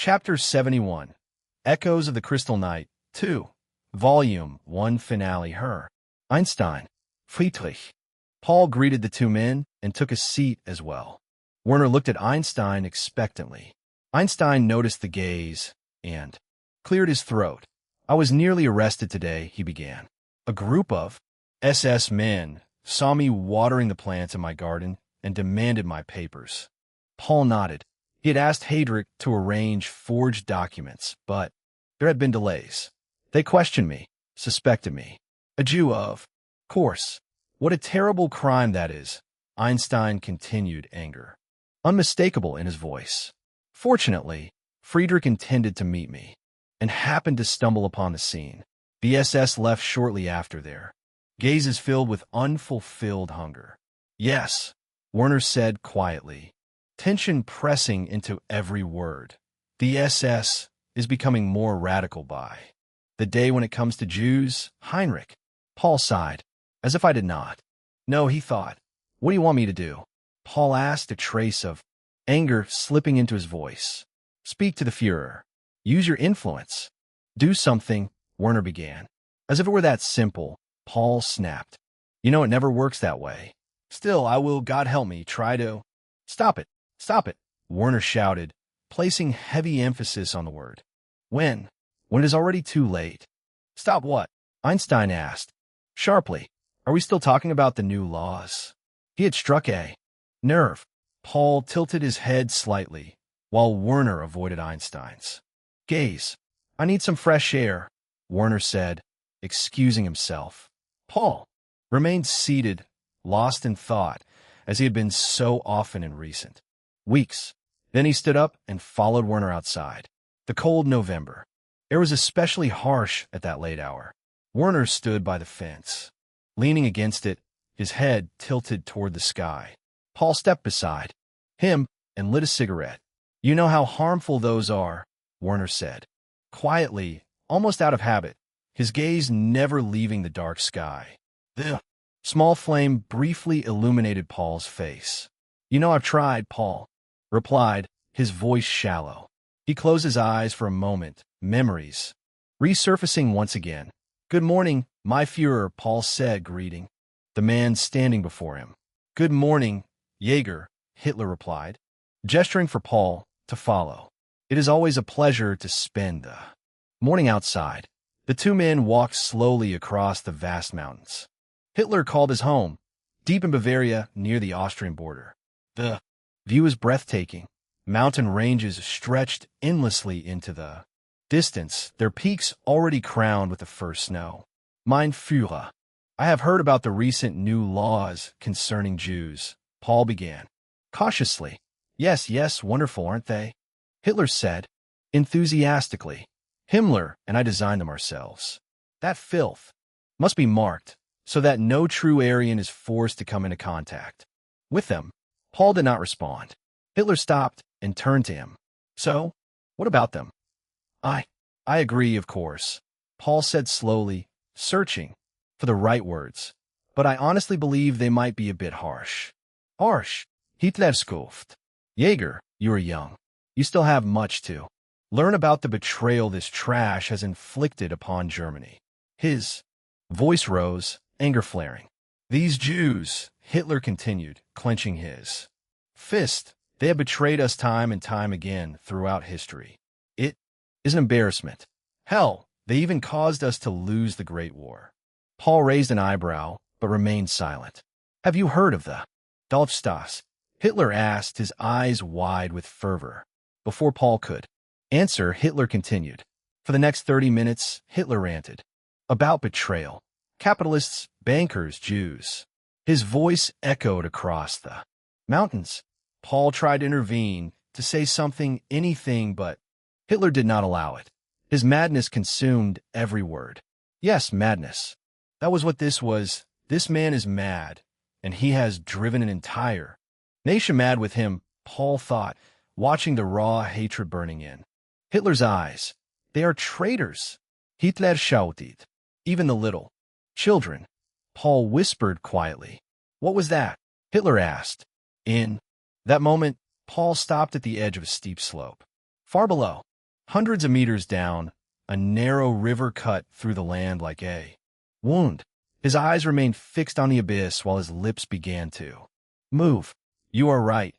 Chapter 71, Echoes of the Crystal Night, 2, Volume 1 Finale Her, Einstein, Friedrich. Paul greeted the two men and took a seat as well. Werner looked at Einstein expectantly. Einstein noticed the gaze and cleared his throat. "I was nearly arrested today," he began. "A group of SS men saw me watering the plants in my garden and demanded my papers." Paul nodded. He had asked Heydrich to arrange forged documents, but there had been delays. They questioned me, suspected me. A Jew, of course. What a terrible crime that is, Einstein continued, anger unmistakable in his voice. Fortunately, Friedrich intended to meet me and happened to stumble upon the scene. The SS left shortly after, their gazes filled with unfulfilled hunger. "Yes," Werner said quietly, tension pressing into every word. "The SS is becoming more radical by the day when it comes to Jews, Heinrich." Paul sighed, as if I did not. "No," he thought. "What do you want me to do?" Paul asked, a trace of anger slipping into his voice. "Speak to the Führer. Use your influence." "Do something," Werner began. "As if it were that simple," Paul snapped. "You know it never works that way. Still, I will, God help me, try to—" "Stop it! Stop it!" Werner shouted, placing heavy emphasis on the word. When it is already too late." "Stop what?" Einstein asked, sharply. "Are we still talking about the new laws?" He had struck a nerve. Paul tilted his head slightly, while Werner avoided Einstein's gaze. "I need some fresh air," Werner said, excusing himself. Paul remained seated, lost in thought, as he had been so often in recent weeks. Then he stood up and followed Werner outside. The cold November air was especially harsh at that late hour. Werner stood by the fence, leaning against it, his head tilted toward the sky. Paul stepped beside him and lit a cigarette. "You know how harmful those are," Werner said, quietly, almost out of habit, his gaze never leaving the dark sky. The small flame briefly illuminated Paul's face. "You know I've tried," Paul replied, his voice shallow. He closed his eyes for a moment, memories resurfacing once again. "Good morning, my Führer," Paul said, greeting the man standing before him. "Good morning, Jaeger," Hitler replied, gesturing for Paul to follow. "It is always a pleasure to spend the morning outside." The two men walked slowly across the vast mountains. Hitler called his home, deep in Bavaria near the Austrian border. The view was breathtaking. Mountain ranges stretched endlessly into the distance, their peaks already crowned with the first snow. "Mein Führer, I have heard about the recent new laws concerning Jews," Paul began, cautiously. Yes, wonderful, aren't they?" Hitler said, enthusiastically. "Himmler and I designed them ourselves. That filth must be marked so that no true Aryan is forced to come into contact with them." Paul did not respond. Hitler stopped and turned to him. "So, what about them?" I agree, of course," Paul said slowly, searching for the right words. "But I honestly believe they might be a bit harsh." "Harsh?" Hitler scoffed. "Jaeger, you are young. You still have much to learn about the betrayal this trash has inflicted upon Germany." His voice rose, anger flaring. "These Jews," Hitler continued, clenching his fist, "they have betrayed us time and time again throughout history. It is an embarrassment. Hell, they even caused us to lose the Great War." Paul raised an eyebrow, but remained silent. "Have you heard of the Dolchstoß?" Hitler asked, his eyes wide with fervor. Before Paul could answer, Hitler continued. For the next 30 minutes, Hitler ranted about betrayal. Capitalists, bankers, Jews. His voice echoed across the mountains. Paul tried to intervene, to say something, anything, but Hitler did not allow it. His madness consumed every word. Yes, madness. That was what this was. This man is mad, and he has driven an entire nation mad with him, Paul thought, watching the raw hatred burning in Hitler's eyes. "They are traitors," Hitler shouted. "Even the little children," Paul whispered quietly. "What was that?" Hitler asked. In that moment, Paul stopped at the edge of a steep slope. Far below, Hundreds of meters down, a narrow river cut through the land like a wound. His eyes remained fixed on the abyss while his lips began to move. You are right.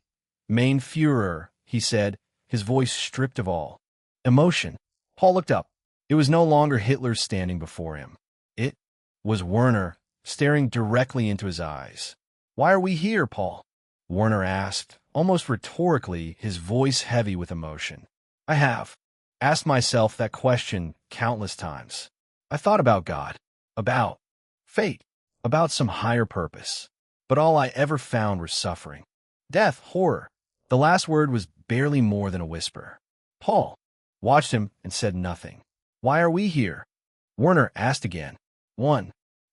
Mein Führer, he said, his voice stripped of all emotion. Paul looked up. It was no longer Hitler standing before him. It was Werner, staring directly into his eyes. Why are we here, Paul? Werner asked, almost rhetorically, his voice heavy with emotion. I have asked myself that question countless times. I thought about God, about fate, about some higher purpose. But all I ever found was suffering, death, horror. The last word was barely more than a whisper. Paul watched him and said nothing. Why are we here? Werner asked again.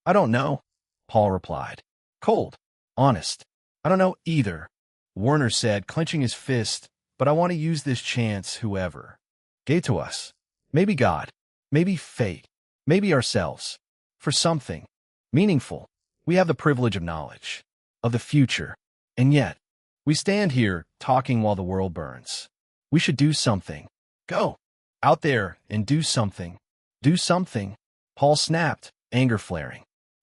I don't know, Paul replied. Cold, honest. I don't know either, Werner said, clenching his fist, but I want to use this chance whoever gave to us. Maybe God, maybe fate, maybe ourselves. For something meaningful. We have the privilege of knowledge, of the future, and yet we stand here talking while the world burns. We should do something. Go out there and do something. Do something. Paul snapped, anger flaring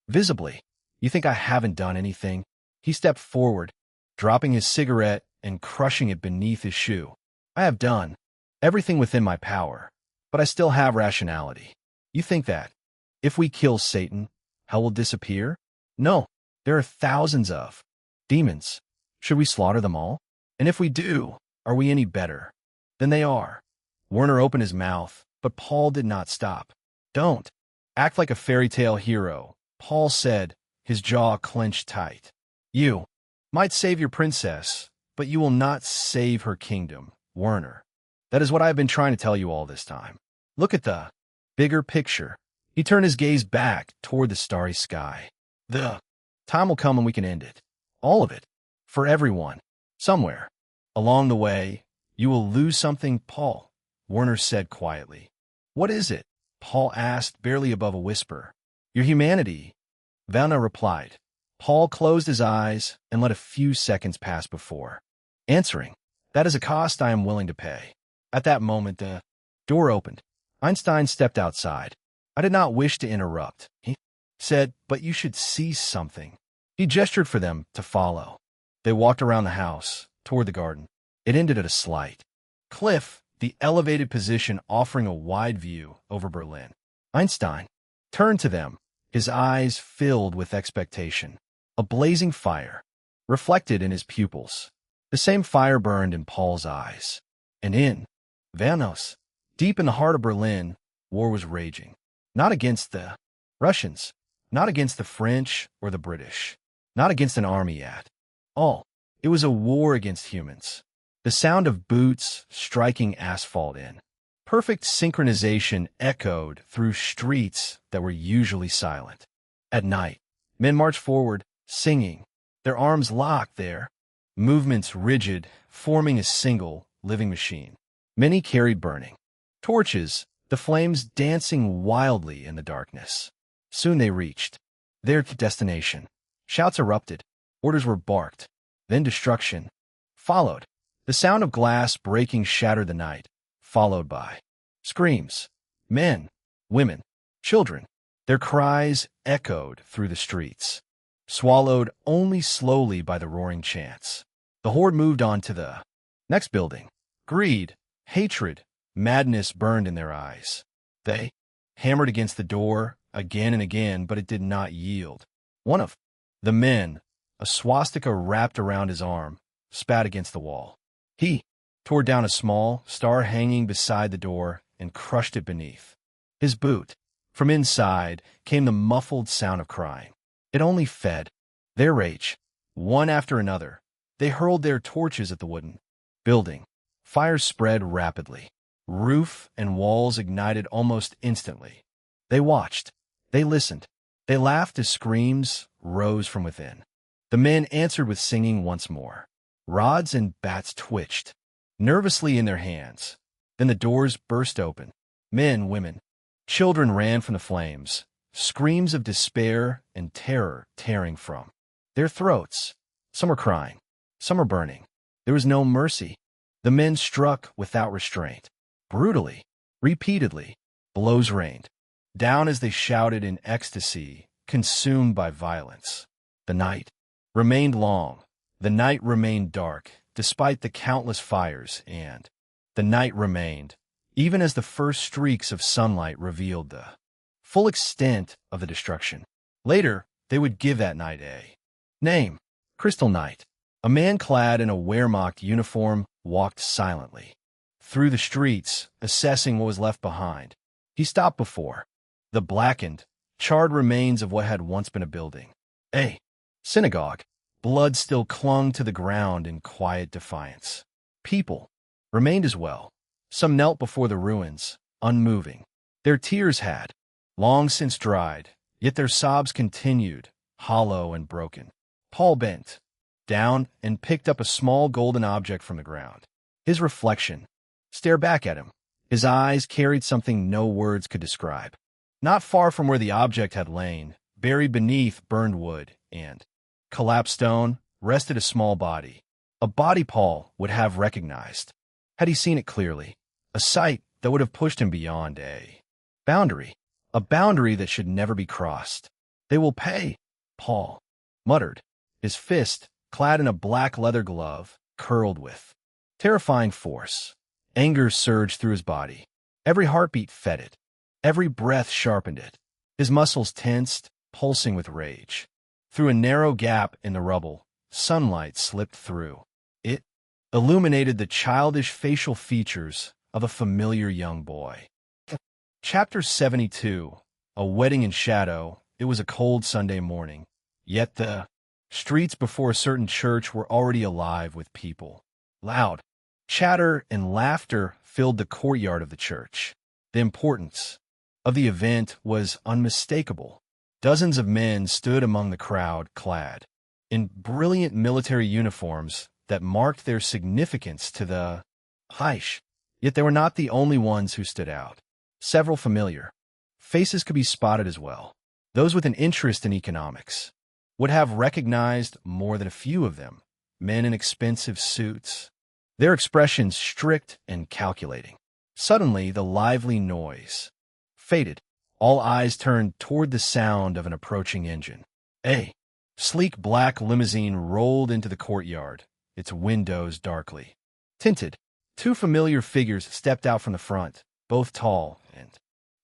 visibly. You think I haven't done anything? He stepped forward, dropping his cigarette and crushing it beneath his shoe. I have done everything within my power, but I still have rationality. You think that if we kill Satan, hell will disappear? No, there are thousands of demons. Should we slaughter them all? And if we do, are we any better than they are? Werner opened his mouth, but Paul did not stop. Don't act like a fairy tale hero, Paul said, his jaw clenched tight. You might save your princess, but you will not save her kingdom, Werner. That is what I have been trying to tell you all this time. Look at the bigger picture. He turned his gaze back toward the starry sky. The time will come when we can end it. All of it. For everyone. Somewhere. Along the way, you will lose something, Paul, Werner said quietly. What is it? Paul asked, barely above a whisper. Your humanity, Werner replied. Paul closed his eyes and let a few seconds pass before answering. That is a cost I am willing to pay. At that moment, the door opened. Einstein stepped outside. I did not wish to interrupt, he said, but you should see something. He gestured for them to follow. They walked around the house, toward the garden. It ended at a slight cliff, the elevated position offering a wide view over Berlin. Einstein turned to them, his eyes filled with expectation. A blazing fire reflected in his pupils. The same fire burned in Paul's eyes. And in Vanos, deep in the heart of Berlin, war was raging. Not against the Russians, not against the French or the British, not against an army at all. It was a war against humans. The sound of boots striking asphalt in perfect synchronization echoed through streets that were usually silent. At night, men marched forward, singing, their arms locked, their movements rigid, forming a single living machine. Many carried burning torches, the flames dancing wildly in the darkness. Soon they reached their destination. Shouts erupted. Orders were barked. Then destruction followed. The sound of glass breaking shattered the night, followed by screams. Men, women, children. Their cries echoed through the streets, swallowed only slowly by the roaring chants. The horde moved on to the next building. Greed, hatred, madness burned in their eyes. They hammered against the door again and again, but it did not yield. One of the men, a swastika wrapped around his arm, spat against the wall. He tore down a small star hanging beside the door and crushed it beneath his boot. From inside came the muffled sound of crying. It only fed their rage. One after another, they hurled their torches at the wooden building. Fire spread rapidly. Roof and walls ignited almost instantly. They watched. They listened. They laughed as screams rose from within. The men answered with singing once more. Rods and bats twitched nervously in their hands. Then the doors burst open. Men, women, children ran from the flames, screams of despair and terror tearing from their throats. Some were crying. Some were burning. There was no mercy. The men struck without restraint. Brutally, repeatedly, blows rained. Down as they shouted in ecstasy, consumed by violence. The night remained long. The night remained dark, despite the countless fires, and the night remained, even as the first streaks of sunlight revealed the full extent of the destruction. Later, they would give that night a name. Crystal Night. A man clad in a Wehrmacht uniform walked silently through the streets, assessing what was left behind. He stopped before the blackened, charred remains of what had once been a building. A synagogue. Blood still clung to the ground in quiet defiance. People remained as well. Some knelt before the ruins, unmoving. Their tears had long since dried, yet their sobs continued, hollow and broken. Paul bent down and picked up a small golden object from the ground. His reflection stared back at him. His eyes carried something no words could describe. Not far from where the object had lain, buried beneath burned wood and collapsed stone, rested a small body. A body Paul would have recognized, had he seen it clearly. A sight that would have pushed him beyond a boundary that should never be crossed. They will pay, Paul muttered, his fist, clad in a black leather glove, curled with terrifying force. Anger surged through his body. Every heartbeat fed it. Every breath sharpened it. His muscles tensed, pulsing with rage. Through a narrow gap in the rubble, sunlight slipped through. It illuminated the childish facial features of a familiar young boy. Chapter 72. A Wedding in Shadow. It was a cold Sunday morning, yet the streets before a certain church were already alive with people. Loud chatter and laughter filled the courtyard of the church. The importance of the event was unmistakable. Dozens of men stood among the crowd, clad in brilliant military uniforms that marked their significance to the Reich. Yet they were not the only ones who stood out. Several familiar faces could be spotted as well. Those with an interest in economics would have recognized more than a few of them, men in expensive suits, their expressions strict and calculating. Suddenly, the lively noise faded. All eyes turned toward the sound of an approaching engine. A sleek black limousine rolled into the courtyard, its windows darkly tinted. Two familiar figures stepped out from the front, both tall and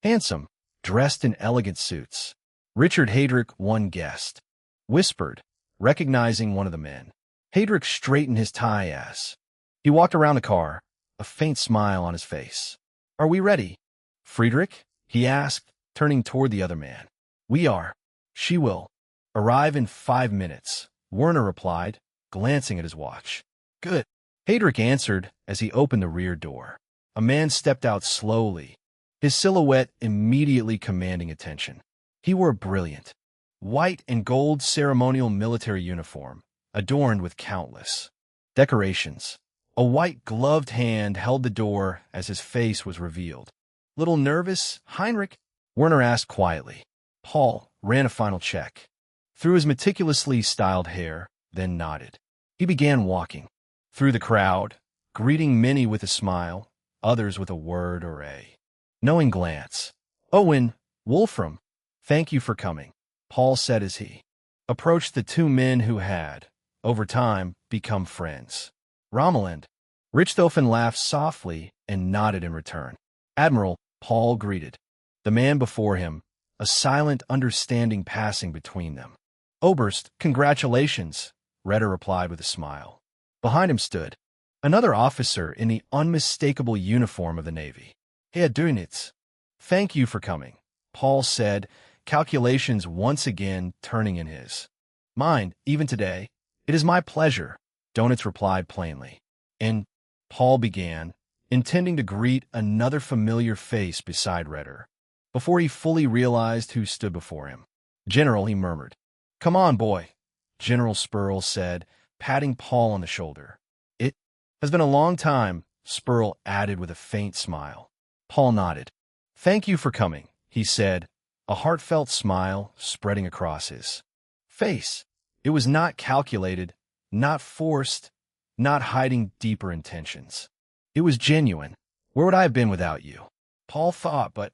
handsome, dressed in elegant suits. Richard Heydrich, one guest, whispered, recognizing one of the men. Heydrich straightened his tie as he walked around the car, a faint smile on his face. "Are we ready, Friedrich?" he asked, turning toward the other man. "We are. She will arrive in 5 minutes," Werner replied, glancing at his watch. "Good," Heydrich answered as he opened the rear door. A man stepped out slowly, his silhouette immediately commanding attention. He wore a brilliant, white and gold ceremonial military uniform, adorned with countless decorations. A white gloved hand held the door as his face was revealed. "Little nervous, Heinrich?" Werner asked quietly. Paul ran a final check through his meticulously styled hair, then nodded. He began walking through the crowd, greeting many with a smile, others with a word or a knowing glance. "Owen, Wolfram, thank you for coming," Paul said as he approached the two men who had, over time, become friends. "Rommel and Richthofen laughed softly and nodded in return. "Admiral," Paul greeted the man before him, a silent understanding passing between them. "Oberst, congratulations," Ritter replied with a smile. Behind him stood another officer in the unmistakable uniform of the Navy. "Herr Dönitz, thank you for coming," Paul said, calculations once again turning in his mind. "Even today, it is my pleasure," Dönitz replied plainly. And Paul began, intending to greet another familiar face beside Ritter, before he fully realized who stood before him. "General," he murmured. "Come on, boy," General Spurl said, patting Paul on the shoulder. "It has been a long time," Spurl added with a faint smile. Paul nodded. "Thank you for coming," he said, a heartfelt smile spreading across his face. It was not calculated, not forced, not hiding deeper intentions. It was genuine, Where would I have been without you? Paul thought, but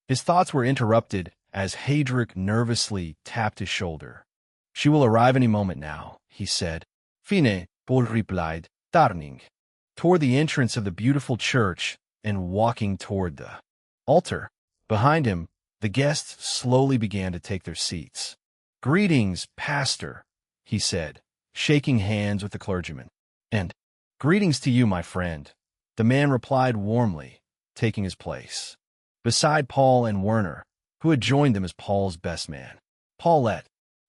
his thoughts were interrupted as Hadric nervously tapped his shoulder. She will arrive any moment now, he said. Fine, Paul replied, turning toward the entrance of the beautiful church and walking toward the altar. Behind him, the guests slowly began to take their seats. Greetings, Pastor, he said, shaking hands with the clergyman. And greetings to you, my friend, the man replied warmly, taking his place beside Paul and Werner, who had joined them as Paul's best man. Paul let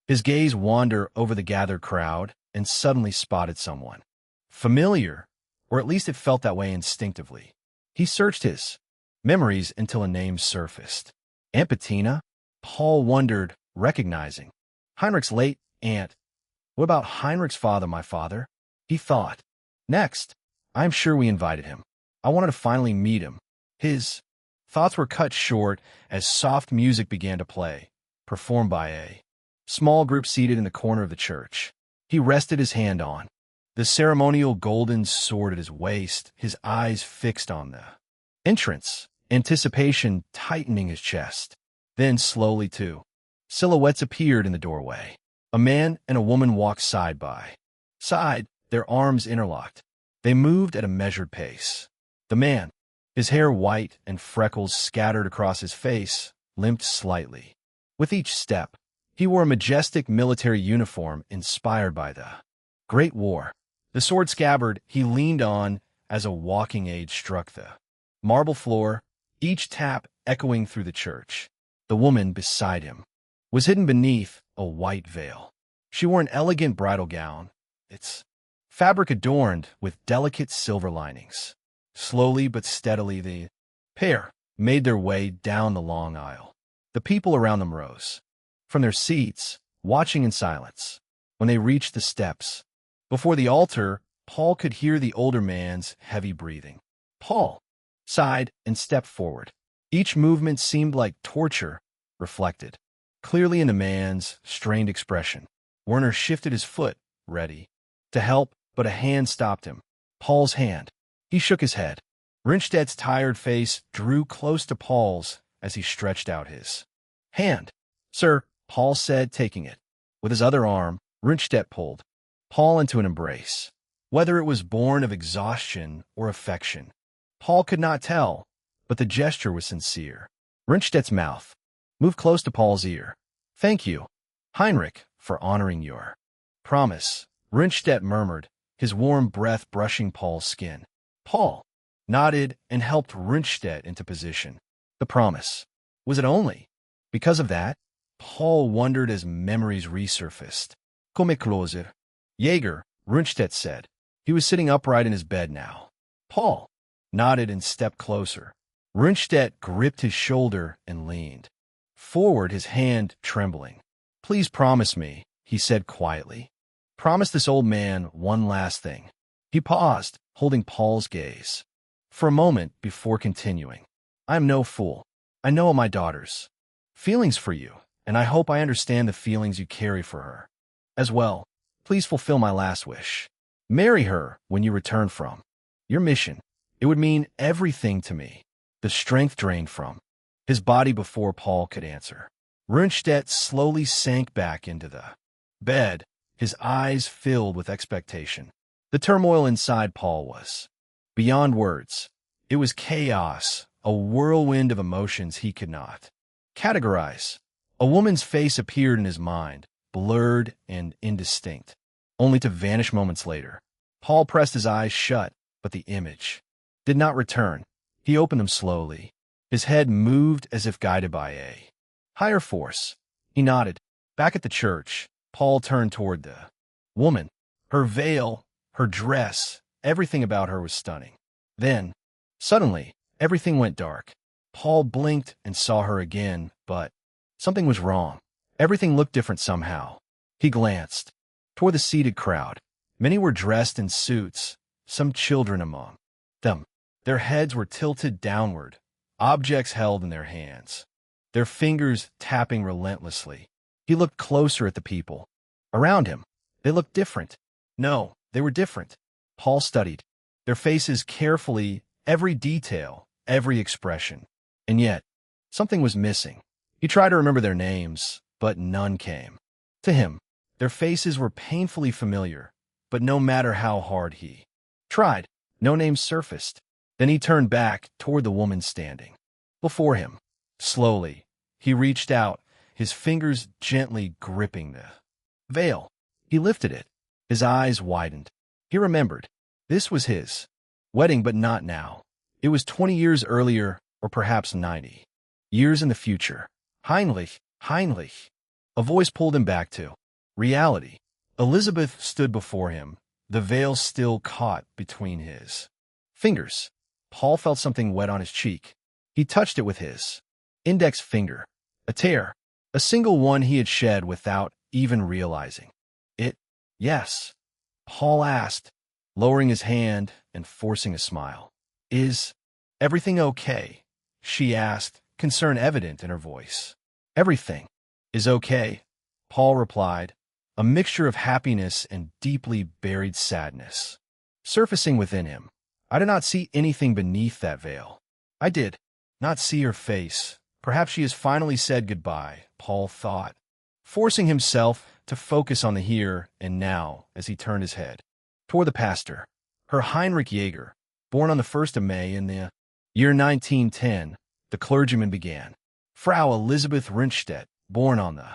his gaze wander over the gathered crowd and suddenly spotted someone familiar, or at least it felt that way instinctively. He searched his memories until a name surfaced. Aunt Bettina? Paul wondered, recognizing Heinrich's late aunt. What about Heinrich's father, my father? He thought. Next, I'm sure we invited him. I wanted to finally meet him. His thoughts were cut short as soft music began to play, performed by a small group seated in the corner of the church. He rested his hand on the ceremonial golden sword at his waist, his eyes fixed on the entrance, anticipation tightening his chest. Then slowly, two silhouettes appeared in the doorway. A man and a woman walked side by side, their arms interlocked. They moved at a measured pace. The man, his hair white and freckles scattered across his face, limped slightly. With each step, he wore a majestic military uniform inspired by the Great War. The sword scabbard he leaned on as a walking aid struck the marble floor, each tap echoing through the church. The woman beside him was hidden beneath a white veil. She wore an elegant bridal gown, its fabric adorned with delicate silver linings. Slowly but steadily, the pair made their way down the long aisle. The people around them rose from their seats, watching in silence. When they reached the steps before the altar, Paul could hear the older man's heavy breathing. Paul sighed and stepped forward. Each movement seemed like torture reflected clearly in the man's strained expression. Werner shifted his foot, ready to help, but a hand stopped him. Paul's hand. He shook his head. Rinstedt's tired face drew close to Paul's as he stretched out his hand. Sir, Paul said, taking it. With his other arm, Rinstedt pulled Paul into an embrace. Whether it was born of exhaustion or affection, Paul could not tell, but the gesture was sincere. Rinstedt's mouth moved close to Paul's ear. Thank you, Heinrich, for honoring your promise, Rinstedt murmured, his warm breath brushing Paul's skin. Paul nodded and helped Rinstedt into position. The promise. Was it only because of that? Paul wondered as memories resurfaced. Come closer. Jaeger, Rinstedt said. He was sitting upright in his bed now. Paul nodded and stepped closer. Rinstedt gripped his shoulder and leaned forward, his hand trembling. Please promise me, he said quietly. Promise this old man one last thing. He paused, holding Paul's gaze for a moment before continuing. I am no fool. I know my daughter's feelings for you, and I hope I understand the feelings you carry for her as well. Please fulfill my last wish. Marry her when you return from your mission. It would mean everything to me. The strength drained from his body before Paul could answer. Rinstedt slowly sank back into the bed, his eyes filled with expectation. The turmoil inside Paul was beyond words. It was chaos, a whirlwind of emotions he could not categorize. A woman's face appeared in his mind, blurred and indistinct, only to vanish moments later. Paul pressed his eyes shut, but the image did not return. He opened them slowly. His head moved as if guided by a higher force. He nodded. Back at the church, Paul turned toward the woman. Her veil, her dress, everything about her was stunning. Then, suddenly, everything went dark. Paul blinked and saw her again, but something was wrong. Everything looked different somehow. He glanced toward the seated crowd. Many were dressed in suits, some children among them. Their heads were tilted downward, objects held in their hands, their fingers tapping relentlessly. He looked closer at the people around him. They looked different. No, they were different. Paul studied their faces carefully, every detail, every expression. And yet, something was missing. He tried to remember their names, but none came. To him, their faces were painfully familiar, but no matter how hard he tried, no names surfaced. Then he turned back toward the woman standing before him. Slowly, he reached out, his fingers gently gripping the veil. He lifted it. His eyes widened. He remembered. This was his wedding, but not now. It was 20 years earlier, or perhaps 90 years in the future. Heinrich. A voice pulled him back to reality. Elizabeth stood before him, the veil still caught between his fingers. Paul felt something wet on his cheek. He touched it with his index finger. A tear. A single one he had shed without even realizing it. Yes, Paul asked, lowering his hand and forcing a smile. Is everything okay? She asked, concern evident in her voice. Everything is okay, Paul replied, a mixture of happiness and deeply buried sadness surfacing within him. I did not see anything beneath that veil. I did not see her face. Perhaps she has finally said goodbye, Paul thought, forcing himself to focus on the here and now as he turned his head toward the pastor. Her Heinrich Jaeger, born on the 1st of May in the year 1910, the clergyman began. Frau Elizabeth Rinstedt, born on the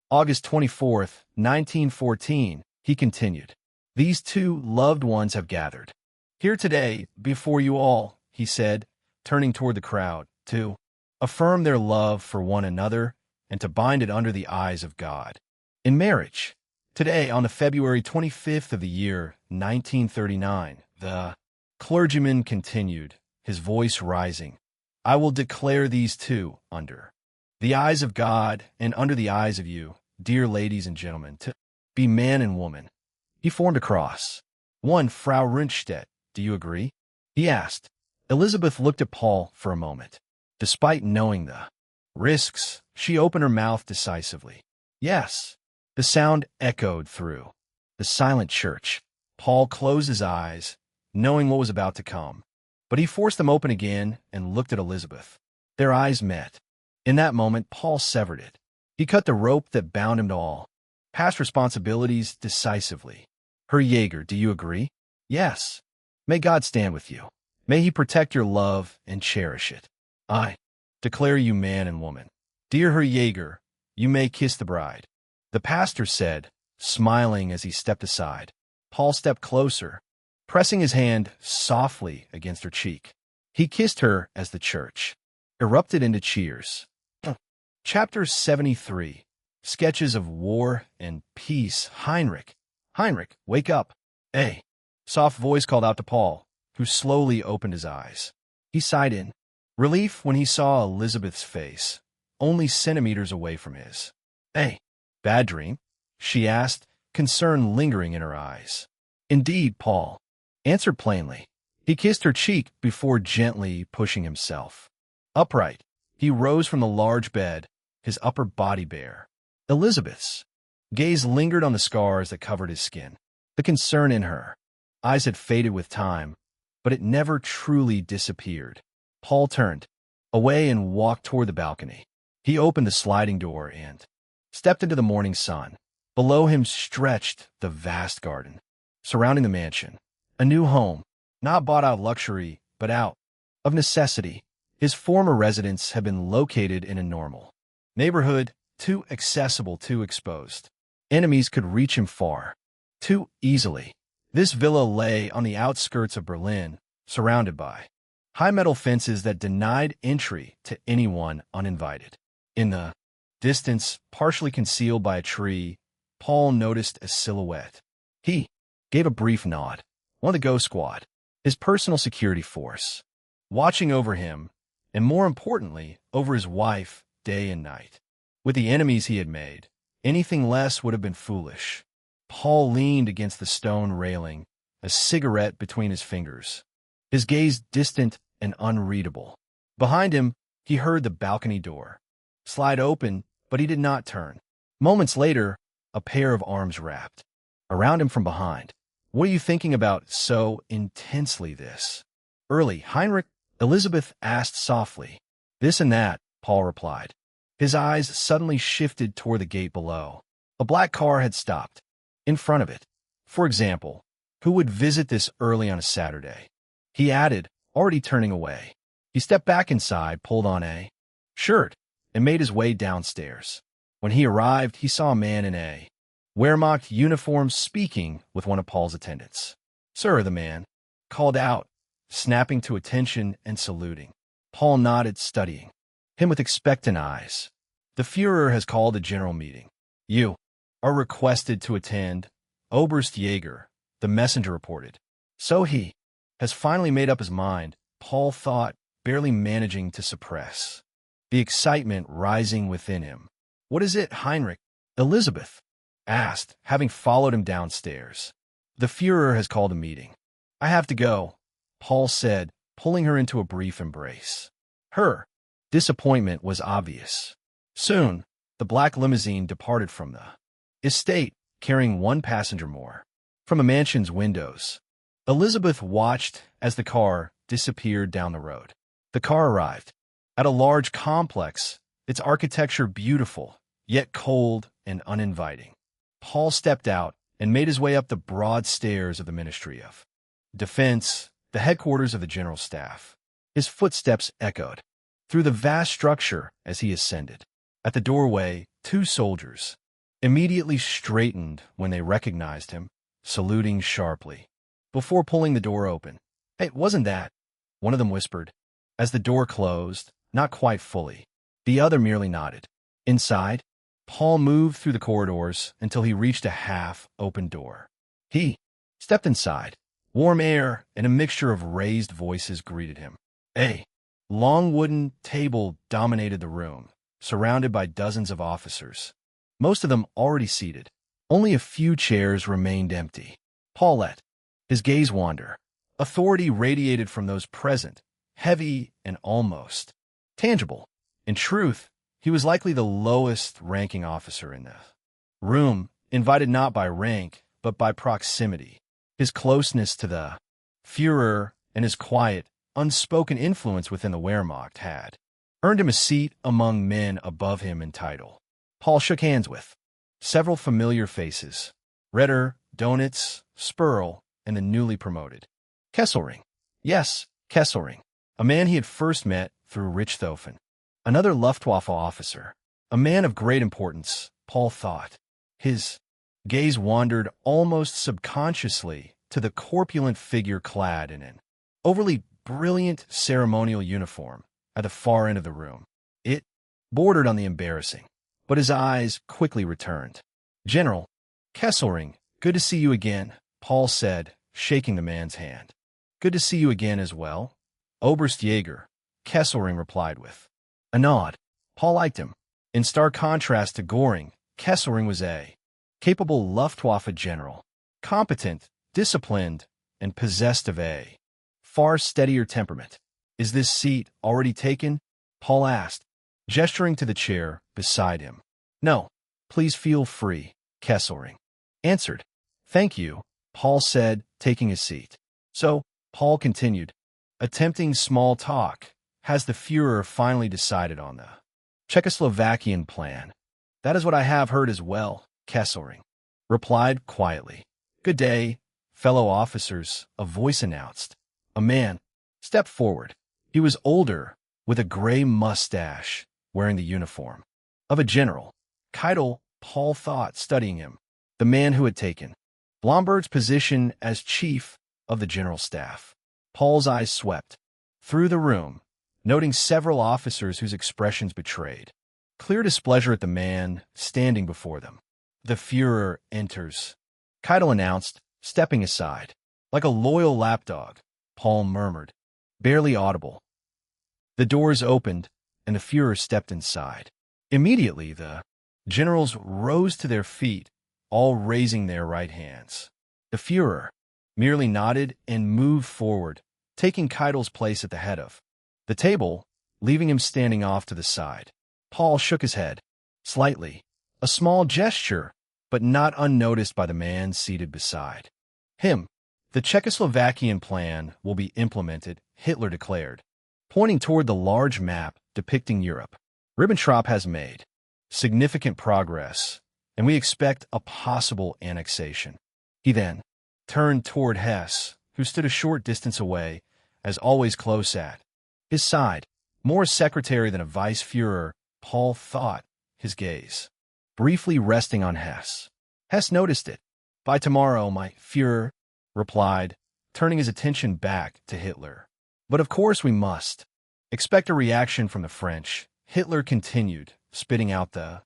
August 24th, 1914, he continued. These two loved ones have gathered here today before you all, he said, turning toward the crowd, to affirm their love for one another and to bind it under the eyes of God in marriage. Today, on the February 25th of the year 1939, the clergyman continued, his voice rising. I will declare these two under the eyes of God and under the eyes of you, dear ladies and gentlemen, to be man and woman. He formed a cross. One, Frau Rinstedt, do you agree? He asked. Elizabeth looked at Paul for a moment. Despite knowing the risks, she opened her mouth decisively. Yes. The sound echoed through the silent church. Paul closed his eyes, knowing what was about to come. But he forced them open again and looked at Elizabeth. Their eyes met. In that moment, Paul severed it. He cut the rope that bound him to all past responsibilities decisively. Herr Jaeger, do you agree? Yes. May God stand with you. May he protect your love and cherish it. I declare you man and woman. Dear Herr Jaeger, you may kiss the bride. The pastor said, smiling as he stepped aside. Paul stepped closer, pressing his hand softly against her cheek. He kissed her as the church erupted into cheers. Chapter 73. Sketches of War and Peace. Heinrich, wake up. A soft voice called out to Paul, who slowly opened his eyes. He sighed in relief when he saw Elizabeth's face, only centimeters away from his. A bad dream? She asked, concern lingering in her eyes. Indeed, Paul answered plainly. He kissed her cheek before gently pushing himself upright. He rose from the large bed, his upper body bare. Elizabeth's gaze lingered on the scars that covered his skin. The concern in her eyes had faded with time, but it never truly disappeared. Paul turned away and walked toward the balcony. He opened the sliding door and stepped into the morning sun. Below him stretched the vast garden surrounding the mansion. A new home, not bought out of luxury, but out of necessity. His former residence had been located in a normal neighborhood, too accessible, too exposed. Enemies could reach him far, too easily. This villa lay on the outskirts of Berlin, surrounded by high metal fences that denied entry to anyone uninvited. In the distance, partially concealed by a tree, Paul noticed a silhouette. He gave a brief nod. One of the Ghost Squad, his personal security force, watching over him, and more importantly, over his wife day and night. With the enemies he had made, anything less would have been foolish. Paul leaned against the stone railing, a cigarette between his fingers, his gaze distant and unreadable. Behind him, he heard the balcony door slide open, but he did not turn. Moments later, a pair of arms wrapped around him from behind. What are you thinking about so intensely this early? Heinrich Elizabeth asked softly. This and that, Paul replied. His eyes suddenly shifted toward the gate below. A black car had stopped. In front of it. For example, who would visit this early on a Saturday? He added, already turning away. He stepped back inside, pulled on a shirt, and made his way downstairs. When he arrived, he saw a man in a Wehrmacht uniform speaking with one of Paul's attendants. Sir, the man called out, snapping to attention and saluting. Paul nodded, studying him with expectant eyes. The Führer has called a general meeting. You are requested to attend. Oberstjäger, the messenger reported. So he has finally made up his mind, Paul thought, barely managing to suppress the excitement rising within him. What is it, Heinrich? Elizabeth asked, having followed him downstairs. The Führer has called a meeting. I have to go, Paul said, pulling her into a brief embrace. Her disappointment was obvious. Soon, the black limousine departed from the estate, carrying one passenger more. From a mansion's windows, Elizabeth watched as the car disappeared down the road. The car arrived at a large complex, its architecture beautiful, yet cold and uninviting. Paul stepped out and made his way up the broad stairs of the Ministry of Defense, the headquarters of the General Staff. His footsteps echoed through the vast structure as he ascended. At the doorway, two soldiers immediately straightened when they recognized him, saluting sharply. Before pulling the door open, "Hey, wasn't that?" one of them whispered. As the door closed, not quite fully, the other merely nodded. Inside, Paul moved through the corridors until he reached a half-open door. He stepped inside. Warm air and a mixture of raised voices greeted him. A long wooden table dominated the room, surrounded by dozens of officers, most of them already seated. Only a few chairs remained empty. Paul let his gaze wander. Authority radiated from those present, heavy and almost tangible. In truth, he was likely the lowest-ranking officer in the room, invited not by rank, but by proximity. His closeness to the Führer and his quiet, unspoken influence within the Wehrmacht had earned him a seat among men above him in title. Paul shook hands with several familiar faces: Ritter, Donitz, Spurl, and the newly promoted Kesselring. Yes, Kesselring, a man he had first met through Richthofen. Another Luftwaffe officer, a man of great importance, Paul thought. His gaze wandered almost subconsciously to the corpulent figure clad in an overly brilliant ceremonial uniform at the far end of the room. It bordered on the embarrassing, but his eyes quickly returned. General Kesselring, good to see you again, Paul said, shaking the man's hand. Good to see you again as well. Oberstjäger, Kesselring replied with a nod. Paul liked him. In stark contrast to Göring, Kesselring was a capable Luftwaffe general, competent, disciplined, and possessed of a far steadier temperament. Is this seat already taken? Paul asked, gesturing to the chair beside him. No, please feel free, Kesselring answered. Thank you, Paul said, taking a seat. So, Paul continued, attempting small talk. Has the Führer finally decided on the Czechoslovakian plan? That is what I have heard as well, Kesselring replied quietly. Good day, fellow officers, a voice announced. A man stepped forward. He was older, with a gray mustache, wearing the uniform of a general. Keitel, Paul thought, studying him. The man who had taken Blomberg's position as chief of the general staff. Paul's eyes swept through the room, noting several officers whose expressions betrayed clear displeasure at the man standing before them. The Führer enters, Keitel announced, stepping aside. Like a loyal lapdog, Paul murmured, barely audible. The doors opened, and the Führer stepped inside. Immediately, the generals rose to their feet, all raising their right hands. The Führer merely nodded and moved forward, taking Keitel's place at the head of the table, leaving him standing off to the side. Paul shook his head slightly, a small gesture, but not unnoticed by the man seated beside him. The Czechoslovakian plan will be implemented, Hitler declared. pointing toward the large map depicting Europe. Ribbentrop has made significant progress, and we expect a possible annexation. He then turned toward Hess, who stood a short distance away, as always close at his side. More a secretary than a vice Führer, Paul thought, his gaze briefly resting on Hess. Hess noticed it. By tomorrow, my Führer replied, turning his attention back to Hitler. But of course we must expect a reaction from the French. Hitler continued, spitting out the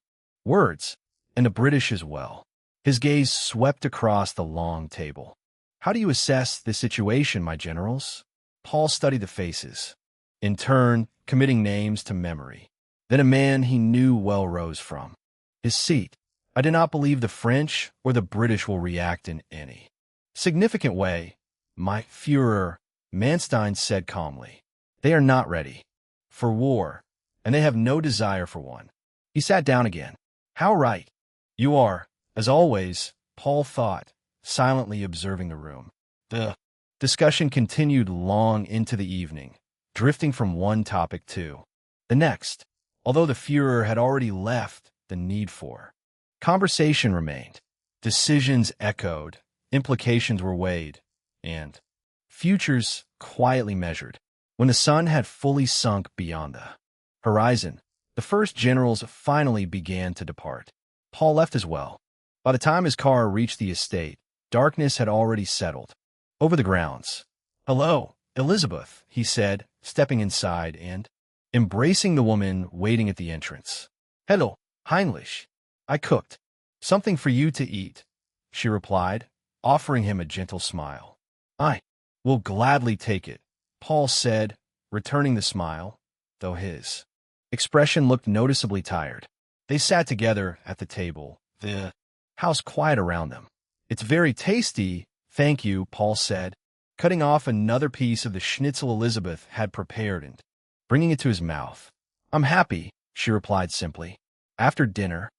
words, and the British as well. His gaze swept across the long table. How do you assess this situation, my generals? Paul studied the faces, in turn committing names to memory. Then a man he knew well rose from his seat. I do not believe the French or the British will react in any significant way, my Führer, Manstein said calmly. They are not ready for war, and they have no desire for one. He sat down again. How right you are, as always, Paul thought, silently observing the room. The discussion continued long into the evening, drifting from one topic to the next. Although the Führer had already left, the need for conversation remained. Decisions echoed, implications were weighed, and futures quietly measured. When the sun had fully sunk beyond the horizon, the first generals finally began to depart. Paul left as well. By the time his car reached the estate, darkness had already settled over the grounds. Hello, Elizabeth, he said, stepping inside and embracing the woman waiting at the entrance. Hello, Heinrich. I cooked something for you to eat, she replied, offering him a gentle smile. I will gladly take it, Paul said, returning the smile, though his expression looked noticeably tired. They sat together at the table, the house quiet around them. It's very tasty, thank you, Paul said, cutting off another piece of the schnitzel Elizabeth had prepared and bringing it to his mouth. I'm happy, she replied simply. After dinner,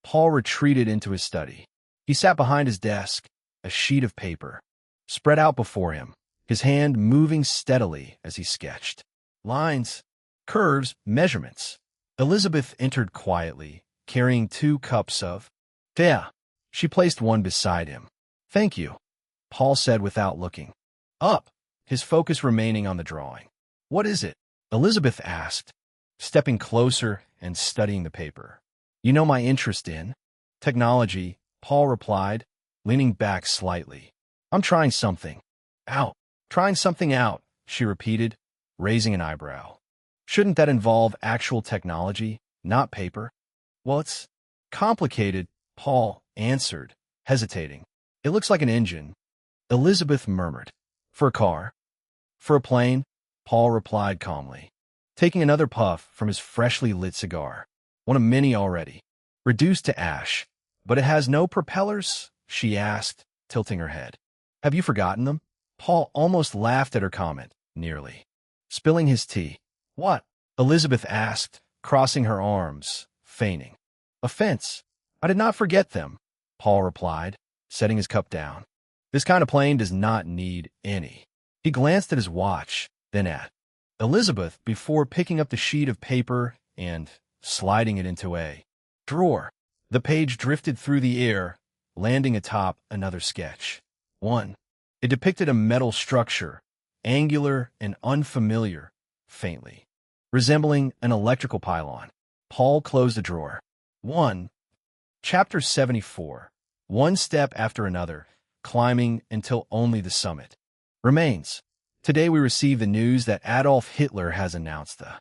Paul retreated into his study. He sat behind his desk, a sheet of paper spread out before him, his hand moving steadily as he sketched lines, curves, measurements. Elizabeth entered quietly, carrying 2 cups of tea. She placed one beside him. Thank you, Paul said without looking up, his focus remaining on the drawing. What is it? Elizabeth asked, stepping closer and studying the paper. You know my interest in technology, Paul replied, leaning back slightly. I'm trying something out. Trying something out, she repeated, raising an eyebrow. Shouldn't that involve actual technology, not paper? Well, it's complicated, Paul answered, hesitating. It looks like an engine, Elizabeth murmured. For a car? For a plane? Paul replied calmly, taking another puff from his freshly lit cigar. One of many already, reduced to ash. But it has no propellers? She asked, tilting her head. Have you forgotten them? Paul almost laughed at her comment, nearly spilling his tea. What? Elizabeth asked, crossing her arms, feigning offense. I did not forget them, Paul replied, setting his cup down. This kind of plane does not need any. He glanced at his watch, then at Elizabeth before picking up the sheet of paper and sliding it into a drawer. The page drifted through the air, landing atop another sketch. 1. It depicted a metal structure, angular and unfamiliar, faintly resembling an electrical pylon. Paul closed the drawer. 1. Chapter 74. One step after another, climbing until only the summit remains. Today we receive the news that Adolf Hitler has announced the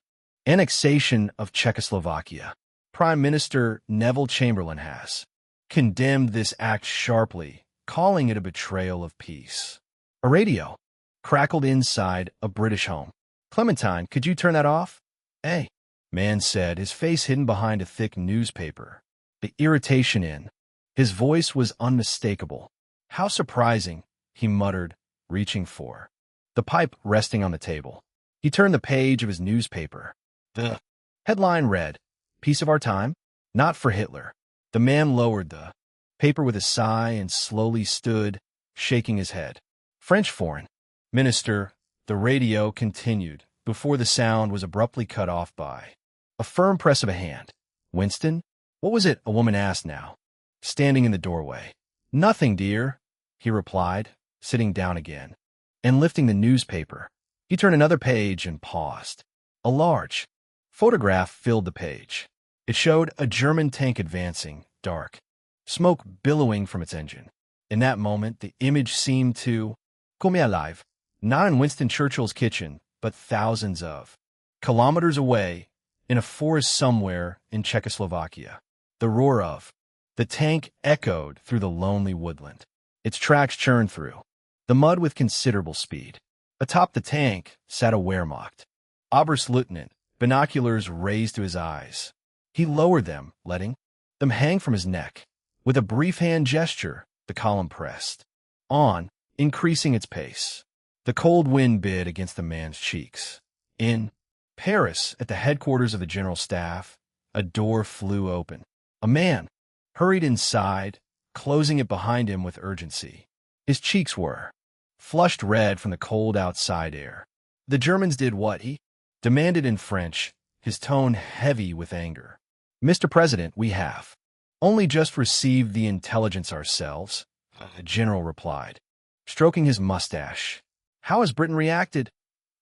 annexation of Czechoslovakia. Prime Minister Neville Chamberlain has condemned this act sharply, calling it a betrayal of peace. A radio crackled inside a British home. Clementine, could you turn that off? Hey, man said, his face hidden behind a thick newspaper. The irritation in his voice was unmistakable. How surprising, he muttered, reaching for the pipe resting on the table. He turned the page of his newspaper. The headline read, Piece of our time? Not for Hitler. The man lowered the paper with a sigh and slowly stood, shaking his head. French Foreign Minister, the radio continued, before the sound was abruptly cut off by a firm press of a hand. "Winston? What was it?" a woman asked now, standing in the doorway. "Nothing, dear," he replied, sitting down again, and lifting the newspaper. He turned another page and paused. A large photograph filled the page. It showed a German tank advancing, dark, smoke billowing from its engine. In that moment, the image seemed to come alive, not in Winston Churchill's kitchen, but thousands of kilometers away, in a forest somewhere in Czechoslovakia. The roar of the tank echoed through the lonely woodland. Its tracks churned through the mud with considerable speed. Atop the tank sat a Wehrmacht Oberstleutnant, binoculars raised to his eyes. He lowered them, letting them hang from his neck. With a brief hand gesture, the column pressed on, increasing its pace. The cold wind bit against the man's cheeks. In Paris, at the headquarters of the General Staff, a door flew open. A man hurried inside, closing it behind him with urgency. His cheeks were flushed red from the cold outside air. The Germans did what he demanded in French, his tone heavy with anger. "Mr. President, we have only just received the intelligence ourselves," the general replied, stroking his mustache. "How has Britain reacted?"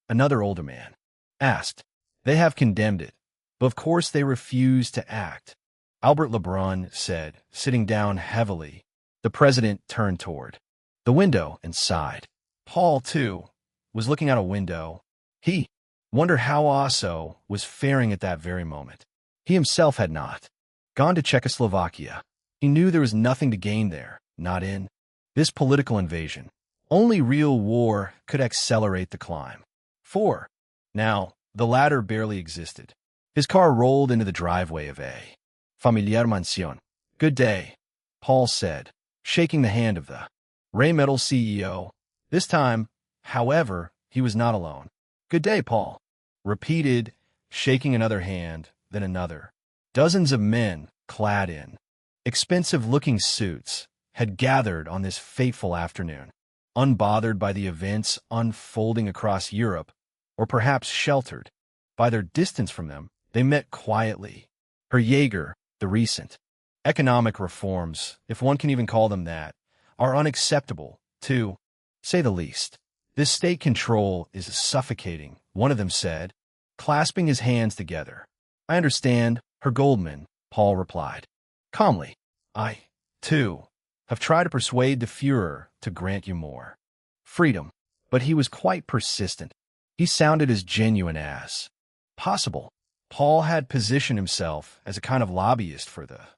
Another older man asked. "They have condemned it, but of course they refuse to act," Albert Lebrun said, sitting down heavily. The president turned toward the window and sighed. Paul, too, was looking out a window. He wondered how Osso was faring at that very moment. He himself had not gone to Czechoslovakia. He knew there was nothing to gain there, not in this political invasion. Only real war could accelerate the climb. For now, the latter barely existed. His car rolled into the driveway of a familiar mansion. "Good day," Paul said, shaking the hand of the Rheinmetall CEO. This time, however, he was not alone. "Good day, Paul," repeated, shaking another hand, then another. Dozens of men, clad in expensive-looking suits, had gathered on this fateful afternoon, unbothered by the events unfolding across Europe, or perhaps sheltered by their distance from them. They met quietly. Herr Jaeger, the recent economic reforms, if one can even call them that, are unacceptable, to say the least. "This state control is suffocating," one of them said, clasping his hands together. "I understand, Herr Goldman," Paul replied calmly. "I, too, have tried to persuade the Führer to grant you more freedom," but he was quite persistent. He sounded as genuine as possible. Paul had positioned himself as a kind of lobbyist for the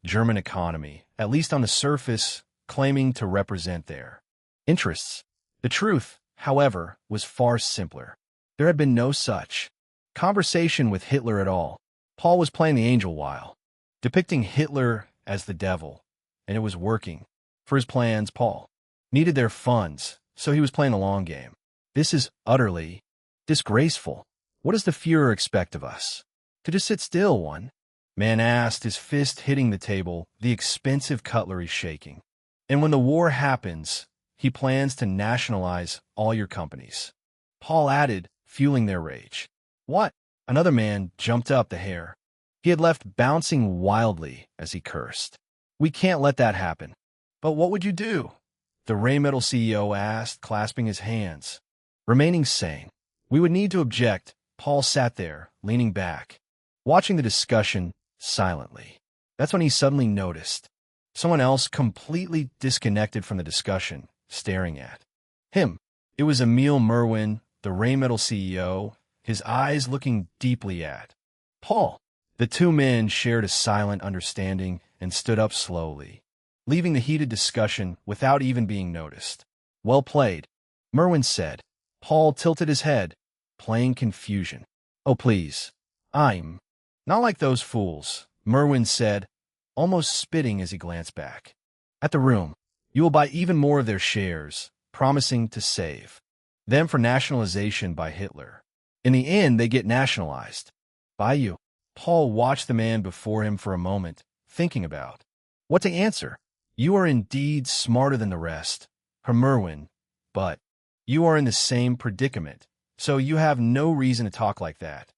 German economy, at least on the surface, claiming to represent their interests. The truth, however, was far simpler. There had been no such conversation with Hitler at all. Paul was playing the angel while depicting Hitler as the devil, and it was working. For his plans, Paul needed their funds, so he was playing the long game. "This is utterly disgraceful. What does the Führer expect of us? To just sit still?" one man asked, his fist hitting the table, the expensive cutlery shaking. "And when the war happens, he plans to nationalize all your companies," Paul added, fueling their rage. "What?" Another man jumped up, the hair he had left bouncing wildly as he cursed. "We can't let that happen." "But what would you do?" the Rheinmetall CEO asked, clasping his hands. Remaining sane. "We would need to object." Paul sat there, leaning back, watching the discussion silently. That's when he suddenly noticed someone else completely disconnected from the discussion, staring at him. It was Emil Merwin, the Rheinmetall CEO, his eyes looking deeply at Paul. The two men shared a silent understanding and stood up slowly, leaving the heated discussion without even being noticed. "Well played," Merwin said. Paul tilted his head, playing confusion. "Oh, please. I'm not like those fools," Merwin said, almost spitting as he glanced back at the room. "You will buy even more of their shares, promising to save them for nationalization by Hitler. In the end, they get nationalized by you." Paul watched the man before him for a moment, thinking about what to answer. "You are indeed smarter than the rest, Herr Merwin, but you are in the same predicament," So you have no reason to talk like that.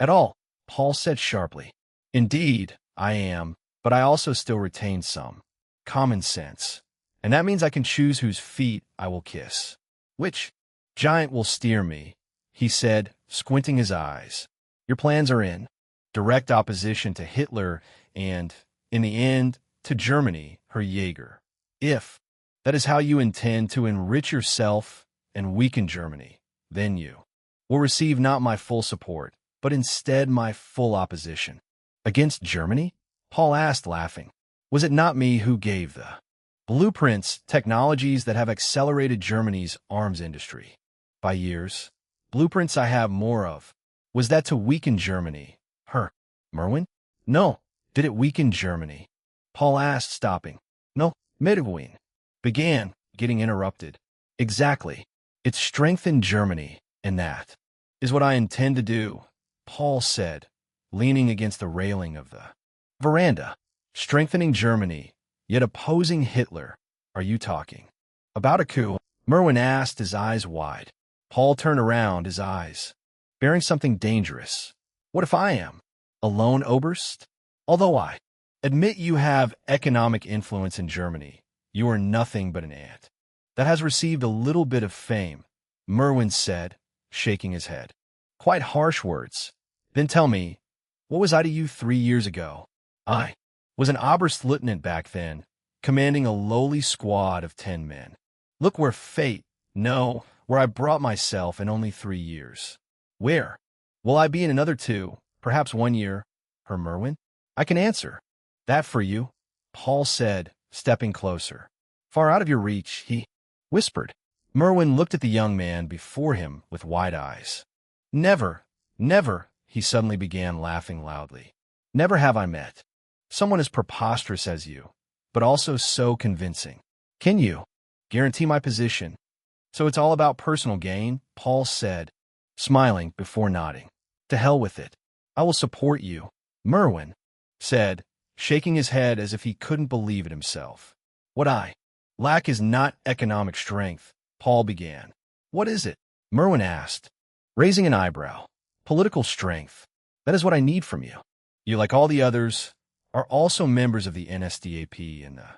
At all, Paul said sharply. Indeed, I am, but I also still retain some common sense. And that means I can choose whose feet I will kiss. Which giant will steer me, he said, squinting his eyes. Your plans are in direct opposition to Hitler and, in the end, to Germany, her Jaeger. If that is how you intend to enrich yourself and weaken Germany, then you will receive not my full support, but instead my full opposition. Against Germany? Paul asked, laughing. Was it not me who gave the blueprints, technologies that have accelerated Germany's arms industry by years? Blueprints I have more of. Was that to weaken Germany? Her. Merwin? No. Did it weaken Germany? Paul asked, stopping. No. Medwin began, getting interrupted. Exactly. It strengthened Germany, and that is what I intend to do, Paul said, leaning against the railing of the veranda. Strengthening Germany, yet opposing Hitler. Are you talking about a coup? Merwin asked, his eyes wide. Paul turned around, his eyes bearing something dangerous. What if I am a lone Oberst? Although I admit you have economic influence in Germany, you are nothing but an ant that has received a little bit of fame, Merwin said, shaking his head. Quite harsh words. Then tell me, what was I to you 3 years ago? I was an Oberstleutnant back then, commanding a lowly squad of 10 men. Look where where I brought myself in only 3 years. Where will I be in another 2, perhaps 1 year? Her Merwin? I can answer that for you, Paul said, stepping closer. Far out of your reach, he whispered. Merwin looked at the young man before him with wide eyes. Never, he suddenly began, laughing loudly. Never have I met someone as preposterous as you, but also so convincing. Can you guarantee my position? So it's all about personal gain, Paul said, smiling before nodding. To hell with it. I will support you, Merwin said, shaking his head as if he couldn't believe it himself. What I lack is not economic strength, Paul began. What is it? Merwin asked, raising an eyebrow. Political strength. That is what I need from you. You, like all the others, are also members of the NSDAP and the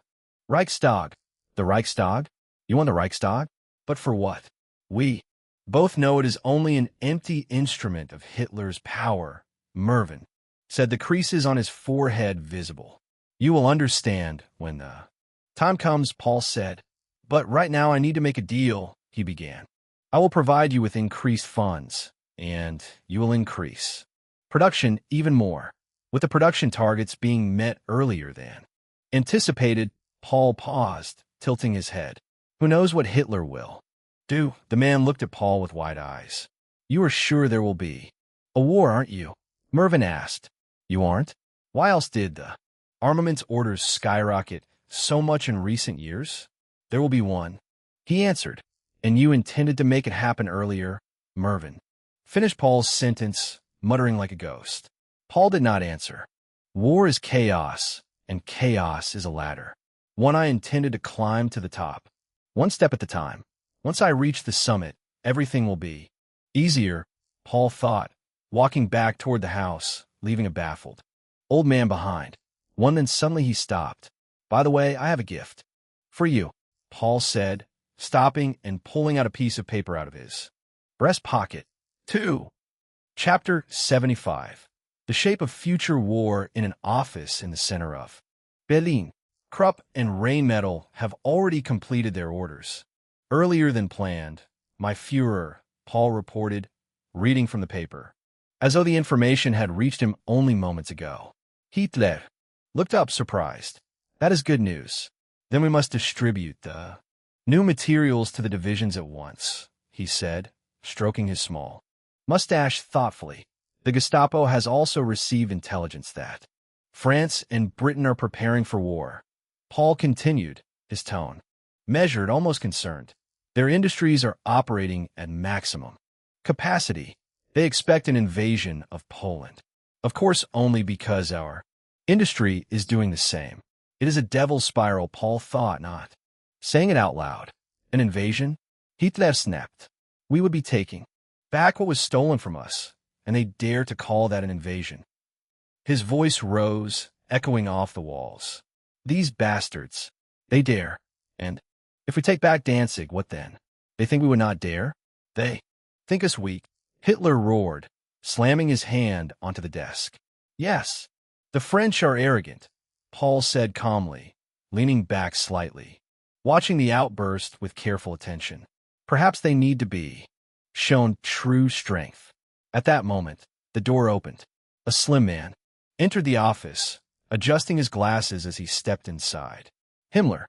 Reichstag. The Reichstag? You want the Reichstag? But for what? We both know it is only an empty instrument of Hitler's power, Merwin said, the creases on his forehead visible. You will understand when the time comes, Paul said. But right now I need to make a deal, he began. I will provide you with increased funds, and you will increase production even more, with the production targets being met earlier than anticipated. Paul paused, tilting his head. Who knows what Hitler will do? The man looked at Paul with wide eyes. You are sure there will be a war, aren't you? Merwin asked. You aren't? Why else did the armaments orders skyrocket so much in recent years? There will be one, he answered. And you intended to make it happen earlier, Merwin finished Paul's sentence, muttering like a ghost. Paul did not answer. War is chaos, and chaos is a ladder. One I intended to climb to the top. One step at a time. Once I reach the summit, everything will be easier, Paul thought, walking back toward the house, leaving a baffled old man behind. Then suddenly he stopped. By the way, I have a gift for you, Paul said, stopping and pulling out a piece of paper out of his breast pocket. 2. Chapter 75. The shape of future war in an office in the center of Berlin. Krupp and Rheinmetall have already completed their orders. Earlier than planned, my Führer, Paul reported, reading from the paper, as though the information had reached him only moments ago. Hitler looked up, surprised. That is good news. Then we must distribute the new materials to the divisions at once, he said, stroking his small mustache thoughtfully. The Gestapo has also received intelligence that France and Britain are preparing for war. Paul continued, his tone measured, almost concerned. Their industries are operating at maximum capacity. They expect an invasion of Poland. Of course, only because our industry is doing the same. It is a devil's spiral, Paul thought, not saying it out loud. An invasion? Hitler snapped. We would be taking back what was stolen from us, and they dare to call that an invasion. His voice rose, echoing off the walls. These bastards, they dare. And if we take back Danzig, what then? They think we would not dare? They think us weak. Hitler roared, slamming his hand onto the desk. Yes, the French are arrogant, Paul said calmly, leaning back slightly, watching the outburst with careful attention. Perhaps they need to be shown true strength. At that moment, the door opened. A slim man entered the office, adjusting his glasses as he stepped inside. Himmler.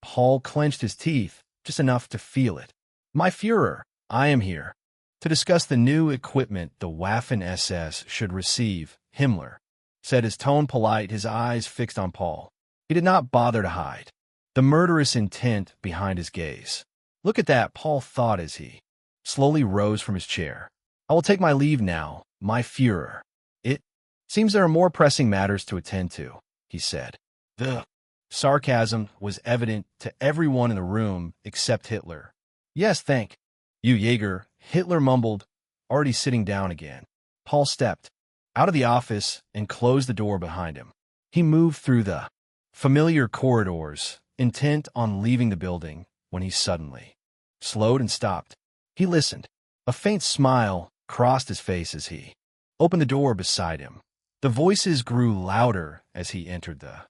Paul clenched his teeth, just enough to feel it. My Führer, I am here to discuss the new equipment the Waffen-SS should receive, Himmler said, his tone polite, his eyes fixed on Paul. He did not bother to hide the murderous intent behind his gaze. Look at that, Paul thought as he slowly rose from his chair. I will take my leave now, my Führer. It seems there are more pressing matters to attend to, he said. The sarcasm was evident to everyone in the room except Hitler. Yes, thank you, Jaeger, Hitler mumbled, already sitting down again. Paul stepped out of the office and closed the door behind him. He moved through the familiar corridors, intent on leaving the building, when he suddenly slowed and stopped. He listened. A faint smile crossed his face as he opened the door beside him. The voices grew louder as he entered the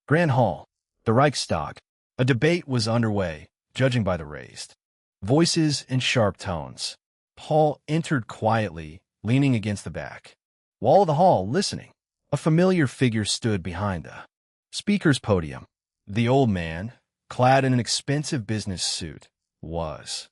Grand Hall, the Reichstag. A debate was underway, judging by the raised voices and sharp tones. Paul entered quietly, leaning against the back wall of the hall, listening. A familiar figure stood behind the speaker's podium. The old man, clad in an expensive business suit, was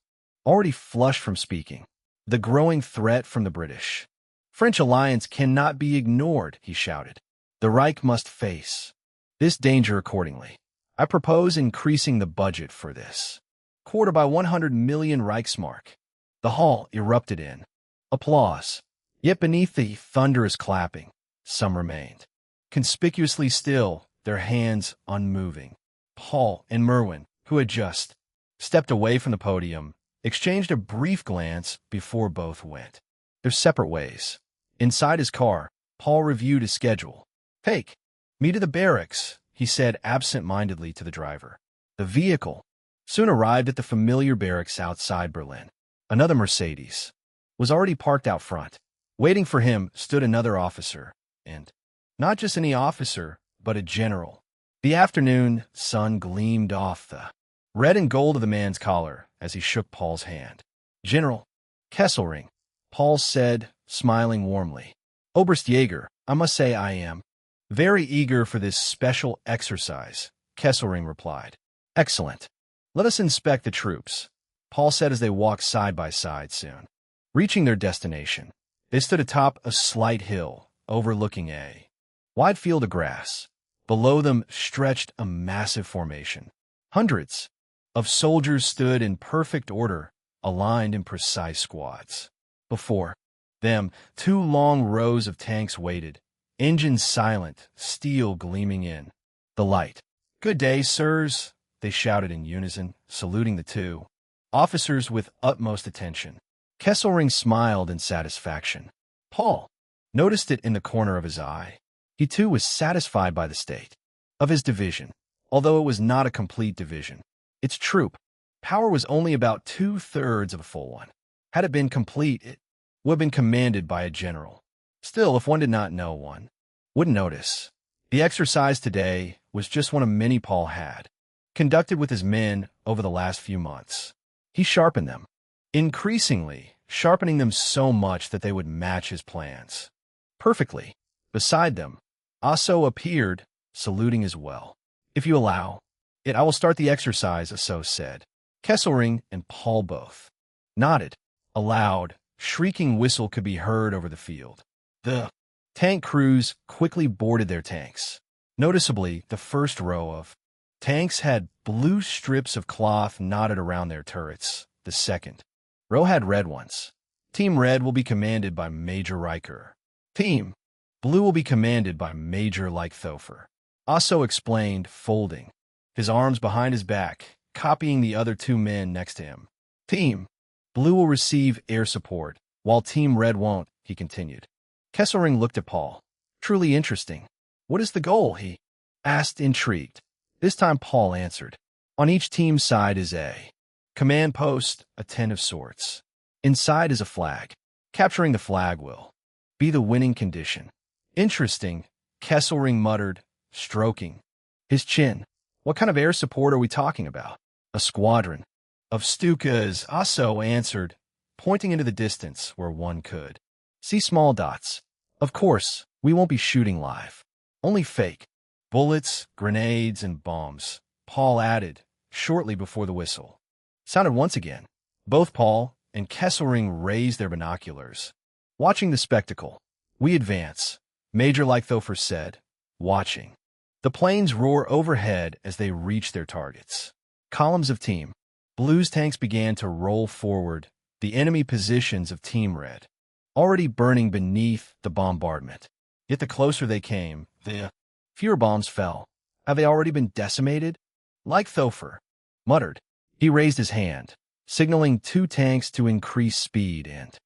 already flushed from speaking. The growing threat from the British French alliance cannot be ignored, he shouted. The Reich must face this danger accordingly. I propose increasing the budget for this quarter by 100 million Reichsmark. The hall erupted in applause. Yet beneath the thunderous clapping, some remained conspicuously still, their hands unmoving. Paul and Merwin, who had just stepped away from the podium, exchanged a brief glance before both went their separate ways. Inside his car, Paul reviewed his schedule. Take me to the barracks, he said absent-mindedly to the driver. The vehicle soon arrived at the familiar barracks outside Berlin. Another Mercedes was already parked out front. Waiting for him stood another officer, and not just any officer, but a general. The afternoon sun gleamed off the red and gold of the man's collar as he shook Paul's hand. General Kesselring, Paul said, smiling warmly. Oberst Jaeger, I must say I am very eager for this special exercise, Kesselring replied. Excellent. Let us inspect the troops, Paul said as they walked side by side soon. Reaching their destination, they stood atop a slight hill overlooking a wide field of grass. Below them stretched a massive formation. Hundreds of soldiers stood in perfect order, aligned in precise squads. Before them, two long rows of tanks waited, engines silent, steel gleaming in the light. Good day, sirs, they shouted in unison, saluting the two officers with utmost attention. Kesselring smiled in satisfaction. Paul noticed it in the corner of his eye. He too was satisfied by the state of his division, although it was not a complete division. Its troop power was only about 2/3 of a full one. Had it been complete, it would have been commanded by a general. Still, if one did not know, one wouldn't notice. The exercise today was just one of many Paul had conducted with his men over the last few months. He sharpened them, increasingly sharpening them so much that they would match his plans perfectly. Beside them, Asso appeared, saluting as well. If you allow it, I will start the exercise, Asso said. Kesselring and Paul both nodded. A loud, shrieking whistle could be heard over the field. The tank crews quickly boarded their tanks. Noticeably, the first row of tanks had blue strips of cloth knotted around their turrets. The second row had red ones. Team Red will be commanded by Major Riker. Team Blue will be commanded by Major Leichthofer. Asso explained, folding his arms behind his back, copying the other two men next to him. Team Blue will receive air support, while Team Red won't, he continued. Kesselring looked at Paul. Truly interesting. What is the goal, he asked, intrigued. This time Paul answered. On each team's side is a command post, a tent of sorts. Inside is a flag. Capturing the flag will be the winning condition. Interesting, Kesselring muttered, stroking his chin. What kind of air support are we talking about? A squadron of Stukas, Asso answered, pointing into the distance where one could see small dots. Of course, we won't be shooting live. Only fake bullets, grenades, and bombs, Paul added, shortly before the whistle sounded once again. Both Paul and Kesselring raised their binoculars. Watching the spectacle, we advance, Major Leichthofer said, watching. The planes roar overhead as they reach their targets. Columns of Team Blue's tanks began to roll forward, the enemy positions of Team Red already burning beneath the bombardment. Yet the closer they came, the fewer bombs fell. Have they already been decimated? Leichthofer muttered. He raised his hand, signaling 2 tanks to increase speed and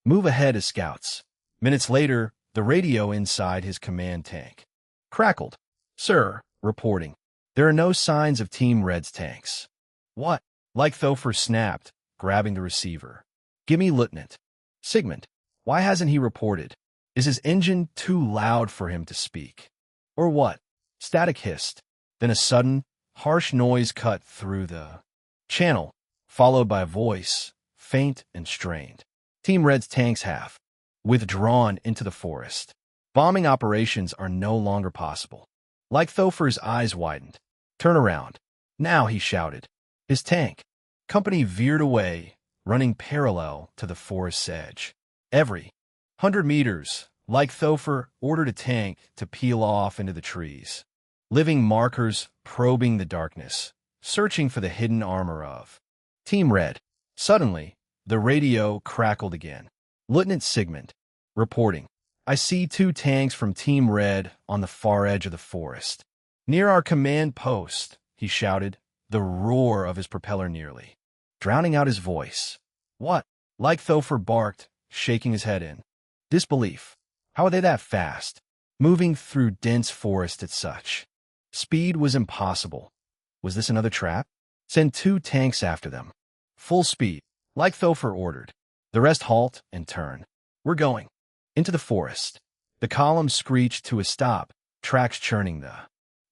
move ahead as scouts. Minutes later, the radio inside his command tank crackled. Sir, reporting. There are no signs of Team Red's tanks. What? Leichthofer snapped, grabbing the receiver. Gimme Lieutenant Sigmund. Why hasn't he reported? Is his engine too loud for him to speak? Or what? Static hissed. Then a sudden, harsh noise cut through the channel, followed by a voice, faint and strained. Team Red's tanks have withdrawn into the forest. Bombing operations are no longer possible. Leichthofer's eyes widened. Turn around. Now, he shouted. His tank company veered away, running parallel to the forest's edge. Every 100 meters, Leichthofer ordered a tank to peel off into the trees. Living markers probing the darkness, searching for the hidden armor of Team Red. Suddenly, the radio crackled again. Lieutenant Sigmund, reporting. I see 2 tanks from Team Red on the far edge of the forest. Near our command post, he shouted, the roar of his propeller nearly drowning out his voice. What? Leichthofer barked, shaking his head in disbelief. How are they that fast? Moving through dense forest at such speed was impossible. Was this another trap? Send 2 tanks after them. Full speed, Leichthofer ordered. The rest halt and turn. We're going into the forest. The column screeched to a stop, tracks churning the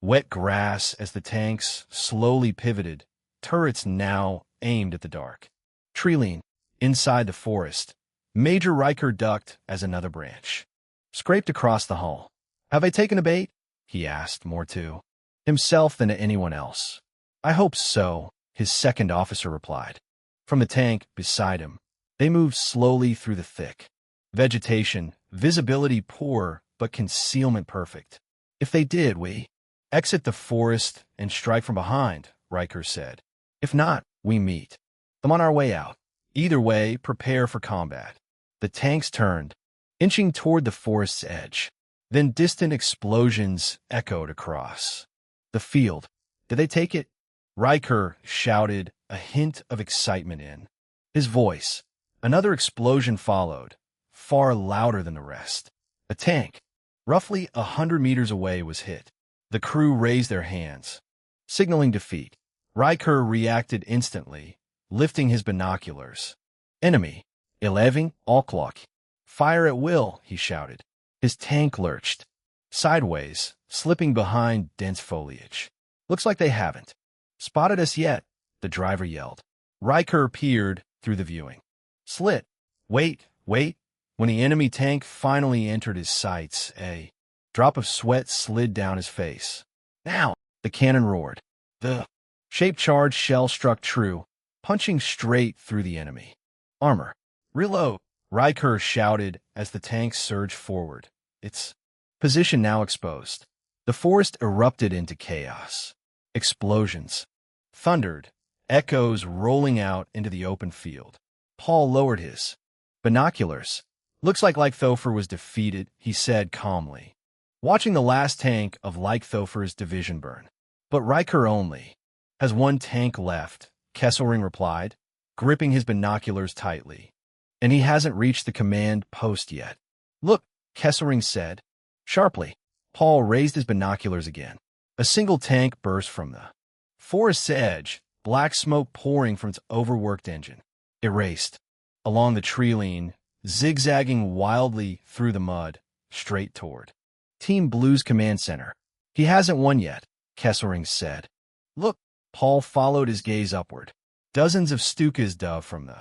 wet grass as the tanks slowly pivoted, turrets now aimed at the dark treeline. Inside the forest, Major Riker ducked as another branch scraped across the hull. Have I taken a bait? He asked, more to himself than to anyone else. I hope so, his second officer replied. From the tank beside him, they moved slowly through the thick vegetation, visibility poor but concealment perfect. If they did, we exit the forest and strike from behind, Riker said. If not, we meet them on our way out. Either way, prepare for combat. The tanks turned, inching toward the forest's edge. Then distant explosions echoed across the field. Did they take it? Riker shouted, a hint of excitement in his voice. Another explosion followed, far louder than the rest. A tank, roughly 100 meters away, was hit. The crew raised their hands, signaling defeat. Riker reacted instantly, lifting his binoculars. Enemy, 11 o'clock. Fire at will, he shouted. His tank lurched sideways, slipping behind dense foliage. Looks like they haven't spotted us yet, the driver yelled. Riker peered through the viewing slit. Wait. When the enemy tank finally entered his sights, a drop of sweat slid down his face. Now, the cannon roared. The shape-charged shell struck true, punching straight through the enemy armor. Reload, Riker shouted as the tank surged forward, its position now exposed. The forest erupted into chaos. Explosions thundered, echoes rolling out into the open field. Paul lowered his binoculars. Looks like Leichthofer was defeated, he said calmly, watching the last tank of Leichthofer's division burn. But Riker only has 1 tank left, Kesselring replied, gripping his binoculars tightly. and he hasn't reached the command post yet. Look, Kesselring said. Sharply, Paul raised his binoculars again. A single tank burst from the forest's edge, black smoke pouring from its overworked engine. It raced along the tree line, zigzagging wildly through the mud, straight toward Team Blue's command center. He hasn't won yet, Kesselring said. Look, Paul followed his gaze upward. Dozens of Stukas dove from the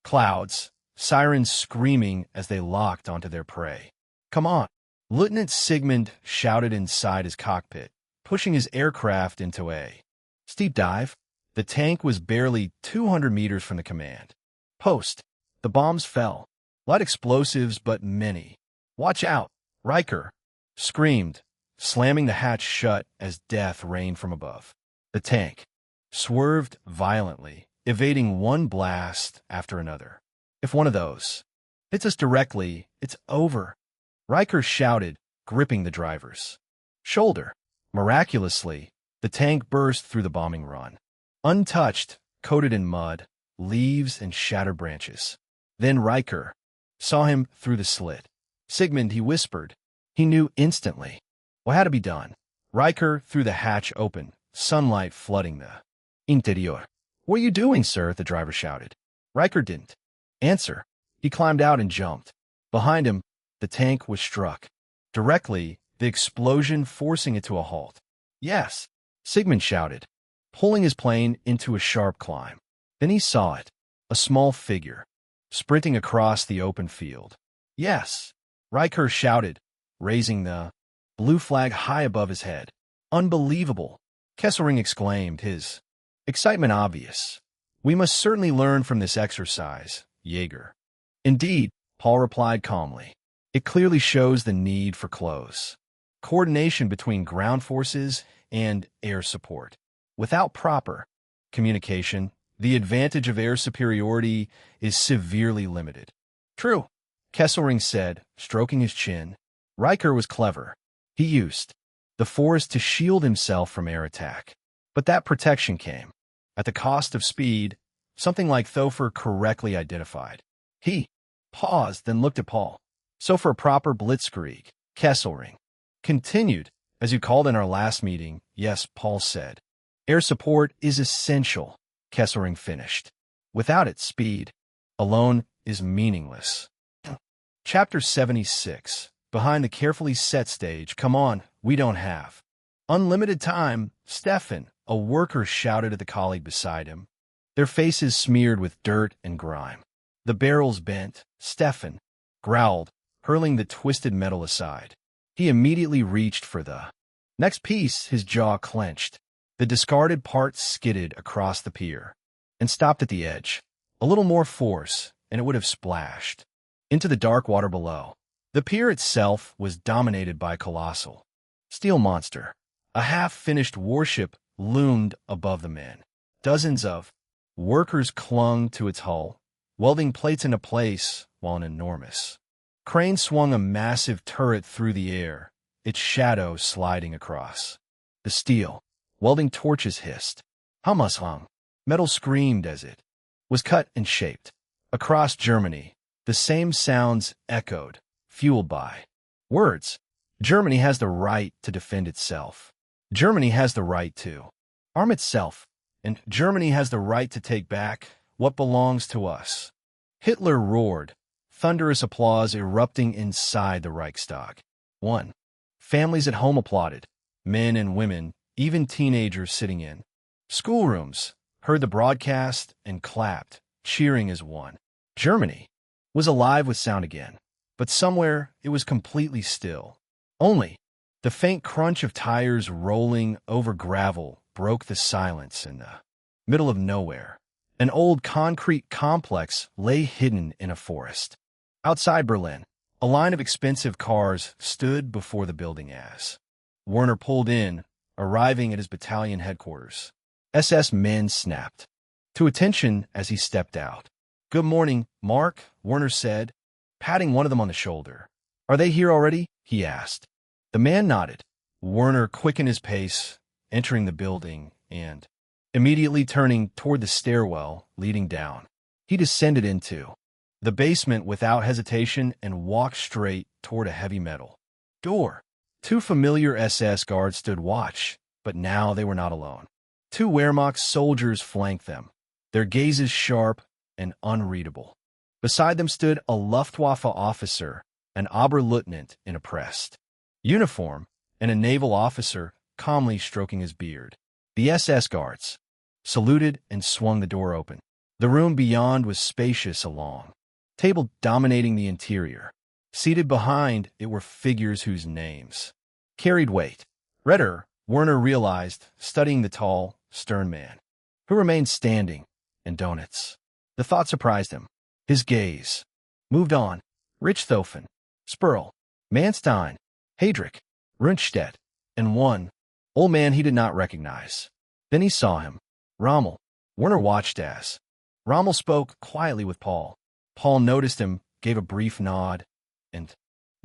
clouds, sirens screaming as they locked onto their prey. Come on, Lieutenant Sigmund shouted inside his cockpit, pushing his aircraft into a steep dive. The tank was barely 200 meters from the command post. The bombs fell. Light explosives, but many. Watch out, Riker screamed, slamming the hatch shut as death rained from above. The tank swerved violently, evading one blast after another. If one of those hits us directly, it's over, Riker shouted, gripping the driver's shoulder. Miraculously, the tank burst through the bombing run. Untouched, coated in mud, leaves, and shattered branches. Then Riker saw him through the slit. Sigmund, he whispered. He knew instantly what had to be done. Riker threw the hatch open, sunlight flooding the interior. What are you doing, sir? The driver shouted. Riker didn't answer. He climbed out and jumped. Behind him, the tank was struck. Directly, the explosion forcing it to a halt. Yes, Sigmund shouted, pulling his plane into a sharp climb. Then he saw it, a small figure, sprinting across the open field. Yes, Riker shouted, raising the blue flag high above his head. Unbelievable, Kesselring exclaimed, his excitement obvious. We must certainly learn from this exercise, Jaeger. Indeed, Paul replied calmly. It clearly shows the need for close coordination between ground forces and air support. Without proper communication, the advantage of air superiority is severely limited. True, Kesselring said, stroking his chin. Riker was clever. He used the forest to shield himself from air attack. But that protection came at the cost of speed, something like Thofer correctly identified. He paused, then looked at Paul. So for a proper blitzkrieg, Kesselring continued, as you called in our last meeting, yes, Paul said. Air support is essential, Kesselring finished. Without it, speed alone is meaningless. Chapter 76. Behind the carefully set stage. Come on, we don't have unlimited time, Stefan, a worker shouted at the colleague beside him, their faces smeared with dirt and grime. The barrels bent, Stefan growled, hurling the twisted metal aside. He immediately reached for the next piece, his jaw clenched. The discarded part skidded across the pier and stopped at the edge. A little more force, and it would have splashed into the dark water below. The pier itself was dominated by a colossal steel monster. A half-finished warship loomed above the men. Dozens of workers clung to its hull, welding plates into place while an enormous crane swung a massive turret through the air, its shadow sliding across the steel. Welding torches hissed. Hummus hung. Metal screamed as it was cut and shaped. Across Germany, the same sounds echoed, fueled by words. Germany has the right to defend itself. Germany has the right to arm itself. And Germany has the right to take back what belongs to us. Hitler roared, thunderous applause erupting inside the Reichstag. 1. Families at home applauded. Men and women, even teenagers sitting in schoolrooms, heard the broadcast and clapped, cheering as one. Germany was alive with sound again, but somewhere it was completely still. Only the faint crunch of tires rolling over gravel broke the silence in the middle of nowhere. An old concrete complex lay hidden in a forest. Outside Berlin, a line of expensive cars stood before the building as Werner pulled in, arriving at his battalion headquarters. SS men snapped to attention as he stepped out. Good morning, Mark, Werner said, patting one of them on the shoulder. Are they here already? He asked. The man nodded. Werner quickened his pace, entering the building and immediately turning toward the stairwell leading down. He descended into the basement without hesitation and walked straight toward a heavy metal door. Two familiar SS guards stood watch, but now they were not alone. Two Wehrmacht soldiers flanked them, their gazes sharp and unreadable. Beside them stood a Luftwaffe officer, an Oberleutnant in a pressed uniform, and a naval officer calmly stroking his beard. The SS guards saluted and swung the door open. The room beyond was spacious, a long table dominating the interior. Seated behind it were figures whose names carried weight. Redder, Werner realized, studying the tall, stern man, who remained standing, and donuts. The thought surprised him. His gaze moved on. Richthofen, Spurl, Manstein, Heydrich, Rundstedt, and one old man he did not recognize. Then he saw him. Rommel. Werner watched as Rommel spoke quietly with Paul. Paul noticed him, gave a brief nod, and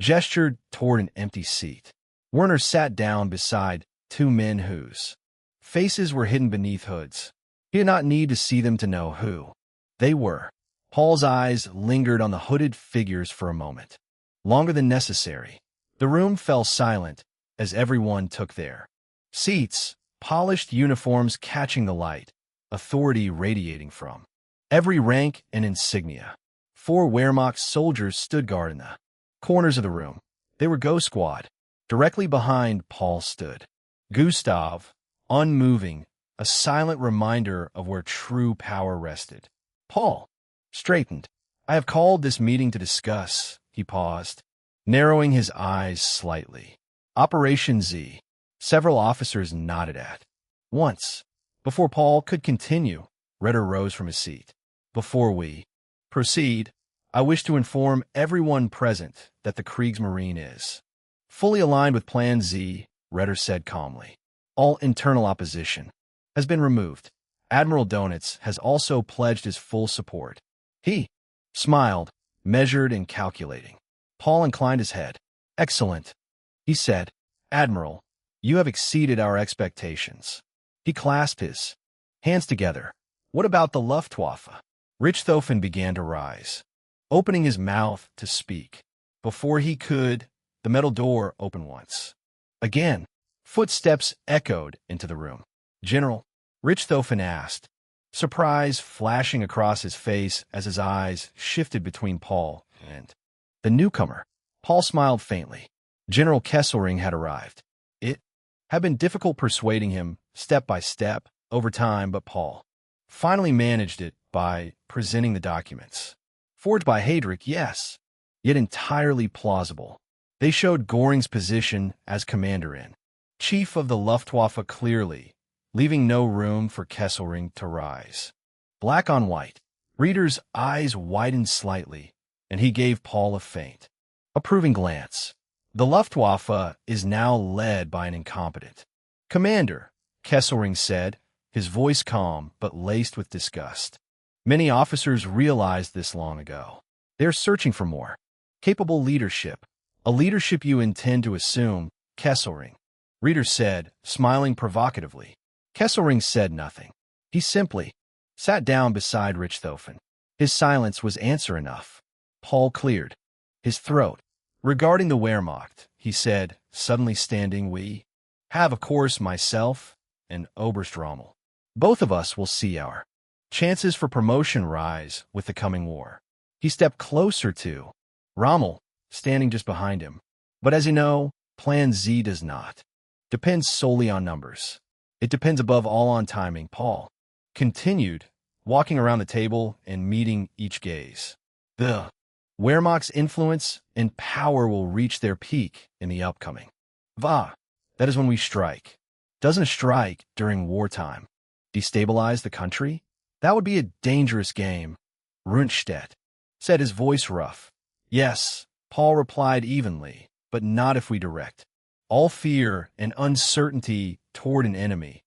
gestured toward an empty seat. Werner sat down beside two men whose faces were hidden beneath hoods. He did not need to see them to know who they were. Paul's eyes lingered on the hooded figures for a moment, longer than necessary. The room fell silent as everyone took their seats, polished uniforms catching the light, authority radiating from every rank and insignia. 4 Wehrmacht soldiers stood guard in the corners of the room. They were Go Squad. Directly behind Paul stood Gustav, unmoving, a silent reminder of where true power rested. Paul straightened. I have called this meeting to discuss, he paused, narrowing his eyes slightly. Operation Z. Several officers nodded at once. Before Paul could continue, Ritter rose from his seat. Before we proceed, I wish to inform everyone present that the Kriegsmarine is fully aligned with Plan Z, Ritter said calmly. All internal opposition has been removed. Admiral Donitz has also pledged his full support. He smiled, measured and calculating. Paul inclined his head. Excellent, he said. Admiral, you have exceeded our expectations. He clasped his hands together. What about the Luftwaffe? Richthofen began to rise, opening his mouth to speak. Before he could, the metal door opened once. Again, footsteps echoed into the room. General, Richthofen asked, surprise flashing across his face as his eyes shifted between Paul and the newcomer. Paul smiled faintly. General Kesselring had arrived. It had been difficult persuading him, step by step, over time, but Paul finally managed it by presenting the documents. Forged by Heydrich, yes, yet entirely plausible. They showed Göring's position as commander-in-chief of the Luftwaffe clearly, leaving no room for Kesselring to rise. Black on white, Reader's eyes widened slightly, and he gave Paul a faint, approving glance. The Luftwaffe is now led by an incompetent commander, Kesselring said, his voice calm but laced with disgust. Many officers realized this long ago. They're searching for more capable leadership, a leadership you intend to assume, Kesselring. Reader said, smiling provocatively. Kesselring said nothing. He simply sat down beside Richthofen. His silence was answer enough. Paul cleared his throat. Regarding the Wehrmacht, he said, suddenly standing, we have, of course, myself and Oberst Rommel. Both of us will see our chances for promotion rise with the coming war. He stepped closer to Rommel, standing just behind him. But as you know, Plan Z does not depend solely on numbers. It depends above all on timing, Paul continued, walking around the table and meeting each gaze. The Wehrmacht's influence and power will reach their peak in the upcoming Va. That is when we strike. Doesn't a strike during wartime destabilize the country? That would be a dangerous game. Rundstedt said, his voice rough. Yes, Paul replied evenly, but not if we direct all fear and uncertainty toward an enemy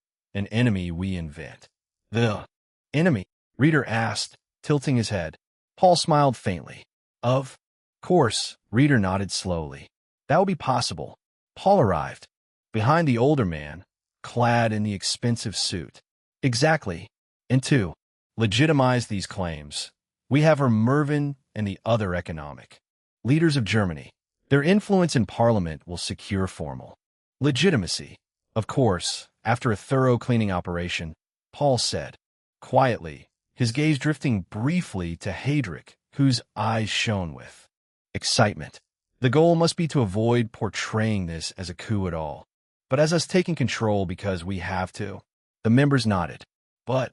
we invent. The enemy? Reader asked, tilting his head. Paul smiled faintly. Of course, Reader nodded slowly. That would be possible. Paul arrived behind the older man, clad in the expensive suit. Exactly. And to legitimize these claims, we have her Mervyn and the other economic. Leaders of Germany. Their influence in parliament will secure formal legitimacy. Of course, after a thorough cleaning operation, Paul said, quietly, his gaze drifting briefly to Heydrich, whose eyes shone with excitement. The goal must be to avoid portraying this as a coup at all, but as us taking control because we have to. The members nodded. But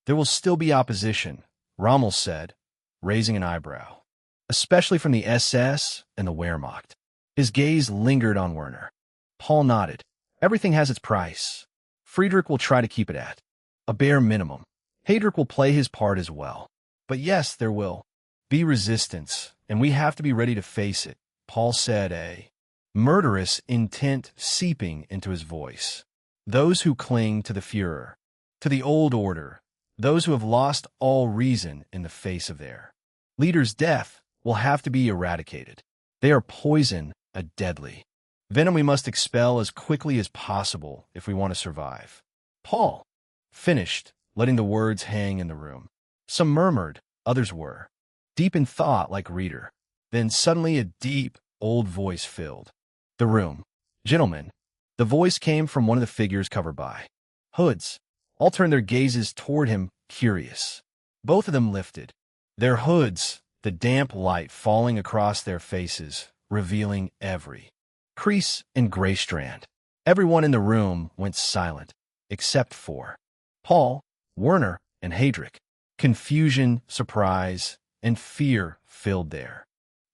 there will still be opposition, Rommel said, raising an eyebrow, especially from the SS and the Wehrmacht. His gaze lingered on Werner. Paul nodded. Everything has its price. Friedrich will try to keep it at a bare minimum. Heydrich will play his part as well. But yes, there will be resistance, and we have to be ready to face it, Paul said, a murderous intent seeping into his voice. Those who cling to the Führer, to the old order, those who have lost all reason in the face of their leader's death, will have to be eradicated. They are poison, a deadly venom we must expel as quickly as possible if we want to survive. Paul finished, letting the words hang in the room. Some murmured, others were deep in thought like Reader. Then suddenly a deep, old voice filled the room. Gentlemen, the voice came from one of the figures covered by hoods. All turned their gazes toward him, curious. Both of them lifted their hoods, the damp light falling across their faces, revealing every crease and gray strand. Everyone in the room went silent, except for Paul, Werner, and Heydrich. Confusion, surprise, and fear filled their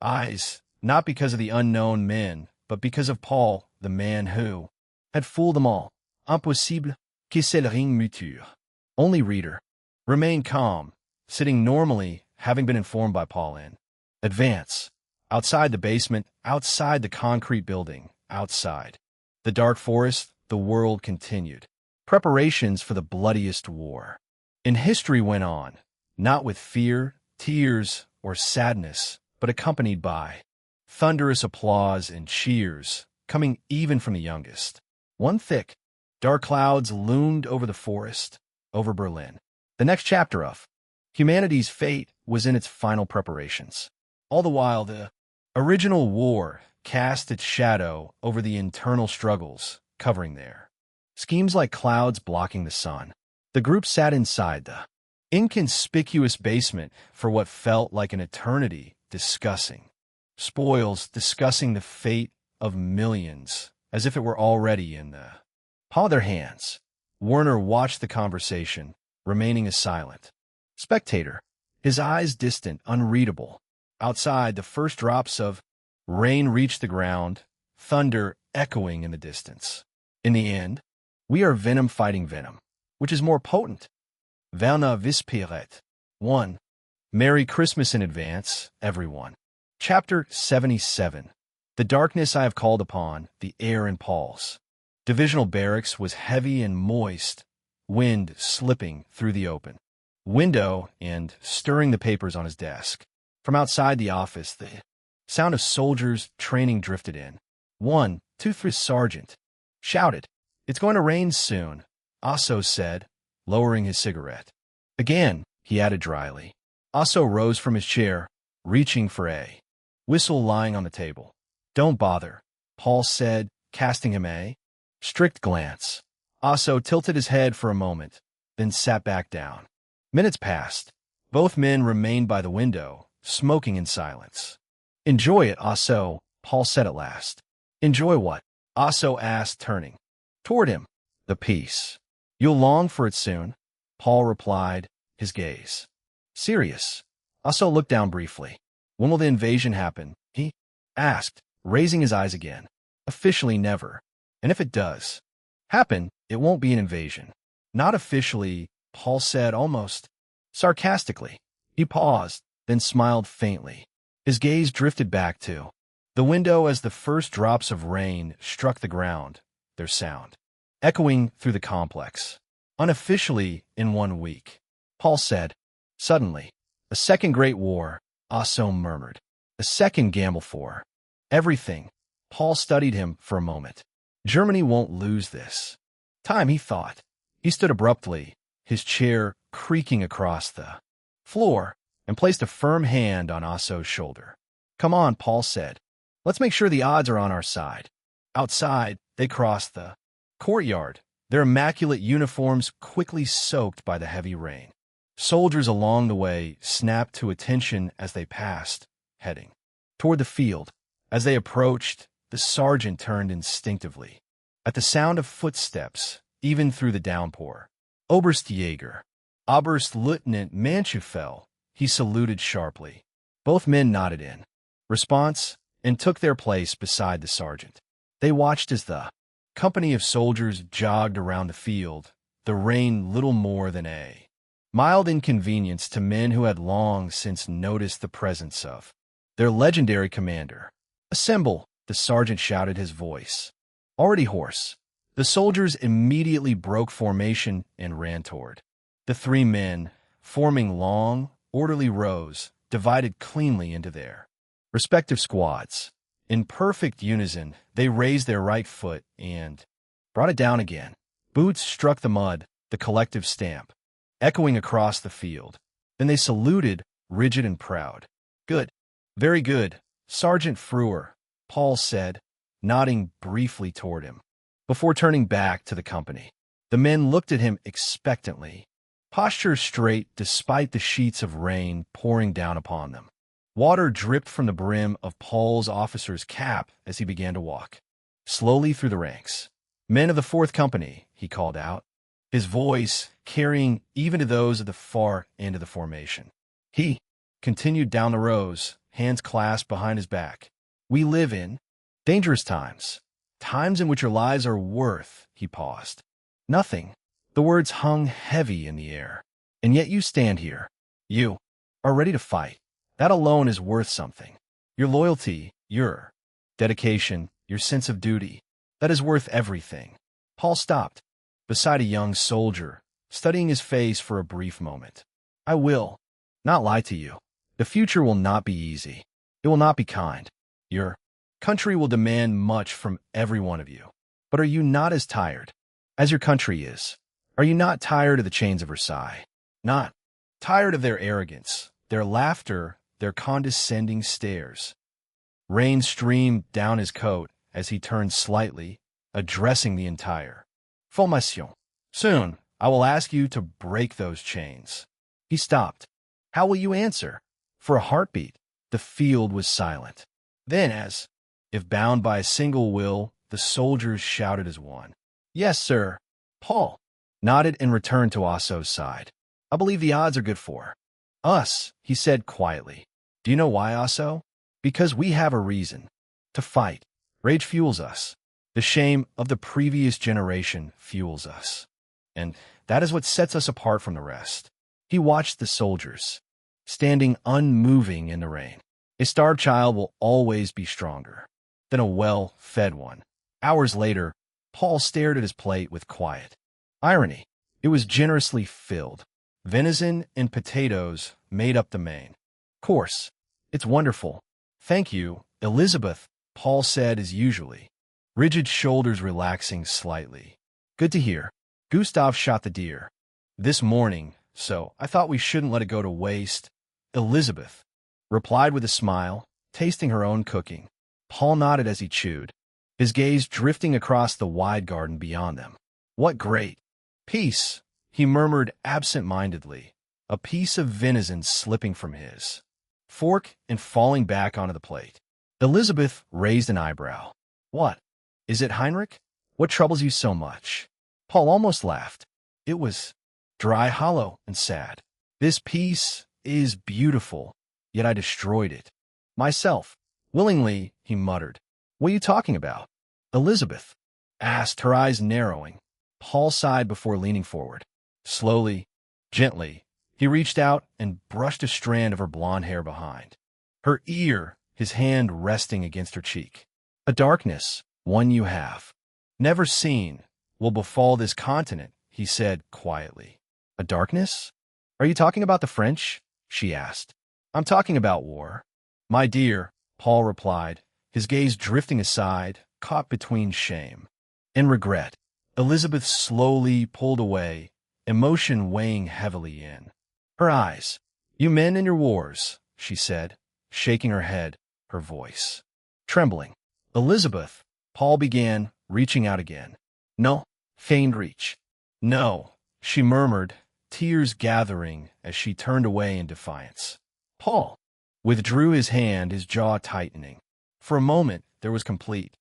eyes, not because of the unknown men, but because of Paul, the man who had fooled them all. Impossible que c'est rien muture. Only Reader remained calm, sitting normally, having been informed by Paul in advance. Outside the basement, outside the concrete building, outside the dark forest, the world continued. Preparations for the bloodiest war in history went on, not with fear, tears, or sadness, but accompanied by thunderous applause and cheers, coming even from the youngest. One thick, dark clouds loomed over the forest, over Berlin. The next chapter of humanity's fate was in its final preparations. All the while, the original war cast its shadow over the internal struggles covering their schemes like clouds blocking the sun. The group sat inside the inconspicuous basement for what felt like an eternity, discussing spoils, discussing the fate of millions, as if it were already in the palm of their hands. Werner watched the conversation, remaining a silent spectator, his eyes distant, unreadable. Outside, the first drops of rain reached the ground, thunder echoing in the distance. In the end, we are venom fighting venom, which is more potent. Verna Vispiret. 1. Merry Christmas in advance, everyone. Chapter 77. The darkness I have called upon, the air in Paul's divisional barracks was heavy and moist, wind slipping through the open window and stirring the papers on his desk. From outside the office, the sound of soldiers training drifted in. 1, 2, 3 sergeant shouted, "It's going to rain soon," Asso said, lowering his cigarette. Again, he added dryly. Asso rose from his chair, reaching for a whistle lying on the table. "Don't bother," Paul said, casting him a strict glance. Asso tilted his head for a moment, then sat back down. Minutes passed. Both men remained by the window, smoking in silence. "Enjoy it, Asso," Paul said at last. "Enjoy what?" Asso asked, turning toward him. "The peace. You'll long for it soon," Paul replied, his gaze serious. Asso looked down briefly. "When will the invasion happen?" he asked, raising his eyes again. "Officially never. And if it does happen, it won't be an invasion." "Not officially," Paul said almost sarcastically. He paused, then smiled faintly. His gaze drifted back to the window as the first drops of rain struck the ground, their sound echoing through the complex. "Unofficially in 1 week," Paul said. Suddenly, "A second great war," Asso murmured. "A second gamble for everything." Paul studied him for a moment. "Germany won't lose this time," he thought. He stood abruptly, his chair creaking across the floor. and placed a firm hand on Asso's shoulder. "Come on," Paul said. "Let's make sure the odds are on our side." Outside, they crossed the courtyard, their immaculate uniforms quickly soaked by the heavy rain. Soldiers along the way snapped to attention as they passed, heading toward the field. As they approached, the sergeant turned instinctively. At the sound of footsteps, even through the downpour, Oberstjäger, Oberstleutnant Manschufel, he saluted sharply. Both men nodded in response and took their place beside the sergeant. They watched as the company of soldiers jogged around the field, the rain little more than a mild inconvenience to men who had long since noticed the presence of their legendary commander. "Assemble!" the sergeant shouted, his voice already hoarse. The soldiers immediately broke formation and ran toward the three men, forming long, orderly rows, divided cleanly into their respective squads. In perfect unison, they raised their right foot and brought it down again. Boots struck the mud, the collective stamp, echoing across the field. Then they saluted, rigid and proud. "Good. Very good, Sergeant Frewer," Paul said, nodding briefly toward him, before turning back to the company. The men looked at him expectantly, posture straight despite the sheets of rain pouring down upon them. Water dripped from the brim of Paul's officer's cap as he began to walk slowly through the ranks. "Men of the 4th Company," he called out, his voice carrying even to those at the far end of the formation. He continued down the rows, hands clasped behind his back. "We live in dangerous times, times in which your lives are worth," he paused. "Nothing." The words hung heavy in the air. "And yet you stand here. You are ready to fight. That alone is worth something. Your loyalty, your dedication, your sense of duty, that is worth everything." Paul stopped beside a young soldier, studying his face for a brief moment. "I will not lie to you. The future will not be easy. It will not be kind. Your country will demand much from every one of you. But are you not as tired as your country is? Are you not tired of the chains of Versailles? Not tired of their arrogance, their laughter, their condescending stares?" Rain streamed down his coat as he turned slightly, addressing the entire formation. "Soon, I will ask you to break those chains." He stopped. "How will you answer?" For a heartbeat, the field was silent. Then, as if bound by a single will, the soldiers shouted as one. "Yes, sir." Paul nodded and returned to Asso's side. "I believe the odds are good for us," he said quietly. "Do you know why, Asso? Because we have a reason to fight. Rage fuels us. The shame of the previous generation fuels us. And that is what sets us apart from the rest." He watched the soldiers, standing unmoving in the rain. A starved child will always be stronger than a well-fed one. Hours later, Paul stared at his plate with quiet irony. It was generously filled. Venison and potatoes made up the main course. "It's wonderful. Thank you, Elizabeth," Paul said as usually, rigid shoulders relaxing slightly. "Good to hear. Gustav shot the deer this morning, so I thought we shouldn't let it go to waste," Elizabeth replied with a smile, tasting her own cooking. Paul nodded as he chewed, his gaze drifting across the wide garden beyond them. "What great peace," he murmured absent-mindedly, a piece of venison slipping from his fork and falling back onto the plate. Elizabeth raised an eyebrow. "What? Is it Heinrich? What troubles you so much?" Paul almost laughed. It was dry, hollow, and sad. "This piece is beautiful, yet I destroyed it myself. Willingly," he muttered. "What are you talking about?" Elizabeth asked, her eyes narrowing. Paul sighed before leaning forward. Slowly, gently, he reached out and brushed a strand of her blonde hair behind her ear, his hand resting against her cheek. "A darkness, one you have never seen, will befall this continent," he said quietly. "A darkness? Are you talking about the French?" she asked. "I'm talking about war, my dear," Paul replied, his gaze drifting aside, caught between shame and regret. Elizabeth slowly pulled away, emotion weighing heavily in her eyes. You men and your wars, she said, shaking her head, her voice trembling. Elizabeth, Paul began, reaching out again. No, feigned reach. No, she murmured, tears gathering as she turned away in defiance. Paul withdrew his hand, his jaw tightening. For a moment, there was complete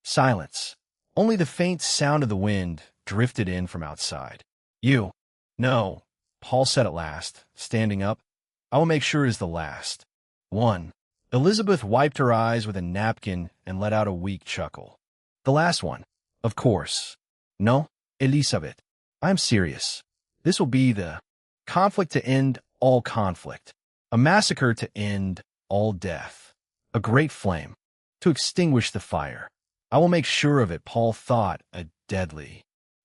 silence. Only the faint sound of the wind drifted in from outside. You. No, Paul said at last, standing up. I will make sure it is the last one. Elizabeth wiped her eyes with a napkin and let out a weak chuckle. The last one. Of course. No, Elisabeth. I'm serious. This will be the conflict to end all conflict. A massacre to end all death. A great flame to extinguish the fire. I will make sure of it, Paul thought, a deadly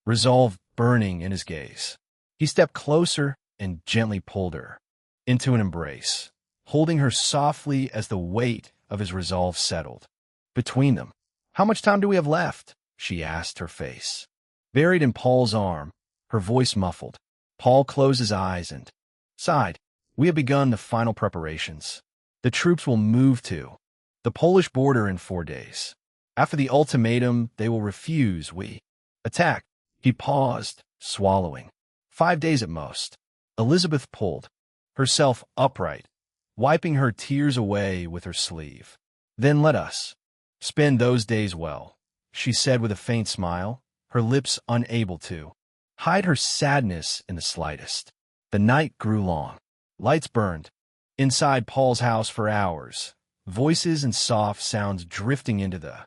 resolve burning in his gaze. He stepped closer and gently pulled her into an embrace, holding her softly as the weight of his resolve settled between them. How much time do we have left? She asked, her face buried in Paul's arm, her voice muffled. Paul closed his eyes and sighed. We have begun the final preparations. The troops will move to the Polish border in 4 days. After the ultimatum, they will refuse. We attack. He paused, swallowing. 5 days at most. Elizabeth pulled herself upright, wiping her tears away with her sleeve. Then let us spend those days well, she said with a faint smile, her lips unable to hide her sadness in the slightest. The night grew long. Lights burned inside Paul's house for hours, voices and soft sounds drifting into the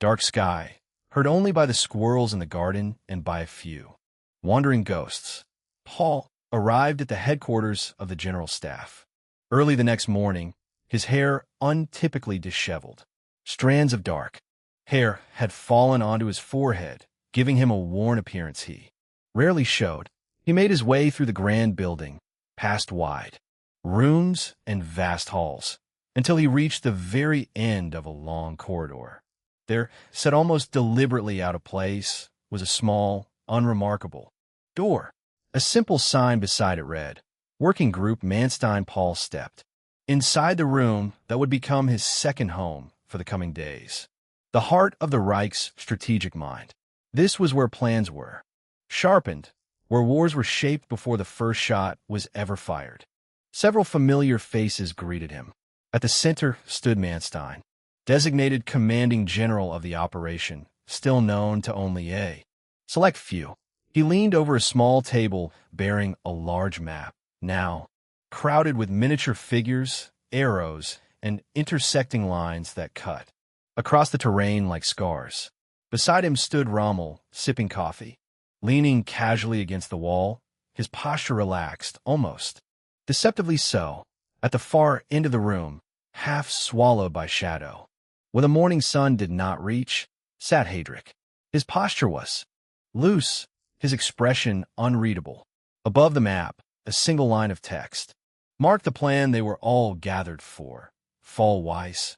dark sky, heard only by the squirrels in the garden and by a few wandering ghosts. Paul arrived at the headquarters of the general staff early the next morning, his hair untypically disheveled. Strands of dark hair had fallen onto his forehead, giving him a worn appearance he rarely showed. He made his way through the grand building, past wide rooms and vast halls, until he reached the very end of a long corridor. There, set almost deliberately out of place, was a small, unremarkable door. A simple sign beside it read, Working Group Manstein. Paul stepped inside the room that would become his second home for the coming days. The heart of the Reich's strategic mind. This was where plans were sharpened, where wars were shaped before the first shot was ever fired. Several familiar faces greeted him. At the center stood Manstein, designated commanding general of the operation, still known to only a select few. He leaned over a small table bearing a large map, now crowded with miniature figures, arrows, and intersecting lines that cut across the terrain like scars. Beside him stood Rommel, sipping coffee, leaning casually against the wall, his posture relaxed, almost deceptively so. At the far end of the room, half swallowed by shadow, where the morning sun did not reach, sat Heydrich. His posture was loose, his expression unreadable. Above the map, a single line of text marked the plan they were all gathered for. Fall Weiss.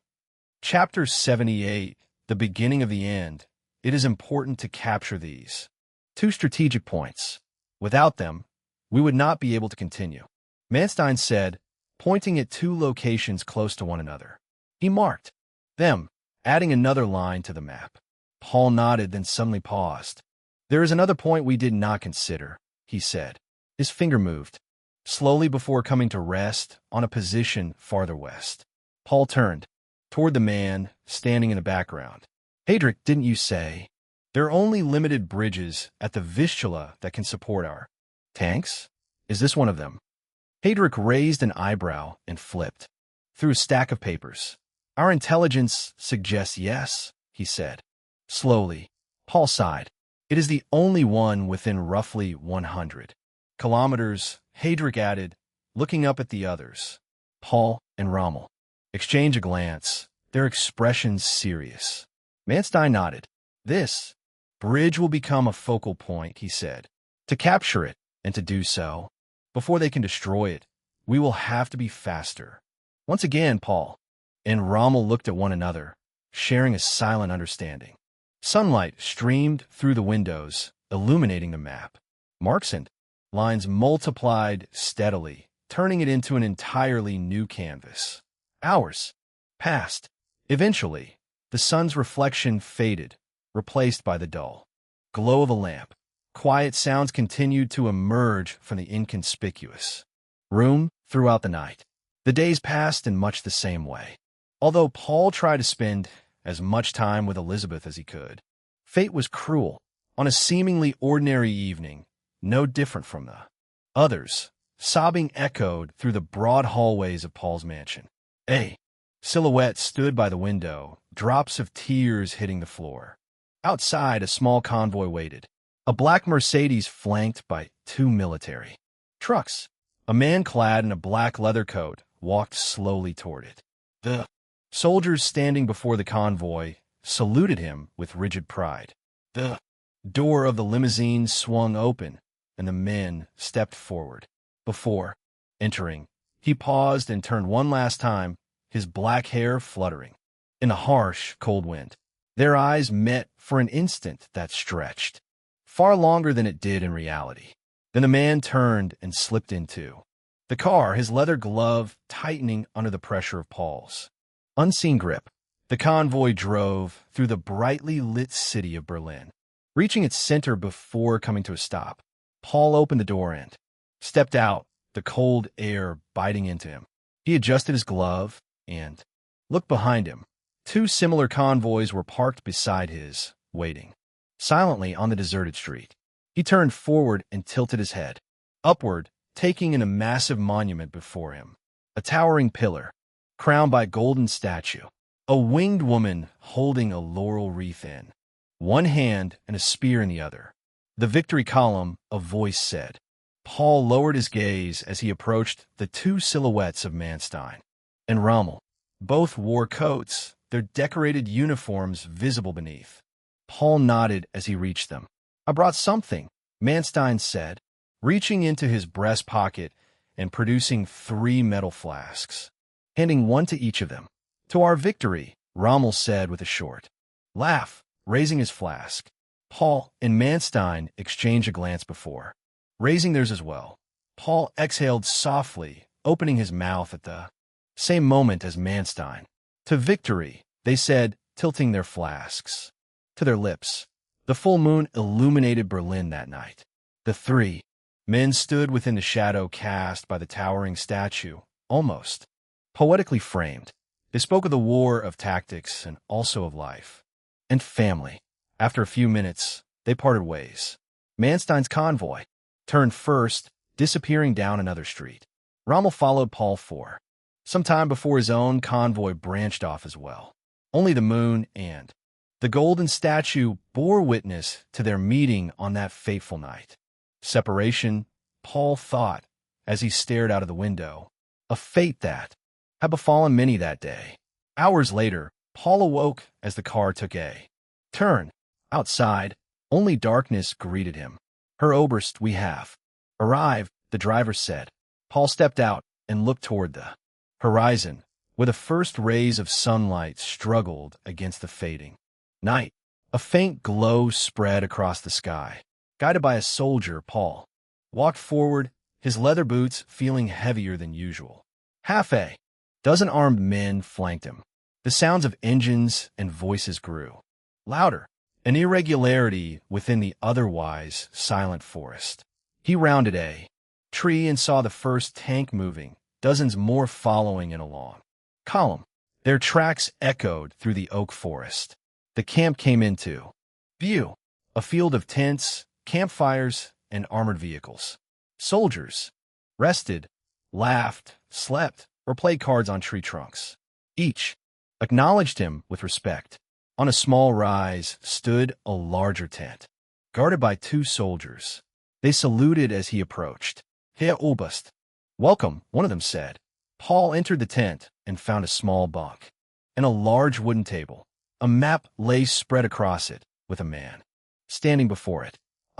Chapter 78, The Beginning of the End. It is important to capture these 2 strategic points. Without them, we would not be able to continue. Manstein said, pointing at 2 locations close to one another. He marked them, adding another line to the map. Paul nodded, then suddenly paused. There is another point we did not consider, he said. His finger moved slowly before coming to rest on a position farther west. Paul turned toward the man standing in the background. Heydrich, didn't you say there are only limited bridges at the Vistula that can support our tanks? Is this one of them? Heydrich raised an eyebrow and flipped through a stack of papers. Our intelligence suggests yes, he said. Slowly, Paul sighed. It is the only one within roughly 100 kilometers, Heydrich added, looking up at the others. Paul and Rommel exchanged a glance, their expressions serious. Manstein nodded. This bridge will become a focal point, he said. To capture it, and to do so, before they can destroy it, we will have to be faster. Once again, Paul and Rommel looked at one another, sharing a silent understanding. Sunlight streamed through the windows, illuminating the map. Marks and lines multiplied steadily, turning it into an entirely new canvas. Hours passed. Eventually, the sun's reflection faded, replaced by the dull glow of a lamp. Quiet sounds continued to emerge from the inconspicuous room throughout the night. The days passed in much the same way. Although Paul tried to spend as much time with Elizabeth as he could, fate was cruel. On a seemingly ordinary evening, no different from the others, sobbing echoed through the broad hallways of Paul's mansion. A silhouette stood by the window, drops of tears hitting the floor. Outside, a small convoy waited. A black Mercedes flanked by 2 military trucks. A man clad in a black leather coat walked slowly toward it. The soldiers standing before the convoy saluted him with rigid pride. The door of the limousine swung open, and the men stepped forward. Before entering, he paused and turned one last time, his black hair fluttering. In a harsh, cold wind, their eyes met for an instant that stretched far longer than it did in reality. Then the man turned and slipped into the car, his leather glove tightening under the pressure of Paul's unseen grip. The convoy drove through the brightly lit city of Berlin. Reaching its center before coming to a stop, Paul opened the door and stepped out, the cold air biting into him. He adjusted his glove and looked behind him. 2 similar convoys were parked beside his, waiting silently on the deserted street. He turned forward and tilted his head upward, taking in a massive monument before him. A towering pillar, crowned by a golden statue. A winged woman holding a laurel wreath in one hand and a spear in the other. The victory column, a voice said. Paul lowered his gaze as he approached the 2 silhouettes of Manstein and Rommel. Both wore coats, their decorated uniforms visible beneath. Paul nodded as he reached them. I brought something, Manstein said, reaching into his breast pocket and producing 3 metal flasks, handing one to each of them. To our victory, Rommel said with a short laugh, raising his flask. Paul and Manstein exchanged a glance before raising theirs as well. Paul exhaled softly, opening his mouth at the same moment as Manstein. To victory, they said, tilting their flasks to their lips. The full moon illuminated Berlin that night. The 3 men stood within the shadow cast by the towering statue, almost poetically framed. They spoke of the war, of tactics, and also of life and family. After a few minutes, they parted ways. Manstein's convoy turned first, disappearing down another street. Rommel followed Paul for some time before his own convoy branched off as well. Only the moon and the golden statue bore witness to their meeting on that fateful night. Separation, Paul thought, as he stared out of the window, a fate that had befallen many that day. Hours later, Paul awoke as the car took a turn. Outside, only darkness greeted him. Herr Oberst, we have arrived, the driver said. Paul stepped out and looked toward the horizon, where the first rays of sunlight struggled against the fading night. A faint glow spread across the sky. Guided by a soldier, Paul walked forward, his leather boots feeling heavier than usual. Half a dozen armed men flanked him. The sounds of engines and voices grew louder, an irregularity within the otherwise silent forest. He rounded a tree and saw the first tank moving, dozens more following in a long column. Their tracks echoed through the oak forest. The camp came into view, a field of tents, campfires, and armored vehicles. Soldiers rested, laughed, slept, or played cards on tree trunks. Each acknowledged him with respect. On a small rise stood a larger tent, guarded by 2 soldiers. They saluted as he approached. Herr Oberst. Welcome, one of them said. Paul entered the tent and found a small bunk and a large wooden table. A map lay spread across it, with a man standing before it.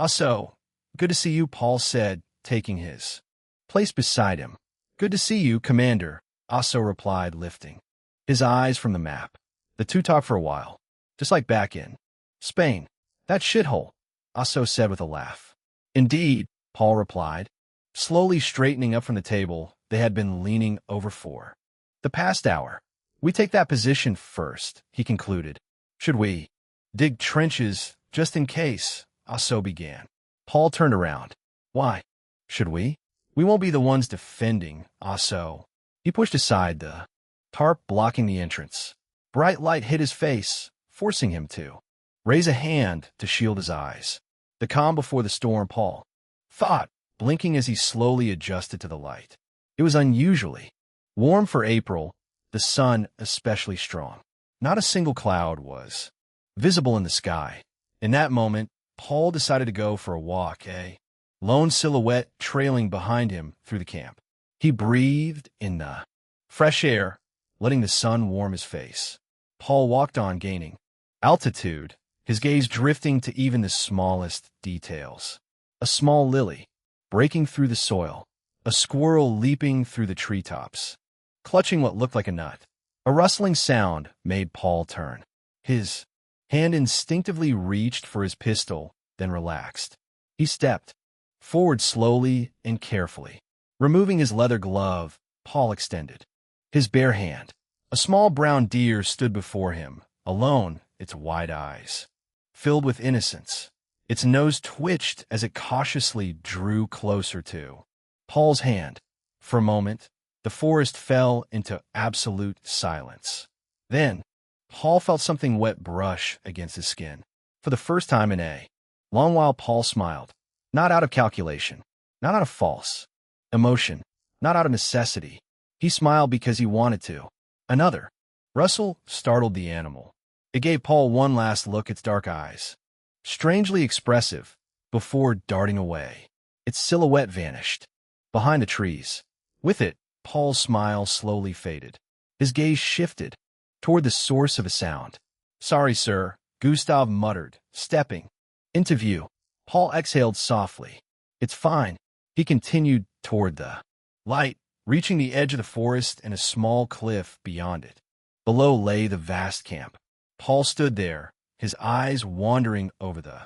So, good to see you, Paul said, taking his place beside him. Good to see you, Commander, Asso replied, lifting his eyes from the map. The 2 talked for a while, just like back in Spain. That shithole, Asso said with a laugh. Indeed, Paul replied, slowly straightening up from the table they had been leaning over for the past hour. We take that position first, he concluded. Should we dig trenches just in case? Asso began. Paul turned around. Why? Should we? We won't be the ones defending, Asso. He pushed aside the tarp blocking the entrance. Bright light hit his face, forcing him to raise a hand to shield his eyes. The calm before the storm, Paul thought, blinking as he slowly adjusted to the light. It was unusually warm for April, the sun especially strong. Not a single cloud was visible in the sky. In that moment, Paul decided to go for a walk, a lone silhouette trailing behind him through the camp. He breathed in the fresh air, letting the sun warm his face. Paul walked on, gaining altitude, his gaze drifting to even the smallest details. A small lily breaking through the soil, a squirrel leaping through the treetops, clutching what looked like a nut. A rustling sound made Paul turn. His hand instinctively reached for his pistol, then relaxed. He stepped forward slowly and carefully. Removing his leather glove, Paul extended his bare hand. A small brown deer stood before him, alone, its wide eyes filled with innocence. Its nose twitched as it cautiously drew closer to Paul's hand. For a moment, the forest fell into absolute silence. Then, Paul felt something wet brush against his skin. For the first time in a long while, Paul smiled. Not out of calculation, not out of false emotion, not out of necessity. He smiled because he wanted to. Another rustle startled the animal. It gave Paul one last look at its dark eyes, strangely expressive, before darting away. Its silhouette vanished behind the trees. With it, Paul's smile slowly faded. His gaze shifted toward the source of a sound. Sorry, sir, Gustav muttered, stepping into view. Paul exhaled softly. It's fine. He continued toward the light, reaching the edge of the forest and a small cliff beyond it. Below lay the vast camp. Paul stood there, his eyes wandering over the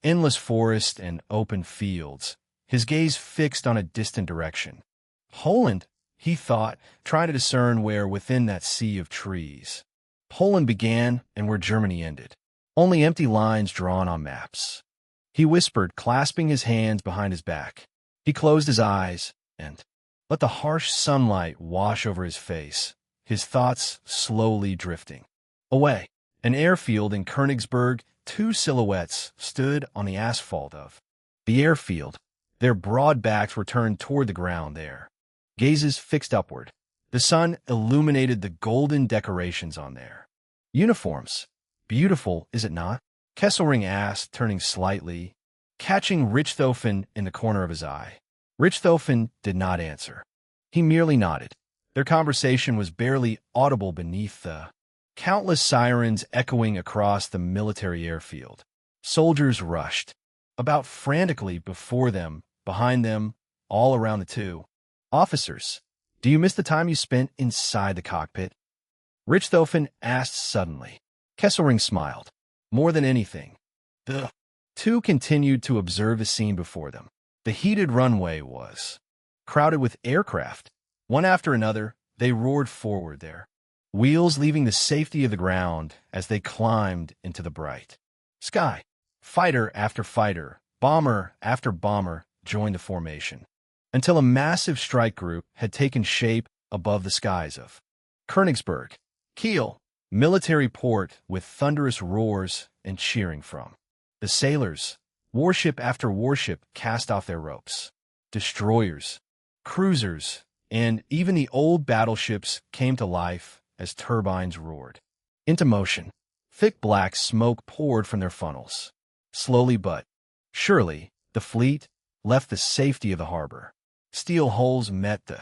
endless forest and open fields, his gaze fixed on a distant direction. Poland, he thought, trying to discern where within that sea of trees Poland began and where Germany ended. Only empty lines drawn on maps. He whispered, clasping his hands behind his back. He closed his eyes and let the harsh sunlight wash over his face, his thoughts slowly drifting away. An airfield in Königsberg, two silhouettes stood on the asphalt of the airfield. Their broad backs were turned toward the ground there, gazes fixed upward. The sun illuminated the golden decorations on their uniforms. Beautiful, is it not? Kesselring asked, turning slightly, catching Richthofen in the corner of his eye. Richthofen did not answer. He merely nodded. Their conversation was barely audible beneath the countless sirens echoing across the military airfield. Soldiers rushed about frantically before them, behind them, all around the two officers. Do you miss the time you spent inside the cockpit? Richthofen asked suddenly. Kesselring smiled. More than anything. The two continued to observe the scene before them. The heated runway was crowded with aircraft. One after another, they roared forward, their wheels leaving the safety of the ground as they climbed into the bright sky. Fighter after fighter, bomber after bomber joined the formation, until a massive strike group had taken shape above the skies of Königsberg. Kiel, military port with thunderous roars and cheering from the sailors. Warship after warship cast off their ropes. Destroyers, cruisers, and even the old battleships came to life as turbines roared into motion. Thick black smoke poured from their funnels. Slowly but surely, the fleet left the safety of the harbor. Steel hulls met the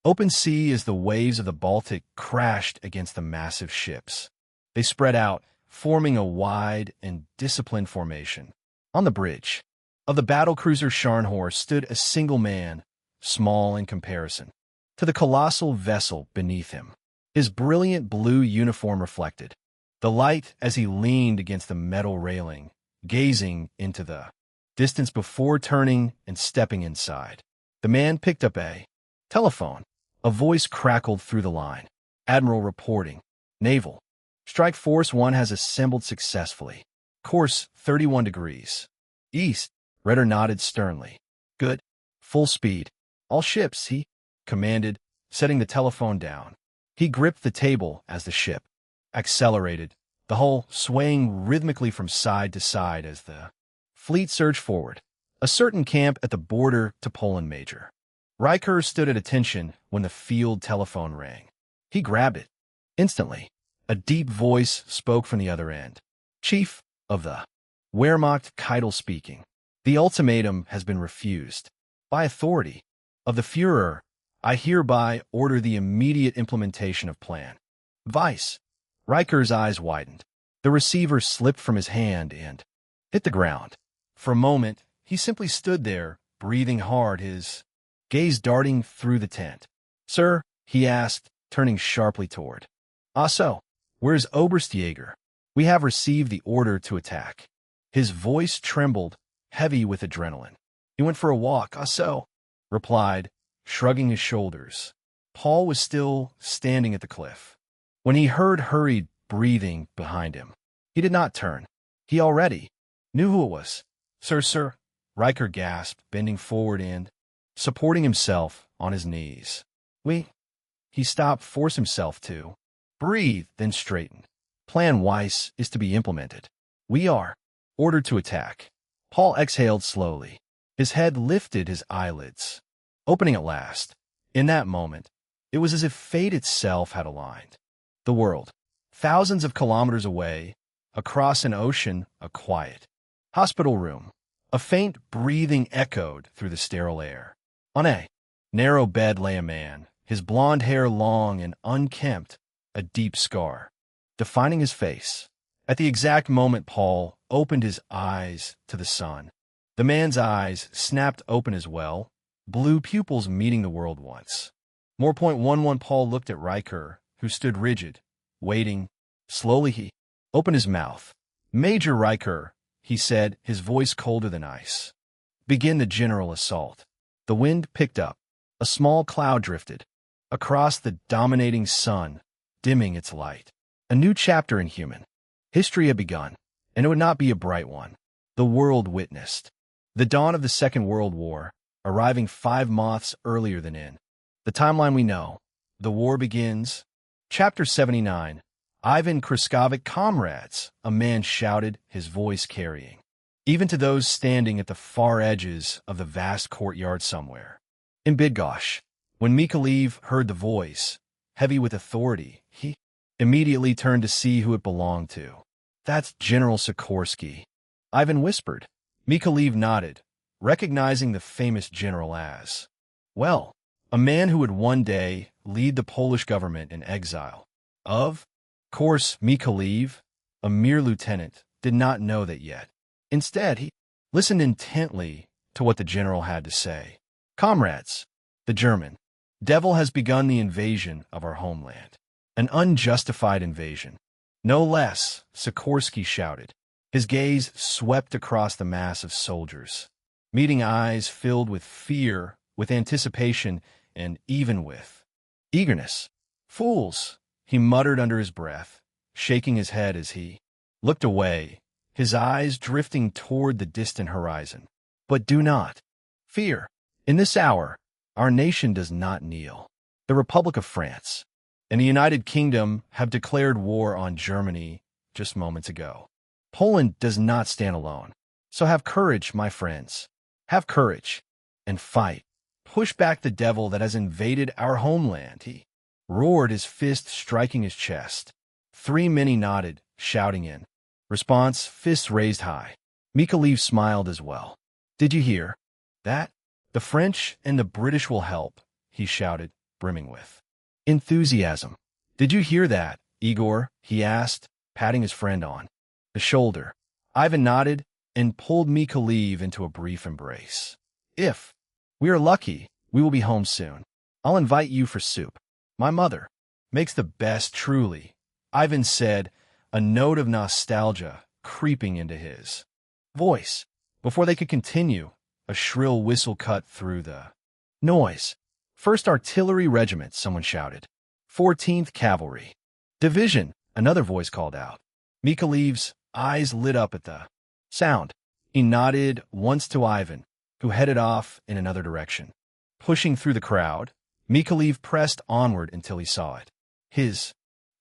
open sea as the waves of the Baltic crashed against the massive ships. They spread out, forming a wide and disciplined formation. On the bridge of the battlecruiser Scharnhorst stood a single man, small in comparison to the colossal vessel beneath him. His brilliant blue uniform reflected the light as he leaned against the metal railing, gazing into the distance before turning and stepping inside. The man picked up a telephone. A voice crackled through the line. Admiral reporting. Naval. Strike Force 1 has assembled successfully. Course 31 degrees. East. Redder nodded sternly. Good. Full speed. All ships, he commanded, setting the telephone down. He gripped the table as the ship accelerated, the hull swaying rhythmically from side to side as the fleet surged forward. A certain camp at the border to Poland, Major. Reich stood at attention when the field telephone rang. He grabbed it. Instantly, a deep voice spoke from the other end. Chief of the Wehrmacht Keitel speaking. The ultimatum has been refused. By authority of the Führer, I hereby order the immediate implementation of Plan. Vice. Reicher's eyes widened. The receiver slipped from his hand and hit the ground. For a moment, he simply stood there, breathing hard, his gaze darting through the tent. Sir, he asked, turning sharply toward. Ah, so, where's Oberstjäger? We have received the order to attack. His voice trembled, heavy with adrenaline. He went for a walk, ah, so, replied, shrugging his shoulders. Paul was still standing at the cliff. When he heard hurried breathing behind him, he did not turn. He already knew who it was. Sir, Riker gasped, bending forward and supporting himself on his knees. He stopped, forced himself to breathe, then straightened. Plan Weiss is to be implemented. We are ordered to attack. Paul exhaled slowly. His head lifted, his eyelids opening at last. In that moment, it was as if fate itself had aligned. The world, thousands of kilometers away, across an ocean, a quiet hospital room. A faint breathing echoed through the sterile air. On a narrow bed lay a man, his blond hair long and unkempt, a deep scar defining his face. At the exact moment Paul opened his eyes to the sun, the man's eyes snapped open as well, blue pupils meeting the world once. More .11 Paul looked at Riker, who stood rigid, waiting. Slowly he opened his mouth. Major Riker, he said, his voice colder than ice. Begin the general assault. The wind picked up. A small cloud drifted across the dominating sun, dimming its light. A new chapter in human history had begun, and it would not be a bright one. The world witnessed the dawn of the Second World War, arriving 5 months earlier than in the timeline we know. The war begins. Chapter 79. Ivan Kraskovic, comrades, a man shouted, his voice carrying even to those standing at the far edges of the vast courtyard somewhere. In Bydgoszcz, when Mykolaiv heard the voice, heavy with authority, he immediately turned to see who it belonged to. That's General Sikorsky, Ivan whispered. Mykolaiv nodded, recognizing the famous general as, well, a man who would one day lead the Polish government in exile. Of course, Mykolaiv, a mere lieutenant, did not know that yet. Instead, he listened intently to what the general had to say. Comrades, the German devil has begun the invasion of our homeland. An unjustified invasion. No less, Sikorsky shouted. His gaze swept across the mass of soldiers, meeting eyes filled with fear, with anticipation, and even with eagerness. Fools, he muttered under his breath, shaking his head as he looked away, his eyes drifting toward the distant horizon. But do not fear. In this hour, our nation does not kneel. The Republic of France and the United Kingdom have declared war on Germany just moments ago. Poland does not stand alone. So have courage, my friends. Have courage and fight. Push back the devil that has invaded our homeland. He roared, his fist striking his chest. 3 men nodded, shouting in response, fists raised high. Mykolaiv smiled as well. Did you hear that? The French and the British will help, he shouted, brimming with enthusiasm. Did you hear that, Igor? He asked, patting his friend on the shoulder. Ivan nodded and pulled Mykolaiv into a brief embrace. If we are lucky, we will be home soon. I'll invite you for soup. My mother makes the best, truly, Ivan said, a note of nostalgia creeping into his voice. Before they could continue, a shrill whistle cut through the noise. "1st Artillery Regiment," someone shouted. "14th Cavalry Division," another voice called out. Mykolaiev's eyes lit up at the sound. He nodded once to Ivan, who headed off in another direction. Pushing through the crowd, Mykolaiv pressed onward until he saw it. His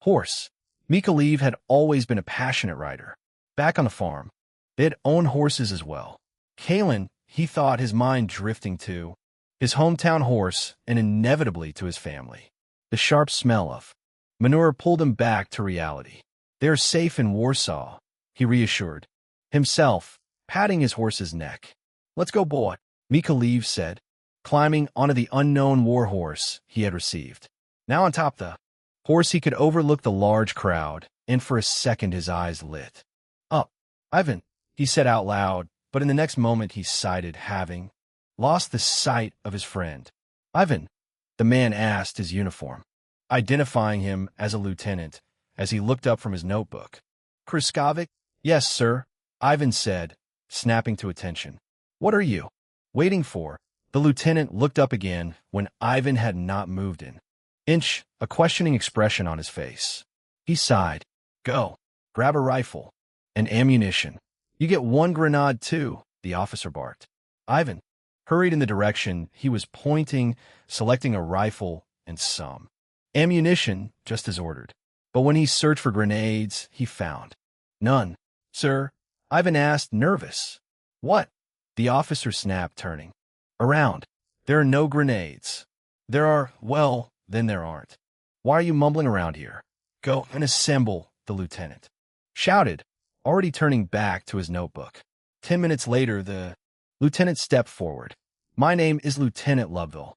horse. Mykolaiv had always been a passionate rider. Back on the farm, they had owned horses as well. Kalin, he thought, his mind drifting to his hometown horse and inevitably to his family. The sharp smell of manure pulled him back to reality. "They are safe in Warsaw," he reassured himself, patting his horse's neck. "Let's go, boy," Mykolaiv said, climbing onto the unknown war horse he had received. Now on top the horse, he could overlook the large crowd, and for a second his eyes lit up. "Ivan," he said out loud, but in the next moment he sighed, having lost the sight of his friend. "Ivan?" the man asked his uniform, identifying him as a lieutenant as he looked up from his notebook. "Kriskovic?" "Yes, sir," Ivan said, snapping to attention. "What are you waiting for?" The lieutenant looked up again when Ivan had not moved an inch, a questioning expression on his face. He sighed. "Go. Grab a rifle and ammunition. You get 1 grenade too," the officer barked. Ivan hurried in the direction he was pointing, selecting a rifle and some ammunition, just as ordered. But when he searched for grenades, he found none. "Sir?" Ivan asked, nervous. "What?" the officer snapped, turning around. "There are no grenades." "There are, well, then there aren't. Why are you mumbling around here?" "Go and assemble," the lieutenant shouted, already turning back to his notebook. 10 minutes later, the lieutenant stepped forward. "My name is Lieutenant Loveville."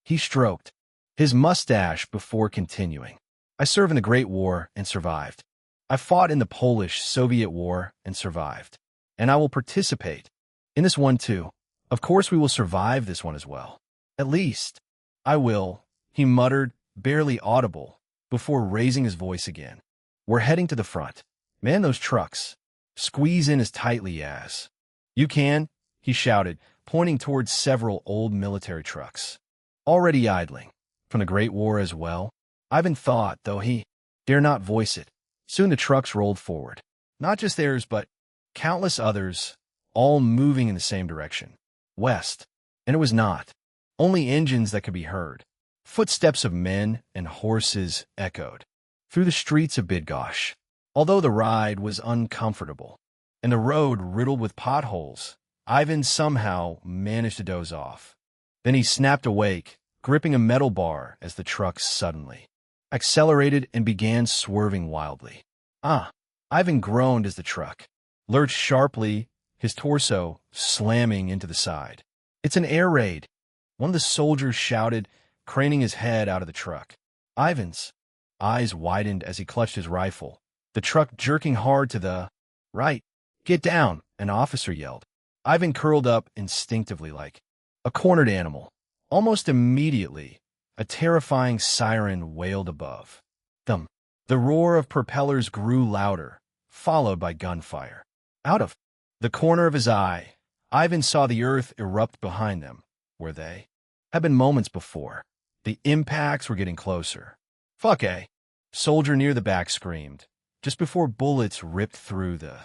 He stroked his mustache before continuing. "I served in the Great War and survived. I fought in the Polish-Soviet War and survived. And I will participate in this one too. Of course we will survive this one as well. At least, I will," he muttered, barely audible, before raising his voice again. "We're heading to the front. Man those trucks. Squeeze in as tightly as you can," he shouted, pointing towards several old military trucks, already idling, from the Great War as well. Ivan thought, though he dare not voice it. Soon the trucks rolled forward. Not just theirs, but countless others, all moving in the same direction. West. And it was not only engines that could be heard. Footsteps of men and horses echoed through the streets of Bydgoszcz. Although the ride was uncomfortable and the road riddled with potholes, Ivan somehow managed to doze off. Then he snapped awake, gripping a metal bar as the truck suddenly accelerated and began swerving wildly. Ivan groaned as the truck lurched sharply, his torso slamming into the side. "It's an air raid," one of the soldiers shouted, craning his head out of the truck. Ivan's eyes widened as he clutched his rifle, the truck jerking hard to the right. "Get down," an officer yelled. Ivan curled up instinctively like a cornered animal. Almost immediately, a terrifying siren wailed above them. The roar of propellers grew louder, followed by gunfire. Out of the corner of his eye, Ivan saw the earth erupt behind them, where they had been moments before. The impacts were getting closer. "Fuck, eh?" Soldier near the back screamed, just before bullets ripped through the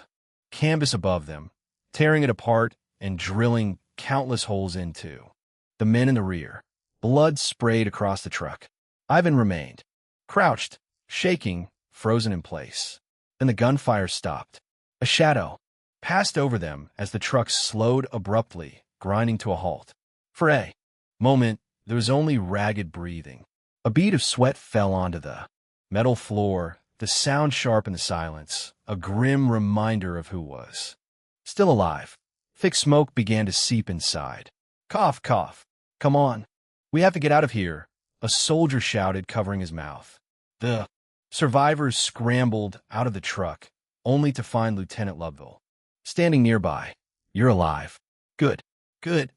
canvas above them, tearing it apart and drilling countless holes into the men in the rear. Blood sprayed across the truck. Ivan remained crouched, shaking, frozen in place. Then the gunfire stopped. A shadow passed over them as the truck slowed abruptly, grinding to a halt. For a moment, there was only ragged breathing. A bead of sweat fell onto the metal floor, the sound sharp in the silence, a grim reminder of who was still alive. Thick smoke began to seep inside. "Cough, cough. Come on. We have to get out of here," a soldier shouted, covering his mouth. The survivors scrambled out of the truck, only to find Lieutenant Loveville standing nearby. "You're alive." Good,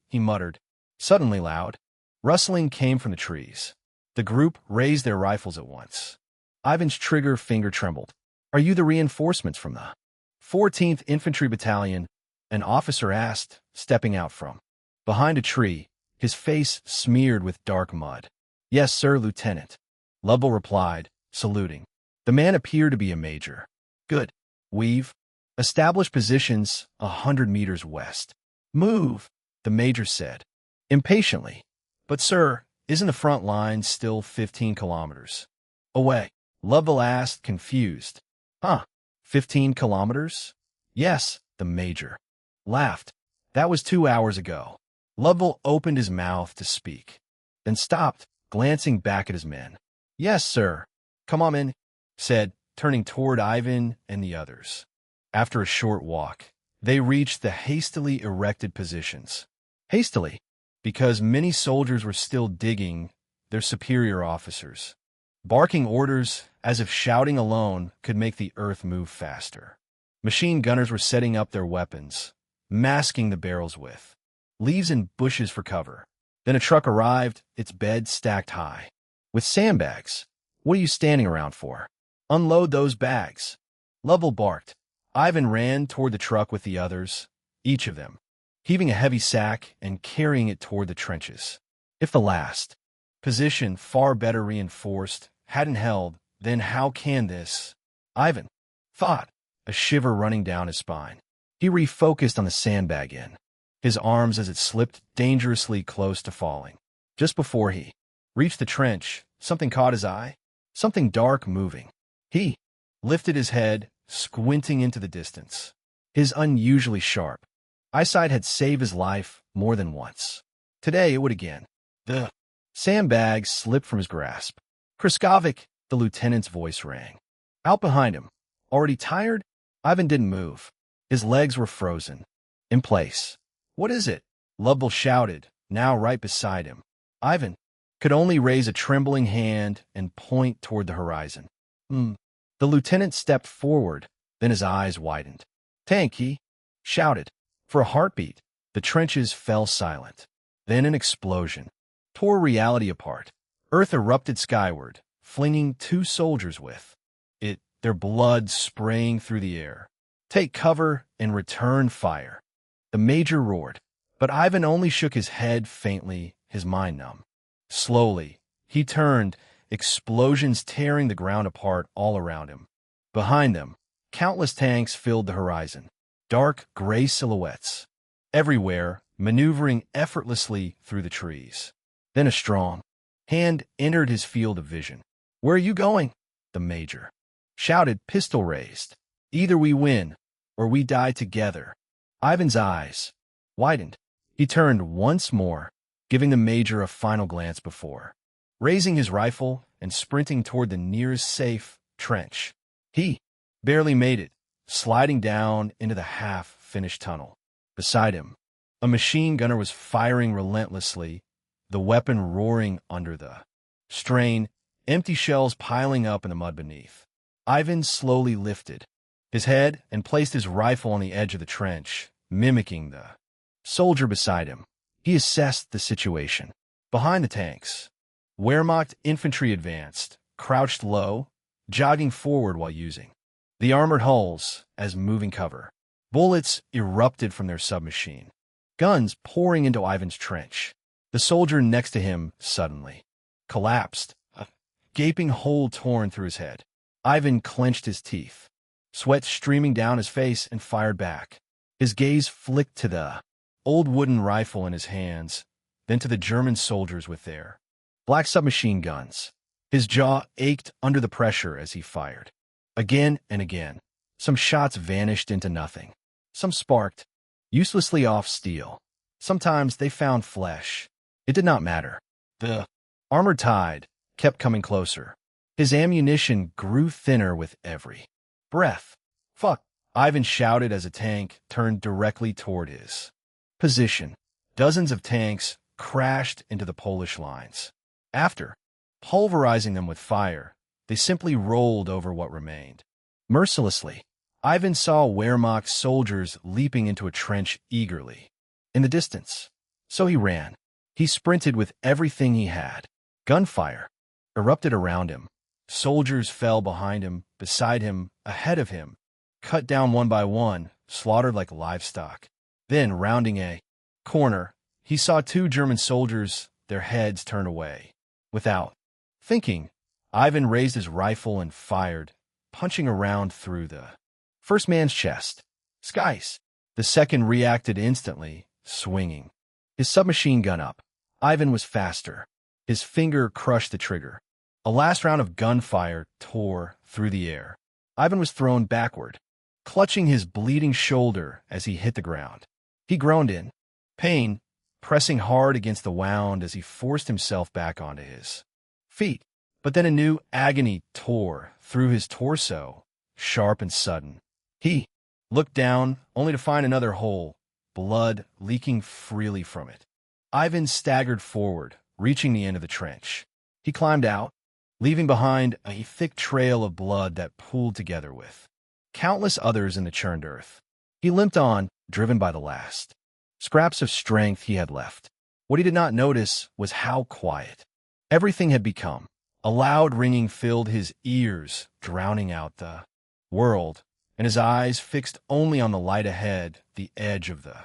he muttered. Suddenly loud rustling came from the trees. The group raised their rifles at once. Ivan's trigger finger trembled. "Are you the reinforcements from the 14th Infantry Battalion?" an officer asked, stepping out from behind a tree. his face smeared with dark mud. "Yes, sir, Lieutenant," Lovell replied, saluting. The man appeared to be a major. "Good. We've established positions 100 meters west." "Move," the major said, impatiently. "But, sir, isn't the front line still 15 kilometers away?" Lovell asked, confused. "Huh? 15 kilometers?" "Yes," the major laughed. "That was 2 hours ago." Lovell opened his mouth to speak, then stopped, glancing back at his men. "Yes, sir. Come on in," said, turning toward Ivan and the others. After a short walk, they reached the hastily erected positions. Hastily, because many soldiers were still digging, their superior officers, barking orders as if shouting alone could make the earth move faster. Machine gunners were setting up their weapons, masking the barrels with leaves and bushes for cover. Then a truck arrived, its bed stacked high with sandbags. "What are you standing around for? Unload those bags," Lovell barked. Ivan ran toward the truck with the others, each of them heaving a heavy sack and carrying it toward the trenches. If the last position, far better reinforced, hadn't held, then how can this? Ivan thought, a shiver running down his spine. He refocused on the sandbag in his arms as it slipped dangerously close to falling. Just before he reached the trench, something caught his eye, something dark moving. He lifted his head, squinting into the distance. His unusually sharp eyesight had saved his life more than once. Today it would again. The sandbag slipped from his grasp. "Kraskovic," the lieutenant's voice rang. Out behind him, already tired, Ivan didn't move. His legs were frozen in place. "What is it?" Lovell shouted, now right beside him. Ivan could only raise a trembling hand and point toward the horizon. The lieutenant stepped forward, then his eyes widened. "Tank," he shouted. For a heartbeat, the trenches fell silent. Then an explosion tore reality apart. Earth erupted skyward, flinging 2 soldiers with it, their blood spraying through the air. "Take cover and return fire," the major roared. But Ivan only shook his head faintly, his mind numb. Slowly, he turned, explosions tearing the ground apart all around him. Behind them, countless tanks filled the horizon, dark gray silhouettes, everywhere maneuvering effortlessly through the trees. Then a strong hand entered his field of vision. "Where are you going?" the major shouted, pistol raised. "Either we win, or we die together." Ivan's eyes widened. He turned once more, giving the major a final glance before raising his rifle and sprinting toward the nearest safe trench. He barely made it, sliding down into the half-finished tunnel. Beside him, a machine gunner was firing relentlessly, the weapon roaring under the strain, empty shells piling up in the mud beneath. Ivan slowly lifted his head and placed his rifle on the edge of the trench, mimicking the soldier beside him. He assessed the situation. Behind the tanks, Wehrmacht infantry advanced, crouched low, jogging forward while using the armored hulls as moving cover. Bullets erupted from their submachine guns pouring into Ivan's trench. The soldier next to him suddenly collapsed, a gaping hole torn through his head. Ivan clenched his teeth, sweat streaming down his face, and fired back. His gaze flicked to the old wooden rifle in his hands, then to the German soldiers with their black submachine guns. His jaw ached under the pressure as he fired. Again and again, some shots vanished into nothing. Some sparked, uselessly off steel. Sometimes they found flesh. It did not matter. The armored tide kept coming closer. His ammunition grew thinner with every breath. "Fuck!" Ivan shouted as a tank turned directly toward his position. Dozens of tanks crashed into the Polish lines. After pulverizing them with fire, they simply rolled over what remained. Mercilessly, Ivan saw Wehrmacht soldiers leaping into a trench eagerly in the distance. So he ran. He sprinted with everything he had. Gunfire erupted around him. Soldiers fell behind him, beside him, ahead of him, cut down one by one, slaughtered like livestock. Then, rounding a corner, he saw two German soldiers, their heads turned away. Without thinking, Ivan raised his rifle and fired, punching around through the first man's chest. Skies. The second reacted instantly, swinging his submachine gun up. Ivan was faster. His finger crushed the trigger. A last round of gunfire tore through the air. Ivan was thrown backward, clutching his bleeding shoulder as he hit the ground. He groaned in pain, pressing hard against the wound as he forced himself back onto his feet. But then a new agony tore through his torso, sharp and sudden. He looked down, only to find another hole, blood leaking freely from it. Ivan staggered forward, reaching the end of the trench. He climbed out, leaving behind a thick trail of blood that pooled together with countless others in the churned earth. He limped on, driven by the last scraps of strength he had left. What he did not notice was how quiet everything had become. A loud ringing filled his ears, drowning out the world, and his eyes fixed only on the light ahead, the edge of the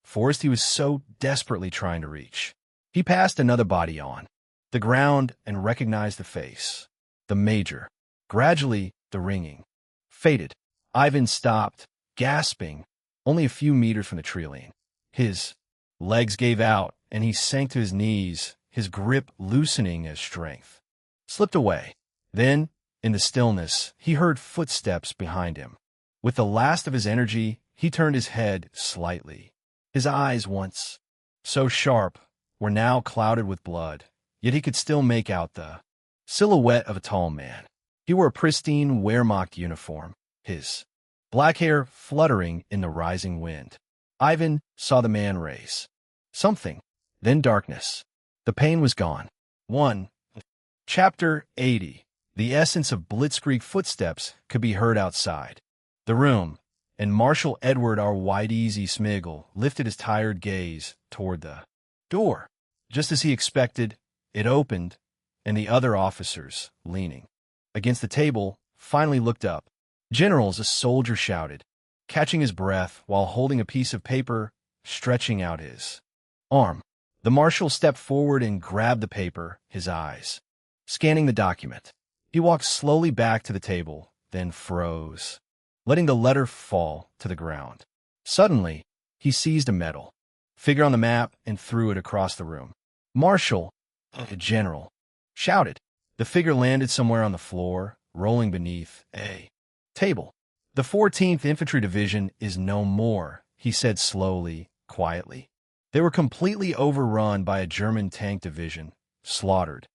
forest he was so desperately trying to reach. He passed another body on the ground and recognized the face. The major. Gradually, the ringing faded. Ivan stopped, gasping, only a few meters from the tree line. His legs gave out, and he sank to his knees, his grip loosening as strength slipped away. Then, in the stillness, he heard footsteps behind him. With the last of his energy, he turned his head slightly. His eyes, once so sharp, were now clouded with blood, yet he could still make out the silhouette of a tall man. He wore a pristine Wehrmacht uniform, his black hair fluttering in the rising wind. Ivan saw the man raise something, then darkness. The pain was gone. 1. Chapter 80. The essence of blitzkrieg footsteps could be heard outside the room, and Marshal Edward R. White-Easy Smigel lifted his tired gaze toward the door. Just as he expected, it opened, and the other officers, leaning against the table, finally looked up. "Generals," a soldier shouted, catching his breath while holding a piece of paper, stretching out his arm. The marshal stepped forward and grabbed the paper, his eyes scanning the document. He walked slowly back to the table, then froze, letting the letter fall to the ground. Suddenly, he seized a metal figure on the map and threw it across the room. "Marshal," the general shouted. The figure landed somewhere on the floor, rolling beneath a table. "The 14th Infantry Division is no more," he said slowly, quietly. They were completely overrun by a German tank division, slaughtered.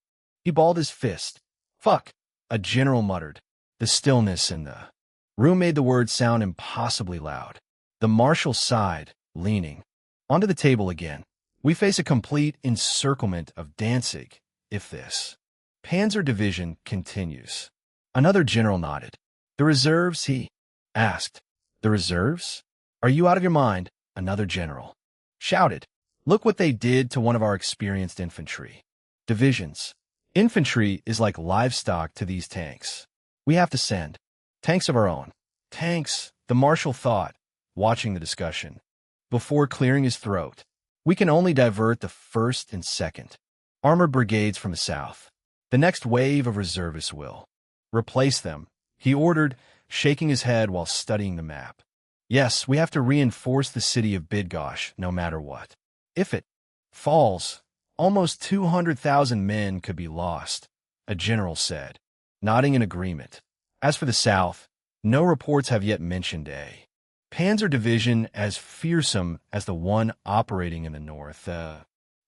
He balled his fist. "Fuck," a general muttered. The stillness in the room made the words sound impossibly loud. The marshal sighed, leaning onto the table again. "We face a complete encirclement of Danzig if this Panzer Division continues." Another general nodded. "The reserves?" he asked. "The reserves? Are you out of your mind?" Another general shouted. "Look what they did to one of our experienced infantry divisions. Infantry is like livestock to these tanks. We have to send tanks of our own." "Tanks," the marshal thought, watching the discussion, before clearing his throat. "We can only divert the 1st and 2nd armored brigades from the south. The next wave of reservists will replace them," he ordered, shaking his head while studying the map. "Yes, we have to reinforce the city of Bydgoszcz no matter what. If it falls, almost 200,000 men could be lost," a general said, nodding in agreement. "As for the south, no reports have yet mentioned a Panzer Division as fearsome as the one operating in the north."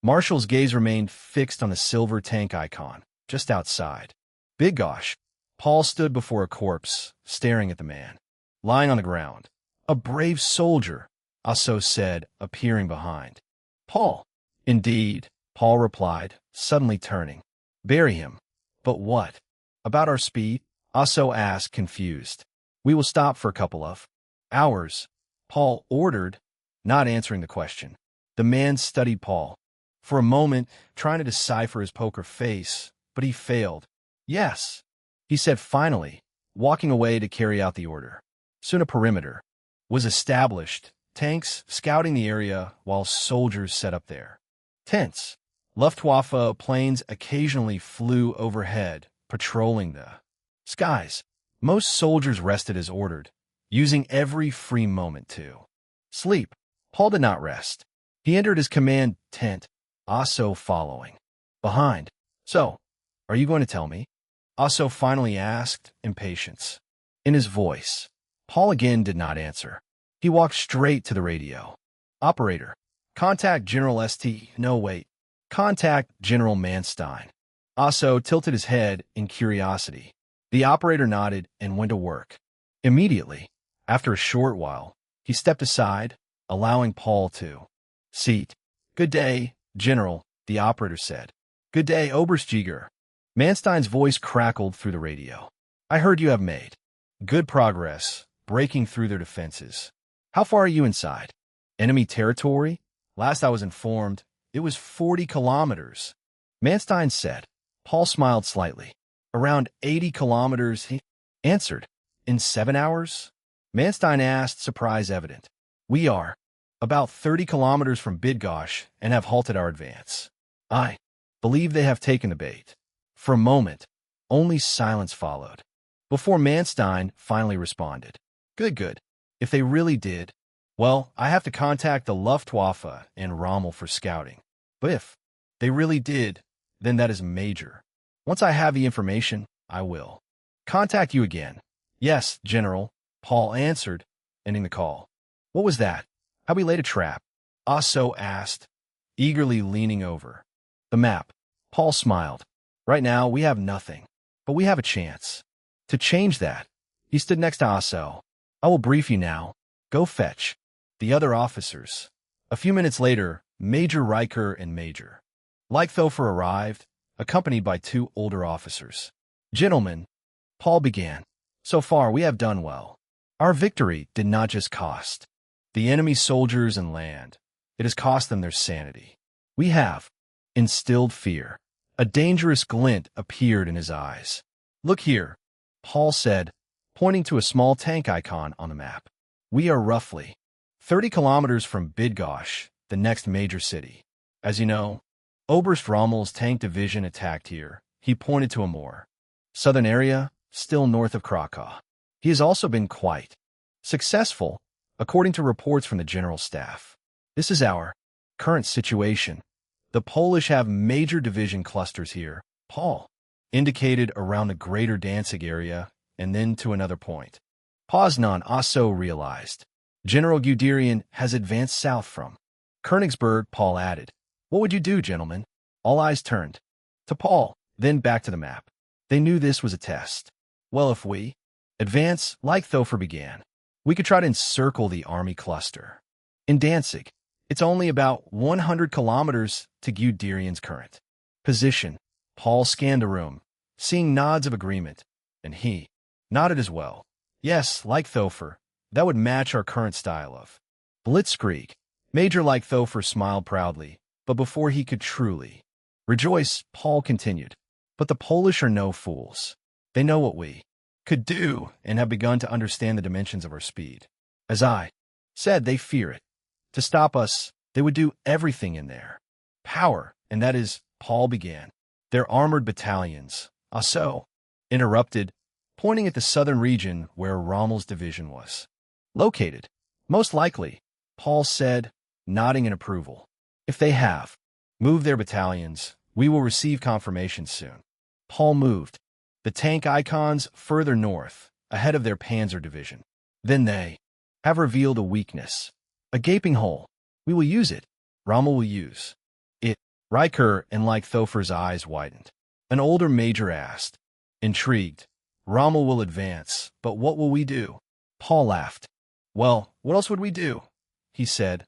Marshall's gaze remained fixed on the silver tank icon, just outside Bydgoszcz. Paul stood before a corpse, staring at the man lying on the ground. "A brave soldier," Asso said, appearing behind Paul. "Indeed," Paul replied, suddenly turning. "Bury him." "But what about our speed?" Asso asked, confused. "We will stop for a couple of hours," Paul ordered, not answering the question. The man studied Paul for a moment, trying to decipher his poker face, but he failed. "Yes," he said finally, walking away to carry out the order. Soon a perimeter was established, tanks scouting the area while soldiers set up their Tense. Luftwaffe planes occasionally flew overhead, patrolling the skies. Most soldiers rested as ordered, using every free moment to sleep. Paul did not rest. He entered his command tent, Asso following behind. "So, are you going to tell me?" Asso finally asked, impatience in his voice. Paul again did not answer. He walked straight to the radio. "Operator, contact General St. No, wait. Contact General Manstein." Asso tilted his head in curiosity. The operator nodded and went to work. Immediately, after a short while, he stepped aside, allowing Paul to seat. "Good day, General," the operator said. "Good day, Oberstjäger." Manstein's voice crackled through the radio. "I heard you have made good progress, breaking through their defenses. How far are you inside enemy territory? Last I was informed, it was 40 kilometers." Manstein said. Paul smiled slightly. "Around 80 kilometers," he answered. "In 7 hours?" Manstein asked, surprise evident. "We are about 30 kilometers from Bydgoszcz and have halted our advance. I believe they have taken the bait." For a moment, only silence followed, before Manstein finally responded. Good. If they really did, well, I have to contact the Luftwaffe and Rommel for scouting. But if they really did, then that is major. Once I have the information, I will contact you again." "Yes, General," Paul answered, ending the call. "What was that? Have we laid a trap?" Asso asked, eagerly leaning over the map. Paul smiled. "Right now, we have nothing, but we have a chance to change that." He stood next to Asso. "I will brief you now. Go fetch the other officers." A few minutes later, Major Reicher and Major Leichthofer arrived, accompanied by 2 older officers. "Gentlemen," Paul began, "so far we have done well. Our victory did not just cost the enemy soldiers and land. It has cost them their sanity. We have instilled fear." A dangerous glint appeared in his eyes. "Look here," Paul said, pointing to a small tank icon on the map. "We are roughly 30 kilometers from Bydgoszcz, the next major city. As you know, Oberst Rommel's tank division attacked here." He pointed to a more southern area, still north of Krakow. "He has also been quite successful, according to reports from the general staff. This is our current situation. The Polish have major division clusters here." Paul indicated around the greater Danzig area and then to another point. Poznan also realized. "General Guderian has advanced south from Königsberg," Paul added. "What would you do, gentlemen?" All eyes turned to Paul, then back to the map. They knew this was a test. "Well, if we advance," Leichthofer began, "we could try to encircle the army cluster in Danzig. It's only about 100 kilometers to Guderian's current position." Paul scanned the room, seeing nods of agreement, and he nodded as well. "Yes, Leichthofer, that would match our current style of blitzkrieg." Major Leichthofer smiled proudly, but before he could truly rejoice, Paul continued, "But the Polish are no fools. They know what we could do and have begun to understand the dimensions of our speed. As I said, they fear it. To stop us, they would do everything in their power, and that is," Paul began, "their armored battalions." Asso interrupted, pointing at the southern region where Rommel's division was located. "Most likely," Paul said, nodding in approval. "If they have moved their battalions, we will receive confirmation soon." Paul moved the tank icons further north, ahead of their Panzer division. "Then they have revealed a weakness. A gaping hole. We will use it. Rommel will use it." Riker and Leichthofer's eyes widened. An older major asked, intrigued, "Rommel will advance, but what will we do?" Paul laughed. "Well, what else would we do?" he said,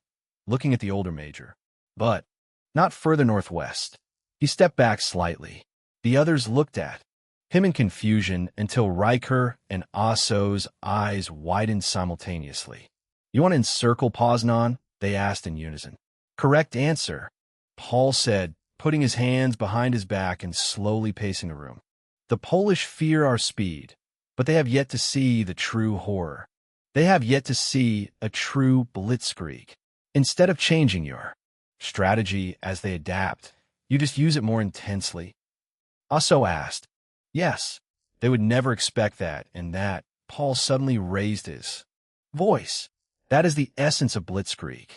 looking at the older major. "But not further northwest." He stepped back slightly. The others looked at him in confusion until Riker and Asso's eyes widened simultaneously. "You want to encircle Poznan?" they asked in unison. "Correct answer," Paul said, putting his hands behind his back and slowly pacing the room. "The Polish fear our speed, but they have yet to see the true horror. They have yet to see a true blitzkrieg. Instead of changing your Strategy as they adapt. You just use it more intensely. Asso asked. Yes, they would never expect that, and that. Paul suddenly raised his voice. That is the essence of blitzkrieg.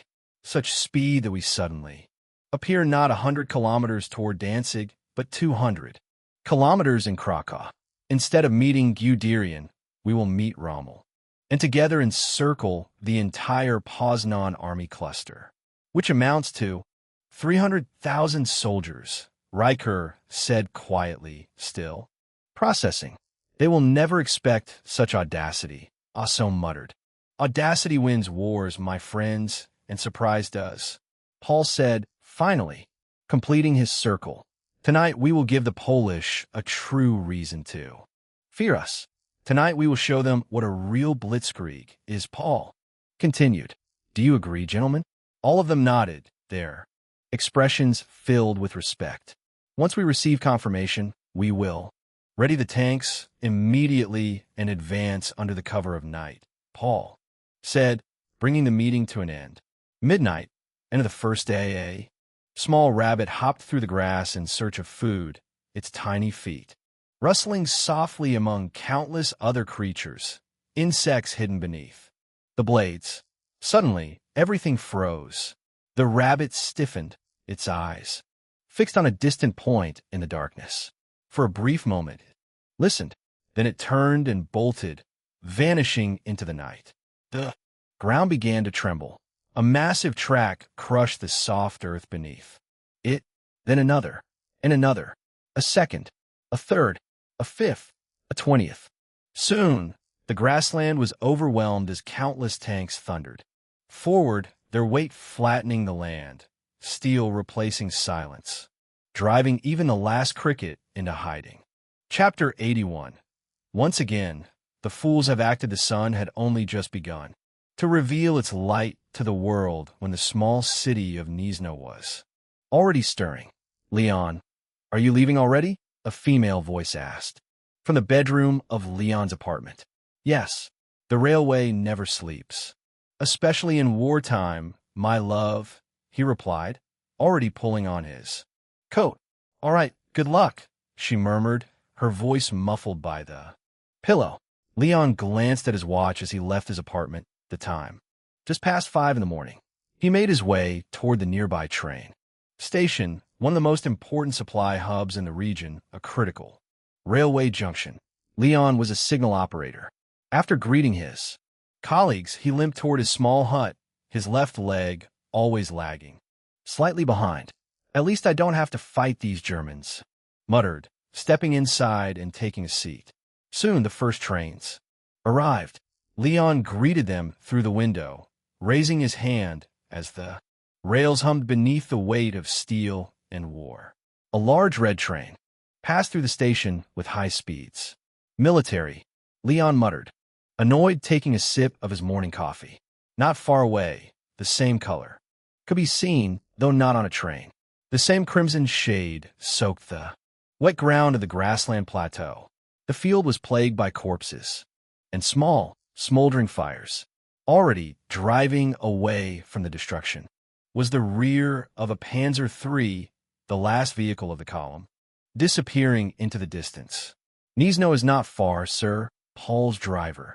Such speed that we suddenly appear not 100 kilometers toward Danzig, but 200 kilometers in Krakow. Instead of meeting Guderian, we will meet Rommel, and together encircle the entire Poznan army cluster, which amounts to 300,000 soldiers, Riker said quietly, still processing. They will never expect such audacity, Asso muttered. Audacity wins wars, my friends, and surprise does. Paul said, finally, completing his circle. Tonight we will give the Polish a true reason to fear us. Tonight we will show them what a real blitzkrieg is. Paul continued. Do you agree, gentlemen? All of them nodded, their expressions filled with respect. Once we receive confirmation, we will ready the tanks immediately and advance under the cover of night, Paul said, bringing the meeting to an end. Midnight, end of the first day, a small rabbit hopped through the grass in search of food, its tiny feet rustling softly among countless other creatures, insects hidden beneath the blades. Suddenly, everything froze. The rabbit stiffened, its eyes fixed on a distant point in the darkness. For a brief moment, it listened. Then it turned and bolted, vanishing into the night. The ground began to tremble. A massive track crushed the soft earth beneath it. Then another, and another. A second, a third, a fifth, a 20th. Soon, the grassland was overwhelmed as countless tanks thundered forward, their weight flattening the land, steel replacing silence, driving even the last cricket into hiding. Chapter 81. Once again, the fools have acted. The sun had only just begun to reveal its light to the world when the small city of Gniezno was already stirring. Leon, are you leaving already? A female voice asked from the bedroom of Leon's apartment. Yes, the railway never sleeps, especially in wartime, my love, he replied, already pulling on his coat. All right, good luck, she murmured, her voice muffled by the pillow. Leon glanced at his watch as he left his apartment. The time, just past 5 in the morning. He made his way toward the nearby train station, one of the most important supply hubs in the region, a critical railway junction. Leon was a signal operator. After greeting his colleagues, he limped toward his small hut, his left leg always lagging slightly behind. At least I don't have to fight these Germans, muttered, stepping inside and taking a seat. Soon the first trains arrived. Leon greeted them through the window, raising his hand as the rails hummed beneath the weight of steel and war. A large red train passed through the station with high speeds. Military, Leon muttered, annoyed, taking a sip of his morning coffee. Not far away, the same color could be seen, though not on a train. The same crimson shade soaked the wet ground of the grassland plateau. The field was plagued by corpses and small, smoldering fires. Already driving away from the destruction was the rear of a Panzer III, the last vehicle of the column, disappearing into the distance. Gniezno is not far, sir, Paul's driver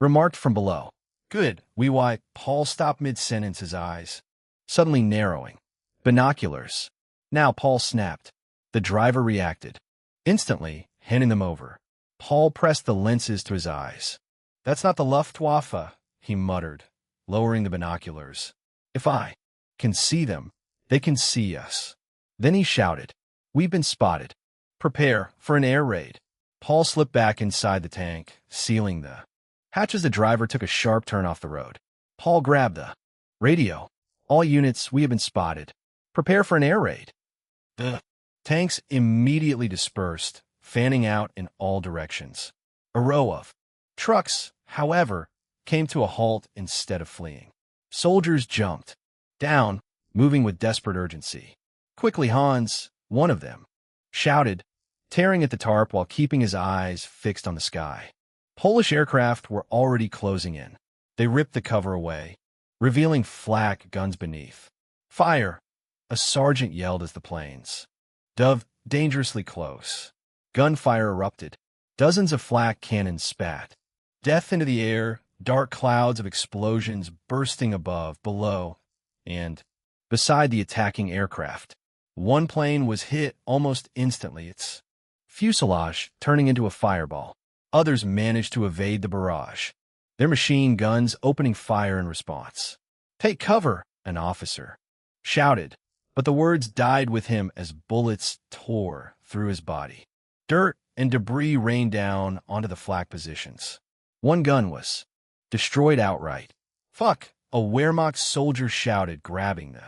remarked from below. Good, why? Paul stopped mid-sentence, his eyes suddenly narrowing. Binoculars. Now, Paul snapped. The driver reacted instantly, handing them over. Paul pressed the lenses to his eyes. That's not the Luftwaffe, he muttered, lowering the binoculars. If I can see them, they can see us. Then he shouted, we've been spotted. Prepare for an air raid. Paul slipped back inside the tank, sealing the hatch as the driver took a sharp turn off the road. Paul grabbed the radio. All units, we have been spotted. Prepare for an air raid. The tanks immediately dispersed, fanning out in all directions. A row of trucks, however, came to a halt instead of fleeing. Soldiers jumped down, moving with desperate urgency. Quickly, Hans, one of them, shouted, tearing at the tarp while keeping his eyes fixed on the sky. Polish aircraft were already closing in. They ripped the cover away, revealing flak guns beneath. Fire! a sergeant yelled as the planes dove dangerously close. Gunfire erupted. Dozens of flak cannons spat death into the air, dark clouds of explosions bursting above, below, and beside the attacking aircraft. One plane was hit almost instantly, its fuselage turning into a fireball. Others managed to evade the barrage, their machine guns opening fire in response. "Take cover," an officer shouted, but the words died with him as bullets tore through his body. Dirt and debris rained down onto the flak positions. One gun was destroyed outright. "Fuck," a Wehrmacht soldier shouted, grabbing the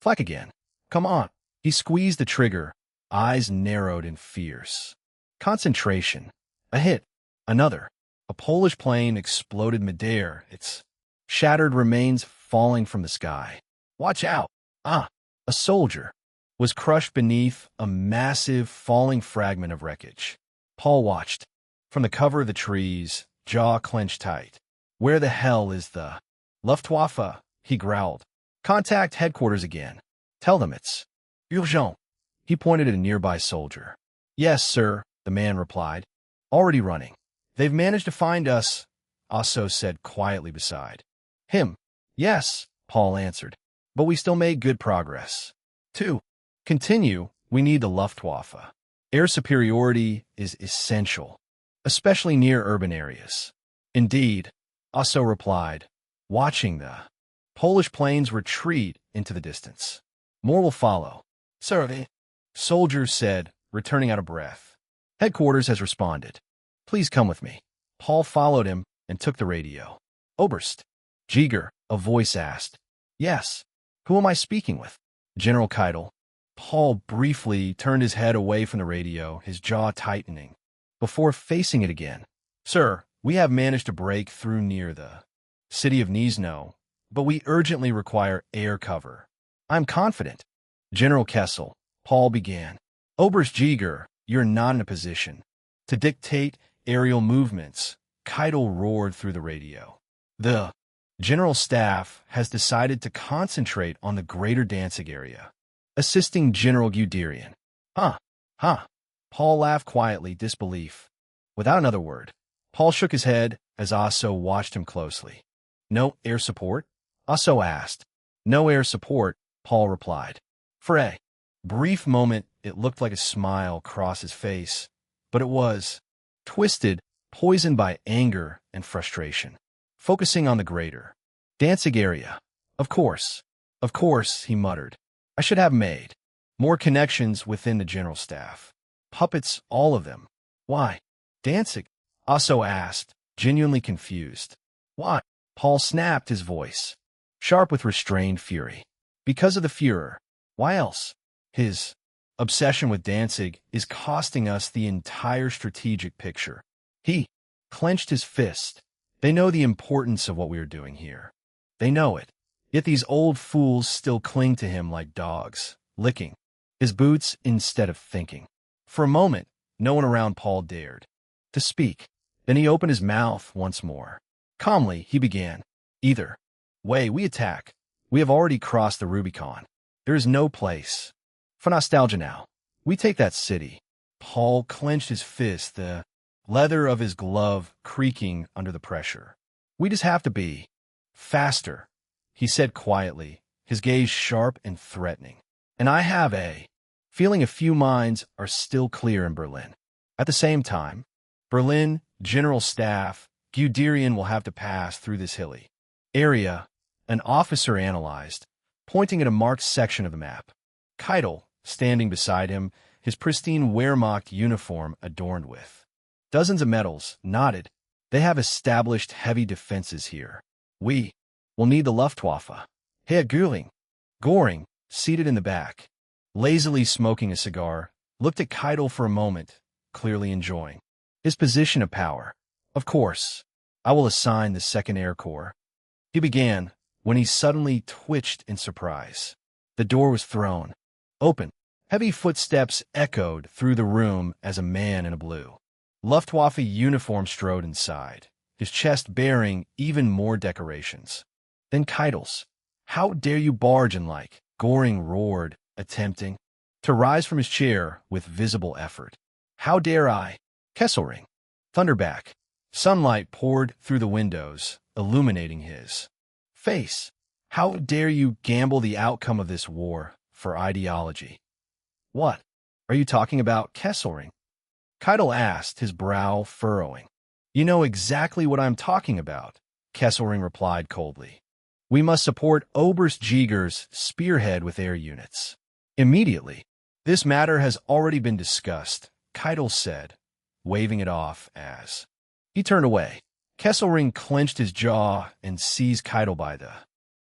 flak again. "Come on." He squeezed the trigger, eyes narrowed in fierce concentration. A hit. Another. A Polish plane exploded midair, its shattered remains falling from the sky. "Watch out!" A soldier was crushed beneath a massive falling fragment of wreckage. Paul watched from the cover of the trees, jaw clenched tight. "Where the hell is the Luftwaffe?" he growled. "Contact headquarters again. Tell them it's urgent." He pointed at a nearby soldier. "Yes, sir," the man replied. "Already running." "They've managed to find us," Asso said quietly beside him. "Yes," Paul answered, "but we still made good progress. To continue, we need the Luftwaffe. Air superiority is essential, especially near urban areas." "Indeed," Asso replied, watching the Polish planes retreat into the distance. "More will follow." "Sir," the soldier said, returning out of breath. "Headquarters has responded. Please come with me." Paul followed him and took the radio. "Oberst Jäger," a voice asked. "Yes." "Who am I speaking with?" "General Keitel." Paul briefly turned his head away from the radio, his jaw tightening, before facing it again. "Sir, we have managed to break through near the city of Gniezno, but we urgently require air cover." "I'm confident." "General Kessel," Paul began. "Oberst Jäger, you're not in a position to dictate aerial movements," Keitel roared through the radio. "The General Staff has decided to concentrate on the greater Danzig area, assisting General Guderian." Huh. Paul laughed quietly, disbelief. Without another word, Paul shook his head as Asso watched him closely. "No air support?" Asso asked. "No air support," Paul replied. For a brief moment, it looked like a smile crossed his face, but it was twisted, poisoned by anger and frustration. Focusing on the greater Danzig area. Of course, he muttered. "I should have made more connections within the general staff. Puppets, all of them." "Why Danzig?" Asso asked, genuinely confused. "Why?" Paul snapped, his voice sharp with restrained fury. "Because of the Führer. Why else? His obsession with Danzig is costing us the entire strategic picture." He clenched his fist. "They know the importance of what we are doing here. They know it. Yet these old fools still cling to him like dogs, licking his boots instead of thinking." For a moment, no one around Paul dared to speak. Then he opened his mouth once more. Calmly, he began. "Either way, we attack. We have already crossed the Rubicon. There is no place for nostalgia now. We take that city." Paul clenched his fist, the leather of his glove creaking under the pressure. "We just have to be faster," he said quietly, his gaze sharp and threatening. "And I have a feeling a few minds are still clear in Berlin. At the same time, Berlin, General Staff, Guderian will have to pass through this hilly area," an officer analyzed, pointing at a marked section of the map. Keitel, standing beside him, his pristine Wehrmacht uniform adorned with dozens of medals, nodded. "They have established heavy defenses here. We will need the Luftwaffe." Herr Göring, seated in the back, lazily smoking a cigar, looked at Keitel for a moment, clearly enjoying his position of power. "Of course, I will assign the 2nd Air Corps," he began, when he suddenly twitched in surprise. The door was thrown open. Heavy footsteps echoed through the room as a man in a blue Luftwaffe uniform strode inside, his chest bearing even more decorations than Keitel's. "How dare you barge in like Goring roared, attempting to rise from his chair with visible effort. How dare I? Kesselring. Thunderback. Sunlight poured through the windows, illuminating his face. How dare you gamble the outcome of this war for ideology? What are you talking about, Kesselring? Keitel asked, his brow furrowing. You know exactly what I'm talking about, Kesselring replied coldly. We must support Oberst Jäger's spearhead with air units. Immediately. This matter has already been discussed, Keitel said, waving it off as he turned away. Kesselring clenched his jaw and seized Keitel by the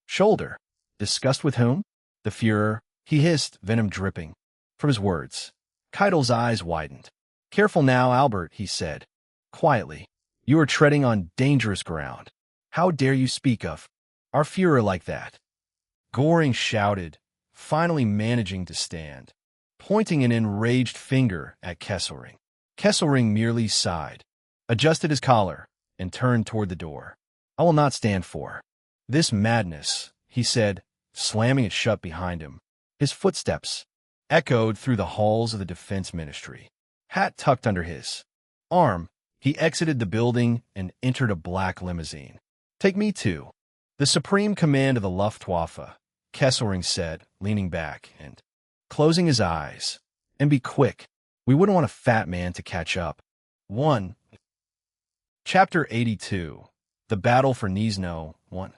shoulder. Discussed with whom? The Führer, he hissed, venom dripping from his words. Keitel's eyes widened. Careful now, Albert, he said, quietly. You are treading on dangerous ground. How dare you speak of our Führer like that? Goring shouted, finally managing to stand, pointing an enraged finger at Kesselring. Kesselring merely sighed, adjusted his collar, and turned toward the door. I will not stand for this madness, he said, slamming it shut behind him. His footsteps echoed through the halls of the Defense Ministry. Hat tucked under his arm, he exited the building and entered a black limousine. Take me to the Supreme Command of the Luftwaffe, Kesselring said, leaning back and closing his eyes. And be quick. We wouldn't want a fat man to catch up. 1. Chapter 82. The Battle for Gniezno. 1.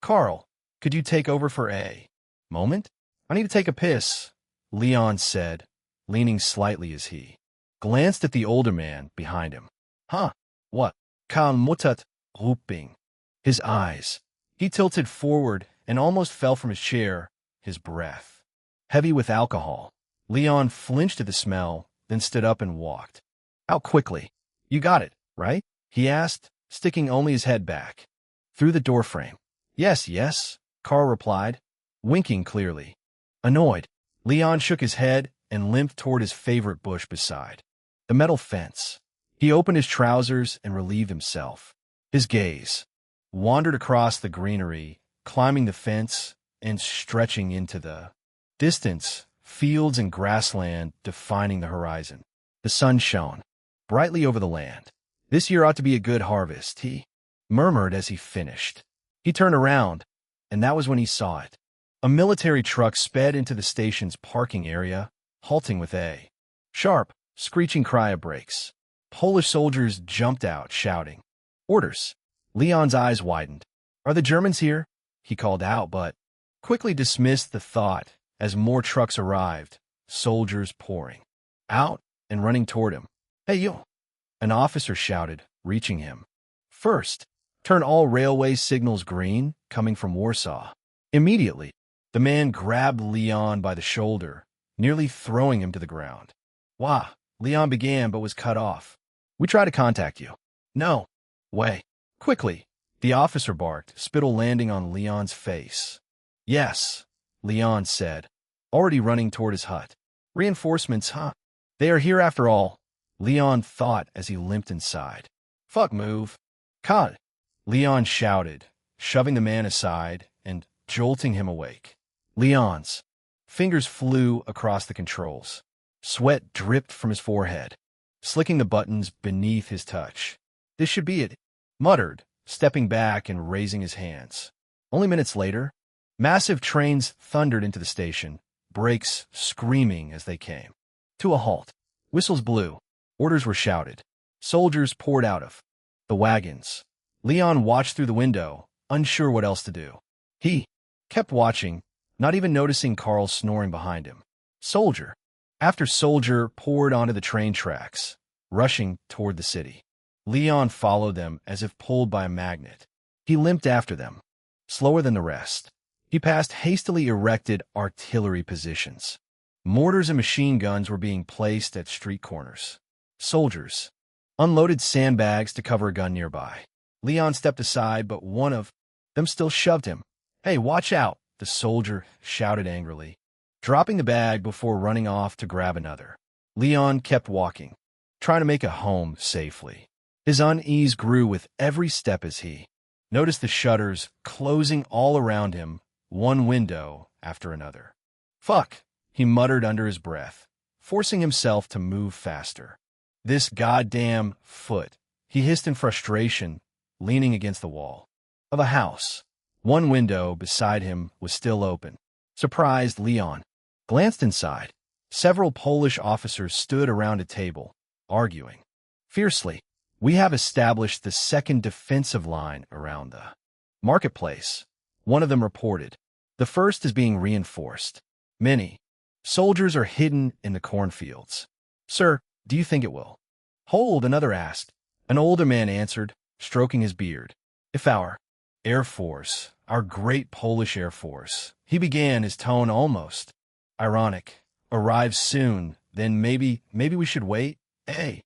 Carl, could you take over for a moment? I need to take a piss, Leon said, leaning slightly as he glanced at the older man behind him. Huh? What? Karl Muttert, Rupping. His eyes. He tilted forward and almost fell from his chair, his breath heavy with alcohol. Leon flinched at the smell, then stood up and walked out quickly. You got it, right? He asked, sticking only his head back through the doorframe. Yes, Carl replied, winking clearly. Annoyed, Leon shook his head and limped toward his favorite bush beside the metal fence. He opened his trousers and relieved himself. His gaze wandered across the greenery, climbing the fence and stretching into the distance, fields and grassland defining the horizon. The sun shone brightly over the land. This year ought to be a good harvest, he murmured as he finished. He turned around, and that was when he saw it. A military truck sped into the station's parking area, halting with a sharp, screeching cry of brakes. Polish soldiers jumped out, shouting, Orders! Leon's eyes widened. Are the Germans here? He called out, but quickly dismissed the thought as more trucks arrived, soldiers pouring out and running toward him. Hey, you! An officer shouted, reaching him. First, turn all railway signals green, coming from Warsaw. Immediately, the man grabbed Leon by the shoulder, nearly throwing him to the ground. Wah! Leon began but was cut off. We tried to contact you. No way. Quickly, the officer barked, spittle landing on Leon's face. Yes, Leon said, already running toward his hut. Reinforcements, huh? They are here after all, Leon thought as he limped inside. Fuck move. Cut! Leon shouted, shoving the man aside and jolting him awake. Leon's fingers flew across the controls. Sweat dripped from his forehead, slicking the buttons beneath his touch. This should be it, muttered, stepping back and raising his hands. Only minutes later, massive trains thundered into the station, brakes screaming as they came to a halt. Whistles blew. Orders were shouted. Soldiers poured out of the wagons. Leon watched through the window, unsure what else to do. He kept watching, not even noticing Carl snoring behind him. Soldier after soldier poured onto the train tracks, rushing toward the city. Leon followed them as if pulled by a magnet. He limped after them, slower than the rest. He passed hastily erected artillery positions. Mortars and machine guns were being placed at street corners. Soldiers unloaded sandbags to cover a gun nearby. Leon stepped aside, but one of them still shoved him. Hey, watch out, the soldier shouted angrily, dropping the bag before running off to grab another. Leon kept walking, trying to make a home safely. His unease grew with every step as he noticed the shutters closing all around him, one window after another. Fuck, he muttered under his breath, forcing himself to move faster. This goddamn foot, he hissed in frustration, leaning against the wall of a house. One window beside him was still open. Surprised, Leon glanced inside. Several Polish officers stood around a table, arguing fiercely. We have established the second defensive line around the marketplace, one of them reported. The first is being reinforced. Many soldiers are hidden in the cornfields. Sir, do you think it will hold? Another asked. An older man answered, stroking his beard. If our Air Force, our great Polish Air Force, he began, his tone almost ironic, arrives soon, then maybe we should wait, eh?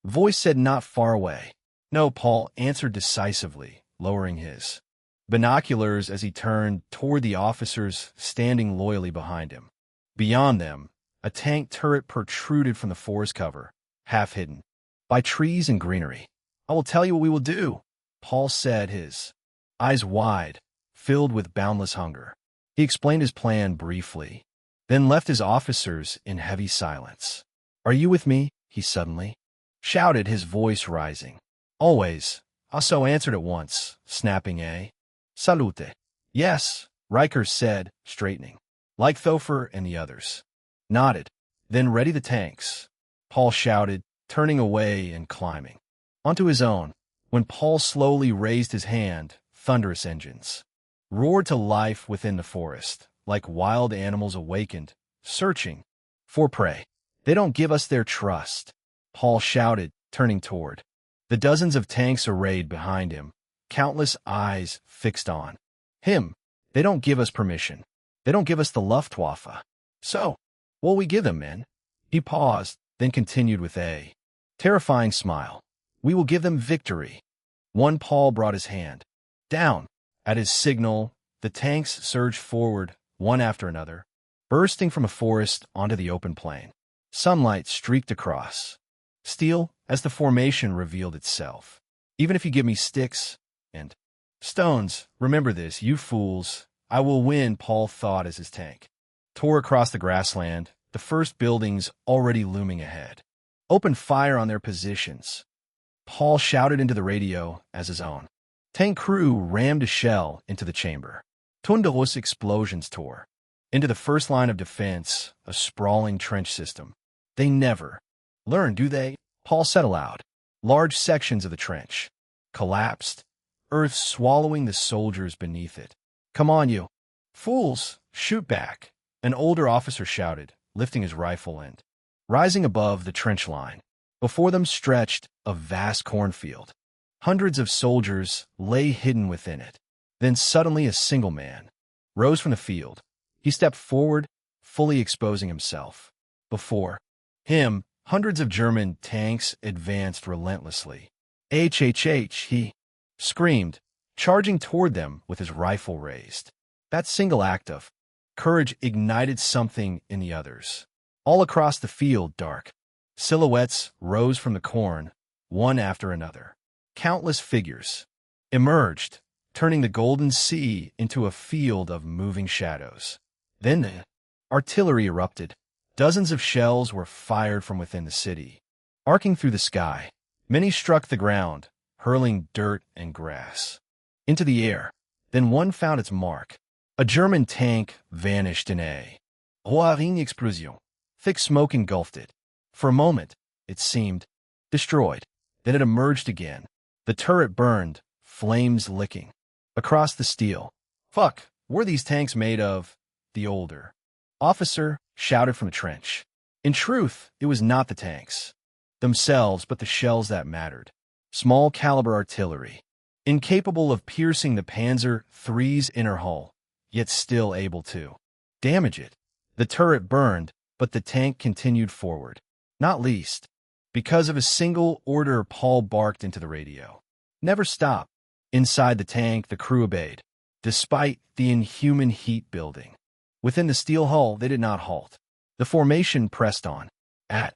Voice said not far away. No, Paul answered decisively, lowering his binoculars as he turned toward the officers standing loyally behind him. Beyond them, a tank turret protruded from the forest cover, half hidden by trees and greenery. I will tell you what we will do, Paul said, his eyes wide, filled with boundless hunger. He explained his plan briefly, then left his officers in heavy silence. Are you with me? He suddenly shouted, his voice rising. Always, also answered at once, snapping a salute. Yes, Riker said, straightening. Like Thofer and the others nodded. Then ready the tanks, Paul shouted, turning away and climbing onto his own. When Paul slowly raised his hand, thunderous engines roared to life within the forest, like wild animals awakened, searching for prey. They don't give us their trust, Paul shouted, turning toward the dozens of tanks arrayed behind him, countless eyes fixed on him. They don't give us permission. They don't give us the Luftwaffe. So, what will we give them, men? He paused, then continued with a terrifying smile. We will give them victory. One Paul brought his hand down. At his signal, the tanks surged forward, one after another, bursting from a forest onto the open plain. Sunlight streaked across steel as the formation revealed itself. Even if you give me sticks and stones, remember this, you fools, I will win, Paul thought as his tank tore across the grassland, the first buildings already looming ahead. Open fire on their positions, Paul shouted into the radio as his own tank crew rammed a shell into the chamber. Tundelos explosions tore into the first line of defense, a sprawling trench system. They never learn, do they? Paul said aloud. Large sections of the trench collapsed, earth swallowing the soldiers beneath it. Come on, you fools, shoot back, an older officer shouted, lifting his rifle and rising above the trench line. Before them stretched a vast cornfield. Hundreds of soldiers lay hidden within it. Then suddenly a single man rose from the field. He stepped forward, fully exposing himself. Before him, hundreds of German tanks advanced relentlessly. HHH, he screamed, charging toward them with his rifle raised. That single act of courage ignited something in the others. All across the field, dark silhouettes rose from the corn, one after another. Countless figures emerged, turning the golden sea into a field of moving shadows. Then the artillery erupted. Dozens of shells were fired from within the city, arcing through the sky. Many struck the ground, hurling dirt and grass into the air. Then one found its mark. A German tank vanished in a roaring explosion. Thick smoke engulfed it. For a moment, it seemed destroyed. Then it emerged again. The turret burned, flames licking across the steel. Fuck, were these tanks made of? The older officer shouted from the trench. In truth, it was not the tanks themselves, but the shells that mattered. Small caliber artillery, incapable of piercing the Panzer III's inner hull, yet still able to damage it. The turret burned, but the tank continued forward. Not least because of a single order Paul barked into the radio. Never stop. Inside the tank, the crew obeyed, despite the inhuman heat building. Within the steel hull, they did not halt. The formation pressed on. At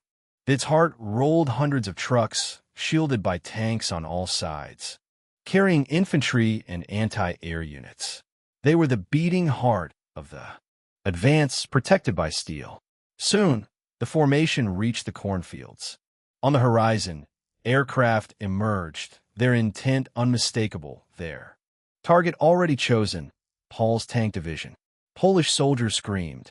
its heart rolled hundreds of trucks, shielded by tanks on all sides, carrying infantry and anti-air units. They were the beating heart of the Advance, protected by steel. Soon, the formation reached the cornfields. On the horizon, aircraft emerged, their intent unmistakable there. Target already chosen, Paul's tank division. Polish soldiers screamed,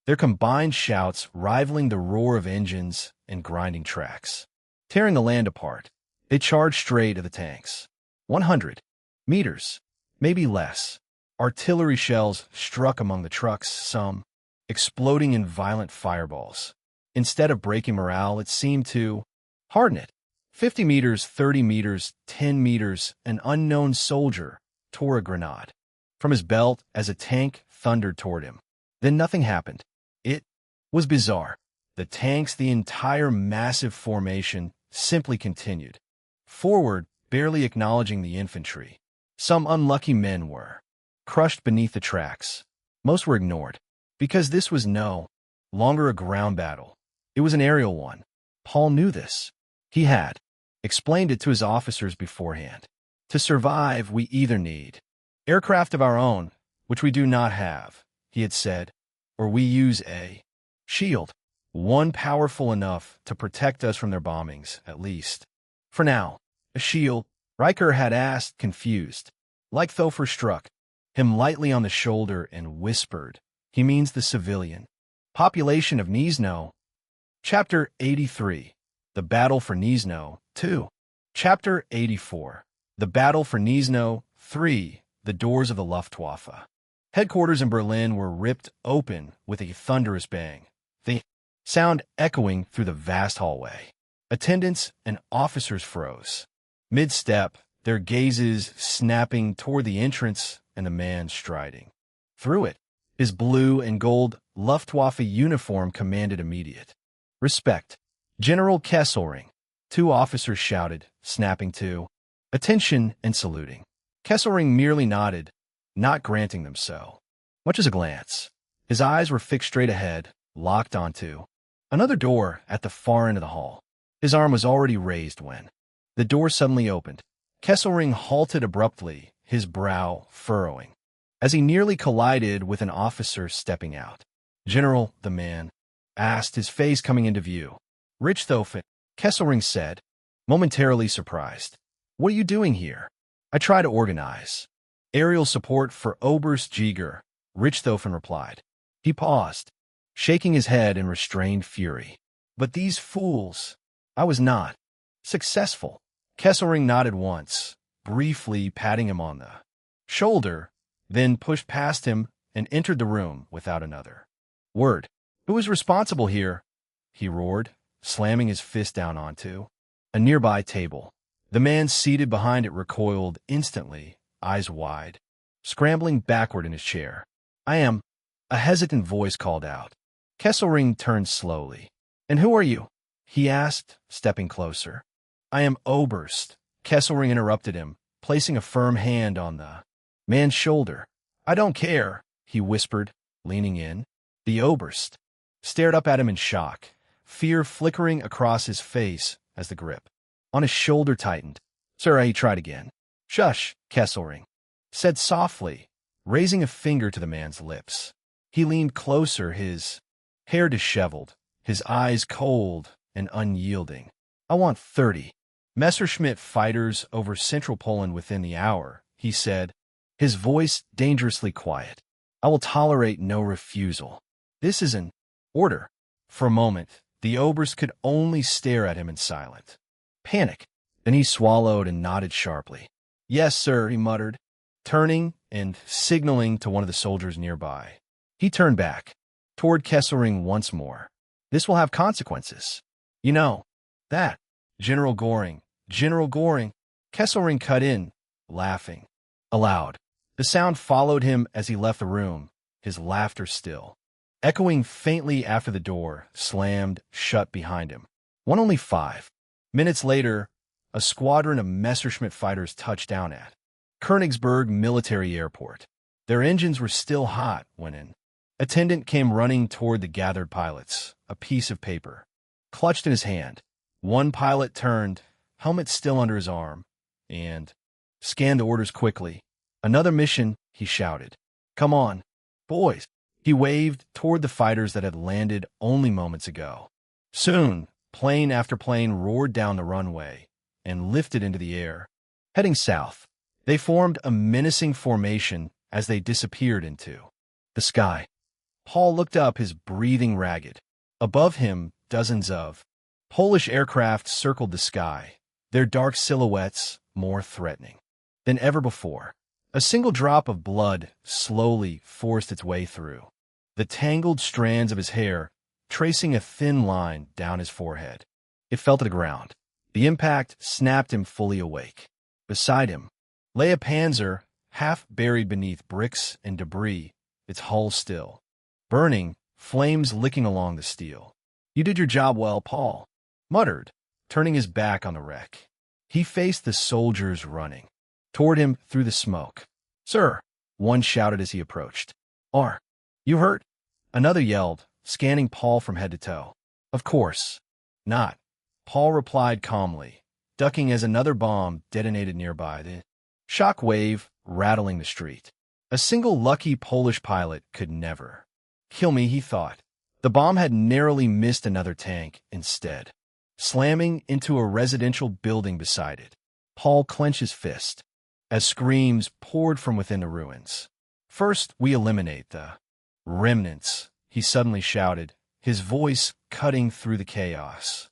their combined shouts rivaling the roar of engines and grinding tracks. Tearing the land apart, they charged straight at the tanks. 100 meters, maybe less. Artillery shells struck among the trucks, some exploding in violent fireballs. Instead of breaking morale, it seemed to harden it. 50 meters, 30 meters, 10 meters, an unknown soldier tore a grenade from his belt as a tank thundered toward him. Then nothing happened. It was bizarre. The tanks, the entire massive formation, simply continued forward, barely acknowledging the infantry. Some unlucky men were crushed beneath the tracks. Most were ignored, because this was no longer a ground battle. It was an aerial one. Paul knew this. He had explained it to his officers beforehand. To survive, we either need aircraft of our own, which we do not have, he had said, or we use a shield, one powerful enough to protect us from their bombings, at least. For now, a shield, Reich had asked, confused. Like Thofer struck him lightly on the shoulder and whispered, he means the civilian population of Gniezno. Chapter 83. The Battle for Gniezno, 2. Chapter 84. The Battle for Gniezno, 3. The Doors of the Luftwaffe. Headquarters in Berlin were ripped open with a thunderous bang, the sound echoing through the vast hallway. Attendants and officers froze. Mid-step, their gazes snapping toward the entrance and the man striding through it. His blue and gold Luftwaffe uniform commanded immediate respect. General Kesselring. Two officers shouted, snapping to attention and saluting. Kesselring merely nodded, not granting them so much as a glance. His eyes were fixed straight ahead, locked onto another door at the far end of the hall. His arm was already raised when the door suddenly opened. Kesselring halted abruptly, his brow furrowing, as he nearly collided with an officer stepping out. General, the man asked, his face coming into view. Richthofen, Kesselring said, momentarily surprised. What are you doing here? I try to organize aerial support for Oberst Jäger, Richthofen replied. He paused, shaking his head in restrained fury. But these fools, I was not successful. Kesselring nodded once, briefly patting him on the shoulder, then pushed past him and entered the room without another word. Who is responsible here? He roared, slamming his fist down onto a nearby table. The man seated behind it recoiled instantly, eyes wide, scrambling backward in his chair. I am, a hesitant voice called out. Kesselring turned slowly. And who are you? He asked, stepping closer. I am Oberst. Kesselring interrupted him, placing a firm hand on the man's shoulder. I don't care, he whispered, leaning in. The Oberst stared up at him in shock, fear flickering across his face as the grip on his shoulder tightened. Sir, he tried again. Shush, Kesselring said softly, raising a finger to the man's lips. He leaned closer, his hair disheveled, his eyes cold and unyielding. I want 30 Messerschmitt fighters over central Poland within the hour, he said, his voice dangerously quiet. I will tolerate no refusal. This is an order. For a moment, the Oberst could only stare at him in silent panic. Then he swallowed and nodded sharply. Yes, sir, he muttered, turning and signaling to one of the soldiers nearby. He turned back, toward Kesselring once more. This will have consequences. You know, that. General Göring. Kesselring cut in, laughing aloud. The sound followed him as he left the room, his laughter still echoing faintly after the door slammed shut behind him. Only 5 minutes later, a squadron of Messerschmitt fighters touched down at Königsberg Military Airport. Their engines were still hot when an attendant came running toward the gathered pilots, a piece of paper clutched in his hand. One pilot turned, helmet still under his arm, and scanned the orders quickly. Another mission, he shouted. Come on, boys. He waved toward the fighters that had landed only moments ago. Soon, plane after plane roared down the runway and lifted into the air. Heading south, they formed a menacing formation as they disappeared into the sky. Paul looked up, his breathing ragged. Above him, dozens of Polish aircraft circled the sky, their dark silhouettes more threatening than ever before. A single drop of blood slowly forced its way through the tangled strands of his hair, tracing a thin line down his forehead. It fell to the ground. The impact snapped him fully awake. Beside him lay a Panzer, half buried beneath bricks and debris, its hull still burning, flames licking along the steel. "You did your job well," Paul muttered, turning his back on the wreck. He faced the soldiers running toward him through the smoke. "Sir," one shouted as he approached. "Are you hurt?" Another yelled, scanning Paul from head to toe. "Of course not," Paul replied calmly, ducking as another bomb detonated nearby, the shock wave rattling the street. A single lucky Polish pilot could never kill me, he thought. The bomb had narrowly missed another tank instead, slamming into a residential building beside it. Paul clenched his fist as screams poured from within the ruins. "First, we eliminate the remnants," he suddenly shouted, his voice cutting through the chaos.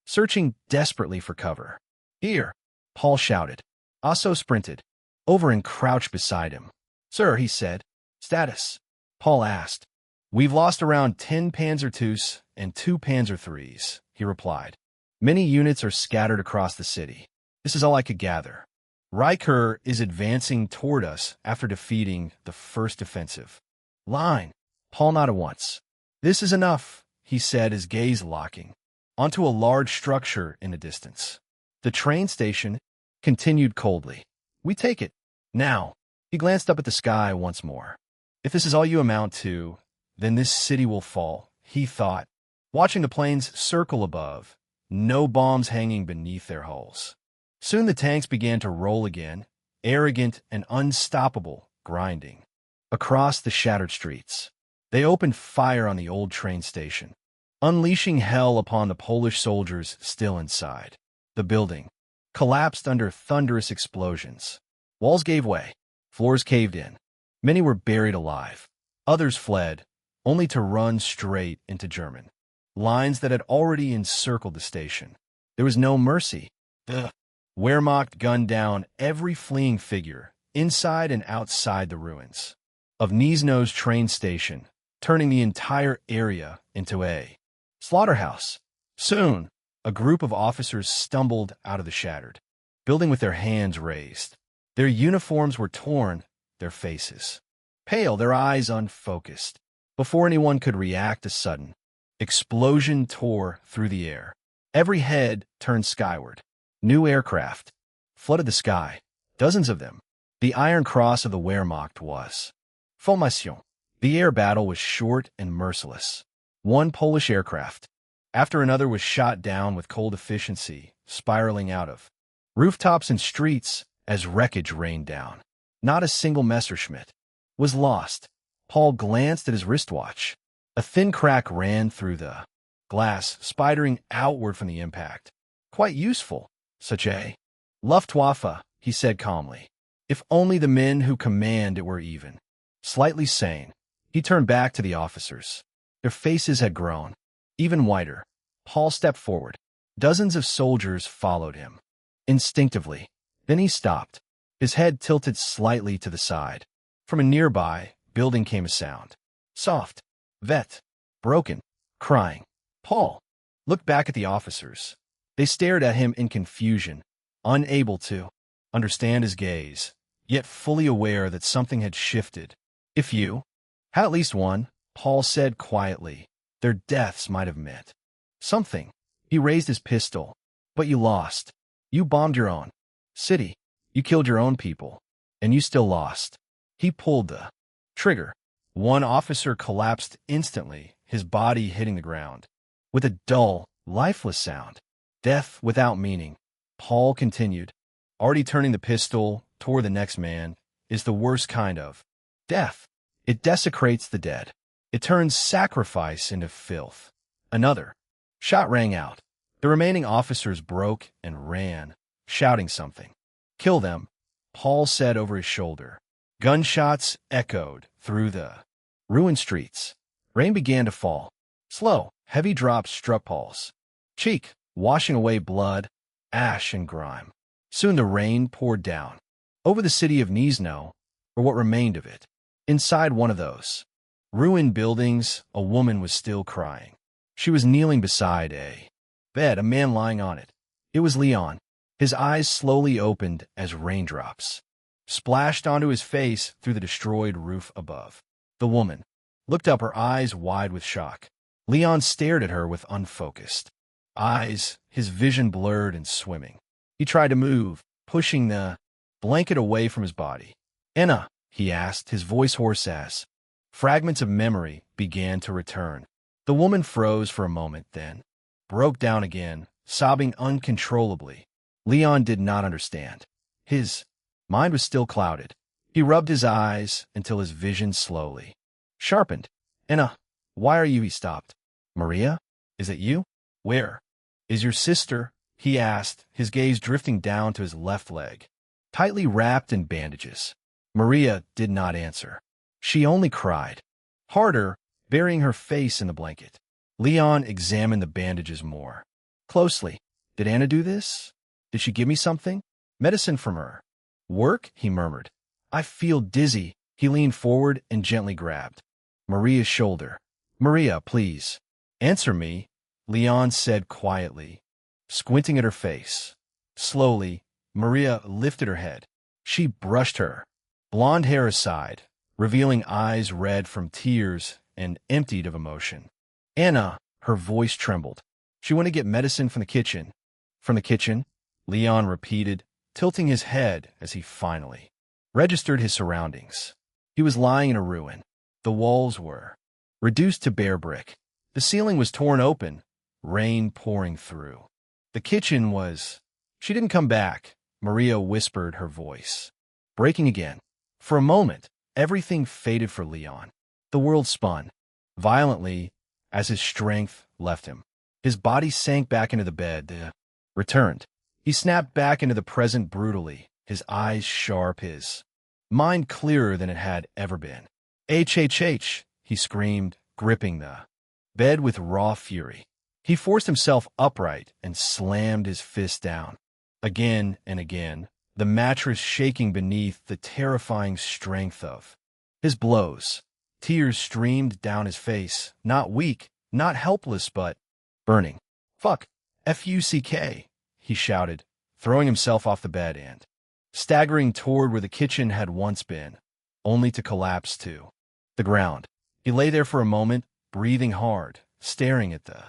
Searching desperately for cover. "Here," Paul shouted. Asso sprinted over and crouched beside him. "Sir," he said. "Status?" Paul asked. "We've lost around 10 Panzer IIs and 2 Panzer IIIs, he replied. "Many units are scattered across the city. This is all I could gather. Reich is advancing toward us after defeating the first defensive line." Paul nodded once. "This is enough," he said, his gaze locking onto a large structure in the distance. "The train station," continued coldly. "We take it. Now." He glanced up at the sky once more. "If this is all you amount to, then this city will fall," he thought, watching the planes circle above, no bombs hanging beneath their hulls. Soon the tanks began to roll again, arrogant and unstoppable, grinding across the shattered streets. They opened fire on the old train station, unleashing hell upon the Polish soldiers still inside. The building collapsed under thunderous explosions. Walls gave way, floors caved in. Many were buried alive. Others fled, only to run straight into German lines that had already encircled the station. There was no mercy. The Wehrmacht gunned down every fleeing figure, inside and outside the ruins of Gniezno's train station, turning the entire area into a slaughterhouse. Soon, a group of officers stumbled out of the shattered building with their hands raised. Their uniforms were torn, their faces pale, their eyes unfocused. Before anyone could react, a sudden explosion tore through the air. Every head turned skyward. New aircraft flooded the sky, dozens of them. The Iron Cross of the Wehrmacht was formation. The air battle was short and merciless. One Polish aircraft after another was shot down with cold efficiency, spiraling out of rooftops and streets as wreckage rained down. Not a single Messerschmitt was lost. Paul glanced at his wristwatch. A thin crack ran through the glass, spidering outward from the impact. "Quite useful, such a Luftwaffe," he said calmly. "If only the men who command it were even slightly sane." He turned back to the officers. Their faces had grown even whiter. Paul stepped forward. Dozens of soldiers followed him instinctively. Then he stopped, his head tilted slightly to the side. From a nearby building came a sound. Soft, vet, broken, crying. Paul looked back at the officers. They stared at him in confusion, unable to understand his gaze, yet fully aware that something had shifted. "If you had at least one," Paul said quietly, "their deaths might have meant something." He raised his pistol. "But you lost. You bombed your own city. You killed your own people. And you still lost." He pulled the trigger. One officer collapsed instantly, his body hitting the ground with a dull, lifeless sound. "Death without meaning," Paul continued, already turning the pistol toward the next man, "is the worst kind of death. It desecrates the dead. It turns sacrifice into filth. Another shot rang out. The remaining officers broke and ran, shouting something. "Kill them," Paul said over his shoulder. Gunshots echoed through the ruined streets. Rain began to fall. Slow, heavy drops struck Paul's cheek, washing away blood, ash, and grime. Soon the rain poured down over the city of Gniezno, or what remained of it. Inside one of those ruined buildings, a woman was still crying. She was kneeling beside a bed, a man lying on it. It was Leon. His eyes slowly opened as raindrops splashed onto his face through the destroyed roof above. The woman looked up, her eyes wide with shock. Leon stared at her with unfocused eyes, his vision blurred and swimming. He tried to move, pushing the blanket away from his body. "Anna," he asked, his voice hoarse as fragments of memory began to return. The woman froze for a moment, then broke down again, sobbing uncontrollably. Leon did not understand. His mind was still clouded. He rubbed his eyes until his vision slowly sharpened. "Anna, why are you?" He stopped. "Maria? Is it you? Where is your sister?" he asked, his gaze drifting down to his left leg, tightly wrapped in bandages. Maria did not answer. She only cried harder, burying her face in the blanket. Leon examined the bandages more closely. "Did Anna do this? Did she give me something? Medicine from her work?" he murmured. "I feel dizzy." He leaned forward and gently grabbed Maria's shoulder. "Maria, please, answer me," Leon said quietly, squinting at her face. Slowly, Maria lifted her head. She brushed her blonde hair aside, revealing eyes red from tears and emptied of emotion. "Anna," her voice trembled. "She went to get medicine from the kitchen." "From the kitchen?" Leon repeated, tilting his head as he finally registered his surroundings. He was lying in a ruin. The walls were reduced to bare brick. The ceiling was torn open, rain pouring through. The kitchen was... "She didn't come back," Maria whispered, her voice breaking again. For a moment, everything faded for Leon. The world spun violently as his strength left him. His body sank back into the bed, returned. He snapped back into the present brutally, his eyes sharp, his mind clearer than it had ever been. "HHH!" he screamed, gripping the bed with raw fury. He forced himself upright and slammed his fist down. Again and again, the mattress shaking beneath the terrifying strength of his blows. Tears streamed down his face, not weak, not helpless, but burning. "Fuck! F-U-C-K!" he shouted, throwing himself off the bed and staggering toward where the kitchen had once been, only to collapse to the ground. He lay there for a moment, breathing hard, staring at the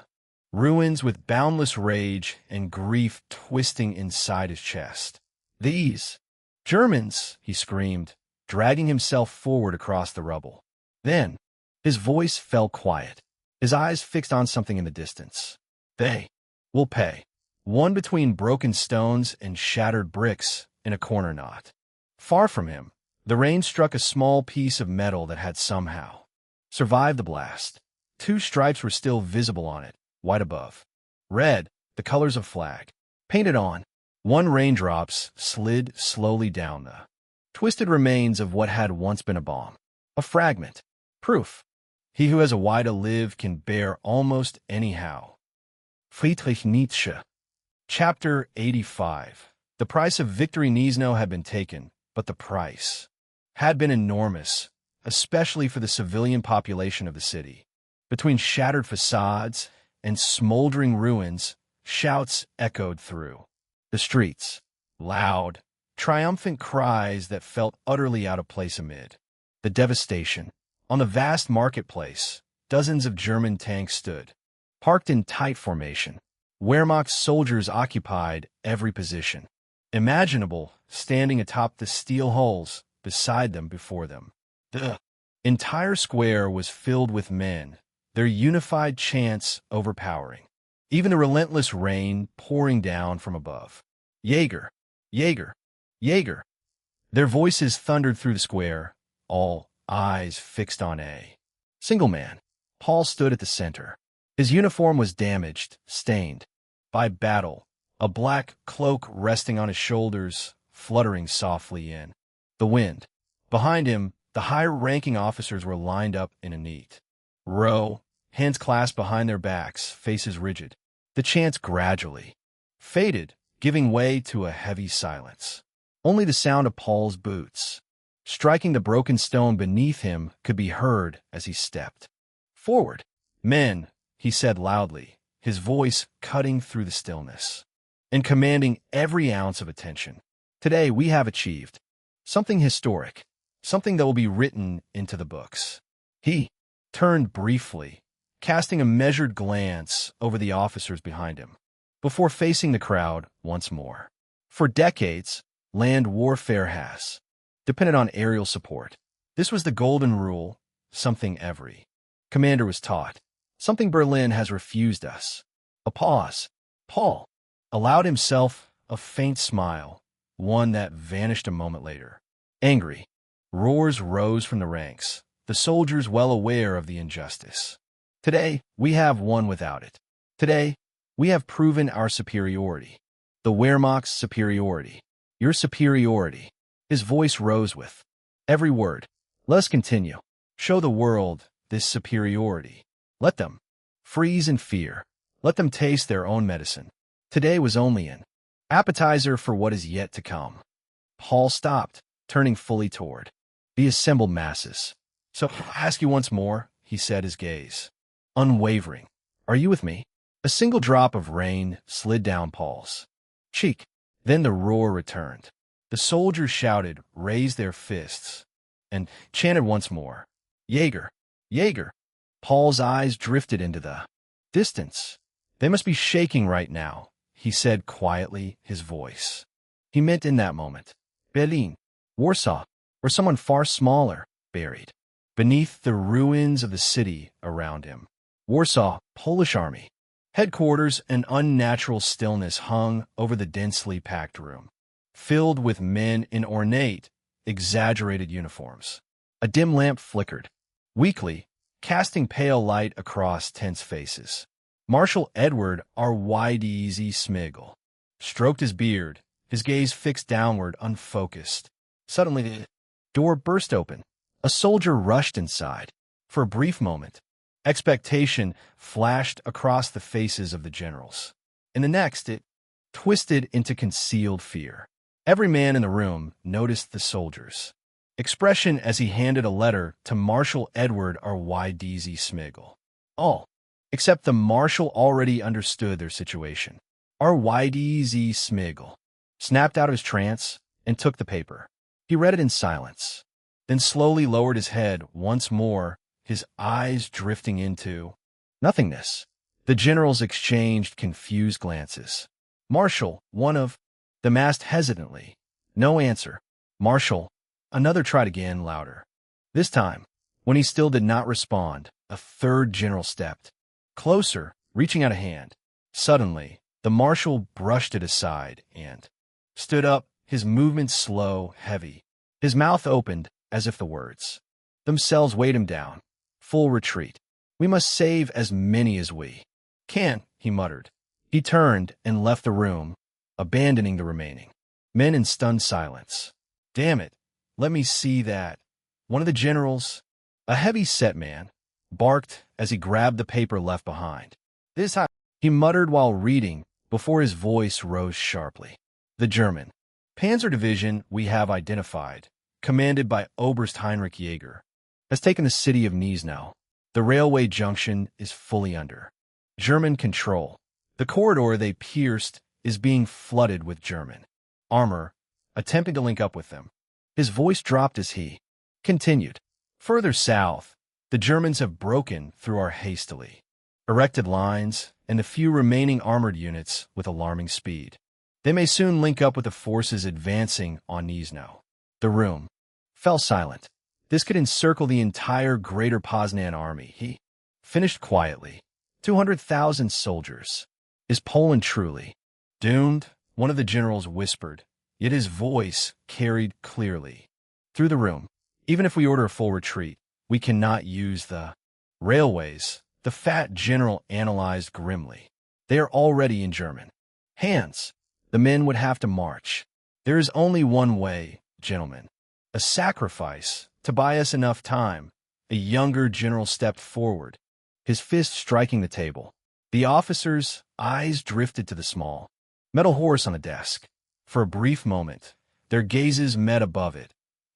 ruins with boundless rage and grief twisting inside his chest. "These Germans!" he screamed, dragging himself forward across the rubble. Then, his voice fell quiet, his eyes fixed on something in the distance. "They will pay." One between broken stones and shattered bricks in a corner not far from him, the rain struck a small piece of metal that had somehow survived the blast. Two stripes were still visible on it, white above, red, the colors of flag, painted on. One raindrops slid slowly down the twisted remains of what had once been a bomb. A fragment. Proof. He who has a why to live can bear almost anyhow. Friedrich Nietzsche. Chapter 85. The price of victory. Gniezno had been taken, but the price had been enormous, especially for the civilian population of the city. Between shattered facades and smoldering ruins, shouts echoed through the streets, loud, triumphant cries that felt utterly out of place amid the devastation. On the vast marketplace, dozens of German tanks stood, parked in tight formation. Wehrmacht soldiers occupied every position imaginable, standing atop the steel hulls beside them, before them. The entire square was filled with men, their unified chants overpowering even the relentless rain pouring down from above. "Jaeger! Jaeger! Jaeger!" Their voices thundered through the square, all eyes fixed on a single man. Paul stood at the center. His uniform was damaged, stained by battle, a black cloak resting on his shoulders, fluttering softly in the wind. Behind him, the higher-ranking officers were lined up in a neat row, hands clasped behind their backs, faces rigid. The chants gradually faded, giving way to a heavy silence. Only the sound of Paul's boots striking the broken stone beneath him could be heard as he stepped forward. "Men," he said loudly, his voice cutting through the stillness and commanding every ounce of attention. "Today we have achieved something historic, something that will be written into the books." He turned briefly, casting a measured glance over the officers behind him, before facing the crowd once more. For decades, land warfare has depended on aerial support. This was the golden rule, something every commander was taught, something Berlin has refused us. A pause. Paul allowed himself a faint smile, one that vanished a moment later. Angry roars rose from the ranks, the soldiers well aware of the injustice. "Today, we have won without it. Today, we have proven our superiority. The Wehrmacht's superiority. Your superiority." His voice rose with every word. "Let us continue. Show the world this superiority. Let them freeze in fear. Let them taste their own medicine. Today was only an appetizer for what is yet to come." Paul stopped, turning fully toward the assembled masses. "So, I ask you once more," he said, his gaze unwavering. "Are you with me?" A single drop of rain slid down Paul's cheek. Then the roar returned. The soldiers shouted, raised their fists, and chanted once more, "Jaeger! Jaeger!" Paul's eyes drifted into the distance. "They must be shaking right now," he said quietly, his voice. He meant in that moment. Berlin, Warsaw, or someone far smaller, buried beneath the ruins of the city around him. Warsaw, Polish army. Headquarters, an unnatural stillness hung over the densely packed room, filled with men in ornate, exaggerated uniforms. A dim lamp flickered, weakly, casting pale light across tense faces. Marshal Edward R.Y.D.Z. Smigel stroked his beard, his gaze fixed downward, unfocused. Suddenly, the door burst open. A soldier rushed inside. For a brief moment, expectation flashed across the faces of the generals. In the next, it twisted into concealed fear. Every man in the room noticed the soldier's expression as he handed a letter to Marshal Edward R.Y.D.Z. Smigel. All, except the marshal, already understood their situation. R.Y.D.Z. Smigel snapped out of his trance and took the paper. He read it in silence, then slowly lowered his head once more, his eyes drifting into nothingness. The generals exchanged confused glances. "Marshal," one of them asked hesitantly. No answer. "Marshal," another tried again, louder. This time, when he still did not respond, a third general stepped closer, reaching out a hand. Suddenly, the marshal brushed it aside and stood up, his movements slow, heavy. His mouth opened as if the words themselves weighed him down. "Full retreat. We must save as many as we can," he muttered. He turned and left the room, abandoning the remaining men in stunned silence. "Damn it, let me see that." One of the generals, a heavy-set man, barked as he grabbed the paper left behind. "This time," he muttered while reading, before his voice rose sharply. "The German Panzer Division we have identified, commanded by Oberst Heinrich Jäger, has taken the city of Gneisenau. The railway junction is fully under German control. The corridor they pierced is being flooded with German armor, attempting to link up with them." His voice dropped as he continued. "Further south, the Germans have broken through our hastily erected lines and the few remaining armored units with alarming speed. They may soon link up with the forces advancing on Gneisenau." The room fell silent. This could encircle the entire Greater Poznan army, he finished quietly. 200,000 soldiers. Is Poland truly doomed? One of the generals whispered, yet his voice carried clearly through the room. Even if we order a full retreat, we cannot use the railways, the fat general analyzed grimly. They are already in German hands. The men would have to march. There is only one way, gentlemen. A sacrifice to buy us enough time. A younger general stepped forward, his fist striking the table. The officer's eyes drifted to the small metal horse on the desk. For a brief moment, their gazes met above it,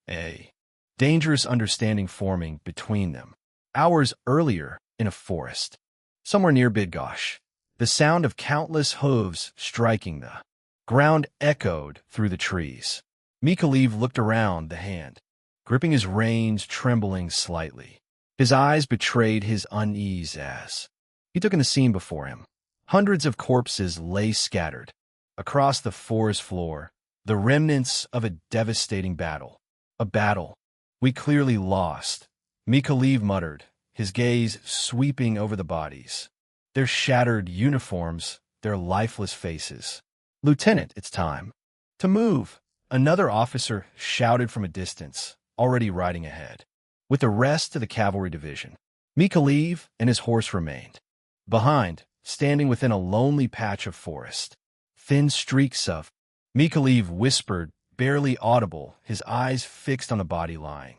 a dangerous understanding forming between them. Hours earlier, in a forest, somewhere near Bydgoszcz, the sound of countless hooves striking the ground echoed through the trees. Mykolaiv looked around the hand, gripping his reins, trembling slightly. His eyes betrayed his unease as he took in the scene before him. Hundreds of corpses lay scattered across the forest floor, the remnants of a devastating battle. A battle we clearly lost, Mykolaiv muttered, his gaze sweeping over the bodies. Their shattered uniforms, their lifeless faces. Lieutenant, it's time to move, another officer shouted from a distance, already riding ahead. With the rest of the cavalry division, Mykolaiv and his horse remained behind, standing within a lonely patch of forest. Thin streaks of Mykolaiv whispered, barely audible, his eyes fixed on the body lying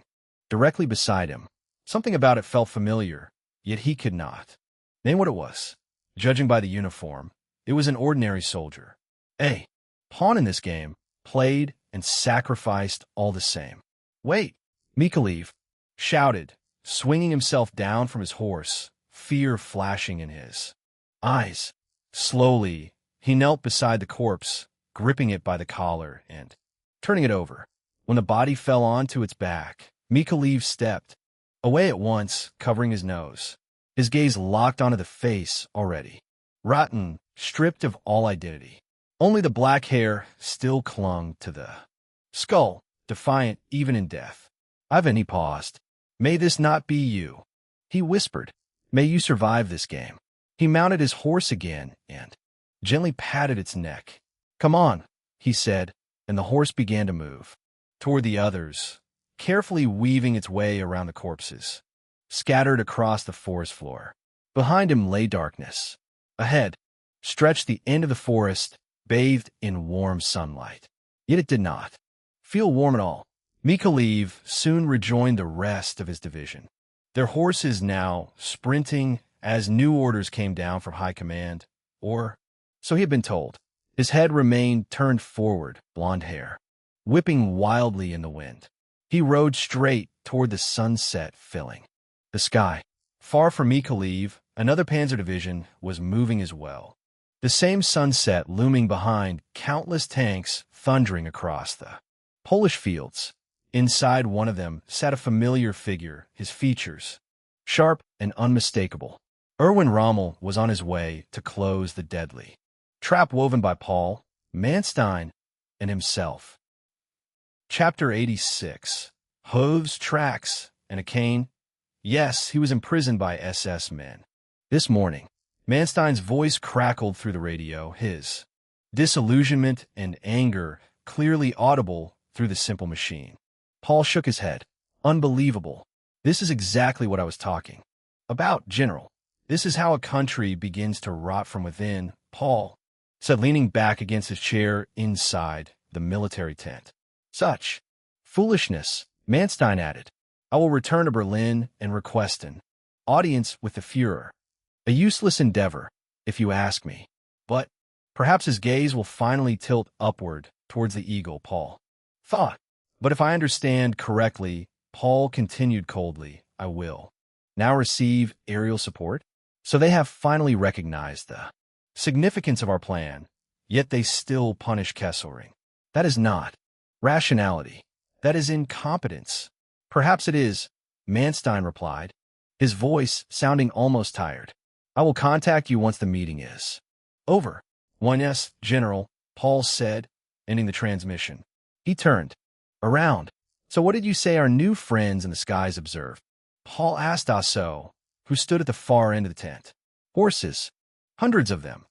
directly beside him. Something about it felt familiar, yet he could not name what it was. Judging by the uniform, it was an ordinary soldier. A pawn in this game, played and sacrificed all the same. Wait, Mykolaiv shouted, swinging himself down from his horse, fear flashing in his eyes. Slowly, he knelt beside the corpse, gripping it by the collar and turning it over. When the body fell onto its back, Mykolaiv stepped away at once, covering his nose. His gaze locked onto the face already rotten, stripped of all identity. Only the black hair still clung to the skull, defiant even in death. Ivan, he paused. May this not be you, he whispered. May you survive this game. He mounted his horse again and gently patted its neck. Come on, he said, and the horse began to move toward the others, carefully weaving its way around the corpses scattered across the forest floor. Behind him lay darkness. Ahead stretched the end of the forest, bathed in warm sunlight. Yet it did not feel warm at all. Mykolaiv soon rejoined the rest of his division, their horses now sprinting as new orders came down from high command, or so he had been told. His head remained turned forward, blonde hair whipping wildly in the wind. He rode straight toward the sunset filling the sky. Far from Mykolaiv, another panzer division was moving as well. The same sunset looming behind, countless tanks thundering across the Polish fields. Inside one of them sat a familiar figure, his features sharp and unmistakable. Erwin Rommel was on his way to close the deadly trap woven by Paul, Manstein, and himself. Chapter 86. Hooves, tracks, and a cane. Yes, he was imprisoned by SS men. This morning, Manstein's voice crackled through the radio, his disillusionment and anger clearly audible through the simple machine. Paul shook his head. Unbelievable. This is exactly what I was talking about, General. This is how a country begins to rot from within, Paul said, leaning back against his chair inside the military tent. Such foolishness, Manstein added. I will return to Berlin and request an audience with the Führer. A useless endeavor, if you ask me. But perhaps his gaze will finally tilt upward towards the eagle, Paul thought. But if I understand correctly, Paul continued coldly, I will now receive aerial support. So they have finally recognized the significance of our plan, yet they still punish Kesselring. That is not rationality. That is incompetence. Perhaps it is, Manstein replied, his voice sounding almost tired. I will contact you once the meeting is over. Yes, General, Paul said, ending the transmission. He turned around. So what did you say our new friends in the skies observed? Paul asked Asso, who stood at the far end of the tent. Horses. Hundreds of them.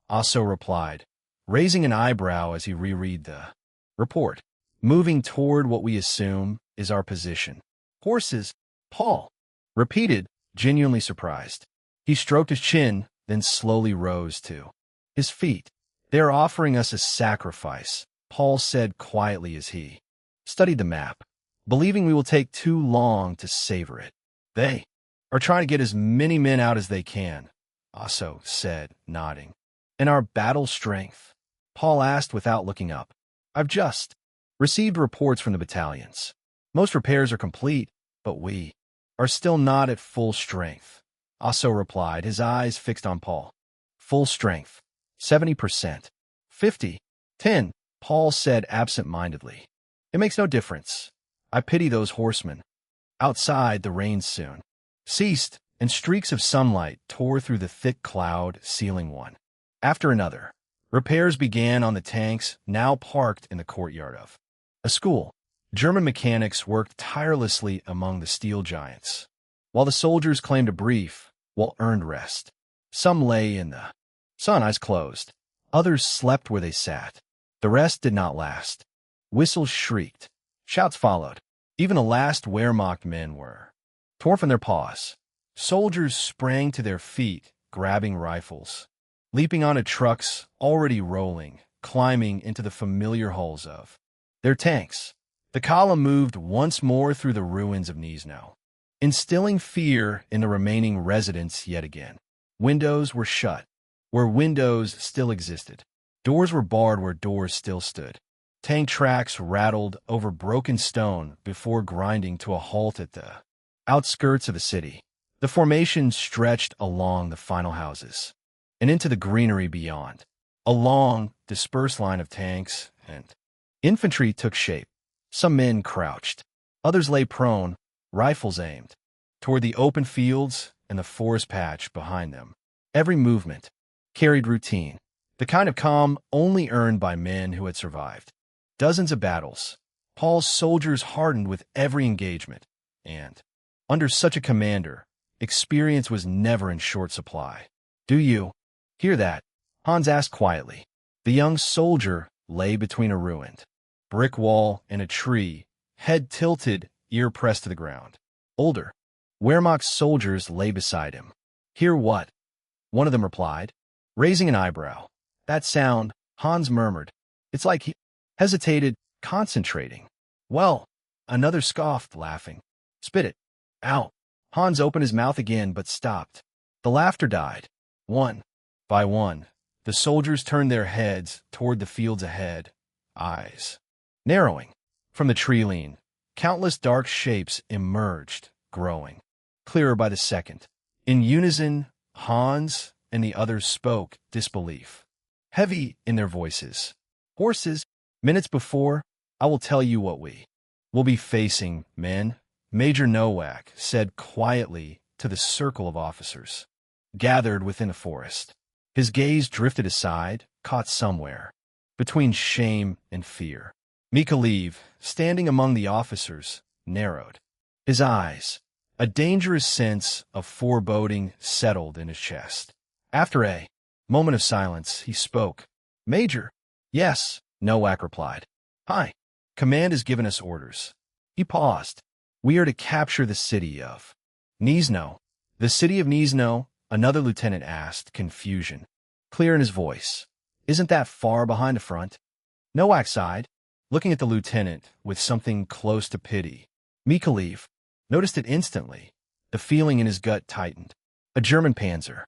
Asso replied, raising an eyebrow as he reread the report. Moving toward what we assume is our position. Horses, Paul repeated, genuinely surprised. He stroked his chin, then slowly rose to his feet. They are offering us a sacrifice, Paul said quietly as he studied the map, believing we will take too long to savor it. They are trying to get as many men out as they can, Asso said, nodding. And our battle strength? Paul asked without looking up. I've just received reports from the battalions. Most repairs are complete, but we are still not at full strength, Asso replied, his eyes fixed on Paul. Full strength. 70%. 50. 10, Paul said absent-mindedly. It makes no difference. I pity those horsemen. Outside, the rain soon ceased, and streaks of sunlight tore through the thick cloud, sealing one after another. Repairs began on the tanks now parked in the courtyard of a school. German mechanics worked tirelessly among the steel giants, while the soldiers claimed a brief, well-earned rest. Some lay in the sun, eyes closed. Others slept where they sat. The rest did not last. Whistles shrieked. Shouts followed. Even the last Wehrmacht men were torn from their paws. Soldiers sprang to their feet, grabbing rifles, leaping onto trucks already rolling, climbing into the familiar hulls of their tanks. The column moved once more through the ruins of Gniezno, instilling fear in the remaining residents yet again. Windows were shut where windows still existed. Doors were barred where doors still stood. Tank tracks rattled over broken stone before grinding to a halt at the outskirts of the city. The formation stretched along the final houses and into the greenery beyond. A long, dispersed line of tanks and infantry took shape. Some men crouched. Others lay prone, rifles aimed toward the open fields and the forest patch behind them. Every movement carried routine, the kind of calm only earned by men who had survived dozens of battles. Paul's soldiers hardened with every engagement, and under such a commander, experience was never in short supply. Do you hear that? Hans asked quietly. The young soldier lay between a ruined brick wall and a tree, head tilted, ear pressed to the ground. Older Wehrmacht soldiers lay beside him. Hear what? One of them replied, raising an eyebrow. That sound, Hans murmured. It's like he hesitated, concentrating. Well, another scoffed, laughing. Spit it out. Hans opened his mouth again, but stopped. The laughter died. One by one, the soldiers turned their heads toward the fields ahead, eyes narrowing. From the tree lean, countless dark shapes emerged, growing clearer by the second. In unison, Hans and the others spoke, disbelief heavy in their voices. Horses. Minutes before, I will tell you what we will be facing, men, Major Nowak said quietly to the circle of officers gathered within the forest. His gaze drifted aside, caught somewhere between shame and fear. Mikhailiv, standing among the officers, narrowed his eyes. A dangerous sense of foreboding settled in his chest. After a moment of silence, he spoke. Major. Yes, Nowak replied. Hi. Command has given us orders. He paused. We are to capture the city of Gniezno. The city of Gniezno, another lieutenant asked, confusion clear in his voice. Isn't that far behind the front? Nowak sighed, looking at the lieutenant with something close to pity. Mikhailiv noticed it instantly. The feeling in his gut tightened. A German panzer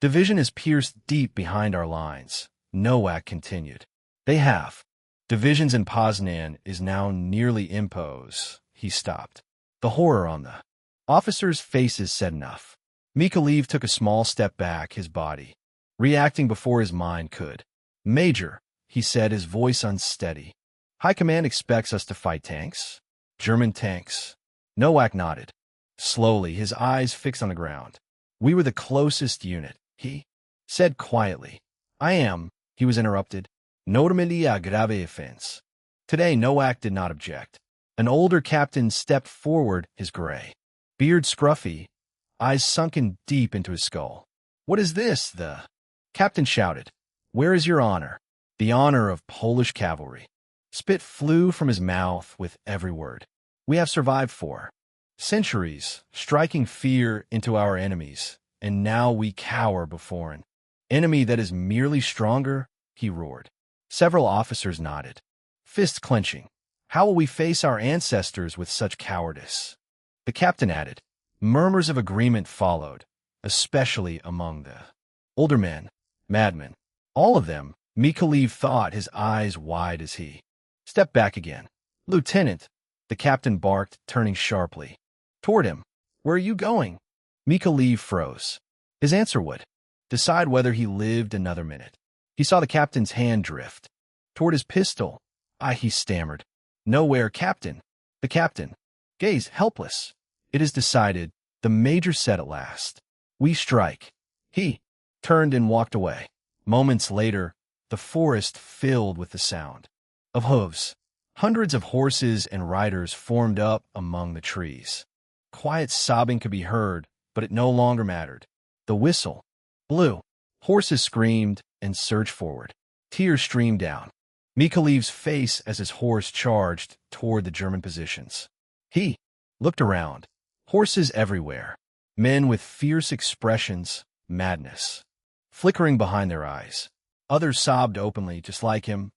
division is pierced deep behind our lines. Nowak continued. They have divisions in Poznan is now nearly impose. He stopped. The horror on the officers' faces said enough. Mikhailiv took a small step back, his body reacting before his mind could. Major, he said, his voice unsteady. High Command expects us to fight tanks? German tanks. Nowak nodded. Slowly, his eyes fixed on the ground. We were the closest unit, he said quietly. I am, he was interrupted. Notamment a grave offense. Today, Nowak did not object. An older captain stepped forward, his gray beard scruffy, eyes sunken deep into his skull. What is this? The captain shouted. Where is your honor? The honor of Polish cavalry. Spit flew from his mouth with every word. We have survived 4 Centuries, striking fear into our enemies, and now we cower before an enemy that is merely stronger, he roared. Several officers nodded, fists clenching. How will we face our ancestors with such cowardice? The captain added. Murmurs of agreement followed, especially among the older men, madmen. All of them, Mikhail thought, his eyes wide as he stepped back again. Lieutenant, the captain barked, turning sharply toward him. Where are you going? Mikhail froze. His answer would decide whether he lived another minute. He saw the captain's hand drift toward his pistol. He stammered. Nowhere, Captain. The captain gazed helpless. It is decided, the major said at last. We strike. He turned and walked away. Moments later, the forest filled with the sound of hooves. Hundreds of horses and riders formed up among the trees. Quiet sobbing could be heard, but it no longer mattered. The whistle blew. Horses screamed and surged forward. Tears streamed down Mikhail's face as his horse charged toward the German positions. He looked around. Horses everywhere. Men with fierce expressions, madness flickering behind their eyes. Others sobbed openly, just like him,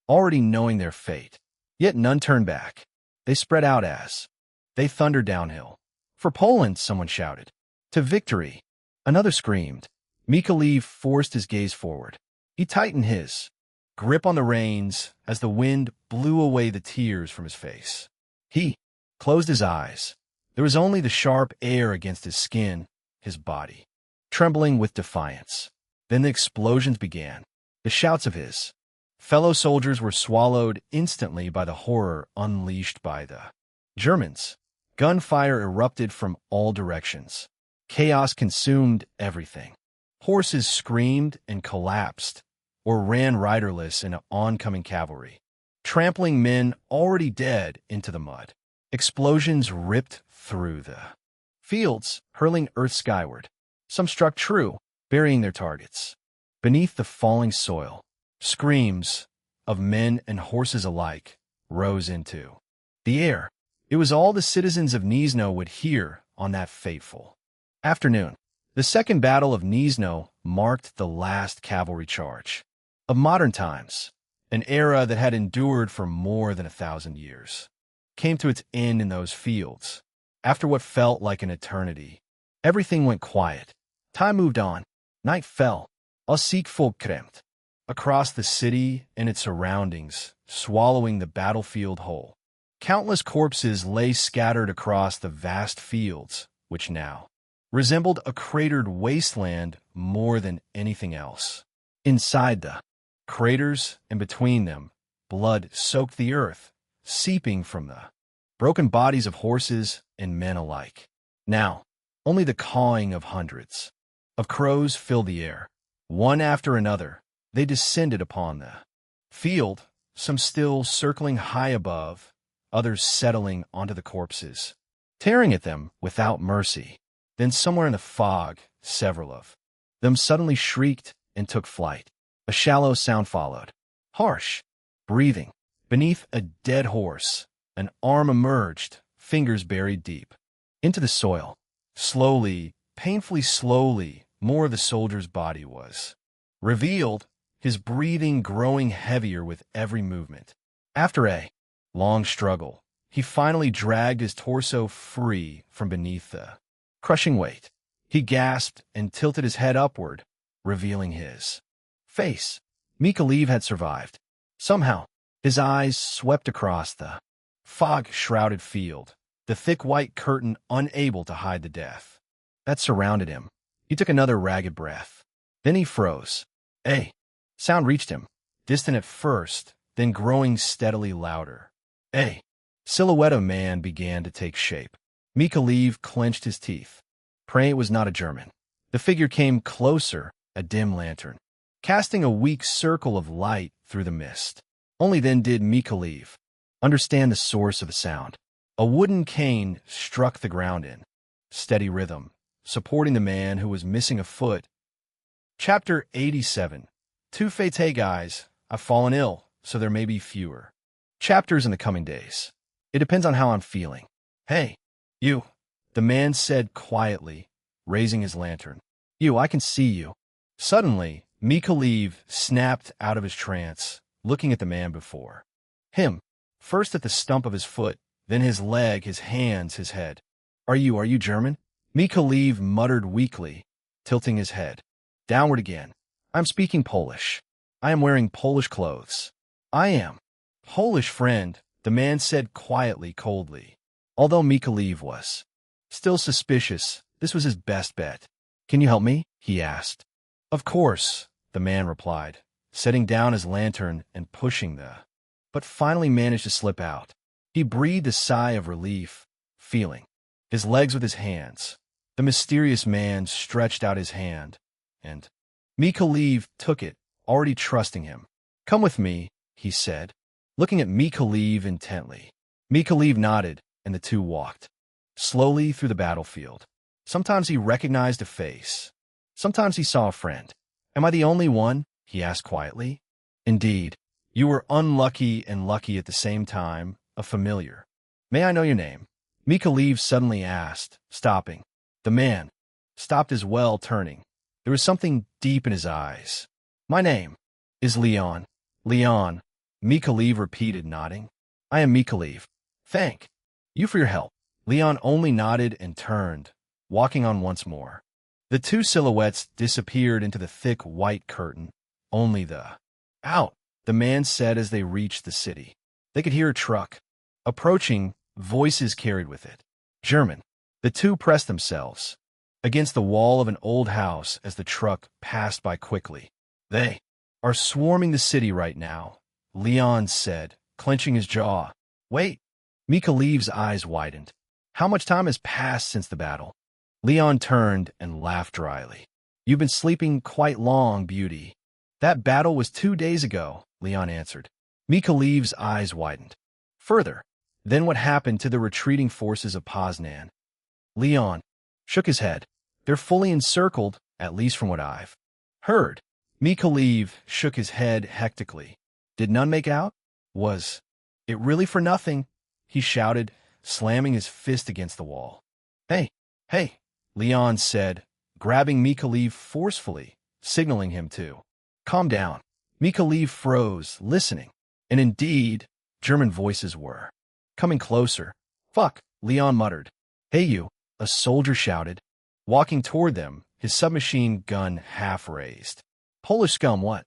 already knowing their fate. Yet none turned back. They spread out as they thundered downhill. For Poland, someone shouted. To victory, another screamed. Mikhail forced his gaze forward. He tightened his grip on the reins as the wind blew away the tears from his face. He closed his eyes. There was only the sharp air against his skin, his body trembling with defiance. Then the explosions began. The shouts of his fellow soldiers were swallowed instantly by the horror unleashed by the Germans. Gunfire erupted from all directions. Chaos consumed everything. Horses screamed and collapsed, or ran riderless in oncoming cavalry, trampling men already dead into the mud. Explosions ripped through the fields, hurling earth skyward. Some struck true, burying their targets. Beneath the falling soil, screams of men and horses alike rose into the air. It was all the citizens of Gniezno would hear on that fateful afternoon. The Second Battle of Gniezno marked the last cavalry charge of modern times. An era that had endured for more than 1,000 years came to its end in those fields. After what felt like an eternity, everything went quiet. Time moved on. Night fell. A Siegfried kremt across the city and its surroundings, swallowing the battlefield whole. Countless corpses lay scattered across the vast fields, which now resembled a cratered wasteland more than anything else. Inside the craters and between them, blood soaked the earth, seeping from the broken bodies of horses and men alike. Now, only the cawing of hundreds of crows filled the air. One after another, they descended upon the field, some still circling high above, others settling onto the corpses, tearing at them without mercy. Then somewhere in the fog, several of them suddenly shrieked and took flight. A shallow sound followed. Harsh breathing. Beneath a dead horse, an arm emerged, fingers buried deep into the soil. Slowly, painfully slowly, more of the soldier's body was revealed, his breathing growing heavier with every movement. After a long struggle, he finally dragged his torso free from beneath the crushing weight. He gasped and tilted his head upward, revealing his face. Mikhail had survived. Somehow, his eyes swept across the fog-shrouded field, the thick white curtain unable to hide the death that surrounded him. He took another ragged breath. Then he froze. A sound reached him, distant at first, then growing steadily louder. A silhouette of man began to take shape. Mikhail clenched his teeth, praying it was not a German. The figure came closer, a dim lantern, casting a weak circle of light through the mist. Only then did Mikhail understand the source of the sound. A wooden cane struck the ground in steady rhythm, supporting the man who was missing a foot. Chapter 87. Two fates. Hey guys, I've fallen ill, so there may be fewer chapters in the coming days. It depends on how I'm feeling. Hey, you, the man said quietly, raising his lantern. You, I can see you. Suddenly, Mikaleev snapped out of his trance, looking at the man before him, first at the stump of his foot, then his leg, his hands, his head. Are you German? Mikaleev muttered weakly, tilting his head downward again. I'm speaking Polish. I am wearing Polish clothes. I am. Polish friend, the man said quietly, coldly. Although Mikaleev was still suspicious, this was his best bet. Can you help me? He asked. Of course, the man replied, setting down his lantern and pushing but finally managed to slip out. He breathed a sigh of relief, feeling his legs with his hands. The mysterious man stretched out his hand, and Mikaleev took it, already trusting him. Come with me, he said, looking at Mikaleev intently. Mikaleev nodded, and the two walked slowly through the battlefield. Sometimes he recognized a face. Sometimes he saw a friend. Am I the only one? He asked quietly. Indeed, you were unlucky and lucky at the same time, a familiar. May I know your name? Mikaleev suddenly asked, stopping. The man stopped as well, turning. There was something deep in his eyes. My name is Leon. Leon, Mikaleev repeated, nodding. I am Mikaleev. Thank you for your help. Leon only nodded and turned, walking on once more. The two silhouettes disappeared into the thick white curtain. Only out, the man said as they reached the city. They could hear a truck approaching, voices carried with it German. The two pressed themselves against the wall of an old house as the truck passed by quickly. They are swarming the city right now, Leon said, clenching his jaw. Wait. Mikaleev's eyes widened. How much time has passed since the battle? Leon turned and laughed dryly. You've been sleeping quite long, beauty. That battle was 2 days ago, Leon answered. Mikaleev's eyes widened. Further, then what happened to the retreating forces of Poznan? Leon shook his head. They're fully encircled, at least from what I've heard. Mikaleev shook his head hectically. Did none make out? Was it really for nothing? He shouted, slamming his fist against the wall. Hey, Leon said, grabbing Mikaleev forcefully, signaling him to calm down. Mikaleev froze, listening. And indeed, German voices were coming closer. Fuck, Leon muttered. Hey you, a soldier shouted, walking toward them, his submachine gun half raised. Polish scum, what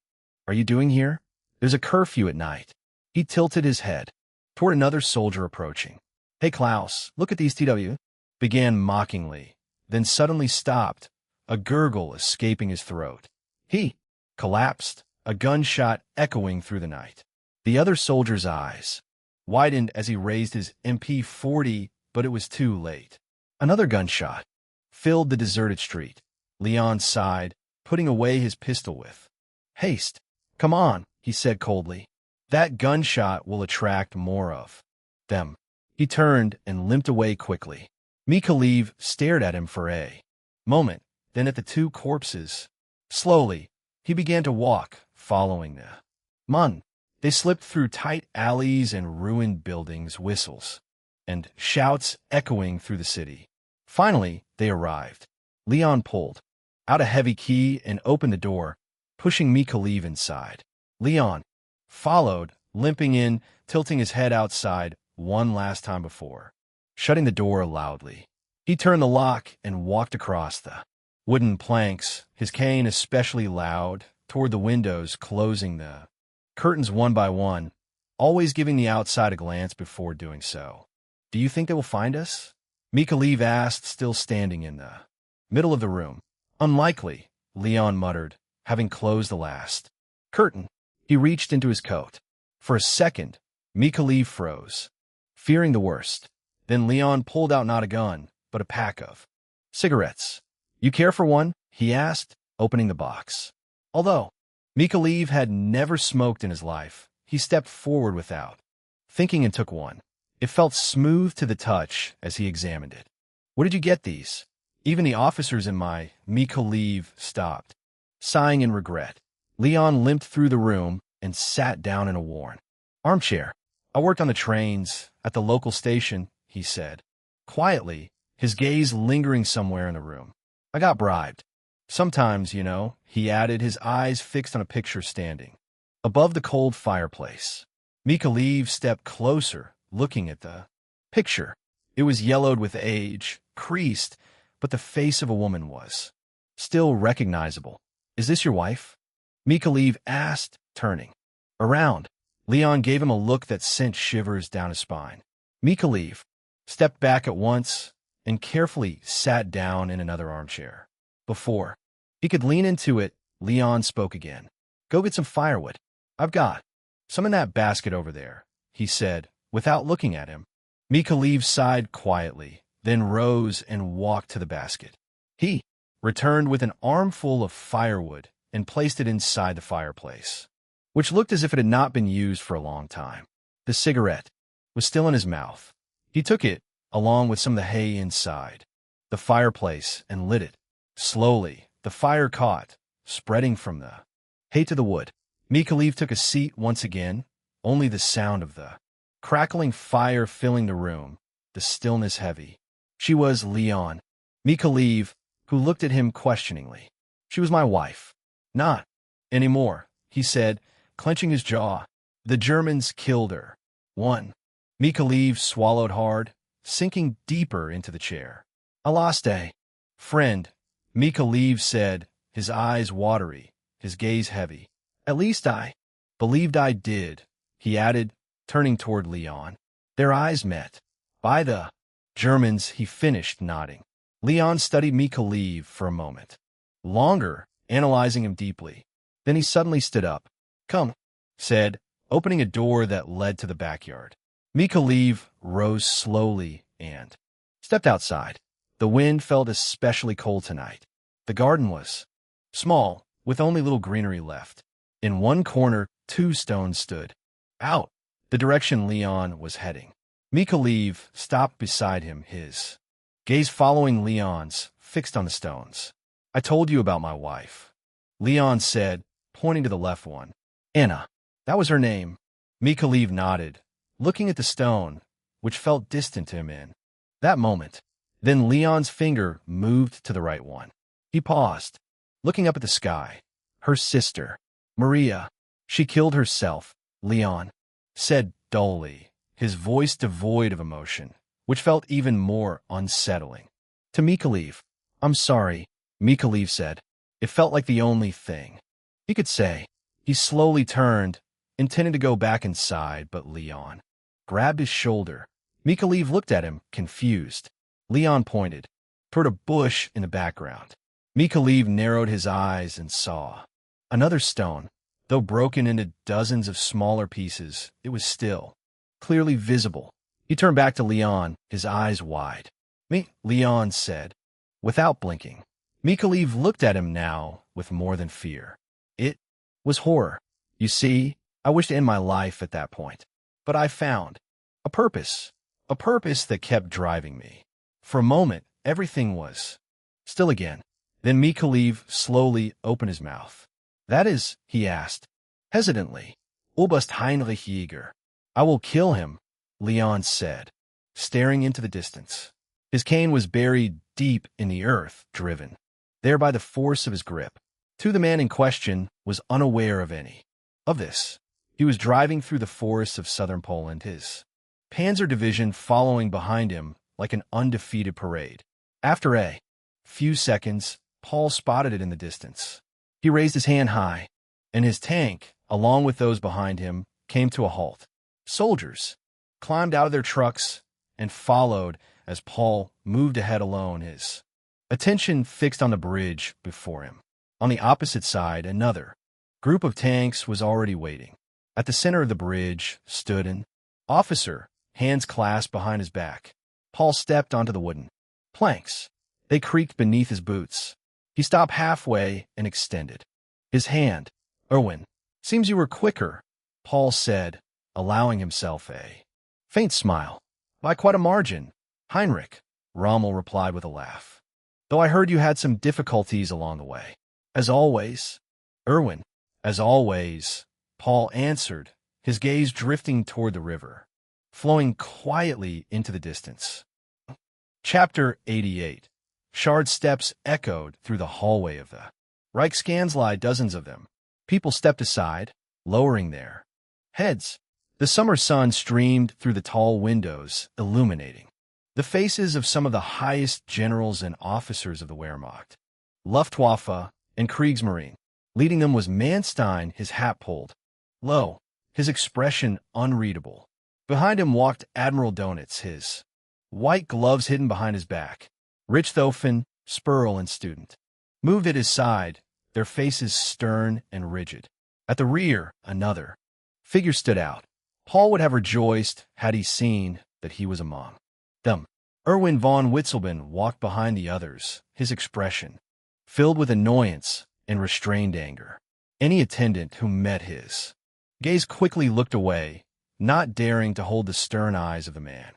are you doing here? There's a curfew at night. He tilted his head toward another soldier approaching. Hey Klaus, look at these TW, began mockingly, then suddenly stopped, a gurgle escaping his throat. He collapsed, a gunshot echoing through the night. The other soldier's eyes widened as he raised his MP40, but it was too late. Another gunshot filled the deserted street. Leon sighed, putting away his pistol with haste. Come on, he said coldly. That gunshot will attract more of them. He turned and limped away quickly. Mikaleev stared at him for a moment, then at the two corpses. Slowly, he began to walk, following them. They slipped through tight alleys and ruined buildings, whistles and shouts echoing through the city. Finally, they arrived. Leon pulled out a heavy key and opened the door, pushing Mikaleev inside. Leon followed, limping in, tilting his head outside one last time before shutting the door loudly. He turned the lock and walked across the wooden planks, his cane especially loud, toward the windows, closing the curtains one by one, always giving the outside a glance before doing so. Do you think they will find us? Mikaleev asked, still standing in the middle of the room. Unlikely, Leon muttered, having closed the last curtain. He reached into his coat. For a second, Mikaleev froze, fearing the worst. Then Leon pulled out not a gun, but a pack of cigarettes. You care for one? He asked, opening the box. Although Mikaleev had never smoked in his life, he stepped forward without thinking and took one. It felt smooth to the touch as he examined it. Where did you get these? Even the officers in my... Mikaleev stopped, sighing in regret. Leon limped through the room and sat down in a worn armchair. I worked on the trains at the local station, he said. Quietly, his gaze lingering somewhere in the room. I got bribed. Sometimes, he added, his eyes fixed on a picture standing above the cold fireplace. Mikhailiv stepped closer, looking at the picture. It was yellowed with age, creased, but the face of a woman was still recognizable. Is this your wife? Mikhailiv asked, turning around. Leon gave him a look that sent shivers down his spine. Mikhailiv stepped back at once and carefully sat down in another armchair. Before he could lean into it, Leon spoke again. Go get some firewood. I've got some in that basket over there, he said, without looking at him. Mikhailiv sighed quietly, then rose and walked to the basket. He returned with an armful of firewood and placed it inside the fireplace, which looked as if it had not been used for a long time. The cigarette was still in his mouth. He took it, along with some of the hay inside the fireplace, and lit it. Slowly, the fire caught, spreading from the hay to the wood. Mikhailiv took a seat once again, only the sound of the crackling fire filling the room, the stillness heavy. She was Leon. Mikhailiv, who looked at him questioningly. She was my wife. Not anymore, he said, clenching his jaw. The Germans killed her. One. Mikhailiv swallowed hard, sinking deeper into the chair. I lost a friend, Mikhailiv said, his eyes watery, his gaze heavy. At least I believed I did, he added, turning toward Leon. Their eyes met. By the Germans, he finished, nodding. Leon studied Mikhailiv for a moment, longer, analyzing him deeply. Then he suddenly stood up. Come, said, opening a door that led to the backyard. Mikhailiv rose slowly and stepped outside. The wind felt especially cold tonight. The garden was small, with only little greenery left. In one corner, 2 stones stood out, the direction Leon was heading. Mikhailiv stopped beside him, his gaze following Leon's, fixed on the stones. I told you about my wife, Leon said, pointing to the left one. Anna. That was her name. Mikhailiv nodded, looking at the stone, which felt distant to him in that moment. Then Leon's finger moved to the right one. He paused, looking up at the sky. Her sister, Maria. She killed herself, Leon said dully, his voice devoid of emotion, which felt even more unsettling. To Mikhailiv. I'm sorry, Mikhailiv said. It felt like the only thing he could say. He slowly turned, intending to go back inside, but Leon grabbed his shoulder. Mikhailiv looked at him, confused. Leon pointed toward a bush in the background. Mikhailiv narrowed his eyes and saw another stone. Though broken into dozens of smaller pieces, it was still clearly visible. He turned back to Leon, his eyes wide. Me, Leon said, without blinking. Mikhailiv looked at him now with more than fear. It was horror. You see, I wished to end my life at that point. But I found a purpose that kept driving me. For a moment, everything was still again. Then Mikhailiv slowly opened his mouth. That is, he asked, hesitantly. Oberst Heinrich Jäger. I will kill him, Leon said, staring into the distance. His cane was buried deep in the earth, driven there by the force of his grip. The man in question was unaware of any of this. He was driving through the forests of southern Poland, his Panzer Division following behind him like an undefeated parade. After a few seconds, Paul spotted it in the distance. He raised his hand high, and his tank, along with those behind him, came to a halt. Soldiers climbed out of their trucks and followed as Paul moved ahead alone, his attention fixed on the bridge before him. On the opposite side, another group of tanks was already waiting. At the center of the bridge stood an officer, hands clasped behind his back. Paul stepped onto the wooden planks. They creaked beneath his boots. He stopped halfway and extended his hand. Erwin, seems you were quicker, Paul said, allowing himself a faint smile. By quite a margin, Heinrich, Rommel replied with a laugh. Though I heard you had some difficulties along the way. As always, Erwin. As always, Paul answered, his gaze drifting toward the river, flowing quietly into the distance. Chapter 88. Shard steps echoed through the hallway of the Reich scans lie dozens of them. People stepped aside, lowering their heads. The summer sun streamed through the tall windows, illuminating the faces of some of the highest generals and officers of the Wehrmacht, Luftwaffe, and Kriegsmarine. Leading them was Manstein, his hat pulled low, his expression unreadable. Behind him walked Admiral Donitz, his white gloves hidden behind his back. Richthofen, Spurl, and Student moved at his side, their faces stern and rigid. At the rear, another figure stood out. Paul would have rejoiced had he seen that he was among them. Erwin von Witzelben walked behind the others, his expression filled with annoyance and restrained anger. Any attendant who met his gaze quickly looked away, not daring to hold the stern eyes of the man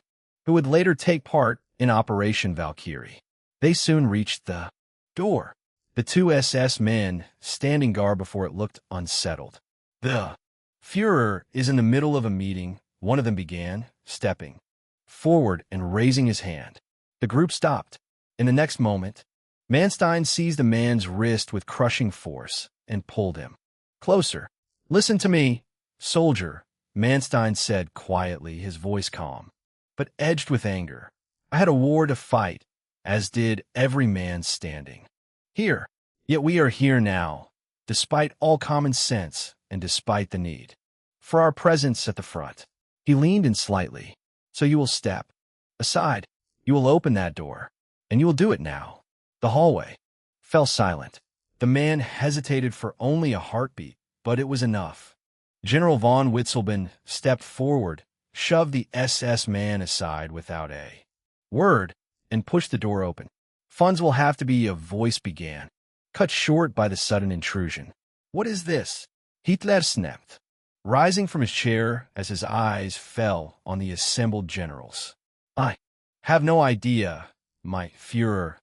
who would later take part in Operation Valkyrie. They soon reached the door. The two SS men standing guard before it looked unsettled. The Führer is in the middle of a meeting, one of them began, stepping forward and raising his hand. The group stopped. In the next moment, Manstein seized the man's wrist with crushing force and pulled him closer. "Listen to me, soldier," Manstein said quietly, his voice calm, but edged with anger. "I had a war to fight, as did every man standing here. Yet we are here now, despite all common sense and despite the need for our presence at the front." He leaned in slightly. "So you will step aside. You will open that door, and you will do it now." The hallway fell silent. The man hesitated for only a heartbeat, but it was enough. General von Witzelben stepped forward, shoved the SS man aside without a word, and pushed the door open. "Funds will have to be," a voice began, cut short by the sudden intrusion. "What is this?" Hitler snapped, rising from his chair as his eyes fell on the assembled generals. "I have no idea, my Führer,"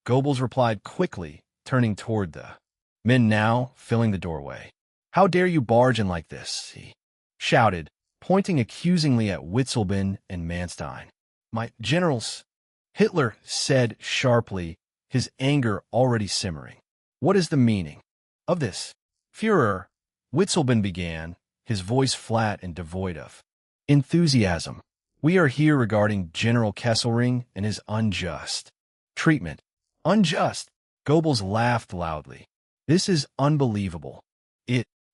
Goebbels replied quickly, turning toward the men now filling the doorway. "How dare you barge in like this?" he shouted, pointing accusingly at Witzelben and Manstein. "My generals," Hitler said sharply, his anger already simmering. "What is the meaning of this?" "Führer," Witzelben began, his voice flat and devoid of enthusiasm. "We are here regarding General Kesselring and his unjust treatment." "Unjust?" Goebbels laughed loudly. "This is unbelievable."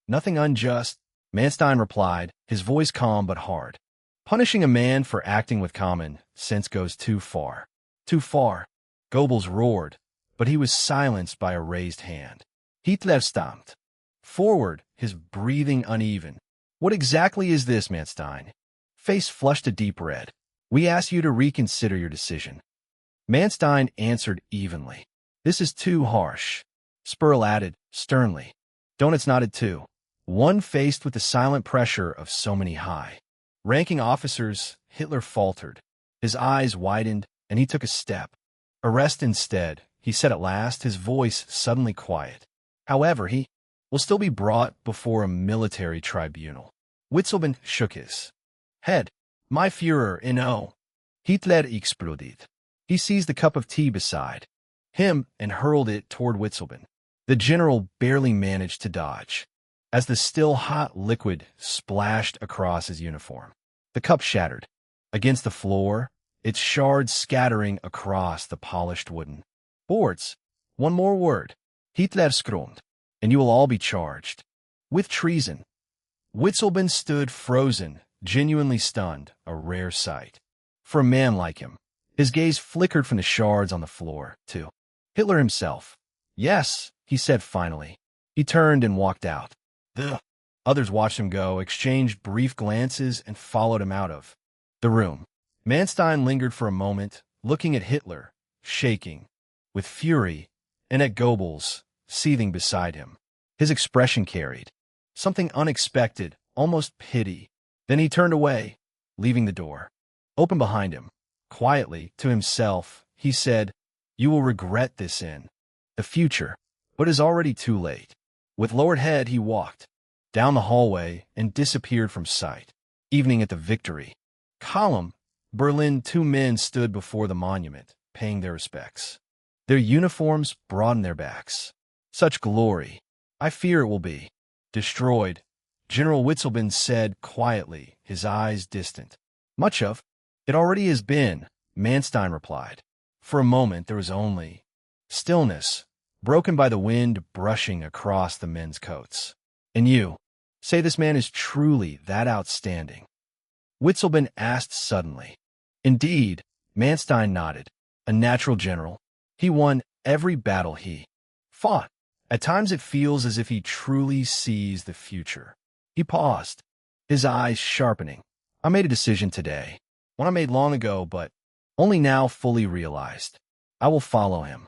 Nothing unjust," Manstein replied, his voice calm but hard. "Punishing a man for acting with common sense goes too far." "Too far," Goebbels roared, but he was silenced by a raised hand. Hitler stamped forward, his breathing uneven. "What exactly is this, Manstein?" Face flushed a deep red. "We ask you to reconsider your decision." Manstein answered evenly. "This is too harsh." Spurl added, sternly. Donitz nodded too. One faced with the silent pressure of so many high-ranking officers, Hitler faltered. His eyes widened, and he took a step. "Arrest instead," he said at last, his voice suddenly quiet. "However, he will still be brought before a military tribunal." Witzelben shook his head. "My Führer, no." Hitler exploded. He seized the cup of tea beside him and hurled it toward Witzelben. The general barely managed to dodge as the still hot liquid splashed across his uniform. The cup shattered against the floor, its shards scattering across the polished wooden boards. "One more word," Hitler screamed, "and you will all be charged with treason." Witzelben stood frozen, genuinely stunned, a rare sight for a man like him. His gaze flickered from the shards on the floor to Hitler himself. "Yes," he said finally. He turned and walked out. The others watched him go, exchanged brief glances, and followed him out of the room. Manstein lingered for a moment, looking at Hitler, shaking with fury, and at Goebbels, seething beside him. His expression carried something unexpected, almost pity. Then he turned away, leaving the door open behind him. Quietly, to himself, he said, "You will regret this in the future, but it is already too late." With lowered head, he walked down the hallway and disappeared from sight. Evening at the Victory Column, Berlin. Two men stood before the monument, paying their respects. Their uniforms broaden their backs. Such glory. I fear it will be destroyed, General Witzleben said quietly, his eyes distant. Much of it already has been, Manstein replied. For a moment there was only stillness, broken by the wind brushing across the men's coats. And you say this man is truly that outstanding? Witzleben asked suddenly. Indeed, Manstein nodded. A natural general. He won every battle he fought. At times it feels as if he truly sees the future. He paused, his eyes sharpening. I made a decision today, one I made long ago, but only now fully realized. I will follow him.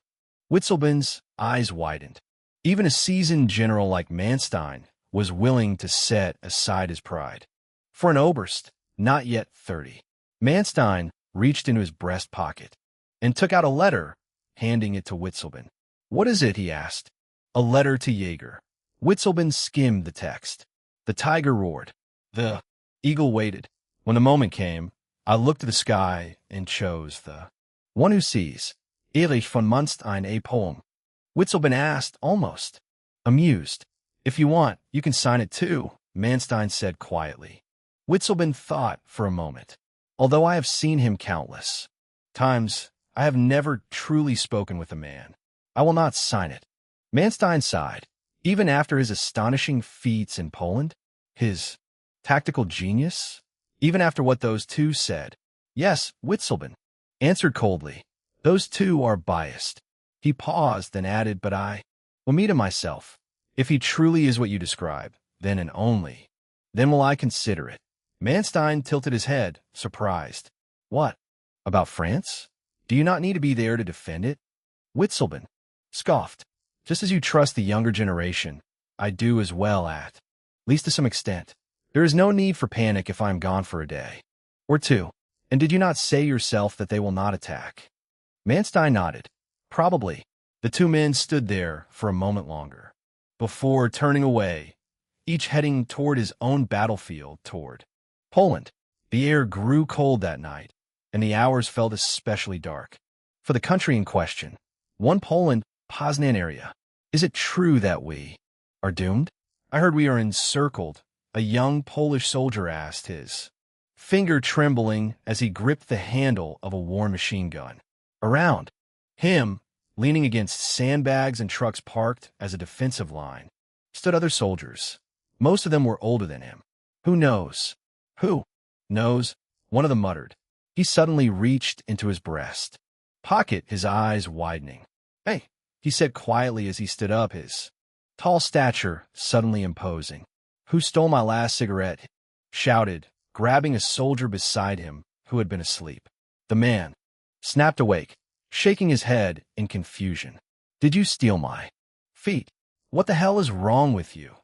Witzlben's eyes widened. Even a seasoned general like Manstein was willing to set aside his pride. For an Oberst, not yet 30, Manstein reached into his breast pocket and took out a letter, handing it to Witzleben. What is it? He asked. A letter to Jaeger. Witzleben skimmed the text. The tiger roared. The eagle waited. When the moment came, I looked to the sky and chose the one who sees. Erich von Manstein, a poem. Witzleben asked, almost amused. If you want, you can sign it too, Manstein said quietly. Witzleben thought for a moment. Although I have seen him countless times, I have never truly spoken with a man. I will not sign it. Manstein sighed. Even after his astonishing feats in Poland, his tactical genius, even after what those two said. Yes, Witzleben answered coldly. Those two are biased. He paused, then added, but I will meet him myself. If he truly is what you describe, then and only, then will I consider it. Manstein tilted his head, surprised. What? About France? Do you not need to be there to defend it? Witzleben scoffed. Just as you trust the younger generation, I do as well at least to some extent. There is no need for panic if I am gone for a day or two. And did you not say yourself that they will not attack? Manstein nodded. Probably. The two men stood there for a moment longer, before turning away, each heading toward his own battlefield, toward Poland. The air grew cold that night, and the hours felt especially dark. For the country in question, one Poland, Poznan area. Is it true that we are doomed? I heard we are encircled, a young Polish soldier asked, his finger trembling as he gripped the handle of a war machine gun. Around him, leaning against sandbags and trucks parked as a defensive line, stood other soldiers. Most of them were older than him. Who knows? Who knows? One of them muttered. He suddenly reached into his breast pocket, his eyes widening. Hey, he said quietly as he stood up, his tall stature suddenly imposing. Who stole my last cigarette? Shouted, grabbing a soldier beside him who had been asleep. The man snapped awake, shaking his head in confusion. Did you steal my feet? What the hell is wrong with you?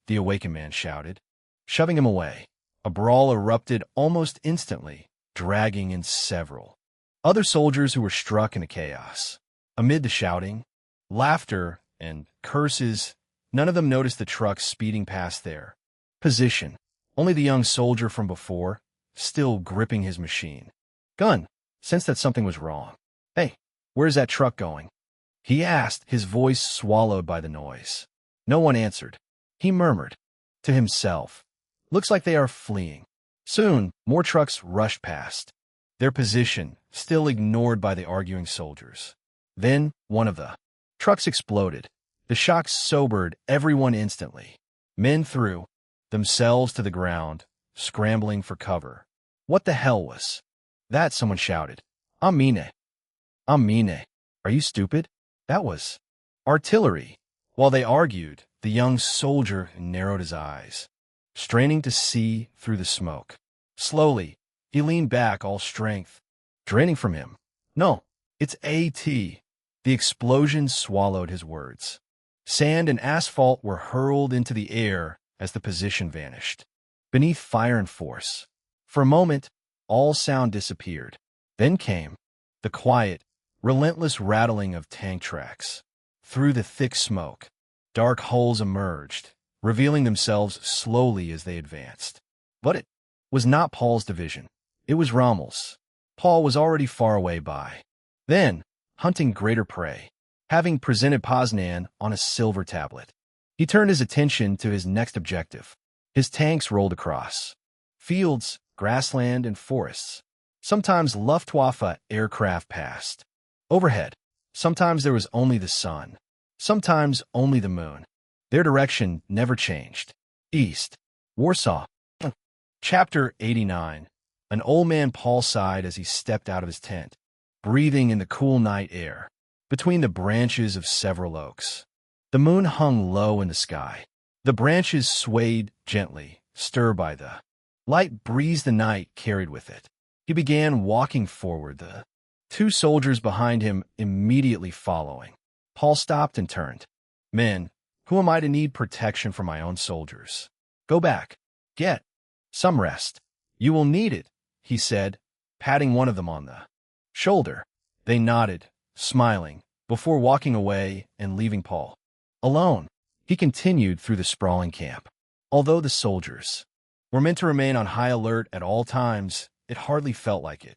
The awakened man shouted, shoving him away. A brawl erupted almost instantly, dragging in several other soldiers who were struck in the chaos. Amid the shouting, laughter, and curses, none of them noticed the truck speeding past their position. Only the young soldier from before, still gripping his machine gun, sensed that something was wrong. Hey, where's that truck going? He asked, his voice swallowed by the noise. No one answered. He murmured to himself, looks like they are fleeing. Soon, more trucks rushed past, their position still ignored by the arguing soldiers. Then, one of the trucks exploded. The shock sobered everyone instantly. Men threw themselves to the ground, scrambling for cover. What the hell was that? Someone shouted. Amine. Amine. Are you stupid? That was artillery. While they argued, the young soldier narrowed his eyes, straining to see through the smoke. Slowly, he leaned back, all strength draining from him. No, it's A.T. The explosion swallowed his words. Sand and asphalt were hurled into the air as the position vanished, beneath fire and force. For a moment, all sound disappeared. Then came the quiet, relentless rattling of tank tracks. Through the thick smoke, dark hulls emerged, revealing themselves slowly as they advanced. But it was not Paul's division. It was Rommel's. Paul was already far away by Then, hunting greater prey, having presented Poznan on a silver tablet, he turned his attention to his next objective. His tanks rolled across fields, grassland, and forests. Sometimes Luftwaffe aircraft passed overhead. Sometimes there was only the sun. Sometimes only the moon. Their direction never changed. East. Warsaw. Chapter 89. An old man Paul sighed as he stepped out of his tent, breathing in the cool night air, between the branches of several oaks. The moon hung low in the sky. The branches swayed gently, stirred by the light breeze the night carried with it. He began walking forward, the two soldiers behind him immediately following. Paul stopped and turned. Men, who am I to need protection from my own soldiers? Go back. Get some rest. You will need it, he said, patting one of them on the shoulder. They nodded, smiling, before walking away and leaving Paul alone. He continued through the sprawling camp. Although the soldiers were meant to remain on high alert at all times, it hardly felt like it.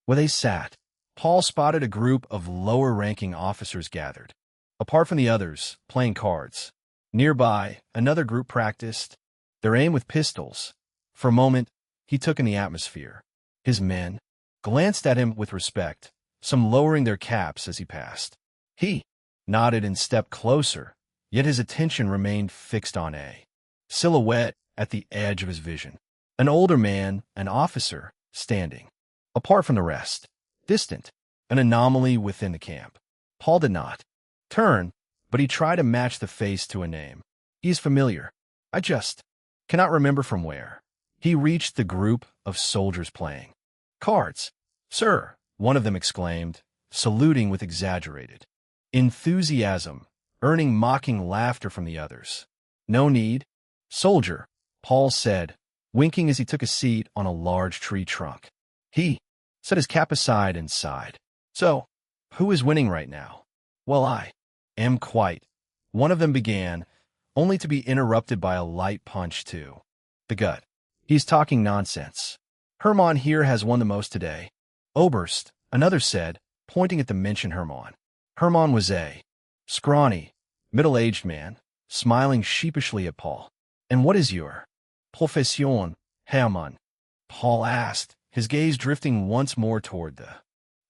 Where they sat, Paul spotted a group of lower-ranking officers gathered. Apart from the others, playing cards. Nearby, another group practiced their aim with pistols. For a moment, he took in the atmosphere. His men glanced at him with respect, some lowering their caps as he passed. He nodded and stepped closer, yet his attention remained fixed on a silhouette at the edge of his vision. An older man, an officer, standing apart from the rest, distant, an anomaly within the camp. Paul did not turn, but he tried to match the face to a name. He is familiar. I just cannot remember from where. He reached the group of soldiers playing cards. Sir, one of them exclaimed, saluting with exaggerated enthusiasm, earning mocking laughter from the others. No need. Soldier, Paul said, winking as he took a seat on a large tree trunk. He set his cap aside and sighed. So, who is winning right now? Well, I am quite. One of them began, only to be interrupted by a light punch to the gut. He's talking nonsense. Hermann here has won the most today. Oberst, another said, pointing at the mentioned Hermann. Hermann was a scrawny, middle-aged man, smiling sheepishly at Paul. And what is your profession, Hermann? Paul asked, his gaze drifting once more toward the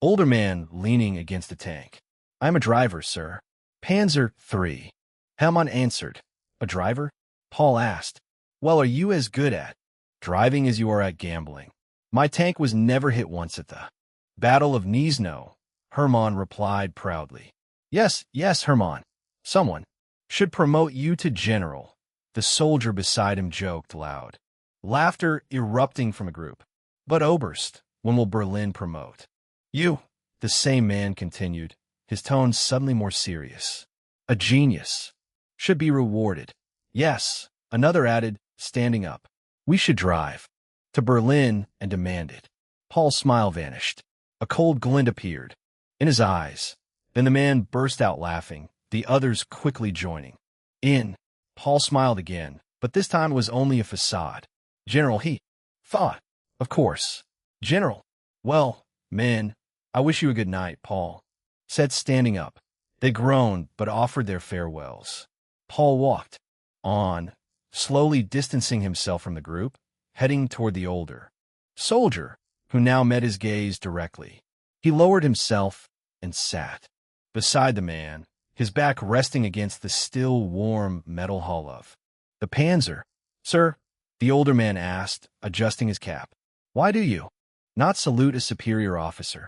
older man leaning against the tank. I'm a driver, sir. Panzer III. Hermann answered. A driver? Paul asked. Well, are you as good at driving as you are at gambling? My tank was never hit once at the Battle of Gniezno, Hermann replied proudly. Yes, Hermann. Someone should promote you to general. The soldier beside him joked loud, laughter erupting from a group. But Oberst, when will Berlin promote you? The same man continued, his tone suddenly more serious. A genius should be rewarded. Yes, another added, standing up. We should drive to Berlin and demand it. Paul's smile vanished. A cold glint appeared in his eyes. Then the man burst out laughing, the others quickly joining in. Paul smiled again, but this time it was only a facade. General, he thought. Of course. General. Well, men, I wish you a good night, Paul said, standing up. They groaned, but offered their farewells. Paul walked on, slowly distancing himself from the group, heading toward the older soldier, who now met his gaze directly. He lowered himself and sat beside the man, his back resting against the still warm metal hull of the Panzer. Sir, the older man asked, adjusting his cap. Why do you not salute a superior officer?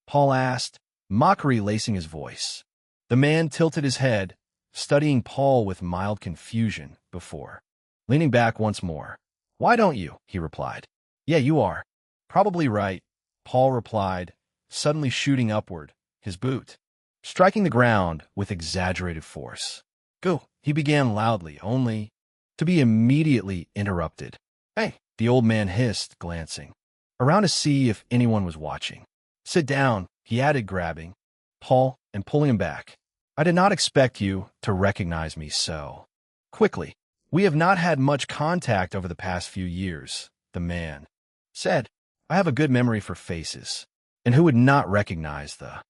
Paul asked, mockery lacing his voice. The man tilted his head, studying Paul with mild confusion before leaning back once more. Why don't you? He replied. Yeah, you are probably right, Paul replied, suddenly shooting upward, his boot striking the ground with exaggerated force. Go, he began loudly, only to be immediately interrupted. Hey, the old man hissed, glancing around to see if anyone was watching. Sit down, he added, grabbing Paul and pulling him back. I did not expect you to recognize me so quickly. We have not had much contact over the past few years, the man said. I have a good memory for faces, and who would not recognize the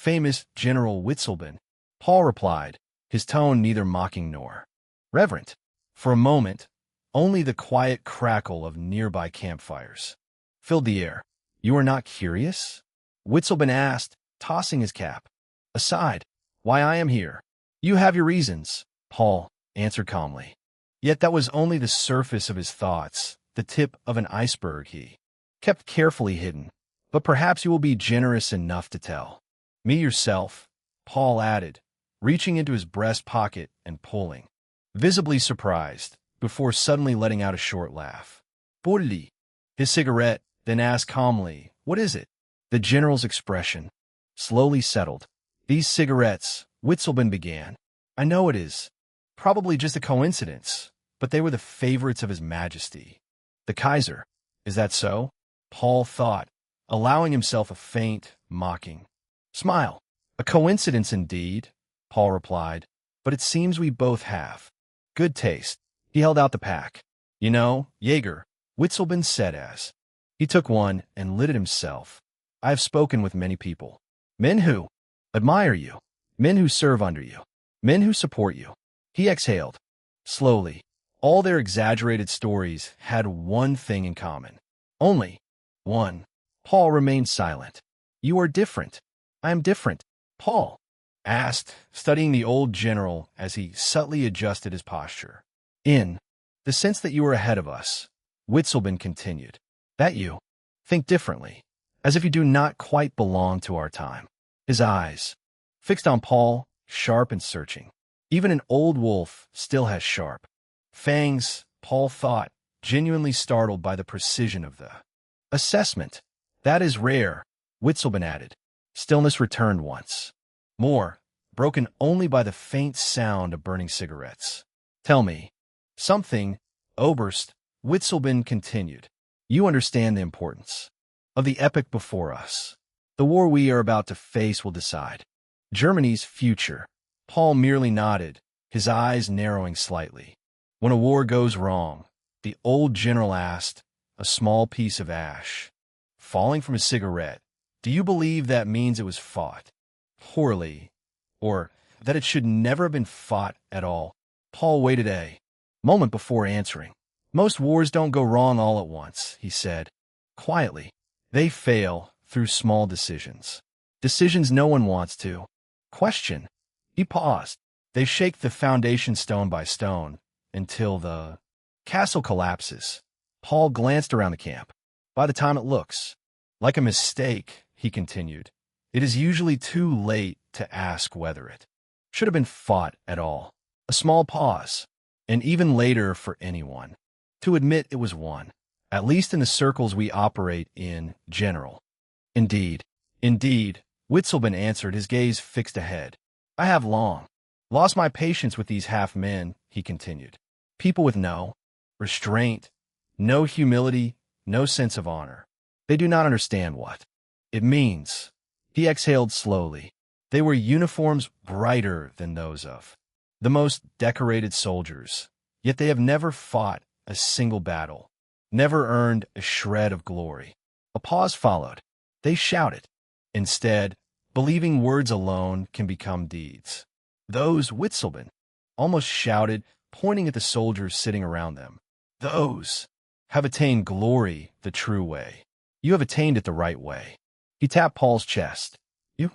Famous General Witzleben, Paul replied, his tone neither mocking nor reverent. For a moment, only the quiet crackle of nearby campfires filled the air. You are not curious? Witzleben asked, tossing his cap aside. Why I am here? You have your reasons, Paul answered calmly. Yet that was only the surface of his thoughts, the tip of an iceberg he kept carefully hidden. But perhaps you will be generous enough to tell me yourself, Paul added, reaching into his breast pocket and pulling, visibly surprised, before suddenly letting out a short laugh. Bulli, his cigarette, then asked calmly, what is it? The general's expression slowly settled. These cigarettes, Witzleben began. I know it is. Probably just a coincidence, but they were the favorites of His Majesty, the Kaiser. Is that so? Paul thought, allowing himself a faint, mocking smile. A coincidence indeed, Paul replied, but it seems we both have good taste. He held out the pack. You know, Jaeger, Witzleben said as he took one and lit it himself. I have spoken with many people. Men who admire you, men who serve under you, men who support you. He exhaled slowly. All their exaggerated stories had one thing in common. Only one. Paul remained silent. You are different. I am different, Paul asked, studying the old general as he subtly adjusted his posture. In the sense that you are ahead of us, Witzleben continued. That you think differently, as if you do not quite belong to our time. His eyes fixed on Paul, sharp and searching. Even an old wolf still has sharp fangs, Paul thought, genuinely startled by the precision of the assessment. That is rare, Witzleben added. Stillness returned once more, broken only by the faint sound of burning cigarettes. Tell me something, Oberst, Witzleben continued. You understand the importance of the epoch before us. The war we are about to face will decide Germany's future. Paul merely nodded, his eyes narrowing slightly. When a war goes wrong, the old general asked, a small piece of ash falling from his cigarette, do you believe that means it was fought poorly, or that it should never have been fought at all? Paul waited a moment before answering. Most wars don't go wrong all at once, he said, quietly. They fail through small decisions. Decisions no one wants to question. He paused. They shake the foundation stone by stone until the castle collapses. Paul glanced around the camp. By the time it looks like a mistake, he continued, it is usually too late to ask whether it should have been fought at all. A small pause, and even later for anyone to admit it was won, at least in the circles we operate in general. Indeed, Witzleben answered, his gaze fixed ahead. I have long lost my patience with these half-men, he continued. People with no restraint, no humility, no sense of honor. They do not understand what it means. He exhaled slowly. They wear uniforms brighter than those of the most decorated soldiers, yet they have never fought a single battle, never earned a shred of glory. A pause followed. They shouted. Instead, believing words alone can become deeds. Those, Witzleben almost shouted, pointing at the soldiers sitting around them. Those have attained glory the true way. You have attained it the right way. He tapped Paul's chest. You?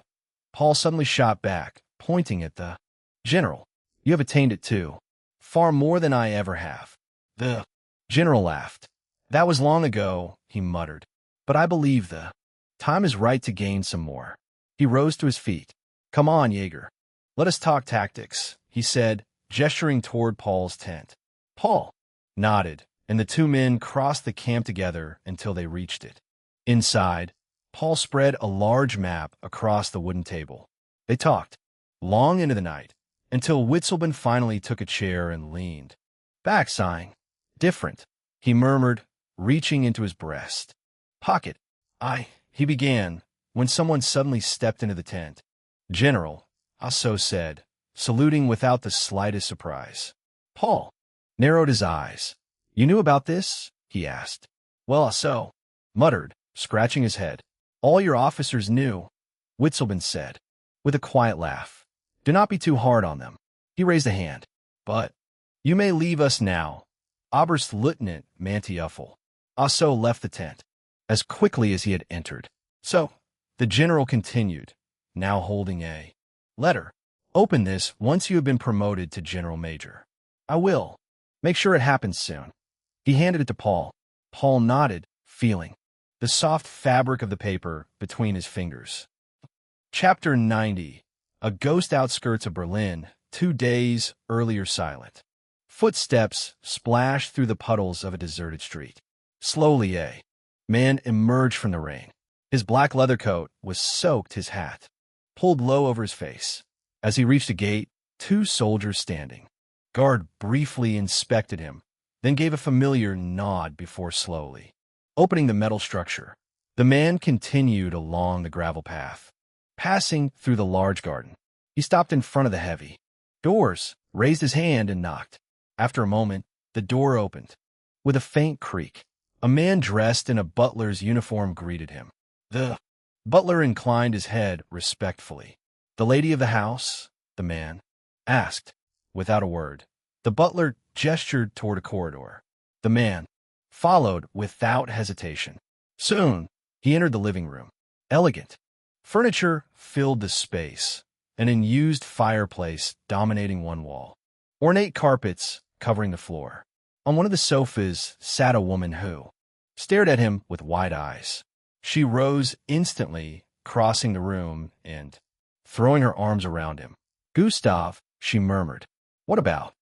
Paul suddenly shot back, pointing at the general. You have attained it too. Far more than I ever have. The general laughed. That was long ago, he muttered. But I believe the time is right to gain some more. He rose to his feet. Come on, Jaeger. Let us talk tactics, he said, gesturing toward Paul's tent. Paul nodded, and the two men crossed the camp together until they reached it. Inside, Paul spread a large map across the wooden table. They talked long into the night, until Witzleben finally took a chair and leaned back, sighing. Different, he murmured, reaching into his breast pocket. He began, when someone suddenly stepped into the tent. General, Asso said, saluting without the slightest surprise. Paul narrowed his eyes. You knew about this? He asked. Well, Asso muttered, scratching his head. All your officers knew, Witzleben said. with a quiet laugh. Do not be too hard on them. He raised a hand. But you may leave us now. Oberstleutnant Manteuffel also left the tent as quickly as he had entered. So, the general continued, now holding a letter. Open this once you have been promoted to General Major. I will. Make sure it happens soon. He handed it to Paul. Paul nodded, feeling the soft fabric of the paper between his fingers. Chapter 90. A ghost outskirts of Berlin, 2 days earlier silent. Footsteps splashed through the puddles of a deserted street. Slowly a man emerged from the rain. His black leather coat was soaked, his hat pulled low over his face. As he reached a gate, 2 soldiers standing. Guard briefly inspected him, then gave a familiar nod before slowly opening the metal structure. The man continued along the gravel path. Passing through the large garden, he stopped in front of the heavy doors, raised his hand, and knocked. After a moment, the door opened. With a faint creak, a man dressed in a butler's uniform greeted him. The butler inclined his head respectfully. The lady of the house, the man asked, without a word. The butler gestured toward a corridor. The man followed without hesitation. Soon, he entered the living room. Elegant furniture filled the space, an unused fireplace dominating one wall. Ornate carpets covering the floor. On one of the sofas sat a woman who stared at him with wide eyes. She rose instantly, crossing the room and throwing her arms around him. Gustav, she murmured. What about?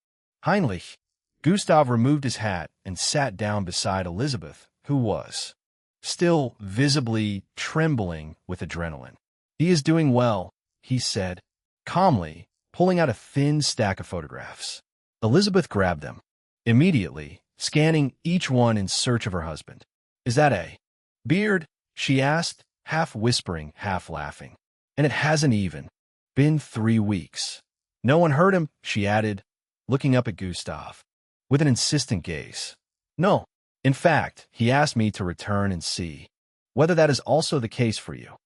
Heinrich. Gustav removed his hat and sat down beside Elizabeth, who was still visibly trembling with adrenaline. He is doing well, he said, calmly, pulling out a thin stack of photographs. Elizabeth grabbed them, immediately, scanning each one in search of her husband. Is that a beard? She asked, half whispering, half laughing. And it hasn't even been 3 weeks. No one heard him, she added, looking up at Gustav with an insistent gaze. No. In fact, he asked me to return and see whether that is also the case for you.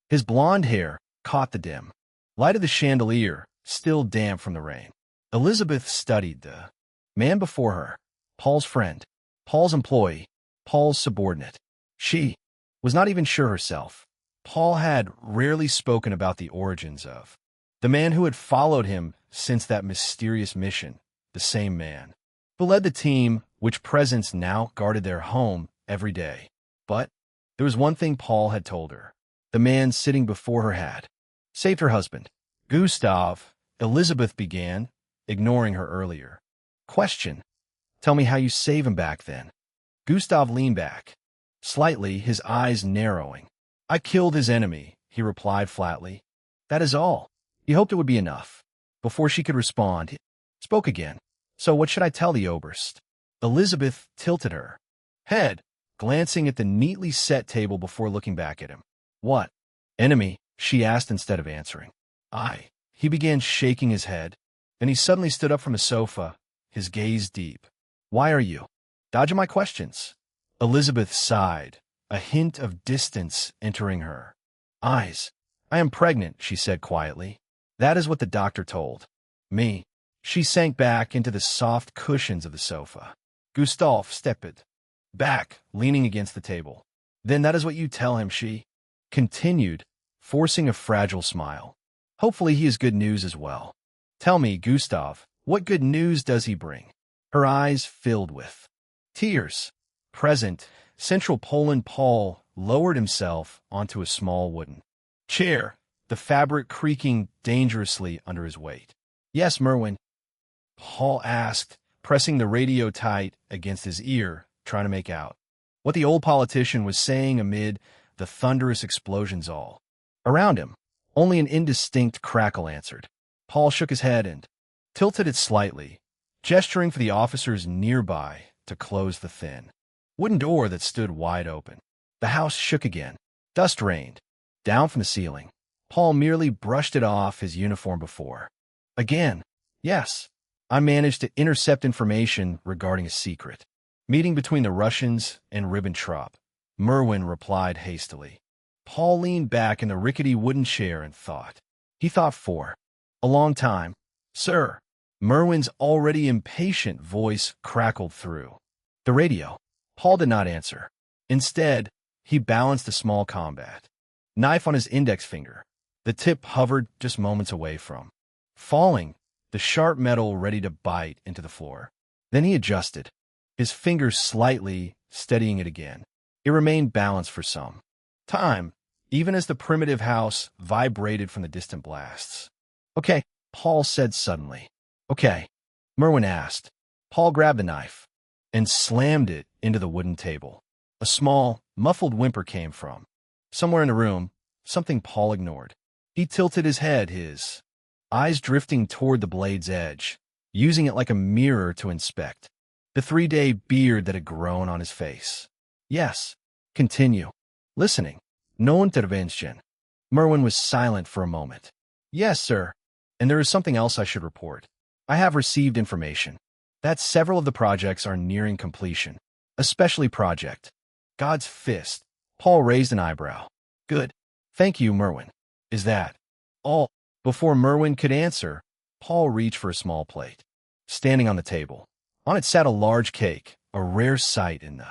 His blonde hair caught the dim light of the chandelier, still damp from the rain. Elizabeth studied the man before her, Paul's friend, Paul's employee, Paul's subordinate. She was not even sure herself. Paul had rarely spoken about the origins of the man who had followed him since that mysterious mission, the same man who led the team which presence now guarded their home every day. But there was one thing Paul had told her. The man sitting before her had saved her husband. Gustav, Elizabeth began, ignoring her earlier question. Tell me how you save him back then. Gustav leaned back, slightly, his eyes narrowing. I killed his enemy, he replied flatly. That is all. He hoped it would be enough. Before she could respond, he spoke again. So what should I tell the Oberst? Elizabeth tilted her head, glancing at the neatly set table before looking back at him. What enemy? She asked instead of answering. He began shaking his head. Then he suddenly stood up from the sofa, his gaze deep. Why are you dodging my questions? Elizabeth sighed, a hint of distance entering her eyes. I am pregnant, she said quietly. That is what the doctor told me. She sank back into the soft cushions of the sofa. Gustav stepped back, leaning against the table. Then that is what you tell him, she continued, forcing a fragile smile. Hopefully he is good news as well. Tell me, Gustav, what good news does he bring? Her eyes filled with tears. Present, Central Poland. Paul lowered himself onto a small wooden chair, the fabric creaking dangerously under his weight. Yes, Merwin, Paul asked, pressing the radio tight against his ear, trying to make out what the old politician was saying amid the thunderous explosions all around him. Only an indistinct crackle answered. Paul shook his head and tilted it slightly, gesturing for the officers nearby to close the thin wooden door that stood wide open. The house shook again. Dust rained down from the ceiling. Paul merely brushed it off his uniform before. Again, yes, I managed to intercept information regarding a secret meeting between the Russians and Ribbentrop, Merwin replied hastily. Paul leaned back in the rickety wooden chair and thought. He thought for a long time. Sir, Merwin's already impatient voice crackled through the radio. Paul did not answer. Instead, he balanced a small combat knife on his index finger. The tip hovered just moments away from falling, the sharp metal ready to bite into the floor. Then he adjusted, his fingers slightly steadying it again. It remained balanced for some time, even as the primitive house vibrated from the distant blasts. Okay, Paul said suddenly. Okay, Merwin asked. Paul grabbed the knife and slammed it into the wooden table. A small, muffled whimper came from somewhere in the room, something Paul ignored. He tilted his head, his eyes drifting toward the blade's edge, using it like a mirror to inspect the 3-day beard that had grown on his face. Yes, continue. Listening. No intervention. Merwin was silent for a moment. Yes, sir. And there is something else I should report. I have received information that several of the projects are nearing completion, especially Project God's Fist. Paul raised an eyebrow. Good. Thank you, Merwin. Is that all? Before Merwin could answer, Paul reached for a small plate. Standing on the table, on it sat a large cake, a rare sight in the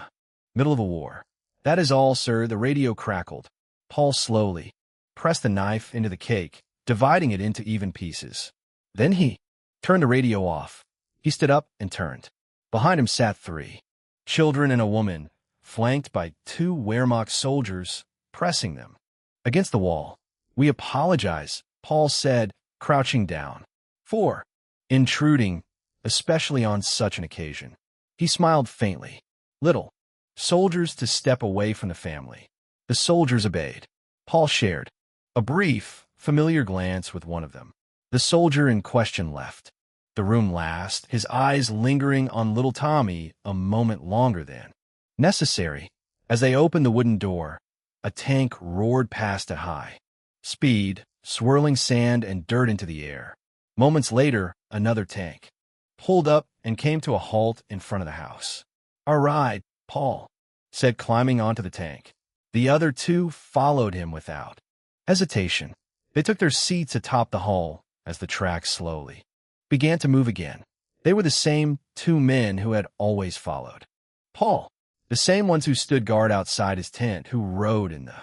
middle of a war. That is all, sir, the radio crackled. Paul slowly pressed the knife into the cake, dividing it into even pieces. Then he turned the radio off. He stood up and turned. Behind him sat 3 children and a woman, flanked by 2 Wehrmacht soldiers, pressing them against the wall. We apologize, Paul said, crouching down. For intruding, especially on such an occasion. He smiled faintly. Little soldiers to step away from the family. The soldiers obeyed. Paul shared a brief, familiar glance with one of them. The soldier in question left the room last, his eyes lingering on little Tommy a moment longer than necessary. As they opened the wooden door, a tank roared past at high speed, swirling sand and dirt into the air. Moments later, another tank pulled up and came to a halt in front of the house. All right, Paul said, climbing onto the tank. The other 2 followed him without hesitation. They took their seats atop the hull as the track slowly began to move again. They were the same 2 men who had always followed Paul, the same ones who stood guard outside his tent, who rode in the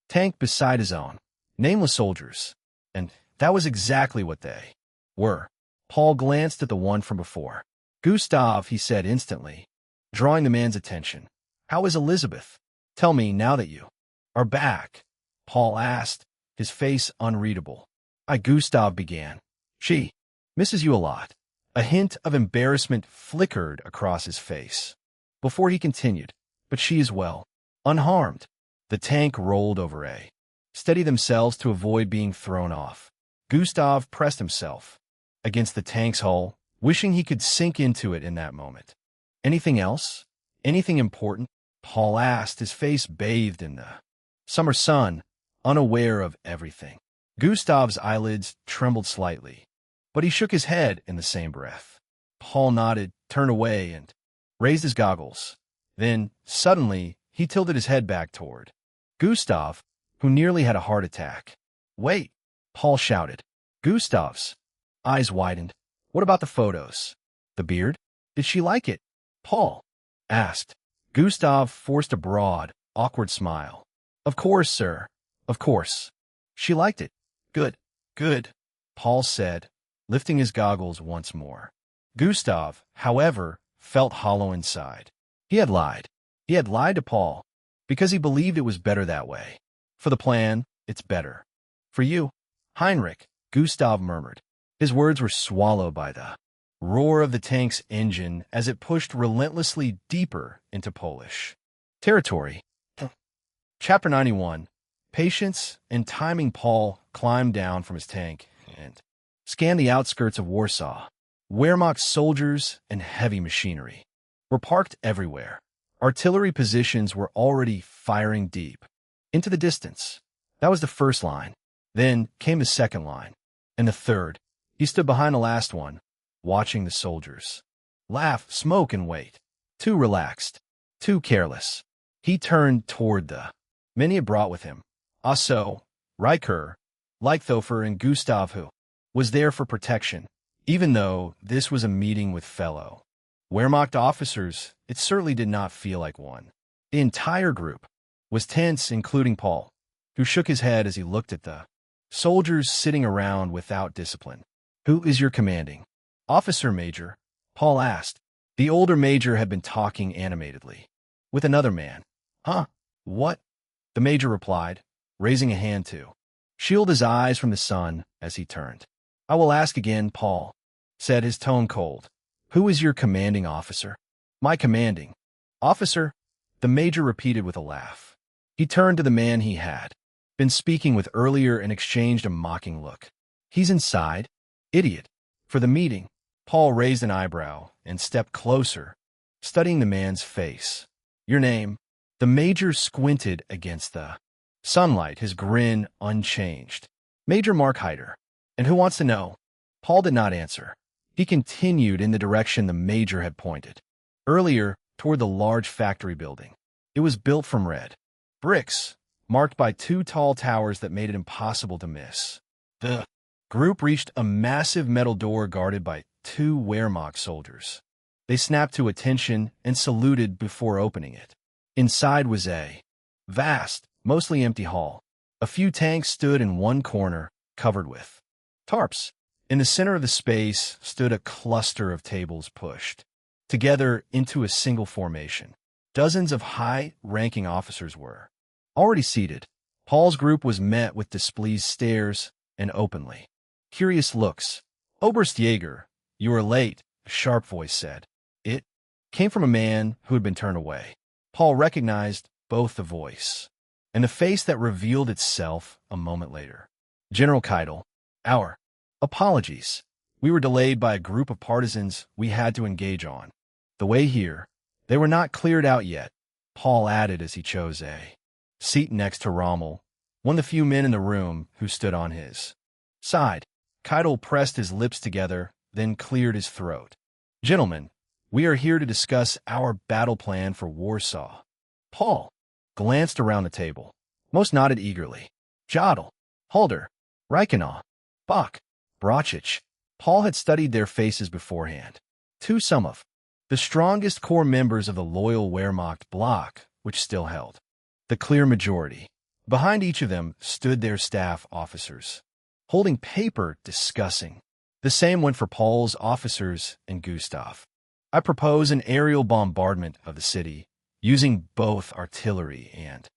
tank beside his own. Nameless soldiers. And that was exactly what they were. Paul glanced at the one from before. Gustav, he said instantly, drawing the man's attention. How is Elizabeth? Tell me now that you are back, Paul asked, his face unreadable. Gustav began. She misses you a lot. A hint of embarrassment flickered across his face before he continued. But she is well, unharmed. The tank rolled over steadied themselves to avoid being thrown off. Gustav pressed himself against the tank's hull, wishing he could sink into it in that moment. Anything else? Anything important? Paul asked, his face bathed in the summer sun, unaware of everything. Gustav's eyelids trembled slightly, but he shook his head in the same breath. Paul nodded, turned away, and raised his goggles. Then, suddenly, he tilted his head back toward Gustav, who nearly had a heart attack. Wait, Paul shouted. Gustav's eyes widened. What about the photos? The beard? Did she like it? Paul asked. Gustav forced a broad, awkward smile. Of course, sir. Of course. She liked it. Good, good, Paul said, lifting his goggles once more. Gustav, however, felt hollow inside. He had lied. He had lied to Paul because he believed it was better that way. For the plan, it's better. For you, Heinrich, Gustav murmured. His words were swallowed by the roar of the tank's engine as it pushed relentlessly deeper into Polish territory. Chapter 91. Patience and timing. Paul climbed down from his tank and scanned the outskirts of Warsaw. Wehrmacht soldiers and heavy machinery were parked everywhere. Artillery positions were already firing deep into the distance. That was the first line. Then came the second line, and the third. He stood behind the last one, watching the soldiers laugh, smoke, and wait. Too relaxed, too careless. He turned toward the men he had brought with him. Also, Reich, Leichthofer and Gustav, who was there for protection, even though this was a meeting with fellow Wehrmacht officers. It certainly did not feel like one. The entire group was tense, including Paul, who shook his head as he looked at the soldiers sitting around without discipline. "Who is your commanding officer, Major?" Paul asked. The older major had been talking animatedly with another man. "Huh? What?" the major replied, raising a hand to shield his eyes from the sun as he turned. "I will ask again," Paul said, his tone cold. "Who is your commanding officer?" "My commanding officer," the major repeated with a laugh. He turned to the man he had been speaking with earlier and exchanged a mocking look. "He's inside, idiot." For the meeting, Paul raised an eyebrow and stepped closer, studying the man's face. "Your name?" The major squinted against the sunlight, his grin unchanged. "Major Mark Hyder." "And who wants to know?" Paul did not answer. He continued in the direction the major had pointed earlier, toward the large factory building. It was built from red bricks, marked by two tall towers that made it impossible to miss. The group reached a massive metal door guarded by two Wehrmacht soldiers. They snapped to attention and saluted before opening it. Inside was a vast, mostly empty hall. A few tanks stood in one corner, covered with tarps. In the center of the space stood a cluster of tables pushed together into a single formation. Dozens of high-ranking officers were already seated. Paul's group was met with displeased stares and openly curious looks. "Oberst Jaeger, you are late," a sharp voice said. It came from a man who had been turned away. Paul recognized both the voice and the face that revealed itself a moment later. "General Keitel, our apologies. We were delayed by a group of partisans we had to engage on the way here. They were not cleared out yet," Paul added as he chose a seat next to Rommel, one of the few men in the room who stood on his side. Keitel pressed his lips together, then cleared his throat. "Gentlemen, we are here to discuss our battle plan for Warsaw." Paul glanced around the table. Most nodded eagerly. Jodl, Halder, Reichenau, Bach, Brachich. Paul had studied their faces beforehand. Some of the strongest core members of the loyal Wehrmacht bloc, which still held the clear majority. Behind each of them stood their staff officers, holding paper discussing. The same went for Paul's officers and Gustav. "I propose an aerial bombardment of the city, using both artillery and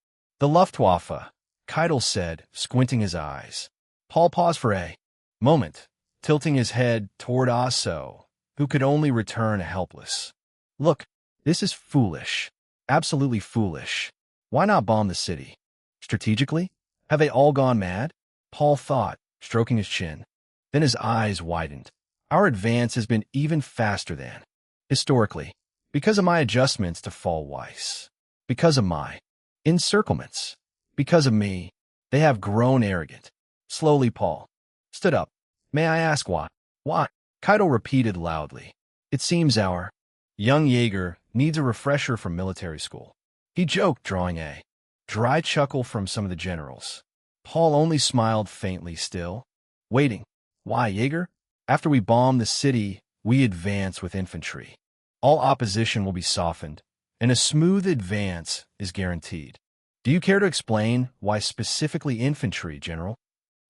the Luftwaffe," Keitel said, squinting his eyes. Paul paused for a moment, tilting his head toward Asso, who could only return a helpless look. "This is foolish. Absolutely foolish. Why not bomb the city? Strategically? Have they all gone mad?" Paul thought, stroking his chin. Then his eyes widened. "Our advance has been even faster than historically, because of my adjustments to fall Weiss, because of my encirclements, because of me. They have grown arrogant." Slowly Paul stood up. "May I ask why?" "Why?" Keitel repeated loudly. "It seems our young Jaeger needs a refresher from military school," he joked, drawing a dry chuckle from some of the generals. Paul only smiled faintly, still waiting. "Why, Jaeger? After we bomb the city, we advance with infantry. All opposition will be softened, and a smooth advance is guaranteed." "Do you care to explain why specifically infantry, General?"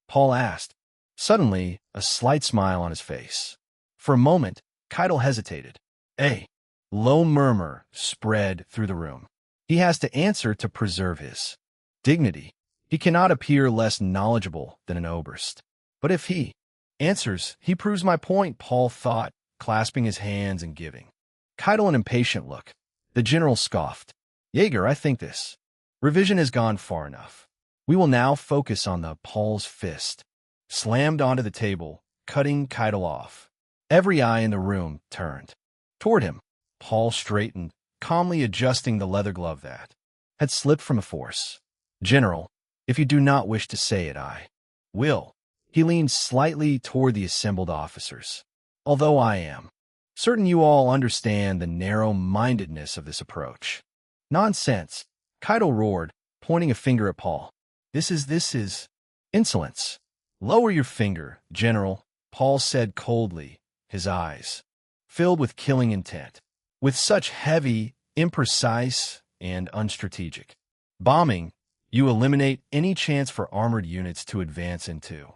Paul asked, suddenly a slight smile on his face. For a moment, Keitel hesitated. A low murmur spread through the room. He has to answer to preserve his dignity. He cannot appear less knowledgeable than an oberst. But if he answers, he proves my point, Paul thought, clasping his hands and giving Keitel an impatient look. The general scoffed. "Jaeger, I think this revision has gone far enough. We will now focus on the Paul's fist slammed onto the table, cutting Keitel off. Every eye in the room turned toward him. Paul straightened, calmly adjusting the leather glove that had slipped from a force. "General, if you do not wish to say it, I will." He leaned slightly toward the assembled officers. "Although I am certain you all understand the narrow-mindedness of this approach." "Nonsense," Keitel roared, pointing a finger at Paul. This is insolence." Lower your finger, General, Paul said coldly, his eyes filled with killing intent. With such heavy, imprecise, and unstrategic bombing, you eliminate any chance for armored units to advance into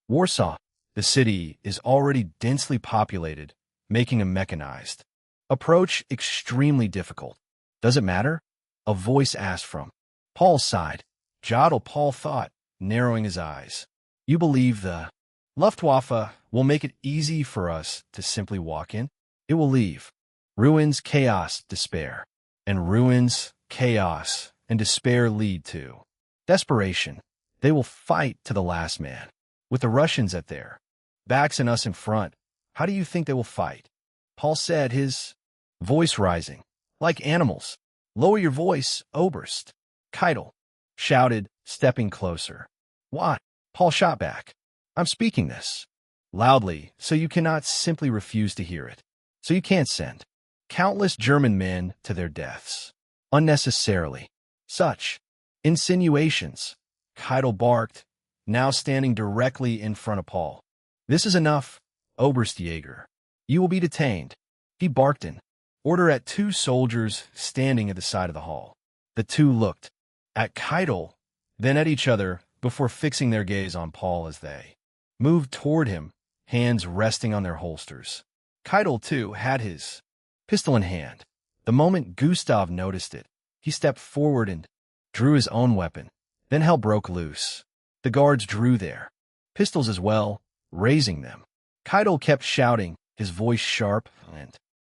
Warsaw. The city is already densely populated, making a mechanized approach extremely difficult. Does it matter? A voice asked from Paul's side. Jodl, Paul thought, narrowing his eyes. You believe the Luftwaffe will make it easy for us to simply walk in? It will leave ruins, chaos, despair. And ruins, chaos, and despair lead to desperation. They will fight to the last man. With the Russians at their backs and us in front, how do you think they will fight? Paul said, his voice rising. Like animals. Lower your voice, Oberst. Keitel shouted, stepping closer. What? Paul shot back. I'm speaking this loudly, so you cannot simply refuse to hear it. So you can't send countless German men to their deaths unnecessarily. Such insinuations. Keitel barked, now standing directly in front of Paul. This is enough, Oberstjäger. You will be detained. He barked in order at two soldiers standing at the side of the hall. The two looked at Keitel, then at each other, before fixing their gaze on Paul as they moved toward him, hands resting on their holsters. Keitel, too, had his pistol in hand. The moment Gustav noticed it, he stepped forward and drew his own weapon. Then hell broke loose. The guards drew their pistols as well, raising them. Keitel kept shouting, his voice sharp and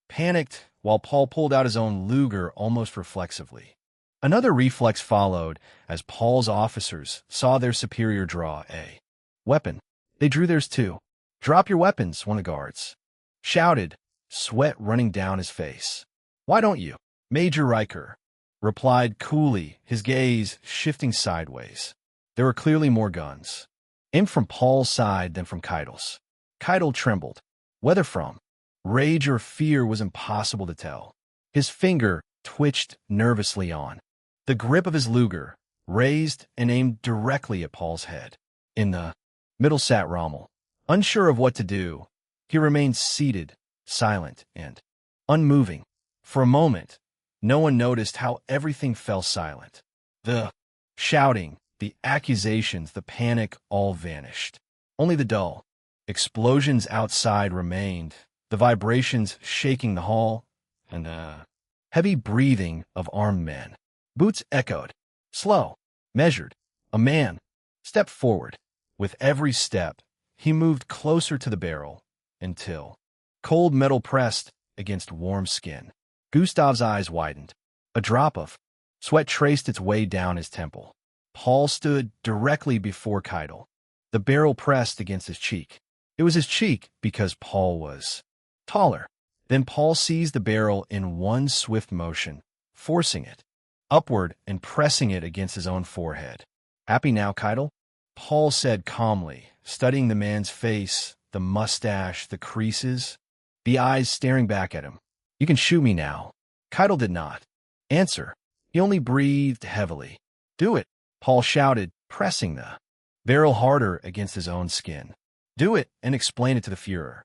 panicked, while Paul pulled out his own Luger almost reflexively. Another reflex followed as Paul's officers saw their superior draw a weapon. They drew theirs too. Drop your weapons, one of the guards shouted, sweat running down his face. Why don't you? Major Reicher replied coolly, his gaze shifting sideways. There were clearly more guns, aimed from Paul's side than from Keitel's. Keitel trembled. Whether from rage or fear was impossible to tell. His finger twitched nervously on the grip of his Luger, raised and aimed directly at Paul's head. In the middle sat Rommel. Unsure of what to do, he remained seated, silent and unmoving. For a moment, no one noticed how everything fell silent. The shouting, the accusations, the panic all vanished. Only the dull explosions outside remained, the vibrations shaking the hall, and the heavy breathing of armed men. Boots echoed. Slow, measured. A man stepped forward. With every step, he moved closer to the barrel until cold metal pressed against warm skin. Gustav's eyes widened. A drop of sweat traced its way down his temple. Paul stood directly before Keitel. The barrel pressed against his cheek. It was his cheek because Paul was taller. Then Paul seized the barrel in one swift motion, forcing it upward and pressing it against his own forehead. Happy now, Keitel? Paul said calmly, studying the man's face, the mustache, the creases, the eyes staring back at him. You can shoot me now. Keitel did not answer. He only breathed heavily. Do it, Paul shouted, pressing the barrel harder against his own skin. Do it and explain it to the Führer.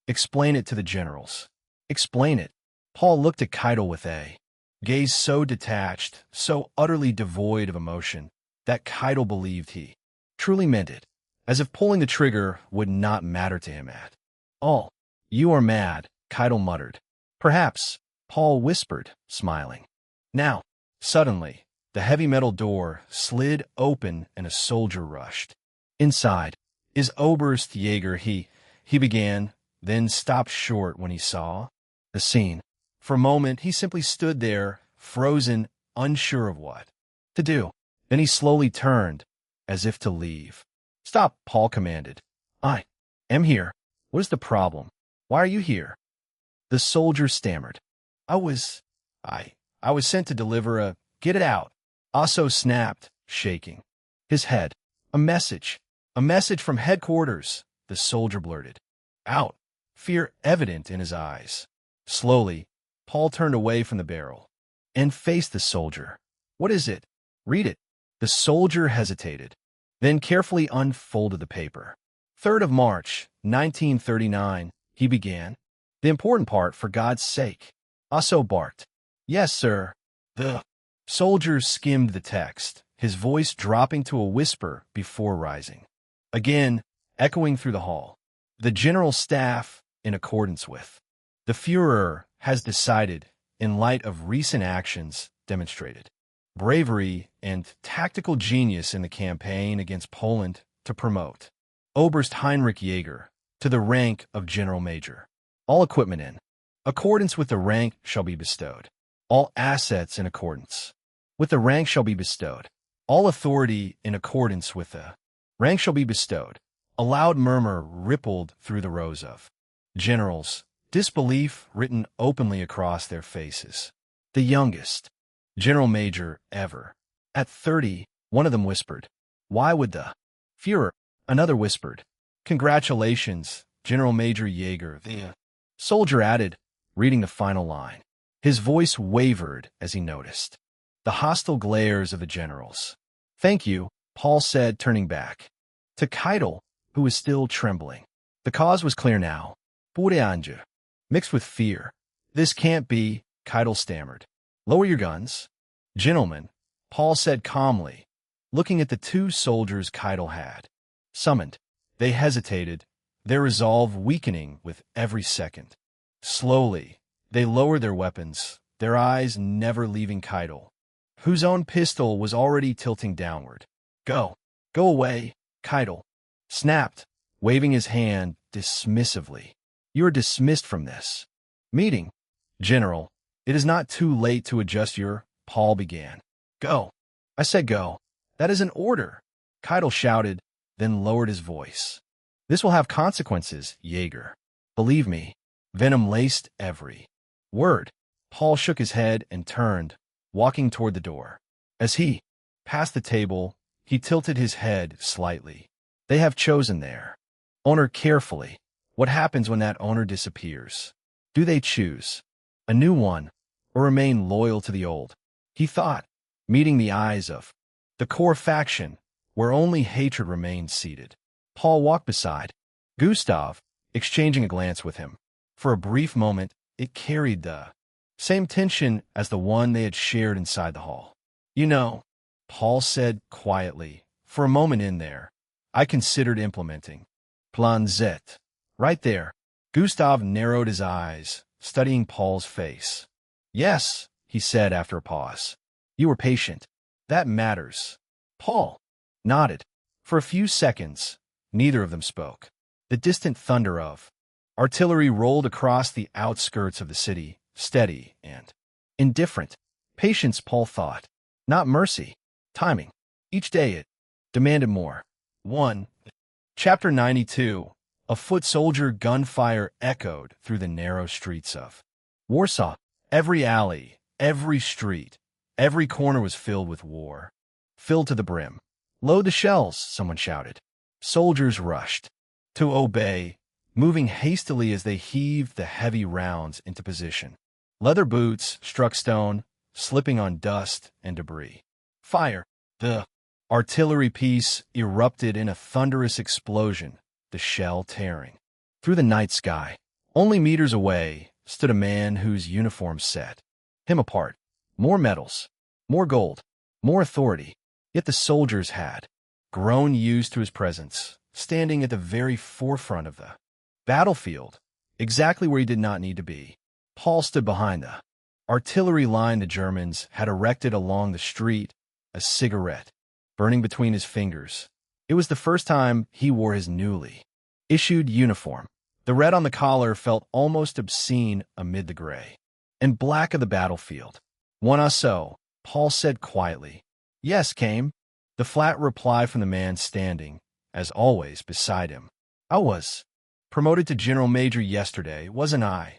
Explain it to the generals. Explain it. Paul looked at Keitel with a gaze so detached, so utterly devoid of emotion, that Keitel believed he truly meant it, as if pulling the trigger would not matter to him at all. You are mad, Keitel muttered. Perhaps, Paul whispered, smiling. Now, suddenly, the heavy metal door slid open and a soldier rushed. Inside is Oberstjäger, he began, then stopped short when he saw the scene. For a moment, he simply stood there, frozen, unsure of what to do. Then he slowly turned, as if to leave. Stop, Paul commanded. I am here. What is the problem? Why are you here? The soldier stammered. I was sent to deliver a... Get it out. Asso snapped, shaking his head. A message from headquarters, the soldier blurted out, fear evident in his eyes. Slowly, Paul turned away from the barrel and faced the soldier. What is it? Read it. The soldier hesitated. then carefully unfolded the paper. 3rd of March, 1939, he began. The important part, for God's sake. Asso barked. Yes, sir. The soldier skimmed the text, his voice dropping to a whisper before rising. Again, echoing through the hall. The General Staff, in accordance with. The Führer has decided, in light of recent actions demonstrated, bravery and tactical genius in the campaign against Poland, to promote Oberst Heinrich Jäger to the rank of General Major. All equipment in accordance with the rank shall be bestowed. All assets in accordance with the rank shall be bestowed. All authority in accordance with the rank shall be bestowed. A loud murmur rippled through the rows of generals, disbelief written openly across their faces. The youngest General Major ever. At 30, one of them whispered, "Why would the Führer?" Another whispered, "Congratulations, General Major Jäger." The soldier added, reading the final line. His voice wavered as he noticed the hostile glares of the generals. "Thank you," Paul said, turning back to Keitel, who was still trembling. The cause was clear now. Bureanje, mixed with fear. "This can't be," Keitel stammered. "Lower your guns." "Gentlemen," Paul said calmly, looking at the two soldiers Keitel had summoned. They hesitated, their resolve weakening with every second. Slowly, they lowered their weapons, their eyes never leaving Keitel, whose own pistol was already tilting downward. Go away," Keitel snapped, waving his hand dismissively. "You are dismissed from this meeting." "General, it is not too late to adjust your—" Paul began. "Go. I said go. That is an order," Keitel shouted, then lowered his voice. "This will have consequences, Jäger. Believe me." Venom laced every word. Paul shook his head and turned, walking toward the door. As he passed the table, he tilted his head slightly. "They have chosen their owner carefully. What happens when that owner disappears? Do they choose a new one or remain loyal to the old?" He thought, meeting the eyes of the core faction, where only hatred remained seated. Paul walked beside Gustav, exchanging a glance with him. For a brief moment, it carried the same tension as the one they had shared inside the hall. "You know," Paul said quietly, for a moment in there, "I considered implementing Plan Z." Right there, Gustav narrowed his eyes, studying Paul's face. "Yes," he said after a pause. "You were patient. That matters." Paul nodded. For a few seconds, neither of them spoke. The distant thunder of artillery rolled across the outskirts of the city, steady and indifferent. Patience, Paul thought. Not mercy. Timing. Each day it demanded more. 1. Chapter 92. A foot soldier gunfire echoed through the narrow streets of Warsaw. Every alley, every street, every corner was filled with war. Filled to the brim. "Load the shells," someone shouted. Soldiers rushed to obey, moving hastily as they heaved the heavy rounds into position. Leather boots struck stone, slipping on dust and debris. Fire! The artillery piece erupted in a thunderous explosion, the shell tearing through the night sky. Only meters away stood a man whose uniform set him apart. More medals, more gold, more authority. Yet the soldiers had grown used to his presence, standing at the very forefront of the battlefield, exactly where he did not need to be. Paul stood behind the artillery line the Germans had erected along the street, a cigarette burning between his fingers. It was the first time he wore his newly issued uniform. The red on the collar felt almost obscene amid the gray and black of the battlefield. "One or so," Paul said quietly. "Yes, came," the flat reply from the man standing, as always, beside him. "I was promoted to General Major yesterday, wasn't I?"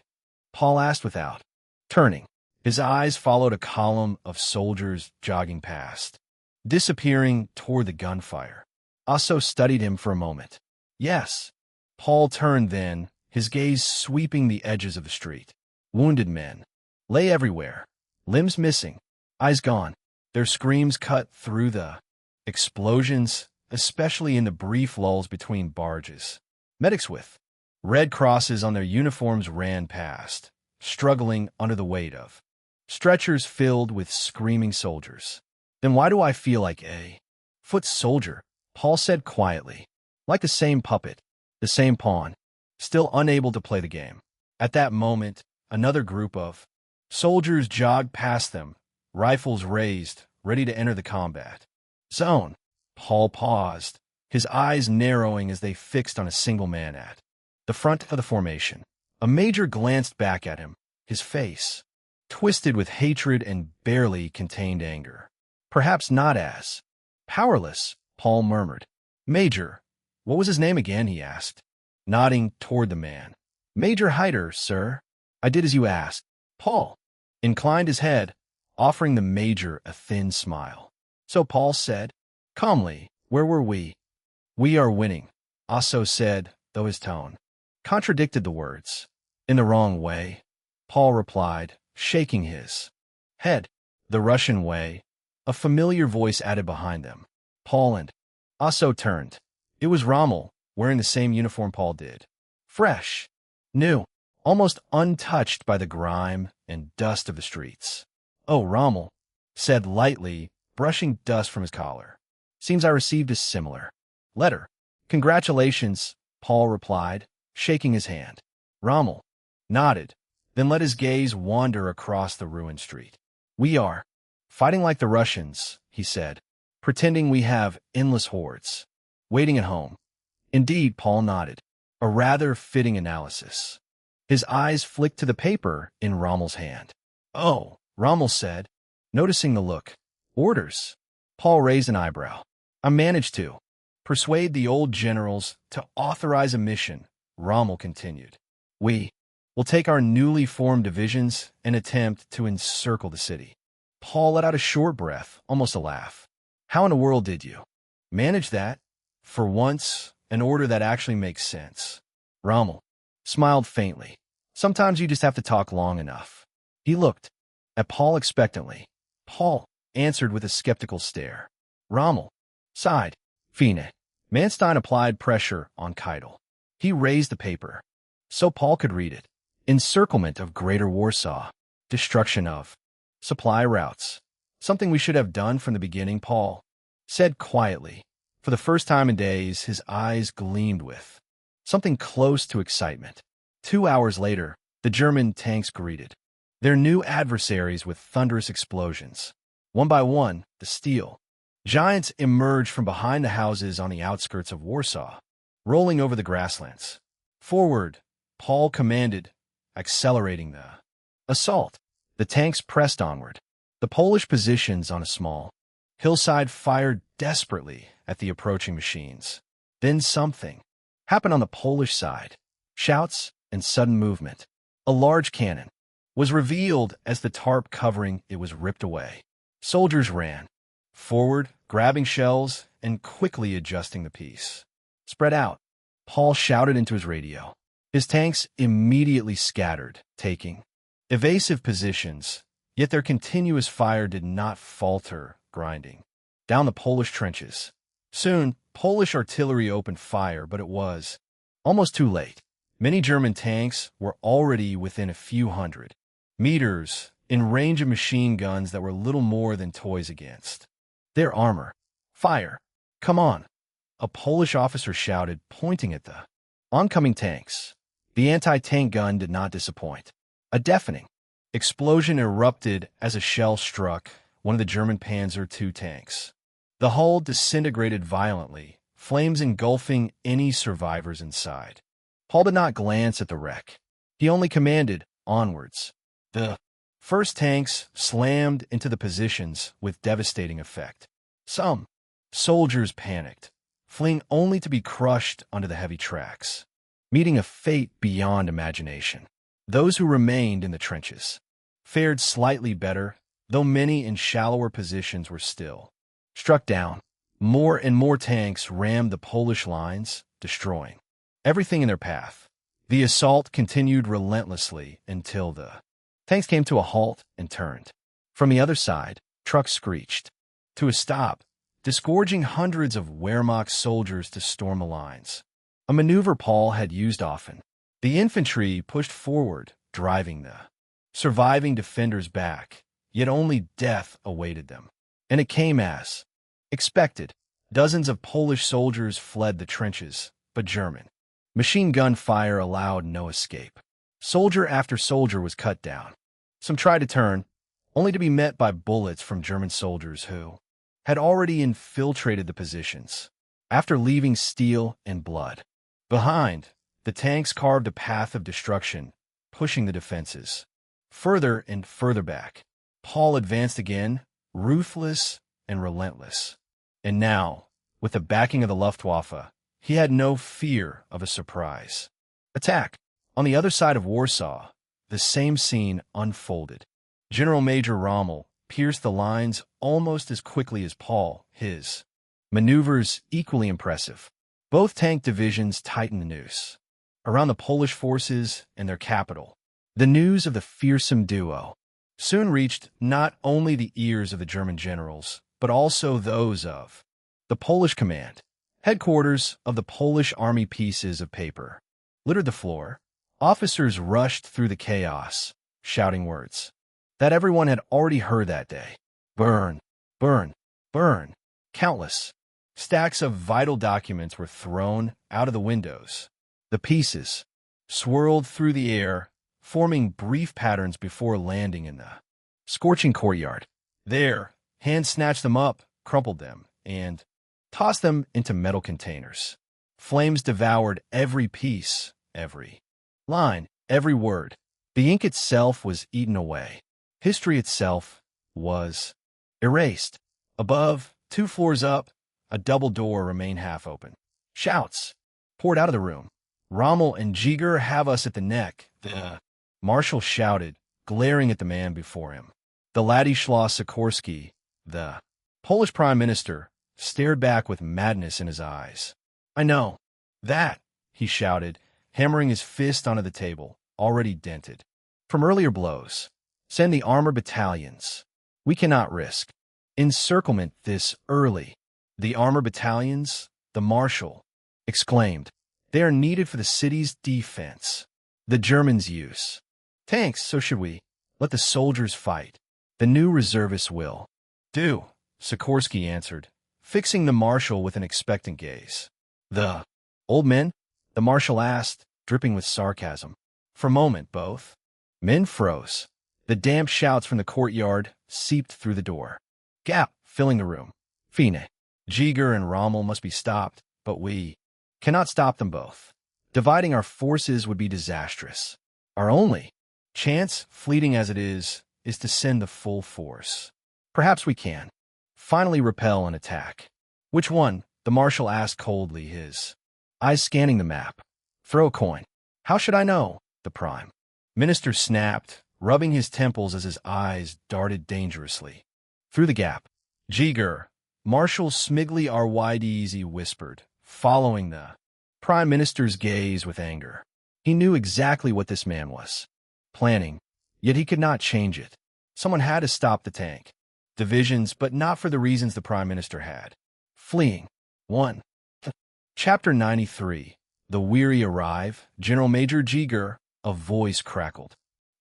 Paul asked without turning. His eyes followed a column of soldiers jogging past, disappearing toward the gunfire. Asso studied him for a moment. "Yes." Paul turned then, his gaze sweeping the edges of the street. Wounded men lay everywhere, limbs missing, eyes gone. Their screams cut through the explosions. especially in the brief lulls between barges. Medics with red crosses on their uniforms ran past, struggling under the weight of stretchers filled with screaming soldiers. Then why do I feel like a foot soldier? Paul said quietly. Like the same puppet, the same pawn, still unable to play the game. At that moment, another group of soldiers jogged past them, rifles raised, ready to enter the combat zone. Paul paused, his eyes narrowing as they fixed on a single man at the front of the formation. A major glanced back at him, his face twisted with hatred and barely contained anger. Perhaps not as powerless, Paul murmured. Major, what was his name again? He asked, nodding toward the man. Major Hyder, sir. I did as you asked. Paul inclined his head, offering the major a thin smile. So Paul said, calmly, where were we? We are winning, Asso said, though his tone contradicted the words. In the wrong way, Paul replied, shaking his head. The Russian way, a familiar voice added behind them. Paul and Asso turned. It was Rommel, wearing the same uniform Paul did. Fresh, new, almost untouched by the grime and dust of the streets. Oh, Rommel said lightly, brushing dust from his collar. Seems I received a similar letter. Congratulations, Paul replied, shaking his hand. Rommel nodded, then let his gaze wander across the ruined street. We are fighting like the Russians, he said, pretending we have endless hordes waiting at home. Indeed, Paul nodded, a rather fitting analysis. His eyes flicked to the paper in Rommel's hand. Oh, Rommel said, noticing the look. Orders. Paul raised an eyebrow. I managed to persuade the old generals to authorize a mission, Rommel continued. We will take our newly formed divisions and attempt to encircle the city. Paul let out a short breath, almost a laugh. How in the world did you manage that? For once, an order that actually makes sense. Rommel smiled faintly. Sometimes you just have to talk long enough. He looked at Paul expectantly. Paul answered with a skeptical stare. Rommel sighed. Fine. Manstein applied pressure on Keitel. He raised the paper so Paul could read it. Encirclement of Greater Warsaw. Destruction of supply routes. Something we should have done from the beginning, Paul said quietly. For the first time in days, his eyes gleamed with something close to excitement. 2 hours later, the German tanks greeted their new adversaries with thunderous explosions. One by one, the steel giants emerged from behind the houses on the outskirts of Warsaw, rolling over the grasslands. Forward, Paul commanded, accelerating the assault. The tanks pressed onward. The Polish positions on a small hillside fired desperately at the approaching machines. Then something happened on the Polish side. Shouts and sudden movement. A large cannon was revealed as the tarp covering it was ripped away. Soldiers ran forward, grabbing shells and quickly adjusting the piece. Spread out, Paul shouted into his radio. His tanks immediately scattered, taking evasive positions, yet their continuous fire did not falter, grinding down the Polish trenches. Soon, Polish artillery opened fire, but it was almost too late. Many German tanks were already within a few hundred meters in range of machine guns that were little more than toys against their armor. Fire! Come on! A Polish officer shouted, pointing at the oncoming tanks. The anti-tank gun did not disappoint. A deafening explosion erupted as a shell struck one of the German Panzer II tanks. The hull disintegrated violently, flames engulfing any survivors inside. Paul did not glance at the wreck. He only commanded, onwards. The first tanks slammed into the positions with devastating effect. Some soldiers panicked, fleeing only to be crushed under the heavy tracks, meeting a fate beyond imagination. Those who remained in the trenches fared slightly better, though many in shallower positions were still struck down. More and more tanks rammed the Polish lines, destroying everything in their path. The assault continued relentlessly until the tanks came to a halt and turned. From the other side, trucks screeched to a stop, disgorging hundreds of Wehrmacht soldiers to storm the lines. A maneuver Paul had used often. The infantry pushed forward, driving the surviving defenders back, yet only death awaited them. And it came as expected. Dozens of Polish soldiers fled the trenches, but German machine gun fire allowed no escape. Soldier after soldier was cut down. Some tried to turn, only to be met by bullets from German soldiers who had already infiltrated the positions. After leaving steel and blood behind, the tanks carved a path of destruction, pushing the defenses further and further back. Paul advanced again, ruthless and relentless. And now, with the backing of the Luftwaffe, he had no fear of a surprise attack. On the other side of Warsaw, the same scene unfolded. General Major Rommel pierced the lines almost as quickly as Paul, his maneuvers equally impressive. Both tank divisions tightened the noose around the Polish forces and their capital. The news of the fearsome duo soon reached not only the ears of the German generals, but also those of the Polish command. Headquarters of the Polish army. Pieces of paper littered the floor. Officers rushed through the chaos, shouting words that everyone had already heard that day. Burn, burn, burn. Countless stacks of vital documents were thrown out of the windows. The pieces swirled through the air, forming brief patterns before landing in the scorching courtyard. There, hands snatched them up, crumpled them, and tossed them into metal containers. Flames devoured every piece, every line, every word. The ink itself was eaten away. History itself was erased. Above, 2 floors up, a double door remained half open. Shouts poured out of the room. Rommel and Jäger have us at the neck, the marshal shouted, glaring at the man before him. The Ladislas Sikorski, the Polish prime minister, stared back with madness in his eyes. I know that, he shouted, hammering his fist onto the table, already dented from earlier blows. Send the armored battalions. We cannot risk encirclement this early. The armored battalions, the marshal exclaimed. They are needed for the city's defense. The Germans use tanks, so should we. Let the soldiers fight. The new reservists will. Do, Sikorski answered, fixing the marshal with an expectant gaze. The old men? The marshal asked, dripping with sarcasm. For a moment, both men froze. The damp shouts from the courtyard seeped through the door. Gap, filling the room. Fine. Jäger and Rommel must be stopped, but we cannot stop them both. Dividing our forces would be disastrous. Our only chance, fleeting as it is to send the full force. Perhaps we can finally repel an attack. Which one? The marshal asked coldly, his eyes scanning the map. Throw a coin. How should I know? The prime minister snapped, rubbing his temples as his eyes darted dangerously through the gap. Jäger, Marshal Smigly Ryd whispered, following the prime minister's gaze with anger. He knew exactly what this man was planning, yet he could not change it. Someone had to stop the tank divisions, but not for the reasons the prime minister had. Fleeing. 1. Chapter 93. The weary arrive. General Major Jäger, a voice crackled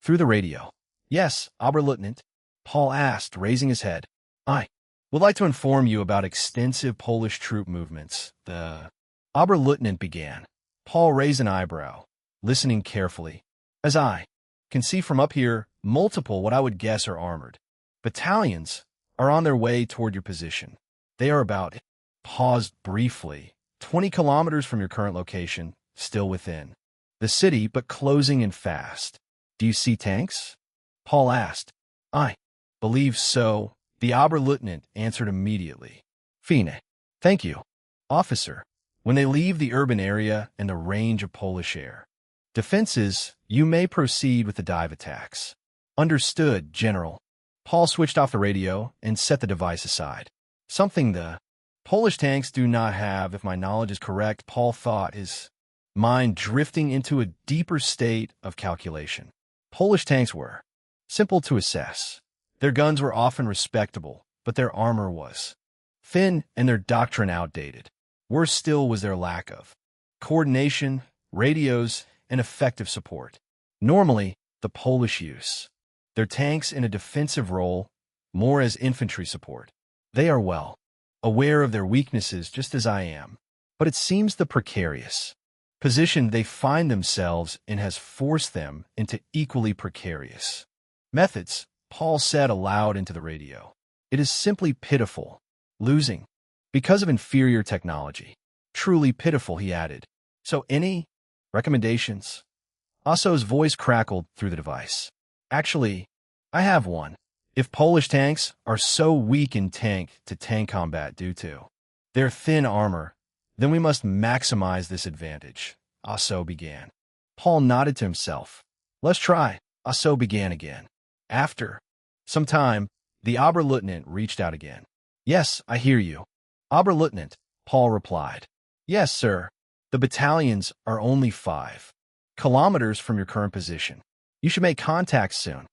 through the radio. Yes, Oberleutnant, Paul asked, raising his head. I would like to inform you about extensive Polish troop movements. The Oberleutnant began. Paul raised an eyebrow, listening carefully. As I can see from up here, multiple what I would guess are armored battalions are on their way toward your position. They are about, paused briefly, 20 kilometers from your current location, still within the city, but closing in fast. Do you see tanks? Paul asked. I believe so, the Oberleutnant answered immediately. Fine. Thank you, officer. When they leave the urban area and the range of Polish air defenses, you may proceed with the dive attacks. Understood, General. Paul switched off the radio and set the device aside. Something the Polish tanks do not have, if my knowledge is correct, Paul thought, his mind drifting into a deeper state of calculation. Polish tanks were simple to assess. Their guns were often respectable, but their armor was thin and their doctrine outdated. Worse still was their lack of coordination, radios, and effective support. Normally, the Polish use their tanks in a defensive role, more as infantry support. They are well aware of their weaknesses just as I am, but it seems the precarious position they find themselves in has forced them into equally precarious methods. Paul said aloud into the radio. It is simply pitiful, losing, because of inferior technology. Truly pitiful, he added. So any recommendations? Asso's voice crackled through the device. Actually, I have one. If Polish tanks are so weak in tank-to-tank combat due to their thin armor, then we must maximize this advantage, Asso began. Paul nodded to himself. Let's try, Asso began again. After some time, the Oberleutnant reached out again. Yes, I hear you. Oberleutnant, Paul replied. Yes, sir. The battalions are only 5 kilometers from your current position. You should make contact soon.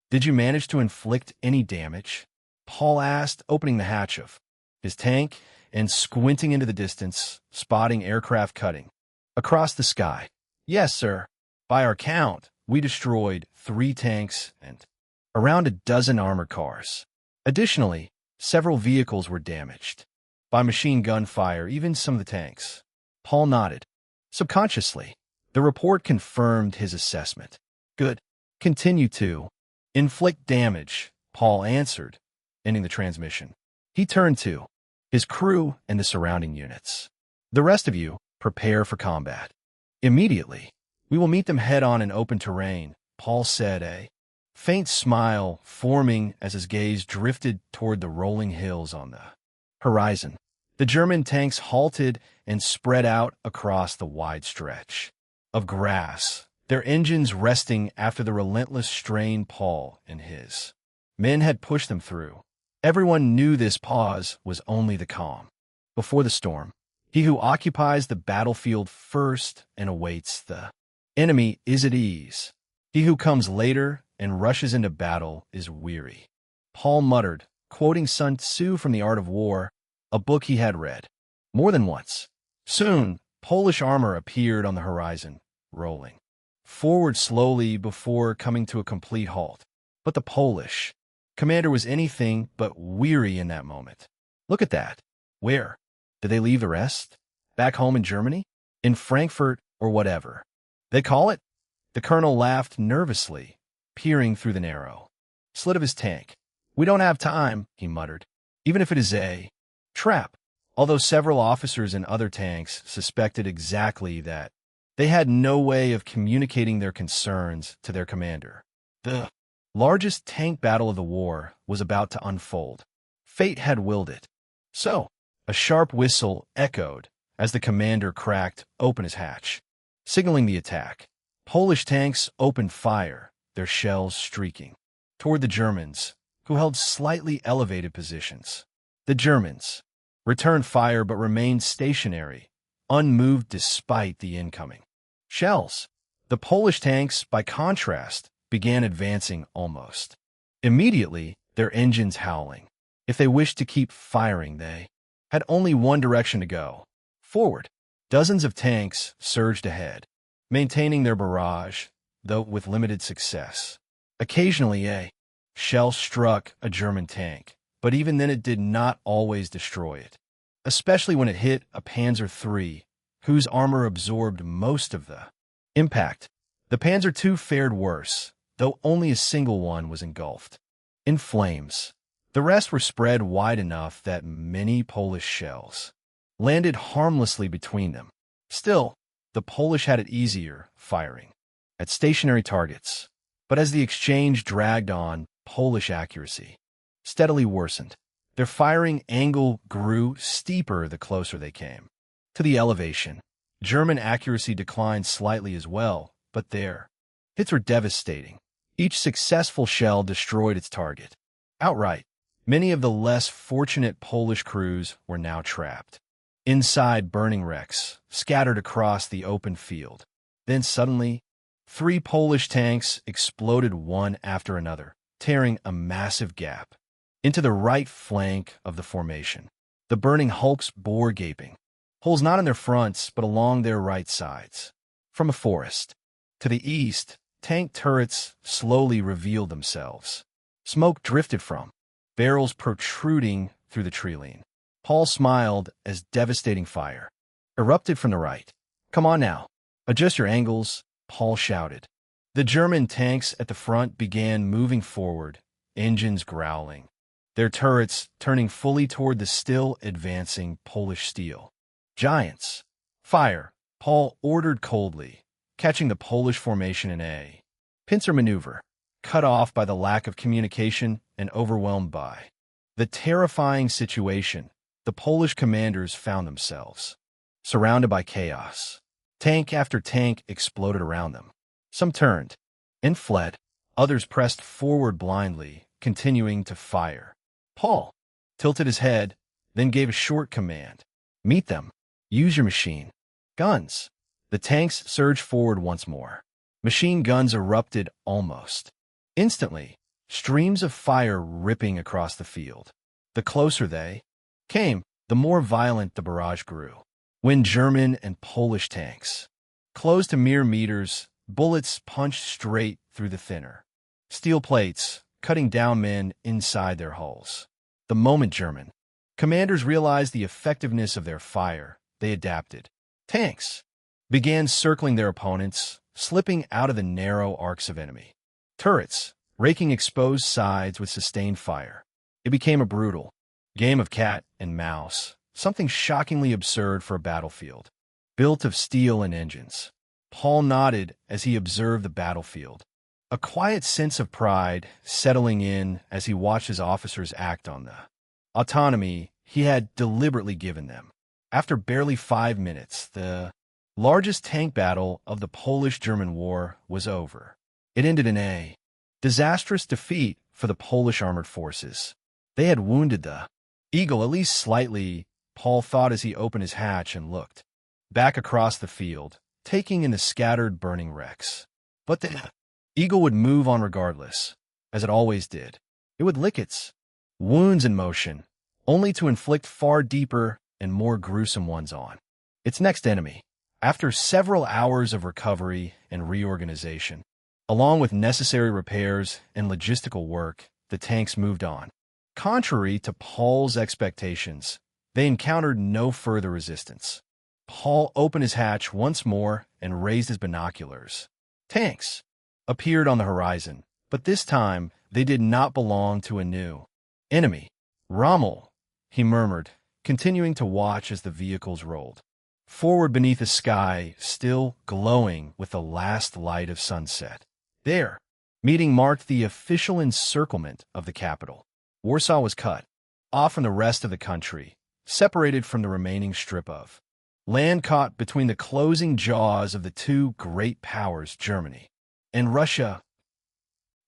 Did you manage to inflict any damage? Paul asked, opening the hatch of his tank and squinting into the distance, spotting aircraft cutting across the sky. Yes, sir. By our count, we destroyed 3 tanks and around a dozen armored cars. Additionally, several vehicles were damaged by machine gun fire, even some of the tanks. Paul nodded. Subconsciously, the report confirmed his assessment. Good. Continue to inflict damage, Paul answered, ending the transmission. He turned to his crew and the surrounding units. The rest of you, prepare for combat. Immediately, we will meet them head-on in open terrain, Paul said, a faint smile forming as his gaze drifted toward the rolling hills on the horizon. The German tanks halted and spread out across the wide stretch of grass, their engines resting after the relentless strain Paul and his men had pushed them through. Everyone knew this pause was only the calm before the storm. He who occupies the battlefield first and awaits the enemy is at ease. He who comes later and rushes into battle is weary. Paul muttered, quoting Sun Tzu from The Art of War, a book he had read more than once. Soon, Polish armor appeared on the horizon, rolling forward slowly before coming to a complete halt. But the Polish commander was anything but weary in that moment. Look at that. Where? Did they leave the rest? Back home in Germany? In Frankfurt or whatever they call it? The colonel laughed nervously, peering through the narrow slit of his tank. We don't have time, he muttered, even if it is a trap. Although several officers in other tanks suspected exactly that, they had no way of communicating their concerns to their commander. The largest tank battle of the war was about to unfold. Fate had willed it. So, a sharp whistle echoed as the commander cracked open his hatch, signaling the attack. Polish tanks opened fire, their shells streaking toward the Germans, who held slightly elevated positions. The Germans returned fire but remained stationary, unmoved despite the incoming shells. The Polish tanks, by contrast, began advancing almost immediately, their engines howling. If they wished to keep firing, they had only one direction to go: forward. Dozens of tanks surged ahead, maintaining their barrage, though with limited success. Occasionally, a shell struck a German tank, but even then it did not always destroy it, especially when it hit a Panzer III, whose armor absorbed most of the impact. The Panzer II fared worse, though only a single one was engulfed in flames. The rest were spread wide enough that many Polish shells landed harmlessly between them. Still, the Polish had it easier firing at stationary targets. But as the exchange dragged on, Polish accuracy steadily worsened. Their firing angle grew steeper the closer they came to the elevation. German accuracy declined slightly as well, but their hits were devastating. Each successful shell destroyed its target outright. Many of the less fortunate Polish crews were now trapped inside burning wrecks, scattered across the open field. Then suddenly, 3 Polish tanks exploded one after another, tearing a massive gap into the right flank of the formation. The burning hulks bore gaping, holes not in their fronts but along their right sides. From a forest to the east, tank turrets slowly revealed themselves. Smoke drifted from barrels protruding through the tree-line. Paul smiled as devastating fire erupted from the right. "Come on now. Adjust your angles," Paul shouted. The German tanks at the front began moving forward, engines growling, their turrets turning fully toward the still advancing Polish steel giants. "Fire," Paul ordered coldly, catching the Polish formation in a pincer maneuver, cut off by the lack of communication and overwhelmed by the terrifying situation. The Polish commanders found themselves surrounded by chaos. Tank after tank exploded around them. Some turned and fled. Others pressed forward blindly, continuing to fire. Paul tilted his head, then gave a short command. "Meet them. Use your machine guns." The tanks surged forward once more. Machine guns erupted almost instantly, streams of fire ripping across the field. The closer they came, the more violent the barrage grew. When German and Polish tanks closed to mere meters, bullets punched straight through the thinner steel plates, cutting down men inside their hulls. The moment German commanders realized the effectiveness of their fire, they adapted. Tanks began circling their opponents, slipping out of the narrow arcs of enemy turrets, raking exposed sides with sustained fire. It became a brutal game of cat and mouse, something shockingly absurd for a battlefield built of steel and engines. Paul nodded as he observed the battlefield, a quiet sense of pride settling in as he watched his officers act on the autonomy he had deliberately given them. After barely 5 minutes, the largest tank battle of the Polish-German War was over. It ended in a disastrous defeat for the Polish armored forces. They had wounded the Eagle at least slightly, Paul thought as he opened his hatch and looked back across the field, taking in the scattered burning wrecks. But the Eagle would move on regardless, as it always did. It would lick its wounds in motion, only to inflict far deeper and more gruesome ones on its next enemy. After several hours of recovery and reorganization, along with necessary repairs and logistical work, the tanks moved on. Contrary to Paul's expectations, they encountered no further resistance. Paul opened his hatch once more and raised his binoculars. Tanks appeared on the horizon, but this time they did not belong to a new enemy. "Rommel," he murmured, continuing to watch as the vehicles rolled forward beneath a sky still glowing with the last light of sunset. Their meeting marked the official encirclement of the capital. Warsaw was cut off from the rest of the country, separated from the remaining strip of land caught between the closing jaws of the two great powers, Germany and Russia.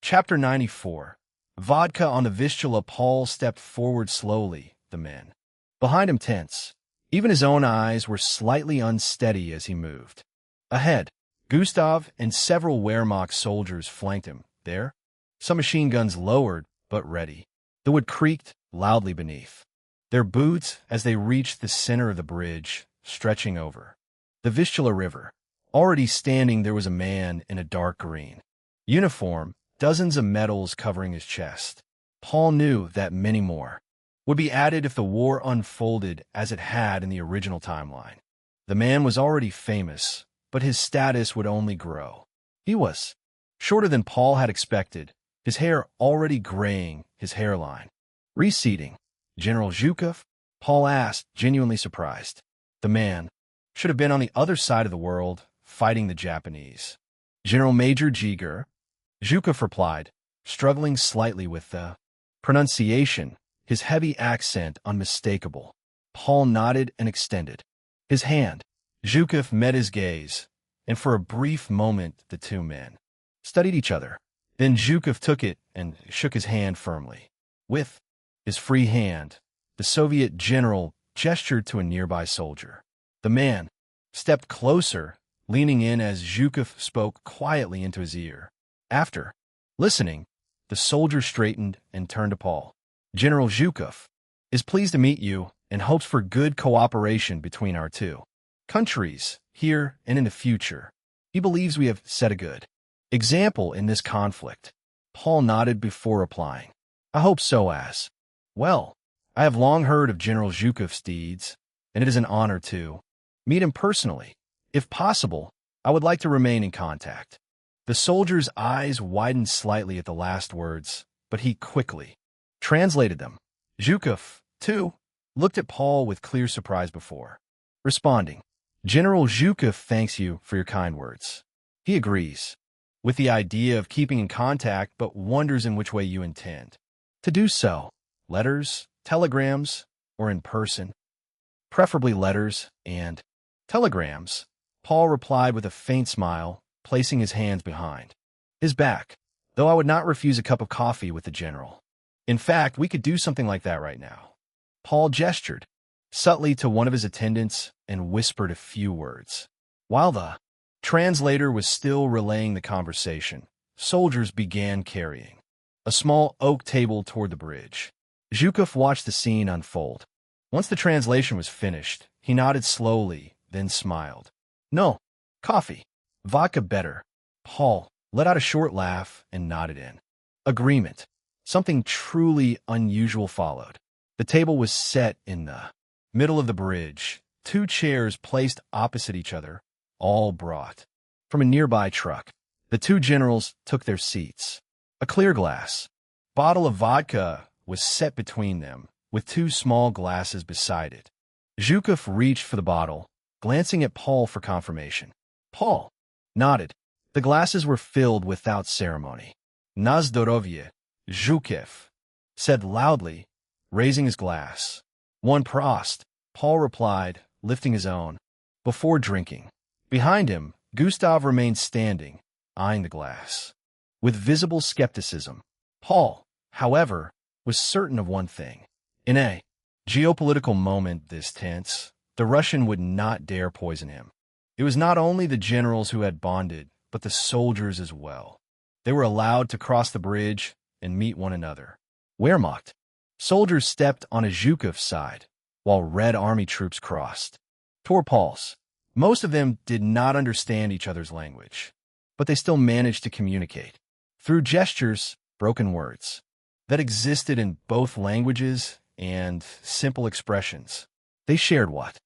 Chapter 94. Vodka on the Vistula. Paul stepped forward slowly, the men behind him tense. Even his own eyes were slightly unsteady as he moved. Ahead, Gustav and several Wehrmacht soldiers flanked him. There, some machine guns lowered but ready. The wood creaked loudly beneath their boots as they reached the center of the bridge, stretching over the Vistula River. Already standing, there was a man in a dark green uniform, dozens of medals covering his chest. Paul knew that many more would be added if the war unfolded as it had in the original timeline. The man was already famous, but his status would only grow. He was shorter than Paul had expected, his hair already graying, his hairline receding. "General Zhukov?" Paul asked, genuinely surprised. The man should have been on the other side of the world, fighting the Japanese. "General Major Jiger," Zhukov replied, struggling slightly with the pronunciation, his heavy accent unmistakable. Paul nodded and extended his hand. Zhukov met his gaze, and for a brief moment the two men studied each other. Then Zhukov took it and shook his hand firmly. With his free hand, the Soviet general gestured to a nearby soldier. The man stepped closer, leaning in as Zhukov spoke quietly into his ear. After listening, the soldier straightened and turned to Paul. "General Zhukov is pleased to meet you and hopes for good cooperation between our two countries, here and in the future. He believes we have set a good example in this conflict. Paul nodded before replying. I hope so as well. I have long heard of General Zhukov's deeds, and it is an honor to meet him personally. If possible, I would like to remain in contact. The soldier's eyes widened slightly at the last words, but he quickly translated them. Zhukov, too, looked at Paul with clear surprise before responding. General Zhukov thanks you for your kind words. He agrees with the idea of keeping in contact, but wonders in which way you intend to do so. Letters, telegrams, or in person? Preferably letters and telegrams. Paul replied with a faint smile, placing his hands behind his back. Though I would not refuse a cup of coffee with the general. In fact, we could do something like that right now. Paul gestured subtly to one of his attendants and whispered a few words. While the translator was still relaying the conversation, soldiers began carrying a small oak table toward the bridge. Zhukov watched the scene unfold. Once the translation was finished, he nodded slowly, then smiled. No, coffee. Vodka better. Paul let out a short laugh and nodded in agreement. Something truly unusual followed. The table was set in the middle of the bridge, 2 chairs placed opposite each other, all brought from a nearby truck. The 2 generals took their seats. A clear glass bottle of vodka was set between them, with 2 small glasses beside it. Zhukov reached for the bottle, glancing at Paul for confirmation. Paul nodded. The glasses were filled without ceremony. Na zdorovye, Zhukov said loudly, raising his glass. One prost, Paul replied, lifting his own, before drinking. Behind him, Gustav remained standing, eyeing the glass with visible skepticism. Paul, however, was certain of one thing. In a geopolitical moment this tense, the Russian would not dare poison him. It was not only the generals who had bonded, but the soldiers as well. They were allowed to cross the bridge and meet one another. Wehrmacht soldiers stepped on a Zhukov's side, while Red Army troops crossed toward Paul's. Most of them did not understand each other's language, but they still managed to communicate through gestures, broken words that existed in both languages and simple expressions. They shared what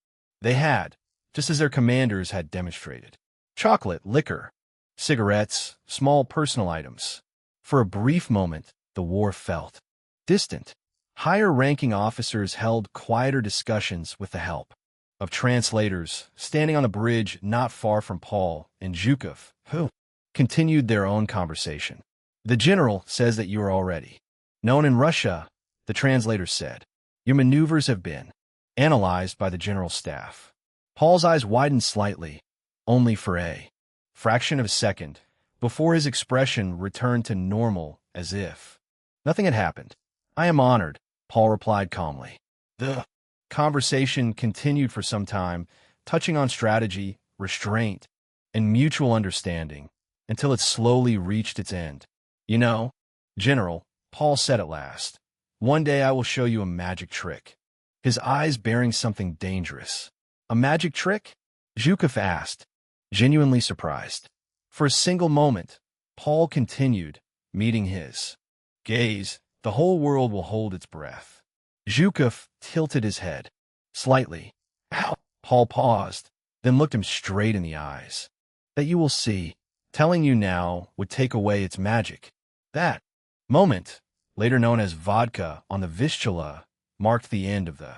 they had, just as their commanders had demonstrated. Chocolate, liquor, cigarettes, small personal items. For a brief moment, the war felt distant. Higher-ranking officers held quieter discussions with the help of translators standing on the bridge not far from Paul and Zhukov, who continued their own conversation. The general says that you are already known in Russia, the translator said. Your maneuvers have been analyzed by the general staff. Paul's eyes widened slightly, only for a fraction of a second, before his expression returned to normal as if nothing had happened. I am honored, Paul replied calmly. The conversation continued for some time, touching on strategy, restraint, and mutual understanding, until it slowly reached its end. You know, General, Paul said at last, one day I will show you a magic trick. His eyes bearing something dangerous. A magic trick? Zhukov asked, genuinely surprised. For a single moment, Paul continued, meeting his gaze. The whole world will hold its breath. Zhukov tilted his head slightly. Ow! Paul paused, then looked him straight in the eyes. That you will see. Telling you now would take away its magic. That moment, later known as vodka on the Vistula, marked the end of the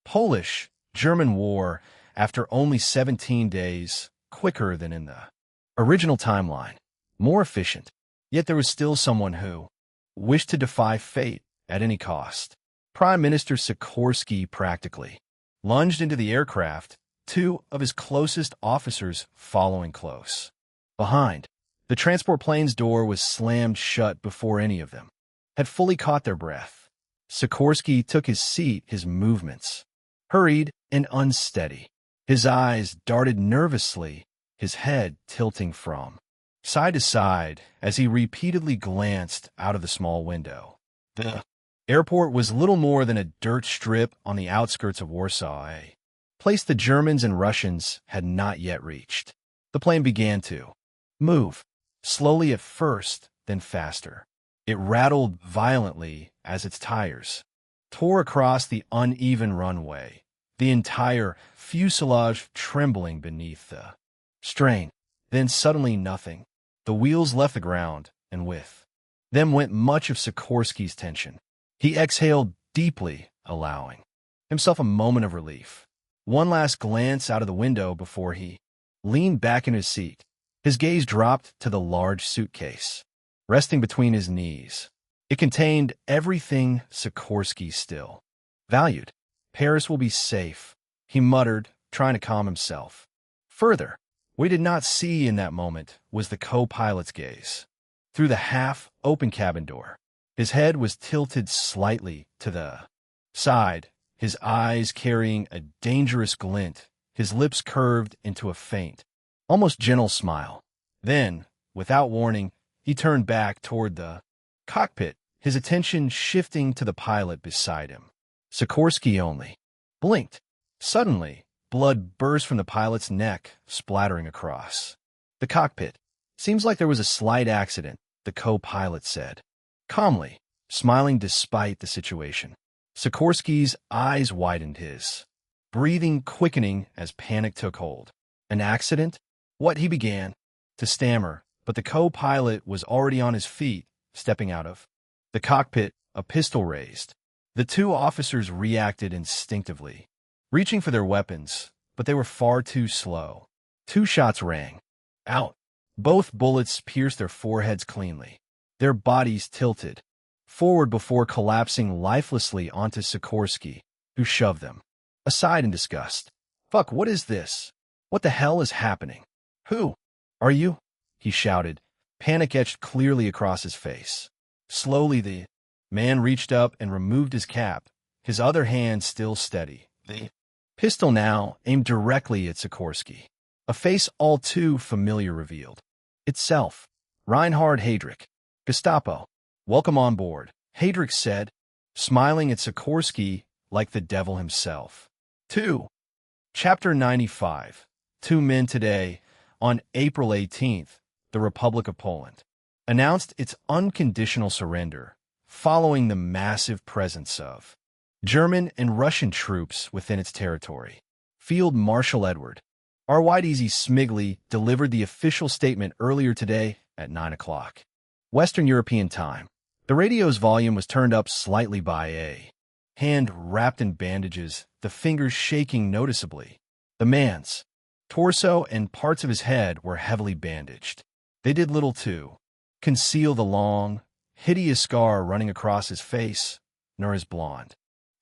Polish-German War after only 17 days, quicker than in the original timeline, more efficient. Yet there was still someone who wished to defy fate at any cost. Prime Minister Sikorsky practically lunged into the aircraft, 2 of his closest officers following close behind. The transport plane's door was slammed shut before any of them had fully caught their breath. Sikorsky took his seat, his movements hurried and unsteady. His eyes darted nervously, his head tilting from side to side as he repeatedly glanced out of the small window. The Airport was little more than a dirt strip on the outskirts of Warsaw, a place the Germans and Russians had not yet reached. The plane began to move, slowly at first, then faster. It rattled violently as its tires tore across the uneven runway, the entire fuselage trembling beneath the strain. Then suddenly nothing. The wheels left the ground, and with them went much of Sikorsky's tension. He exhaled deeply, allowing himself a moment of relief. One last glance out of the window before he leaned back in his seat. His gaze dropped to the large suitcase, resting between his knees. It contained everything Sikorsky still valued. Paris will be safe, he muttered, trying to calm himself. Further, what he did not see in that moment was the co-pilot's gaze. Through the half-open cabin door, his head was tilted slightly to the side, his eyes carrying a dangerous glint, his lips curved into a faint, almost gentle smile. Then, without warning, he turned back toward the cockpit, his attention shifting to the pilot beside him. Sikorsky only blinked. Suddenly, blood burst from the pilot's neck, splattering across the cockpit. "Seems like there was a slight accident," the co-pilot said, calmly, smiling despite the situation. Sikorsky's eyes widened, his breathing quickening as panic took hold. "An accident?" What he began to stammer, but the co-pilot was already on his feet, stepping out of the cockpit, a pistol raised. The two officers reacted instinctively, reaching for their weapons, but they were far too slow. 2 shots rang out. Both bullets pierced their foreheads cleanly. Their bodies tilted forward before collapsing lifelessly onto Sikorsky, who shoved them aside in disgust. "Fuck, what is this? What the hell is happening? Who are you?" he shouted, panic etched clearly across his face. Slowly the man reached up and removed his cap, his other hand still steady. The pistol now aimed directly at Sikorsky. A face all too familiar revealed itself. "Reinhard Heydrich, Gestapo. Welcome on board," Heydrich said, smiling at Sikorsky like the devil himself. 2. Chapter 95. 2 men today, on April 18th, the Republic of Poland announced its unconditional surrender following the massive presence of German and Russian troops within its territory. Field Marshal Edward R. Whitesy Smigley delivered the official statement earlier today at 9 o'clock. Western European time. The radio's volume was turned up slightly by a hand wrapped in bandages, the fingers shaking noticeably. The man's torso and parts of his head were heavily bandaged. They did little to conceal the long, hideous scar running across his face, nor his blonde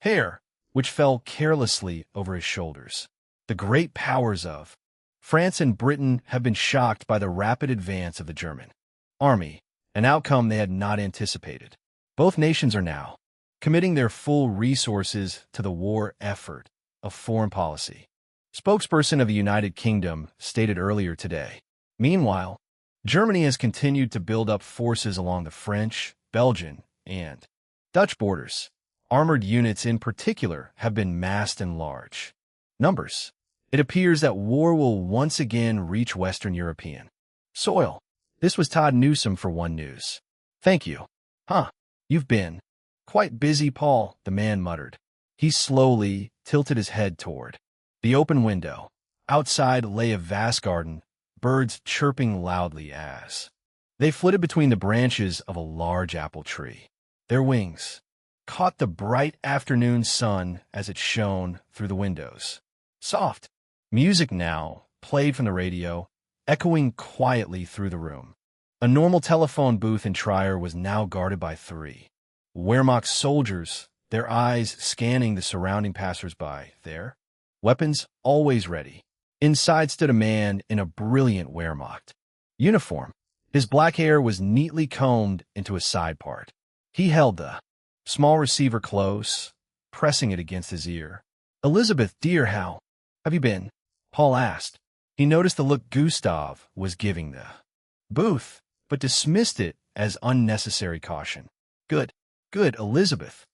hair, which fell carelessly over his shoulders. The great powers of France and Britain have been shocked by the rapid advance of the German army, an outcome they had not anticipated. Both nations are now committing their full resources to the war effort of foreign policy. Spokesperson of the United Kingdom stated earlier today. Meanwhile, Germany has continued to build up forces along the French, Belgian, and Dutch borders. Armored units in particular have been massed in large numbers. It appears that war will once again reach Western European soil. This was Todd Newsom for One News. "Thank you." "Huh, you've been quite busy, Paul," the man muttered. He slowly tilted his head toward the open window. Outside lay a vast garden, birds chirping loudly as they flitted between the branches of a large apple tree. Their wings caught the bright afternoon sun as it shone through the windows. Soft music now played from the radio, echoing quietly through the room. A normal telephone booth in Trier was now guarded by 3 Wehrmacht soldiers, their eyes scanning the surrounding passers-by, their weapons always ready. Inside stood a man in a brilliant Wehrmacht uniform. His black hair was neatly combed into a side part. He held the small receiver close, pressing it against his ear. "Elizabeth, dear, how have you been?" Paul asked. He noticed the look Gustav was giving the booth, but dismissed it as unnecessary caution. Good, Elizabeth,"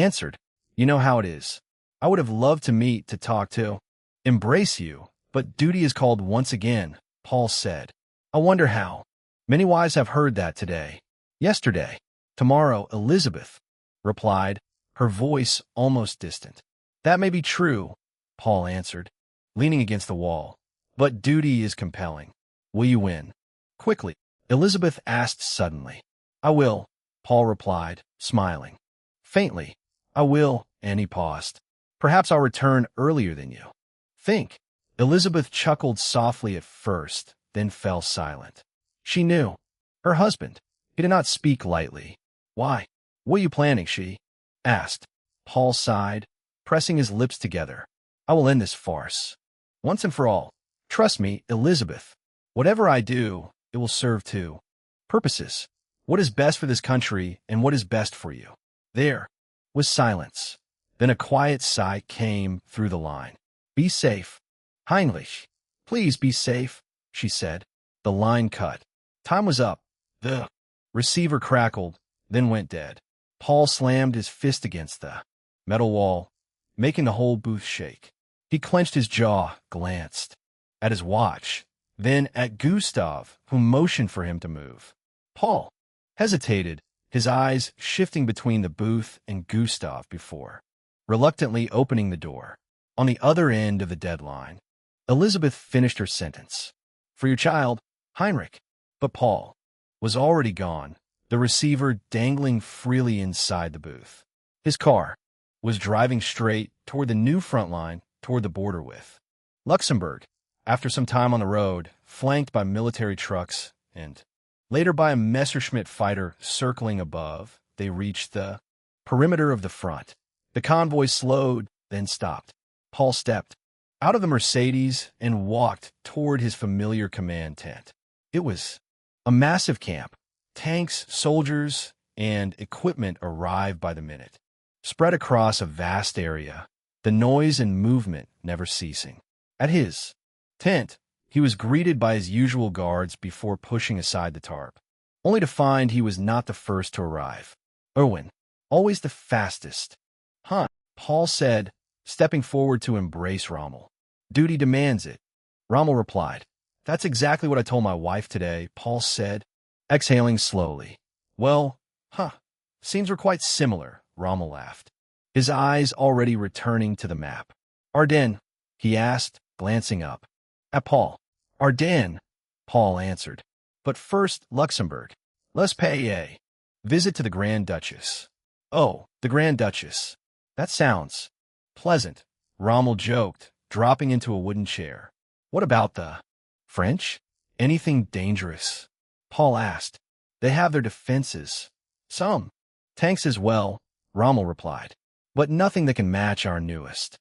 answered. You know how it is. I would have loved to meet, to talk to, embrace you, but duty is called once again, Paul said. I wonder how. Many wives have heard that today. Yesterday. Tomorrow, Elizabeth replied, her voice almost distant. That may be true, Paul answered, leaning against the wall. But duty is compelling. Will you win? Quickly, Elizabeth asked suddenly. I will, Paul replied, smiling. Faintly, I will, and he paused. Perhaps I'll return earlier than you. Think. Elizabeth chuckled softly at first, then fell silent. She knew. Her husband. He did not speak lightly. Why? What are you planning, she asked. Paul sighed, pressing his lips together. I will end this farce. Once and for all. Trust me, Elizabeth. Whatever I do, it will serve two purposes. What is best for this country and what is best for you. There was silence. Then a quiet sigh came through the line. Be safe. Heinrich. Please be safe, she said. The line cut. Time was up. The receiver crackled, then went dead. Paul slammed his fist against the metal wall, making the whole booth shake. He clenched his jaw, glanced at his watch, then at Gustav, who motioned for him to move. Paul hesitated, his eyes shifting between the booth and Gustav before reluctantly opening the door. On the other end of the deadline, Elizabeth finished her sentence. For your child, Heinrich. But Paul was already gone, the receiver dangling freely inside the booth. His car was driving straight toward the new front line, toward the border with Luxembourg. After some time on the road, flanked by military trucks and later by a Messerschmitt fighter circling above, they reached the perimeter of the front. The convoy slowed, then stopped. Paul stepped out of the Mercedes and walked toward his familiar command tent. It was a massive camp. Tanks, soldiers, and equipment arrived by the minute, spread across a vast area, the noise and movement never ceasing. At his tent, he was greeted by his usual guards before pushing aside the tarp, only to find he was not the first to arrive. Erwin, always the fastest. Huh, Paul said, stepping forward to embrace Rommel. Duty demands it. Rommel replied. That's exactly what I told my wife today, Paul said, exhaling slowly. Well, seems we're quite similar, Rommel laughed, his eyes already returning to the map. Ardennes, he asked, glancing up. At Paul. Ardennes, Paul answered. But first, Luxembourg. Let's pay a visit to the Grand Duchess. Oh, the Grand Duchess. That sounds pleasant, Rommel joked, dropping into a wooden chair. What about the French? Anything dangerous? Paul asked. They have their defenses. Some. Tanks as well, Rommel replied. But nothing that can match our newest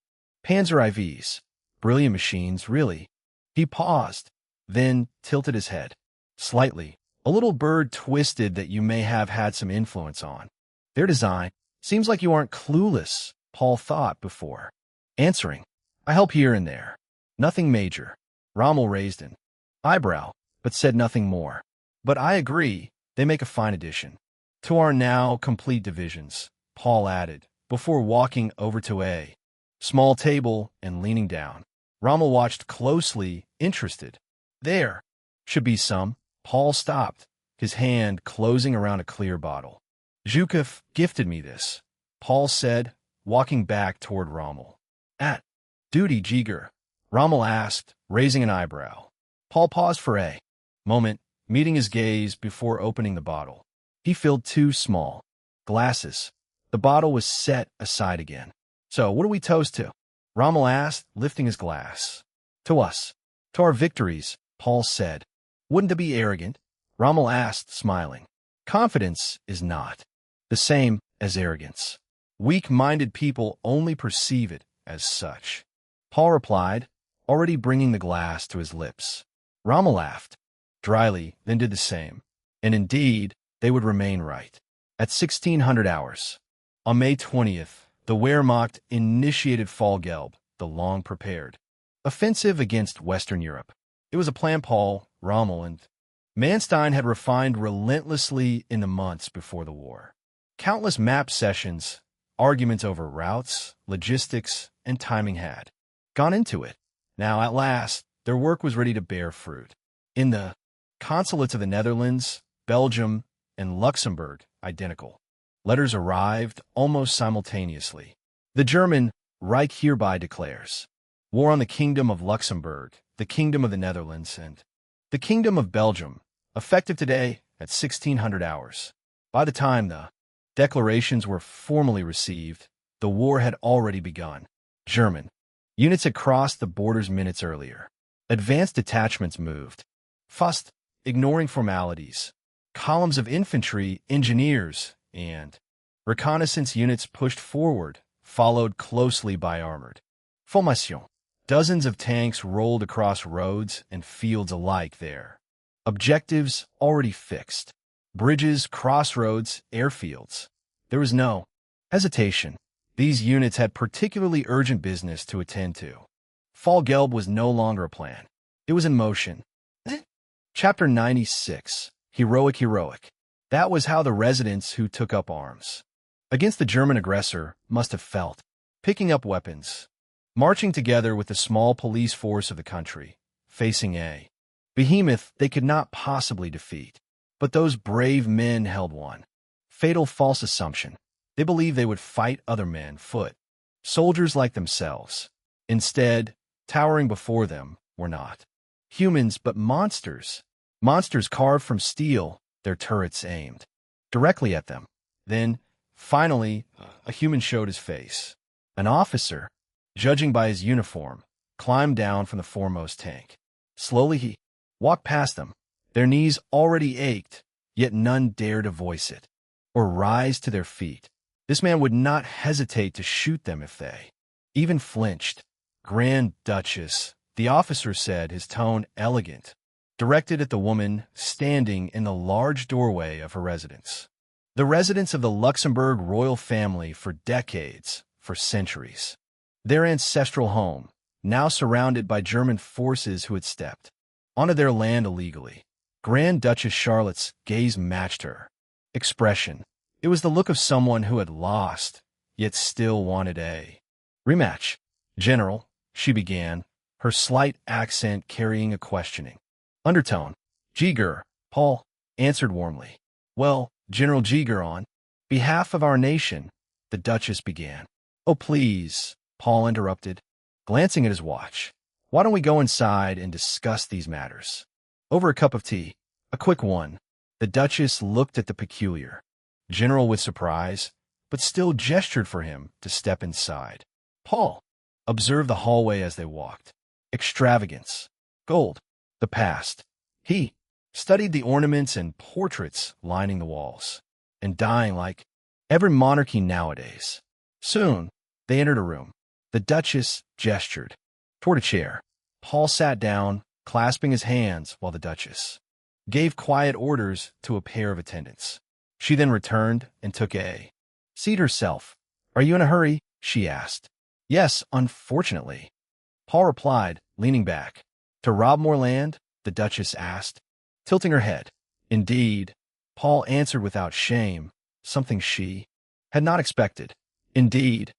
Panzer IVs. Brilliant machines, really. He paused, then tilted his head. Slightly, a little bird twisted that you may have had some influence on. Their design. Seems like you aren't clueless, Paul thought before answering. I help here and there. Nothing major. Rommel raised an eyebrow, but said nothing more. But I agree, they make a fine addition to our now complete divisions, Paul added, before walking over to a small table and leaning down. Rommel watched closely, interested. There should be some. Paul stopped, his hand closing around a clear bottle. Zhukov gifted me this, Paul said, walking back toward Rommel. At duty, Jiger? Rommel asked, raising an eyebrow. Paul paused for a moment, meeting his gaze before opening the bottle. He filled 2 small glasses. The bottle was set aside again. So, what do we toast to? Rommel asked, lifting his glass. To us. To our victories, Paul said. Wouldn't it be arrogant? Rommel asked, smiling. Confidence is not the same as arrogance. Weak-minded people only perceive it as such. Paul replied, already bringing the glass to his lips. Rommel laughed dryly, then did the same. And indeed, they would remain right. At 1600 hours, on May 20th, the Wehrmacht initiated Fallgelb, the long-prepared offensive against Western Europe. It was a plan Paul, Rommel, and Manstein had refined relentlessly in the months before the war. Countless map sessions, Arguments over routes, logistics, and timing had gone into it. Now, at last, their work was ready to bear fruit. In the consulates of the Netherlands, Belgium, and Luxembourg, identical letters arrived almost simultaneously. The German Reich hereby declares war on the Kingdom of Luxembourg, the Kingdom of the Netherlands, and the Kingdom of Belgium, effective today at 1600 hours. By the time the declarations were formally received, the war had already begun. German units had crossed the borders minutes earlier. Advanced detachments moved fast, ignoring formalities. Columns of infantry, engineers, and reconnaissance units pushed forward, followed closely by armored formation. Dozens of tanks rolled across roads and fields alike there. Objectives already fixed. Bridges, crossroads, airfields. There was no hesitation. These units had particularly urgent business to attend to. Fall Gelb was no longer a plan. It was in motion. Chapter 96. Heroic. That was how the residents who took up arms against the German aggressor must have felt. Picking up weapons, marching together with the small police force of the country, facing a behemoth they could not possibly defeat. But those brave men held one fatal false assumption. They believed they would fight other men, foot soldiers like themselves. Instead, towering before them were not humans but monsters. Monsters carved from steel, their turrets aimed directly at them. Then, finally, a human showed his face. An officer, judging by his uniform, climbed down from the foremost tank. Slowly he walked past them. Their knees already ached, yet none dared to voice it or rise to their feet. This man would not hesitate to shoot them if they even flinched. Grand Duchess, the officer said, his tone elegant, directed at the woman standing in the large doorway of her residence. The residence of the Luxembourg royal family for decades, for centuries. Their ancestral home, now surrounded by German forces who had stepped onto their land illegally. Grand Duchess Charlotte's gaze matched her expression. It was the look of someone who had lost, yet still wanted a rematch. General, she began, her slight accent carrying a questioning undertone. Jiger, Paul answered warmly. Well, General Jiger, on behalf of our nation, the Duchess began. Oh, please, Paul interrupted, glancing at his watch. Why don't we go inside and discuss these matters? Over a cup of tea, a quick one. The Duchess looked at the peculiar general with surprise, but still gestured for him to step inside. Paul observed the hallway as they walked. Extravagance, gold, the past. He studied the ornaments and portraits lining the walls, and dying like every monarchy nowadays. Soon, they entered a room. The Duchess gestured toward a chair. Paul sat down, clasping his hands, while the Duchess gave quiet orders to a pair of attendants. She then returned and took a seat herself. Are you in a hurry? She asked. Yes, unfortunately, Paul replied, leaning back. To rob more land? The Duchess asked, tilting her head. Indeed, Paul answered without shame, something she had not expected. Indeed,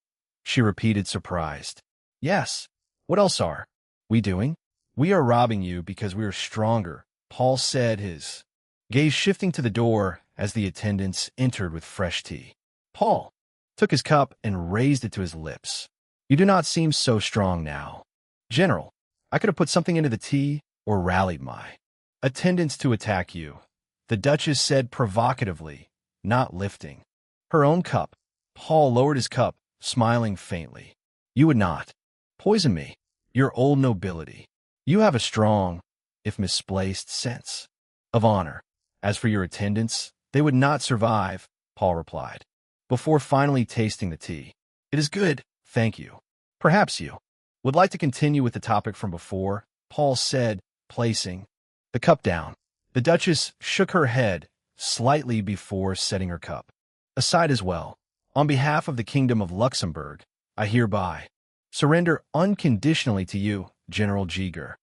she repeated, surprised. Yes, what else are we doing? We are robbing you because we are stronger, Paul said, his gaze shifting to the door as the attendants entered with fresh tea. Paul took his cup and raised it to his lips. You do not seem so strong now. General, I could have put something into the tea or rallied my attendants to attack you, the Duchess said provocatively, not lifting her own cup. Paul lowered his cup, smiling faintly. You would not poison me, your old nobility. You have a strong, if misplaced, sense of honor. As for your attendants, they would not survive, Paul replied, before finally tasting the tea. It is good, thank you. Perhaps you would like to continue with the topic from before, Paul said, placing the cup down. The Duchess shook her head slightly before setting her cup aside as well. On behalf of the Kingdom of Luxembourg, I hereby surrender unconditionally to you, General Jiger.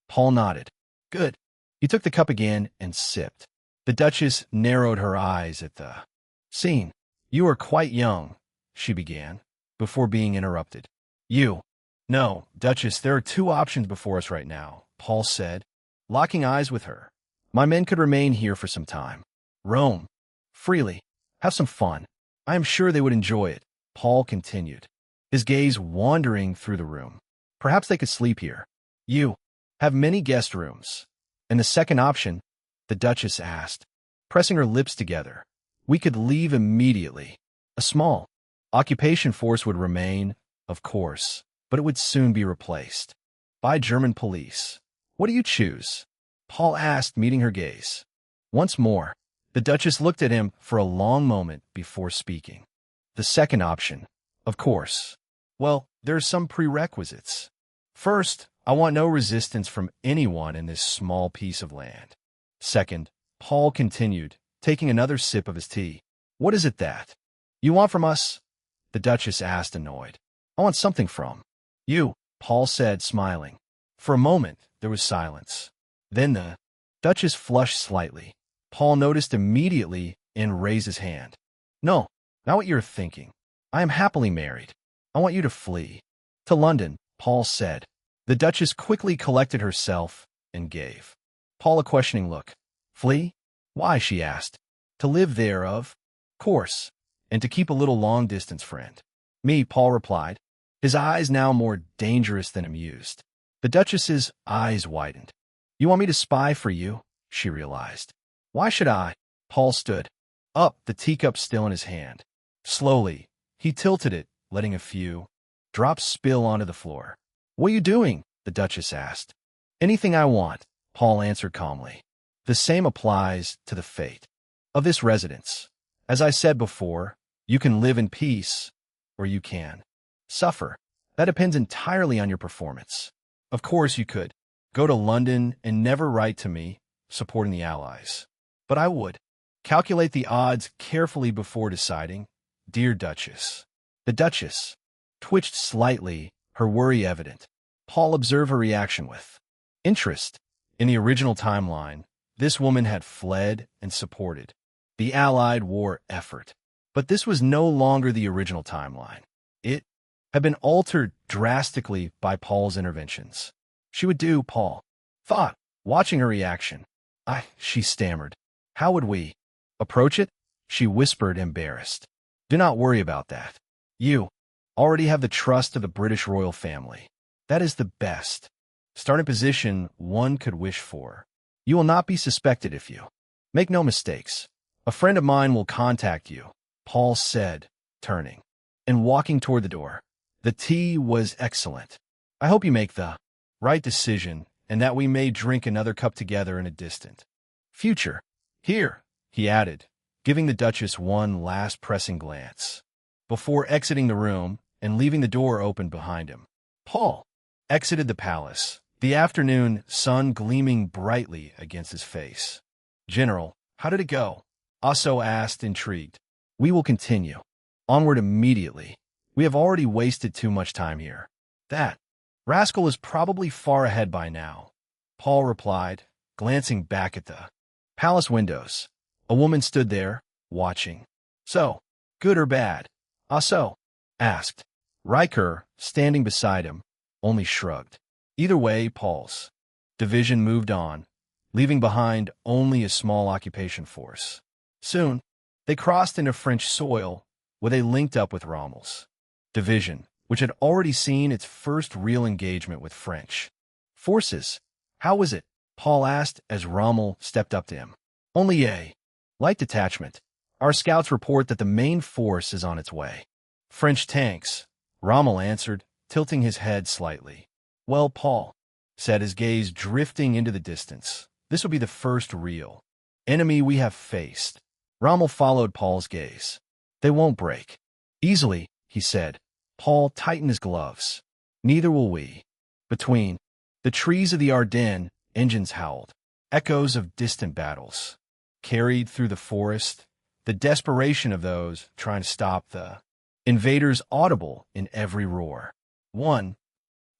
Paul nodded. Good. He took the cup again and sipped. The Duchess narrowed her eyes at the scene. You are quite young, she began, before being interrupted. You. No, Duchess, there are two options before us right now, Paul said, locking eyes with her. My men could remain here for some time. Roam. Freely. Have some fun. I am sure they would enjoy it, Paul continued, his gaze wandering through the room. Perhaps they could sleep here. You. Have many guest rooms. And the second option, the Duchess asked, pressing her lips together. We could leave immediately. A small occupation force would remain, of course, but it would soon be replaced by German police. What do you choose? Paul asked, meeting her gaze. Once more, the Duchess looked at him for a long moment before speaking. The second option, of course. Well, there are some prerequisites. First, I want no resistance from anyone in this small piece of land. Second, Paul continued, taking another sip of his tea. What is it that you want from us? The Duchess asked, annoyed. I want something from you, Paul said, smiling. For a moment, there was silence. Then the Duchess flushed slightly. Paul noticed immediately and raised his hand. No, not what you're thinking. I am happily married. I want you to flee. To London, Paul said. The Duchess quickly collected herself and gave Paul a questioning look. Flee? Why, she asked. To live there, of course, and to keep a little long-distance friend. Me, Paul replied, his eyes now more dangerous than amused. The Duchess's eyes widened. You want me to spy for you? She realized. Why should I? Paul stood up, the teacup still in his hand. Slowly, he tilted it, letting a few drops spill onto the floor. What are you doing? The Duchess asked. Anything I want, Paul answered calmly. The same applies to the fate of this residence. As I said before, you can live in peace, or you can suffer. That depends entirely on your performance. Of course you could go to London and never write to me, supporting the Allies. But I would calculate the odds carefully before deciding, dear Duchess. The Duchess twitched slightly, her worry evident. Paul observed her reaction with interest. In the original timeline, this woman had fled and supported the Allied war effort. But this was no longer the original timeline. It had been altered drastically by Paul's interventions. She would do, Paul thought, watching her reaction. She stammered. How would we approach it? She whispered, embarrassed. Do not worry about that. You already have the trust of the British royal family. That is the best starting position one could wish for. You will not be suspected if you make no mistakes. A friend of mine will contact you, Paul said, turning and walking toward the door. The tea was excellent. I hope you make the right decision and that we may drink another cup together in a distant future. Here, he added, giving the Duchess one last pressing glance before exiting the room and leaving the door open behind him. Paul exited the palace, the afternoon sun gleaming brightly against his face. General, how did it go? Asso asked, intrigued. We will continue onward immediately. We have already wasted too much time here. That rascal is probably far ahead by now, Paul replied, glancing back at the palace windows. A woman stood there, watching. So, good or bad? Asso asked. Reich, standing beside him, only shrugged. Either way, Paul's division moved on, leaving behind only a small occupation force. Soon, they crossed into French soil, where they linked up with Rommel's division, which had already seen its first real engagement with French forces. How was it? Paul asked as Rommel stepped up to him. Only a light detachment. Our scouts report that the main force is on its way. French tanks, Rommel answered, tilting his head slightly. Well, Paul said, his gaze drifting into the distance. This will be the first real enemy we have faced. Rommel followed Paul's gaze. They won't break easily, he said. Paul tightened his gloves. Neither will we. Between the trees of the Ardennes, engines howled. Echoes of distant battles carried through the forest, the desperation of those trying to stop the invaders audible in every roar. 1.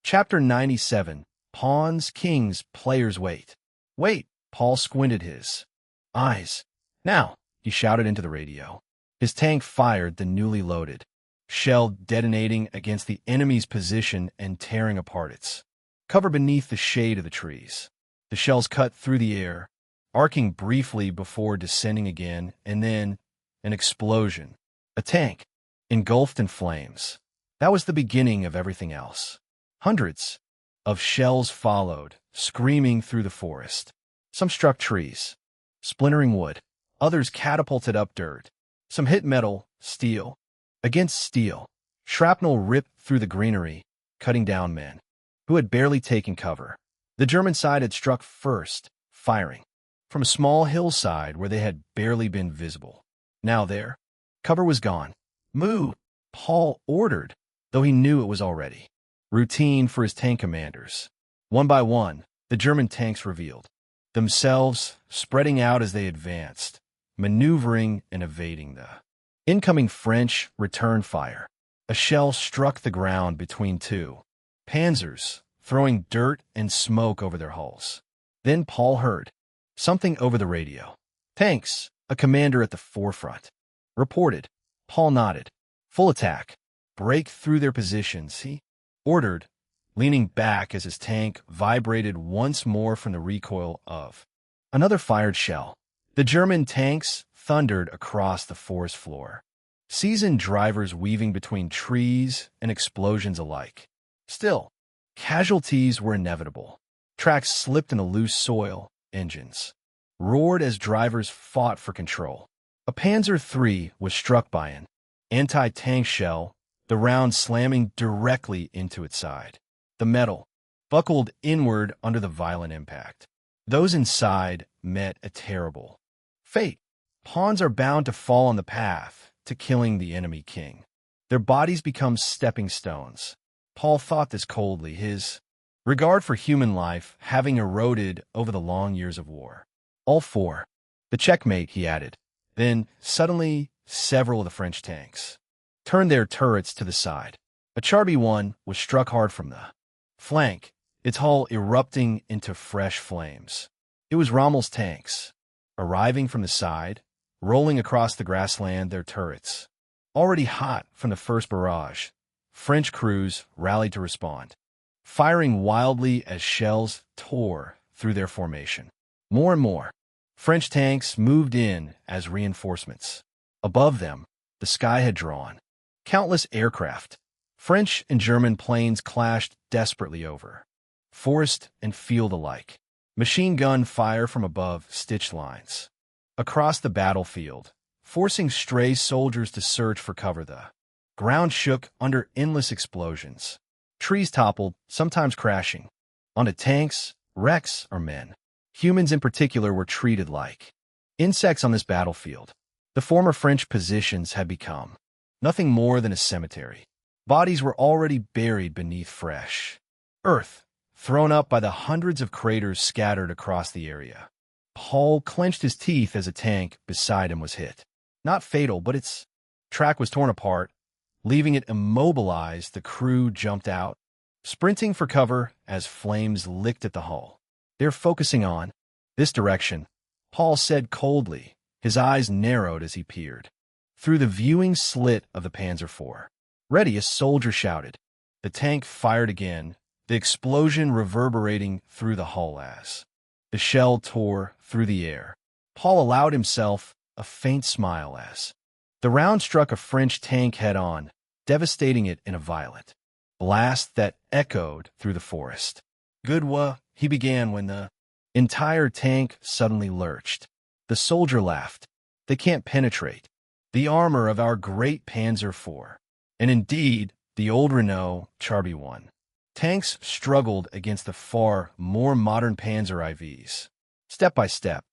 Chapter 97. Pawns, Kings, Players Wait. Wait, Paul squinted his eyes. Now, he shouted into the radio. His tank fired the newly loaded shell detonating against the enemy's position and tearing apart its cover beneath the shade of the trees. The shells cut through the air, arcing briefly before descending again, and then an explosion. A tank, engulfed in flames. That was the beginning of everything else. Hundreds of shells followed, screaming through the forest. Some struck trees, splintering wood. Others catapulted up dirt. Some hit metal, steel. Against steel, shrapnel ripped through the greenery, cutting down men who had barely taken cover. The German side had struck first, firing from a small hillside where they had barely been visible. Now their cover was gone. "Move," Paul ordered, though he knew it was already routine for his tank commanders. One by one, the German tanks revealed themselves, spreading out as they advanced, maneuvering and evading the incoming French return fire. A shell struck the ground between two panzers, throwing dirt and smoke over their hulls. Then Paul heard something over the radio. "Tanks," a commander at the forefront reported. Paul nodded. "Full attack. Break through their positions," he ordered, leaning back as his tank vibrated once more from the recoil of another fired shell. The German tanks thundered across the forest floor, seasoned drivers weaving between trees and explosions alike. Still, casualties were inevitable. Tracks slipped in the loose soil, engines roared as drivers fought for control. A Panzer III was struck by an anti-tank shell, the round slamming directly into its side. The metal buckled inward under the violent impact. Those inside met a terrible fate. Pawns are bound to fall on the path to killing the enemy king. Their bodies become stepping stones. Paul thought this coldly, his regard for human life having eroded over the long years of war. "All four. The checkmate," he added. Then, suddenly, several of the French tanks turned their turrets to the side. A Charby 1 was struck hard from the flank, its hull erupting into fresh flames. It was Rommel's tanks, arriving from the side, rolling across the grassland, their turrets already hot from the first barrage. French crews rallied to respond, firing wildly as shells tore through their formation. More and more French tanks moved in as reinforcements. Above them, the sky had drawn countless aircraft. French and German planes clashed desperately over forest and field alike. Machine gun fire from above stitched lines across the battlefield, forcing stray soldiers to search for cover. The ground shook under endless explosions. Trees toppled, sometimes crashing onto tanks, wrecks, or men. Humans in particular were treated like insects on this battlefield. The former French positions had become nothing more than a cemetery. Bodies were already buried beneath fresh earth, thrown up by the hundreds of craters scattered across the area. Paul clenched his teeth as a tank beside him was hit. Not fatal, but its track was torn apart, leaving it immobilized. The crew jumped out, sprinting for cover as flames licked at the hull. "They're focusing on this direction," Paul said coldly. His eyes narrowed as he peered through the viewing slit of the Panzer IV. "Ready," a soldier shouted. The tank fired again, the explosion reverberating through the hull as the shell tore through the air. Paul allowed himself a faint smile as the round struck a French tank head-on, devastating it in a violent blast that echoed through the forest. "Good work," he began when the entire tank suddenly lurched. The soldier laughed. "They can't penetrate the armor of our great Panzer IV." And indeed, the old Renault Charby 1 tanks struggled against the far more modern Panzer IVs. Step by step,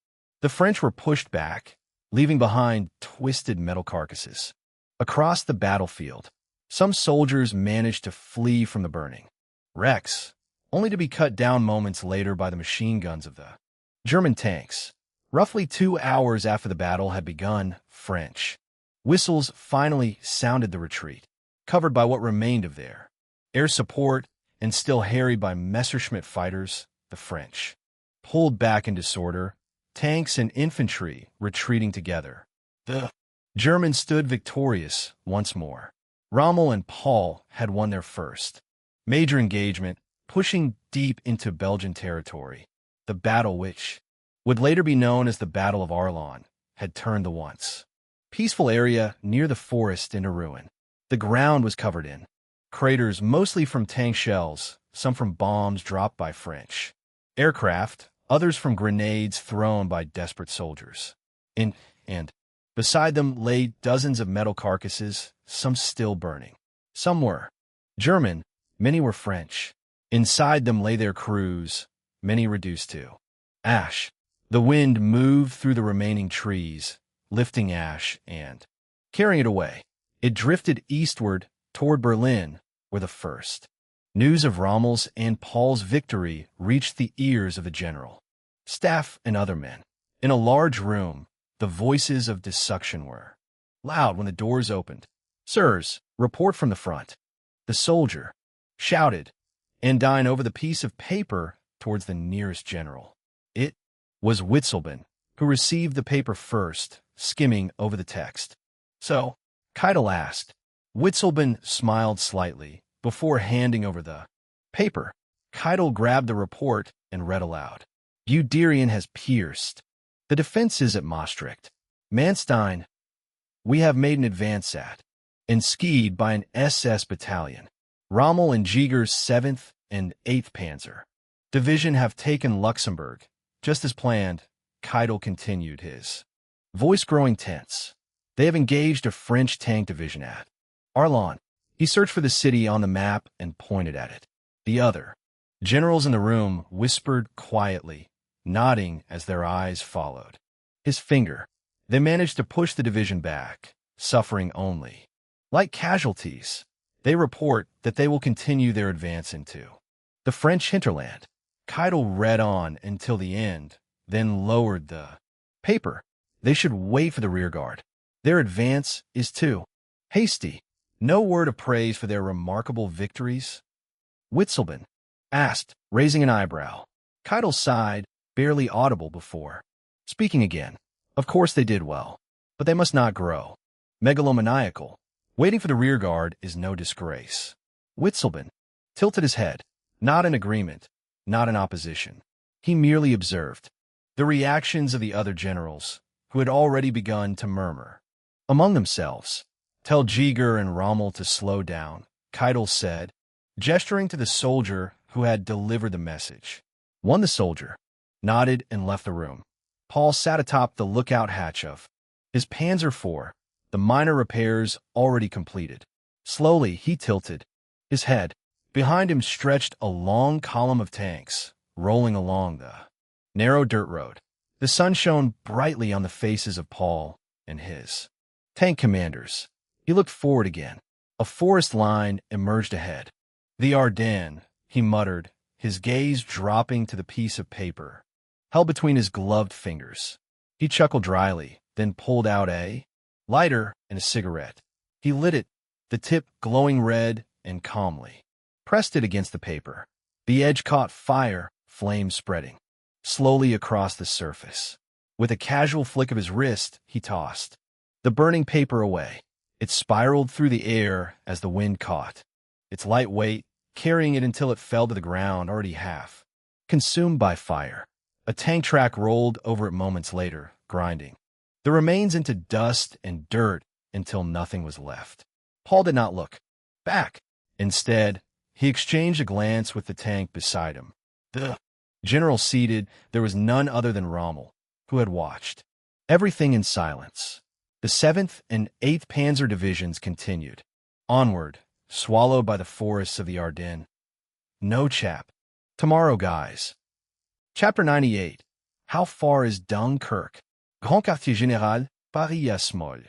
the French were pushed back, leaving behind twisted metal carcasses. Across the battlefield, some soldiers managed to flee from the burning wrecks, only to be cut down moments later by the machine guns of the German tanks. Roughly 2 hours after the battle had begun, French whistles finally sounded the retreat, covered by what remained of their air support and still harried by Messerschmitt fighters. The French pulled back in disorder, tanks and infantry retreating together. The Germans stood victorious once more. Rommel and Paul had won their first major engagement, pushing deep into Belgian territory. The battle, which would later be known as the Battle of Arlon, had turned the once peaceful area near the forest into ruin. The ground was covered in craters, mostly from tank shells, some from bombs dropped by French aircraft, others from grenades thrown by desperate soldiers. And beside them lay dozens of metal carcasses, some still burning. Some were German, many were French. Inside them lay their crews, many reduced to ash. The wind moved through the remaining trees, lifting ash and carrying it away. It drifted eastward toward Berlin, where the first news of Rommel's and Paul's victory reached the ears of the general, staff, and other men. In a large room, the voices of dissection were loud when the doors opened. "Sirs, report from the front." The soldier shouted and dined over the piece of paper towards the nearest general. It was Witzleben, who received the paper first, skimming over the text. "So?" Keitel asked. Witzleben smiled slightly before handing over the paper. Keitel grabbed the report and read aloud. "Guderian has pierced the defenses at Maastricht. Manstein, we have made an advance at, and skied by an SS battalion. Rommel and Jäger's 7th and 8th Panzer Division have taken Luxembourg, just as planned." Keitel continued, his voice growing tense. "They have engaged a French tank division at Arlon." He searched for the city on the map and pointed at it. The other generals in the room whispered quietly, nodding as their eyes followed his finger. They managed to push the division back, suffering only light casualties. They report that they will continue their advance into the French hinterland. Keitel read on until the end, then lowered the paper. "They should wait for the rearguard. Their advance is too hasty." No word of praise for their remarkable victories? Witzleben asked, raising an eyebrow. Keitel sighed, barely audible before speaking again. "Of course they did well, but they must not grow megalomaniacal. Waiting for the rearguard is no disgrace." Witzleben tilted his head, not in agreement, not in opposition. He merely observed the reactions of the other generals, who had already begun to murmur among themselves. "Tell Jäger and Rommel to slow down," Keitel said, gesturing to the soldier who had delivered the message. The soldier nodded and left the room. Paul sat atop the lookout hatch of his Panzer IV, the minor repairs already completed. Slowly he tilted his head. Behind him stretched a long column of tanks, rolling along the narrow dirt road. The sun shone brightly on the faces of Paul and his tank commanders. He looked forward again. A forest line emerged ahead. "The Ardennes," he muttered, his gaze dropping to the piece of paper held between his gloved fingers. He chuckled dryly, then pulled out a lighter and a cigarette. He lit it, the tip glowing red, and calmly pressed it against the paper. The edge caught fire, flames spreading slowly across the surface. With a casual flick of his wrist, he tossed the burning paper away. It spiraled through the air as the wind caught its light weight, carrying it until it fell to the ground, already half consumed by fire. A tank track rolled over it moments later, grinding the remains into dust and dirt until nothing was left. Paul did not look back. Instead, he exchanged a glance with the tank beside him. The general seated, there was none other than Rommel, who had watched everything in silence. The 7th and 8th Panzer Divisions continued onward, swallowed by the forests of the Ardennes. "No, chap. Tomorrow, guys." Chapter 98. How far is Dunkirk? Grand Quartier Général, Paris-Yasmol.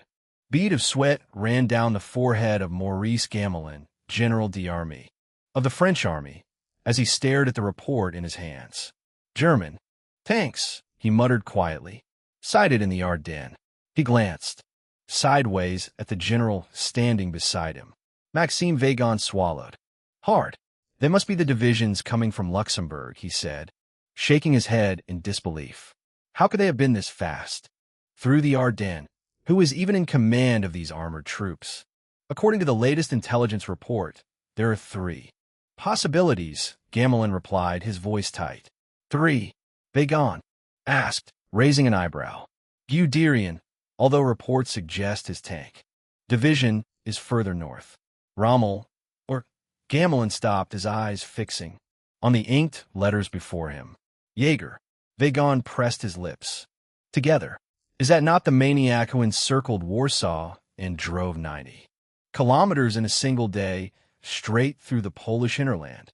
Bead of sweat ran down the forehead of Maurice Gamelin, General d'Armée of the French army, as he stared at the report in his hands. "German tanks," he muttered quietly, "sighted in the Ardennes." He glanced sideways at the general standing beside him. Maxime Vagon swallowed hard. "They must be the divisions coming from Luxembourg," he said, shaking his head in disbelief. "How could they have been this fast? Through the Ardennes? Who is even in command of these armored troops?" According to the latest intelligence report, there are 3 possibilities, Gamelin replied, his voice tight. 3. Vagon asked, raising an eyebrow. Guderian, although reports suggest his tank division is further north. Rommel, or Gamelin stopped, his eyes fixing on the inked letters before him. Jaeger. Vagon pressed his lips together. Is that not the maniac who encircled Warsaw and drove 90 kilometers in a single day straight through the Polish hinterland?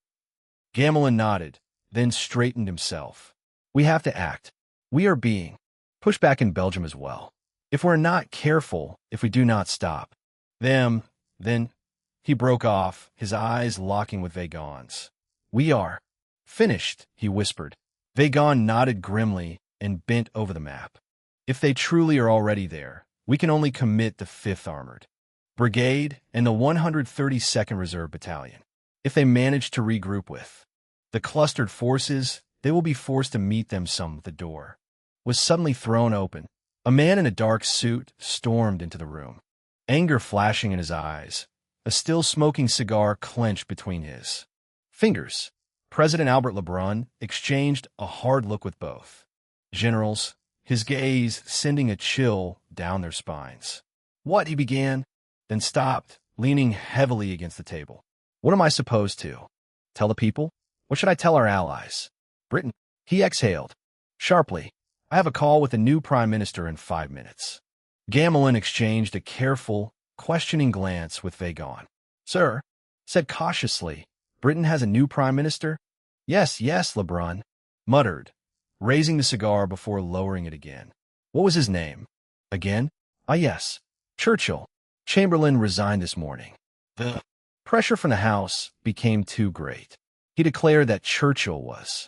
Gamelin nodded, then straightened himself. We have to act. We are being pushed back in Belgium as well. If we're not careful, if we do not stop them, then he broke off, his eyes locking with Vagon's. We are finished, he whispered. Vagon nodded grimly and bent over the map. If they truly are already there, we can only commit the 5th Armored Brigade and the 132nd Reserve Battalion. If they manage to regroup with the clustered forces, they will be forced to meet them. The door was suddenly thrown open. A man in a dark suit stormed into the room, anger flashing in his eyes, a still smoking cigar clenched between his fingers. President Albert Lebrun exchanged a hard look with both generals, his gaze sending a chill down their spines. What, he began, then stopped, leaning heavily against the table. What am I supposed to tell the people? What should I tell our allies? Britain. He exhaled sharply. I have a call with the new prime minister in 5 minutes. Gamelin exchanged a careful, questioning glance with Vagon. Sir, said cautiously, Britain has a new prime minister? Yes, Lebrun muttered, raising the cigar before lowering it again. What was his name? Again? Ah, yes. Churchill. Chamberlain resigned this morning. The pressure from the House became too great. He declared that Churchill was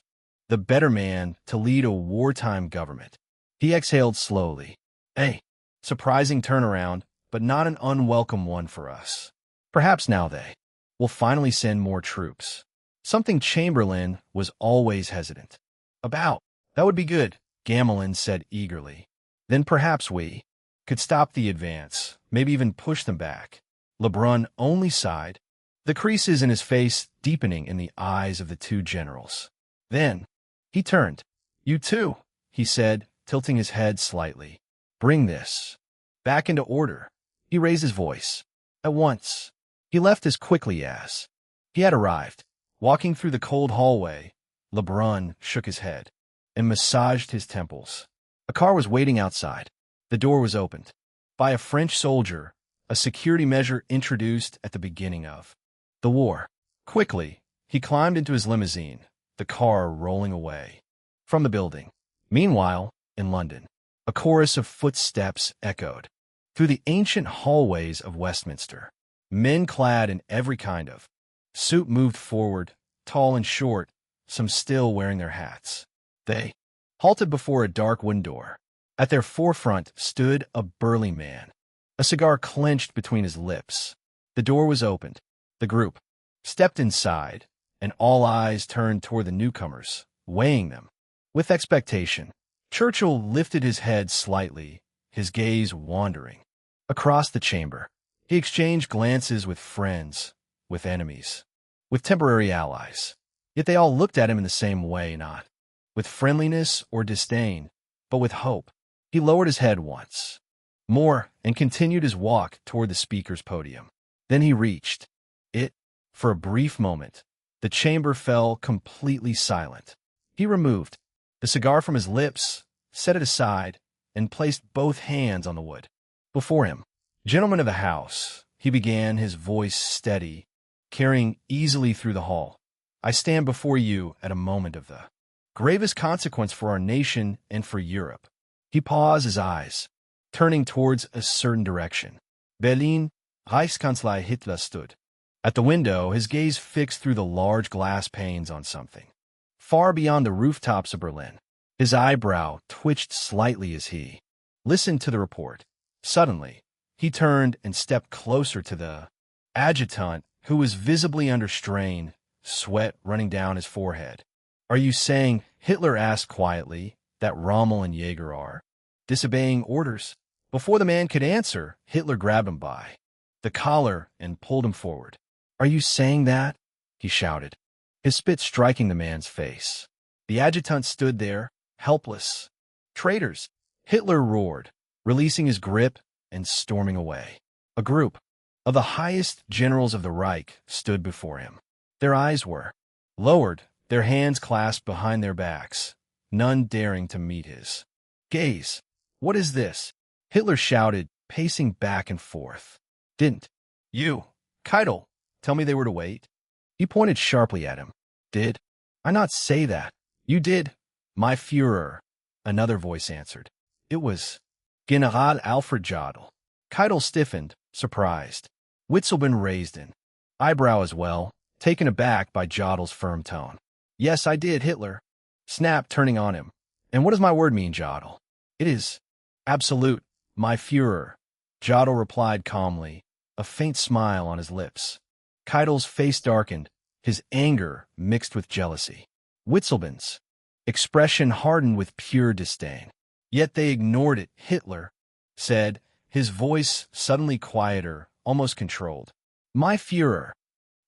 the better man to lead a wartime government. He exhaled slowly. A surprising turnaround, but not an unwelcome one for us. Perhaps now they will finally send more troops. Something Chamberlain was always hesitant about. That would be good, Gamelin said eagerly. Then perhaps we could stop the advance, maybe even push them back. Lebrun only sighed, the creases in his face deepening in the eyes of the 2 generals. Then he turned. You too, he said, tilting his head slightly. Bring this back into order. He raised his voice. At once. He left as quickly as he had arrived. Walking through the cold hallway, Lebrun shook his head and massaged his temples. A car was waiting outside. The door was opened by a French soldier, a security measure introduced at the beginning of the war. Quickly, he climbed into his limousine, the car rolling away from the building. Meanwhile, in London, a chorus of footsteps echoed through the ancient hallways of Westminster. Men clad in every kind of suit moved forward, tall and short, some still wearing their hats. They halted before a dark wooden door. At their forefront stood a burly man, a cigar clenched between his lips. The door was opened. The group stepped inside, and all eyes turned toward the newcomers, weighing them with expectation. Churchill lifted his head slightly, his gaze wandering across the chamber. He exchanged glances with friends, with enemies, with temporary allies. Yet they all looked at him in the same way, not with friendliness or disdain, but with hope. He lowered his head once more and continued his walk toward the speaker's podium. Then he reached it. For a brief moment, the chamber fell completely silent. He removed the cigar from his lips, set it aside, and placed both hands on the wood before him. Gentlemen of the House, he began, his voice steady, carrying easily through the hall. I stand before you at a moment of the gravest consequence for our nation and for Europe. He paused, his eyes turning towards a certain direction. Berlin, Reichskanzlei Hitler stood at the window, his gaze fixed through the large glass panes on something far beyond the rooftops of Berlin. His eyebrow twitched slightly as he listened to the report. Suddenly, he turned and stepped closer to the adjutant, who was visibly under strain, sweat running down his forehead. Are you saying, Hitler asked quietly, that Rommel and Jaeger are disobeying orders? Before the man could answer, Hitler grabbed him by the collar and pulled him forward. "Are you saying that?" he shouted, his spit striking the man's face. The adjutant stood there, helpless. "Traitors!" Hitler roared, releasing his grip and storming away. A group of the highest generals of the Reich stood before him. Their eyes were lowered, their hands clasped behind their backs, none daring to meet his gaze. "What is this?" Hitler shouted, pacing back and forth. "Didn't you, Keitel, tell me they were to wait?" He pointed sharply at him. "Did I not say that?" "You did, my Führer," another voice answered. It was General Alfred Jodl. Keitel stiffened, surprised. Witzleben raised an eyebrow as well, taken aback by Jodl's firm tone. "Yes, I did, Hitler," snapped, turning on him. "And what does my word mean, Jodl?" "It is absolute, my Führer," Jodl replied calmly, a faint smile on his lips. Keitel's face darkened, his anger mixed with jealousy. Witzleben's expression hardened with pure disdain. "Yet they ignored it," Hitler said, his voice suddenly quieter, almost controlled. "My Führer,"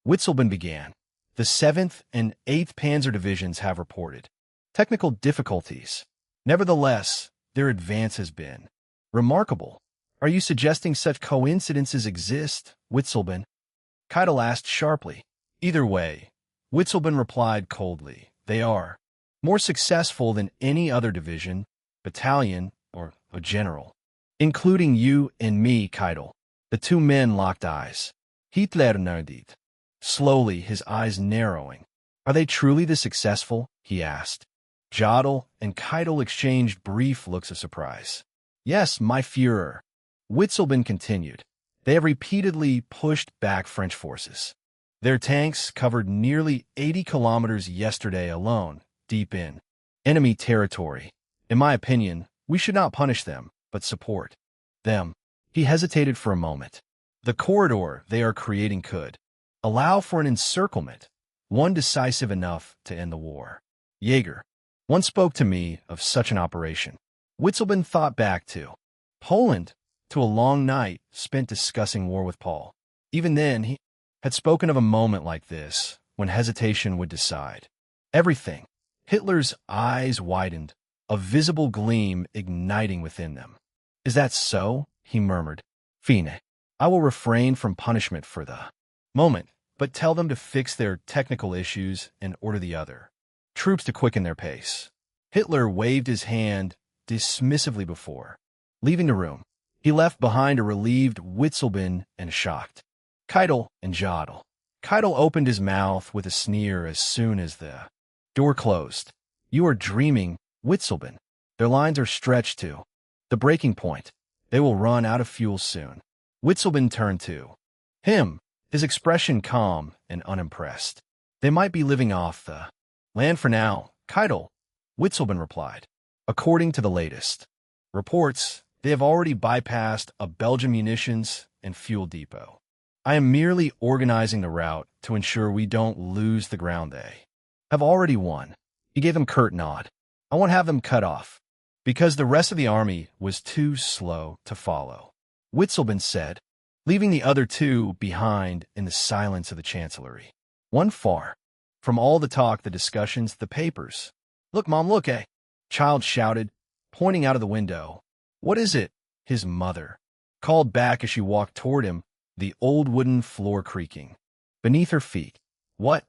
Witzleben began, "the 7th and 8th Panzer Divisions have reported technical difficulties. Nevertheless, their advance has been remarkable." "Are you suggesting such coincidences exist, Witzleben?" Keitel asked sharply. "Either way," Witzleben replied coldly, "they are more successful than any other division, battalion, or a general, including you and me, Keitel." The two men locked eyes. Hitler nodded, slowly, his eyes narrowing. "Are they truly this successful?" he asked. Jodl and Keitel exchanged brief looks of surprise. "Yes, my Führer," Witzleben continued. "They have repeatedly pushed back French forces. Their tanks covered nearly 80 kilometers yesterday alone, deep in enemy territory. In my opinion, we should not punish them, but support them." He hesitated for a moment. "The corridor they are creating could allow for an encirclement, one decisive enough to end the war. Jaeger once spoke to me of such an operation." Witzleben thought back to Poland, to a long night spent discussing war with Paul. Even then, he had spoken of a moment like this, when hesitation would decide everything. Hitler's eyes widened, a visible gleam igniting within them. "Is that so?" he murmured. "Fine. I will refrain from punishment for the moment, but tell them to fix their technical issues and order the other troops to quicken their pace." Hitler waved his hand dismissively before leaving the room. He left behind a relieved Witzleben and a shocked Keitel and Jodl. Keitel opened his mouth with a sneer as soon as the door closed. "You are dreaming, Witzleben. Their lines are stretched to the breaking point. They will run out of fuel soon." Witzleben turned to him, his expression calm and unimpressed. "They might be living off the land for now, Keitel," Witzleben replied. "According to the latest reports, they have already bypassed a Belgian munitions and fuel depot. I am merely organizing the route to ensure we don't lose the ground they have already won." He gave them curt nod. "I won't have them cut off, because the rest of the army was too slow to follow," Witzleben said, leaving the other two behind in the silence of the chancellery. One far from all the talk, the discussions, the papers. "Look, Mom, look, eh?" Child shouted, pointing out of the window. "What is it?" his mother called back as she walked toward him, the old wooden floor creaking beneath her feet. "What?"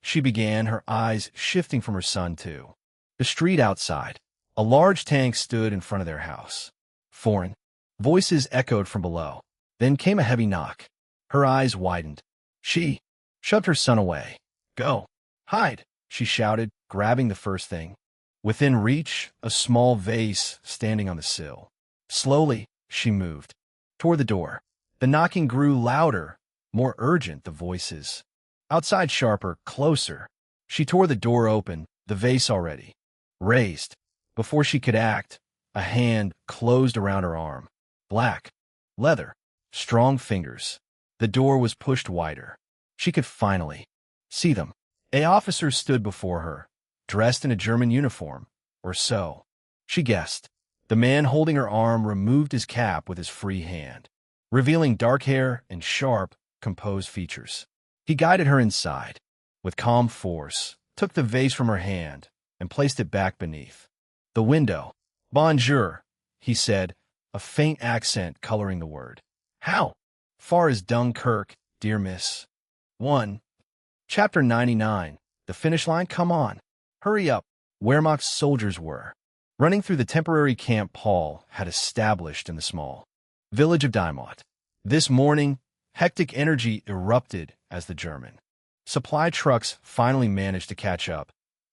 she began, her eyes shifting from her son to the street outside. A large tank stood in front of their house. Foreign voices echoed from below. Then came a heavy knock. Her eyes widened. She shoved her son away. "Go. Hide," she shouted, grabbing the first thing within reach, a small vase standing on the sill. Slowly, she moved toward the door. The knocking grew louder, more urgent, the voices outside sharper, closer. She tore the door open, the vase already raised. Before she could act, a hand closed around her arm. Black leather, strong fingers. The door was pushed wider. She could finally see them. An officer stood before her, dressed in a German uniform, or so she guessed. The man holding her arm removed his cap with his free hand. revealing dark hair and sharp, composed features. He guided her inside, with calm force, took the vase from her hand, and placed it back beneath the window. Bonjour, he said, a faint accent coloring the word. How far is Dunkirk, dear miss? 1. Chapter 99. The finish line? Come on. Hurry up. Wehrmacht's soldiers were running through the temporary camp Paul had established in the small village of Dimot. This morning, hectic energy erupted as the German supply trucks finally managed to catch up,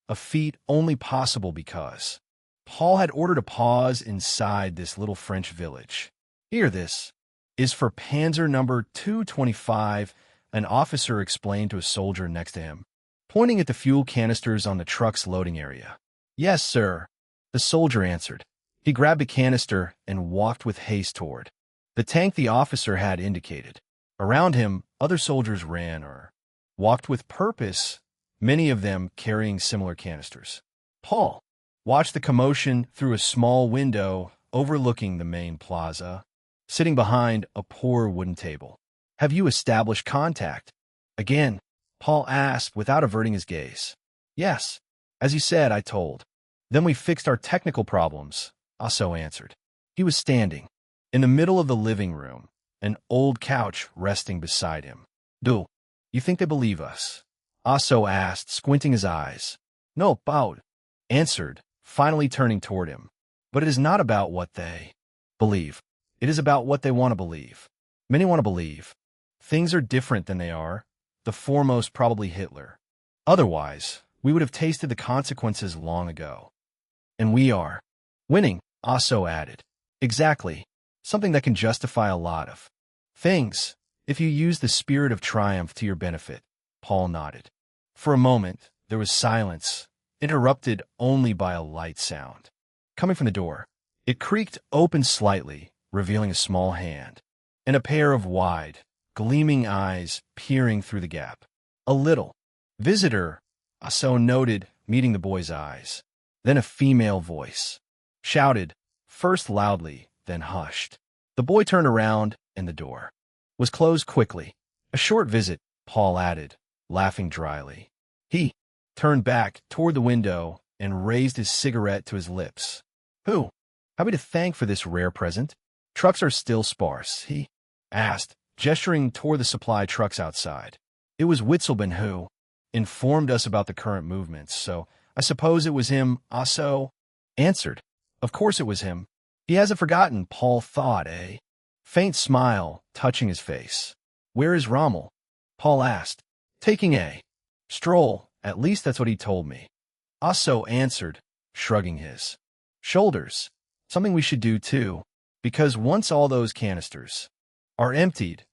a feat only possible because Paul had ordered a pause inside this little French village. Here, this is for Panzer number 225, an officer explained to a soldier next to him, pointing at the fuel canisters on the truck's loading area. Yes, sir, the soldier answered. He grabbed a canister and walked with haste toward the tank the officer had indicated. Around him, other soldiers ran or walked with purpose, many of them carrying similar canisters. Paul watched the commotion through a small window overlooking the main plaza, sitting behind a poor wooden table. Have you established contact? Again, Paul asked without averting his gaze. Yes, as you said, I told. Then we fixed our technical problems, Asso answered. He was standing in the middle of the living room, an old couch resting beside him. Do you think they believe us? Asso asked, squinting his eyes. No, Baud answered, finally turning toward him. But it is not about what they believe. It is about what they want to believe. Many want to believe things are different than they are, the foremost probably Hitler. Otherwise, we would have tasted the consequences long ago. And we are winning, Asso added. Exactly. Something that can justify a lot of things, if you use the spirit of triumph to your benefit, Paul nodded. For a moment, there was silence, interrupted only by a light sound coming from the door. It creaked open slightly, revealing a small hand and a pair of wide, gleaming eyes peering through the gap. A little visitor, Asso noted, meeting the boy's eyes. Then a female voice shouted, first loudly, then hushed. The boy turned around, and the door was closed quickly. A short visit, Paul added, laughing dryly. He turned back toward the window and raised his cigarette to his lips. Who? Happy to thank for this rare present. Trucks are still sparse, he asked, gesturing toward the supply trucks outside. It was Witzelben who informed us about the current movements, so I suppose it was him, Asso answered. Of course it was him. He hasn't forgotten, Paul thought, a faint smile touching his face. Where is Rommel? Paul asked. Taking a stroll, at least that's what he told me. Asso answered, shrugging his shoulders. Something we should do too, because once all those canisters are emptied,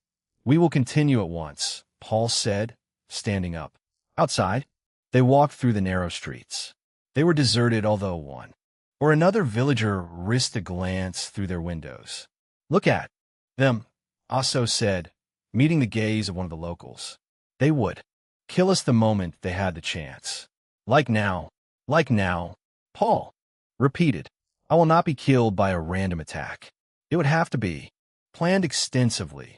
we will continue at once, Paul said, standing up. Outside, they walked through the narrow streets. They were deserted, although one or another villager risked a glance through their windows. Look at them, Asso said, meeting the gaze of one of the locals. They would kill us the moment they had the chance. Like now, Paul repeated. I will not be killed by a random attack. It would have to be planned extensively.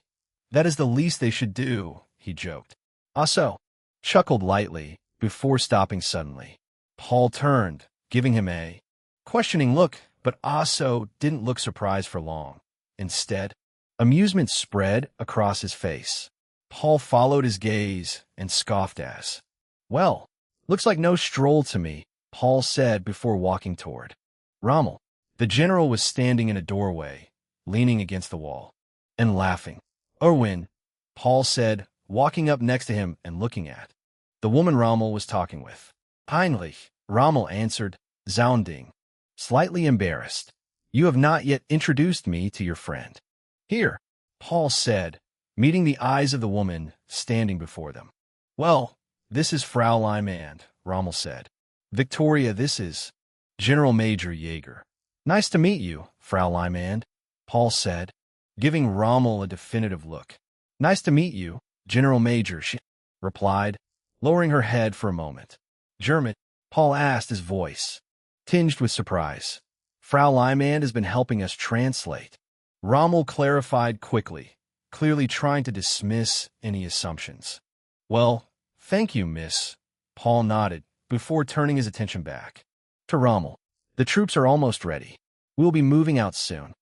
That is the least they should do, he joked. Asso chuckled lightly before stopping suddenly. Paul turned, giving him a questioning look, but Asso didn't look surprised for long. Instead, amusement spread across his face. Paul followed his gaze and scoffed as, well, looks like no stroll to me, Paul said before walking toward Rommel. The general was standing in a doorway, leaning against the wall, and laughing. Erwin, Paul said, walking up next to him and looking at the woman Rommel was talking with. Heinrich, Rommel answered, sounding slightly embarrassed. You have not yet introduced me to your friend. Here, Paul said, meeting the eyes of the woman standing before them. Well, this is Frau Lyman, Rommel said. Victoria, this is General Major Jaeger. Nice to meet you, Frau Lyman, Paul said, giving Rommel a definitive look. Nice to meet you, General Major, she replied, lowering her head for a moment. German, Paul asked, his voice tinged with surprise. Frau Lyman has been helping us translate. Rommel clarified quickly, clearly trying to dismiss any assumptions. "Well, thank you, miss," Paul nodded, before turning his attention back to Rommel. "The troops are almost ready. We'll be moving out soon."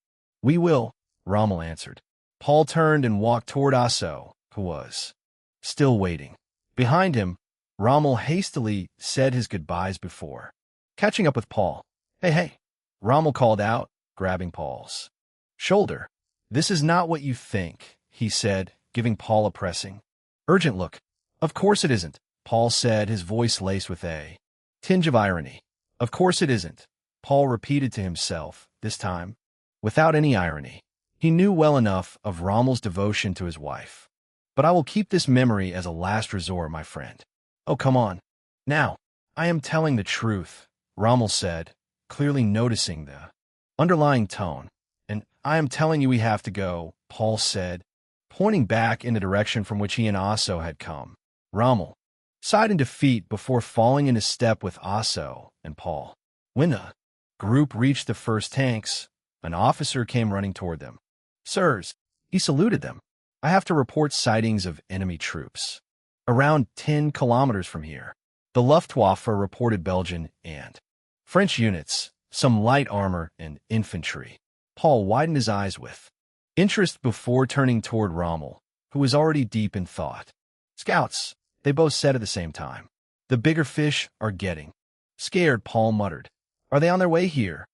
"We will," Rommel answered. Paul turned and walked toward Asso, who was still waiting. Behind him, Rommel hastily said his goodbyes before catching up with Paul. Hey, Rommel called out, grabbing Paul's shoulder. "This is not what you think," he said, giving Paul a pressing, urgent look. "Of course it isn't," Paul said, his voice laced with a tinge of irony. "Of course it isn't," Paul repeated to himself, this time without any irony. He knew well enough of Rommel's devotion to his wife. "But I will keep this memory as a last resort, my friend." "Oh, come on. Now, I am telling the truth," Rommel said, clearly noticing the underlying tone. "And I am telling you we have to go," Paul said, pointing back in the direction from which he and Asso had come. Rommel sighed in defeat before falling into step with Asso and Paul. When the group reached the first tanks, an officer came running toward them. "Sirs," he saluted them, "I have to report sightings of enemy troops around 10 kilometers from here." The Luftwaffe reported Belgian and French units, some light armor and infantry. Paul widened his eyes with interest before turning toward Rommel, who was already deep in thought. "Scouts," they both said at the same time. "The bigger fish are getting scared," Paul muttered. "Are they on their way here?"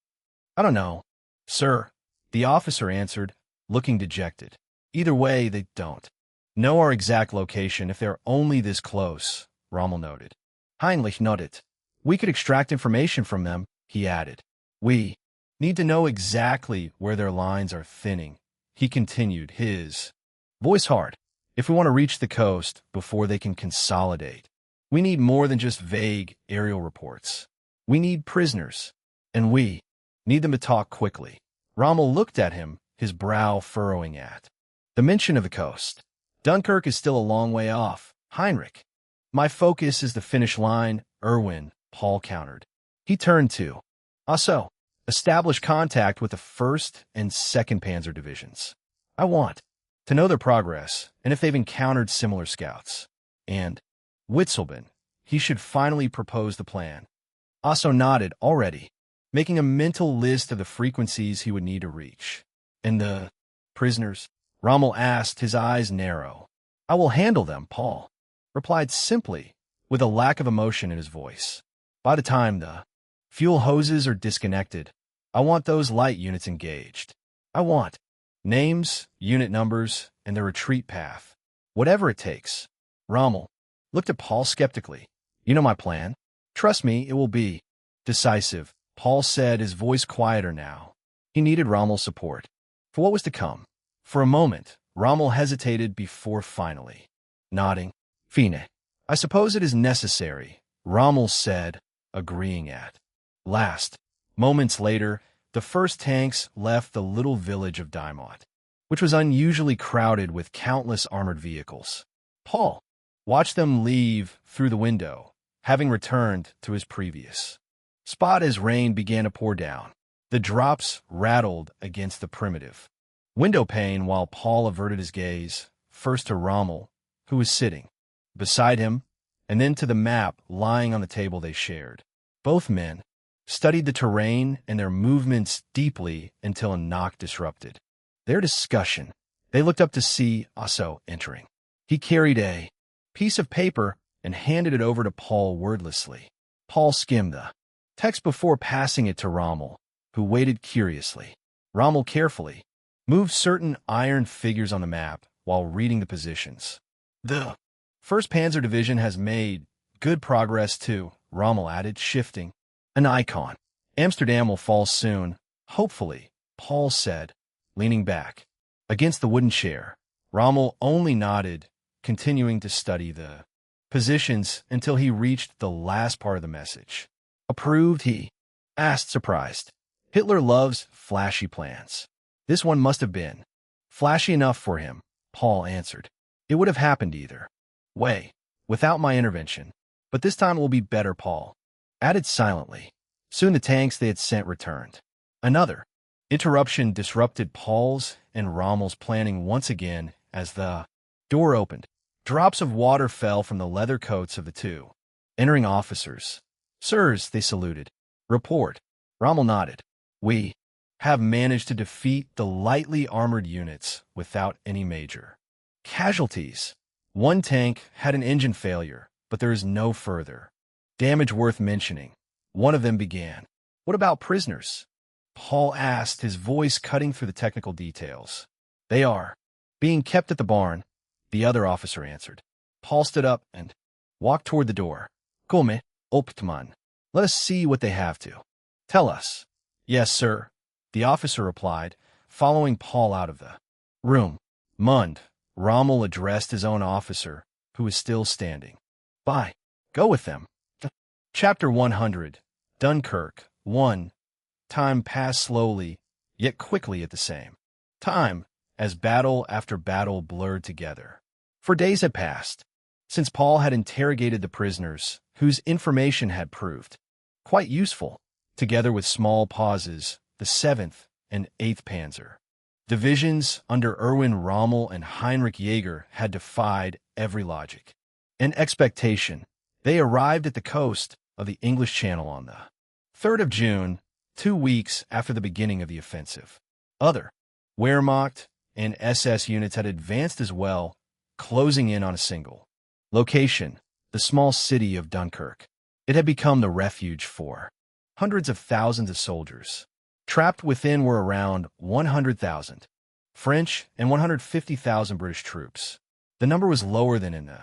"I don't know, sir," the officer answered, looking dejected. "Either way, they don't know our exact location if they're only this close," Rommel noted. Heinrich nodded. "We could extract information from them," he added. "We need to know exactly where their lines are thinning," he continued, his voice hard. "If we want to reach the coast before they can consolidate, we need more than just vague aerial reports. We need prisoners, and we need them to talk quickly." Rommel looked at him, his brow furrowing at the mention of the coast. "Dunkirk is still a long way off, Heinrich. My focus is the finish line, Erwin," Paul countered. He turned to Asso. "Establish contact with the 1st and 2nd Panzer Divisions. I want to know their progress and if they've encountered similar scouts. And Witzelben, he should finally propose the plan." Asso nodded already, making a mental list of the frequencies he would need to reach. "And the prisoners?" Rommel asked, his eyes narrow. "I will handle them," Paul replied simply, with a lack of emotion in his voice. "By the time the fuel hoses are disconnected, I want those light units engaged. I want names, unit numbers, and their retreat path. Whatever it takes." Rommel looked at Paul skeptically. "You know my plan. Trust me, it will be decisive," Paul said, his voice quieter now. He needed Rommel's support for what was to come. For a moment, Rommel hesitated before finally nodding. "Fine. I suppose it is necessary," Rommel said, agreeing at last. Moments later, the first tanks left the little village of Dimont, which was unusually crowded with countless armored vehicles. Paul watched them leave through the window, having returned to his previous spot as rain began to pour down. The drops rattled against the primitive window pane while Paul averted his gaze, first to Rommel, who was sitting beside him, and then to the map lying on the table they shared. Both men studied the terrain and their movements deeply until a knock disrupted their discussion. They looked up to see Asso entering. He carried a piece of paper and handed it over to Paul wordlessly. Paul skimmed the text before passing it to Rommel, who waited curiously. Rommel carefully moved certain iron figures on the map while reading the positions. "The 1st Panzer Division has made good progress too," Rommel added, shifting an icon. "Amsterdam will fall soon, hopefully," Paul said, leaning back against the wooden chair. Rommel only nodded, continuing to study the positions until he reached the last part of the message. "Approved?" he asked, surprised. "Hitler loves flashy plans. This one must have been flashy enough for him," Paul answered. "It would have happened either way, without my intervention. But this time it will be better," Paul added silently. Soon the tanks they had sent returned. Another interruption disrupted Paul's and Rommel's planning once again as the door opened. Drops of water fell from the leather coats of the two entering officers. Sirs, they saluted. Report. Rommel nodded. We have managed to defeat the lightly armored units without any major casualties. One tank had an engine failure, but there is no further damage worth mentioning. One of them began. What about prisoners? Paul asked, his voice cutting through the technical details. They are being kept at the barn, the other officer answered. Paul stood up and walked toward the door. Come, Optman. Let us see what they have to tell us. Yes, sir, the officer replied, following Paul out of the room. Mund, Rommel addressed his own officer, who was still standing by. Go with them. Chapter 100. Dunkirk. 1. Time passed slowly, yet quickly at the same time, as battle after battle blurred together. For days had passed since Paul had interrogated the prisoners, whose information had proved quite useful, together with small pauses, the 7th and 8th Panzer divisions under Erwin Rommel and Heinrich Jäger had defied every logic and expectation. They arrived at the coast of the English Channel on the 3rd of June, 2 weeks after the beginning of the offensive. Other Wehrmacht and SS units had advanced as well, closing in on a single location, the small city of Dunkirk. It had become the refuge for hundreds of thousands of soldiers. Trapped within were around 100,000 French and 150,000 British troops. The number was lower than in the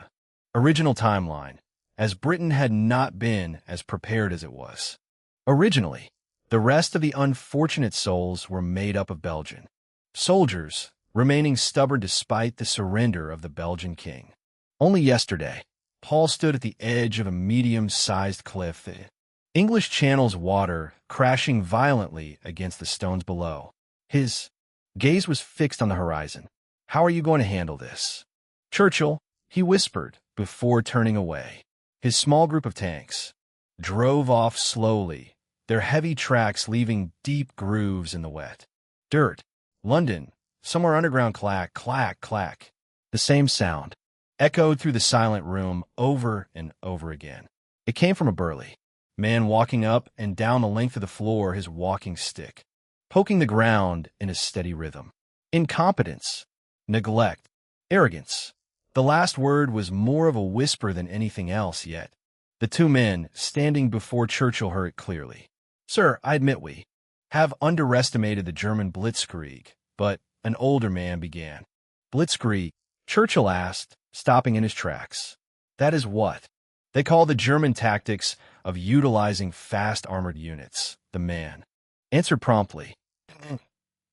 original timeline, as Britain had not been as prepared as it was originally. The rest of the unfortunate souls were made up of Belgian soldiers, remaining stubborn despite the surrender of the Belgian king. Only yesterday, Paul stood at the edge of a medium-sized cliff, the English Channel's water crashing violently against the stones below. His gaze was fixed on the horizon. How are you going to handle this, Churchill? He whispered before turning away. His small group of tanks drove off slowly, their heavy tracks leaving deep grooves in the wet dirt. London, somewhere underground. Clack, clack, clack. The same sound echoed through the silent room over and over again. It came from a burly man walking up and down the length of the floor, his walking stick poking the ground in a steady rhythm. Incompetence, neglect, arrogance. The last word was more of a whisper than anything else, yet the two men standing before Churchill heard it clearly. Sir, I admit we have underestimated the German blitzkrieg, but an older man began. Blitzkrieg? Churchill asked, stopping in his tracks. That is what they call the German tactics of utilizing fast armored units, the man answered promptly.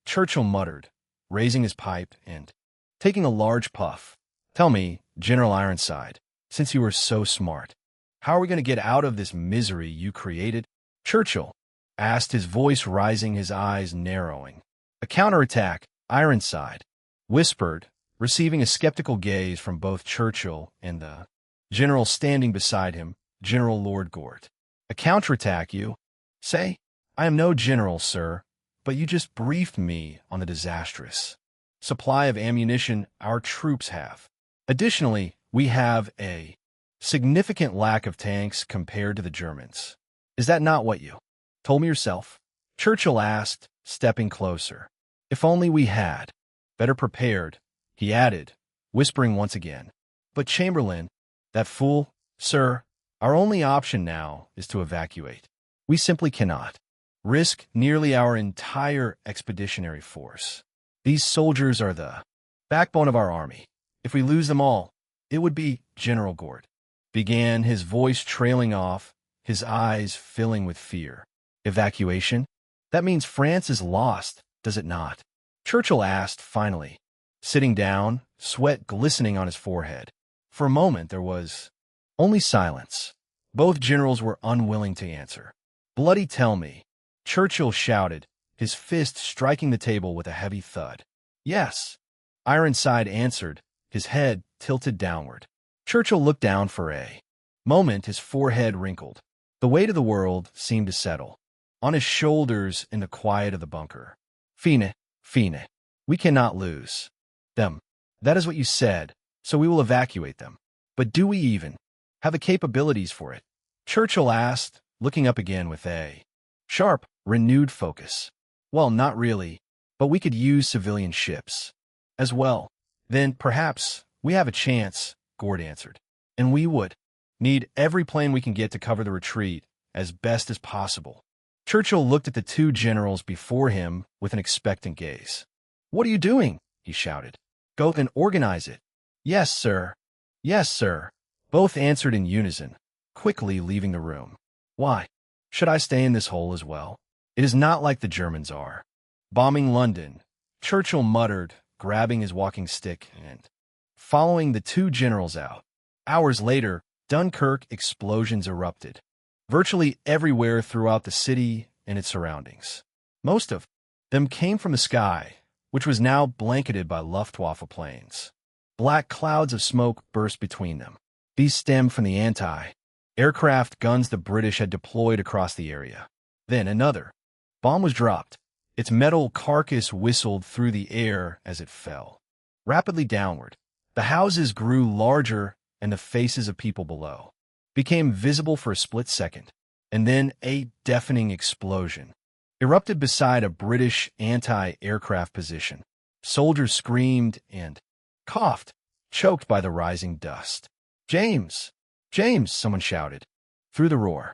Churchill muttered, raising his pipe and taking a large puff. Tell me, General Ironside, since you were so smart, how are we going to get out of this misery you created? Churchill asked, his voice rising, his eyes narrowing. A counterattack, Ironside whispered, receiving a skeptical gaze from both Churchill and the general standing beside him, General Lord Gort. A counterattack, you say? I am no general, sir, but you just briefed me on the disastrous supply of ammunition our troops have. Additionally, we have a significant lack of tanks compared to the Germans. Is that not what you told me yourself? Churchill asked, stepping closer. If only we had better prepared, he added, whispering once again. But Chamberlain, that fool, sir, our only option now is to evacuate. We simply cannot risk nearly our entire expeditionary force. These soldiers are the backbone of our army. If we lose them all, it would be General Gort began, his voice trailing off, his eyes filling with fear. Evacuation? That means France is lost, does it not? Churchill asked finally, sitting down, sweat glistening on his forehead. For a moment there was only silence. Both generals were unwilling to answer. Bloody tell me, Churchill shouted, his fist striking the table with a heavy thud. Yes, Ironside answered, his head tilted downward. Churchill looked down for a moment, his forehead wrinkled. The weight of the world seemed to settle on his shoulders in the quiet of the bunker. Fine, we cannot lose them. That is what you said, so we will evacuate them. But do we even have the capabilities for it? Churchill asked, looking up again with a sharp, renewed focus. Well, not really, but we could use civilian ships as well. Then, perhaps, we have a chance, Gord answered. And we would need every plane we can get to cover the retreat as best as possible. Churchill looked at the two generals before him with an expectant gaze. What are you doing? He shouted. Go and organize it. Yes, sir. Yes, sir. Both answered in unison, quickly leaving the room. Why should I stay in this hole as well? It is not like the Germans are bombing London, Churchill muttered, grabbing his walking stick and following the two generals out. Hours later, Dunkirk explosions erupted, virtually everywhere throughout the city and its surroundings. Most of them came from the sky, which was now blanketed by Luftwaffe planes. Black clouds of smoke burst between them. These stemmed from the anti-aircraft guns the British had deployed across the area. Then another bomb was dropped. Its metal carcass whistled through the air as it fell. Rapidly downward, the houses grew larger and the faces of people below became visible for a split second, and then a deafening explosion erupted beside a British anti-aircraft position. Soldiers screamed and coughed, choked by the rising dust. James! James! Someone shouted through the roar.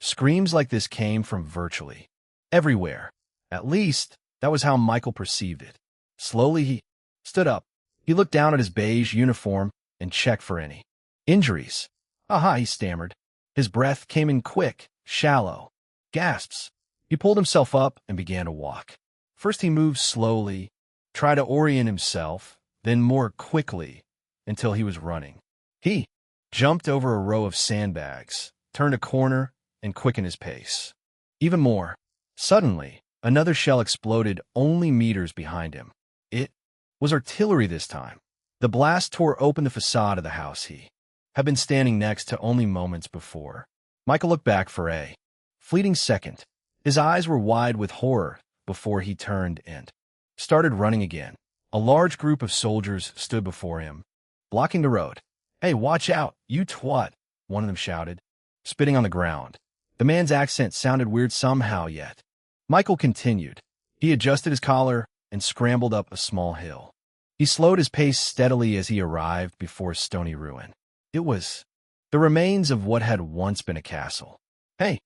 Screams like this came from virtually everywhere. At least, that was how Michael perceived it. Slowly he stood up. He looked down at his beige uniform and checked for any injuries. Aha, he stammered. His breath came in quick, shallow gasps. He pulled himself up and began to walk. First he moved slowly, tried to orient himself, then more quickly, until he was running. He jumped over a row of sandbags, turned a corner, and quickened his pace. Even more. Suddenly, another shell exploded only meters behind him. It was artillery this time. The blast tore open the facade of the house he had been standing next to only moments before. Michael looked back for a fleeting second. His eyes were wide with horror before he turned and started running again. A large group of soldiers stood before him, blocking the road. Hey, watch out, you twat, one of them shouted, spitting on the ground. The man's accent sounded weird somehow yet. Michael continued. He adjusted his collar and scrambled up a small hill. He slowed his pace steadily as he arrived before a stony ruin. It was the remains of what had once been a castle. Hey,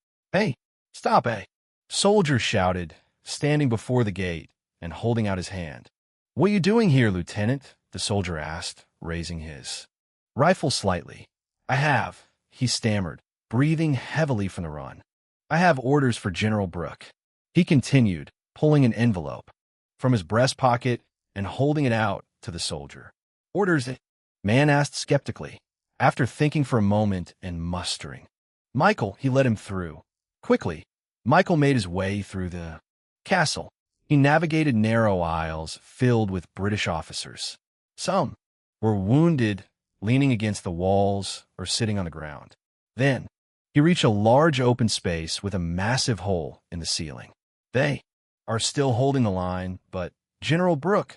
stop, soldiers shouted, standing before the gate and holding out his hand. What are you doing here, Lieutenant? The soldier asked, raising his rifle slightly. He stammered, breathing heavily from the run. I have orders for General Brooke. He continued, pulling an envelope from his breast pocket and holding it out to the soldier. Orders? Man asked skeptically, after thinking for a moment and mustering. Michael, he led him through. Quickly, Michael made his way through the castle. He navigated narrow aisles filled with British officers. Some were wounded, leaning against the walls or sitting on the ground. Then, he reached a large open space with a massive hole in the ceiling. They are still holding the line, but General Brooke,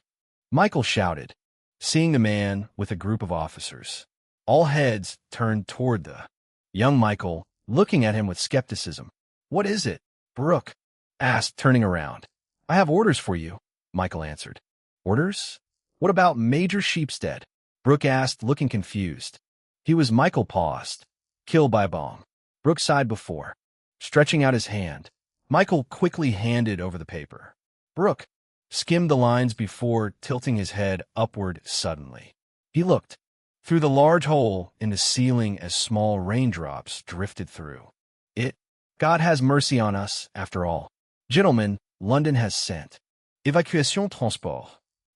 Michael shouted, seeing the man with a group of officers. All heads turned toward the young Michael, looking at him with skepticism. What is it? Brooke asked, turning around. I have orders for you, Michael answered. Orders? What about Major Sheepstead? Brooke asked, looking confused. Michael paused. Killed by a bomb. Brooke sighed before, stretching out his hand. Michael quickly handed over the paper. Brooke skimmed the lines before tilting his head upward suddenly. He looked through the large hole in the ceiling as small raindrops drifted through. God has mercy on us, after all. Gentlemen, London has sent evacuation transport.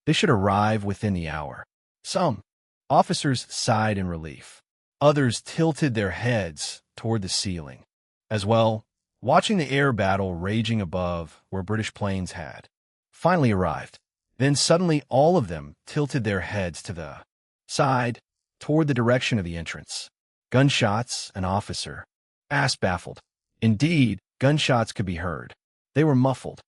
They should arrive within the hour. Some officers sighed in relief. Others tilted their heads toward the ceiling. As well, watching the air battle raging above where British planes had finally arrived. Then suddenly all of them tilted their heads to the side, toward the direction of the entrance. Gunshots, an officer asked, baffled. Indeed, gunshots could be heard. They were muffled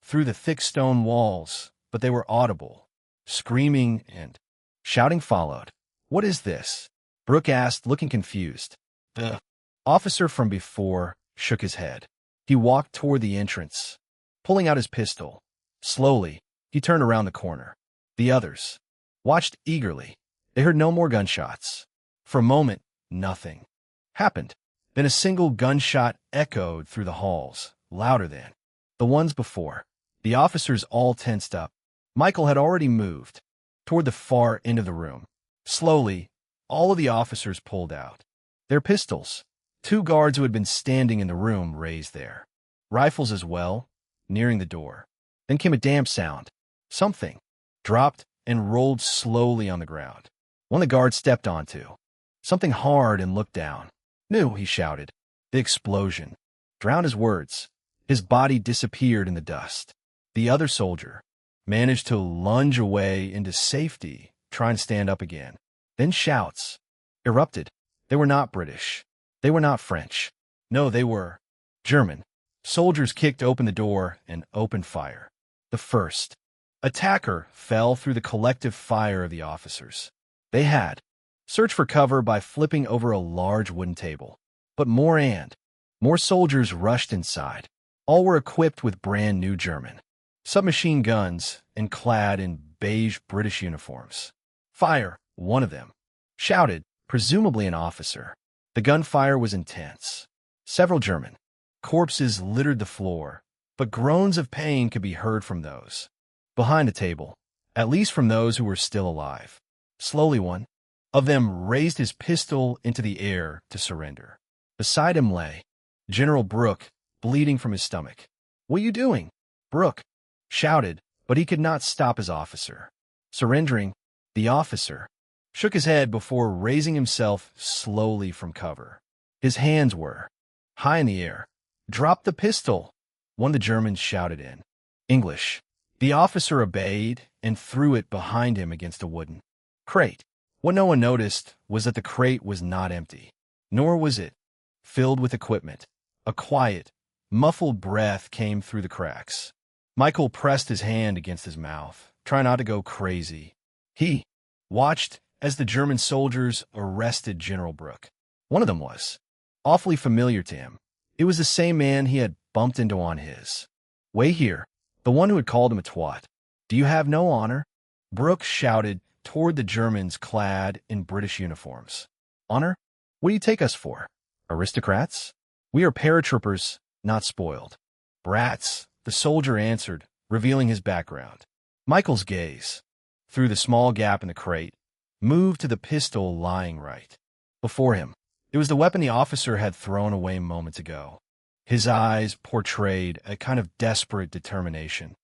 through the thick stone walls, but they were audible. Screaming and shouting followed. "What is this?" Brooke asked, looking confused. The officer from before shook his head. He walked toward the entrance, pulling out his pistol. Slowly, he turned around the corner. The others watched eagerly. They heard no more gunshots. For a moment, nothing happened. Then a single gunshot echoed through the halls, louder than the ones before. The officers all tensed up. Michael had already moved toward the far end of the room. Slowly, all of the officers pulled out their pistols. 2 guards who had been standing in the room raised their rifles as well, nearing the door. Then came a damp sound. Something dropped and rolled slowly on the ground. One of the guards stepped onto something hard and looked down. "No," he shouted. The explosion drowned his words. His body disappeared in the dust. The other soldier managed to lunge away into safety, trying to stand up again. Then shouts erupted. They were not British. They were not French. No, they were German. Soldiers kicked open the door and opened fire. The first attacker fell through the collective fire of the officers. They had searched for cover by flipping over a large wooden table. But more soldiers rushed inside. All were equipped with brand new German submachine guns and clad in beige British uniforms. "Fire!" one of them shouted, presumably an officer. The gunfire was intense. Several German corpses littered the floor, but groans of pain could be heard from those behind the table, at least from those who were still alive. Slowly one of them raised his pistol into the air to surrender. Beside him lay General Brooke, bleeding from his stomach. "What are you doing?" Brooke shouted, but he could not stop his officer. Surrendering, the officer shook his head before raising himself slowly from cover. His hands were high in the air. "Drop the pistol," one of the Germans shouted in English. The officer obeyed and threw it behind him against a wooden crate. What no one noticed was that the crate was not empty, nor was it filled with equipment. A quiet, muffled breath came through the cracks. Michael pressed his hand against his mouth, trying not to go crazy. He watched as the German soldiers arrested General Brooke. One of them was awfully familiar to him. It was the same man he had bumped into on his way here, the one who had called him a twat. "Do you have no honor?" Brooke shouted toward the Germans clad in British uniforms. "Honor? What do you take us for? Aristocrats? We are paratroopers, not spoiled." "Brats," the soldier answered, revealing his background. Michael's gaze, through the small gap in the crate, moved to the pistol lying right before him. It was the weapon the officer had thrown away moments ago. His eyes portrayed a kind of desperate determination.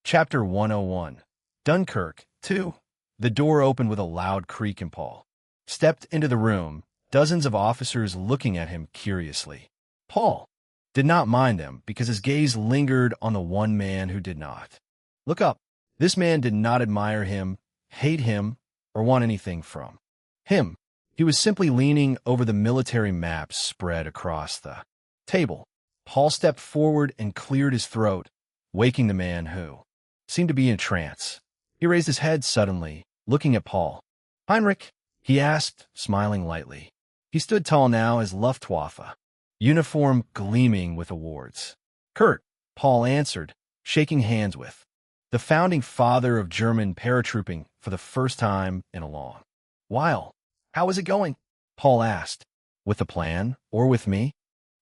Chapter 101. Dunkirk. 2. The door opened with a loud creak and Paul stepped into the room, dozens of officers looking at him curiously. Paul did not mind them because his gaze lingered on the one man who did not look up. This man did not admire him, hate him, or want anything from him. He was simply leaning over the military maps spread across the table. Paul stepped forward and cleared his throat, waking the man who seemed to be in a trance. He raised his head suddenly, looking at Paul. "Heinrich?" he asked, smiling lightly. He stood tall now as Luftwaffe, uniform gleaming with awards. "Kurt," Paul answered, shaking hands with the founding father of German paratrooping for the first time in a long while. "How is it going?" Paul asked. "With the plan, or with me?"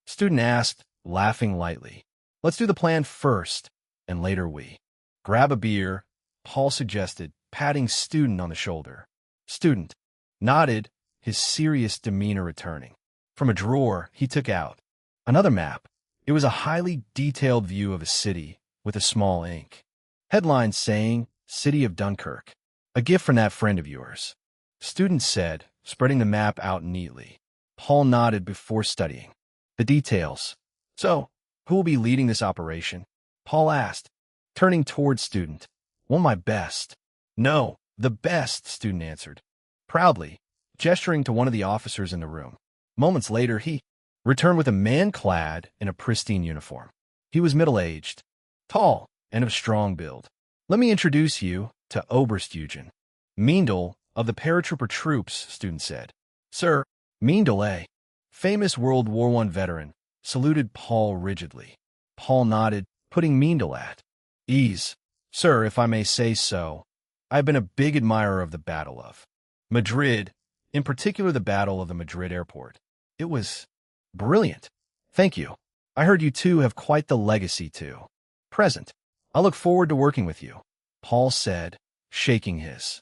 Student asked, laughing lightly. "Let's do the plan first, and later we grab a beer," Paul suggested, patting Student on the shoulder. Student nodded, his serious demeanor returning. From a drawer, he took out another map. It was a highly detailed view of a city with a small ink headline saying, "City of Dunkirk. A gift from that friend of yours," Student said, spreading the map out neatly. Paul nodded before studying the details. "So, who will be leading this operation?" Paul asked, turning toward Student. "One of my best." "No, the best," Student answered, proudly, gesturing to one of the officers in the room. Moments later, he returned with a man clad in a pristine uniform. He was middle-aged, tall, and of strong build. Let me introduce you to Obersteugen Meindl of the paratrooper troops, student said. Sir, Meindl, a famous World War I veteran, saluted Paul rigidly. Paul nodded, putting Meindl at ease. Sir, if I may say so, I've been a big admirer of the Battle of Madrid, in particular the Battle of the Madrid airport. It was brilliant. Thank you. I heard you two have quite the legacy too. Present. I look forward to working with you, Paul said, shaking his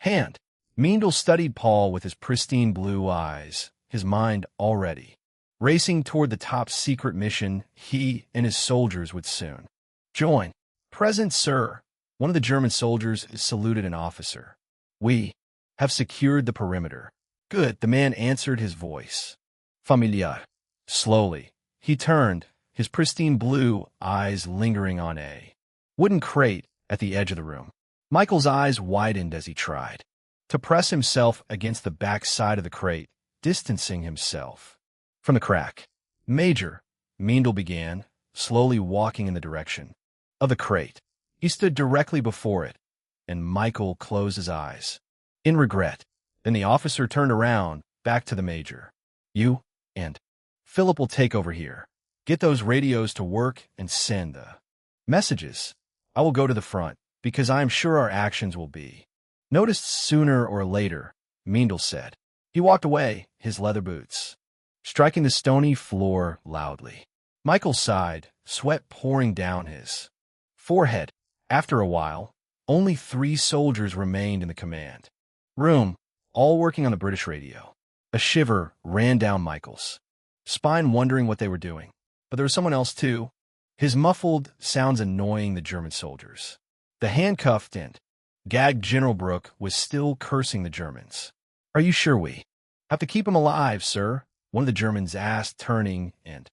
hand. Meindl studied Paul with his pristine blue eyes, his mind already racing toward the top-secret mission he and his soldiers would soon join. Present, sir. One of the German soldiers saluted an officer. We have secured the perimeter. Good, the man answered, his voice familiar. Slowly, he turned, his pristine blue eyes lingering on a wooden crate at the edge of the room. Michael's eyes widened as he tried to press himself against the back side of the crate, distancing himself from the crack. Major, Meindl began, slowly walking in the direction of the crate. He stood directly before it, and Michael closed his eyes in regret. Then the officer turned around, back to the major. You and Philip will take over here. Get those radios to work and send the messages. I will go to the front, because I am sure our actions will be noticed sooner or later, Meindl said. He walked away, his leather boots striking the stony floor loudly. Michael sighed, sweat pouring down his forehead. After a while, only 3 soldiers remained in the command room, all working on the British radio. A shiver ran down Michael's spine, wondering what they were doing. But there was someone else too, his muffled sounds annoying the German soldiers. The handcuffed and gagged General Brooke was still cursing the Germans. Are you sure we have to keep him alive, sir? One of the Germans asked, turning and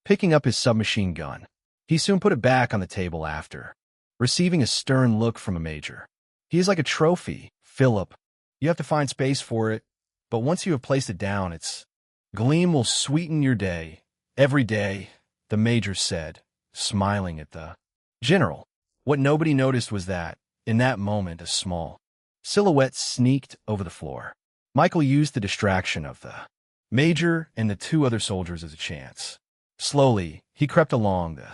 picking up his submachine gun. He soon put it back on the table after receiving a stern look from a major. He is like a trophy, Philip. You have to find space for it, but once you have placed it down, its gleam will sweeten your day. Every day, the major said, smiling at the general. What nobody noticed was that, in that moment, a small silhouette sneaked over the floor. Michael used the distraction of the major and the 2 other soldiers as a chance. Slowly, he crept along the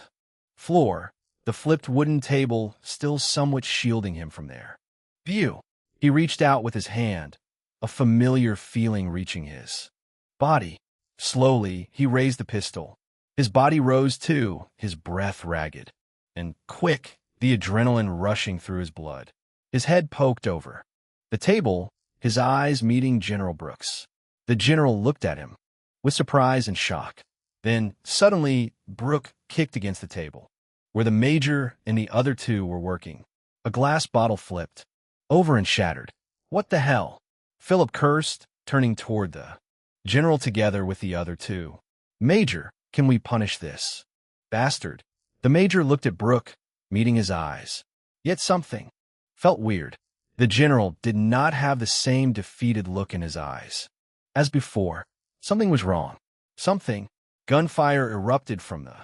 floor, the flipped wooden table still somewhat shielding him from their view. He reached out with his hand, a familiar feeling reaching his body. Slowly, he raised the pistol. His body rose too, his breath ragged and quick, the adrenaline rushing through his blood. His head poked over the table, his eyes meeting General Brooks. The general looked at him with surprise and shock. Then, suddenly, Brooke kicked against the table, where the major and the other 2 were working. A glass bottle flipped over and shattered. What the hell? Philip cursed, turning toward the general together with the other 2. Major, can we punish this bastard? The major looked at Brooke, meeting his eyes. Yet something felt weird. The general did not have the same defeated look in his eyes as before. Something was wrong. Something. Gunfire erupted from the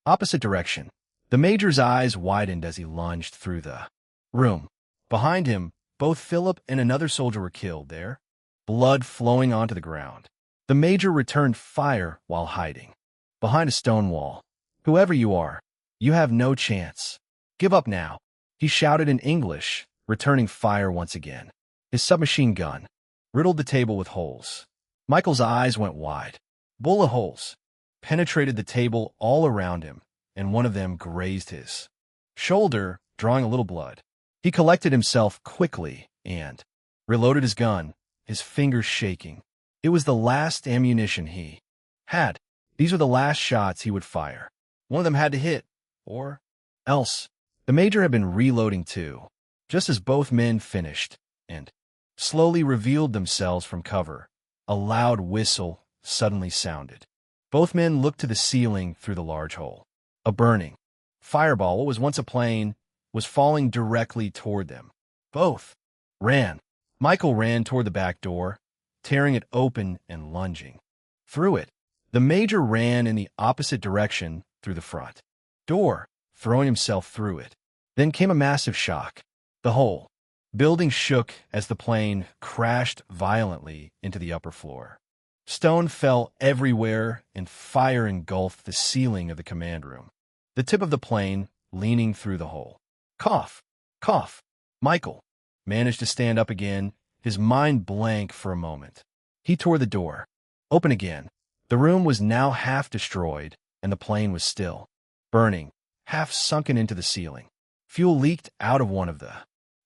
opposite direction. The major's eyes widened as he lunged through the room. Behind him, both Philip and another soldier were killed there, blood flowing onto the ground. The major returned fire while hiding behind a stone wall. Whoever you are, you have no chance. Give up now, he shouted in English, returning fire once again. His submachine gun riddled the table with holes. Michael's eyes went wide. Bullet holes penetrated the table all around him, and one of them grazed his shoulder, drawing a little blood. He collected himself quickly and reloaded his gun, his fingers shaking. It was the last ammunition he had. These were the last shots he would fire. One of them had to hit, or else. The major had been reloading too, just as both men finished, and slowly revealed themselves from cover. A loud whistle suddenly sounded. Both men looked to the ceiling through the large hole. A burning fireball, what was once a plane, was falling directly toward them. Both ran. Michael ran toward the back door, tearing it open and lunging through it. The major ran in the opposite direction through the front door, throwing himself through it. Then came a massive shock. The whole building shook as the plane crashed violently into the upper floor. Stone fell everywhere, and fire engulfed the ceiling of the command room. The tip of the plane leaning through the hole. Cough, cough. Michael managed to stand up again, his mind blank for a moment. He tore the door open again. The room was now half destroyed, and the plane was still burning, half sunken into the ceiling. Fuel leaked out of one of the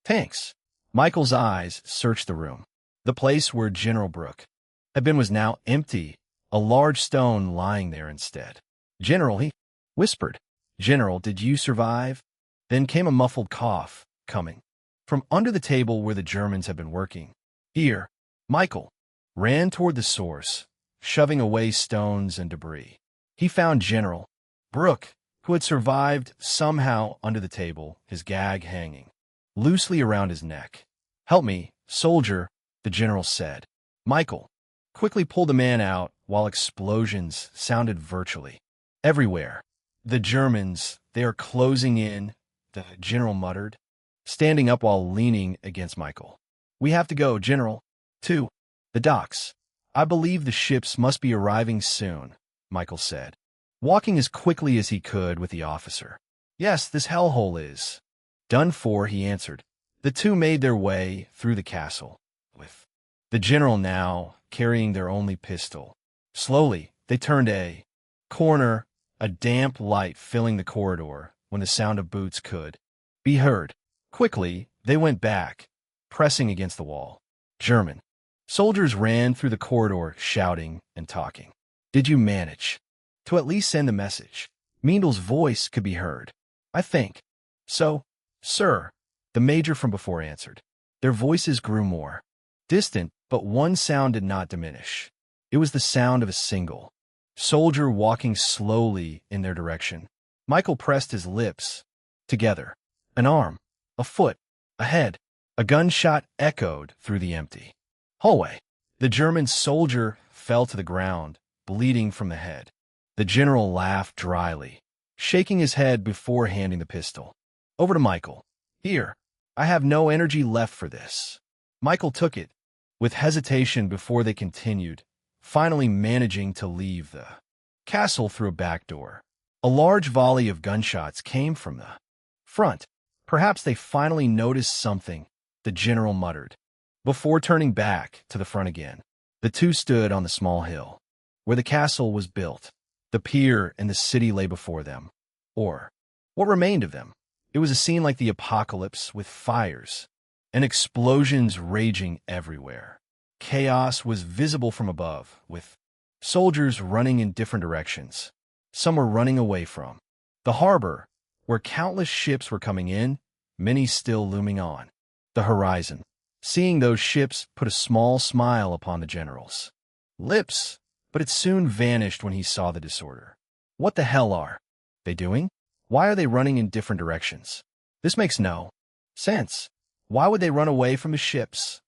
tanks. Michael's eyes searched the room. The place where General Brooke had been was now empty, a large stone lying there instead. "General," he whispered. "General, did you survive?" Then came a muffled cough, coming from under the table where the Germans had been working. "Here." Michael ran toward the source, shoving away stones and debris. He found General Brooke, who had survived somehow under the table, his gag hanging loosely around his neck. "Help me, soldier," the general said. Michael quickly pulled the man out while explosions sounded virtually everywhere. "The Germans, they are closing in," the general muttered, standing up while leaning against Michael. "We have to go, General." "To the docks. I believe the ships must be arriving soon," Michael said, walking as quickly as he could with the officer. "Yes, this hellhole is done for," he answered. The two made their way through the castle, with the general now carrying their only pistol. Slowly, they turned a corner, a damp light filling the corridor when the sound of boots could be heard. Quickly, they went back, pressing against the wall. German soldiers ran through the corridor, shouting and talking. "Did you manage to at least send the message?" Meandle's voice could be heard. "I think so, sir," the major from before answered. Their voices grew more distant, but one sound did not diminish. It was the sound of a single soldier walking slowly in their direction. Michael pressed his lips together. An arm, a foot, a head. A gunshot echoed through the empty hallway. The German soldier fell to the ground, bleeding from the head. The general laughed dryly, shaking his head before handing the pistol over to Michael. "Here, I have no energy left for this." Michael took it with hesitation before they continued, finally managing to leave the castle through a back door. A large volley of gunshots came from the front. "Perhaps they finally noticed something," the general muttered, before turning back to the front again. The two stood on the small hill where the castle was built. The pier and the city lay before them, or what remained of them. It was a scene like the apocalypse, with fires and explosions raging everywhere. Chaos was visible from above, with soldiers running in different directions. Some were running away from the harbor, where countless ships were coming in, many still looming on the horizon. Seeing those ships put a small smile upon the general's lips, but it soon vanished when he saw the disorder. "What the hell are they doing? Why are they running in different directions? This makes no sense. Why would they run away from the ships?"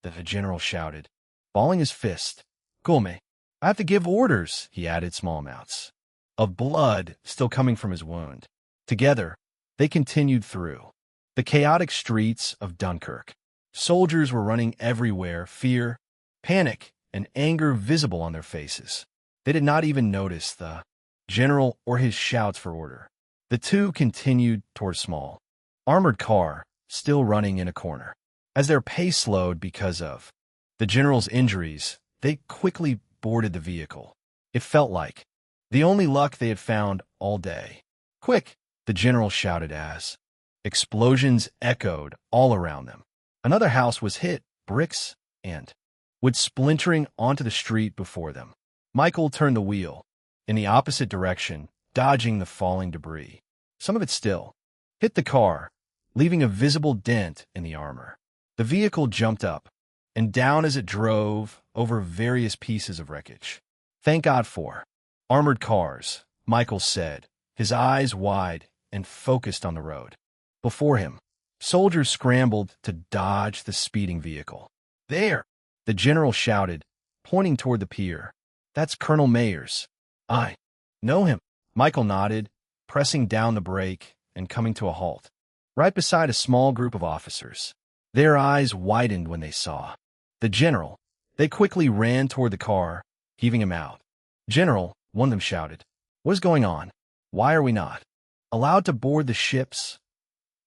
the general shouted, balling his fist. "Gulme, I have to give orders," he added, small amounts of blood still coming from his wound. Together, they continued through the chaotic streets of Dunkirk. Soldiers were running everywhere, fear, panic, and anger visible on their faces. They did not even notice the general or his shouts for order. The two continued toward a small armored car, still running in a corner. As their pace slowed because of the general's injuries, they quickly boarded the vehicle. It felt like the only luck they had found all day. "Quick!" the general shouted as explosions echoed all around them. Another house was hit, bricks and wood splintering onto the street before them. Michael turned the wheel in the opposite direction, dodging the falling debris. Some of it still hit the car, leaving a visible dent in the armor. The vehicle jumped up and down as it drove over various pieces of wreckage. "Thank God for armored cars," Michael said, his eyes wide and focused on the road. Before him, soldiers scrambled to dodge the speeding vehicle. "There!" the general shouted, pointing toward the pier. "That's Colonel Mayers." "I know him," Michael nodded, pressing down the brake and coming to a halt. right beside a small group of officers. Their eyes widened when they saw the general. They quickly ran toward the car, heaving him out. "General," one of them shouted, "what is going on? Why are we not allowed to board the ships?"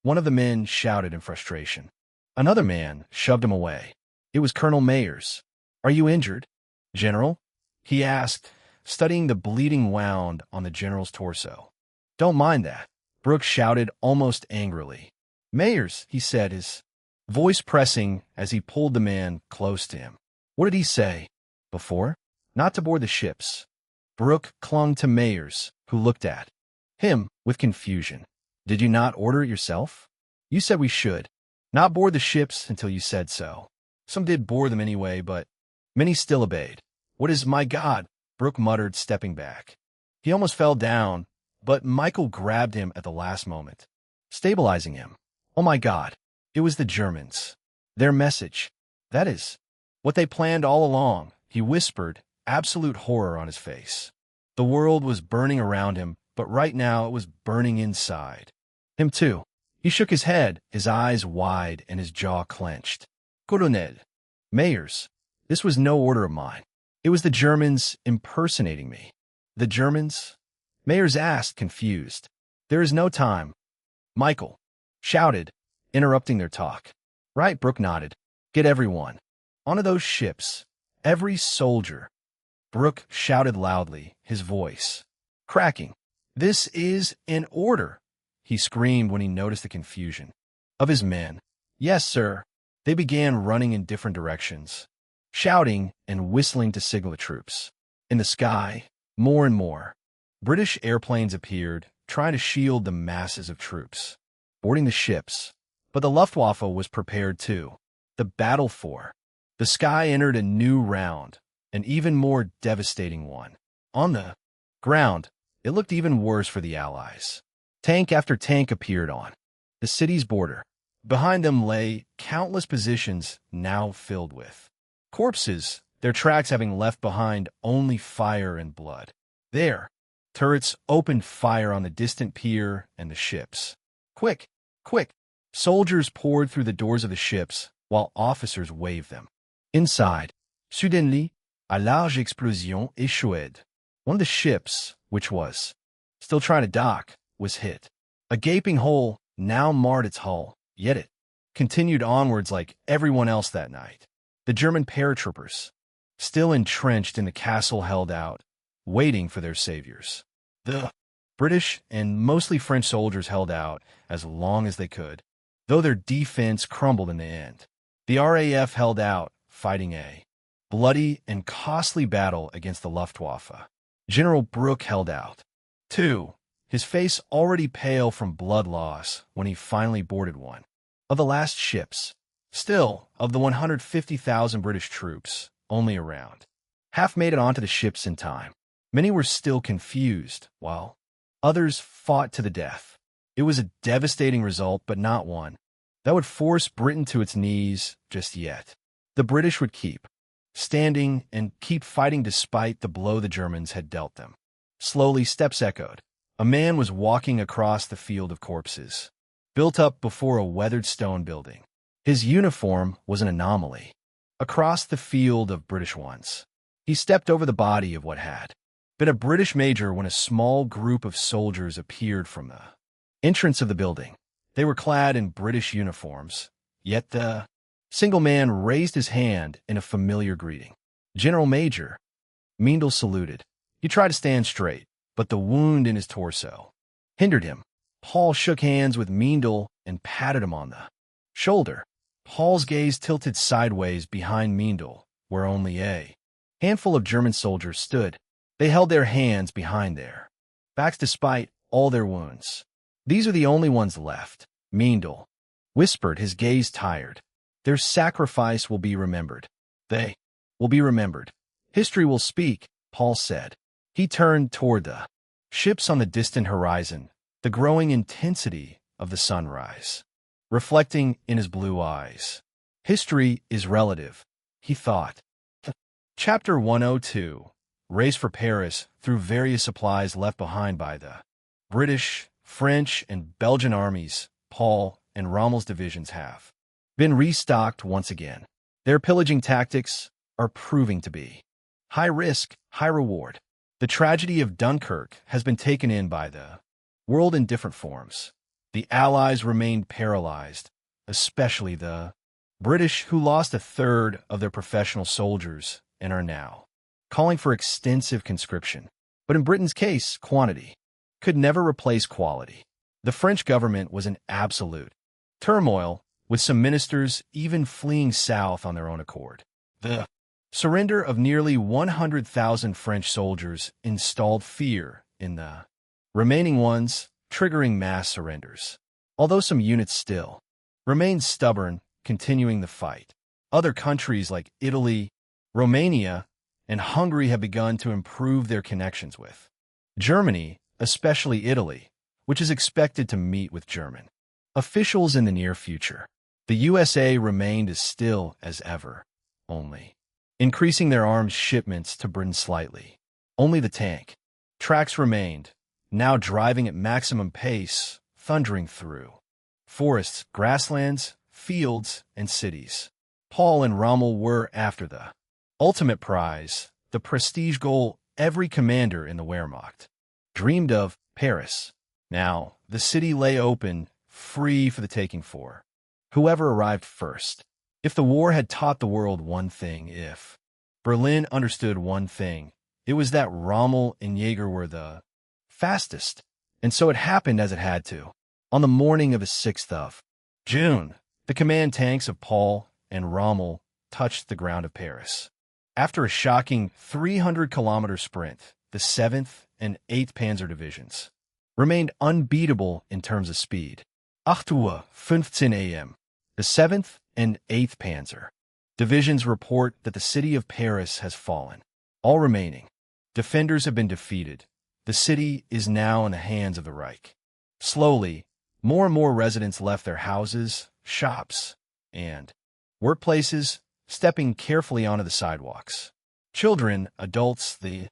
One of the men shouted in frustration. Another man shoved him away. It was Colonel Mayers. "Are you injured, General?" he asked, studying the bleeding wound on the general's torso. "Don't mind that," Brooks shouted almost angrily. "Mayers," he said, his voice pressing as he pulled the man close to him. "What did he say before? Not to board the ships." Brooke clung to Mayers, who looked at him with confusion. "Did you not order it yourself? You said we should not board the ships until you said so. Some did board them anyway, but many still obeyed." "What is my God?" Brooke muttered, stepping back. He almost fell down, but Michael grabbed him at the last moment, stabilizing him. "Oh my God, it was the Germans. Their message. That is what they planned all along," he whispered, absolute horror on his face. The world was burning around him, but right now it was burning inside him too. He shook his head, his eyes wide and his jaw clenched. "Colonel Mayers, this was no order of mine. It was the Germans impersonating me." "The Germans?" Mayers asked, confused. "There is no time," Michael shouted, interrupting their talk. "Right," Brooke nodded. "Get everyone onto those ships. Every soldier." Brooke shouted loudly, his voice cracking. "This is an order," he screamed when he noticed the confusion of his men. "Yes, sir." They began running in different directions, shouting and whistling to signal the troops. In the sky, more and more British airplanes appeared, trying to shield the masses of troops boarding the ships. But the Luftwaffe was prepared too. The battle for the sky entered a new round, an even more devastating one. On the ground, it looked even worse for the Allies. Tank after tank appeared on the city's border. Behind them lay countless positions now filled with corpses, their tracks having left behind only fire and blood. There, turrets opened fire on the distant pier and the ships. "Quick! Quick!" Soldiers poured through the doors of the ships, while officers waved them. Inside, soudainement, a large explosion échoué. One of the ships, which was still trying to dock, was hit. A gaping hole now marred its hull, yet it continued onwards like everyone else that night. The German paratroopers, still entrenched in the castle, held out, waiting for their saviors. The British and mostly French soldiers held out as long as they could, though their defense crumbled in the end. The RAF held out, fighting a bloody and costly battle against the Luftwaffe. General Brooke held out, too, his face already pale from blood loss when he finally boarded one of the last ships. Still, of the 150,000 British troops, only around half made it onto the ships in time. Many were still confused, while others fought to the death. It was a devastating result, but not one that would force Britain to its knees just yet. The British would keep standing and keep fighting despite the blow the Germans had dealt them. Slowly, steps echoed. A man was walking across the field of corpses, built up before a weathered stone building. His uniform was an anomaly. Across the field of British ones, he stepped over the body of what had been a British major when a small group of soldiers appeared from the entrance of the building. They were clad in British uniforms, yet the single man raised his hand in a familiar greeting. "General Major." Meindl saluted. He tried to stand straight, but the wound in his torso hindered him. Paul shook hands with Meindl and patted him on the shoulder. Paul's gaze tilted sideways behind Meindl, where only a handful of German soldiers stood. They held their hands behind their backs despite all their wounds. "These are the only ones left," Meindl whispered, his gaze tired. "Their sacrifice will be remembered. They will be remembered. History will speak," Paul said. He turned toward the ships on the distant horizon, the growing intensity of the sunrise reflecting in his blue eyes. "History is relative," he thought. Chapter 102. Race for Paris through various supplies left behind by the British, French, and Belgian armies Paul, and Rommel's divisions have been restocked once again. Their pillaging tactics are proving to be high risk, high reward. The tragedy of Dunkirk has been taken in by the world in different forms. The Allies remained paralyzed, especially the British, who lost a third of their professional soldiers and are now calling for extensive conscription. But in Britain's case, quantity could never replace quality. The French government was in absolute turmoil, with some ministers even fleeing south on their own accord. The surrender of nearly 100,000 French soldiers installed fear in the remaining ones, triggering mass surrenders. Although some units still remained stubborn, continuing the fight, other countries like Italy, Romania, and Hungary have begun to improve their connections with Germany, especially Italy, which is expected to meet with German officials in the near future. The USA remained as still as ever, only increasing their arms shipments to Britain slightly. Only the tank tracks remained, now driving at maximum pace, thundering through forests, grasslands, fields, and cities. Paul and Rommel were after the ultimate prize, the prestige goal every commander in the Wehrmacht dreamed of: Paris. Now, the city lay open, free for the taking for whoever arrived first. If the war had taught the world one thing, if Berlin understood one thing, it was that Rommel and Jaeger were the fastest. And so it happened as it had to. On the morning of the 6th of June, the command tanks of Paul and Rommel touched the ground of Paris. After a shocking 300-kilometer sprint, the 7th and 8th Panzer Divisions remained unbeatable in terms of speed. 8:15 a.m. The 7th and 8th Panzer Divisions report that the city of Paris has fallen. All remaining defenders have been defeated. The city is now in the hands of the Reich. Slowly, more and more residents left their houses, shops, and workplaces, stepping carefully onto the sidewalks. Children, adults, the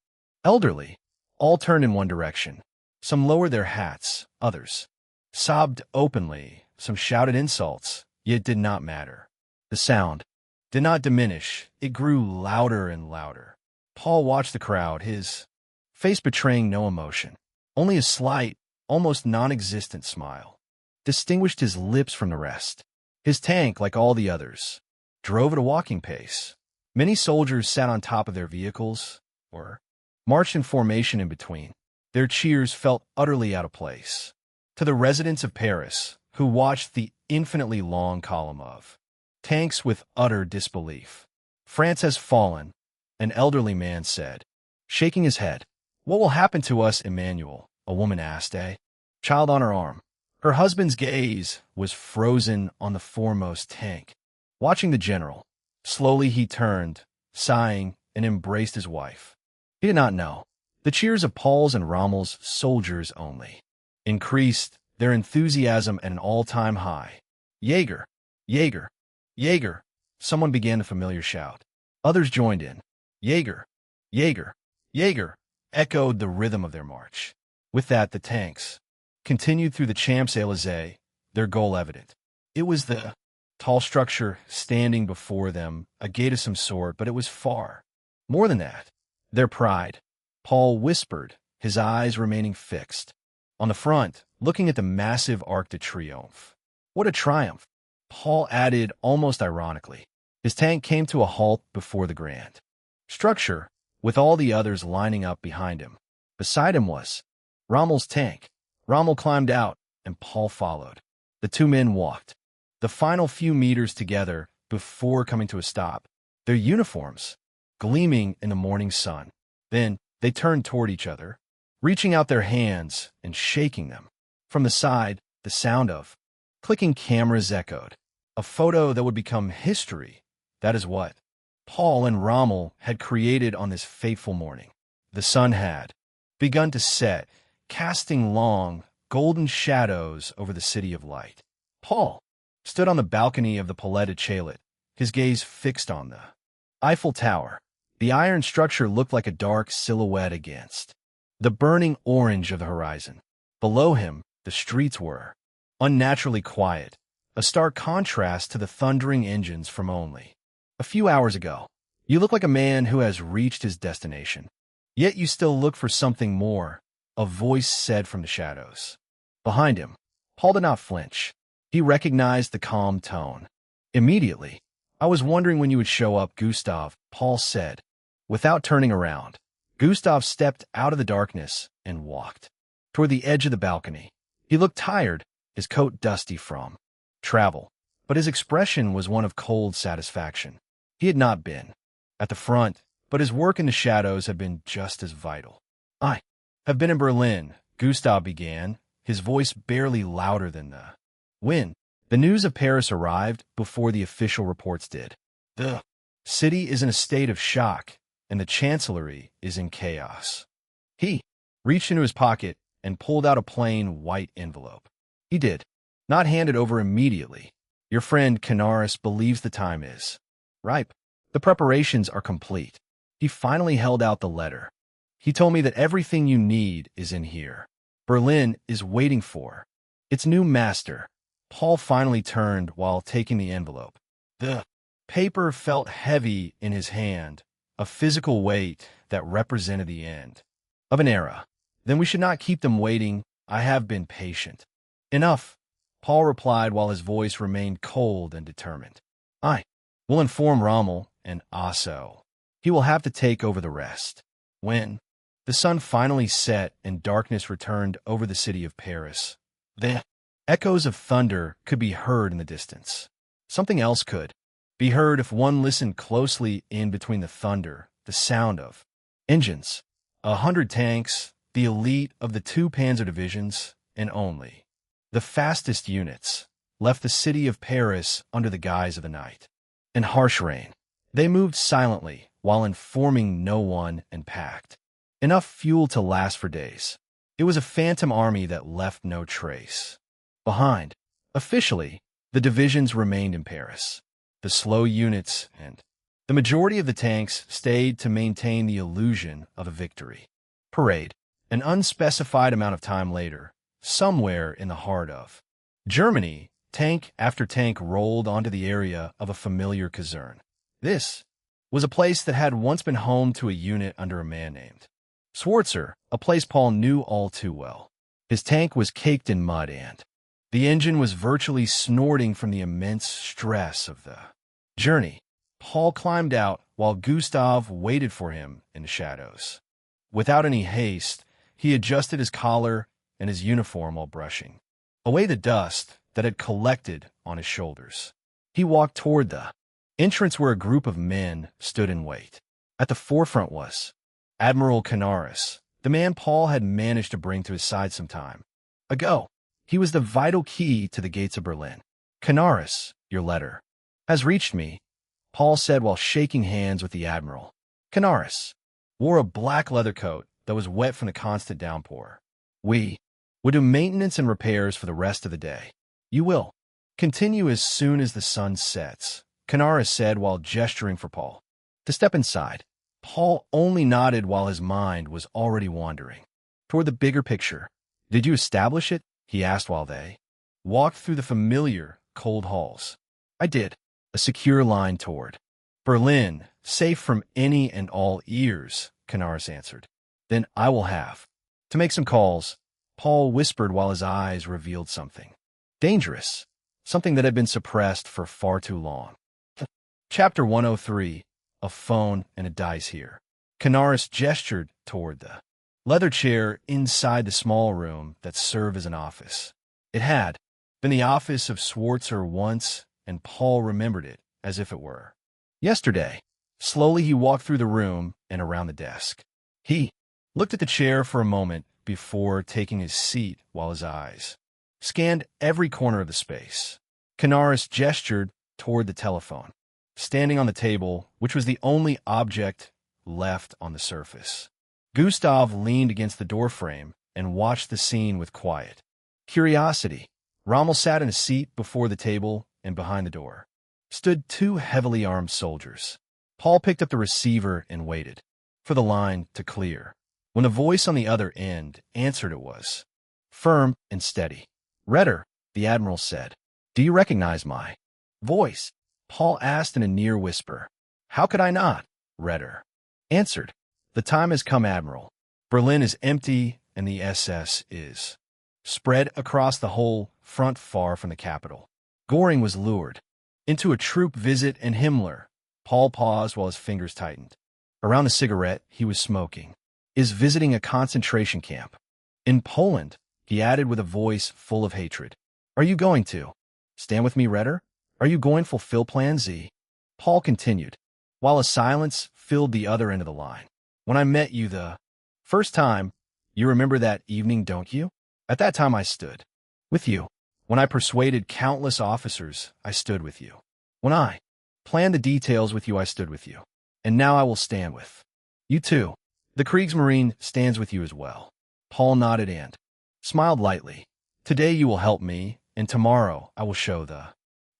elderly, all turned in one direction. Some lowered their hats, others sobbed openly, some shouted insults, yet it did not matter. The sound did not diminish, it grew louder and louder. Paul watched the crowd, his face betraying no emotion. Only a slight, almost non-existent smile distinguished his lips from the rest. His tank, like all the others, drove at a walking pace. Many soldiers sat on top of their vehicles or marched in formation in between. Their cheers felt utterly out of place. To the residents of Paris, who watched the infinitely long column of tanks with utter disbelief, "France has fallen," an elderly man said, shaking his head. "What will happen to us, Emmanuel?" a woman asked, a child on her arm. Her husband's gaze was frozen on the foremost tank, watching the general. Slowly he turned, sighing, and embraced his wife. He did not know. The cheers of Paul's and Rommel's soldiers only increased, their enthusiasm at an all-time high. "Jaeger! Jaeger! Jaeger!" Someone began a familiar shout. Others joined in. "Jaeger! Jaeger! Jaeger!" echoed the rhythm of their march. With that, the tanks continued through the Champs-Élysées, their goal evident. It was the tall structure standing before them, a gate of some sort, but it was far more than that. Their pride. Paul whispered, his eyes remaining fixed on the front, looking at the massive Arc de Triomphe. "What a triumph!" Paul added almost ironically. His tank came to a halt before the grand structure, with all the others lining up behind him. Beside him was Rommel's tank. Rommel climbed out, and Paul followed. The two men walked the final few meters together before coming to a stop, their uniforms gleaming in the morning sun. Then they turned toward each other, reaching out their hands and shaking them. From the side, the sound of clicking cameras echoed. A photo that would become history. That is what Paul and Rommel had created on this fateful morning. The sun had begun to set, casting long, golden shadows over the city of light. Paul stood on the balcony of the Palais de Chaillot, his gaze fixed on the Eiffel Tower. The iron structure looked like a dark silhouette against the burning orange of the horizon. Below him, the streets were unnaturally quiet, a stark contrast to the thundering engines from only a few hours ago. You look like a man who has reached his destination. Yet you still look for something more, a voice said from the shadows. Behind him, Paul did not flinch. He recognized the calm tone. Immediately, I was wondering when you would show up, Gustav, Paul said. Without turning around, Gustav stepped out of the darkness and walked toward the edge of the balcony. He looked tired, his coat dusty from travel, but his expression was one of cold satisfaction. He had not been at the front, but his work in the shadows had been just as vital. I have been in Berlin, Gustav began, his voice barely louder than the wind. The news of Paris arrived before the official reports did. The city is in a state of shock, and the chancellery is in chaos. He reached into his pocket and pulled out a plain white envelope. He did not hand it over immediately. Your friend Canaris believes the time is ripe. The preparations are complete. He finally held out the letter. He told me that everything you need is in here. Berlin is waiting for its new master. Paul finally turned while taking the envelope. The paper felt heavy in his hand, a physical weight that represented the end of an era. Then we should not keep them waiting. I have been patient enough, Paul replied while his voice remained cold and determined. I will inform Rommel and Asso. He will have to take over the rest. When the sun finally set and darkness returned over the city of Paris, the echoes of thunder could be heard in the distance. Something else could be heard if one listened closely. In between the thunder, the sound of engines, 100 tanks, the elite of the 2 panzer divisions, and only the fastest units left the city of Paris under the guise of the night and harsh rain. They moved silently while informing no one and packed enough fuel to last for days. It was a phantom army that left no trace behind. Officially, the divisions remained in Paris. The slow units and the majority of the tanks stayed to maintain the illusion of a victory parade. An unspecified amount of time later, somewhere in the heart of Germany, tank after tank rolled onto the area of a familiar caserne. This was a place that had once been home to a unit under a man named Schwarzer, a place Paul knew all too well. His tank was caked in mud and the engine was virtually snorting from the immense stress of the journey. Paul climbed out while Gustav waited for him in the shadows. Without any haste, he adjusted his collar and his uniform while brushing away the dust that had collected on his shoulders. He walked toward the entrance where a group of men stood in wait. At the forefront was Admiral Canaris, the man Paul had managed to bring to his side some time ago. He was the vital key to the gates of Berlin. Canaris, your letter has reached me, Paul said while shaking hands with the admiral. Canaris wore a black leather coat that was wet from the constant downpour. We will do maintenance and repairs for the rest of the day. You will continue as soon as the sun sets, Canaris said while gesturing for Paul to step inside. Paul only nodded while his mind was already wandering toward the bigger picture. Did you establish it? He asked while they walked through the familiar, cold halls. I did. A secure line toward Berlin, safe from any and all ears, Canaris answered. Then I will have to make some calls, Paul whispered while his eyes revealed something dangerous, something that had been suppressed for far too long. Chapter 103, a phone and a dice here. Canaris gestured toward the leather chair inside the small room that served as an office. It had been the office of Schwarzer once, and Paul remembered it as if it were yesterday. Slowly he walked through the room and around the desk. He looked at the chair for a moment before taking his seat while his eyes scanned every corner of the space. Canaris gestured toward the telephone, standing on the table, which was the only object left on the surface. Gustav leaned against the doorframe and watched the scene with quiet curiosity. Rommel sat in a seat before the table, and behind the door stood 2 heavily armed soldiers. Paul picked up the receiver and waited for the line to clear. When the voice on the other end answered, it was firm and steady. Redder, the admiral said. Do you recognize my voice? Paul asked in a near whisper. How could I not? Ritter answered. The time has come, Admiral. Berlin is empty, and the SS is spread across the whole front far from the capital. Göring was lured into a troop visit, and Himmler. Paul paused while his fingers tightened around the cigarette he was smoking. Is visiting a concentration camp in Poland, he added with a voice full of hatred. Are you going to stand with me, Ritter? Are you going to fulfill Plan Z? Paul continued, while a silence filled the other end of the line. When I met you the first time, you remember that evening, don't you? At that time I stood with you. When I persuaded countless officers, I stood with you. When I planned the details with you, I stood with you. And now I will stand with you too. The Kriegsmarine stands with you as well. Paul nodded and smiled lightly. Today you will help me, and tomorrow I will show the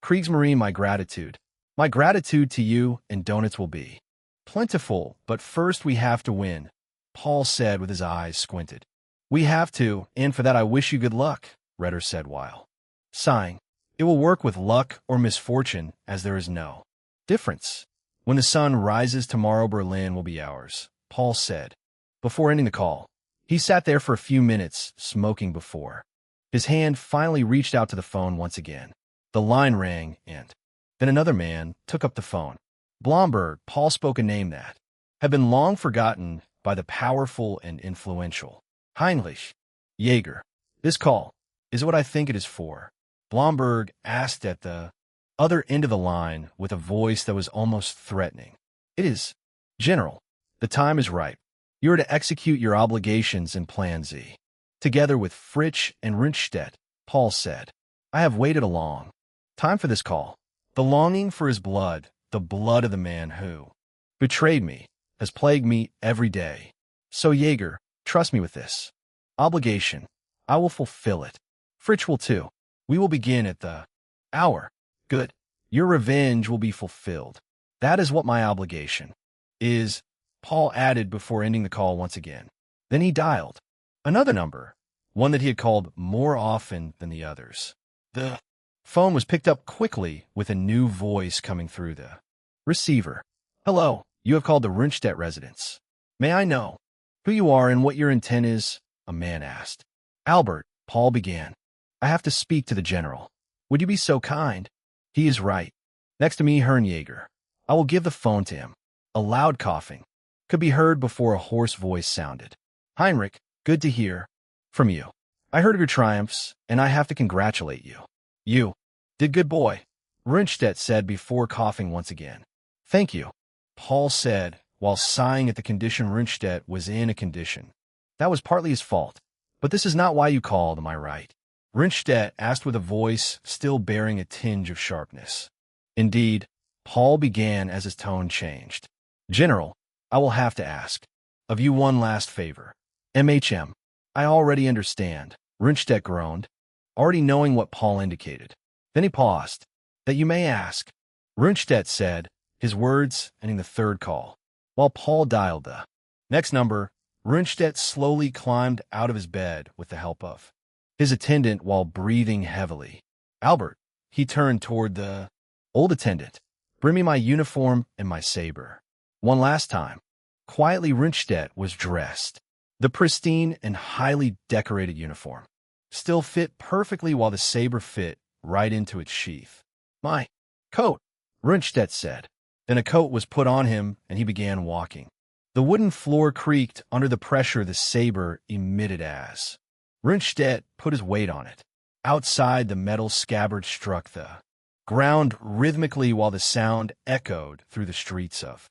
Kriegsmarine my gratitude. My gratitude to you and donuts will be plentiful, but first we have to win, Paul said with his eyes squinted. We have to, and for that I wish you good luck, Ritter said while sighing. It will work with luck or misfortune, as there is no difference. When the sun rises tomorrow, Berlin will be ours, Paul said. Before ending the call, he sat there for a few minutes, smoking before his hand finally reached out to the phone once again. The line rang, and then another man took up the phone. Blomberg. Paul spoke a name that had been long forgotten by the powerful and influential Heinrich Jaeger. This call is what I think it is for, Blomberg asked at the other end of the line with a voice that was almost threatening. It is, General. The time is ripe. You are to execute your obligations in Plan Z. Together with Fritsch and Rundstedt, Paul said. I have waited a long time for this call. The longing for his blood, the blood of the man who betrayed me, has plagued me every day. So Jaeger, trust me with this obligation. I will fulfill it. Fritsch will too. We will begin at the hour. Good. Your revenge will be fulfilled. That is what my obligation is, Paul added before ending the call once again. Then he dialed another number, one that he had called more often than the others. The phone was picked up quickly with a new voice coming through the receiver. Hello, you have called the Rundstedt residence. May I know who you are and what your intent is? A man asked. Albert, Paul began. I have to speak to the general. Would you be so kind? He is right. Next to me, Herrn Jaeger. I will give the phone to him. A loud coughing could be heard before a hoarse voice sounded. Heinrich, good to hear from you. I heard of your triumphs, and I have to congratulate you. You did good, boy, Rundstedt said before coughing once again. Thank you, Paul said, while sighing at the condition Rundstedt was in. A condition that was partly his fault. But this is not why you called, am I right? Rundstedt asked with a voice still bearing a tinge of sharpness. Indeed, Paul began as his tone changed. General, I will have to ask of you one last favor. MHM. I already understand, Rundstedt groaned, already knowing what Paul indicated. Then he paused. That you may ask, Rundstedt said, his words ending the third call. While Paul dialed the next number, Rundstedt slowly climbed out of his bed with the help of his attendant while breathing heavily. Albert, he turned toward the old attendant. Bring me my uniform and my saber. One last time. Quietly, Rundstedt was dressed. The pristine and highly decorated uniform still fit perfectly while the saber fit right into its sheath. My coat, Rundstedt said. Then a coat was put on him, and he began walking. The wooden floor creaked under the pressure the saber emitted as Rundstedt put his weight on it. Outside, the metal scabbard struck the ground rhythmically while the sound echoed through the streets of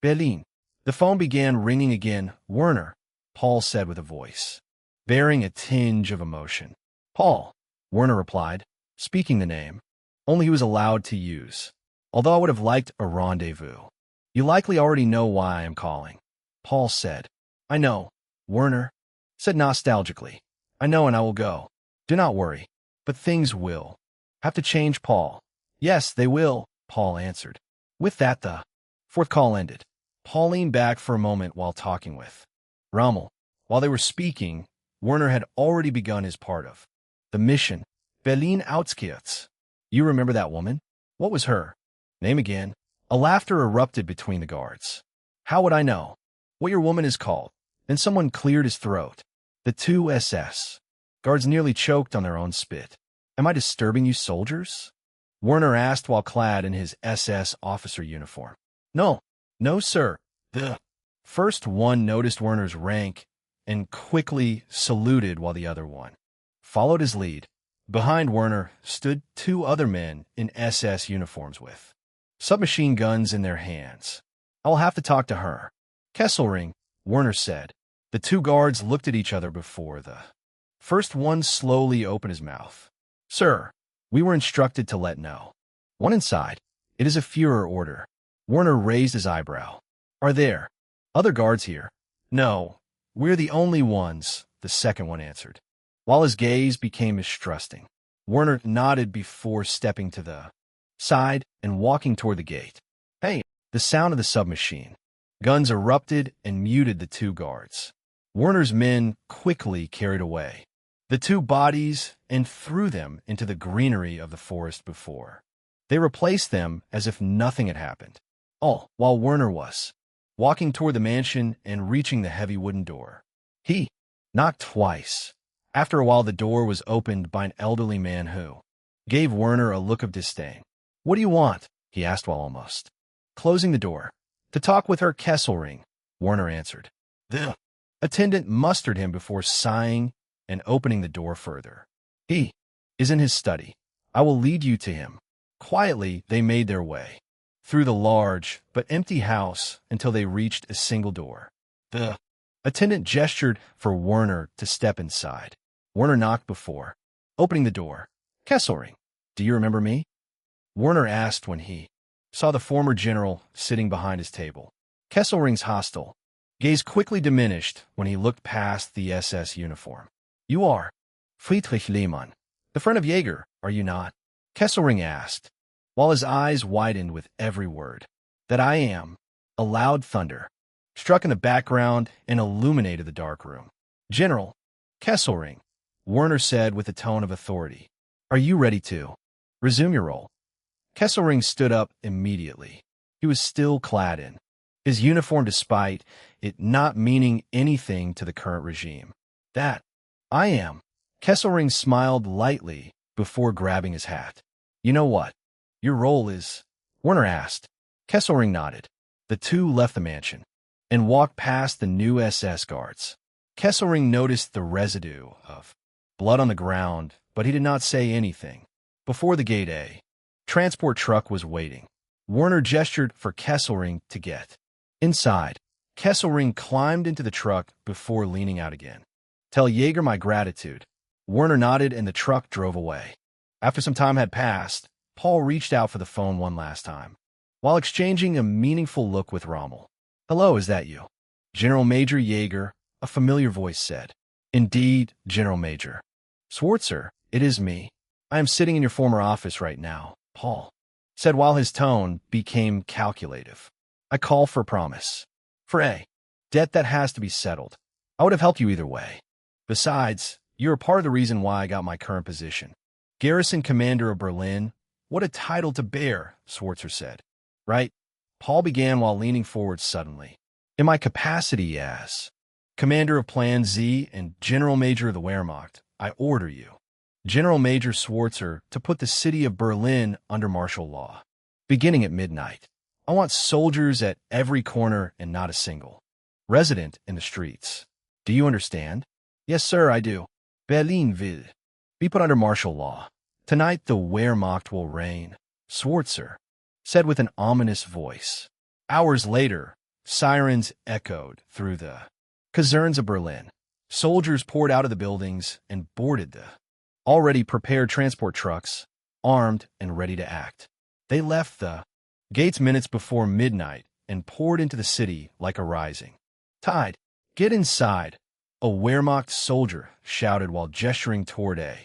Berlin. The phone began ringing again. Werner, Paul said with a voice bearing a tinge of emotion. Paul, Werner replied, speaking the name only he was allowed to use. Although I would have liked a rendezvous. You likely already know why I am calling, Paul said. I know, Werner said nostalgically. I know, and I will go. Do not worry. But things will have to change, Paul. Yes, they will, Paul answered. With that, the fourth call ended. Paul leaned back for a moment while talking with Rommel. While they were speaking, Werner had already begun his part of the mission. Berlin Outskirts. You remember that woman? What was her name again? A laughter erupted between the guards. How would I know what your woman is called? Then someone cleared his throat. The two SS guards nearly choked on their own spit. Am I disturbing you, soldiers? Werner asked while clad in his SS officer uniform. No, no, sir. The first one noticed Werner's rank and quickly saluted while the other one followed his lead. Behind Werner stood two other men in SS uniforms with submachine guns in their hands. I'll have to talk to her. Kesselring, Werner said. The two guards looked at each other before the first one slowly opened his mouth. Sir, we were instructed to let know. One inside. It is a Führer order. Werner raised his eyebrow. Are there other guards here? No, we're the only ones, the second one answered. While his gaze became mistrusting, Werner nodded before stepping to the side and walking toward the gate. Hey, the sound of the submachine guns erupted and muted the two guards. Werner's men quickly carried away the two bodies and threw them into the greenery of the forest before. They replaced them as if nothing had happened. All while Werner was walking toward the mansion and reaching the heavy wooden door. He knocked twice. After a while, the door was opened by an elderly man who gave Werner a look of disdain. What do you want? He asked while almost closing the door. To talk with her, Kesselring, Werner answered. The attendant mustered him before sighing and opening the door further. He is in his study. I will lead you to him. Quietly, they made their way through the large but empty house until they reached a single door. The attendant gestured for Werner to step inside. Werner knocked before opening the door. Kesselring, do you remember me? Werner asked when he saw the former general sitting behind his table. Kesselring's hostile gaze quickly diminished when he looked past the SS uniform. You are Friedrich Lehmann, the friend of Jaeger, are you not? Kesselring asked, while his eyes widened with every word. That I am. A loud thunder struck in the background and illuminated the dark room. General Kesselring, Werner said with a tone of authority. Are you ready to resume your role? Kesselring stood up immediately. He was still clad in his uniform despite it not meaning anything to the current regime. That I am. Kesselring smiled lightly before grabbing his hat. You know what your role is? Werner asked. Kesselring nodded. The two left the mansion and walked past the new SS guards. Kesselring noticed the residue of blood on the ground, but he did not say anything. Before the gate, a transport truck was waiting. Werner gestured for Kesselring to get inside. Kesselring climbed into the truck before leaning out again. Tell Jaeger my gratitude. Werner nodded and the truck drove away. After some time had passed, Paul reached out for the phone one last time, while exchanging a meaningful look with Rommel. Hello, is that you? General Major Jaeger, a familiar voice said. Indeed, General Major. Schwarzer, it is me. I am sitting in your former office right now, Paul said while his tone became calculative. I call for promise. For a debt that has to be settled. I would have helped you either way. Besides, you are part of the reason why I got my current position. Garrison Commander of Berlin. What a title to bear, Schwarzer said. Right? Paul began while leaning forward suddenly. In my capacity as Commander of Plan Z and General Major of the Wehrmacht, I order you, General Major Schwarzer, to put the city of Berlin under martial law. Beginning at midnight, I want soldiers at every corner and not a single resident in the streets. Do you understand? Yes, sir, I do. Berlin will be put under martial law. Tonight the Wehrmacht will reign, Schwarzer said with an ominous voice. Hours later, sirens echoed through the casernes of Berlin. Soldiers poured out of the buildings and boarded the already prepared transport trucks, armed and ready to act. They left the gates minutes before midnight and poured into the city like a rising tide. Get inside, a Wehrmacht soldier shouted while gesturing toward a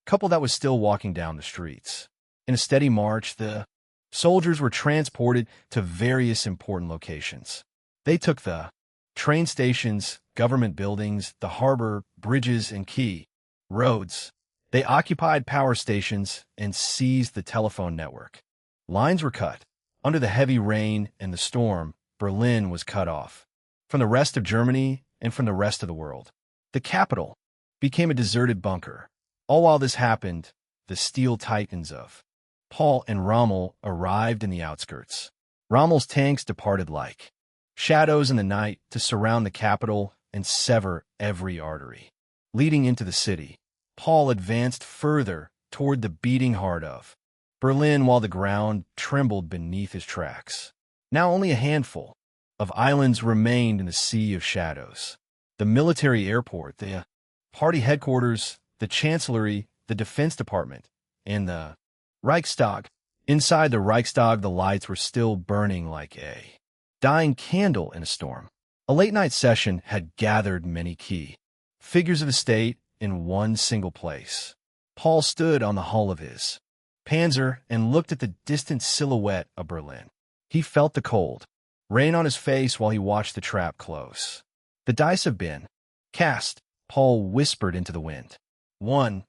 couple that was still walking down the streets. In a steady march, the soldiers were transported to various important locations. They took the train stations, government buildings, the harbor, bridges, and key roads. They occupied power stations and seized the telephone network. Lines were cut. Under the heavy rain and the storm, Berlin was cut off from the rest of Germany and from the rest of the world. The capital became a deserted bunker. All while this happened, the steel titans of Paul and Rommel arrived in the outskirts. Rommel's tanks departed like shadows in the night to surround the capital and sever every artery leading into the city. Paul advanced further toward the beating heart of Berlin while the ground trembled beneath his tracks. Now only a handful of islands remained in the sea of shadows. The military airport, the party headquarters, the chancellery, the defense department, and the Reichstag. Inside the Reichstag, the lights were still burning like a dying candle in a storm. A late-night session had gathered many key figures of the state in one single place. Paul stood on the hull of his Panzer and looked at the distant silhouette of Berlin. He felt the cold rain on his face while he watched the trap close. The dice have been cast, Paul whispered into the wind. 1.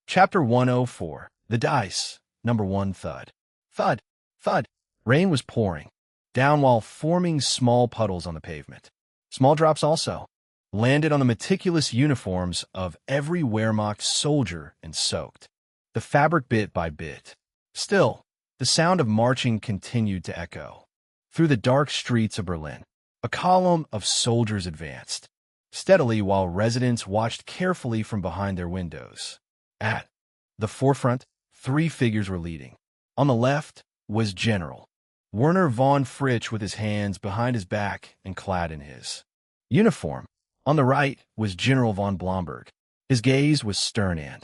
Chapter 104. The dice. Number 1. Thud. Thud. Thud. Rain was pouring down while forming small puddles on the pavement. Small drops also landed on the meticulous uniforms of every Wehrmacht soldier and soaked the fabric bit by bit. Still, the sound of marching continued to echo through the dark streets of Berlin. A column of soldiers advanced steadily while residents watched carefully from behind their windows. At the forefront, 3 figures were leading. On the left was General Werner von Fritsch with his hands behind his back and clad in his uniform. On the right was General von Blomberg. His gaze was stern and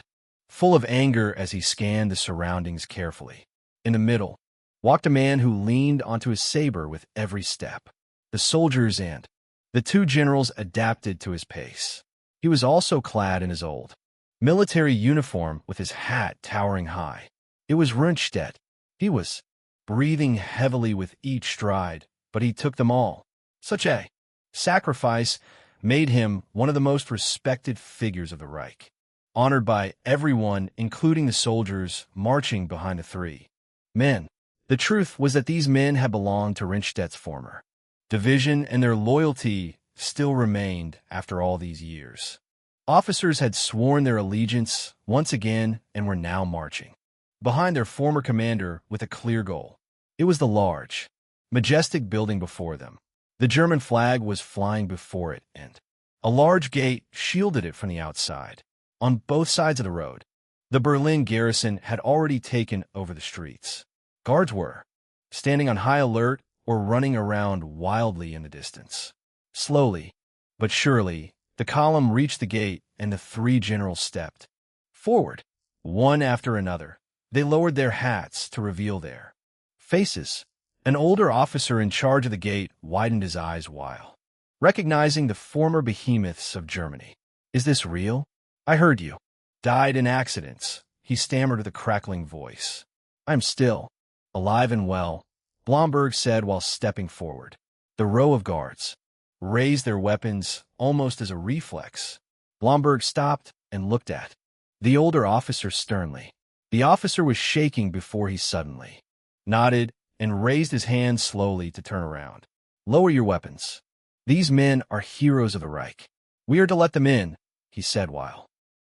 full of anger as he scanned the surroundings carefully. In the middle walked a man who leaned onto his saber with every step. The soldiers and the 2 generals adapted to his pace. He was also clad in his old military uniform with his hat towering high. It was Rundstedt. He was breathing heavily with each stride, but he took them all. Such a sacrifice made him one of the most respected figures of the Reich, honored by everyone, including the soldiers marching behind the 3 men. The truth was that these men had belonged to Rundstedt's former division, and their loyalty still remained after all these years. Officers had sworn their allegiance once again and were now marching behind their former commander with a clear goal. It was the large, majestic building before them. The German flag was flying before it, and a large gate shielded it from the outside. On both sides of the road, the Berlin garrison had already taken over the streets. Guards were standing on high alert or running around wildly in the distance. Slowly, but surely, the column reached the gate and the 3 generals stepped forward, one after another. They lowered their hats to reveal their faces. An older officer in charge of the gate widened his eyes while recognizing the former behemoths of Germany. "Is this real? I heard you died in accidents," he stammered with a crackling voice. "I'm still alive and well," Blomberg said while stepping forward. The row of guards raised their weapons almost as a reflex. Blomberg stopped and looked at the older officer sternly. The officer was shaking before he suddenly nodded and raised his hand slowly to turn around. "Lower your weapons. These men are heroes of the Reich. We are to let them in," he said while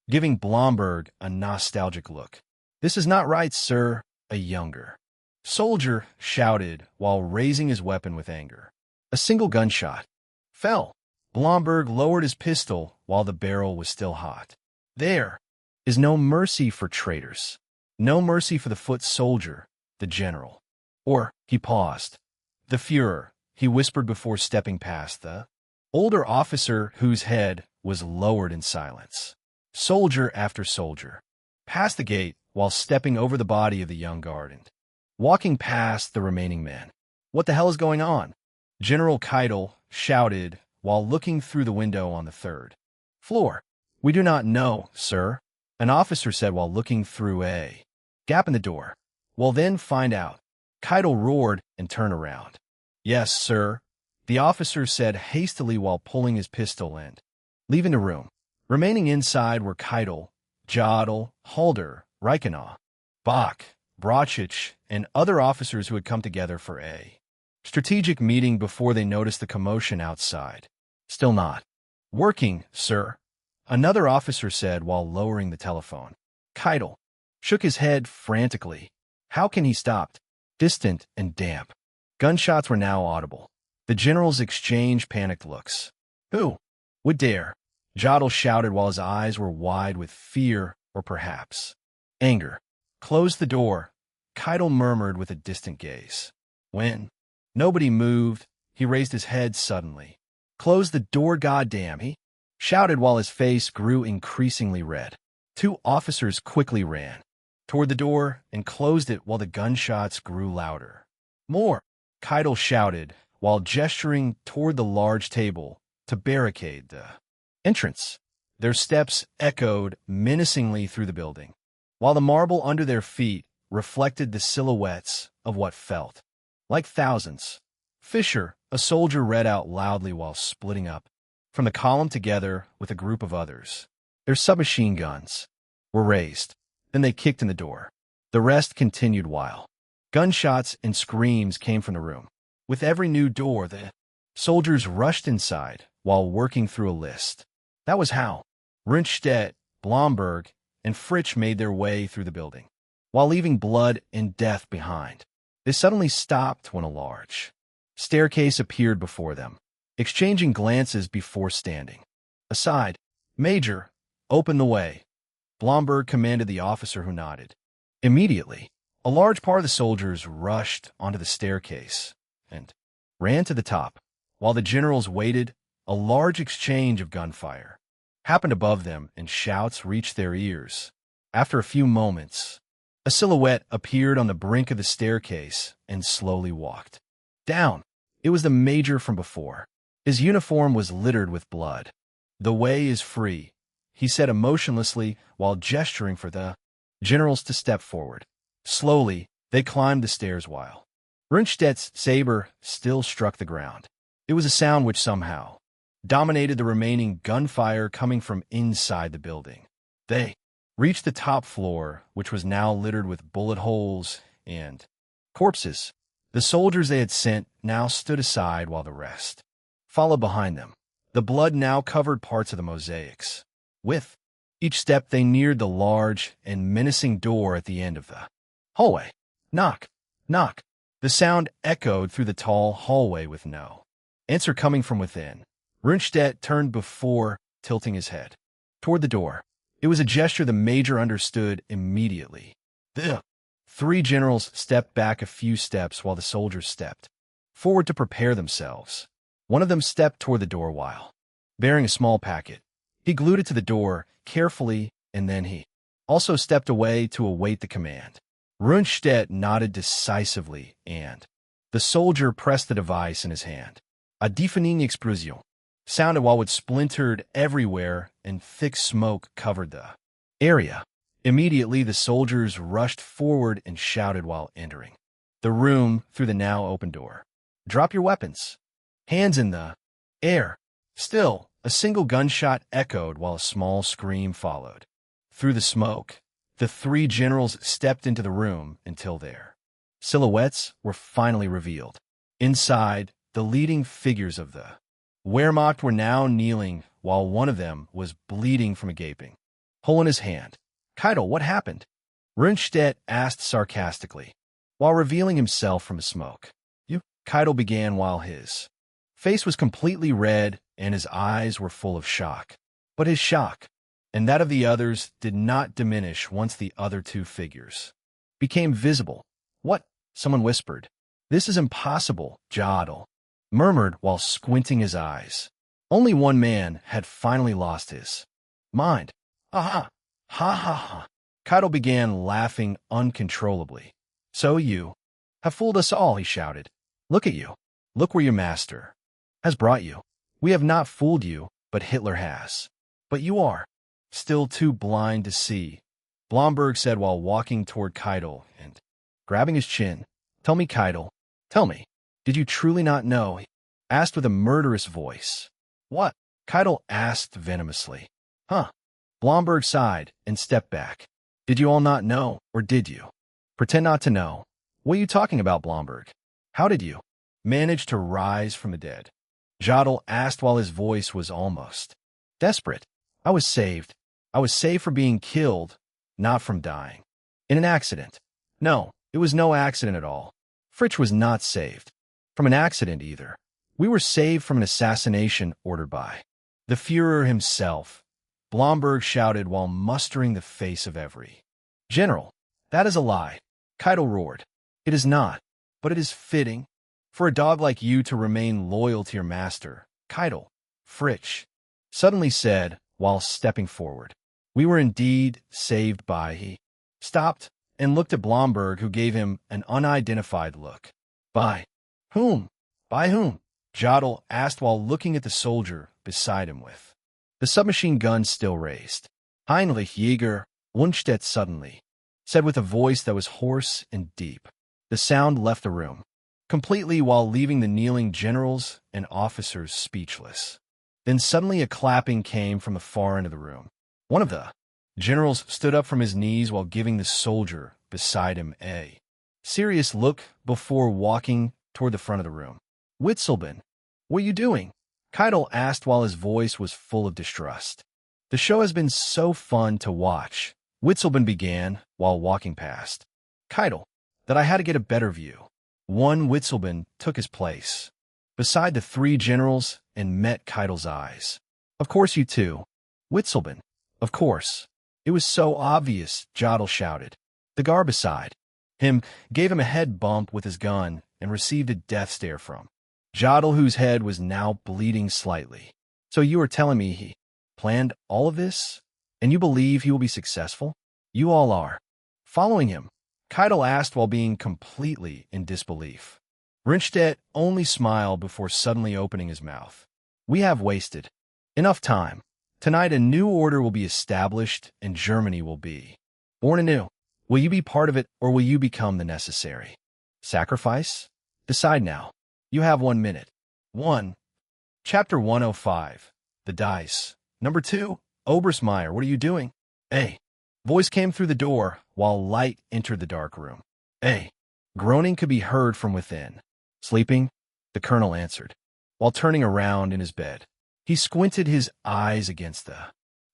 giving Blomberg a nostalgic look. "This is not right, sir," a younger soldier shouted while raising his weapon with anger. A single gunshot fell. Blomberg lowered his pistol while the barrel was still hot. "There is no mercy for traitors. No mercy for the foot soldier, the general." Or, he paused. "The Führer," he whispered before stepping past the older officer whose head was lowered in silence. Soldier after soldier passed the gate while stepping over the body of the young guard and walking past the remaining men. "What the hell is going on?" General Keitel shouted while looking through the window on the 3rd floor. "We do not know, sir," an officer said while looking through a gap in the door. "Well then, find out." Keitel roared and turned around. "Yes, sir," the officer said hastily while pulling his pistol and leaving the room. Remaining inside were Keitel, Jodl, Halder, Reichenau, Bach, Brachich, and other officers who had come together for a strategic meeting before they noticed the commotion outside. Still not working, sir, another officer said while lowering the telephone. Keitel shook his head frantically. How can he stop? Distant and damp. Gunshots were now audible. The generals exchanged panicked looks. Who would dare? Jodl shouted while his eyes were wide with fear or perhaps anger. Close the door, Keitel murmured with a distant gaze. When nobody moved, he raised his head suddenly. Close the door, goddamn, he shouted while his face grew increasingly red. Two officers quickly ran toward the door and closed it while the gunshots grew louder. More, Keitel shouted while gesturing toward the large table to barricade the entrance. Their steps echoed menacingly through the building, while the marble under their feet reflected the silhouettes of what felt like thousands. Fisher, a soldier, read out loudly while splitting up from the column together with a group of others. Their submachine guns were raised. Then they kicked in the door. The rest continued while gunshots and screams came from the room. With every new door, the soldiers rushed inside while working through a list. That was how Rundstedt, Blomberg, and Fritsch made their way through the building, while leaving blood and death behind. They suddenly stopped when a large staircase appeared before them, exchanging glances before standing aside. Major, open the way, Blomberg commanded the officer who nodded. Immediately, a large part of the soldiers rushed onto the staircase and ran to the top. While the generals waited, a large exchange of gunfire happened above them and shouts reached their ears. After a few moments, a silhouette appeared on the brink of the staircase and slowly walked down. It was the major from before. His uniform was littered with blood. The way is free, he said emotionlessly while gesturing for the generals to step forward. Slowly, they climbed the stairs while Rundstedt's saber still struck the ground. It was a sound which somehow dominated the remaining gunfire coming from inside the building. They reached the top floor, which was now littered with bullet holes and corpses. The soldiers they had sent now stood aside while the rest followed behind them. The blood now covered parts of the mosaics. With each step, they neared the large and menacing door at the end of the hallway. Knock, knock. The sound echoed through the tall hallway with no answer coming from within. Rundstedt turned before tilting his head toward the door. It was a gesture the major understood immediately. The three generals stepped back a few steps while the soldiers stepped forward to prepare themselves. One of them stepped toward the door while bearing a small packet. He glued it to the door carefully, and then he also stepped away to await the command. Rundstedt nodded decisively, and the soldier pressed the device in his hand. A deafening explosion sounded while it splintered everywhere and thick smoke covered the area. Immediately, the soldiers rushed forward and shouted while entering the room through the now open door. Drop your weapons. Hands in the air. Still, a single gunshot echoed while a small scream followed. Through the smoke, the three generals stepped into the room until their silhouettes were finally revealed. Inside, the leading figures of the Wehrmacht were now kneeling while one of them was bleeding from a gaping hole in his hand. Keitel, what happened? Rundstedt asked sarcastically, while revealing himself from the smoke. You? Keitel began while his face was completely red and his eyes were full of shock. But his shock, and that of the others, did not diminish once the other two figures became visible. What? Someone whispered. This is impossible, Jodl murmured while squinting his eyes. Only one man had finally lost his mind. Aha! Ha ha ha! Keitel began laughing uncontrollably. So you have fooled us all, he shouted. Look at you. Look where your master has brought you. We have not fooled you, but Hitler has. But you are still too blind to see, Blomberg said while walking toward Keitel and grabbing his chin. Tell me, Keitel, tell me, did you truly not know? He asked with a murderous voice. What? Keitel asked venomously. Huh? Blomberg sighed and stepped back. Did you all not know, or did you? Pretend not to know. What are you talking about, Blomberg? How did you manage to rise from the dead? Jodl asked while his voice was almost desperate. I was saved. I was saved from being killed, not from dying. In an accident. No, it was no accident at all. Fritsch was not saved from an accident either. We were saved from an assassination ordered by the Führer himself, Blomberg shouted while mustering the face of every general. That is a lie, Keitel roared. It is not, but it is fitting for a dog like you to remain loyal to your master, Keitel, Fritsch suddenly said while stepping forward. We were indeed saved by he stopped and looked at Blomberg, who gave him an unidentified look. By whom? By whom? Jodl asked while looking at the soldier beside him with the submachine gun still raised. Heinrich Jäger, Lundstedt suddenly said with a voice that was hoarse and deep. The sound left the room completely while leaving the kneeling generals and officers speechless. Then suddenly a clapping came from the far end of the room. One of the generals stood up from his knees while giving the soldier beside him a serious look before walking toward the front of the room. Witzelben, what are you doing? Keitel asked while his voice was full of distrust. The show has been so fun to watch, Witzelben began while walking past Keitel, that I had to get a better view. One Witzelben took his place beside the three generals and met Keitel's eyes. Of course you too, Witzelben. Of course. It was so obvious, Jodl shouted. The guard beside him gave him a head bump with his gun and received a death stare from Jodl, whose head was now bleeding slightly. So you are telling me he planned all of this? And you believe he will be successful? You all are following him? Keitel asked while being completely in disbelief. Rundstedt only smiled before suddenly opening his mouth. We have wasted enough time. Tonight a new order will be established and Germany will be born anew. Will you be part of it, or will you become the necessary sacrifice? Decide now. You have 1 minute. 1. Chapter 105. The Dice. Number 2. Obersmeyer, what are you doing? A voice came through the door while light entered the dark room. A groaning could be heard from within. Sleeping? The colonel answered, while turning around in his bed. He squinted his eyes against the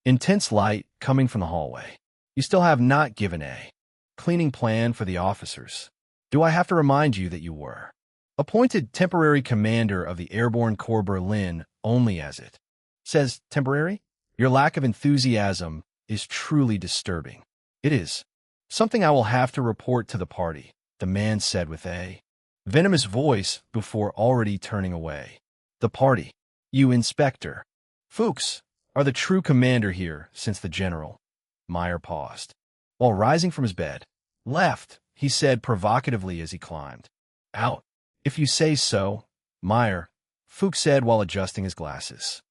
intense light coming from the hallway. You still have not given a cleaning plan for the officers. Do I have to remind you that you were appointed temporary commander of the Airborne Corps Berlin only as it says temporary? Your lack of enthusiasm is truly disturbing. It is something I will have to report to the party, the man said with a venomous voice before already turning away. The party? You, Inspector Fuchs, are the true commander here since the general. Meyer paused. While rising from his bed, left, he said provocatively as he climbed out. If you say so, Meyer, Fuchs said while adjusting his glasses.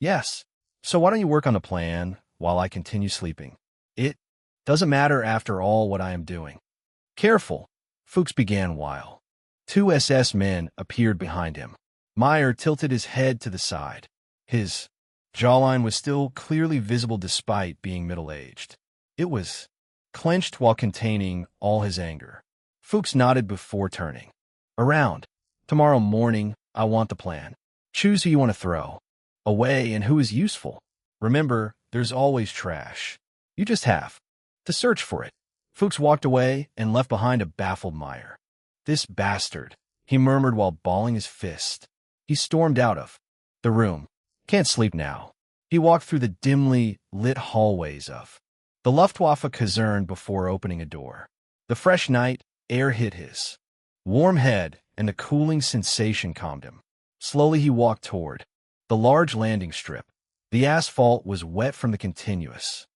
Yes. So why don't you work on the plan while I continue sleeping? It doesn't matter after all what I am doing. Careful, Fuchs began while 2 SS men appeared behind him. Meyer tilted his head to the side. His jawline was still clearly visible despite being middle-aged. It was clenched while containing all his anger. Fuchs nodded before turning around. Tomorrow morning, I want the plan. Choose who you want to throw away and who is useful. Remember, there's always trash. You just have to search for it. Fuchs walked away and left behind a baffled Meyer. This bastard, he murmured while balling his fist. He stormed out of the room. Can't sleep now. He walked through the dimly lit hallways of the Luftwaffe caserne before opening a door. The fresh night air hit his warm head, and the cooling sensation calmed him. Slowly he walked toward the large landing strip. The asphalt was wet from the continuous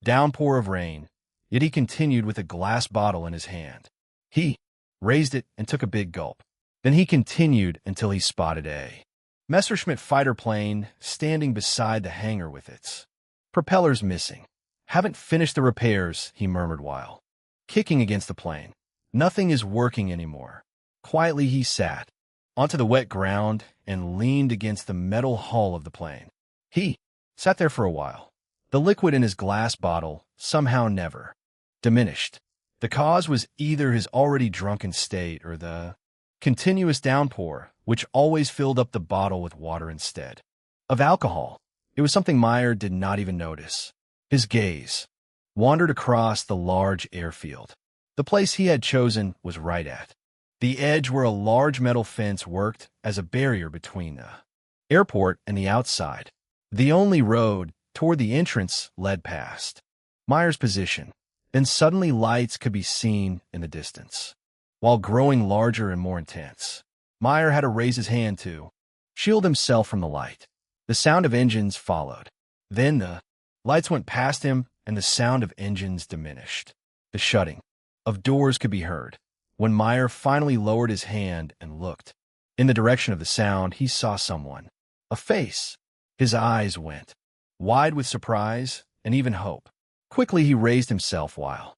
downpour of rain, yet he continued with a glass bottle in his hand. He raised it and took a big gulp. Then he continued until he spotted a Messerschmitt fighter plane standing beside the hangar with its propellers missing. Haven't finished the repairs, he murmured while kicking against the plane. Nothing is working anymore. Quietly he sat onto the wet ground and leaned against the metal hull of the plane. He sat there for a while, The liquid in his glass bottle somehow never diminished. The cause was either his already drunken state or the continuous downpour, which always filled up the bottle with water instead of alcohol. It was something Meyer did not even notice. His gaze wandered across the large airfield. The place he had chosen was right at the edge where a large metal fence worked as a barrier between the airport and the outside. The only road toward the entrance led past Meyer's position. Then suddenly lights could be seen in the distance, while growing larger and more intense. Meyer had to raise his hand to shield himself from the light. The sound of engines followed. Then the lights went past him and the sound of engines diminished. The shutting of doors could be heard. When Meyer finally lowered his hand and looked in the direction of the sound, he saw someone, a face. His eyes went wide with surprise and even hope. Quickly he raised himself while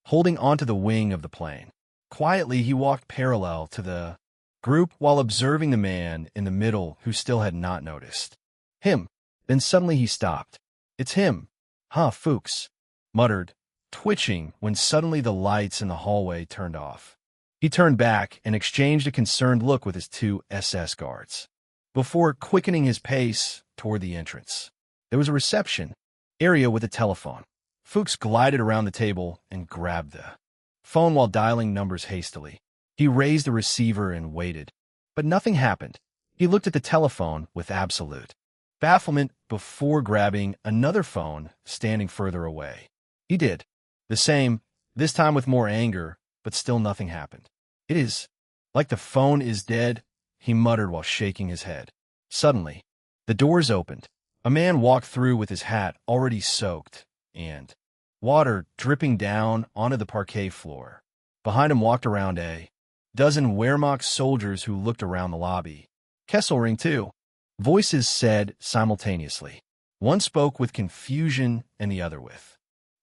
holding onto the wing of the plane. Quietly he walked parallel to the group while observing the man in the middle who still had not noticed him. Then suddenly he stopped. "It's him, huh, Fuchs?" muttered, twitching when suddenly the lights in the hallway turned off. He turned back and exchanged a concerned look with his two SS guards before quickening his pace toward the entrance. There was a reception area with a telephone. Fuchs glided around the table and grabbed the phone while dialing numbers hastily. He raised the receiver and waited, but nothing happened. He looked at the telephone with absolute bafflement before grabbing another phone standing further away. He did the same, this time with more anger, but still nothing happened. "It is like the phone is dead," he muttered while shaking his head. Suddenly, the doors opened. A man walked through with his hat already soaked and water dripping down onto the parquet floor. Behind him walked around a dozen Wehrmacht soldiers who looked around the lobby. Kesselring, too. Voices said simultaneously. One spoke with confusion and the other with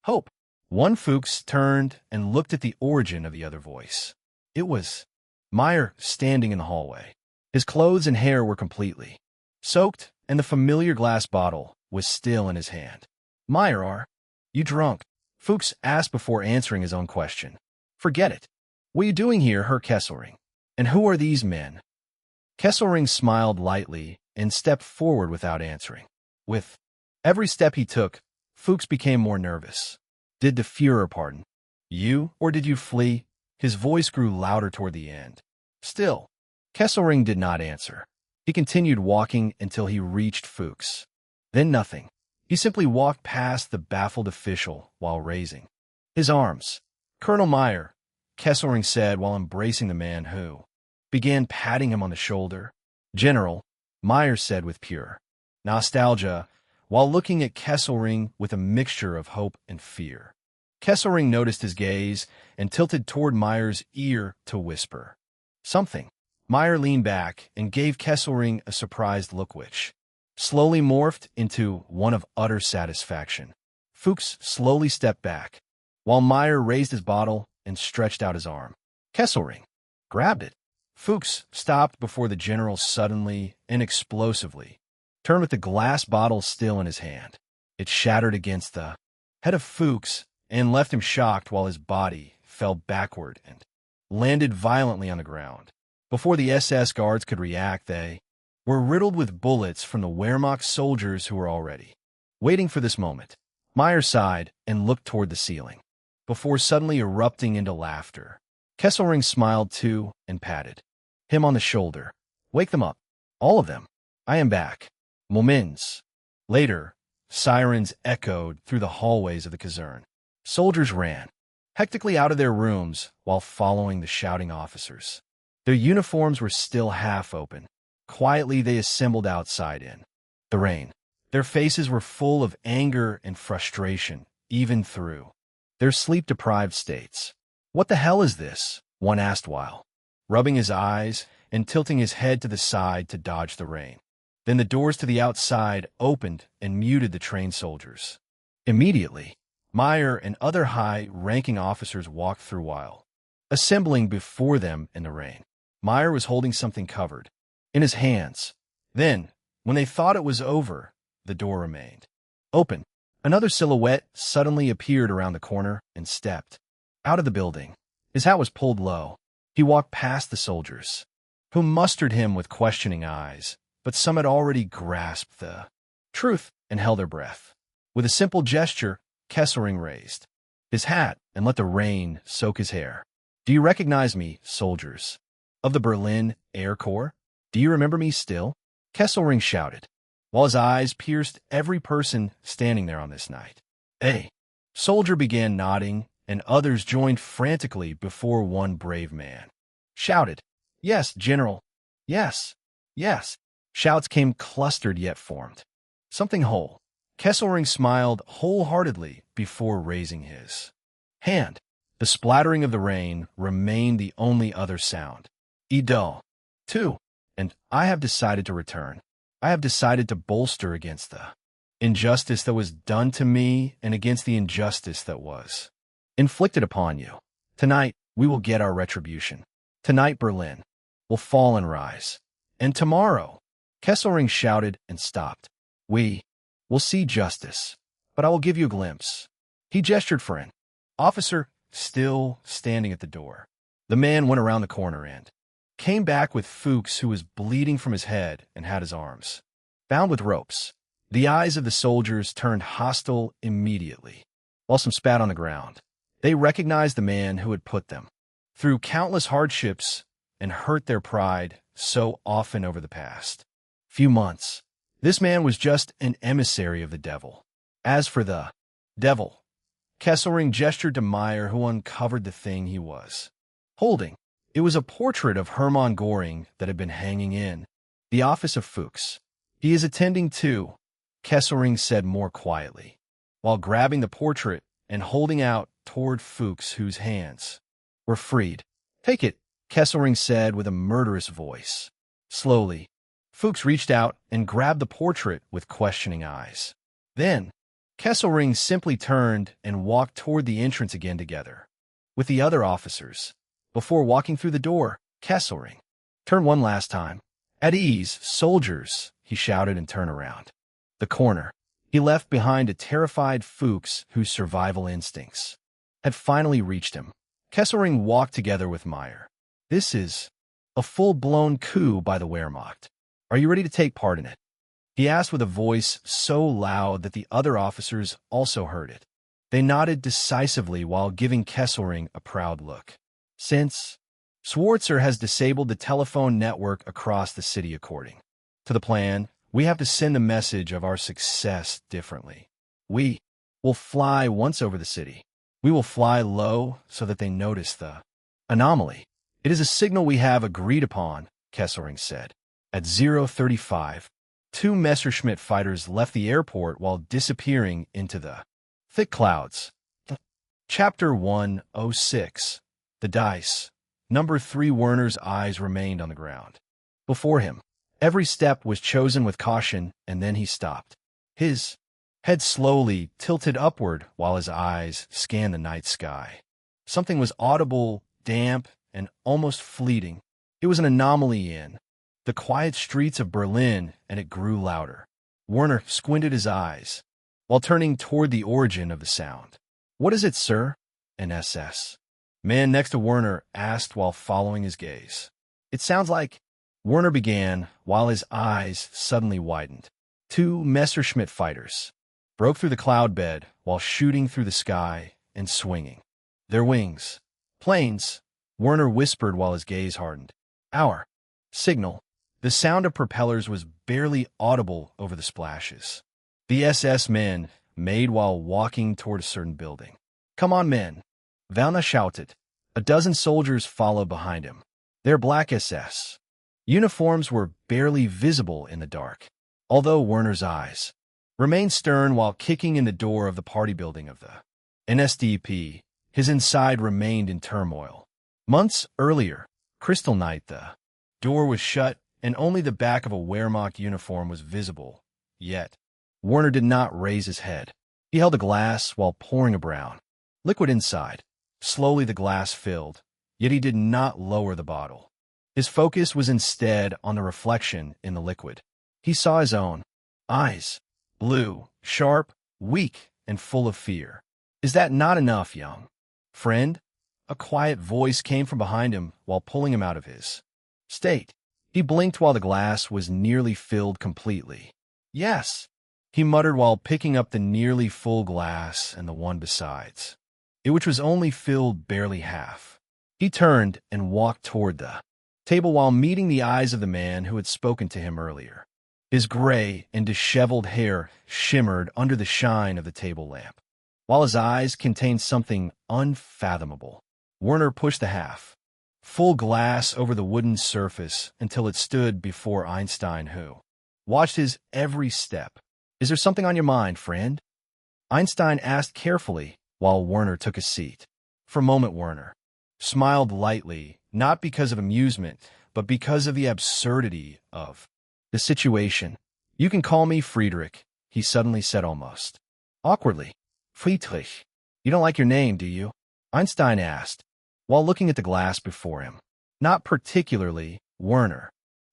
hope. One Fuchs turned and looked at the origin of the other voice. It was Meyer standing in the hallway. His clothes and hair were completely soaked, and the familiar glass bottle was still in his hand. "Meyer, are you drunk?" Fuchs asked before answering his own question. "Forget it. What are you doing here, Herr Kesselring? And who are these men?" Kesselring smiled lightly and stepped forward without answering. With every step he took, Fuchs became more nervous. "Did the Führer pardon you, or did you flee?" His voice grew louder toward the end. Still, Kesselring did not answer. He continued walking until he reached Fuchs. Then nothing. He simply walked past the baffled official while raising his arms. "Colonel Meyer," Kesselring said while embracing the man who began patting him on the shoulder. "General," Meyer said with pure nostalgia, while looking at Kesselring with a mixture of hope and fear. Kesselring noticed his gaze and tilted toward Meyer's ear to whisper something. Meyer leaned back and gave Kesselring a surprised look which slowly morphed into one of utter satisfaction. Fuchs slowly stepped back, while Meyer raised his bottle and stretched out his arm. Kesselring grabbed it. Fuchs stopped before the general suddenly and explosively turned with the glass bottle still in his hand. It shattered against the head of Fuchs and left him shocked while his body fell backward and landed violently on the ground. Before the SS guards could react, they were riddled with bullets from the Wehrmacht soldiers who were already waiting for this moment. Meyer sighed and looked toward the ceiling, before suddenly erupting into laughter. Kesselring smiled too and patted him on the shoulder. "Wake them up. All of them. I am back." Moments later, sirens echoed through the hallways of the caserne. Soldiers ran hectically out of their rooms while following the shouting officers. Their uniforms were still half open. Quietly they assembled outside in the rain. Their faces were full of anger and frustration, even through their sleep-deprived states. "What the hell is this?" one asked while rubbing his eyes and tilting his head to the side to dodge the rain. Then the doors to the outside opened and muted the trained soldiers. Immediately, Meyer and other high-ranking officers walked through while assembling before them in the rain. Meyer was holding something covered in his hands. Then, when they thought it was over, the door remained open. Another silhouette suddenly appeared around the corner and stepped out of the building. His hat was pulled low. He walked past the soldiers, who mustered him with questioning eyes, but some had already grasped the truth and held their breath. With a simple gesture, Kesselring raised his hat and let the rain soak his hair. "Do you recognize me, soldiers of the Berlin Air Corps? Do you remember me still?" Kesselring shouted, while his eyes pierced every person standing there on this night. A soldier began nodding, and others joined frantically before one brave man shouted, "Yes, General. Yes, yes." Shouts came clustered yet formed something whole. Kesselring smiled wholeheartedly before raising his hand. The splattering of the rain remained the only other sound. "Edo, too, and I have decided to return. I have decided to bolster against the injustice that was done to me and against the injustice that was inflicted upon you. Tonight, we will get our retribution. Tonight, Berlin will fall and rise. And tomorrow," Kesselring shouted and stopped, "we will see justice. But I will give you a glimpse." He gestured for an officer still standing at the door. The man went around the corner and came back with Fuchs, who was bleeding from his head and had his arms bound with ropes. The eyes of the soldiers turned hostile immediately, while some spat on the ground. They recognized the man who had put them through countless hardships and hurt their pride so often over the past few months. This man was just an emissary of the devil. As for the devil, Kesselring gestured to Meyer, who uncovered the thing he was holding. It was a portrait of Hermann Göring that had been hanging in the office of Fuchs. "He is attending to," Kesselring said more quietly, while grabbing the portrait and holding out toward Fuchs, whose hands were freed. "Take it," Kesselring said with a murderous voice. Slowly, Fuchs reached out and grabbed the portrait with questioning eyes. Then, Kesselring simply turned and walked toward the entrance again together with the other officers. Before walking through the door, Kesselring turned one last time. "At ease, soldiers," he shouted and turned around the corner. He left behind a terrified Fuchs whose survival instincts had finally reached him. Kesselring walked together with Meyer. "This is a full-blown coup by the Wehrmacht. Are you ready to take part in it?" he asked with a voice so loud that the other officers also heard it. They nodded decisively while giving Kesselring a proud look. "Since Schwarzer has disabled the telephone network across the city according to the plan, we have to send the message of our success differently. We will fly once over the city. We will fly low so that they notice the anomaly. It is a signal we have agreed upon," Kesselring said. At 0:35, 2 Messerschmitt fighters left the airport while disappearing into the thick clouds. Chapter 106. The Dice. Number 3. Werner's eyes remained on the ground before him. Every step was chosen with caution, and then he stopped. His head slowly tilted upward while his eyes scanned the night sky. Something was audible, damp, and almost fleeting. It was an anomaly in the quiet streets of Berlin, and it grew louder. Werner squinted his eyes while turning toward the origin of the sound. "What is it, sir?" An SS man next to Werner asked while following his gaze. "It sounds like—" Werner began while his eyes suddenly widened. 2 Messerschmitt fighters broke through the cloud bed while shooting through the sky and swinging their wings. "Planes," Werner whispered while his gaze hardened. "Our signal." The sound of propellers was barely audible over the splashes the SS men made while walking toward a certain building. "Come on, men," Valna shouted. A dozen soldiers followed behind him. Their black SS uniforms were barely visible in the dark, although Werner's eyes remained stern while kicking in the door of the party building of the NSDAP. His inside remained in turmoil. Months earlier, Crystal Night, the door was shut and only the back of a Wehrmacht uniform was visible. Yet, Werner did not raise his head. He held a glass while pouring a brown liquid inside. Slowly the glass filled, yet he did not lower the bottle. His focus was instead on the reflection in the liquid. He saw his own eyes, blue, sharp, weak and full of fear. Is that not enough, young friend? A quiet voice came from behind him while pulling him out of his state. He blinked while the glass was nearly filled completely. Yes, he muttered while picking up the nearly full glass and the one besides, which was only filled barely half. He turned and walked toward the table while meeting the eyes of the man who had spoken to him earlier. His gray and disheveled hair shimmered under the shine of the table lamp, while his eyes contained something unfathomable. Werner pushed the half-full glass over the wooden surface until it stood before Einstein, who watched his every step. Is there something on your mind, friend? Einstein asked carefully while Werner took a seat. For a moment, Werner smiled lightly, not because of amusement, but because of the absurdity of the situation. You can call me Friedrich, he suddenly said almost awkwardly. Friedrich. You don't like your name, do you? Einstein asked, while looking at the glass before him. Not particularly, Werner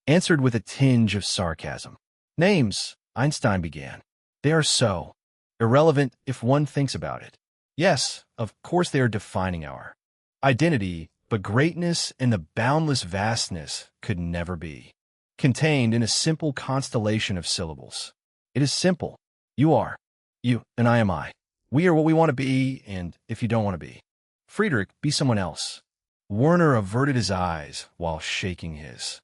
answered with a tinge of sarcasm. Names, Einstein began. They are so irrelevant if one thinks about it. Yes, of course they are defining our identity, but greatness and the boundless vastness could never be contained in a simple constellation of syllables. It is simple. You are you, and I am I. We are what we want to be, and if you don't want to be Friedrich, be someone else. Werner averted his eyes while shaking his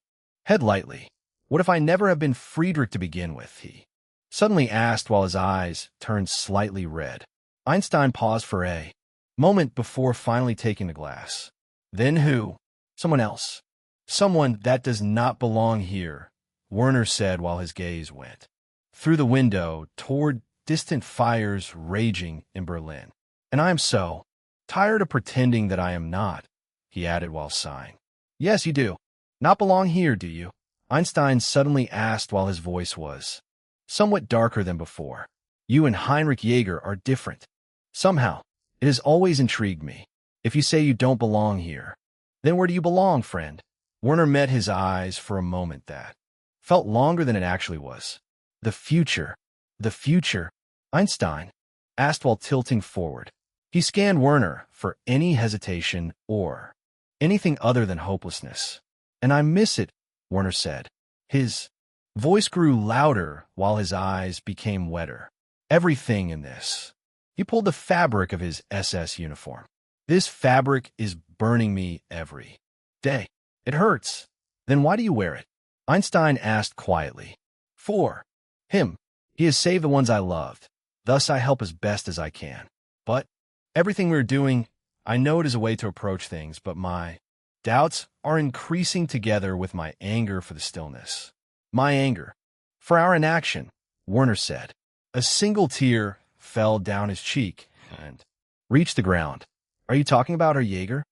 head lightly. What if I never have been Friedrich to begin with, he suddenly asked while his eyes turned slightly red. Einstein paused for a moment before finally taking the glass. Then who? Someone else. Someone that does not belong here, Werner said while his gaze went through the window toward distant fires raging in Berlin. And I am so tired of pretending that I am not, he added while sighing. Yes, you do. Not belong here, do you? Einstein suddenly asked while his voice was somewhat darker than before. You and Heinrich Jaeger are different. Somehow, it has always intrigued me. If you say you don't belong here, then where do you belong, friend? Werner met his eyes for a moment that felt longer than it actually was. The future. The future? Einstein asked while tilting forward. He scanned Werner for any hesitation or anything other than hopelessness. And I miss it, Werner said. His voice grew louder while his eyes became wetter. Everything in this. He pulled the fabric of his SS uniform. This fabric is burning me every day. It hurts. Then why do you wear it? Einstein asked quietly. For him. He has saved the ones I loved. Thus I help as best as I can. But everything we're doing, I know it is a way to approach things, but my doubts are increasing together with my anger for the stillness. My anger for our inaction, Werner said. A single tear fell down his cheek and reached the ground. Are you talking about her, Jaeger?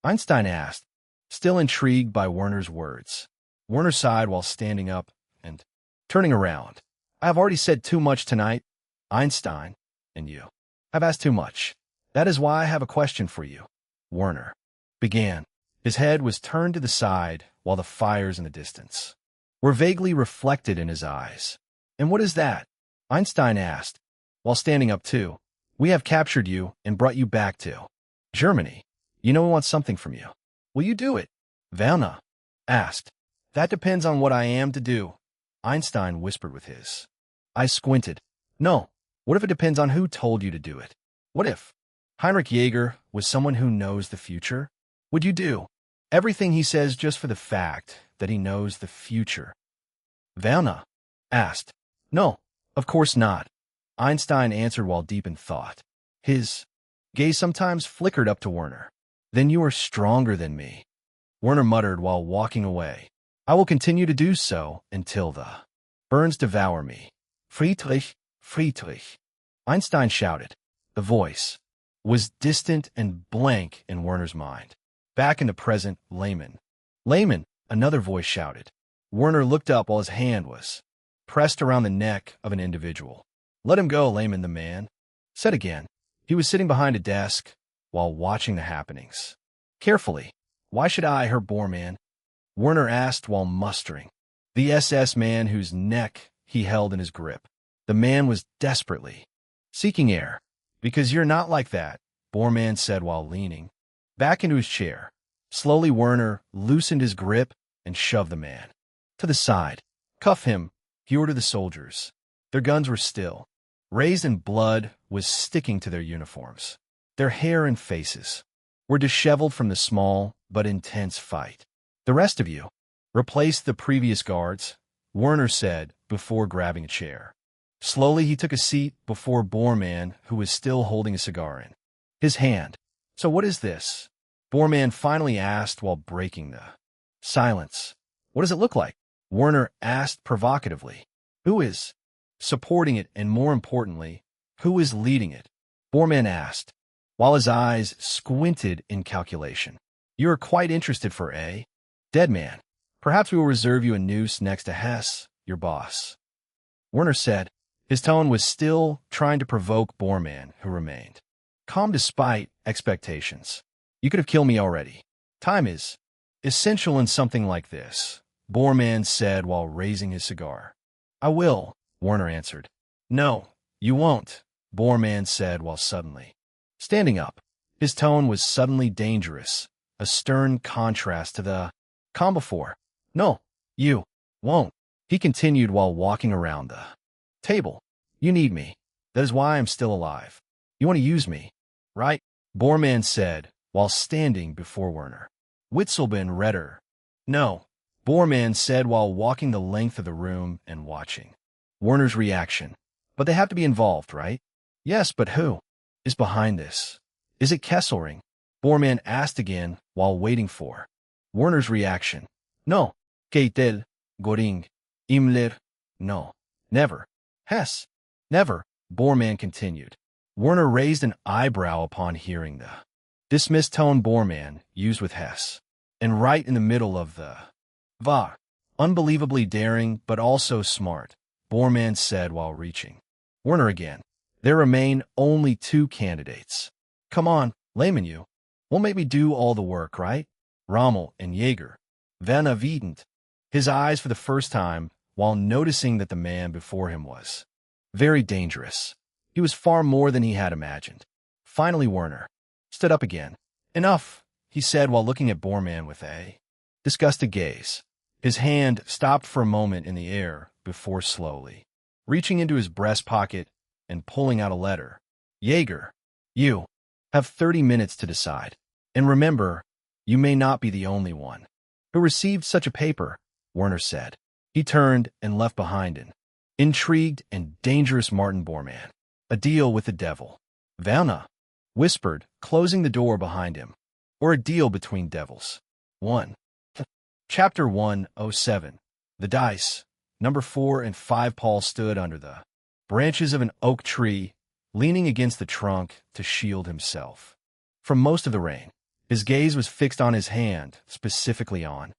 Einstein asked, still intrigued by Werner's words. Werner sighed while standing up and turning around. I have already said too much tonight, Einstein, and you have asked too much. That is why I have a question for you. Werner began. His head was turned to the side while the fires in the distance were vaguely reflected in his eyes. And what is that? Einstein asked, while standing up too. We have captured you and brought you back to Germany. You know we want something from you. Will you do it? Werner asked. That depends on what I am to do, Einstein whispered with his. I squinted. No. What if it depends on who told you to do it? What if Heinrich Jaeger was someone who knows the future? Would you do everything he says just for the fact that he knows the future? Werner asked. No, of course not, Einstein answered while deep in thought. His gaze sometimes flickered up to Werner. Then you are stronger than me, Werner muttered while walking away. I will continue to do so until the burns devour me. Friedrich, Friedrich, Einstein shouted. The voice was distant and blank in Werner's mind. Back in the present, Lehman. Lehman, another voice shouted. Werner looked up while his hand was pressed around the neck of an individual. Let him go, Lehman, the man said again. He was sitting behind a desk while watching the happenings. Carefully. Why should I, her Bohrman? Werner asked while mustering the SS man whose neck he held in his grip. The man was desperately Seeking air. Because you're not like that, Bormann said while leaning back into his chair. Slowly Werner loosened his grip and shoved the man to the side. Cuff him, he ordered the soldiers. Their guns were still raised and blood was sticking to their uniforms. Their hair and faces were disheveled from the small but intense fight. The rest of you replaced the previous guards, Werner said before grabbing a chair. Slowly he took a seat before Bormann, who was still holding a cigar in his hand. So what is this? Bormann finally asked while breaking the silence. What does it look like? Werner asked provocatively. Who is supporting it, and more importantly, who is leading it? Bormann asked, while his eyes squinted in calculation. You are quite interested for a dead man. Perhaps we will reserve you a noose next to Hess, your boss. Werner said. His tone was still trying to provoke Bormann, who remained calm despite expectations. You could have killed me already. Time is essential in something like this, Bormann said while raising his cigar. I will, Werner answered. No, you won't, Bormann said while suddenly standing up. His tone was suddenly dangerous, a stern contrast to the calm before. No, you won't, he continued while walking around the table. You need me. That is why I'm still alive. You want to use me, right? Bormann said while standing before Werner. Witzleben redder. No, Bormann said while walking the length of the room and watching Werner's reaction. But they have to be involved, right? Yes, but who is behind this? Is it Kesselring? Bormann asked again while waiting for Werner's reaction. No. Keitel, Göring, Himmler. No. Never. Hess. Never, Bormann continued. Werner raised an eyebrow upon hearing the dismissed tone Bormann used with Hess. And right in the middle of the va. Unbelievably daring, but also smart, Bormann said while reaching Werner again. There remain only two candidates. Come on, layman, you won't make me do all the work, right? Rommel and Jaeger. Van evident. His eyes for the first time while noticing that the man before him was very dangerous. He was far more than he had imagined. Finally, Werner stood up again. Enough, he said while looking at Bormann with a disgusted gaze. His hand stopped for a moment in the air before slowly reaching into his breast pocket and pulling out a letter. Jaeger, you have 30 minutes to decide. And remember, you may not be the only one who received such a paper, Werner said. He turned and left behind an intrigued and dangerous Martin Bormann. A deal with the devil. Valna whispered, closing the door behind him. Or a deal between devils. 1. Chapter 107. The Dice. Number 4 and 5. Paul stood under the branches of an oak tree, leaning against the trunk to shield himself from most of the rain. His gaze was fixed on his hand, specifically on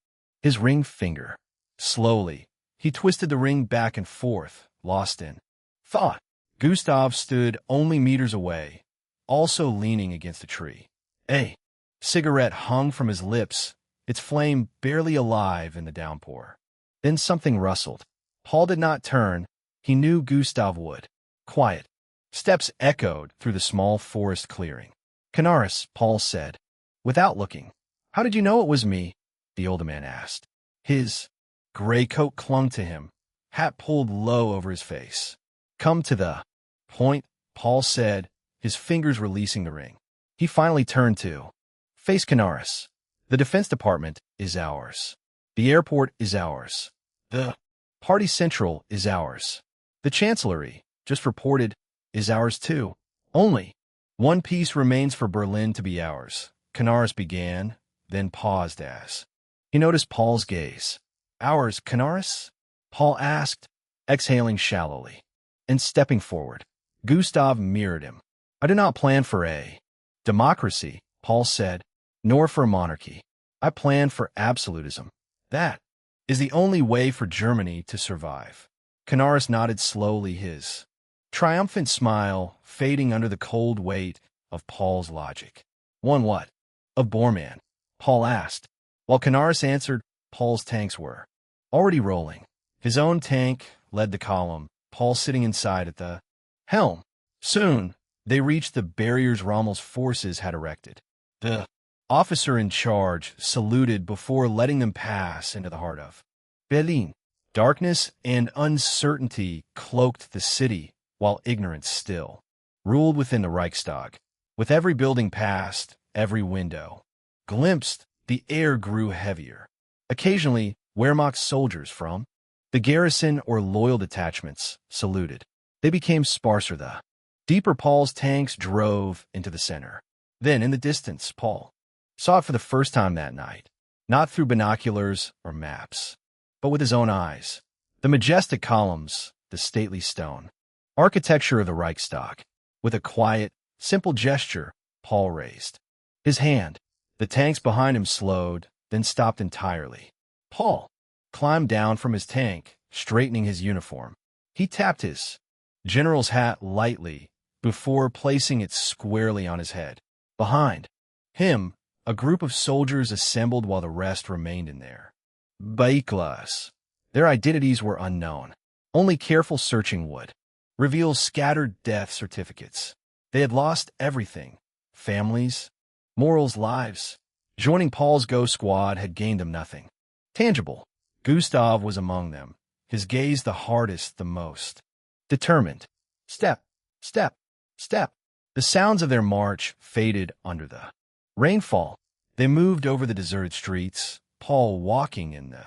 his ring finger. Slowly, he twisted the ring back and forth, lost in thought. Gustav stood only meters away, also leaning against a tree. A cigarette hung from his lips, its flame barely alive in the downpour. Then something rustled. Paul did not turn. He knew Gustav would. Quiet. Steps echoed through the small forest clearing. Canaris, Paul said, without looking. How did you know it was me? The older man asked. His gray coat clung to him, hat pulled low over his face. Come to the point, Paul said, his fingers releasing the ring. He finally turned to face Canaris. The Defense Department is ours. The airport is ours. The Party Central is ours. The Chancellery, just reported, is ours too. Only one piece remains for Berlin to be ours. Canaris began, then paused as he noticed Paul's gaze. Ours, Canaris? Paul asked, exhaling shallowly and stepping forward. Gustav mirrored him. I do not plan for a democracy, Paul said, nor for a monarchy. I plan for absolutism. That is the only way for Germany to survive. Canaris nodded slowly, his triumphant smile fading under the cold weight of Paul's logic. One what? Of Bormann? Paul asked. While Canaris answered, Paul's tanks were already rolling. His own tank led the column, Paul sitting inside at the helm. Soon, they reached the barriers Rommel's forces had erected. The officer in charge saluted before letting them pass into the heart of Berlin. Darkness and uncertainty cloaked the city, while ignorance still ruled within the Reichstag. With every building passed, every window glimpsed, the air grew heavier. Occasionally, Wehrmacht soldiers from the garrison or loyal detachments saluted. They became sparser. The deeper Paul's tanks drove into the center. Then, in the distance, Paul saw it for the first time that night, not through binoculars or maps, but with his own eyes. The majestic columns, the stately stone architecture of the Reichstag. With a quiet, simple gesture, Paul raised his hand. The tanks behind him slowed, then stopped entirely. Paul climbed down from his tank, straightening his uniform. He tapped his general's hat lightly before placing it squarely on his head. Behind him, a group of soldiers assembled while the rest remained in their vehicles. Their identities were unknown. Only careful searching would reveal scattered death certificates. They had lost everything: families, morals, lives. Joining Paul's Go squad had gained them nothing tangible. Gustav was among them, his gaze the hardest, the most determined. Step, step, step. The sounds of their march faded under the rainfall. They moved over the deserted streets, Paul walking in the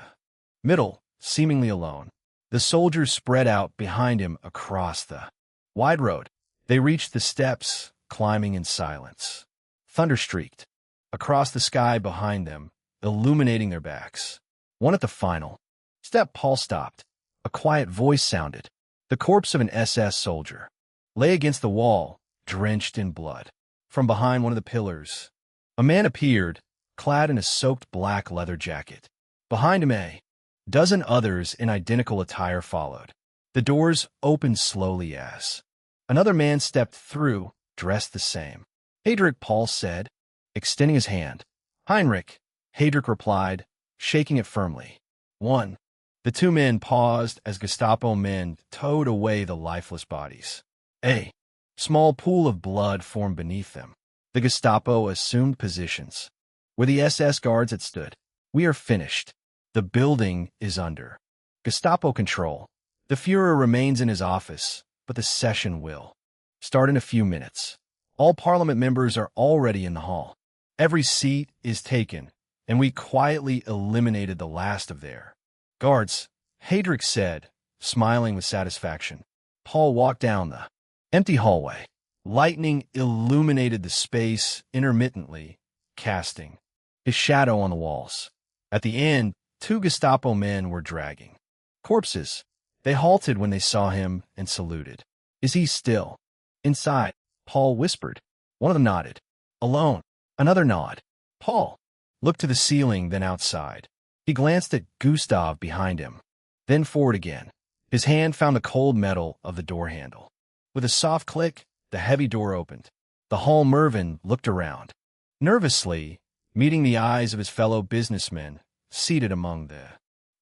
middle, seemingly alone. The soldiers spread out behind him across the wide road. They reached the steps, climbing in silence. Thunder streaked across the sky behind them, illuminating their backs. One at the final step, Paul stopped. A quiet voice sounded. The corpse of an SS soldier lay against the wall, drenched in blood. From behind one of the pillars, a man appeared, clad in a soaked black leather jacket. Behind him, a dozen others in identical attire followed. The doors opened slowly as another man stepped through, dressed the same. Heydrich, Paul said, extending his hand. Heinrich, Heydrich replied, shaking it firmly. One. The two men paused as Gestapo men towed away the lifeless bodies. A small pool of blood formed beneath them. The Gestapo assumed positions where the SS guards had stood. We are finished. The building is under Gestapo control. The Führer remains in his office, but the session will start in a few minutes. All parliament members are already in the hall. Every seat is taken, and we quietly eliminated the last of their guards, Heydrich said, smiling with satisfaction. Paul walked down the empty hallway. Lightning illuminated the space intermittently, casting his shadow on the walls. At the end, two Gestapo men were dragging corpses. They halted when they saw him and saluted. Is he still inside? Paul whispered. One of them nodded. Alone. Another nod. Paul looked to the ceiling, then outside. He glanced at Gustav behind him, then forward again. His hand found the cold metal of the door handle. With a soft click, the heavy door opened. The Hall Mervyn looked around, nervously, meeting the eyes of his fellow businessmen seated among the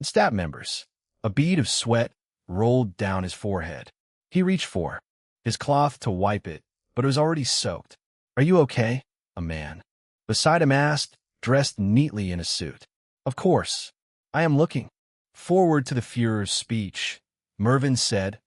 staff members. A bead of sweat rolled down his forehead. He reached for his cloth to wipe it, but it was already soaked. Are you okay? A man beside him asked, dressed neatly in a suit. Of course. I am looking forward to the Führer's speech, Mervyn said,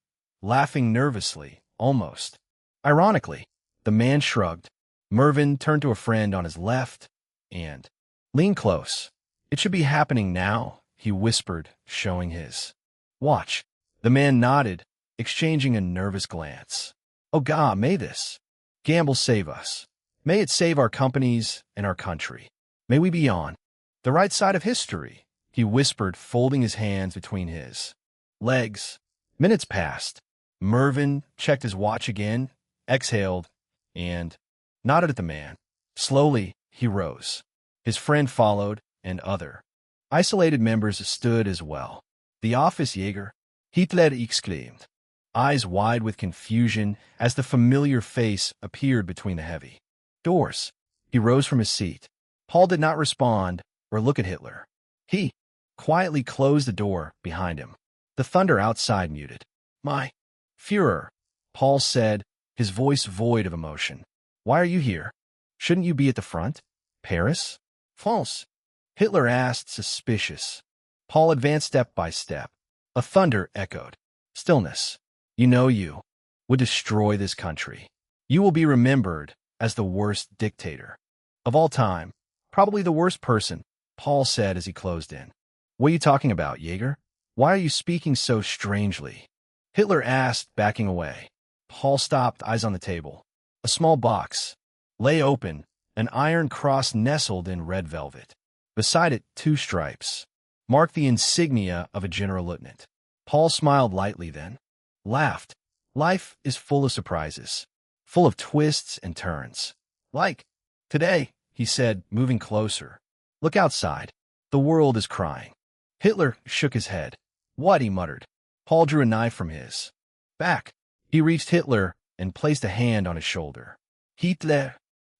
laughing nervously, almost ironically. The man shrugged. Mervyn turned to a friend on his left and leaned close. It should be happening now, he whispered, showing his watch. The man nodded, exchanging a nervous glance. Oh God, may this gamble save us. May it save our companies and our country. May we be on the right side of history, he whispered, folding his hands between his legs. Minutes passed. Mervyn checked his watch again, exhaled, and nodded at the man. Slowly, he rose. His friend followed, and other isolated members stood as well. The office Jäger, Hitler exclaimed, eyes wide with confusion as the familiar face appeared between the heavy doors. He rose from his seat. Paul did not respond or look at Hitler. He quietly closed the door behind him. The thunder outside muted. My Führer, Paul said, his voice void of emotion. Why are you here? Shouldn't you be at the front? Paris? France? Hitler asked, suspicious. Paul advanced step by step. A thunder echoed. Stillness. You would destroy this country. You will be remembered as the worst dictator of all time. Probably the worst person, Paul said as he closed in. What are you talking about, Jaeger? Why are you speaking so strangely? Hitler asked, backing away. Paul stopped, eyes on the table. A small box lay open, an iron cross nestled in red velvet. Beside it, 2 stripes marked the insignia of a general lieutenant. Paul smiled lightly, then laughed. Life is full of surprises, full of twists and turns. Like today, he said, moving closer. Look outside. The world is crying. Hitler shook his head. What? He muttered. Paul drew a knife from his back. He reached Hitler and placed a hand on his shoulder. Hitler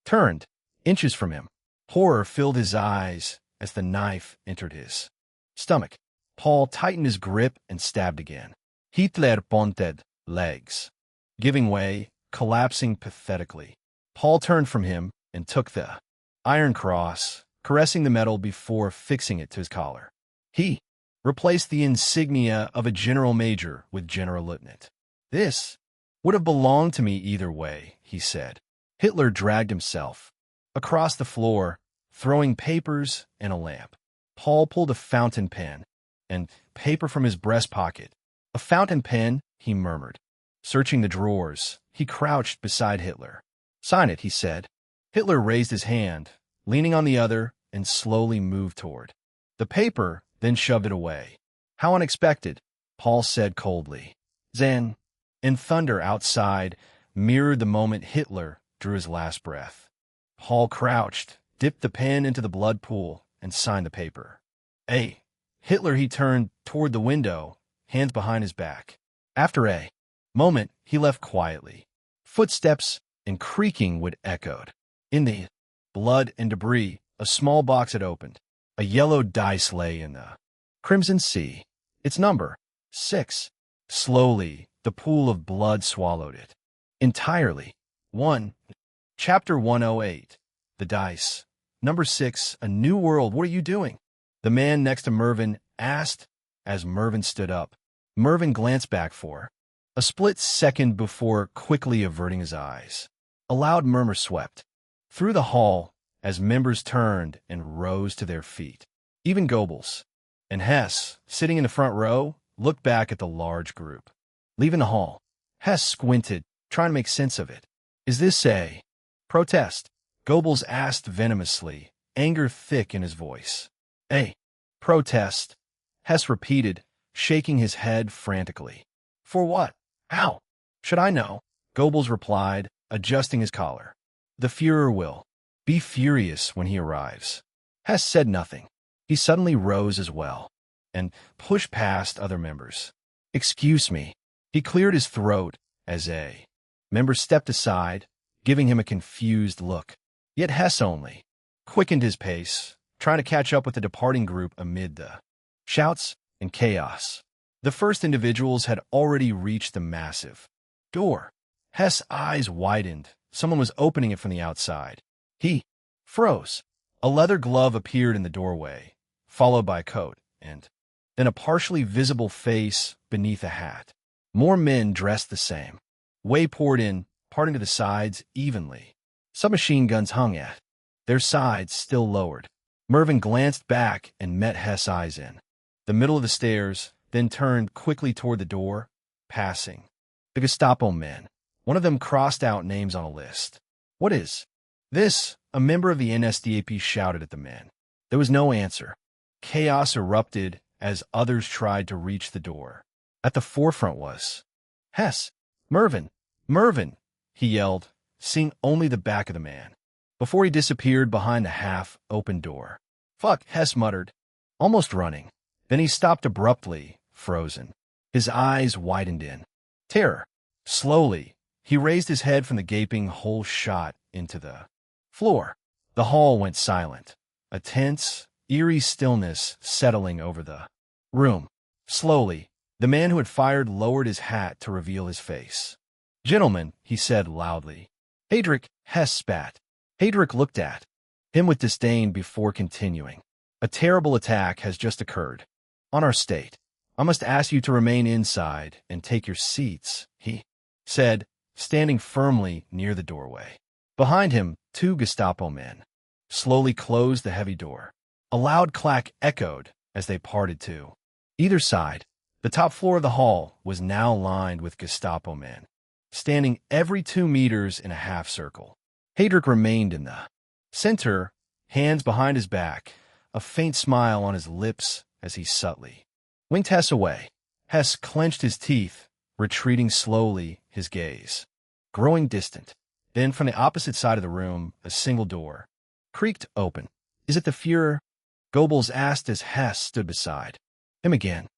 turned, inches from him. Horror filled his eyes as the knife entered his stomach. Paul tightened his grip and stabbed again. Hitler pointed, legs giving way, collapsing pathetically. Paul turned from him and took the iron cross, caressing the metal before fixing it to his collar. He replaced the insignia of a general major with general lieutenant. This would have belonged to me either way, he said. Hitler dragged himself across the floor, throwing papers and a lamp. Paul pulled a fountain pen and paper from his breast pocket. A fountain pen, he murmured. Searching the drawers, he crouched beside Hitler. Sign it, he said. Hitler raised his hand, leaning on the other, and slowly moved toward the paper, then shoved it away. How unexpected, Paul said coldly. Zen and thunder outside mirrored the moment Hitler drew his last breath. Paul crouched, dipped the pen into the blood pool, and signed the paper. Hey, Hitler, he turned toward the window, hands behind his back. After a moment, he left quietly. Footsteps and creaking would echoed. In the blood and debris, a small box had opened. A yellow dice lay in the crimson sea. Its number, 6. Slowly, the pool of blood swallowed it. Entirely. 1. Chapter 108. The dice. Number 6. A new world. What are you doing? The man next to Mervyn asked as Mervyn stood up. Mervyn glanced back for a split second before quickly averting his eyes. A loud murmur swept through the hall as members turned and rose to their feet. Even Goebbels and Hess, sitting in the front row, looked back at the large group. Leaving the hall, Hess squinted, trying to make sense of it. Is this a protest? Goebbels asked venomously, anger thick in his voice. A protest, Hess repeated, shaking his head frantically. For what? How? Should I know? Goebbels replied, adjusting his collar. The Führer will be furious when he arrives. Hess said nothing. He suddenly rose as well and pushed past other members. Excuse me. He cleared his throat as a member stepped aside, giving him a confused look. Yet Hess only quickened his pace, trying to catch up with the departing group amid the shouts and chaos. The first individuals had already reached the massive door. Hess' eyes widened. Someone was opening it from the outside. He froze. A leather glove appeared in the doorway, followed by a coat, and then a partially visible face beneath a hat. More men dressed the same. Way poured in, parting to the sides evenly. Submachine guns hung at their sides, still lowered. Mervyn glanced back and met Hess' eyes in the middle of the stairs, then turned quickly toward the door, passing the Gestapo men. One of them crossed out names on a list. What is this? A member of the NSDAP shouted at the men. There was no answer. Chaos erupted as others tried to reach the door. At the forefront was Hess. Mervyn, he yelled, seeing only the back of the man, before he disappeared behind the half-open door. Fuck, Hess muttered, almost running. Then he stopped abruptly, frozen. His eyes widened in terror. Slowly, he raised his head from the gaping hole shot into the floor. The hall went silent, a tense, eerie stillness settling over the room. Slowly, the man who had fired lowered his hat to reveal his face. Gentlemen, he said loudly. Heydrich, Hess spat. Heydrich looked at him with disdain before continuing. A terrible attack has just occurred. On our state. I must ask you to remain inside and take your seats, he said, standing firmly near the doorway. Behind him, 2 Gestapo men slowly closed the heavy door. A loud clack echoed as they parted to either side. The top floor of the hall was now lined with Gestapo men, standing every 2 meters in a half circle. Heydrich remained in the center, hands behind his back, a faint smile on his lips as he subtly winked Hess away. Hess clenched his teeth, retreating slowly, his gaze growing distant. Then from the opposite side of the room, a single door creaked open. Is it the Führer? Goebbels asked as Hess stood beside him again.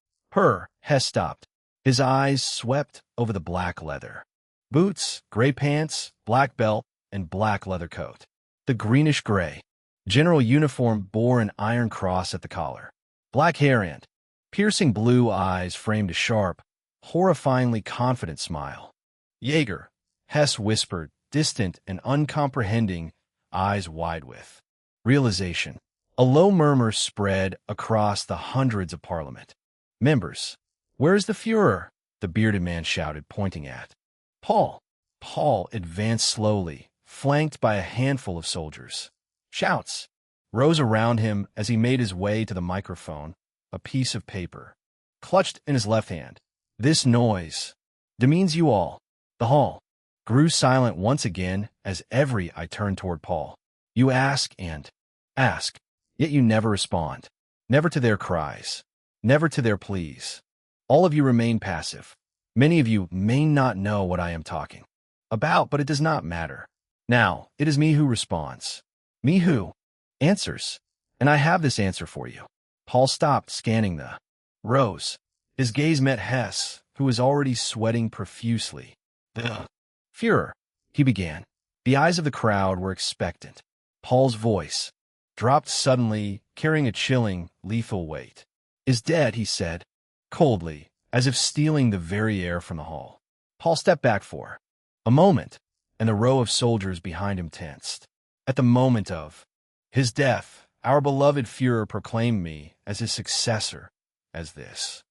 Hess stopped. His eyes swept over the black leather boots, gray pants, black belt, and black leather coat. The greenish-gray general uniform bore an iron cross at the collar. Black hair and piercing blue eyes framed a sharp, horrifyingly confident smile. Jaeger, Hess whispered, distant and uncomprehending, eyes wide with realization. A low murmur spread across the hundreds of parliament members. Where is the Führer? The bearded man shouted, pointing at Paul. Paul advanced slowly, flanked by a handful of soldiers. Shouts rose around him as he made his way to the microphone, a piece of paper clutched in his left hand. This noise demeans you all. The hall grew silent once again as every eye turned toward Paul. You ask and ask, yet you never respond. Never to their cries, never to their pleas. All of you remain passive. Many of you may not know what I am talking about, but it does not matter. Now, it is me who responds. Me who answers. And I have this answer for you. Paul stopped scanning the rows. His gaze met Hess, who was already sweating profusely. The Führer, he began. The eyes of the crowd were expectant. Paul's voice dropped suddenly, carrying a chilling, lethal weight. Is dead, he said, coldly, as if stealing the very air from the hall. Paul stepped back for a moment, and the row of soldiers behind him tensed. At the moment of his death, our beloved Führer proclaimed me as his successor, as this.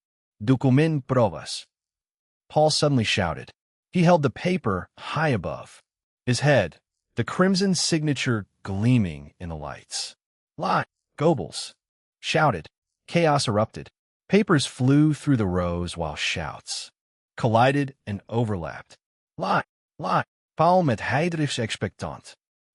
Document provas. Paul suddenly shouted. He held the paper high above his head, the crimson signature gleaming in the lights. Lie, Goebbels shouted. Chaos erupted. Papers flew through the rows while shouts collided and overlapped. Lie, Paul met Heydrich's expectant.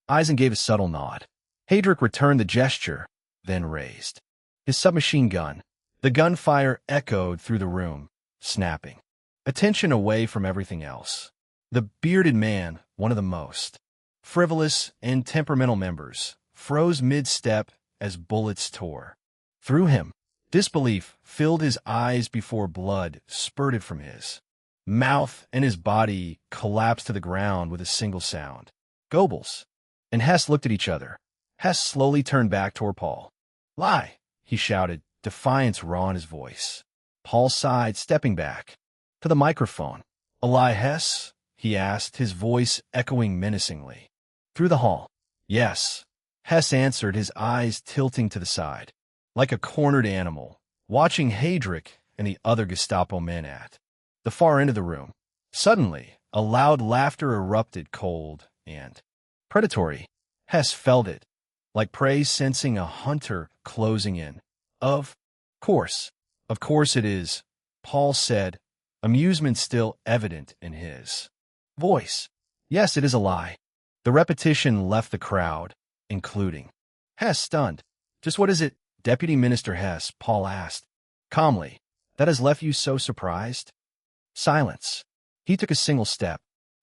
Eisen gave a subtle nod. Heydrich returned the gesture, then raised his submachine gun. The gunfire echoed through the room, snapping attention away from everything else. The bearded man, one of the most frivolous and temperamental members, froze mid-step as bullets tore through him. Disbelief filled his eyes before blood spurted from his mouth and his body collapsed to the ground with a single sound. Goebbels and Hess looked at each other. Hess slowly turned back toward Paul. Lie, he shouted, defiance raw in his voice. Paul sighed, stepping back to the microphone. A lie, Hess? He asked, his voice echoing menacingly through the hall. Yes, Hess answered, his eyes tilting to the side, like a cornered animal, watching Heydrich and the other Gestapo men at the far end of the room. Suddenly, a loud laughter erupted, cold and predatory. Hess felt it, like prey sensing a hunter closing in. Of course it is, Paul said, amusement still evident in his voice. Yes, it is a lie. The repetition left the crowd, including Hess, stunned. Just what is it, Deputy Minister Hess? Paul asked calmly. That has left you so surprised? Silence. He took a single step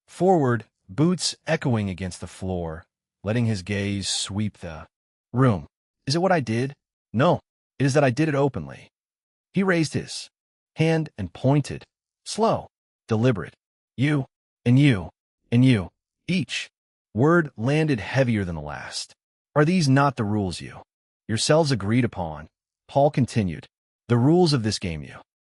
forward, boots echoing against the floor, letting his gaze sweep the room. Is it what I did? No, it is that I did it openly. He raised his hand and pointed. Slow, deliberate. You, and you, and you. Each word landed heavier than the last. Are these not the rules you yourselves agreed upon? Paul continued. The rules of this game you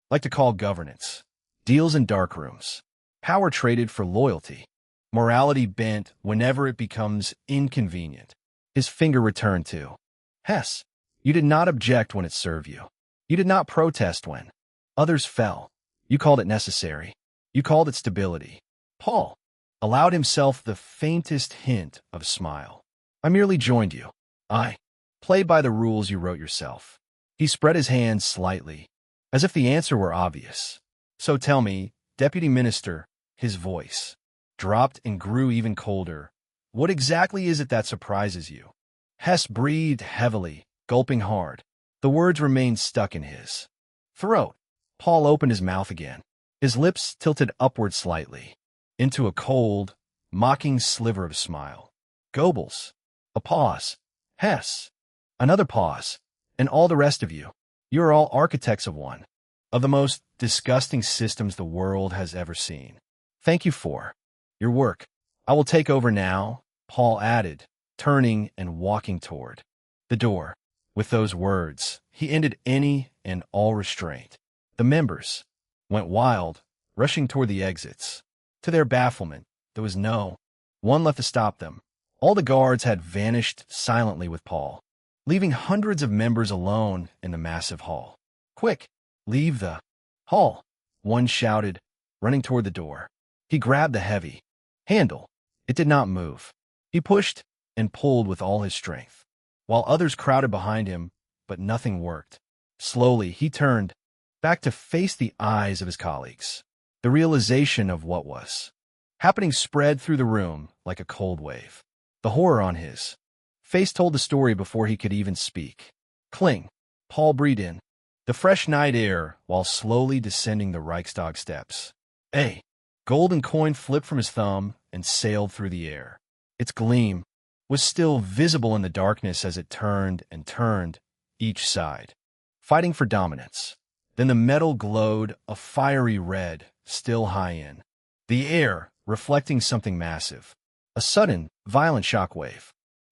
like to call governance. Deals in dark rooms. Power traded for loyalty. Morality bent whenever it becomes inconvenient. His finger returned to Hess. You did not object when it served you. You did not protest when others fell. You called it necessary. You called it stability. Paul allowed himself the faintest hint of a smile. I merely joined you. I played by the rules you wrote yourself. He spread his hands slightly, as if the answer were obvious. So tell me, Deputy Minister, his voice dropped and grew even colder. What exactly is it that surprises you? Hess breathed heavily, gulping hard. The words remained stuck in his throat. Paul opened his mouth again. His lips tilted upward slightly, into a cold, mocking sliver of a smile. Goebbels. A pause. Hess. Another pause. And all the rest of you. You are all architects of one of the most disgusting systems the world has ever seen. Thank you for your work. I will take over now, Paul added, turning and walking toward the door. With those words, he ended any and all restraint. The members went wild, rushing toward the exits. To their bafflement, there was no one left to stop them. All the guards had vanished silently with Paul, leaving hundreds of members alone in the massive hall. Quick, leave the hall, one shouted, running toward the door. He grabbed the heavy handle. It did not move. He pushed and pulled with all his strength, while others crowded behind him, but nothing worked. Slowly, he turned back to face the eyes of his colleagues. The realization of what was happening spread through the room like a cold wave. The horror on his face told the story before he could even speak. Cling. Paul breathed in the fresh night air while slowly descending the Reichstag steps. A golden coin flipped from his thumb and sailed through the air. Its gleam was still visible in the darkness as it turned and turned, each side fighting for dominance. Then the metal glowed a fiery red, still high in the air, reflecting something massive. A sudden, violent shockwave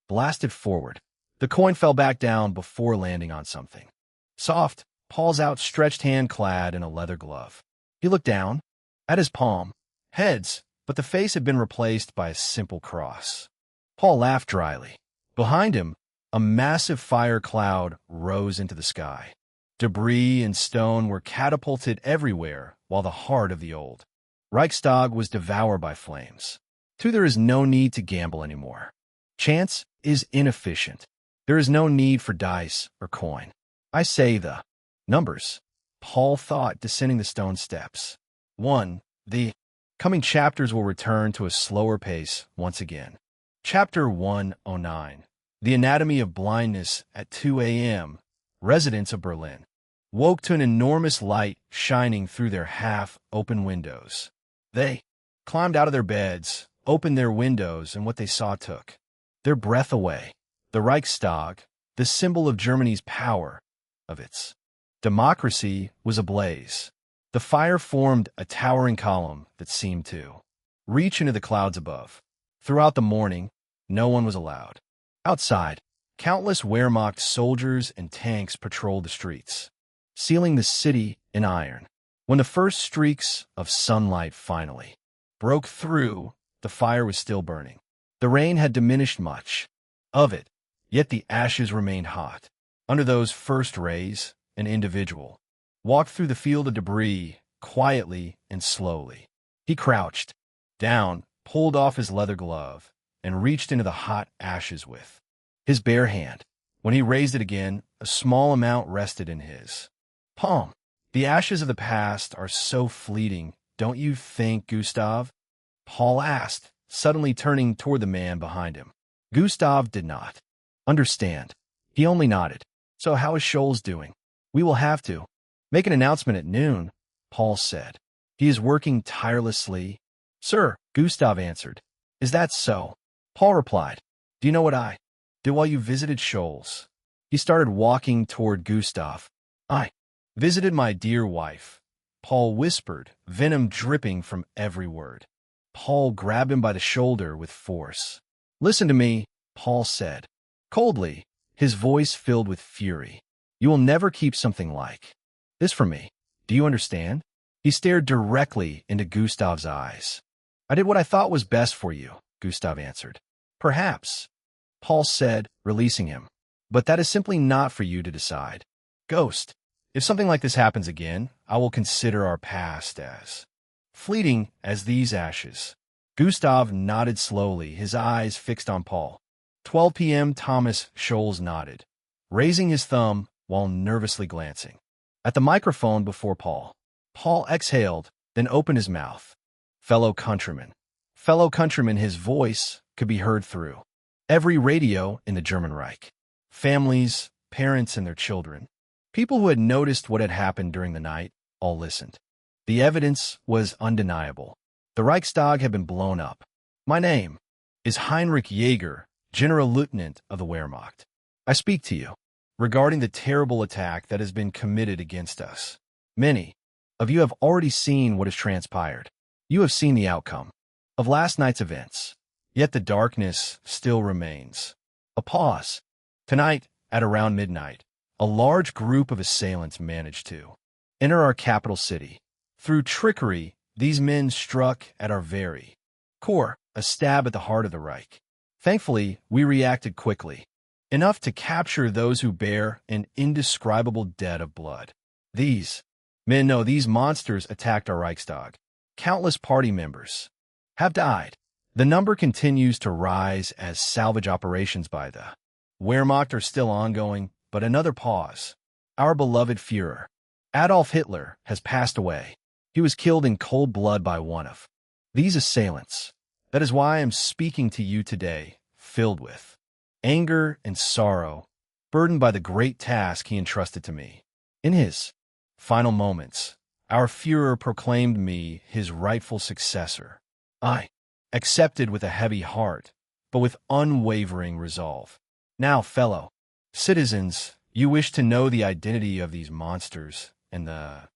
blasted forward. The coin fell back down before landing on something soft. Paul's outstretched hand clad in a leather glove. He looked down at his palm. Heads, but the face had been replaced by a simple cross. Paul laughed dryly. Behind him, a massive fire cloud rose into the sky. Debris and stone were catapulted everywhere, while the heart of the old Reichstag was devoured by flames. There is no need to gamble anymore. Chance is inefficient. There is no need for dice or coin. I say the numbers. Paul thought, descending the stone steps. 1. The coming chapters will return to a slower pace once again. Chapter 109. The Anatomy of Blindness at 2 a.m. Residents of Berlin woke to an enormous light shining through their half-open windows. They climbed out of their beds, opened their windows, and what they saw took their breath away. The Reichstag, the symbol of Germany's power, of its democracy, was ablaze. The fire formed a towering column that seemed to reach into the clouds above. Throughout the morning, no one was allowed outside. Countless Wehrmacht soldiers and tanks patrolled the streets, sealing the city in iron. When the first streaks of sunlight finally broke through, the fire was still burning. The rain had diminished much of it, yet the ashes remained hot. Under those first rays, an individual walked through the field of debris quietly and slowly. He crouched down, pulled off his leather glove, and reached into the hot ashes with his bare hand. When he raised it again, a small amount rested in his palm. The ashes of the past are so fleeting, don't you think, Gustav? Paul asked, suddenly turning toward the man behind him. Gustav did not understand. He only nodded. So how is Scholes doing? We will have to make an announcement at noon, Paul said. He is working tirelessly. Sir, Gustav answered. Is that so? Paul replied. Do you know what I did while you visited Scholes? He started walking toward Gustav. I visited my dear wife, Paul whispered, venom dripping from every word. Paul grabbed him by the shoulder with force. Listen to me, Paul said, coldly, his voice filled with fury. You will never keep something like this from me. Do you understand? He stared directly into Gustav's eyes. I did what I thought was best for you, Gustav answered. Perhaps, Paul said, releasing him. But that is simply not for you to decide. Ghost, if something like this happens again, I will consider our past as fleeting as these ashes. Gustav nodded slowly, his eyes fixed on Paul. 12 p.m. Thomas Scholes nodded, raising his thumb while nervously glancing at the microphone before Paul. Paul exhaled, then opened his mouth. Fellow countrymen. Fellow countrymen, his voice could be heard through every radio in the German Reich. Families, parents, and their children. People who had noticed what had happened during the night all listened. The evidence was undeniable. The Reichstag had been blown up. My name is Heinrich Jäger, General Lieutenant of the Wehrmacht. I speak to you regarding the terrible attack that has been committed against us. Many of you have already seen what has transpired. You have seen the outcome of last night's events. Yet the darkness still remains. A pause. Tonight, at around midnight, a large group of assailants managed to enter our capital city. Through trickery, these men struck at our very core, a stab at the heart of the Reich. Thankfully, we reacted quickly, enough to capture those who bear an indescribable debt of blood. These monsters attacked our Reichstag. Countless party members have died. The number continues to rise as salvage operations by the Wehrmacht are still ongoing, but another pause. Our beloved Führer, Adolf Hitler, has passed away. He was killed in cold blood by one of these assailants. That is why I am speaking to you today, filled with anger and sorrow, burdened by the great task he entrusted to me. In his final moments, our Führer proclaimed me his rightful successor. I accepted with a heavy heart, but with unwavering resolve. Now, fellow citizens, you wish to know the identity of these monsters and the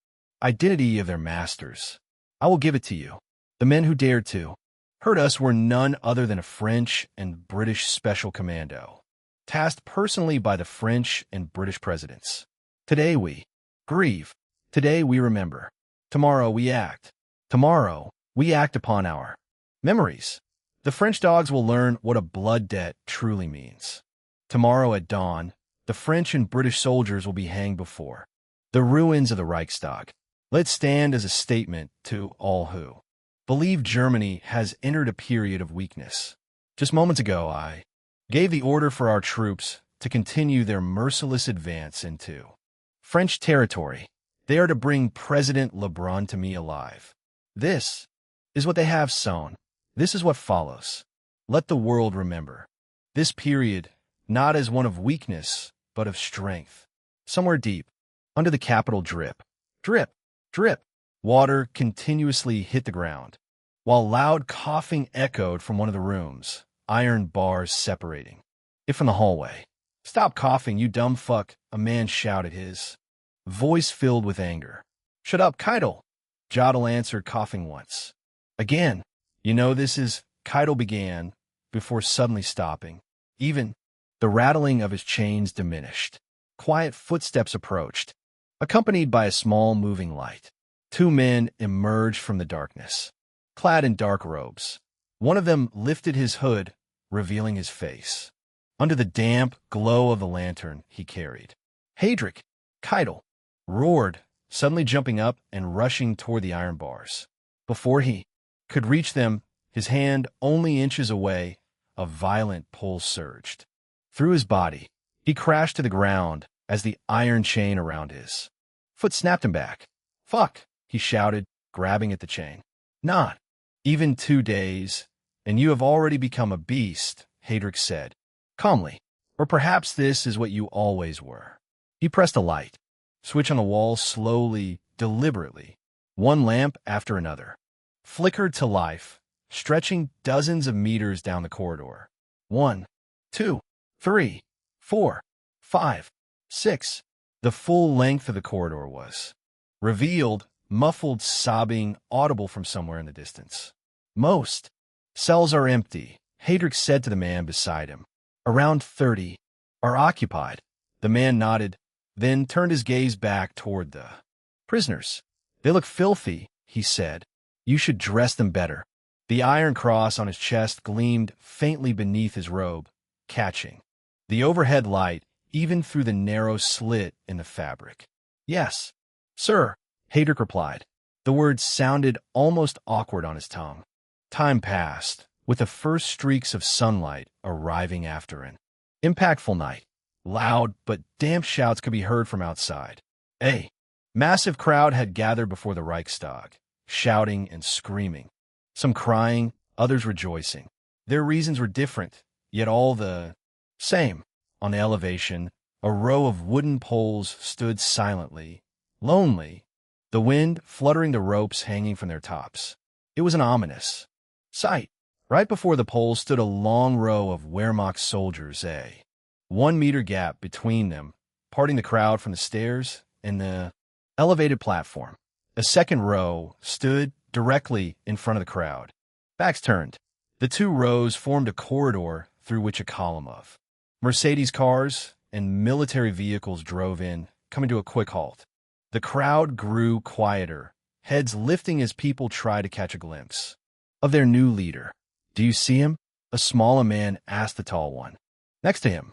identity of their masters. I will give it to you. The men who dared to hurt us were none other than a French and British special commando, tasked personally by the French and British presidents. Today we grieve. Today we remember. Tomorrow we act. Tomorrow we act upon our memories. The French dogs will learn what a blood debt truly means. Tomorrow at dawn, the French and British soldiers will be hanged before the ruins of the Reichstag. Let stand as a statement to all who believe Germany has entered a period of weakness. Just moments ago, I gave the order for our troops to continue their merciless advance into French territory. They are to bring President Lebrun to me alive. This is what they have sown. This is what follows. Let the world remember this period not as one of weakness, but of strength. Somewhere deep, under the capital, drip, drip, drip. Water continuously hit the ground, while loud coughing echoed from one of the rooms, iron bars separating it from the hallway. Stop coughing, you dumb fuck, a man shouted, his voice filled with anger. Shut up, Keitel, Jodl answered, coughing once. Again, you know this is, Keitel began, before suddenly stopping. Even the rattling of his chains diminished. Quiet footsteps approached, accompanied by a small moving light. Two men emerged from the darkness, clad in dark robes. One of them lifted his hood, revealing his face. Under the damp glow of the lantern he carried, Heydrich, Keitel, roared, suddenly jumping up and rushing toward the iron bars. Before he could reach them, his hand only inches away, a violent pull surged through his body. He crashed to the ground as the iron chain around his foot snapped him back. Fuck, he shouted, grabbing at the chain. Not even 2 days, and you have already become a beast, Heydrich said, calmly. Or perhaps this is what you always were. He pressed a light switch on the wall slowly, deliberately. One lamp after another flickered to life, stretching dozens of meters down the corridor. 1, 2, 3, 4, 5, 6. The full length of the corridor was revealed, muffled sobbing audible from somewhere in the distance. Most cells are empty, Heydrich said to the man beside him. Around 30 are occupied. The man nodded, then turned his gaze back toward the prisoners. They look filthy, he said. You should dress them better. The iron cross on his chest gleamed faintly beneath his robe, catching the overhead light even through the narrow slit in the fabric. Yes, sir, Heydrich replied. The words sounded almost awkward on his tongue. Time passed, with the first streaks of sunlight arriving after an impactful night. Loud but damp shouts could be heard from outside. A massive crowd had gathered before the Reichstag, shouting and screaming. Some crying, others rejoicing. Their reasons were different, yet all the same. On the elevation, a row of wooden poles stood silently, lonely, the wind fluttering the ropes hanging from their tops. It was an ominous sight. Right before the poles stood a long row of Wehrmacht soldiers, a 1-meter gap between them, parting the crowd from the stairs and the elevated platform. A second row stood directly in front of the crowd. Backs turned. The two rows formed a corridor through which a column of Mercedes cars and military vehicles drove in, coming to a quick halt. The crowd grew quieter, heads lifting as people tried to catch a glimpse of their new leader. Do you see him? A smaller man asked the tall one next to him.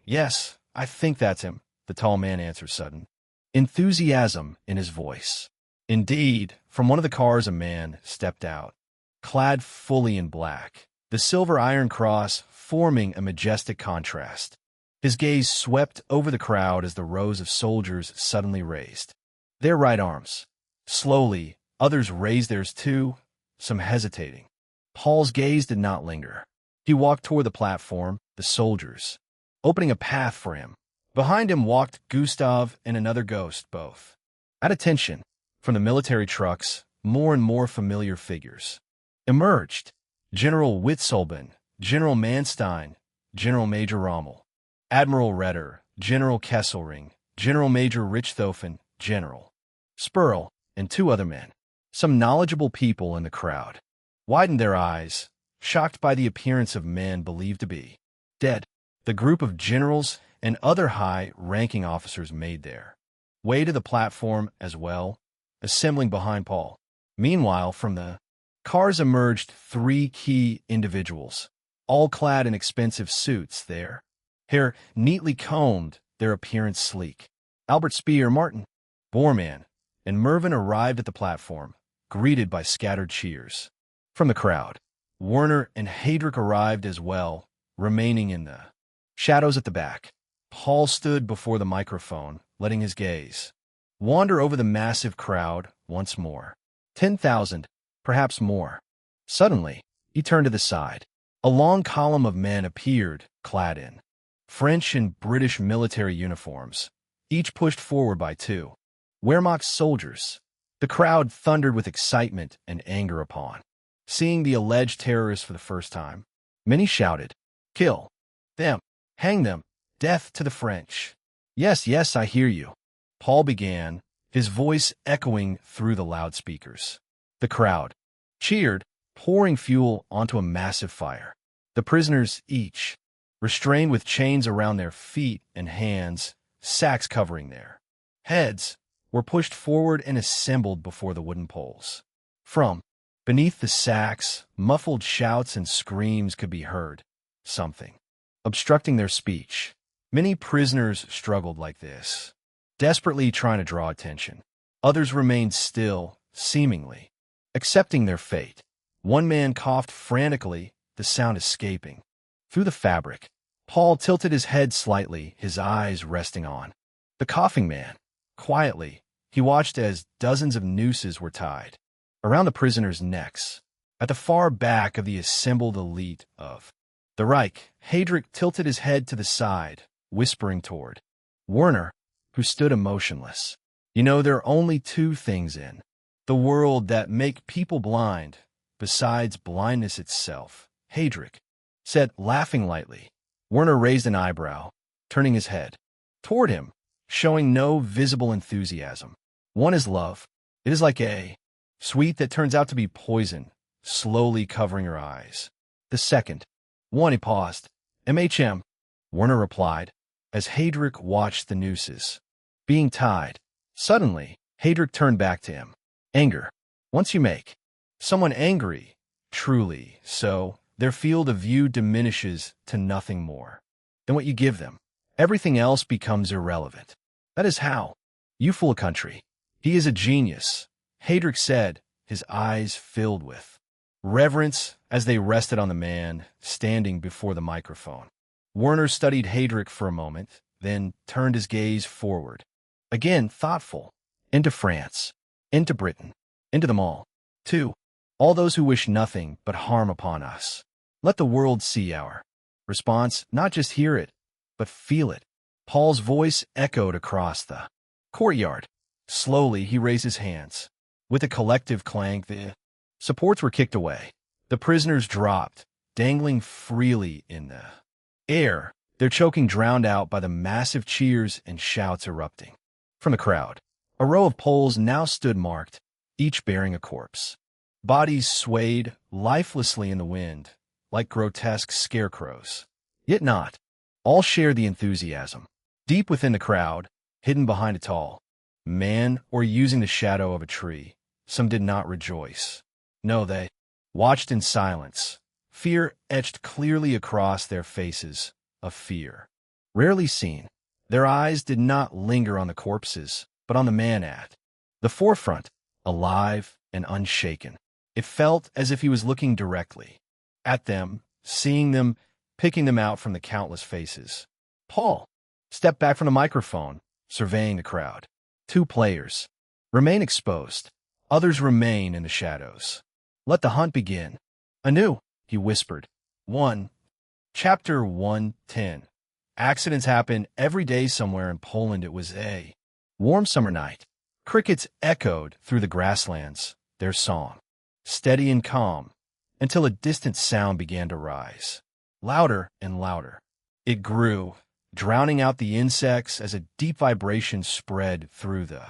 Yes, I think that's him, the tall man answered, sudden enthusiasm in his voice. Indeed, from one of the cars a man stepped out, clad fully in black, the silver iron cross forming a majestic contrast. His gaze swept over the crowd as the rows of soldiers suddenly raised their right arms. Slowly, others raised theirs too, some hesitating. Paul's gaze did not linger. He walked toward the platform, the soldiers opening a path for him. Behind him walked Gustav and another ghost, both at attention. From the military trucks, more and more familiar figures emerged. General Witzolben, General Manstein, General Major Rommel, Admiral Retter, General Kesselring, General Major Richthofen, General Spurl, and 2 other men. Some knowledgeable people in the crowd widened their eyes, shocked by the appearance of men believed to be dead. The group of generals and other high-ranking officers made their way to the platform as well, assembling behind Paul. Meanwhile, from the cars emerged 3 key individuals, all clad in expensive suits, their hair neatly combed, their appearance sleek. Albert Speer, Martin Bormann, and Mervyn arrived at the platform, greeted by scattered cheers from the crowd. Werner and Heydrich arrived as well, remaining in the shadows at the back. Paul stood before the microphone, letting his gaze wander over the massive crowd once more. 10,000, perhaps more. Suddenly, he turned to the side. A long column of men appeared, clad in French and British military uniforms, each pushed forward by 2 Wehrmacht soldiers. The crowd thundered with excitement and anger upon seeing the alleged terrorists for the first time. Many shouted, "Kill them! Hang them! Death to the French!" "Yes, yes, I hear you," Paul began, his voice echoing through the loudspeakers. The crowd cheered, pouring fuel onto a massive fire. The prisoners, each restrained with chains around their feet and hands, sacks covering their heads, were pushed forward and assembled before the wooden poles. From beneath the sacks, muffled shouts and screams could be heard, something obstructing their speech. Many prisoners struggled like this, desperately trying to draw attention. Others remained still, seemingly accepting their fate. One man coughed frantically, the sound escaping through the fabric. Paul tilted his head slightly, his eyes resting on the coughing man. Quietly, he watched as dozens of nooses were tied around the prisoners' necks. At the far back of the assembled elite of the Reich, Heydrich tilted his head to the side, whispering toward Werner, who stood emotionless. "You know, there are only 2 things in the world that make people blind, besides blindness itself," Heydrich said, laughing lightly. Werner raised an eyebrow, turning his head toward him, showing no visible enthusiasm. "One is love. It is like a sweet that turns out to be poison," slowly covering her eyes. "The second one," he paused. "MHM," Werner replied, as Heydrich watched the nooses being tied. Suddenly, Heydrich turned back to him. Anger. Once you make someone angry, truly so, their field of view diminishes to nothing more than what you give them. Everything else becomes irrelevant. That is how you fool a country. He is a genius, Heydrich said, his eyes filled with reverence as they rested on the man standing before the microphone. Werner studied Heydrich for a moment, then turned his gaze forward. Again, thoughtful. Into France. Into Britain. Into them all. Too. All those who wish nothing but harm upon us. Let the world see our response, not just hear it, but feel it. Paul's voice echoed across the courtyard. Slowly, he raised his hands. With a collective clank, the supports were kicked away. The prisoners dropped, dangling freely in the air, their choking drowned out by the massive cheers and shouts erupting from the crowd. A row of poles now stood marked, each bearing a corpse. Bodies swayed lifelessly in the wind, like grotesque scarecrows. Yet not. All shared the enthusiasm. Deep within the crowd, hidden behind a tall man or using the shadow of a tree, some did not rejoice. No, they watched in silence. Fear etched clearly across their faces, a fear rarely seen. Their eyes did not linger on the corpses, but on the man at the forefront, alive and unshaken. It felt as if he was looking directly at them, seeing them, picking them out from the countless faces. Paul stepped back from the microphone, surveying the crowd. 2 players remain exposed. Others remain in the shadows. Let the hunt begin. Anew, he whispered. 1. Chapter 110. Accidents happen every day somewhere in Poland. It was a warm summer night. Crickets echoed through the grasslands, their song, steady and calm, until a distant sound began to rise. Louder and louder. It grew, drowning out the insects as a deep vibration spread through the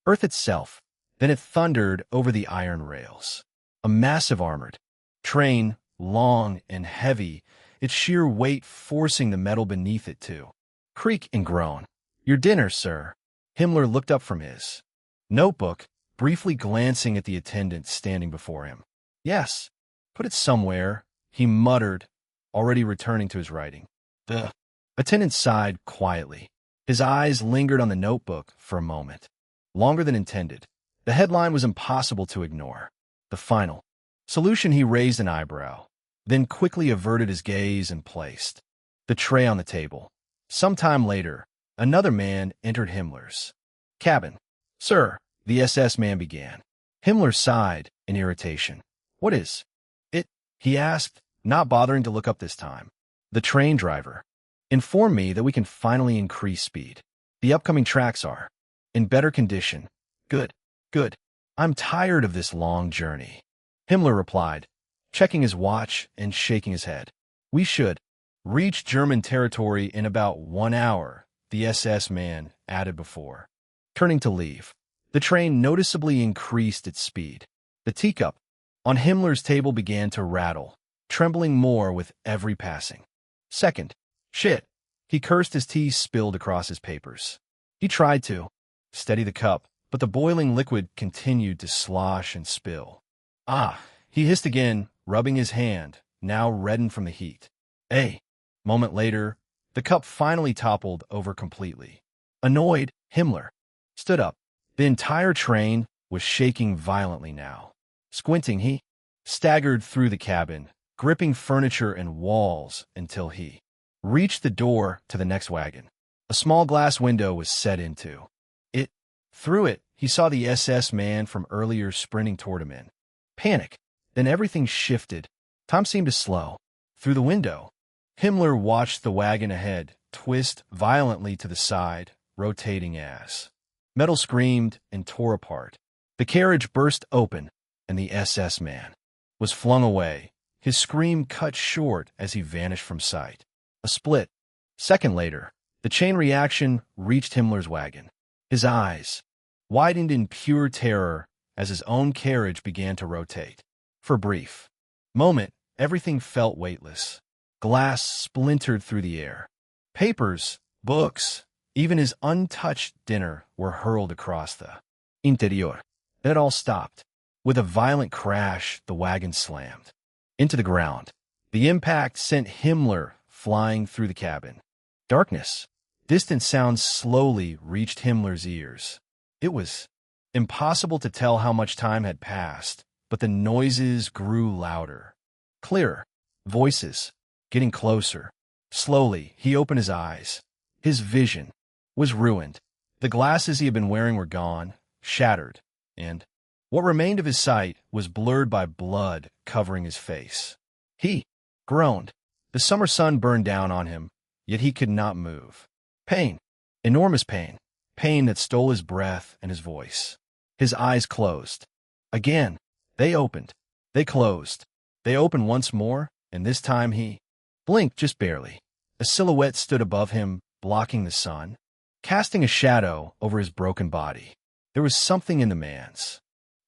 earth itself. Then it thundered over the iron rails. A massive armored train, long and heavy, its sheer weight forcing the metal beneath it to creak and groan. Your dinner, sir. Himmler looked up from his notebook, briefly glancing at the attendant standing before him. Yes, put it somewhere, he muttered, already returning to his writing. The attendant sighed quietly. His eyes lingered on the notebook for a moment, longer than intended. The headline was impossible to ignore. The final solution. He raised an eyebrow, then quickly averted his gaze and placed the tray on the table. Some time later, another man entered Himmler's cabin. Sir, the SS man began. Himmler sighed in irritation. What is it? He asked, not bothering to look up this time. The train driver informed me that we can finally increase speed. The upcoming tracks are in better condition. Good, good. I'm tired of this long journey. Himmler replied, checking his watch and shaking his head. We should reach German territory in about 1 hour, the SS man added before turning to leave. The train noticeably increased its speed. The teacup on Himmler's table began to rattle, trembling more with every passing second. Shit. He cursed as tea spilled across his papers. He tried to steady the cup, but the boiling liquid continued to slosh and spill. Ah, he hissed again, rubbing his hand, now reddened from the heat. A moment later, the cup finally toppled over completely. Annoyed, Himmler stood up. The entire train was shaking violently now. Squinting, he staggered through the cabin, gripping furniture and walls until he reached the door to the next wagon. A small glass window was set into it. Through it, he saw the SS man from earlier sprinting toward him in panic. Then everything shifted. Time seemed to slow. Through the window, Himmler watched the wagon ahead twist violently to the side, rotating as metal screamed and tore apart. The carriage burst open, and the SS man was flung away, his scream cut short as he vanished from sight. A split second later, the chain reaction reached Himmler's wagon. His eyes widened in pure terror as his own carriage began to rotate. For a brief moment, everything felt weightless. Glass splintered through the air. Papers, books, even his untouched dinner were hurled across the interior. Then it all stopped. With a violent crash, the wagon slammed into the ground. The impact sent Himmler flying through the cabin. Darkness. Distant sounds slowly reached Himmler's ears. It was impossible to tell how much time had passed, but the noises grew louder. Clearer. Voices. Getting closer. Slowly, he opened his eyes. His vision was ruined. The glasses he had been wearing were gone, shattered, and what remained of his sight was blurred by blood covering his face. He groaned. The summer sun burned down on him, yet he could not move. Pain. Enormous pain. Pain that stole his breath and his voice. His eyes closed. Again. They opened. They closed. They opened once more, and this time he blinked just barely. A silhouette stood above him, blocking the sun, casting a shadow over his broken body. There was something in the man's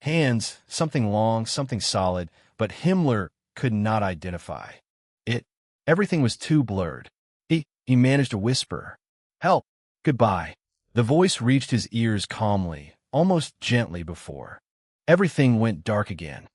hands, something long, something solid, but Himmler could not identify it. Everything was too blurred. He managed to whisper, "Help! Goodbye." The voice reached his ears calmly, almost gently before everything went dark again.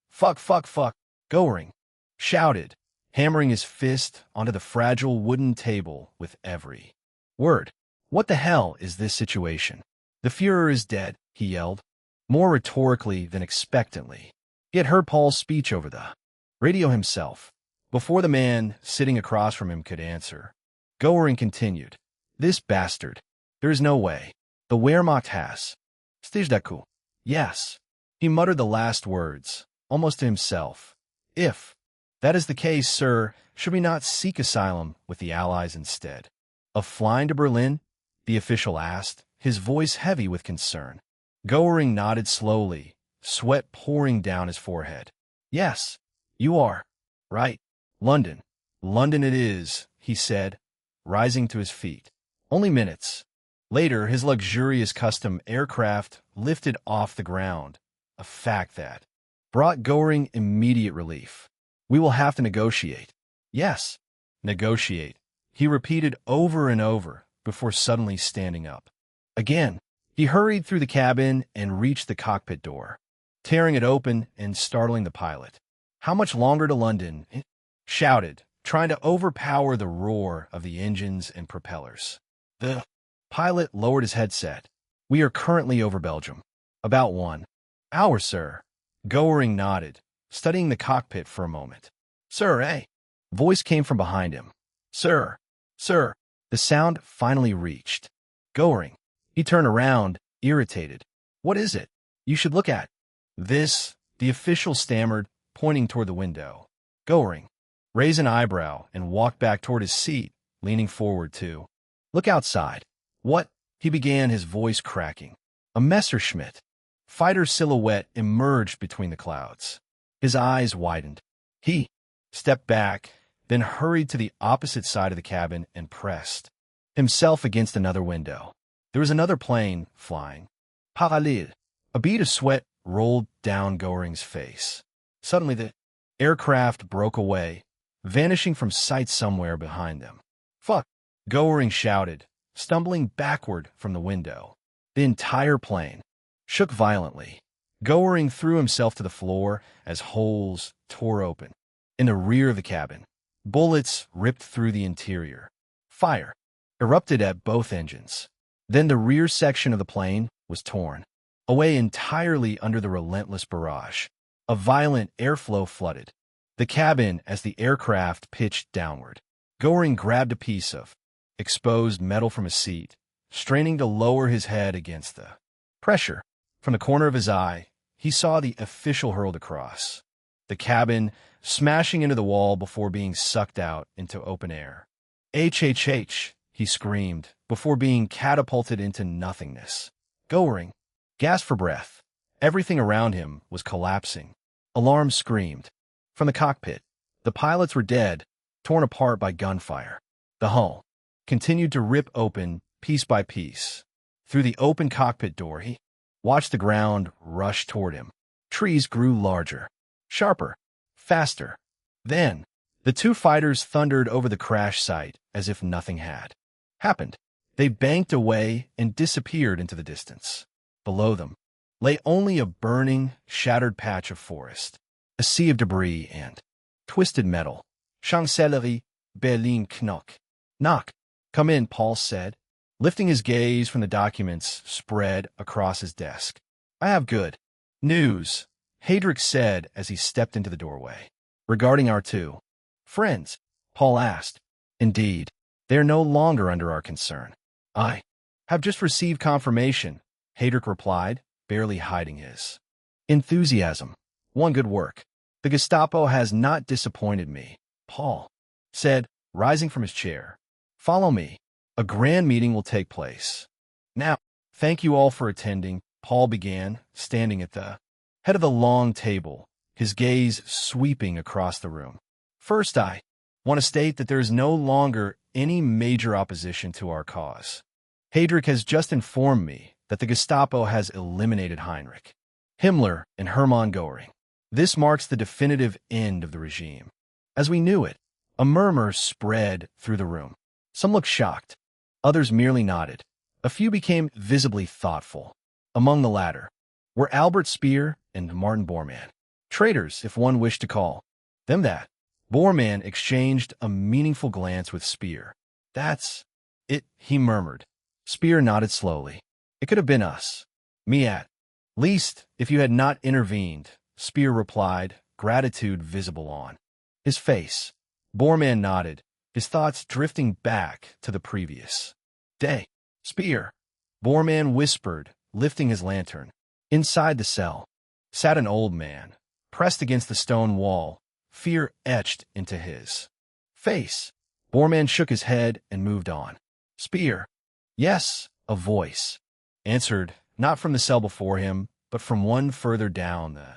Fuck, Goring shouted, hammering his fist onto the fragile wooden table with every word. What the hell is this situation? The Führer is dead, he yelled, more rhetorically than expectantly. He had heard Paul's speech over the radio himself, before the man sitting across from him could answer. Goring continued, "This bastard. There is no way. The Wehrmacht has. Stijdaku. Yes." He muttered the last words, almost to himself. "If that is the case, sir, should we not seek asylum with the Allies instead of flying to Berlin?" the official asked, his voice heavy with concern. Goring nodded slowly, sweat pouring down his forehead. "Yes, you are right. London. London it is," he said, rising to his feet. Only minutes later, his luxurious custom aircraft lifted off the ground, a fact that brought Goring immediate relief. "We will have to negotiate." "Yes, negotiate," he repeated over and over before suddenly standing up. Again, he hurried through the cabin and reached the cockpit door, tearing it open and startling the pilot. "How much longer to London?" he shouted, trying to overpower the roar of the engines and propellers. The pilot lowered his headset. "We are currently over Belgium. About 1 hour, sir." Goring nodded, studying the cockpit for a moment. "Sir, eh?" Voice came from behind him. "Sir, sir." The sound finally reached Goring. He turned around, irritated. "What is it? You should look at this," the official stammered, pointing toward the window. Goring raised an eyebrow and walked back toward his seat, leaning forward to look outside. "What?" he began, his voice cracking. A Messerschmitt fighter silhouette emerged between the clouds. His eyes widened. He stepped back, then hurried to the opposite side of the cabin and pressed himself against another window. There was another plane flying. Parallel. A bead of sweat rolled down Goring's face. Suddenly the aircraft broke away, vanishing from sight somewhere behind them. "Fuck!" Goring shouted, stumbling backward from the window. The entire plane shook violently. Goring threw himself to the floor as holes tore open in the rear of the cabin. Bullets ripped through the interior. Fire erupted at both engines. Then the rear section of the plane was torn away entirely under the relentless barrage. A violent airflow flooded the cabin as the aircraft pitched downward. Goring grabbed a piece of exposed metal from his seat, straining to lower his head against the pressure. From the corner of his eye, he saw the official hurled across the cabin, smashing into the wall before being sucked out into open air. "HHH!" he screamed, before being catapulted into nothingness. Goring gasped for breath. Everything around him was collapsing. Alarms screamed from the cockpit. The pilots were dead, torn apart by gunfire. The hull continued to rip open piece by piece. Through the open cockpit door, he watched the ground rush toward him. Trees grew larger, sharper, faster. Then, the two fighters thundered over the crash site as if nothing had happened. They banked away and disappeared into the distance. Below them lay only a burning, shattered patch of forest, a sea of debris and twisted metal. Chancellerie, Berlin Knock. Knock. Come in, Paul said, lifting his gaze from the documents spread across his desk. I have good news, Heydrich said as he stepped into the doorway. Regarding our two friends, Paul asked. Indeed, they are no longer under our concern. I have just received confirmation, Heydrich replied, barely hiding his enthusiasm. One good work. The Gestapo has not disappointed me, Paul said, rising from his chair. Follow me. A grand meeting will take place. Now, thank you all for attending, Paul began, standing at the head of the long table, his gaze sweeping across the room. First, I want to state that there is no longer any major opposition to our cause. Heydrich has just informed me that the Gestapo has eliminated Heinrich, Himmler, and Hermann Göring. This marks the definitive end of the regime. As we knew it, a murmur spread through the room. Some looked shocked. Others merely nodded. A few became visibly thoughtful. Among the latter were Albert Speer and Martin Bormann. Traitors, if one wished to call them that. Bormann exchanged a meaningful glance with Speer. That's it, he murmured. Speer nodded slowly. It could have been us. Me at least, if you had not intervened, Speer replied, gratitude visible on his face. Bormann nodded, his thoughts drifting back to the previous day. Speer, Bormann whispered, lifting his lantern. Inside the cell sat an old man, pressed against the stone wall, fear etched into his face. Bormann shook his head and moved on. Speer. Yes, a voice answered, not from the cell before him, but from one further down the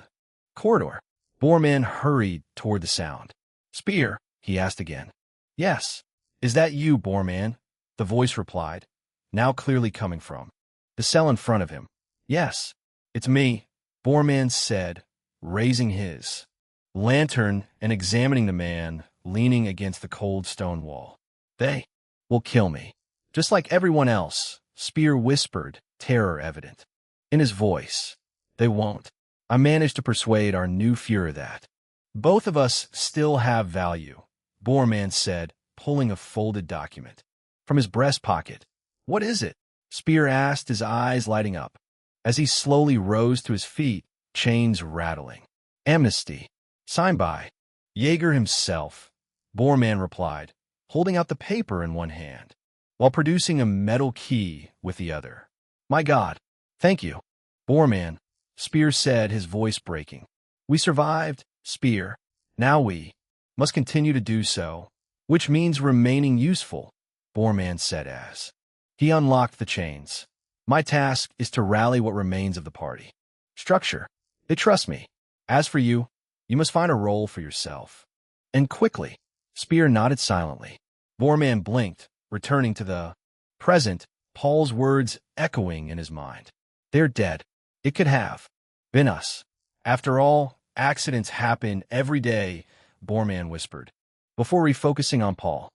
corridor. Bormann hurried toward the sound. Speer, he asked again. Yes. Is that you, Bormann? The voice replied, now clearly coming from the cell in front of him. Yes, it's me, Bormann said, raising his lantern and examining the man leaning against the cold stone wall. They will kill me, just like everyone else, Speer whispered, terror evident in his voice. They won't. I managed to persuade our new Führer that both of us still have value, Bormann said, pulling a folded document from his breast pocket. What is it? Speer asked, his eyes lighting up. As he slowly rose to his feet, chains rattling. Amnesty. Signed by Jaeger himself, Bormann replied, holding out the paper in one hand, while producing a metal key with the other. My God, thank you, Bormann, Speer said, his voice breaking. We survived, Speer. Now we must continue to do so, which means remaining useful, Bormann said as he unlocked the chains. My task is to rally what remains of the party structure. They trust me. As for you, you must find a role for yourself. And quickly. Speer nodded silently. Bormann blinked, returning to the present, Paul's words echoing in his mind. They're dead. It could have been us. After all, accidents happen every day, Bormann whispered, before refocusing on Paul.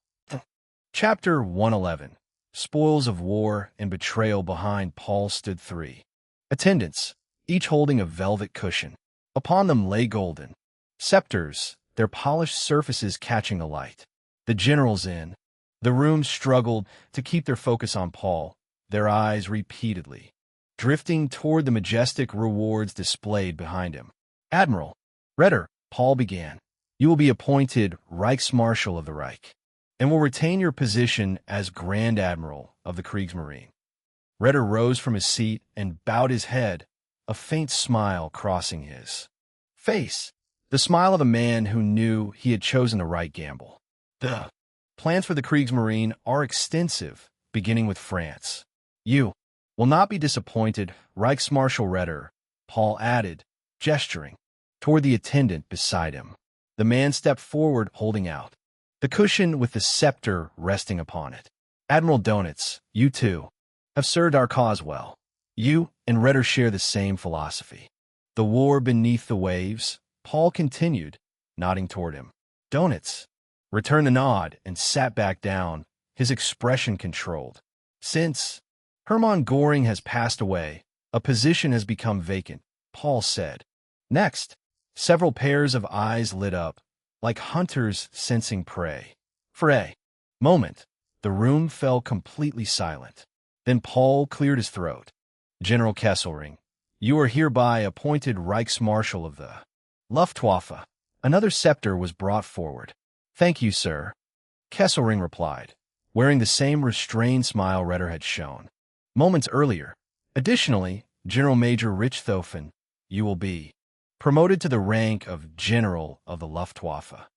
Chapter 111. Spoils of war and betrayal. Behind Paul stood three attendants, each holding a velvet cushion. Upon them lay golden scepters, their polished surfaces catching the light. The generals in the room struggled to keep their focus on Paul, their eyes repeatedly drifting toward the majestic rewards displayed behind him. Admiral Ritter, Paul began, you will be appointed Reichsmarshal of the Reich, and will retain your position as Grand Admiral of the Kriegsmarine. Ritter rose from his seat and bowed his head, a faint smile crossing his face, the smile of a man who knew he had chosen the right gamble. The plans for the Kriegsmarine are extensive, beginning with France. You will not be disappointed, Reichsmarschall Ritter, Paul added, gesturing toward the attendant beside him. The man stepped forward, holding out the cushion with the scepter resting upon it. Admiral Donitz, you too have served our cause well. You and Ritter share the same philosophy. The war beneath the waves, Paul continued, nodding toward him. Donitz returned the nod and sat back down, his expression controlled. Since Hermann Göring has passed away, A position has become vacant, Paul said. Next, several pairs of eyes lit up, like hunters sensing prey. For a moment, the room fell completely silent. Then Paul cleared his throat. General Kesselring, you are hereby appointed Reichsmarshal of the Luftwaffe. Another scepter was brought forward. Thank you, sir, Kesselring replied, wearing the same restrained smile Ritter had shown moments earlier. Additionally, General Major Richthofen, you will be promoted to the rank of General of the Luftwaffe.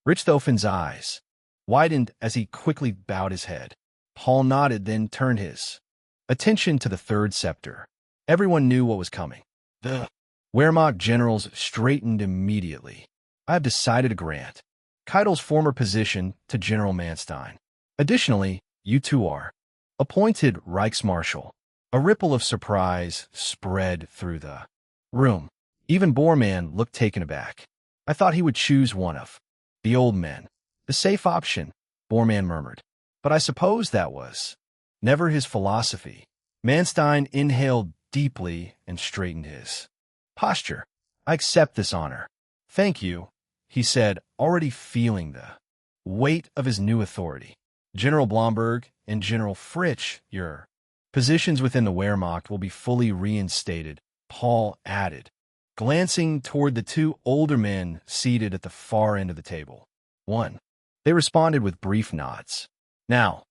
Richthofen's eyes widened as he quickly bowed his head. Paul nodded, then turned his attention to the third scepter. Everyone knew what was coming. The Wehrmacht generals straightened immediately. I have decided to grant Keitel's former position to General Manstein. Additionally, you two are appointed Reichsmarshal. A ripple of surprise spread through the room. Even Bormann looked taken aback. I thought he would choose one of the old men. The safe option, Bormann murmured. But I suppose that was never his philosophy. Manstein inhaled deeply and straightened his posture. I accept this honor. Thank you, he said, already feeling the weight of his new authority. General Blomberg and General Fritsch, your positions within the Wehrmacht will be fully reinstated, Paul added, glancing toward the two older men seated at the far end of the table. 1. They responded with brief nods. Now,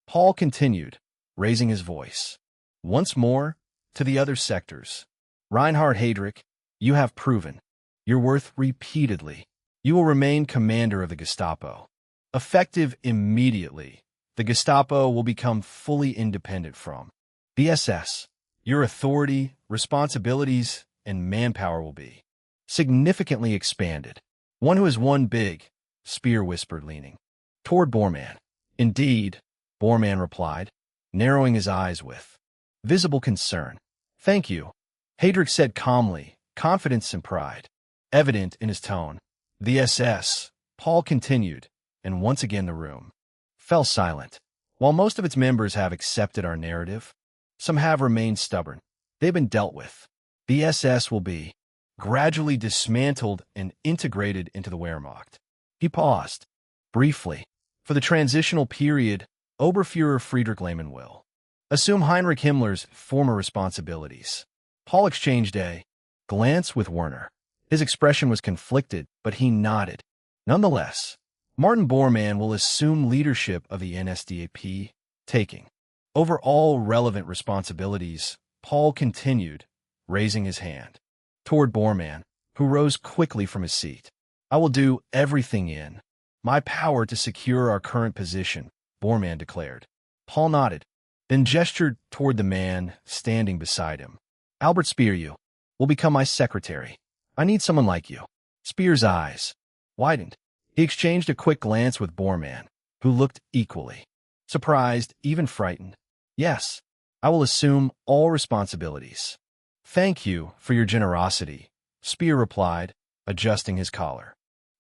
Paul continued, raising his voice. Once more, to the other sectors. Reinhard Heydrich, you have proven your worth repeatedly. You will remain commander of the Gestapo. Effective immediately, the Gestapo will become fully independent from the SS. Your authority, responsibilities, and manpower will be significantly expanded. One who has won big, Speer whispered, leaning toward Bormann. Indeed, Bormann replied, narrowing his eyes with visible concern. Thank you, Heydrich said calmly, confidence and pride evident in his tone. The SS, Paul continued, and once again the room fell silent. While most of its members have accepted our narrative, some have remained stubborn. They've been dealt with. The SS will be gradually dismantled and integrated into the Wehrmacht. He paused briefly. For the transitional period, Oberfuhrer Friedrich Lehmann will assume Heinrich Himmler's former responsibilities. Paul exchanged a glance with Werner. His expression was conflicted, but he nodded. Nonetheless, Martin Bormann will assume leadership of the NSDAP, taking over all relevant responsibilities. Paul continued, raising his hand toward Bormann, who rose quickly from his seat. I will do everything in my power to secure our current position, Bormann declared. Paul nodded, then gestured toward the man standing beside him. Albert Speer, you will become my secretary. I need someone like you. Speer's eyes widened. He exchanged a quick glance with Bormann, who looked equally surprised, even frightened. Yes, I will assume all responsibilities. Thank you for your generosity, Speer replied, adjusting his collar.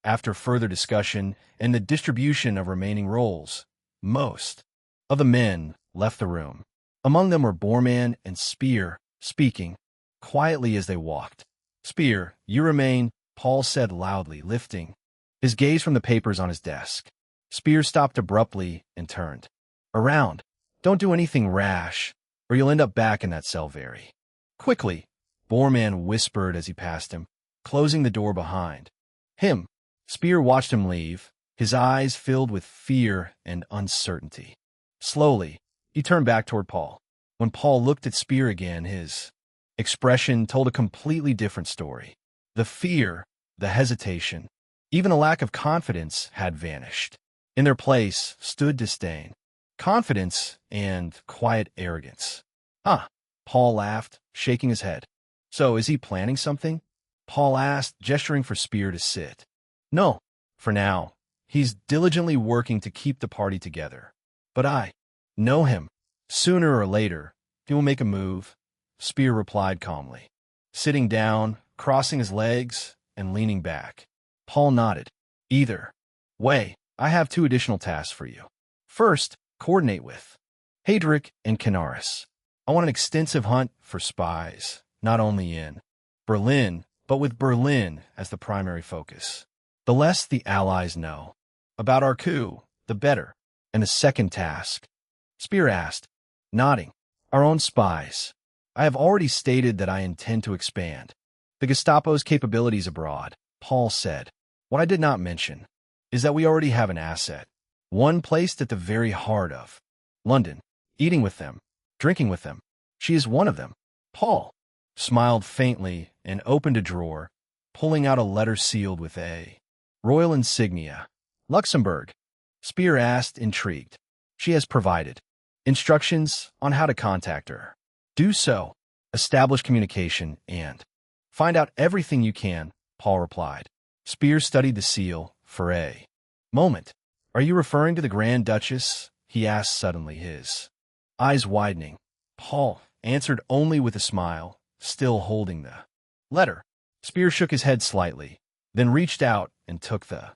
After further discussion and the distribution of remaining roles, most of the men left the room. Among them were Bormann and Speer, speaking quietly as they walked. Speer, you remain, Paul said loudly, lifting his gaze from the papers on his desk. Speer stopped abruptly and turned around. Don't do anything rash, or you'll end up back in that cell very quickly, Bormann whispered as he passed him, closing the door behind him. Speer watched him leave, his eyes filled with fear and uncertainty. Slowly, he turned back toward Paul. When Paul looked at Speer again, his expression told a completely different story. The fear, the hesitation, even a lack of confidence had vanished. In their place stood disdain, confidence, and quiet arrogance. Ah, Paul laughed, shaking his head. So is he planning something? Paul asked, gesturing for Speer to sit. No, for now. He's diligently working to keep the party together. But I know him. Sooner or later, he will make a move, Speer replied calmly. Sitting down, crossing his legs, and leaning back. Paul nodded. Either way, I have 2 additional tasks for you. First, coordinate with Heydrich and Canaris. I want an extensive hunt for spies, not only in Berlin, but with Berlin as the primary focus. The less the Allies know about our coup, the better. And the second task, Speer asked, nodding. Our own spies. I have already stated that I intend to expand the Gestapo's capabilities abroad, Paul said. What I did not mention is that we already have an asset, one placed at the very heart of London, eating with them, drinking with them. She is one of them. Paul smiled faintly and opened a drawer, pulling out a letter sealed with a royal insignia. Luxembourg, Speer asked, intrigued. She has provided instructions on how to contact her. Do so, establish communication, and find out everything you can, Paul replied. Speer studied the seal for a moment. Are you referring to the Grand Duchess? He asked suddenly, his eyes widening. Paul answered only with a smile, still holding the letter. Speer shook his head slightly, then reached out and took the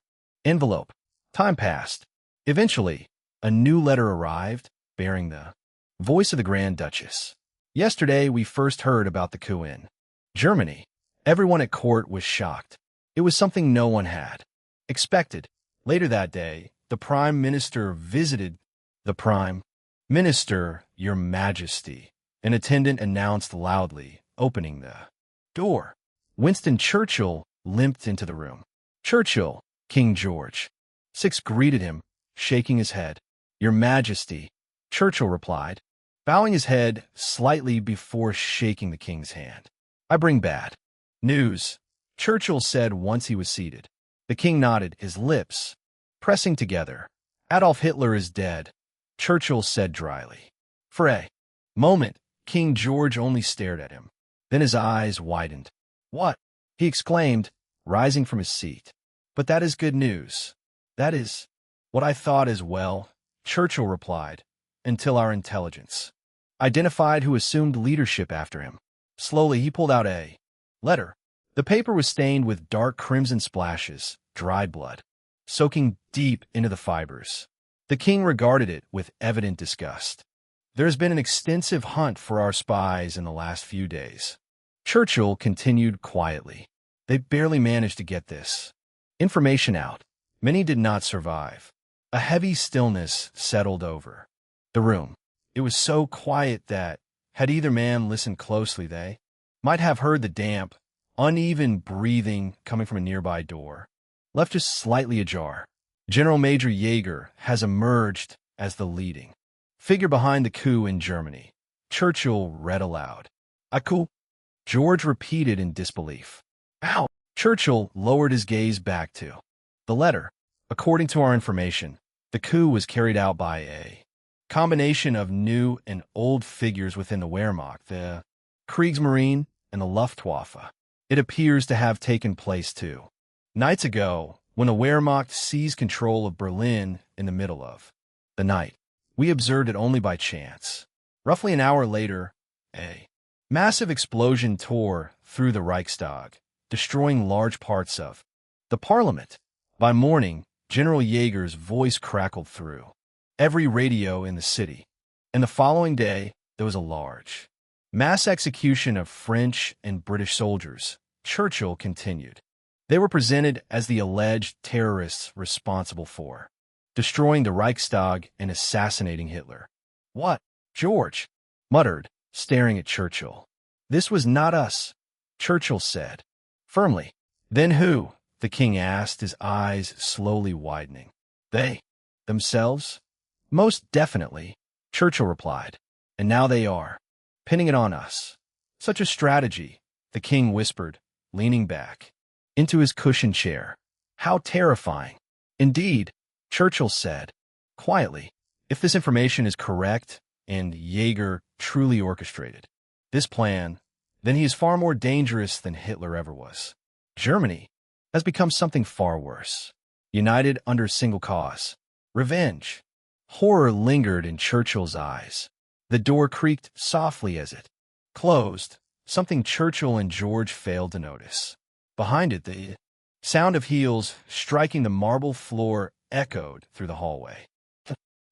envelope. Time passed. Eventually, a new letter arrived, bearing the voice of the Grand Duchess. Yesterday, we first heard about the coup in Germany. Everyone at court was shocked. It was something no one had expected. Later that day, the Prime Minister visited the Prime Minister, Your Majesty. An attendant announced loudly, opening the door. Winston Churchill limped into the room. Churchill, King George VI greeted him, shaking his head. Your Majesty, Churchill replied, bowing his head slightly before shaking the king's hand. I bring bad news, Churchill said once he was seated. The king nodded, his lips pressing together. Adolf Hitler is dead, Churchill said dryly. For a moment, King George only stared at him. Then his eyes widened. What? He exclaimed, rising from his seat. But that is good news. That is what I thought as well, Churchill replied, until our intelligence identified who assumed leadership after him. Slowly, he pulled out a letter. The paper was stained with dark crimson splashes, dried blood, soaking deep into the fibers. The king regarded it with evident disgust. There has been an extensive hunt for our spies in the last few days. Churchill continued quietly. They barely managed to get this information out. Many did not survive. A heavy stillness settled over the room. It was so quiet that, had either man listened closely, they might have heard the damp, uneven breathing coming from a nearby door, left just slightly ajar. General Major Jaeger has emerged as the leading figure behind the coup in Germany. Churchill read aloud. A coup? George repeated in disbelief. How? Churchill lowered his gaze back to the letter. According to our information, the coup was carried out by a combination of new and old figures within the Wehrmacht, the Kriegsmarine, and the Luftwaffe. It appears to have taken place 2 nights ago, when the Wehrmacht seized control of Berlin in the middle of the night. We observed it only by chance. Roughly an hour later, a massive explosion tore through the Reichstag, destroying large parts of the parliament. By morning, General Jaeger's voice crackled through every radio in the city. And the following day, there was a large mass execution of French and British soldiers. Churchill continued. They were presented as the alleged terrorists responsible for destroying the Reichstag and assassinating Hitler. What? George muttered, staring at Churchill. This was not us, Churchill said firmly. Then who? The king asked, his eyes slowly widening. They themselves? Most definitely, Churchill replied. And now they are pinning it on us. Such a strategy, the king whispered, leaning back into his cushioned chair. How terrifying. Indeed, Churchill said quietly. If this information is correct, and Jaeger truly orchestrated this plan, then he is far more dangerous than Hitler ever was. Germany has become something far worse. United under a single cause. Revenge. Horror lingered in Churchill's eyes. The door creaked softly as it closed, something Churchill and George failed to notice. Behind it, the sound of heels striking the marble floor echoed through the hallway.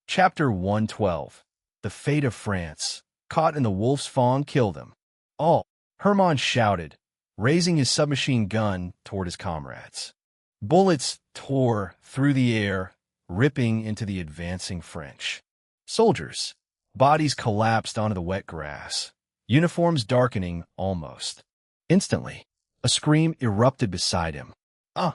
Chapter 112. The Fate of France. caught in the wolf's fang, kill them. All, Hermann shouted, raising his submachine gun toward his comrades. Bullets tore through the air, ripping into the advancing French soldiers. Bodies collapsed onto the wet grass, uniforms darkening almost. Instantly, a scream erupted beside him. Ah!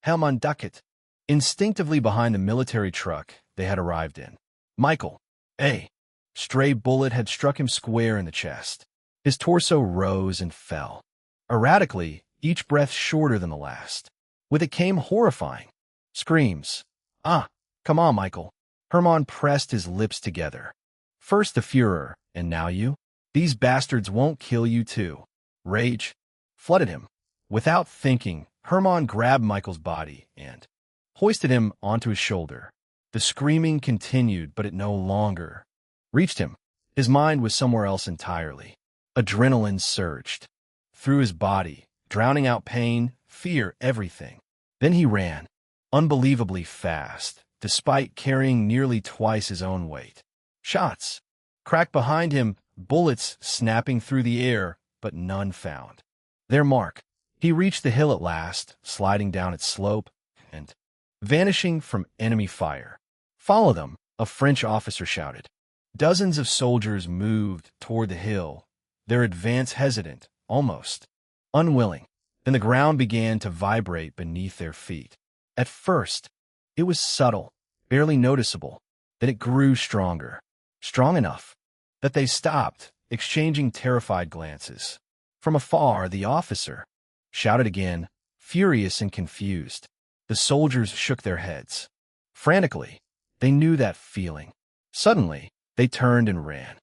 Hermann ducked. Instinctively behind the military truck they had arrived in. Michael, a stray bullet had struck him square in the chest. His torso rose and fell, erratically, each breath shorter than the last. With it came horrifying screams. Ah, come on, Michael. Hermann pressed his lips together. First the Führer, and now you? These bastards won't kill you too. Rage flooded him. Without thinking, Hermann grabbed Michael's body and hoisted him onto his shoulder. The screaming continued, but it no longer reached him. His mind was somewhere else entirely. Adrenaline surged through his body, drowning out pain, fear, everything. Then he ran, unbelievably fast, despite carrying nearly twice his own weight. Shots cracked behind him, bullets snapping through the air, but none found their mark. He reached the hill at last, sliding down its slope and vanishing from enemy fire. Follow them, a French officer shouted. Dozens of soldiers moved toward the hill, their advance hesitant, almost unwilling. Then the ground began to vibrate beneath their feet. At first, it was subtle, barely noticeable. Then it grew stronger, strong enough that they stopped, exchanging terrified glances. From afar, the officer shouted again, furious and confused. The soldiers shook their heads. Frantically, they knew that feeling. Suddenly, they turned and ran.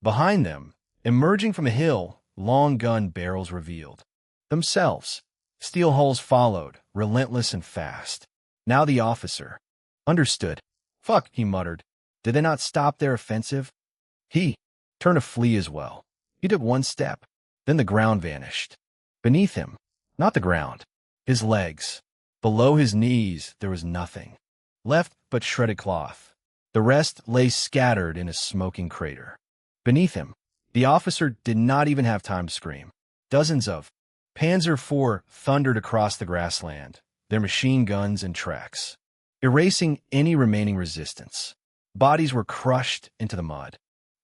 Behind them, emerging from a hill, long gun barrels revealed themselves. Steel hulls followed, relentless and fast. Now the officer understood. Fuck, he muttered. Did they not stop their offensive? He turned to flee as well. He took one step. Then the ground vanished. Beneath him, not the ground, his legs. Below his knees, there was nothing left but shredded cloth. The rest lay scattered in a smoking crater. Beneath him, the officer did not even have time to scream. Dozens of Panzer IV thundered across the grassland, their machine guns and tracks, erasing any remaining resistance. Bodies were crushed into the mud,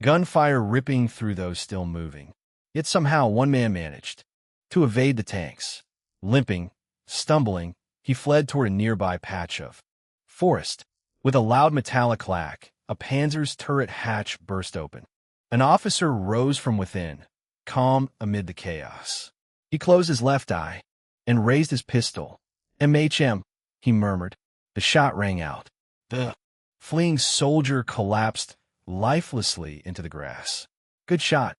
gunfire ripping through those still moving. Yet somehow one man managed to evade the tanks. Limping, stumbling, he fled toward a nearby patch of forest. With a loud metallic clack, a Panzer's turret hatch burst open. An officer rose from within, calm amid the chaos. He closed his left eye and raised his pistol. MHM, he murmured. The shot rang out. The fleeing soldier collapsed lifelessly into the grass. Good shot,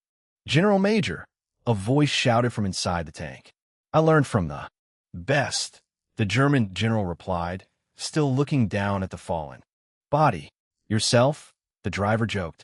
General Major, a voice shouted from inside the tank. I learned from the best, the German general replied, still looking down at the fallen body. Yourself? The driver joked.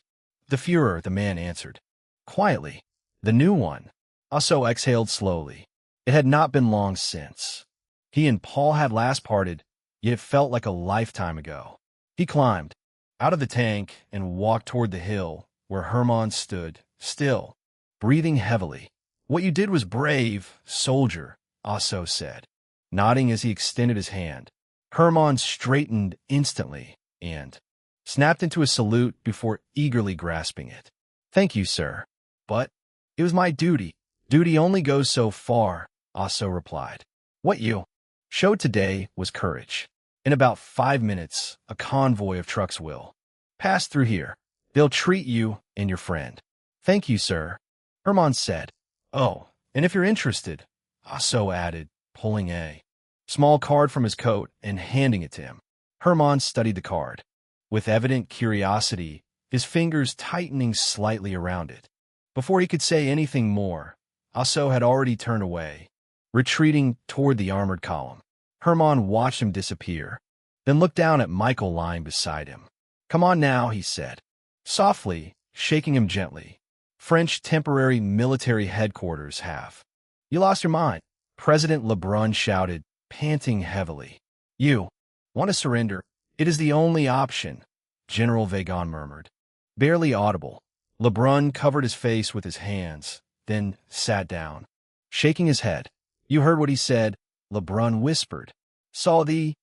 The Führer, the man answered. Quietly. The new one. Also exhaled slowly. It had not been long since he and Paul had last parted, yet it felt like a lifetime ago. He climbed out of the tank and walked toward the hill where Hermann stood, still, breathing heavily. What you did was brave, soldier, Asso said, nodding as he extended his hand. Hermann straightened instantly and snapped into a salute before eagerly grasping it. Thank you, sir. But it was my duty. Duty only goes so far, Asso replied. What you showed today was courage. In about 5 minutes, a convoy of trucks will pass through here. They'll treat you and your friend. Thank you, sir, Hermann said. Oh, and if you're interested, Asso added, pulling a small card from his coat and handing it to him. Hermann studied the card. With evident curiosity, his fingers tightening slightly around it. Before he could say anything more, Asso had already turned away, retreating toward the armored column. Hermann watched him disappear, then looked down at Michael lying beside him. Come on now, he said, softly, shaking him gently. French temporary military headquarters have. You lost your mind, President Lebrun shouted, panting heavily. You want to surrender? It is the only option, General Vagon murmured. Barely audible. Lebrun covered his face with his hands, then sat down, shaking his head. You heard what he said, Lebrun whispered. Saw the?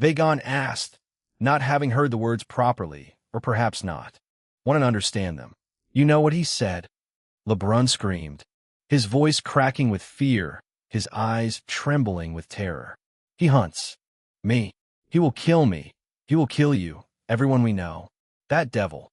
Vagon asked, not having heard the words properly, or perhaps not. Want to understand them. You know what he said? Lebrun screamed, his voice cracking with fear, his eyes trembling with terror. He hunts. Me. He will kill me. He will kill you, everyone we know. That devil.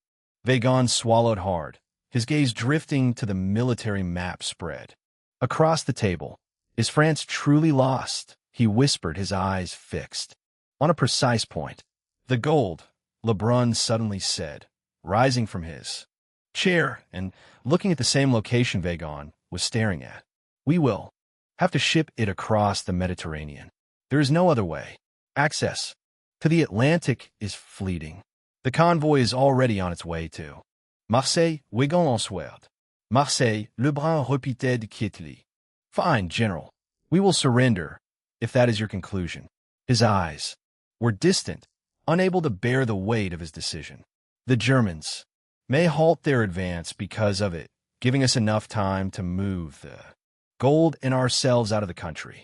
Vagon swallowed hard, his gaze drifting to the military map spread. Across the table. Is France truly lost? He whispered, his eyes fixed. On a precise point. The gold, Lebrun suddenly said, rising from his chair and looking at the same location Vagon was staring at. We will have to ship it across the Mediterranean. There is no other way. Access to the Atlantic is fleeting. The convoy is already on its way to Marseille, Wigan-en-Swerd. Marseille, Lebrun repeated quietly. Fine, General. We will surrender, if that is your conclusion. His eyes were distant, unable to bear the weight of his decision. The Germans may halt their advance because of it, giving us enough time to move the gold and ourselves out of the country.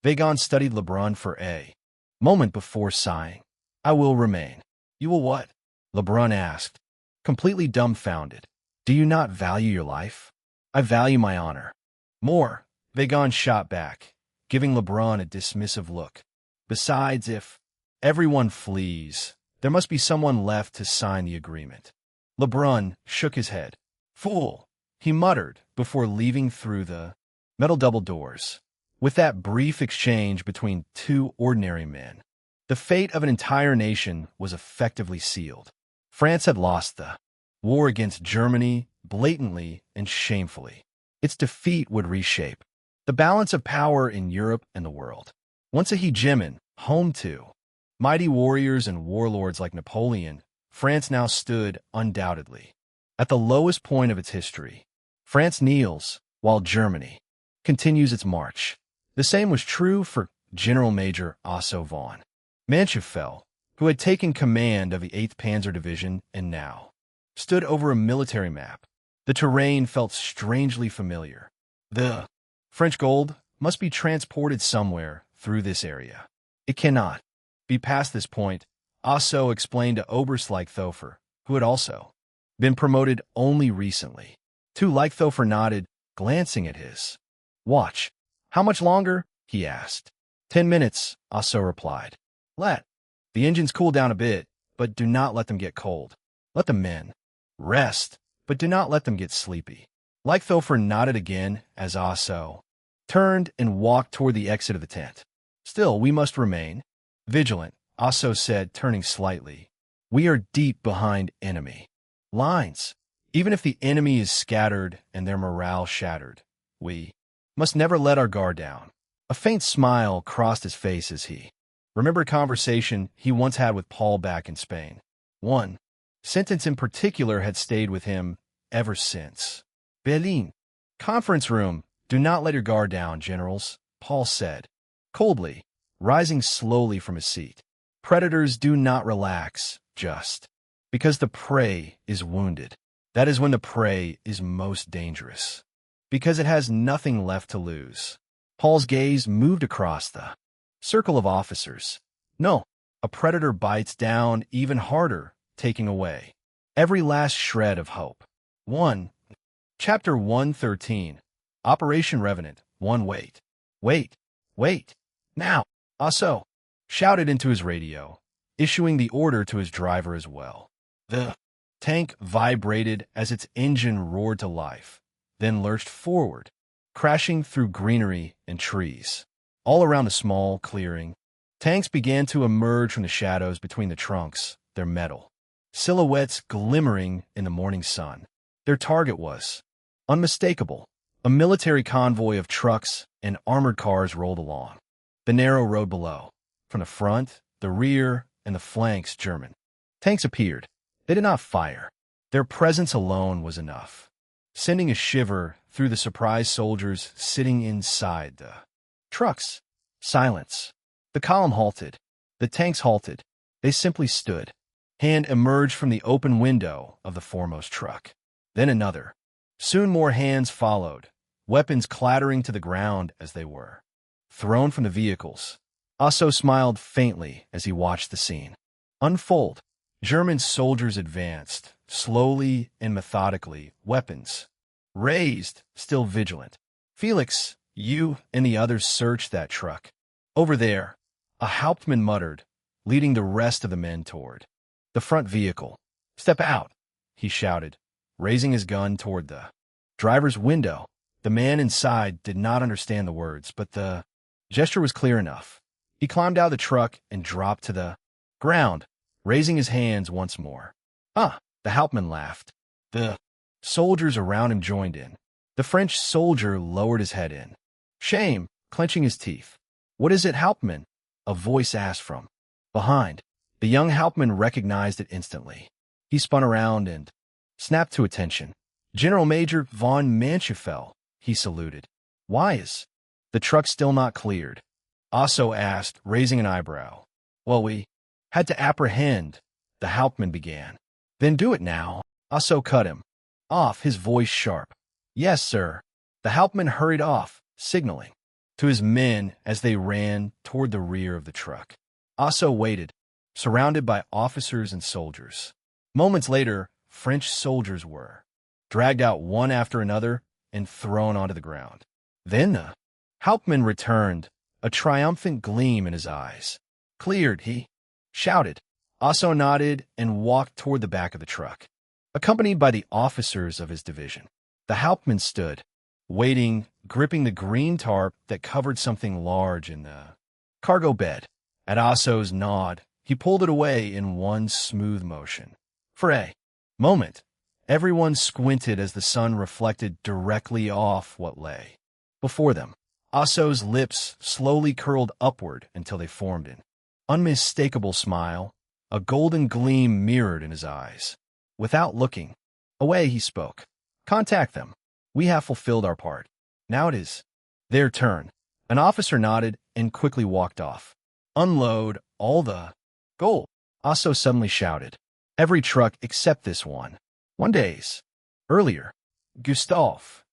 Vagon studied Lebrun for a moment before sighing. I will remain. You will what? Lebrun asked, completely dumbfounded. Do you not value your life? I value my honor. More, Vagon shot back, giving Lebrun a dismissive look. Besides, if everyone flees, there must be someone left to sign the agreement. Lebrun shook his head. Fool, he muttered before leaving through the metal double doors. With that brief exchange between two ordinary men, the fate of an entire nation was effectively sealed. France had lost the war against Germany blatantly and shamefully. Its defeat would reshape the balance of power in Europe and the world. Once a hegemon, home to mighty warriors and warlords like Napoleon, France now stood undoubtedly at the lowest point of its history. France kneels, while Germany continues its march. The same was true for General Major Otto von Manschenfeld, who had taken command of the 8th Panzer Division and now stood over a military map. The terrain felt strangely familiar. The French gold must be transported somewhere through this area. It cannot be past this point, Otto explained to Oberst Leichthofer, who had also been promoted only recently. To Leichthofer nodded, glancing at his watch. How much longer? He asked. 10 minutes, Otto replied. Let the engines cool down a bit, but do not let them get cold. Let the men rest, but do not let them get sleepy. Leichthofer nodded again as Otto turned and walked toward the exit of the tent. Still, we must remain vigilant, Otto said, turning slightly. We are deep behind enemy lines. Even if the enemy is scattered and their morale shattered, we must never let our guard down. A faint smile crossed his face as he remembered a conversation he once had with Paul back in Spain. One sentence in particular had stayed with him ever since. Berlin. Conference room. Do not let your guard down, generals, Paul said, coldly, rising slowly from his seat. Predators do not relax, just because the prey is wounded. That is when the prey is most dangerous, because it has nothing left to lose. Paul's gaze moved across the circle of officers. No, a predator bites down even harder, taking away every last shred of hope. 1. Chapter 113. Operation Revenant. 1. Wait. Wait. Wait. Now. Otto shouted into his radio, issuing the order to his driver as well. The tank vibrated as its engine roared to life, then lurched forward, crashing through greenery and trees. All around the small clearing, tanks began to emerge from the shadows between the trunks, their metal silhouettes glimmering in the morning sun. Their target was unmistakable. A military convoy of trucks and armored cars rolled along the narrow road below. From the front, the rear, and the flanks, German tanks appeared. They did not fire. Their presence alone was enough, sending a shiver through the surprised soldiers sitting inside the trucks. Silence. The column halted. The tanks halted. They simply stood. Hand emerged from the open window of the foremost truck. Then another. Soon more hands followed, weapons clattering to the ground as they were thrown from the vehicles. Asso smiled faintly as he watched the scene unfold. German soldiers advanced, slowly and methodically, weapons raised, still vigilant. Felix, you and the others searched that truck. Over there, a Hauptmann muttered, leading the rest of the men toward the front vehicle. Step out, he shouted, raising his gun toward the driver's window. The man inside did not understand the words, but the gesture was clear enough. He climbed out of the truck and dropped to the ground, raising his hands once more. Ah, the Hauptmann laughed. The soldiers around him joined in. The French soldier lowered his head in shame, clenching his teeth. What is it, Hauptmann? A voice asked from behind. The young Hauptmann recognized it instantly. He spun around and snapped to attention. General Major von Manschefel, he saluted. Why is the truck still not cleared? Asso asked, raising an eyebrow. Well, we had to apprehend, the Hauptmann began. Then do it now. Asso cut him off, his voice sharp. Yes, sir. The Hauptmann hurried off, signaling to his men as they ran toward the rear of the truck. Asso waited, surrounded by officers and soldiers. Moments later, French soldiers were dragged out one after another and thrown onto the ground. Then the Hauptmann returned, a triumphant gleam in his eyes. Cleared, he shouted. Asso nodded and walked toward the back of the truck, accompanied by the officers of his division. The Hauptmann stood, waiting, gripping the green tarp that covered something large in the cargo bed. At Asso's nod, he pulled it away in one smooth motion. For a moment, everyone squinted as the sun reflected directly off what lay before them. Asso's lips slowly curled upward until they formed an unmistakable smile, a golden gleam mirrored in his eyes. Without looking away, he spoke. Contact them. We have fulfilled our part. Now it is their turn. An officer nodded and quickly walked off. Unload all the gold, Asso suddenly shouted. Every truck except this one. 1 days earlier. Gustav.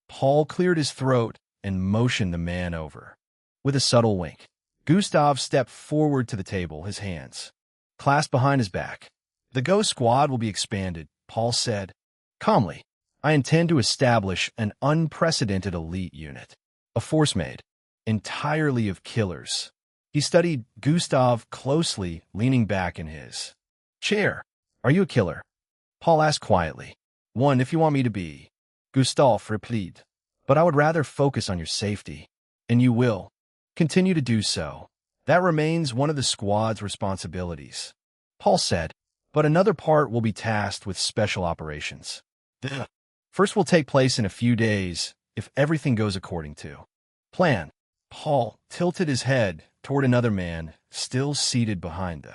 Paul cleared his throat and motioned the man over. With a subtle wink, Gustav stepped forward to the table, his hands clasped behind his back. The Ghost Squad will be expanded, Paul said calmly. I intend to establish an unprecedented elite unit, a force made entirely of killers. He studied Gustav closely, leaning back in his chair. Are you a killer? Paul asked quietly. One, if you want me to be, Gustav replied. But I would rather focus on your safety, and you will continue to do so. That remains one of the squad's responsibilities, Paul said, but another part will be tasked with special operations. The first will take place in a few days if everything goes according to plan. Paul tilted his head toward another man still seated behind the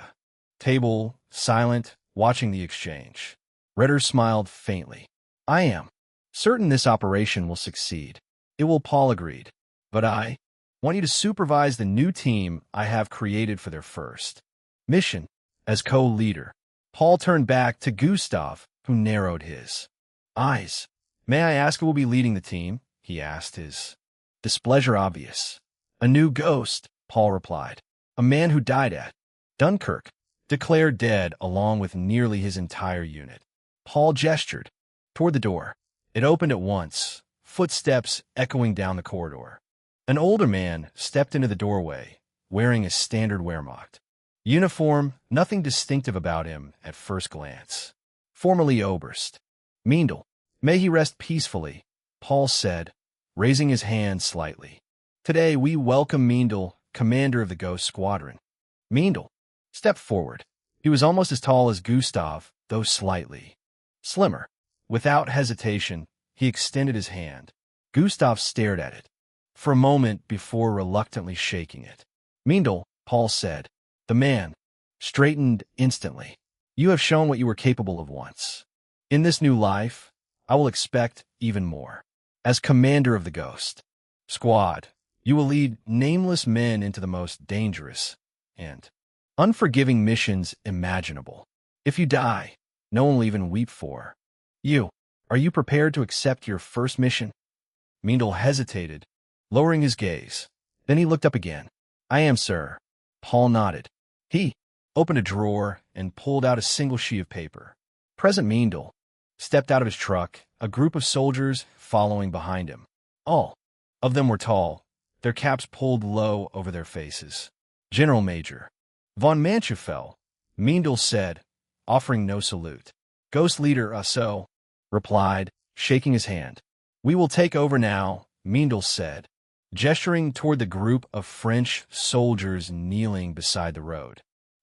table, silent, watching the exchange. Ritter smiled faintly. I am certain this operation will succeed. It will, Paul agreed. But I want you to supervise the new team I have created for their first mission as co-leader. Paul turned back to Gustav, who narrowed his eyes. May I ask who will be leading the team? He asked, his displeasure obvious. A new ghost, Paul replied. A man who died at Dunkirk, declared dead along with nearly his entire unit. Paul gestured toward the door. It opened at once, footsteps echoing down the corridor. An older man stepped into the doorway, wearing a standard Wehrmacht uniform, nothing distinctive about him at first glance. Formerly Oberst Meindl. May he rest peacefully, Paul said, raising his hand slightly. Today we welcome Meindl, commander of the Ghost Squadron. Meindl stepped forward. He was almost as tall as Gustav, though slightly slimmer. Without hesitation, he extended his hand. Gustav stared at it for a moment before reluctantly shaking it. Meindl, Paul said. The man straightened instantly. You have shown what you were capable of once. In this new life, I will expect even more. As commander of the Ghost Squad, you will lead nameless men into the most dangerous and unforgiving missions imaginable. If you die, no one will even weep for you. Are you prepared to accept your first mission? Meindl hesitated, lowering his gaze. Then he looked up again. I am, sir. Paul nodded. He opened a drawer and pulled out a single sheet of paper. President Meindl stepped out of his truck, a group of soldiers following behind him. All of them were tall, their caps pulled low over their faces. General Major von Manchefeld, Meindl said, offering no salute. Ghost Leader Asso replied, shaking his hand. We will take over now, Meindl said, gesturing toward the group of French soldiers kneeling beside the road.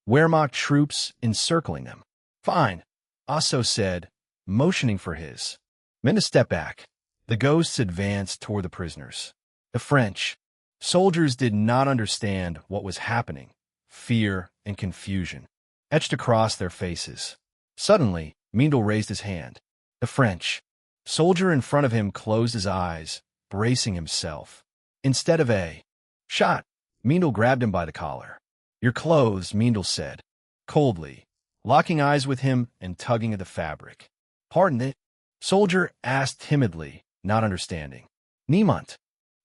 Wehrmacht troops encircling them. Fine, Asso said, motioning for his men to step back. The ghosts advanced toward the prisoners. The French soldiers did not understand what was happening. Fear and confusion etched across their faces. Suddenly, Meindl raised his hand. The French soldier in front of him closed his eyes, bracing himself. Instead of a shot, Meindl grabbed him by the collar. Your clothes, Meindl said, coldly, locking eyes with him and tugging at the fabric. Pardon it? Soldier asked timidly, not understanding. Niemand,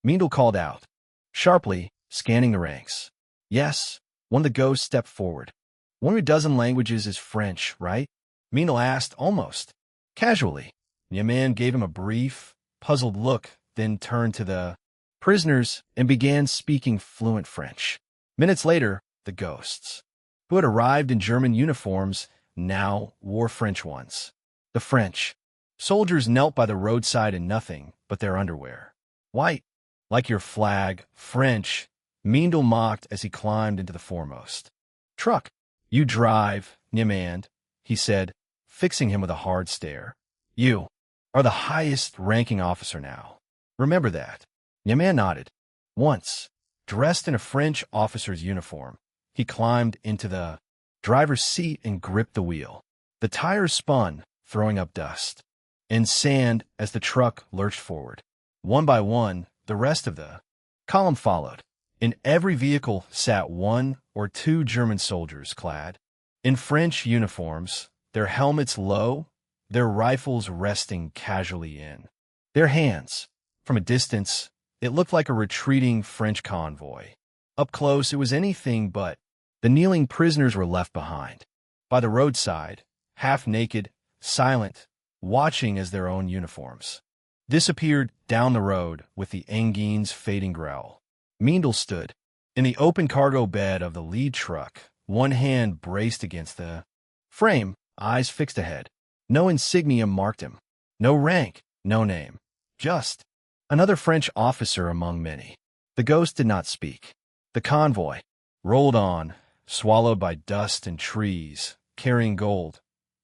Meindl called out, sharply, scanning the ranks. Yes, one of the ghosts stepped forward. One of your dozen languages is French, right? Meindl asked almost casually. The man gave him a brief, puzzled look, then turned to the prisoners and began speaking fluent French. Minutes later, the ghosts, who had arrived in German uniforms, now wore French ones. The French soldiers knelt by the roadside in nothing but their underwear. White, like your flag, French, Meindl mocked as he climbed into the foremost truck. You drive, Niemand, he said, fixing him with a hard stare. You are the highest-ranking officer now. Remember that. Niemand nodded. Once, dressed in a French officer's uniform, he climbed into the driver's seat and gripped the wheel. The tires spun, throwing up dust and sand as the truck lurched forward. One by one, the rest of the column followed. In every vehicle sat one or two German soldiers clad in French uniforms, their helmets low, their rifles resting casually in their hands. From a distance, it looked like a retreating French convoy. Up close, it was anything but. The kneeling prisoners were left behind. By the roadside, half-naked, silent, watching as their own uniforms disappeared down the road with the engine's fading growl. Meindl stood in the open cargo bed of the lead truck, one hand braced against the frame, eyes fixed ahead. No insignia marked him. No rank, no name. Just another French officer among many. The ghost did not speak. The convoy rolled on, swallowed by dust and trees, carrying gold,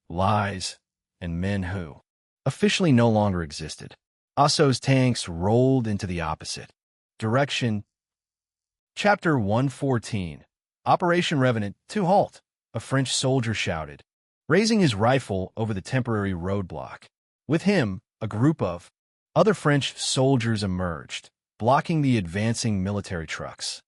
lies, and men who officially no longer existed. Asso's tanks rolled into the opposite direction. Chapter 114. Operation Revenant, to halt, a French soldier shouted, raising his rifle over the temporary roadblock. With him, a group of other French soldiers emerged, blocking the advancing military trucks.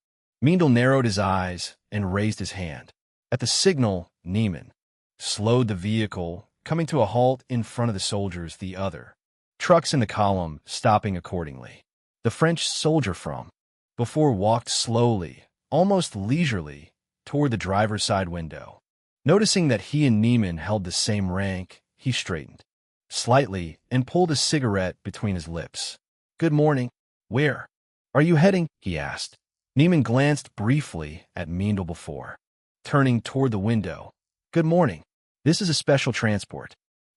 Meindl narrowed his eyes and raised his hand. At the signal, Niemann slowed the vehicle, coming to a halt in front of the soldiers, the other trucks in the column stopping accordingly. The French soldier from before walked slowly, almost leisurely, toward the driver's side window. Noticing that he and Niemann held the same rank, he straightened slightly and pulled a cigarette between his lips. Good morning. Where are you heading? He asked. Niemann glanced briefly at Meindl before turning toward the window. Good morning. This is a special transport.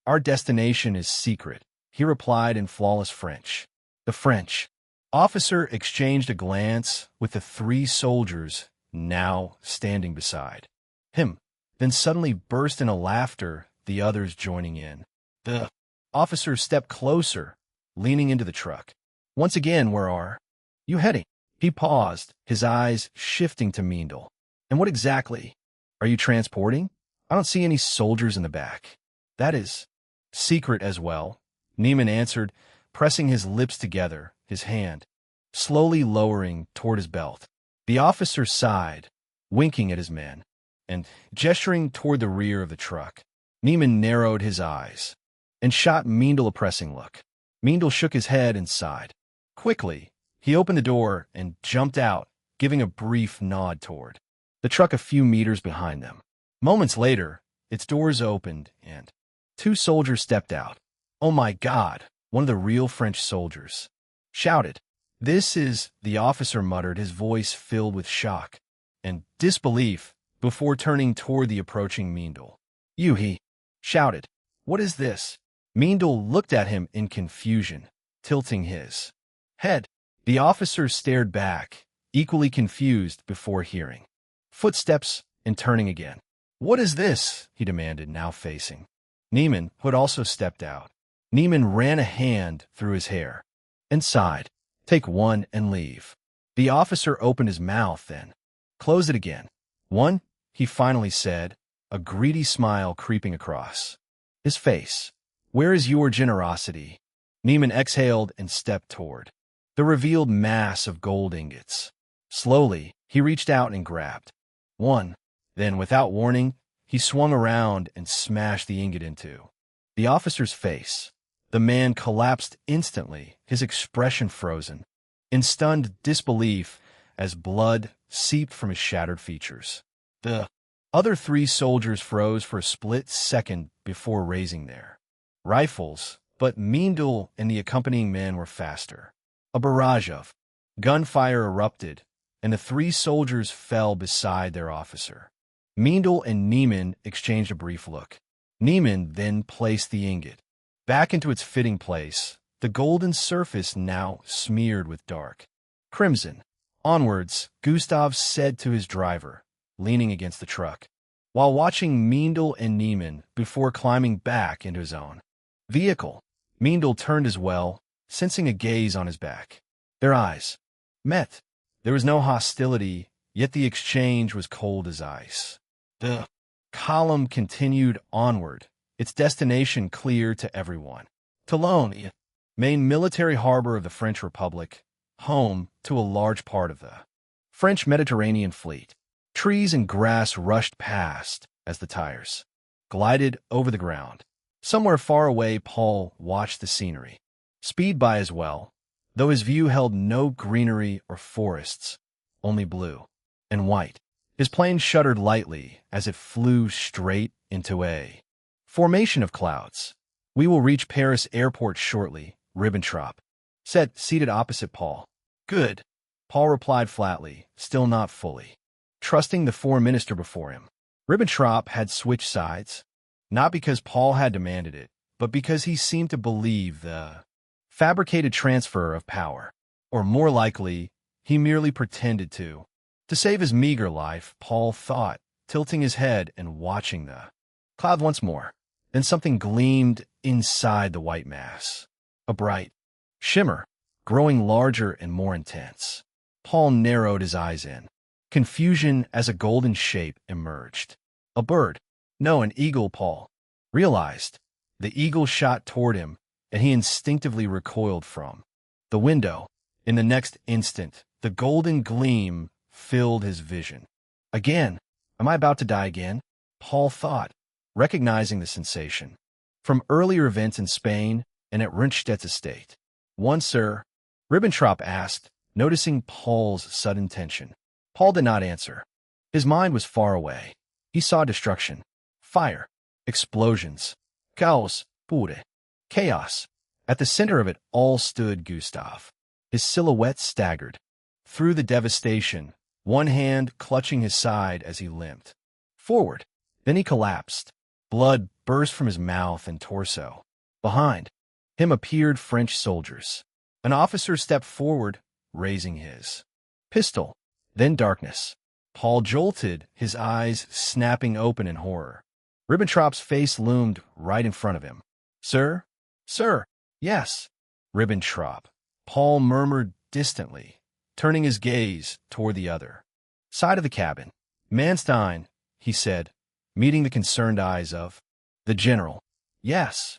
Our destination is secret, he replied in flawless French. The French officer exchanged a glance with the three soldiers now standing beside him, then suddenly burst into laughter, the others joining in. The officer stepped closer, leaning into the truck. Once again, where are you heading? He paused, his eyes shifting to Meindl. And what exactly are you transporting? I don't see any soldiers in the back. That is secret as well, Niemann answered, pressing his lips together, his hand slowly lowering toward his belt. The officer sighed, winking at his men, and gesturing toward the rear of the truck. Niemann narrowed his eyes. and shot Meindl a pressing look. Meindl shook his head and sighed. Quickly, he opened the door and jumped out, giving a brief nod toward the truck a few meters behind them. Moments later, its doors opened and 2 soldiers stepped out. "Oh my God," one of the real French soldiers shouted. "This is," the officer muttered, his voice filled with shock and disbelief before turning toward the approaching Meindl. "You," he shouted. "What is this?" Meindl looked at him in confusion, tilting his head. The officer stared back, equally confused before hearing footsteps and turning again. "What is this?" he demanded, now facing Neiman, who had also stepped out. Neiman ran a hand through his hair and sighed. "Take one and leave." The officer opened his mouth, then closed it again. "One," he finally said, a greedy smile creeping across his face. "Where is your generosity?" Neiman exhaled and stepped toward the revealed mass of gold ingots. Slowly, he reached out and grabbed one. Then, without warning, he swung around and smashed the ingot into the officer's face. The man collapsed instantly, his expression frozen, in stunned disbelief as blood seeped from his shattered features. The other 3 soldiers froze for a split second before raising their rifles, but Meindl and the accompanying men were faster. A barrage of gunfire erupted, and the 3 soldiers fell beside their officer. Meindl and Neiman exchanged a brief look. Neiman then placed the ingot back into its fitting place, the golden surface now smeared with dark crimson. "Onwards," Gustav said to his driver, leaning against the truck, while watching Meindl and Neiman before climbing back into his own vehicle. Meindl turned as well, sensing a gaze on his back. Their eyes met. There was no hostility, yet the exchange was cold as ice. The column continued onward, its destination clear to everyone. Toulon, the main military harbor of the French Republic, home to a large part of the French Mediterranean fleet. Trees and grass rushed past as the tires glided over the ground. Somewhere far away, Paul watched the scenery speed by as well, though his view held no greenery or forests, only blue and white. His plane shuddered lightly as it flew straight into a formation of clouds. "We will reach Paris airport shortly," Ribbentrop said, seated opposite Paul. "Good," Paul replied flatly, still not fully trusting the foreign minister before him. Ribbentrop had switched sides, not because Paul had demanded it, but because he seemed to believe the fabricated transfer of power. Or more likely, he merely pretended to save his meager life, Paul thought, tilting his head and watching the cloud once more. Then something gleamed inside the white mass. A bright shimmer, growing larger and more intense. Paul narrowed his eyes in confusion as a golden shape emerged. A bird. No, an eagle, Paul realized. The eagle shot toward him, and he instinctively recoiled from the window. In the next instant, the golden gleam filled his vision. Again, am I about to die again? Paul thought, recognizing the sensation from earlier events in Spain and at Rundstedt's estate. "One, sir?" Ribbentrop asked, noticing Paul's sudden tension. Paul did not answer. His mind was far away. He saw destruction, fire, explosions, chaos, pure, chaos. At the center of it all stood Gustav. His silhouette staggered through the devastation, one hand clutching his side as he limped forward. Then he collapsed. Blood burst from his mouth and torso. Behind him appeared French soldiers. An officer stepped forward, raising his pistol. Then darkness. Paul jolted, his eyes snapping open in horror. Ribbentrop's face loomed right in front of him. "Sir? Sir? Yes." Ribbentrop. Paul murmured distantly, turning his gaze toward the other side of the cabin. "Manstein," he said, meeting the concerned eyes of the general. "Yes."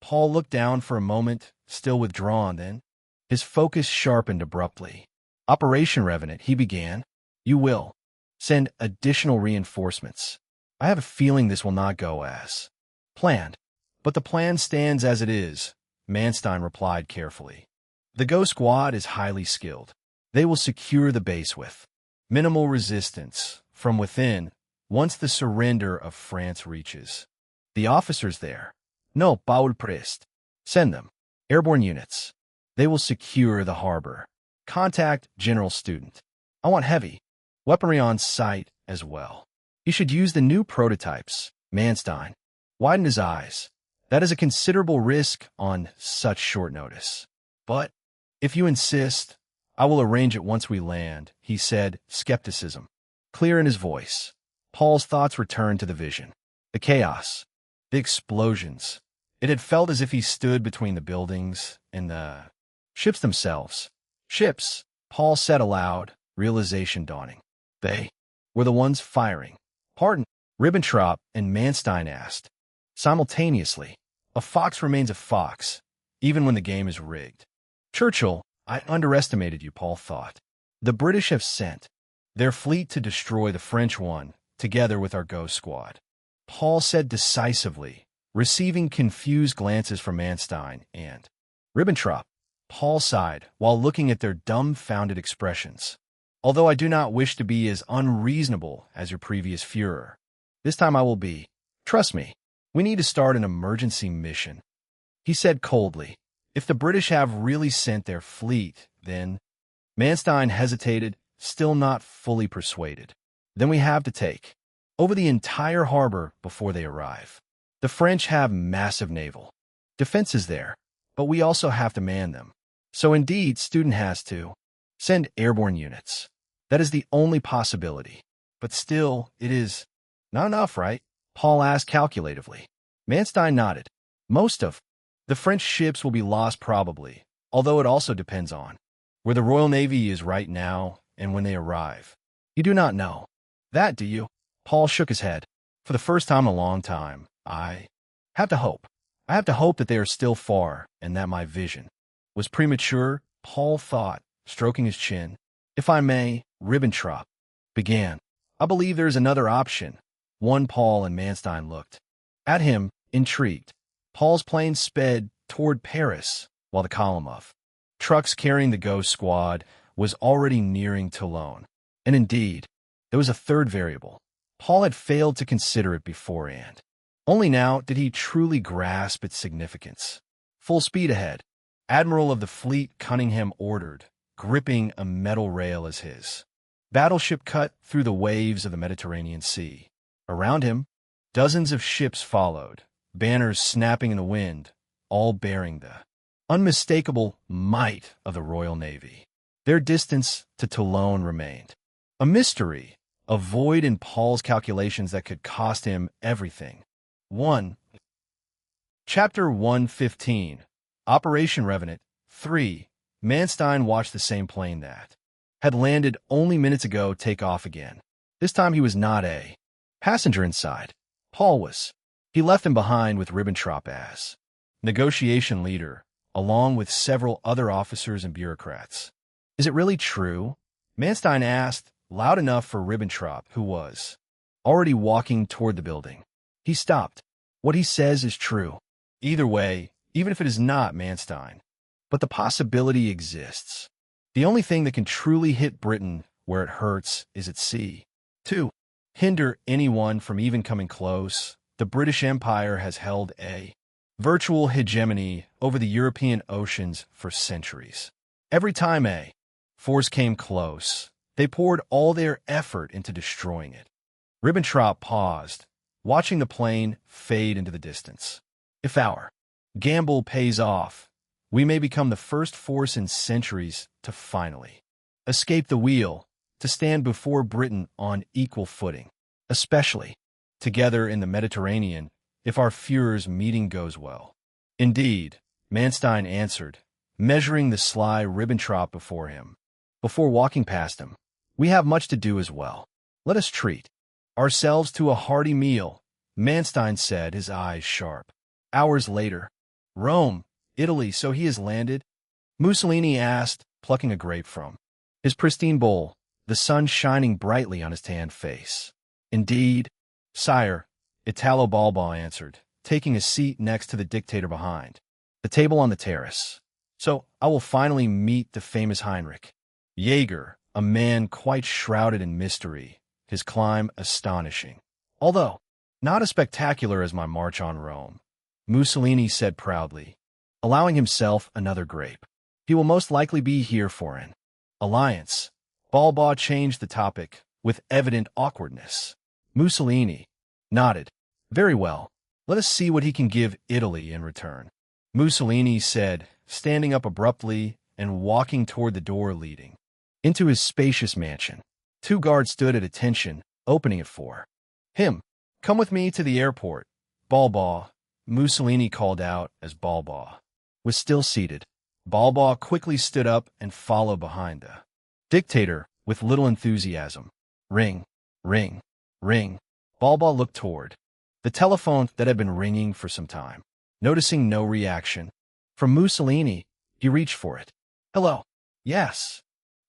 Paul looked down for a moment, still withdrawn, then his focus sharpened abruptly. "Operation Revenant," he began. "You will send additional reinforcements. I have a feeling this will not go as planned." But the plan stands as it is, Manstein replied carefully. The Go Squad is highly skilled. They will secure the base with minimal resistance from within once the surrender of France reaches. The officers there. No, Paul Prest. Send them. Airborne units. They will secure the harbor. Contact General Student. I want heavy weaponry on site as well. You should use the new prototypes. Manstein widened his eyes. That is a considerable risk on such short notice. But if you insist, I will arrange it once we land, he said, skepticism clear in his voice. Paul's thoughts returned to the vision. The chaos. The explosions. It had felt as if he stood between the buildings and the ships themselves. Ships, Paul said aloud, realization dawning. They were the ones firing. Pardon, Ribbentrop and Manstein asked. Simultaneously, a fox remains a fox, even when the game is rigged. Churchill, I underestimated you, Paul thought. The British have sent their fleet to destroy the French one, together with our Go Squad. Paul said decisively, receiving confused glances from Manstein and Ribbentrop. Paul sighed while looking at their dumbfounded expressions. Although I do not wish to be as unreasonable as your previous Führer, this time I will be. Trust me, we need to start an emergency mission. He said coldly, if the British have really sent their fleet, then... Manstein hesitated, still not fully persuaded. Then we have to take over the entire harbor before they arrive. The French have massive naval defenses there, but we also have to man them. So indeed, Student has to send airborne units. That is the only possibility. But still, it is not enough, right? Paul asked calculatively. Manstein nodded. Most of the French ships will be lost probably, although it also depends on where the Royal Navy is right now and when they arrive. You do not know that, do you? Paul shook his head. For the first time in a long time, I have to hope. I have to hope that they are still far and that my vision was premature, Paul thought, stroking his chin. If I may, Ribbentrop began. I believe there is another option. One. Paul and Manstein looked at him, intrigued. Paul's plane sped toward Paris, while the column of trucks carrying the Go Squad was already nearing Toulon. And indeed, there was a third variable. Paul had failed to consider it beforehand. Only now did he truly grasp its significance. Full speed ahead. Admiral of the fleet Cunningham ordered, gripping a metal rail as his battleship cut through the waves of the Mediterranean Sea. Around him, dozens of ships followed, banners snapping in the wind, all bearing the unmistakable might of the Royal Navy. Their distance to Toulon remained a mystery, a void in Paul's calculations that could cost him everything. 1. Chapter 115. Operation Revenant. 3. Manstein watched the same plane that had landed only minutes ago take off again. This time he was not a passenger inside. Paul was. He left him behind with Ribbentrop as negotiation leader, along with several other officers and bureaucrats. Is it really true? Manstein asked, loud enough for Ribbentrop, who was already walking toward the building. He stopped. What he says is true. Either way, even if it is not Manstein. But the possibility exists. The only thing that can truly hit Britain where it hurts is at sea. 2. Hinder anyone from even coming close. The British Empire has held a virtual hegemony over the European oceans for centuries. Every time a force came close, they poured all their effort into destroying it. Ribbentrop paused, watching the plane fade into the distance. If our gamble pays off, we may become the first force in centuries to finally escape the wheel, to stand before Britain on equal footing, especially together in the Mediterranean if our Führer's meeting goes well. Indeed, Manstein answered, measuring the sly Ribbentrop before him. Before walking past him, we have much to do as well. Let us treat ourselves to a hearty meal, Manstein said, his eyes sharp. Hours later, Rome, Italy, so he has landed? Mussolini asked, plucking a grape from his pristine bowl, the sun shining brightly on his tanned face. Indeed, sire, Italo Balbo answered, taking a seat next to the dictator behind. The table on the terrace. So I will finally meet the famous Heinrich. Jaeger, a man quite shrouded in mystery, his climb astonishing. Although not as spectacular as my march on Rome, Mussolini said proudly, allowing himself another grape. He will most likely be here for an alliance. Balba changed the topic with evident awkwardness. Mussolini nodded. Very well. Let us see what he can give Italy in return. Mussolini said, standing up abruptly and walking toward the door leading into his spacious mansion. Two guards stood at attention, opening it for him. Come with me to the airport. Balba, Mussolini called out as Balba was still seated. Balba quickly stood up and followed behind the dictator with little enthusiasm. Ring, ring, ring. Balba looked toward the telephone that had been ringing for some time. Noticing no reaction from Mussolini, he reached for it. Hello. Yes.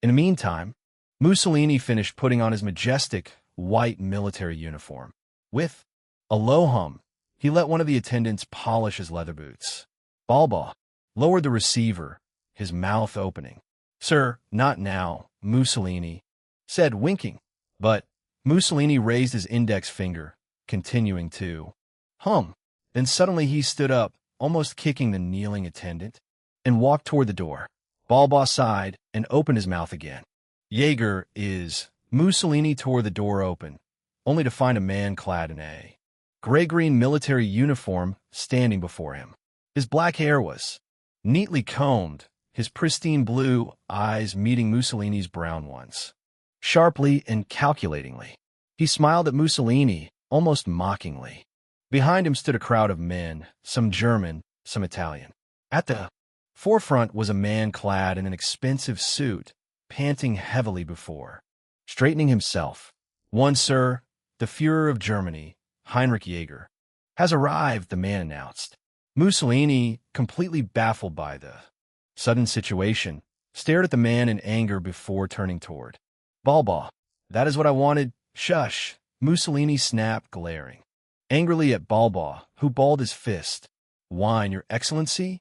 In the meantime, Mussolini finished putting on his majestic white military uniform. With a low hum, he let one of the attendants polish his leather boots. Balba lowered the receiver, his mouth opening. Sir, not now, Mussolini said, winking. But Mussolini raised his index finger, continuing to hum. Then suddenly he stood up, almost kicking the kneeling attendant, and walked toward the door. Balba sighed and opened his mouth again. Jaeger is... Mussolini tore the door open, only to find a man clad in a gray-green military uniform standing before him. His black hair was neatly combed, his pristine blue eyes meeting Mussolini's brown ones. Sharply and calculatingly, he smiled at Mussolini, almost mockingly. Behind him stood a crowd of men, some German, some Italian. At the forefront was a man clad in an expensive suit, panting heavily before straightening himself. One, sir, the Führer of Germany, Heinrich Jaeger, has arrived, the man announced. Mussolini, completely baffled by the sudden situation, stared at the man in anger before turning toward Balba. That is what I wanted. Shush, Mussolini snapped, glaring angrily at Balba, who balled his fist. Wine, Your Excellency?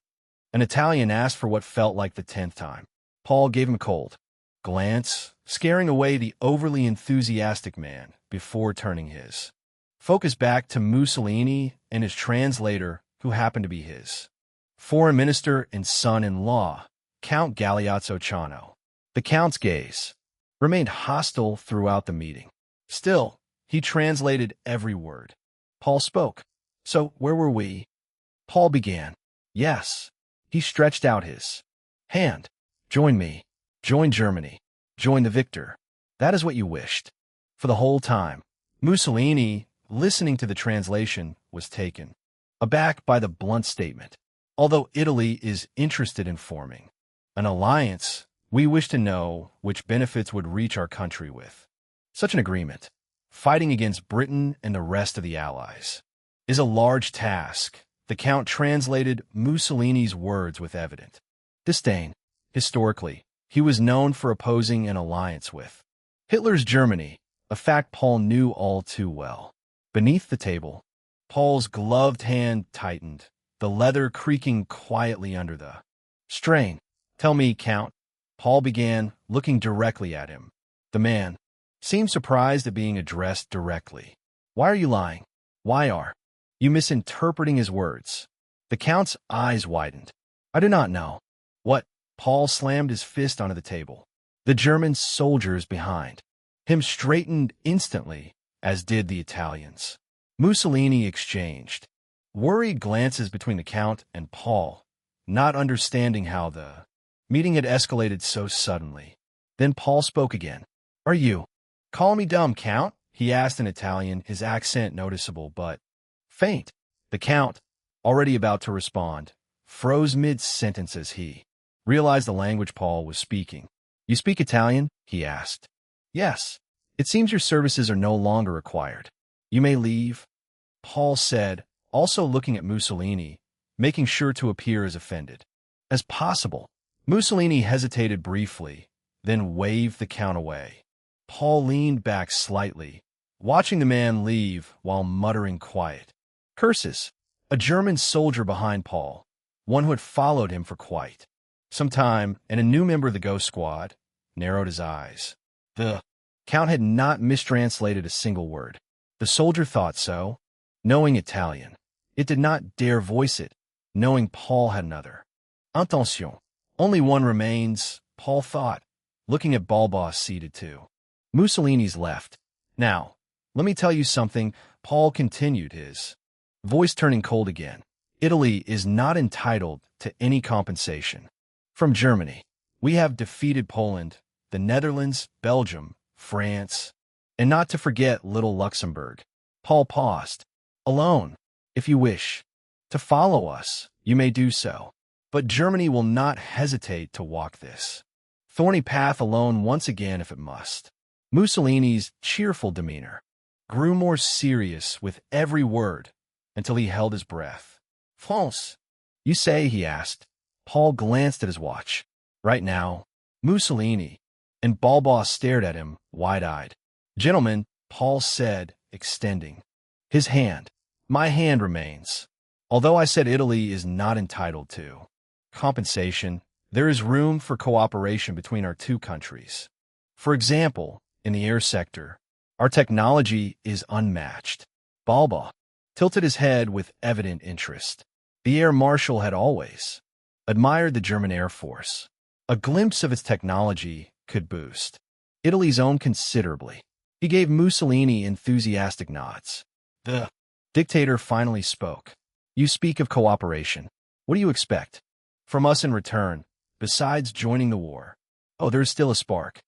An Italian asked for what felt like the 10th time. Paul gave him a cold glance, scaring away the overly enthusiastic man before turning his focus back to Mussolini and his translator, who happened to be his foreign minister and son-in-law, Count Galeazzo Ciano. The Count's gaze remained hostile throughout the meeting. Still, he translated every word. Paul spoke. So, where were we? Paul began. Yes. He stretched out his hand. Join me. Join Germany. Join the victor. That is what you wished. For the whole time, Mussolini, listening to the translation, was taken aback by the blunt statement. Although Italy is interested in forming an alliance, we wish to know which benefits would reach our country with such an agreement. Fighting against Britain and the rest of the Allies is a large task. The Count translated Mussolini's words with evident disdain. Historically, he was known for opposing an alliance with Hitler's Germany, a fact Paul knew all too well. Beneath the table, Paul's gloved hand tightened, the leather creaking quietly under the strain. Tell me, Count, Paul began, looking directly at him. The man seemed surprised at being addressed directly. Why are you lying? Why are you misinterpreting his words? The Count's eyes widened. I do not know. What? Paul slammed his fist onto the table. The German soldiers behind him straightened instantly, as did the Italians. Mussolini exchanged worried glances between the Count and Paul, not understanding how the meeting had escalated so suddenly. Then Paul spoke again. Are you calling me dumb, Count? He asked in Italian, his accent noticeable but faint. The Count, already about to respond, froze mid-sentence as he realized the language Paul was speaking. You speak Italian? He asked. Yes. It seems your services are no longer required. You may leave, Paul said, also looking at Mussolini, making sure to appear as offended as possible. Mussolini hesitated briefly, then waved the Count away. Paul leaned back slightly, watching the man leave while muttering quiet curses. A German soldier behind Paul, one who had followed him for quite some time, and a new member of the Ghost Squad, narrowed his eyes. The Count had not mistranslated a single word. The soldier thought so, knowing Italian. It did not dare voice it, knowing Paul had another. Attention. Only one remains, Paul thought, looking at Balbas seated too. Mussolini's left. Now, let me tell you something, Paul continued, his voice turning cold again. Italy is not entitled to any compensation from Germany. We have defeated Poland, the Netherlands, Belgium, France, and not to forget little Luxembourg. Paul paused. Alone, if you wish to follow us, you may do so. But Germany will not hesitate to walk this thorny path alone once again if it must. Mussolini's cheerful demeanor grew more serious with every word until he held his breath. France, you say, he asked. Paul glanced at his watch. Right now, Mussolini and Balbas stared at him, wide-eyed. Gentlemen, Paul said, extending his hand. My hand remains. Although I said Italy is not entitled to compensation, there is room for cooperation between our two countries. For example, in the air sector, our technology is unmatched. Balba tilted his head with evident interest. The air marshal had always admired the German Air Force. A glimpse of its technology could boost Italy's own considerably. He gave Mussolini enthusiastic nods. The dictator finally spoke. You speak of cooperation. What do you expect from us in return, besides joining the war? Oh, there's still a spark,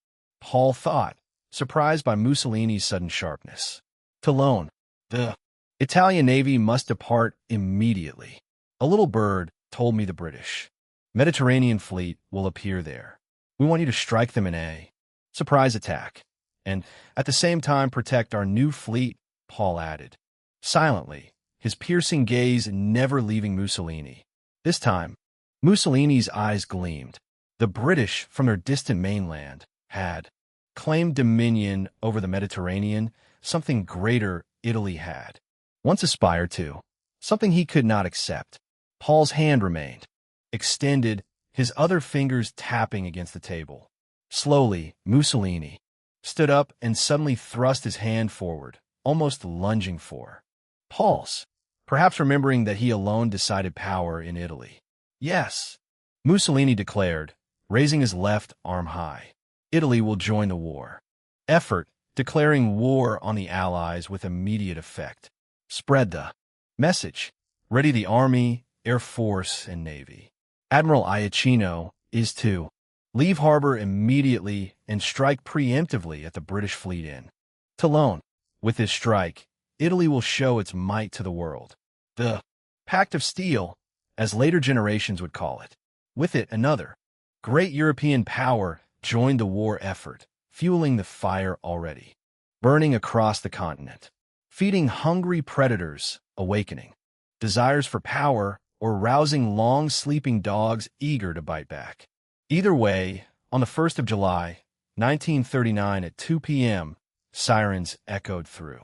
Paul thought, surprised by Mussolini's sudden sharpness. Toulon. The Italian Navy must depart immediately. A little bird told me the British Mediterranean fleet will appear there. We want you to strike them in a surprise attack, and at the same time protect our new fleet, Paul added. Silently, his piercing gaze never leaving Mussolini. This time, Mussolini's eyes gleamed. The British, from their distant mainland, had claimed dominion over the Mediterranean, something greater Italy had once aspired to, something he could not accept. Paul's hand remained extended, his other fingers tapping against the table. Slowly, Mussolini stood up and suddenly thrust his hand forward, almost lunging for Paul's, perhaps remembering that he alone decided power in Italy. Yes, Mussolini declared, raising his left arm high. Italy will join the war effort, declaring war on the Allies with immediate effect. Spread the message. Ready the Army, Air Force, and Navy. Admiral Iacchino is to leave harbor immediately and strike preemptively at the British fleet in Toulon. With this strike, Italy will show its might to the world. The Pact of Steel, as later generations would call it. With it, another great European power joined the war effort, fueling the fire already burning across the continent, feeding hungry predators, awakening desires for power, or rousing long-sleeping dogs eager to bite back. Either way, on the 1st of July, 1939 at 2 p.m., sirens echoed through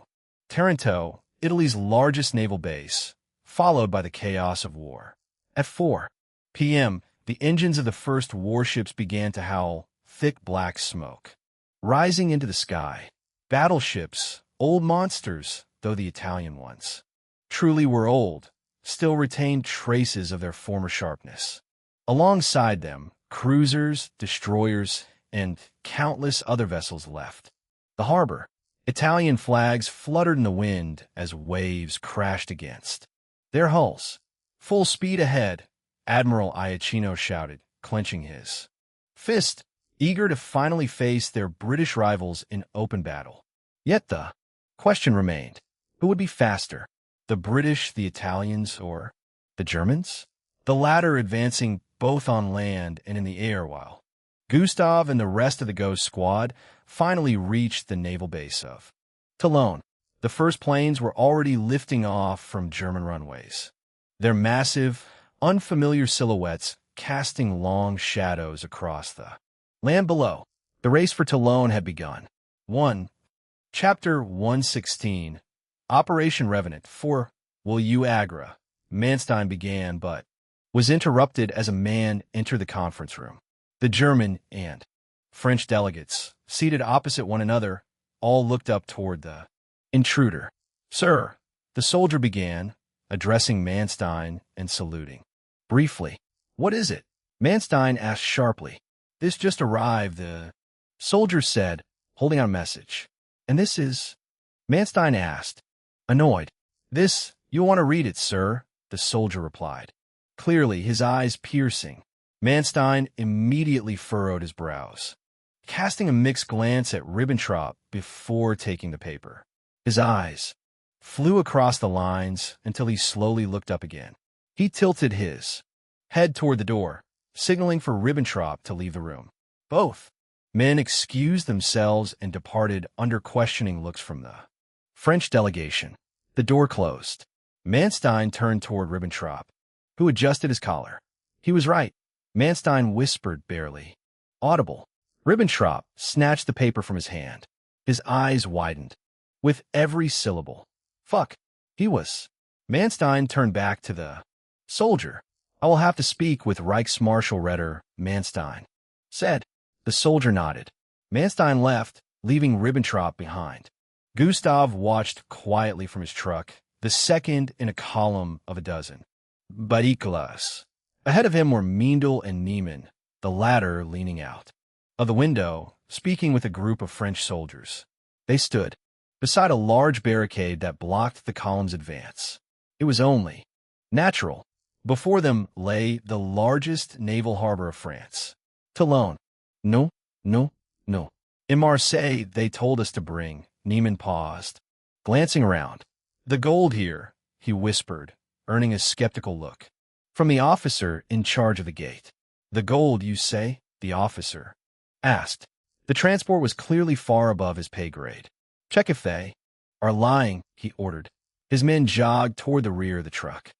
Taranto, Italy's largest naval base, followed by the chaos of war. At 4 p.m., the engines of the first warships began to howl, thick black smoke rising into the sky. Battleships, old monsters, though the Italian ones truly were old, still retained traces of their former sharpness. Alongside them, cruisers, destroyers, and countless other vessels left the harbor. Italian flags fluttered in the wind as waves crashed against their hulls. Full speed ahead, Admiral Iacchino shouted, clenching his fist, eager to finally face their British rivals in open battle. Yet the question remained, who would be faster? The British, the Italians, or the Germans? The latter advancing both on land and in the air while Gustav and the rest of the Ghost Squad finally reached the naval base of Toulon. The first planes were already lifting off from German runways, their massive, unfamiliar silhouettes casting long shadows across the land below. The race for Toulon had begun. 1. Chapter 116. Operation Revenant. 4. Will you Agra? Manstein began, but was interrupted as a man entered the conference room. The German and French delegates, seated opposite one another, all looked up toward the intruder. "Sir," the soldier began, addressing Manstein and saluting. Briefly, "What is it?" Manstein asked sharply. "This just arrived," the soldier said, holding out a message. "And this is?" Manstein asked, annoyed. "This, you'll want to read it, sir," the soldier replied, clearly his eyes piercing. Manstein immediately furrowed his brows, casting a mixed glance at Ribbentrop before taking the paper. His eyes flew across the lines until he slowly looked up again. He tilted his head toward the door, signaling for Ribbentrop to leave the room. Both men excused themselves and departed under questioning looks from the French delegation. The door closed. Manstein turned toward Ribbentrop, who adjusted his collar. He was right, Manstein whispered, barely audible. Ribbentrop snatched the paper from his hand. His eyes widened with every syllable. "Fuck," he was. Manstein turned back to the soldier. "I will have to speak with Reich's Marshal Ritter," Manstein said. The soldier nodded. Manstein left, leaving Ribbentrop behind. Gustav watched quietly from his truck, the second in a column of a dozen Barricades. Ahead of him were Meindl and Niemann, the latter leaning out of the window, speaking with a group of French soldiers. They stood beside a large barricade that blocked the column's advance. It was only natural. Before them lay the largest naval harbor of France. Toulon. "No, no, no. In Marseille, they told us to bring." Niemann paused, glancing around. "The gold here," he whispered, earning a skeptical look from the officer in charge of the gate. "The gold, you say?" the officer asked. The transport was clearly far above his pay grade. "Check if they are lying," he ordered. His men jogged toward the rear of the truck.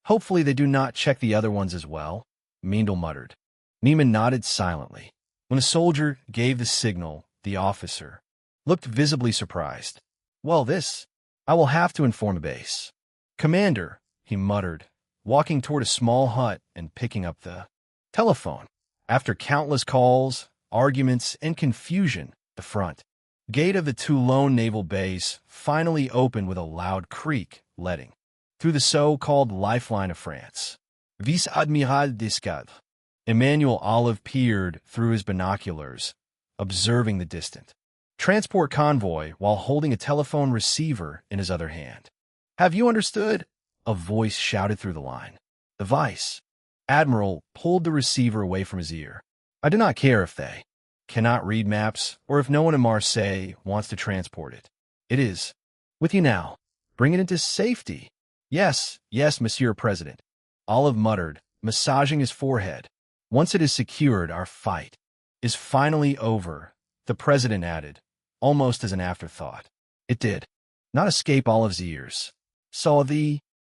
"Hopefully they do not check the other ones as well," Meindl muttered. Niemann nodded silently. When the soldier gave the signal, the officer looked visibly surprised. "Well, this, I will have to inform the base." "Commander," he muttered, walking toward a small hut and picking up the telephone. After countless calls, arguments, and confusion, the front gate of the Toulon naval base finally opened with a loud creak, letting through the so-called lifeline of France. Vice-Admiral d'Escadre Emmanuel Olive peered through his binoculars, observing the distant transport convoy while holding a telephone receiver in his other hand. "Have you understood?" a voice shouted through the line. The vice admiral pulled the receiver away from his ear. "I do not care if they cannot read maps or if no one in Marseille wants to transport it. It is with you now. Bring it into safety." Yes, Monsieur President," Olive muttered, massaging his forehead. "Once it is secured, our fight is finally over," the president added, almost as an afterthought. It did not escape Olive's ears.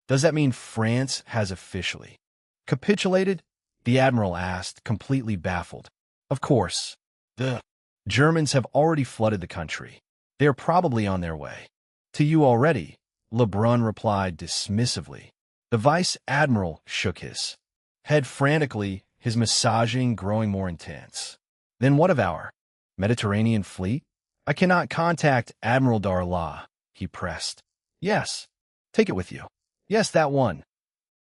Does that mean France has officially capitulated?" the admiral asked, completely baffled. "Of course. The Germans have already flooded the country. They are probably on their way to you already," Lebrun replied dismissively. The vice admiral shook his head frantically, his massaging growing more intense. "Then what of our Mediterranean fleet? I cannot contact Admiral Darla," he pressed. "Yes, take it with you." "Yes, that one."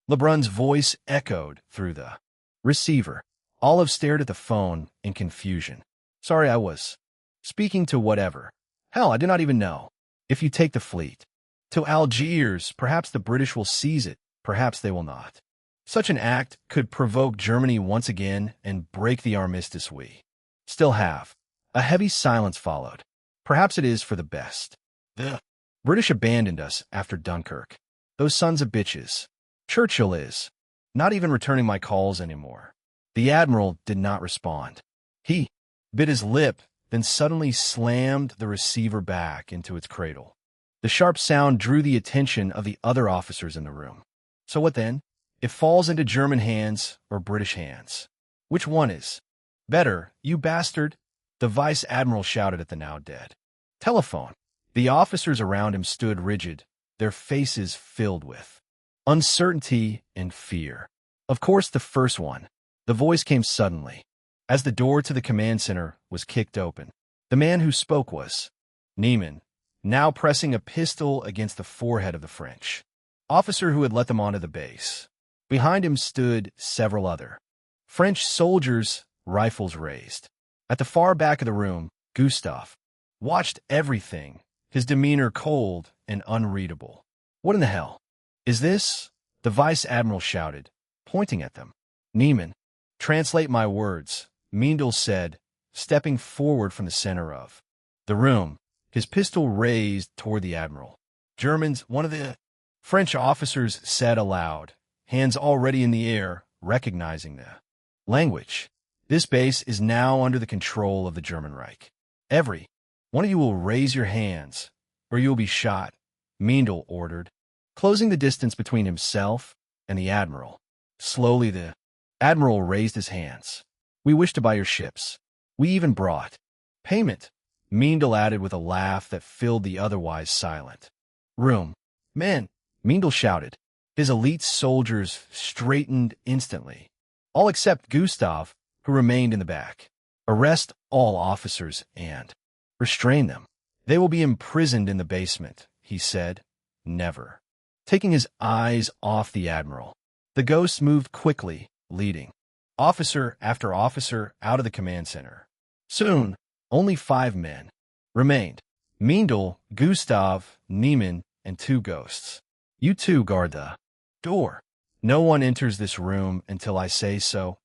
Lebrun's voice echoed through the receiver. Olive stared at the phone in confusion. "Sorry, I was speaking to whatever. Hell, I do not even know. If you take the fleet to Algiers, perhaps the British will seize it, perhaps they will not. Such an act could provoke Germany once again and break the armistice we still have." A heavy silence followed. "Perhaps it is for the best. The British abandoned us after Dunkirk. Those sons of bitches. Churchill is not even returning my calls anymore." The admiral did not respond. He bit his lip, then suddenly slammed the receiver back into its cradle. The sharp sound drew the attention of the other officers in the room. "So what then? It falls into German hands or British hands. Which one is better, you bastard?" the vice admiral shouted at the now dead telephone. The officers around him stood rigid, their faces filled with uncertainty, and fear. Of course, the first one. The voice came suddenly, as the door to the command center was kicked open. The man who spoke was Neiman, now pressing a pistol against the forehead of the French officer who had let them onto the base. Behind him stood several other French soldiers, rifles raised. At the far back of the room, Gustave watched everything, his demeanor cold and unreadable. "What in the hell is this?" the vice admiral shouted, pointing at them. Neiman, "Translate my words," Meindl said, stepping forward from the center of the room, his pistol raised toward the admiral. "Germans," one of the French officers said aloud, hands already in the air, recognizing the language. "This base is now under the control of the German Reich. Every one of you will raise your hands, or you will be shot," Meindl ordered, closing the distance between himself and the admiral. Slowly the admiral raised his hands. "We wish to buy your ships. We even brought payment," Meindl added with a laugh that filled the otherwise silent room. "Men," Meindl shouted. His elite soldiers straightened instantly, all except Gustave, who remained in the back. "Arrest all officers and restrain them. They will be imprisoned in the basement," he said, never taking his eyes off the admiral. The ghosts moved quickly, leading officer after officer out of the command center. Soon, only 5 men remained: Meindl, Gustave, Neiman, and 2 ghosts. "You two guard the door. No one enters this room until I say so,"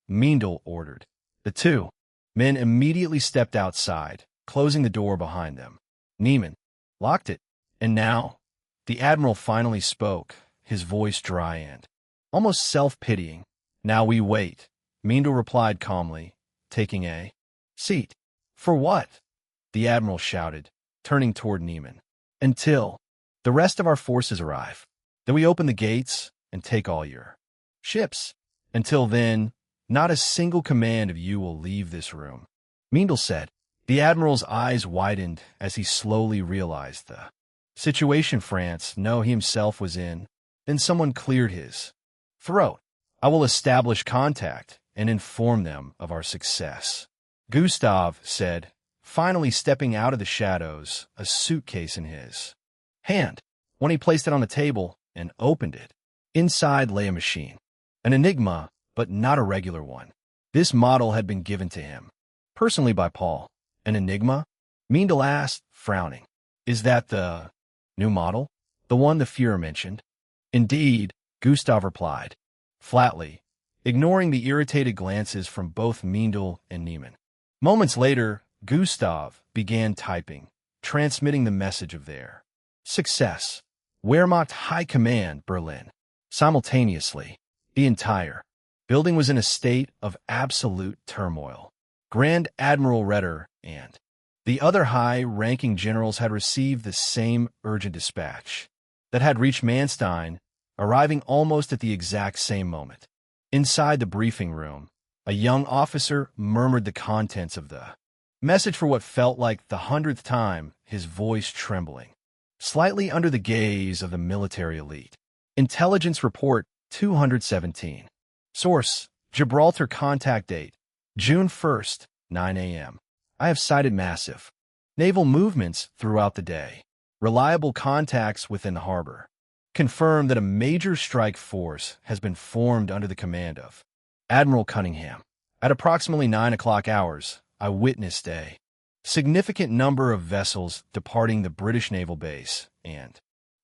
Meindl ordered. The 2 men immediately stepped outside, closing the door behind them. Neiman locked it, and now the admiral finally spoke, his voice dry and almost self-pitying. "Now we wait," Meindl replied calmly, taking a seat. "For what?" the admiral shouted, turning toward Neiman. "Until the rest of our forces arrive. Then we open the gates and take all your ships. Until then, not a single command of you will leave this room," Meindl said. The admiral's eyes widened as he slowly realized the situation France, no, he himself was in. Then someone cleared his throat. "I will establish contact and inform them of our success," Gustave said, finally stepping out of the shadows, a suitcase in his hand. When he placed it on the table and opened it, inside lay a machine. An enigma, but not a regular one. This model had been given to him personally by Paul. "An enigma?" Meindl asked, frowning. "Is that the new model? The one the Fuhrer mentioned?" "Indeed," Gustave replied, flatly, ignoring the irritated glances from both Meindl and Neiman. Moments later, Gustave began typing, transmitting the message of their success. "Wehrmacht High Command, Berlin." Simultaneously, the entire building was in a state of absolute turmoil. Grand Admiral Ritter and the other high-ranking generals had received the same urgent dispatch that had reached Manstein, arriving almost at the exact same moment. Inside the briefing room, a young officer murmured the contents of the message for what felt like the 100th time, his voice trembling slightly under the gaze of the military elite. "Intelligence Report 217. Source: Gibraltar. Contact date: June 1st, 9 a.m. I have sighted massive naval movements throughout the day. Reliable contacts within the harbor confirm that a major strike force has been formed under the command of Admiral Cunningham. At approximately 9 o'clock hours, I witnessed a significant number of vessels departing the British naval base and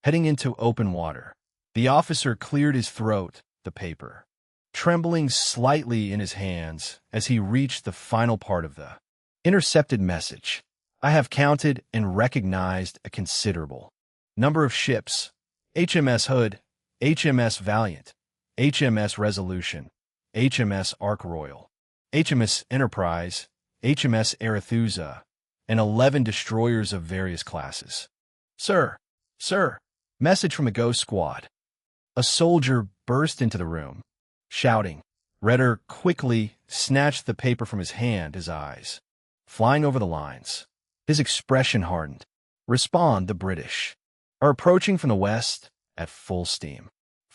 heading into open water." The officer cleared his throat, the paper trembling slightly in his hands as he reached the final part of the intercepted message. "I have counted and recognized a considerable number of ships: HMS Hood, HMS Valiant, HMS Resolution, HMS Ark Royal, HMS Enterprise, HMS Arethusa, and 11 destroyers of various classes." Sir, message from the Ghost Squad." A soldier burst into the room, shouting. Ritter quickly snatched the paper from his hand, his eyes flying over the lines. His expression hardened. "Respond, the British are approaching from the west at full steam.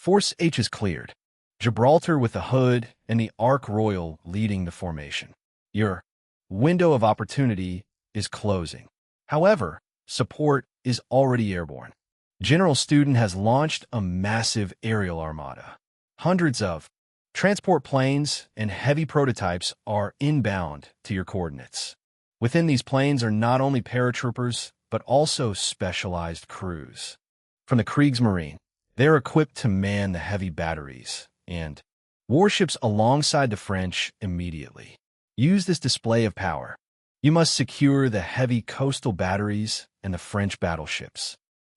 Force H is cleared. Gibraltar with the Hood and the Ark Royal leading the formation. Your window of opportunity is closing. However, support is already airborne. General Student has launched a massive aerial armada. Hundreds of transport planes and heavy prototypes are inbound to your coordinates. Within these planes are not only paratroopers, but also specialized crews. From the Kriegsmarine, they're equipped to man the heavy batteries and warships alongside the French immediately. Use this display of power. You must secure the heavy coastal batteries and the French battleships.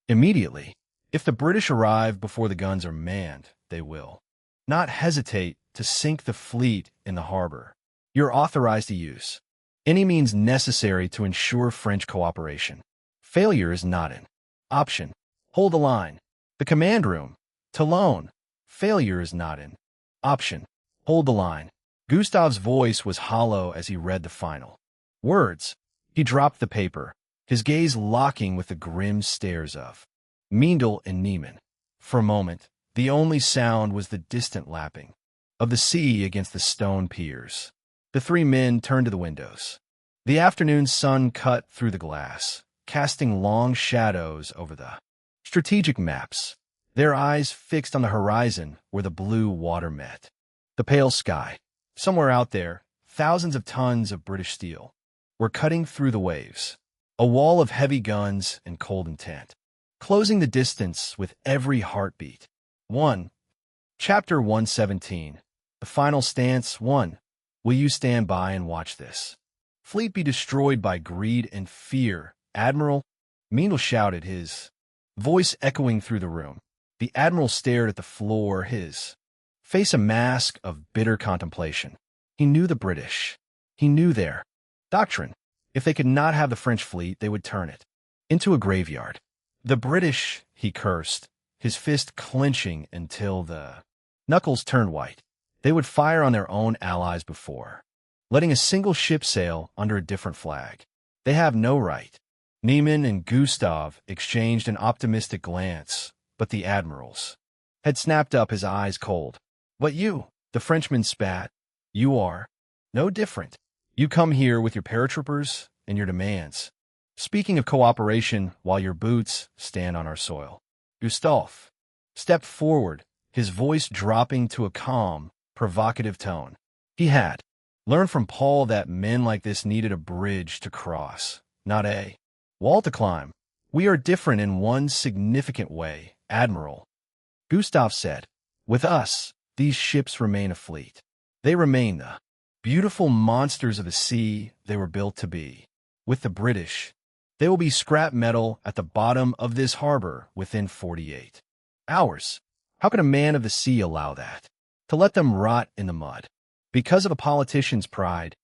Immediately, if the British arrive before the guns are manned, they will not hesitate to sink the fleet in the harbor. You're authorized to use any means necessary to ensure French cooperation. Failure is not an option. Hold the line. The command room. Toulon. Failure is not an option. Hold the line. Gustav's voice was hollow as he read the final words. He dropped the paper, his gaze locking with the grim stares of Meindl and Niemann. For a moment, the only sound was the distant lapping of the sea against the stone piers. The three men turned to the windows. The afternoon sun cut through the glass, casting long shadows over the strategic maps, their eyes fixed on the horizon where the blue water met. The pale sky. Somewhere out there, thousands of tons of British steel were cutting through the waves, a wall of heavy guns and cold intent, closing the distance with every heartbeat. 1. Chapter 117. The Final Stance. 1. Will you stand by and watch this fleet be destroyed by greed and fear, Admiral? Meindl shouted, his voice echoing through the room. The Admiral stared at the floor, his face a mask of bitter contemplation. He knew the British. He knew their doctrine. If they could not have the French fleet, they would turn it into a graveyard. The British, he cursed, his fist clenching until the knuckles turned white. They would fire on their own allies before letting a single ship sail under a different flag. They have no right. Niemann and Gustav exchanged an optimistic glance, but the admirals had snapped up, his eyes cold. But you, the Frenchman spat, you are no different. You come here with your paratroopers and your demands, speaking of cooperation while your boots stand on our soil. Gustav stepped forward, his voice dropping to a calm, provocative tone. He had learned from Paul that men like this needed a bridge to cross, not a wall to climb. We are different in one significant way, Admiral. Gustav said, with us, these ships remain a fleet. They remain the beautiful monsters of the sea they were built to be. With the British, they will be scrap metal at the bottom of this harbor within 48 hours. How can a man of the sea allow that? To let them rot in the mud? Because of a politician's pride.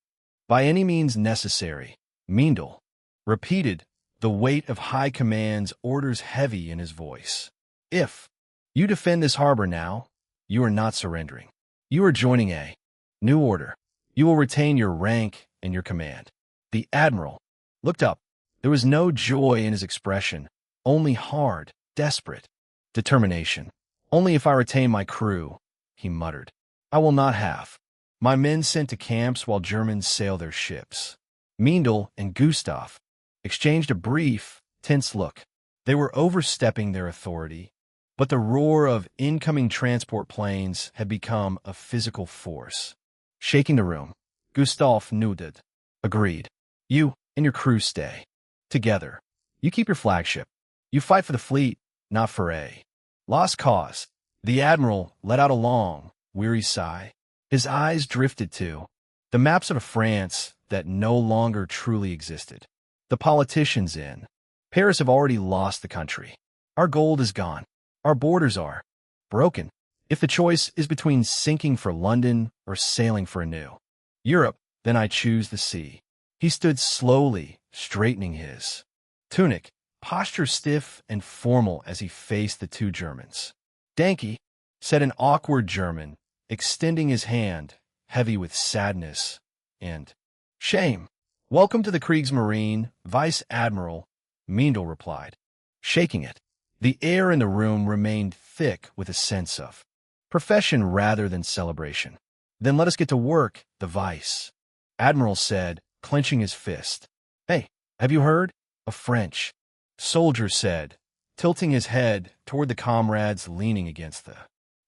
By any means necessary, Meindl repeated, the weight of high command's orders heavy in his voice. If you defend this harbor now, you are not surrendering. You are joining a new order. You will retain your rank and your command. The Admiral looked up. There was no joy in his expression, only hard, desperate determination. Only if I retain my crew, he muttered. I will not have my men sent to camps while Germans sail their ships. Meindl and Gustav exchanged a brief, tense look. They were overstepping their authority, but the roar of incoming transport planes had become a physical force. Shaking the room, Gustav nodded. Agreed. You and your crew stay together. You keep your flagship. You fight for the fleet, not for a lost cause. The Admiral let out a long, weary sigh. His eyes drifted to the maps of France that no longer truly existed. The politicians in Paris have already lost the country. Our gold is gone. Our borders are broken. If the choice is between sinking for London or sailing for a new Europe, then I choose the sea. He stood slowly, straightening his tunic, posture stiff and formal as he faced the two Germans. Danke, said an awkward German, extending his hand, heavy with sadness and shame. Welcome to the Kriegsmarine, Vice Admiral, Meindl replied, shaking it. The air in the room remained thick with a sense of profession rather than celebration. "Then let us get to work, the vice," Admiral said, clenching his fist. "Hey, have you heard?" a French soldier said, tilting his head toward the comrades leaning against the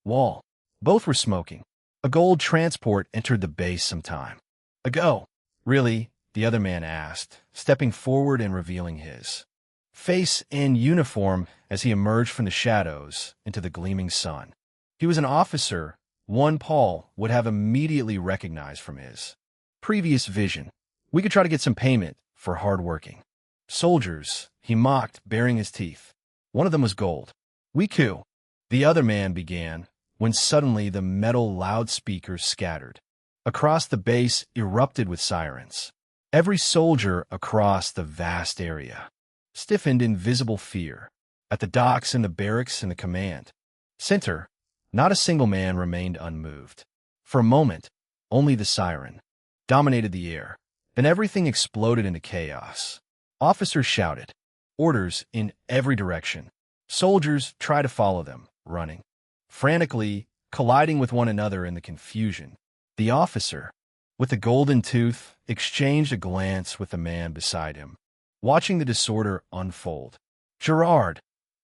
wall. Both were smoking. "A gold transport entered the base some time ago." "Really?" the other man asked, stepping forward and revealing his face in uniform as he emerged from the shadows into the gleaming sun. He was an officer, one Paul would have immediately recognized from his previous vision. "We could try to get some payment for hard-working soldiers," he mocked, baring his teeth. One of them was gold. "We could," the other man began, when suddenly the metal loudspeakers scattered. Across the base erupted with sirens. Every soldier across the vast area stiffened in visible fear. At the docks, in the barracks, in the command center, not a single man remained unmoved. For a moment, only the siren dominated the air. Then everything exploded into chaos. Officers shouted orders in every direction. Soldiers tried to follow them, running frantically, colliding with one another in the confusion. The officer, with the golden tooth, exchanged a glance with the man beside him, watching the disorder unfold. "Gerard,"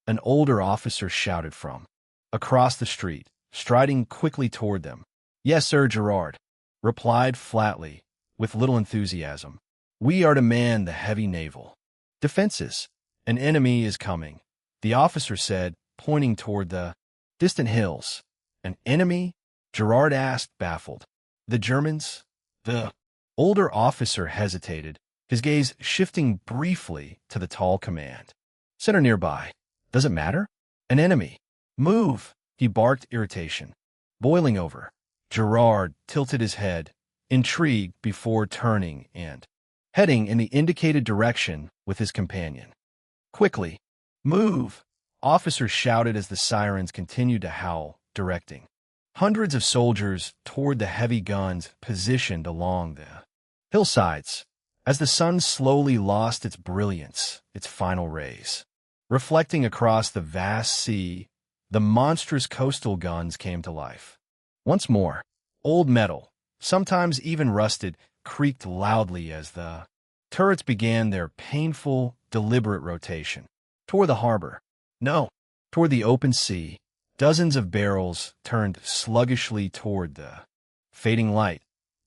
an older officer shouted from across the street, striding quickly toward them. "Yes, sir," Gerard replied flatly, with little enthusiasm. "We are to man the heavy naval defenses. An enemy is coming," the officer said, pointing toward the distant hills. "An enemy?" Gerard asked, baffled. "The Germans?" The older officer hesitated, his gaze shifting briefly to the tall command center nearby. "Does it matter?" "An enemy. Move!" he barked, irritation boiling over. Gerard tilted his head, intrigued, before turning and heading in the indicated direction with his companion. "Quickly! Move!" officers shouted as the sirens continued to howl, directing hundreds of soldiers toward the heavy guns positioned along the hillsides. As the sun slowly lost its brilliance, its final rays reflecting across the vast sea, the monstrous coastal guns came to life. Once more, old metal, sometimes even rusted, creaked loudly as the turrets began their painful, deliberate rotation. Toward the harbor. No, toward the open sea. Dozens of barrels turned sluggishly toward the fading light,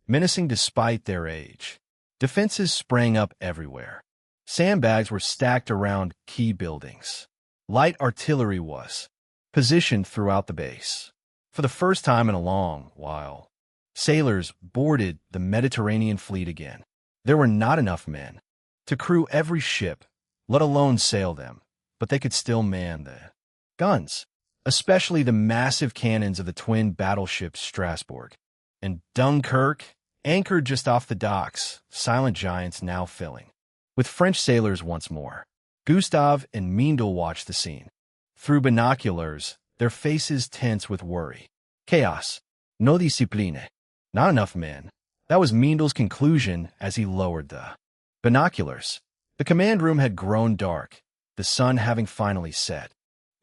menacing despite their age. Defenses sprang up everywhere. Sandbags were stacked around key buildings. Light artillery was positioned throughout the base. For the first time in a long while, sailors boarded the Mediterranean fleet again. There were not enough men to crew every ship, let alone sail them, but they could still man the guns, especially the massive cannons of the twin battleships Strasbourg and Dunkirk, anchored just off the docks, silent giants now filling with French sailors once more. Gustave and Meindl watched the scene through binoculars, their faces tense with worry. Chaos. No discipline. Not enough men. That was Meindl's conclusion as he lowered the binoculars. The command room had grown dark, the sun having finally set.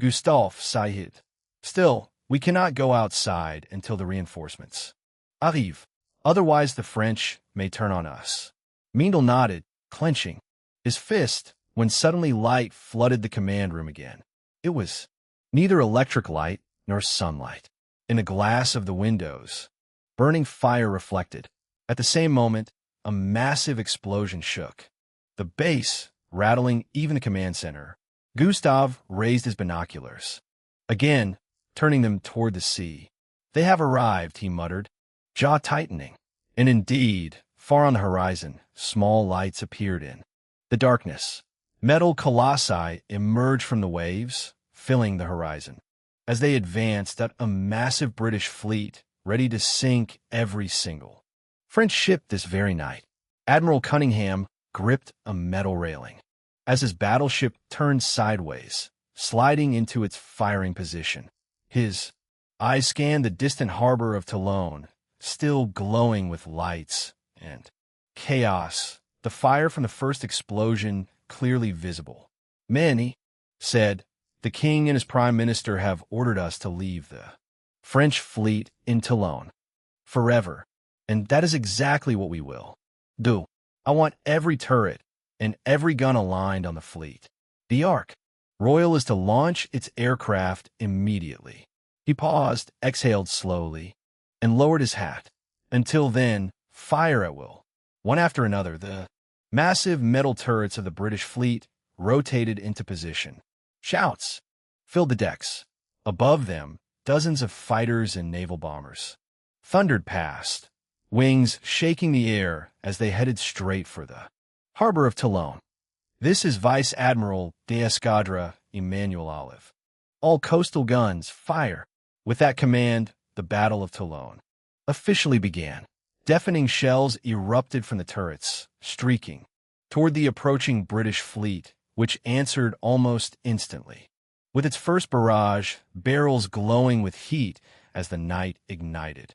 Gustave sighed. "Still, we cannot go outside until the reinforcements arrive. Otherwise the French may turn on us." Meindl nodded, clenching his fist, when suddenly light flooded the command room again. It was neither electric light nor sunlight. In the glass of the windows, burning fire reflected. At the same moment, a massive explosion shook the base, rattling even the command center. Gustave raised his binoculars, again turning them toward the sea. "They have arrived," he muttered, jaw tightening. And indeed, far on the horizon, small lights appeared in the darkness. Metal colossi emerged from the waves, filling the horizon. As they advanced, a massive British fleet, ready to sink every single French ship this very night. Admiral Cunningham gripped a metal railing as his battleship turned sideways, sliding into its firing position. His eyes scanned the distant harbor of Toulon, still glowing with lights and chaos, the fire from the first explosion clearly visible. "Men," he said, The king and his prime minister have ordered us to leave the French fleet in Toulon forever, and that is exactly what we will do. I want every turret and every gun aligned on the fleet. The Ark Royal is to launch its aircraft immediately. He paused, exhaled slowly, and lowered his hat. Until then, fire at will. One after another, the massive metal turrets of the British fleet rotated into position. Shouts filled the decks. Above them, dozens of fighters and naval bombers thundered past, wings shaking the air as they headed straight for the harbor of Toulon. This is Vice Admiral d'Escadre Emmanuel Olive. All coastal guns, fire. With that command, the Battle of Toulon officially began. Deafening shells erupted from the turrets, streaking toward the approaching British fleet, which answered almost instantly. With its first barrage, barrels glowing with heat as the night ignited.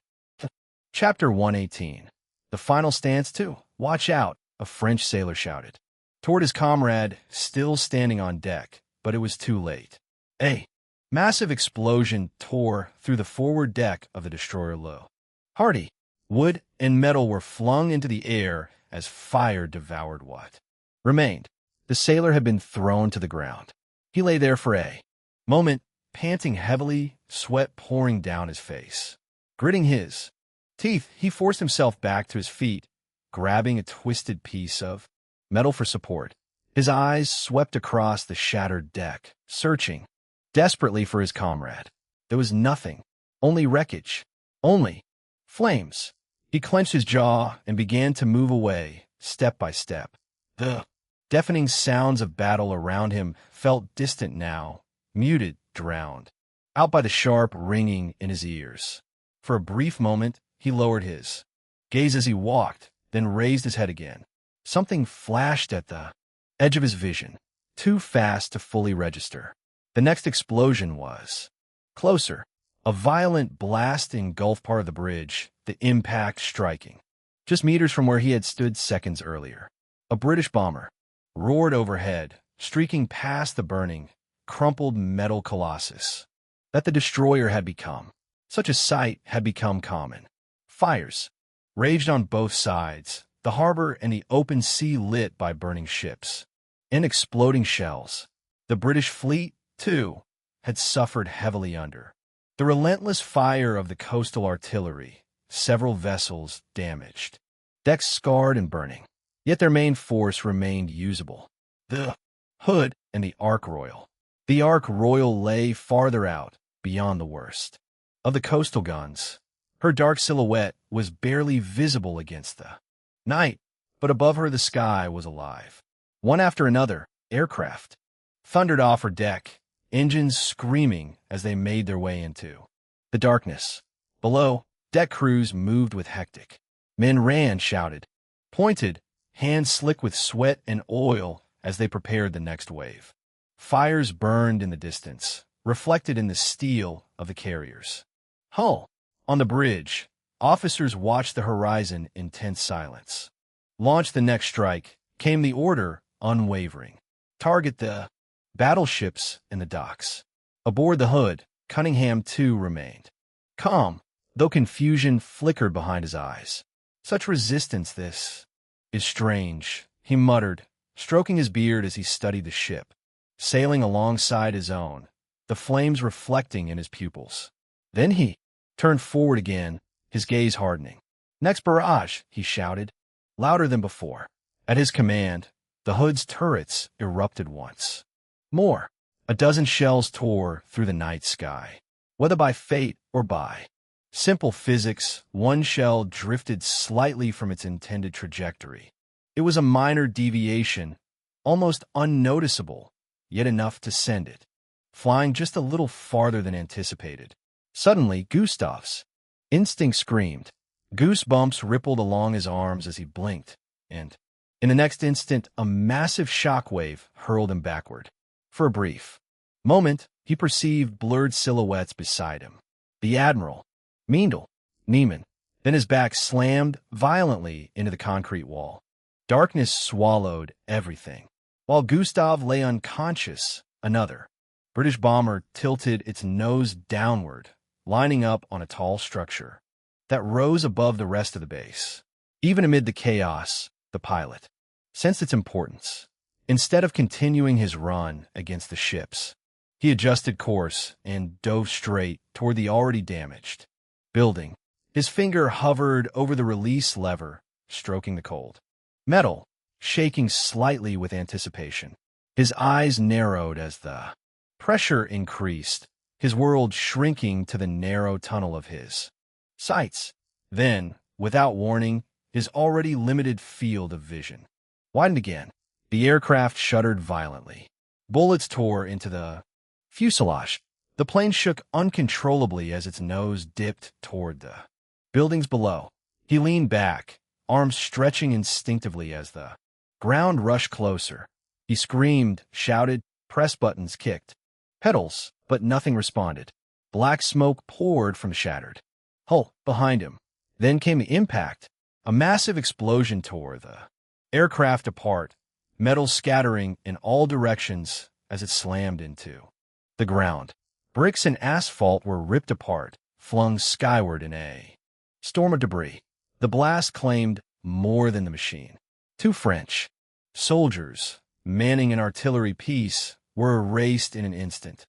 Chapter 118. The final stance too. Watch out, a French sailor shouted toward his comrade, still standing on deck, but it was too late. A massive explosion tore through the forward deck of the destroyer low. Hardy, wood, and metal were flung into the air as fire devoured what remained. The sailor had been thrown to the ground. He lay there for a moment, panting heavily, sweat pouring down his face. Gritting his teeth, he forced himself back to his feet, grabbing a twisted piece of metal for support. His eyes swept across the shattered deck, searching desperately for his comrade. There was nothing, only wreckage, only flames. He clenched his jaw and began to move away, step by step. The deafening sounds of battle around him felt distant now, muted, drowned out by the sharp ringing in his ears. For a brief moment, he lowered his gaze as he walked, then raised his head again. Something flashed at the edge of his vision, too fast to fully register. The next explosion was closer. A violent blast engulfed part of the bridge, the impact striking just meters from where he had stood seconds earlier. A British bomber roared overhead, streaking past the burning, crumpled metal colossus that the destroyer had become. Such a sight had become common. Fires raged on both sides, the harbor and the open sea lit by burning ships and exploding shells. The British fleet, too, had suffered heavily under the relentless fire of the coastal artillery, several vessels damaged, decks scarred and burning. Yet their main force remained usable. The Hood and the Ark Royal. The Ark Royal lay farther out, beyond the worst of the coastal guns. Her dark silhouette was barely visible against the night, but above her the sky was alive. One after another, aircraft thundered off her deck, engines screaming as they made their way into the darkness. Below, deck crews moved with hectic. Men ran, shouted, pointed, hands slick with sweat and oil as they prepared the next wave. Fires burned in the distance, reflected in the steel of the carriers. Hull. On the bridge, officers watched the horizon in tense silence. Launch the next strike, came the order, unwavering. Target the battleships in the docks. Aboard the Hood, Cunningham too remained calm, though confusion flickered behind his eyes. Such resistance, this is strange, he muttered, stroking his beard as he studied the ship, sailing alongside his own, the flames reflecting in his pupils. Then he turned forward again, his gaze hardening. Next barrage, he shouted, louder than before. At his command, the Hood's turrets erupted once more. A dozen shells tore through the night sky. Whether by fate or by simple physics, one shell drifted slightly from its intended trajectory. It was a minor deviation, almost unnoticeable, yet enough to send it flying just a little farther than anticipated. Suddenly, Gustav's instinct screamed. Goosebumps rippled along his arms as he blinked, and in the next instant, a massive shockwave hurled him backward. For a brief moment, he perceived blurred silhouettes beside him. The Admiral, Meindl, Neiman. Then his back slammed violently into the concrete wall. Darkness swallowed everything. While Gustav lay unconscious, another British bomber tilted its nose downward, lining up on a tall structure that rose above the rest of the base. Even amid the chaos, the pilot sensed its importance. Instead of continuing his run against the ships, he adjusted course and dove straight toward the already damaged building. His finger hovered over the release lever, stroking the cold metal, shaking slightly with anticipation. His eyes narrowed as the pressure increased, his world shrinking to the narrow tunnel of his sights. Then, without warning, his already limited field of vision widened again. The aircraft shuddered violently. Bullets tore into the fuselage. The plane shook uncontrollably as its nose dipped toward the buildings below. He leaned back, arms stretching instinctively as the ground rushed closer. He screamed, shouted, press buttons kicked pedals, but nothing responded. Black smoke poured from shattered hull behind him. Then came the impact. A massive explosion tore the aircraft apart, metal scattering in all directions as it slammed into the ground. Bricks and asphalt were ripped apart, flung skyward in a storm of debris. The blast claimed more than the machine. 2 French soldiers, manning an artillery piece, were erased in an instant,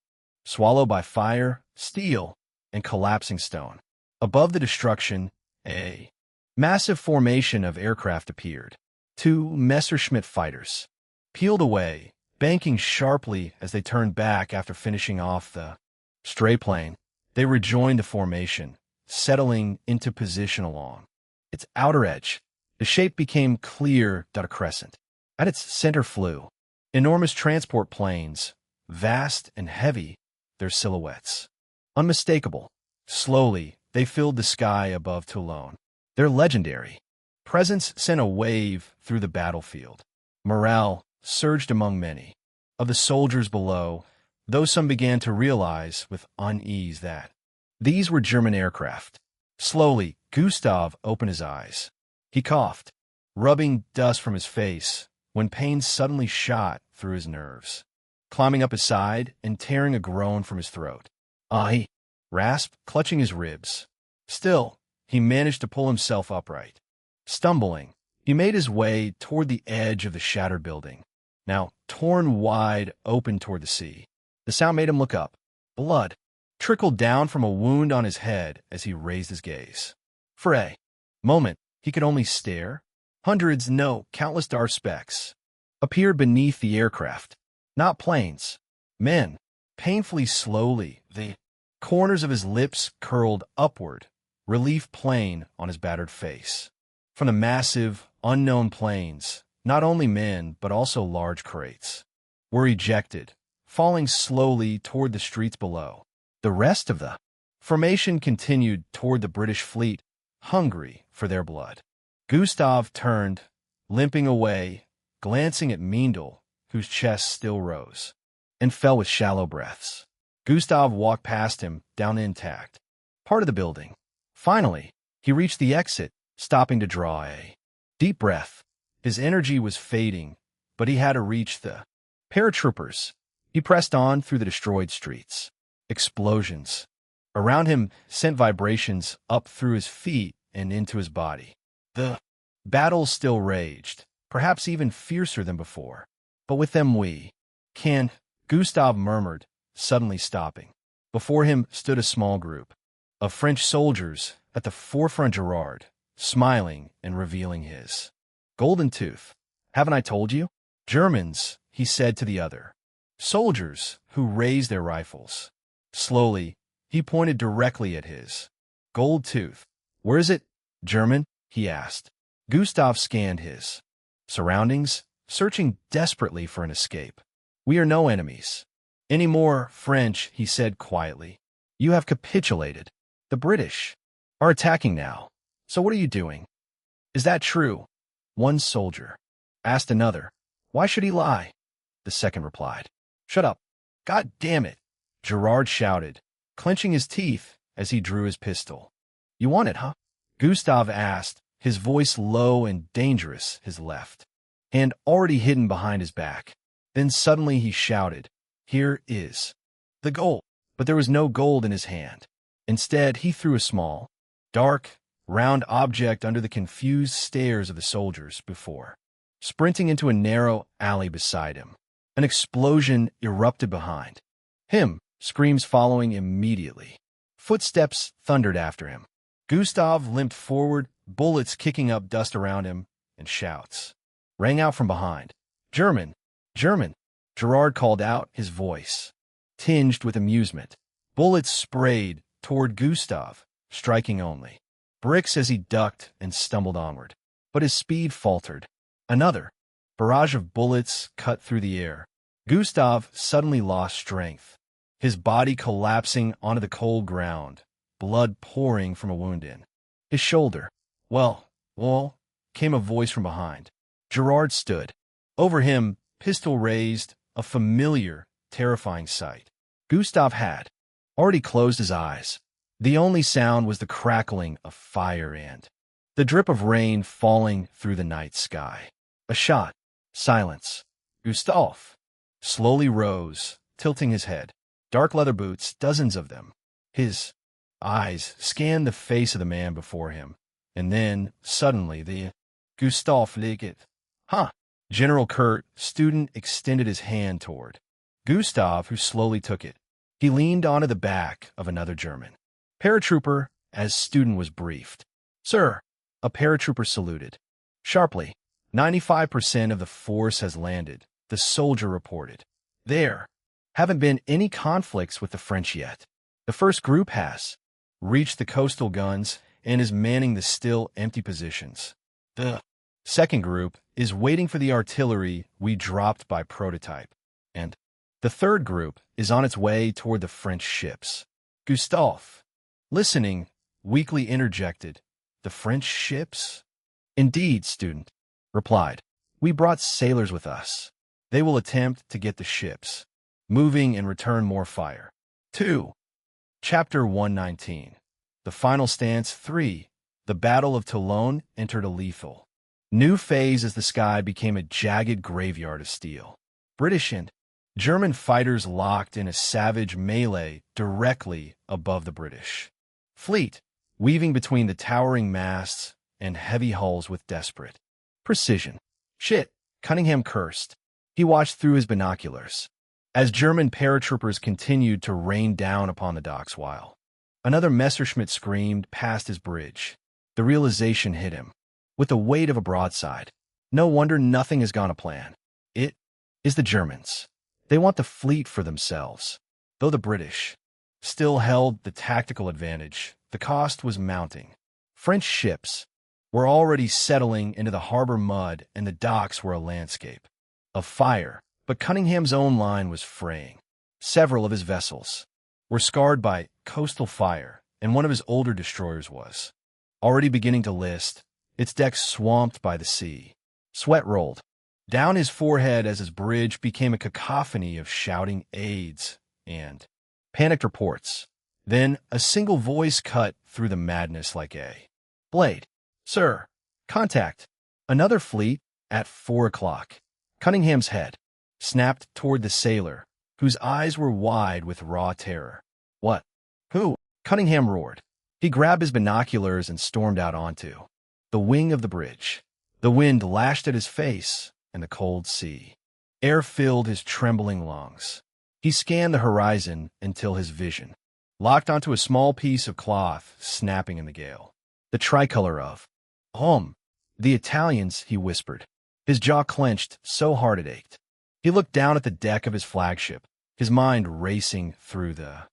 swallowed by fire, steel, and collapsing stone. Above the destruction, a massive formation of aircraft appeared. 2 Messerschmitt fighters peeled away, banking sharply as they turned back after finishing off the stray plane. They rejoined the formation, settling into position along its outer edge. The shape became clear dot a crescent. At its center flew enormous transport planes, vast and heavy, their silhouettes unmistakable. Slowly, they filled the sky above Toulon. Their legendary presence sent a wave through the battlefield. Morale surged among many of the soldiers below, though some began to realize with unease that these were German aircraft. Slowly, Gustav opened his eyes. He coughed, rubbing dust from his face, when pain suddenly shot through his nerves, climbing up his side and tearing a groan from his throat. He rasped, clutching his ribs. Still, he managed to pull himself upright. Stumbling, he made his way toward the edge of the shattered building, now torn wide open toward the sea. The sound made him look up. Blood trickled down from a wound on his head as he raised his gaze. For a moment, he could only stare. Hundreds, no, countless dark specks appeared beneath the aircraft. Not planes, men. Painfully slowly, the corners of his lips curled upward, relief plain on his battered face. From the massive, unknown planes, not only men but also large crates were ejected, falling slowly toward the streets below. The rest of the formation continued toward the British fleet, hungry for their blood. Gustav turned, limping away, glancing at Meindl, whose chest still rose, and fell with shallow breaths. Gustav walked past him, down intact part of the building. Finally, he reached the exit, stopping to draw a deep breath. His energy was fading, but he had to reach the paratroopers. He pressed on through the destroyed streets. Explosions around him sent vibrations up through his feet and into his body. The battle still raged, perhaps even fiercer than before. But with them we can, Gustav murmured, suddenly stopping. Before him stood a small group of French soldiers at the forefront. Gerard, smiling and revealing his golden tooth. Haven't I told you? Germans, he said to the other soldiers who raised their rifles. Slowly, he pointed directly at his gold tooth. Where is it? German? He asked. Gustav scanned his surroundings, searching desperately for an escape. We are no enemies anymore, French, he said quietly. You have capitulated. The British are attacking now. So what are you doing? Is that true? One soldier asked another. Why should he lie? The second replied. Shut up. God damn it, Gerard shouted, clenching his teeth as he drew his pistol. You want it, huh? Gustav asked, his voice low and dangerous, his left hand already hidden behind his back. Then suddenly he shouted, Here is The gold. But there was no gold in his hand. Instead, he threw a small, dark, round object under the confused stares of the soldiers before, sprinting into a narrow alley beside him. An explosion erupted behind him, screams following immediately. Footsteps thundered after him. Gustav limped forward, bullets kicking up dust around him, and shouts rang out from behind. German! German! Gerard called out, his voice tinged with amusement. Bullets sprayed toward Gustav, striking only bricks as he ducked and stumbled onward. But his speed faltered. Another barrage of bullets cut through the air. Gustav suddenly lost strength, his body collapsing onto the cold ground, blood pouring from a wound in his shoulder. Well, came a voice from behind. Gerard stood. Over him, pistol raised, a familiar, terrifying sight. Gustav had already closed his eyes. The only sound was the crackling of fire and the drip of rain falling through the night sky. A shot. Silence. Gustav slowly rose, tilting his head. Dark leather boots, dozens of them. His eyes scanned the face of the man before him, and then, suddenly, the Gustav Liggett. Huh. General Kurt, student, extended his hand toward Gustav, who slowly took it. He leaned onto the back of another German paratrooper as student was briefed. Sir, a paratrooper saluted. Sharply, 95% of the force has landed, the soldier reported. There haven't been any conflicts with the French yet. The first group has reached the coastal guns and is manning the still empty positions. The second group is waiting for the artillery we dropped by prototype. And the third group is on its way toward the French ships. Gustav, listening, weakly interjected, the French ships? Indeed, student, replied. We brought sailors with us. They will attempt to get the ships moving and return more fire. 2. Chapter 119. The Final Stance 3. The Battle of Toulon entered a lethal new phase as the sky became a jagged graveyard of steel. British and German fighters locked in a savage melee directly above the British fleet, weaving between the towering masts and heavy hulls with desperate precision. Shit, Cunningham cursed. He watched through his binoculars as German paratroopers continued to rain down upon the docks while another Messerschmitt screamed past his bridge. The realization hit him with the weight of a broadside. No wonder nothing has gone to plan. It is the Germans. They want the fleet for themselves. Though the British still held the tactical advantage, the cost was mounting. French ships were already settling into the harbor mud, and the docks were a landscape of fire. But Cunningham's own line was fraying. Several of his vessels were scarred by coastal fire, and one of his older destroyers was already beginning to list, its decks swamped by the sea. Sweat rolled down his forehead as his bridge became a cacophony of shouting aids and panicked reports. Then a single voice cut through the madness like a blade. Sir, contact. Another fleet at 4 o'clock. Cunningham's head snapped toward the sailor, whose eyes were wide with raw terror. What? Who? Cunningham roared. He grabbed his binoculars and stormed out onto the wing of the bridge. The wind lashed at his face, and the cold sea air filled his trembling lungs. He scanned the horizon until his vision locked onto a small piece of cloth snapping in the gale. The tricolor of home. The Italians, he whispered. His jaw clenched so hard it ached. He looked down at the deck of his flagship, his mind racing through the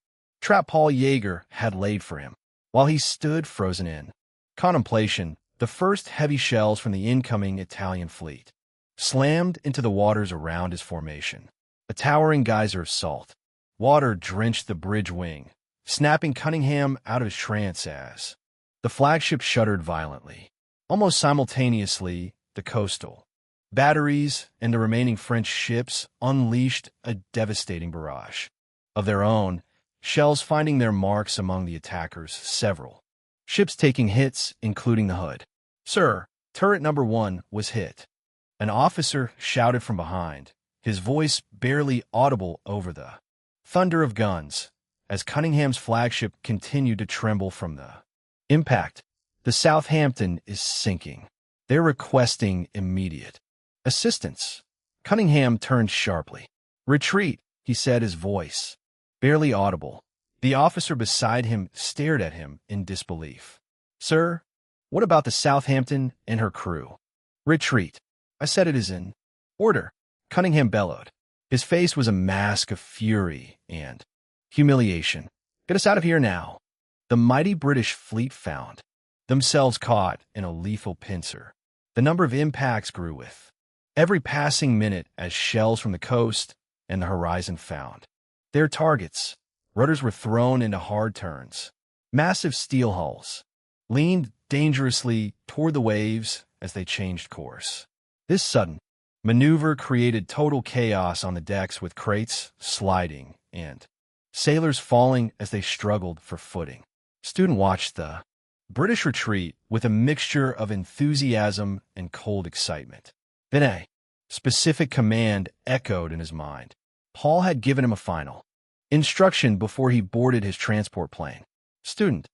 trap Paul Jaeger had laid for him. While he stood frozen in contemplation, the first heavy shells from the incoming Italian fleet slammed into the waters around his formation. A towering geyser of salt water drenched the bridge wing, snapping Cunningham out of his trance as the flagship shuddered violently. Almost simultaneously, the coastal batteries and the remaining French ships unleashed a devastating barrage of their own, shells finding their marks among the attackers, several ships taking hits, including the hood. Sir, turret number 1 was hit. An officer shouted from behind, his voice barely audible over the thunder of guns, as Cunningham's flagship continued to tremble from the impact. The Southampton is sinking. They're requesting immediate assistance. Cunningham turned sharply. Retreat, he said, his voice barely audible. The officer beside him stared at him in disbelief. Sir, what about the Southampton and her crew? Retreat. I said it is in order, Cunningham bellowed. His face was a mask of fury and humiliation. Get us out of here now. The mighty British fleet found themselves caught in a lethal pincer. The number of impacts grew with every passing minute as shells from the coast and the horizon found their targets. Rudders were thrown into hard turns. Massive steel hulls leaned dangerously toward the waves as they changed course. This sudden maneuver created total chaos on the decks, with crates sliding and sailors falling as they struggled for footing. Student watched the British retreat with a mixture of enthusiasm and cold excitement. Then a specific command echoed in his mind. Paul had given him a final instruction before he boarded his transport plane. Student,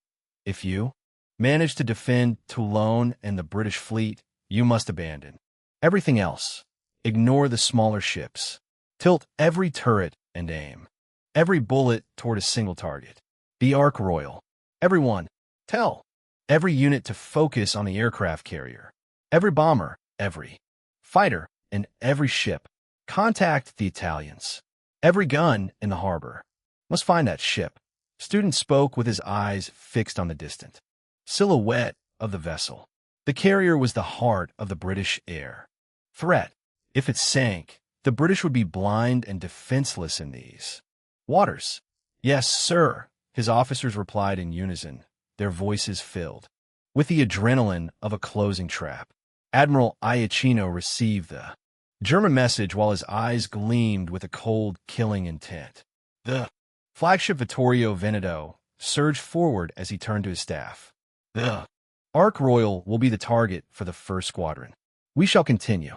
if you manage to defend Toulon and the British fleet, you must abandon everything else. Ignore the smaller ships. Tilt every turret and aim every bullet toward a single target. The Ark Royal. Everyone, tell every unit to focus on the aircraft carrier. Every bomber, every fighter, and every ship. Contact the Italians. Every gun in the harbor must find that ship. Student spoke with his eyes fixed on the distant silhouette of the vessel. The carrier was the heart of the British air threat. If it sank, the British would be blind and defenseless in these waters. Yes, sir, his officers replied in unison, their voices filled with the adrenaline of a closing trap. Admiral Iachino received the German message while his eyes gleamed with a cold, killing intent. The flagship Vittorio Veneto surged forward as he turned to his staff. The Ark Royal will be the target for the first squadron. We shall continue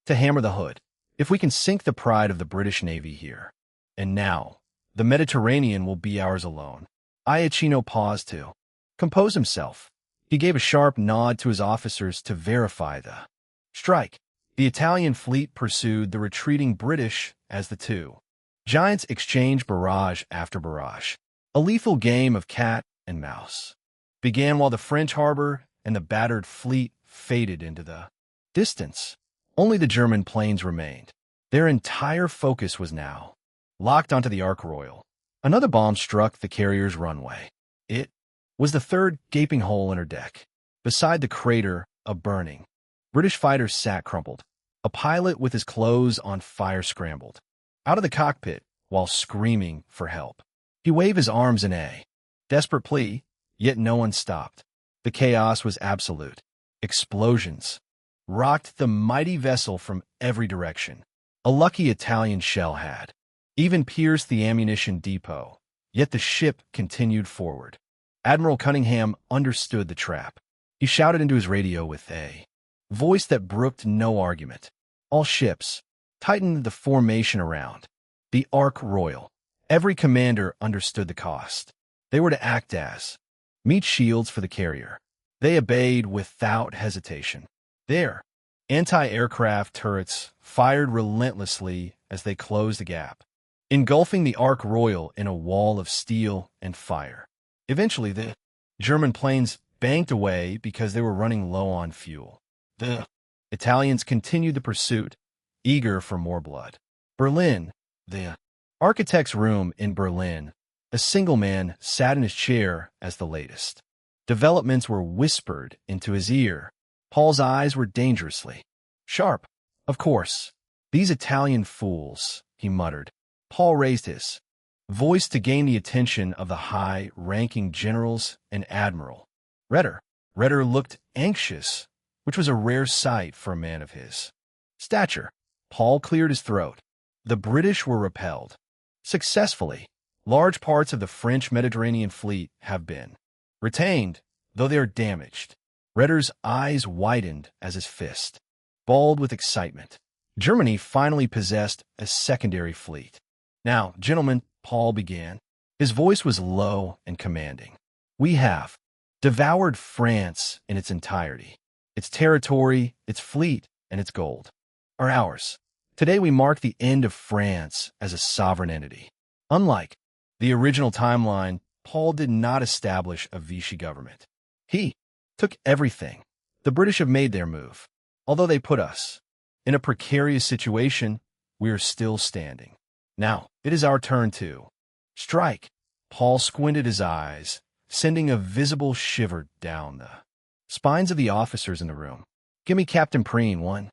to hammer the hood if we can sink the pride of the British Navy here. And now, the Mediterranean will be ours alone. Iachino paused to compose himself. He gave a sharp nod to his officers to verify the strike. The Italian fleet pursued the retreating British as the two giants exchanged barrage after barrage. A lethal game of cat and mouse began while the French harbor and the battered fleet faded into the distance. Only the German planes remained. Their entire focus was now locked onto the Ark Royal. Another bomb struck the carrier's runway. It was the third gaping hole in her deck. Beside the crater, a burning British fighter sat crumpled. A pilot with his clothes on fire scrambled out of the cockpit while screaming for help. He waved his arms in a desperate plea, yet no one stopped. The chaos was absolute. Explosions rocked the mighty vessel from every direction. A lucky Italian shell had even pierced the ammunition depot, yet the ship continued forward. Admiral Cunningham understood the trap. He shouted into his radio with a voice that brooked no argument. All ships tightened the formation around the Ark Royal. Every commander understood the cost. They were to act as meat shields for the carrier. They obeyed without hesitation. Their anti-aircraft turrets fired relentlessly as they closed the gap, engulfing the Ark Royal in a wall of steel and fire. Eventually, the German planes banked away because they were running low on fuel. The Italians continued the pursuit, eager for more blood. Berlin, the architect's room in Berlin. A single man sat in his chair as the latest developments were whispered into his ear. Paul's eyes were dangerously sharp. Of course, these Italian fools, he muttered. Paul raised his voice to gain the attention of the high-ranking generals and admiral. Retter looked anxious, which was a rare sight for a man of his stature. Paul cleared his throat. The British were repelled successfully. Large parts of the French Mediterranean fleet have been retained, though they are damaged. Retter's eyes widened as his fist balled with excitement. Germany finally possessed a secondary fleet. Now, gentlemen, Paul began. His voice was low and commanding. We have devoured France in its entirety. Its territory, its fleet, and its gold are ours. Today we mark the end of France as a sovereign entity. Unlike the original timeline, Paul did not establish a Vichy government. He took everything. The British have made their move. Although they put us in a precarious situation, we are still standing. Now, it is our turn to strike. Paul squinted his eyes, sending a visible shiver down the spines of the officers in the room. Give me Captain Preen, one.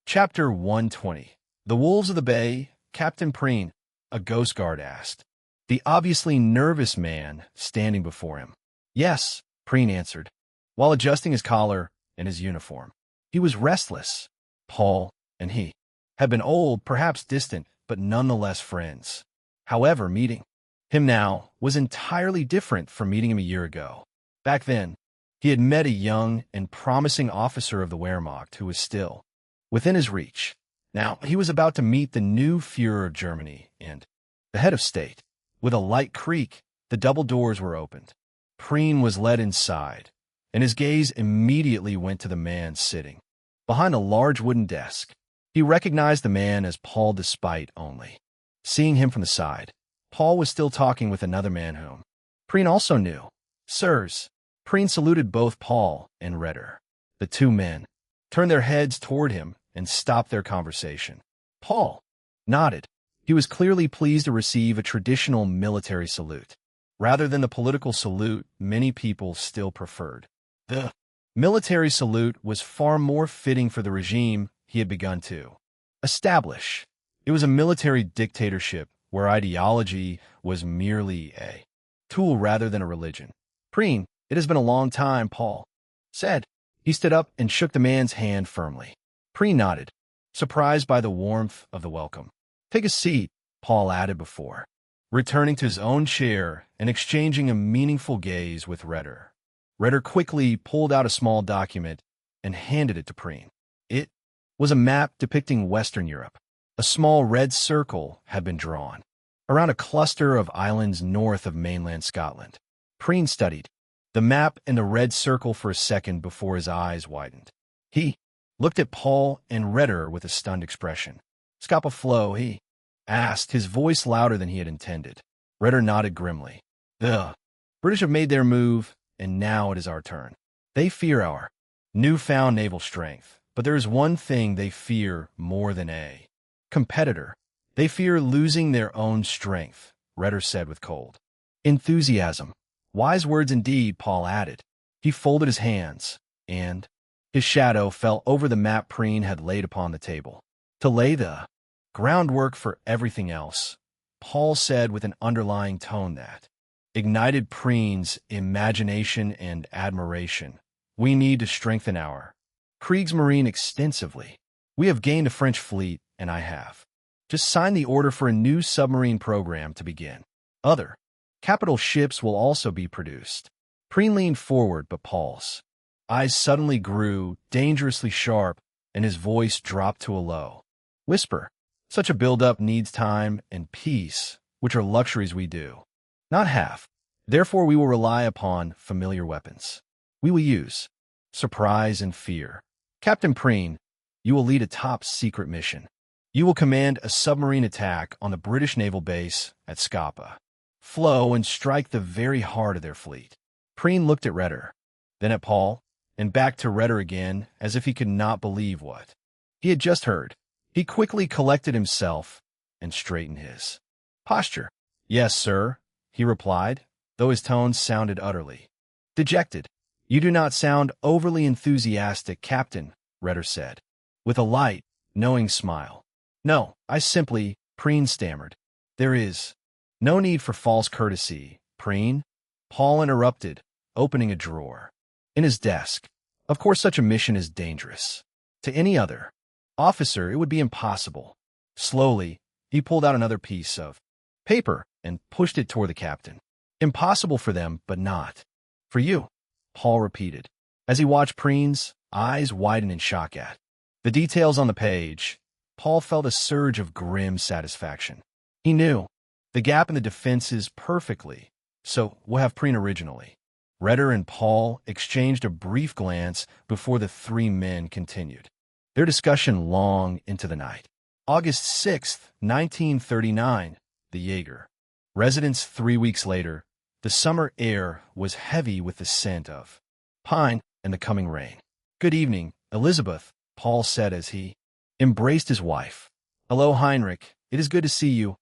Chapter 120. The Wolves of the Bay, Captain Preen, a ghost guard asked, the obviously nervous man standing before him. Yes, Preen answered, while adjusting his collar and his uniform. He was restless. Paul and he had been old, perhaps distant, but nonetheless friends. However, meeting him now was entirely different from meeting him a year ago. Back then, he had met a young and promising officer of the Wehrmacht who was still within his reach. Now, he was about to meet the new Führer of Germany and the head of state. With a light creak, the double doors were opened. Preen was led inside, and his gaze immediately went to the man sitting behind a large wooden desk. He recognized the man as Paul despite only seeing him from the side. Paul was still talking with another man whom Preen also knew. Sirs. Preen saluted both Paul and Ritter. The two men turned their heads toward him and stopped their conversation. Paul nodded. He was clearly pleased to receive a traditional military salute, rather than the political salute many people still preferred. The military salute was far more fitting for the regime he had begun to establish. It was a military dictatorship where ideology was merely a tool rather than a religion. Preen, it has been a long time, Paul said. He stood up and shook the man's hand firmly. Preen nodded, surprised by the warmth of the welcome. Take a seat, Paul added before returning to his own chair and exchanging a meaningful gaze with Ritter. Ritter quickly pulled out a small document and handed it to Preen. It was a map depicting Western Europe. A small red circle had been drawn around a cluster of islands north of mainland Scotland. Preen studied the map and the red circle for a second before his eyes widened. He looked at Paul and Ritter with a stunned expression. Scapa Flow, he asked, his voice louder than he had intended. Ritter nodded grimly. The British have made their move, and now it is our turn. They fear our newfound naval strength, but there is one thing they fear more than a competitor. They fear losing their own strength, Ritter said with cold enthusiasm. Wise words indeed, Paul added. He folded his hands, and his shadow fell over the map Preen had laid upon the table. To lay the groundwork for everything else, Paul said with an underlying tone that ignited Preen's imagination and admiration. We need to strengthen our Kriegsmarine extensively. We have gained a French fleet, and I have just signed the order for a new submarine program to begin. Other capital ships will also be produced. Preen leaned forward, but Paul's eyes suddenly grew dangerously sharp, and his voice dropped to a low whisper. Such a build-up needs time and peace, which are luxuries we do not have. Therefore, we will rely upon familiar weapons. We will use surprise and fear. Captain Preen, you will lead a top-secret mission. You will command a submarine attack on the British naval base at Scapa Flow and strike the very heart of their fleet. Preen looked at Ritter, then at Paul, and back to Ritter again, as if he could not believe what he had just heard. He quickly collected himself and straightened his posture. Yes, sir, he replied, though his tones sounded utterly dejected. You do not sound overly enthusiastic, Captain, Ritter said, with a light, knowing smile. No, I simply, Preen stammered. There is no need for false courtesy, Preen, Paul interrupted, opening a drawer in his desk. Of course such a mission is dangerous. To any other officer, it would be impossible. Slowly, he pulled out another piece of paper and pushed it toward the captain. Impossible for them, but not for you, Paul repeated, as he watched Preen's eyes widen in shock at the details on the page. Paul felt a surge of grim satisfaction. He knew The gap in the defenses perfectly, so we'll have Preen originally. Redder and Paul exchanged a brief glance before the three men continued their discussion long into the night. August 6th, 1939, the Jaeger. Residence 3 weeks later, the summer air was heavy with the scent of pine and the coming rain. "Good evening, Elizabeth," Paul said as he embraced his wife. "Hello, Heinrich. It is good to see you,"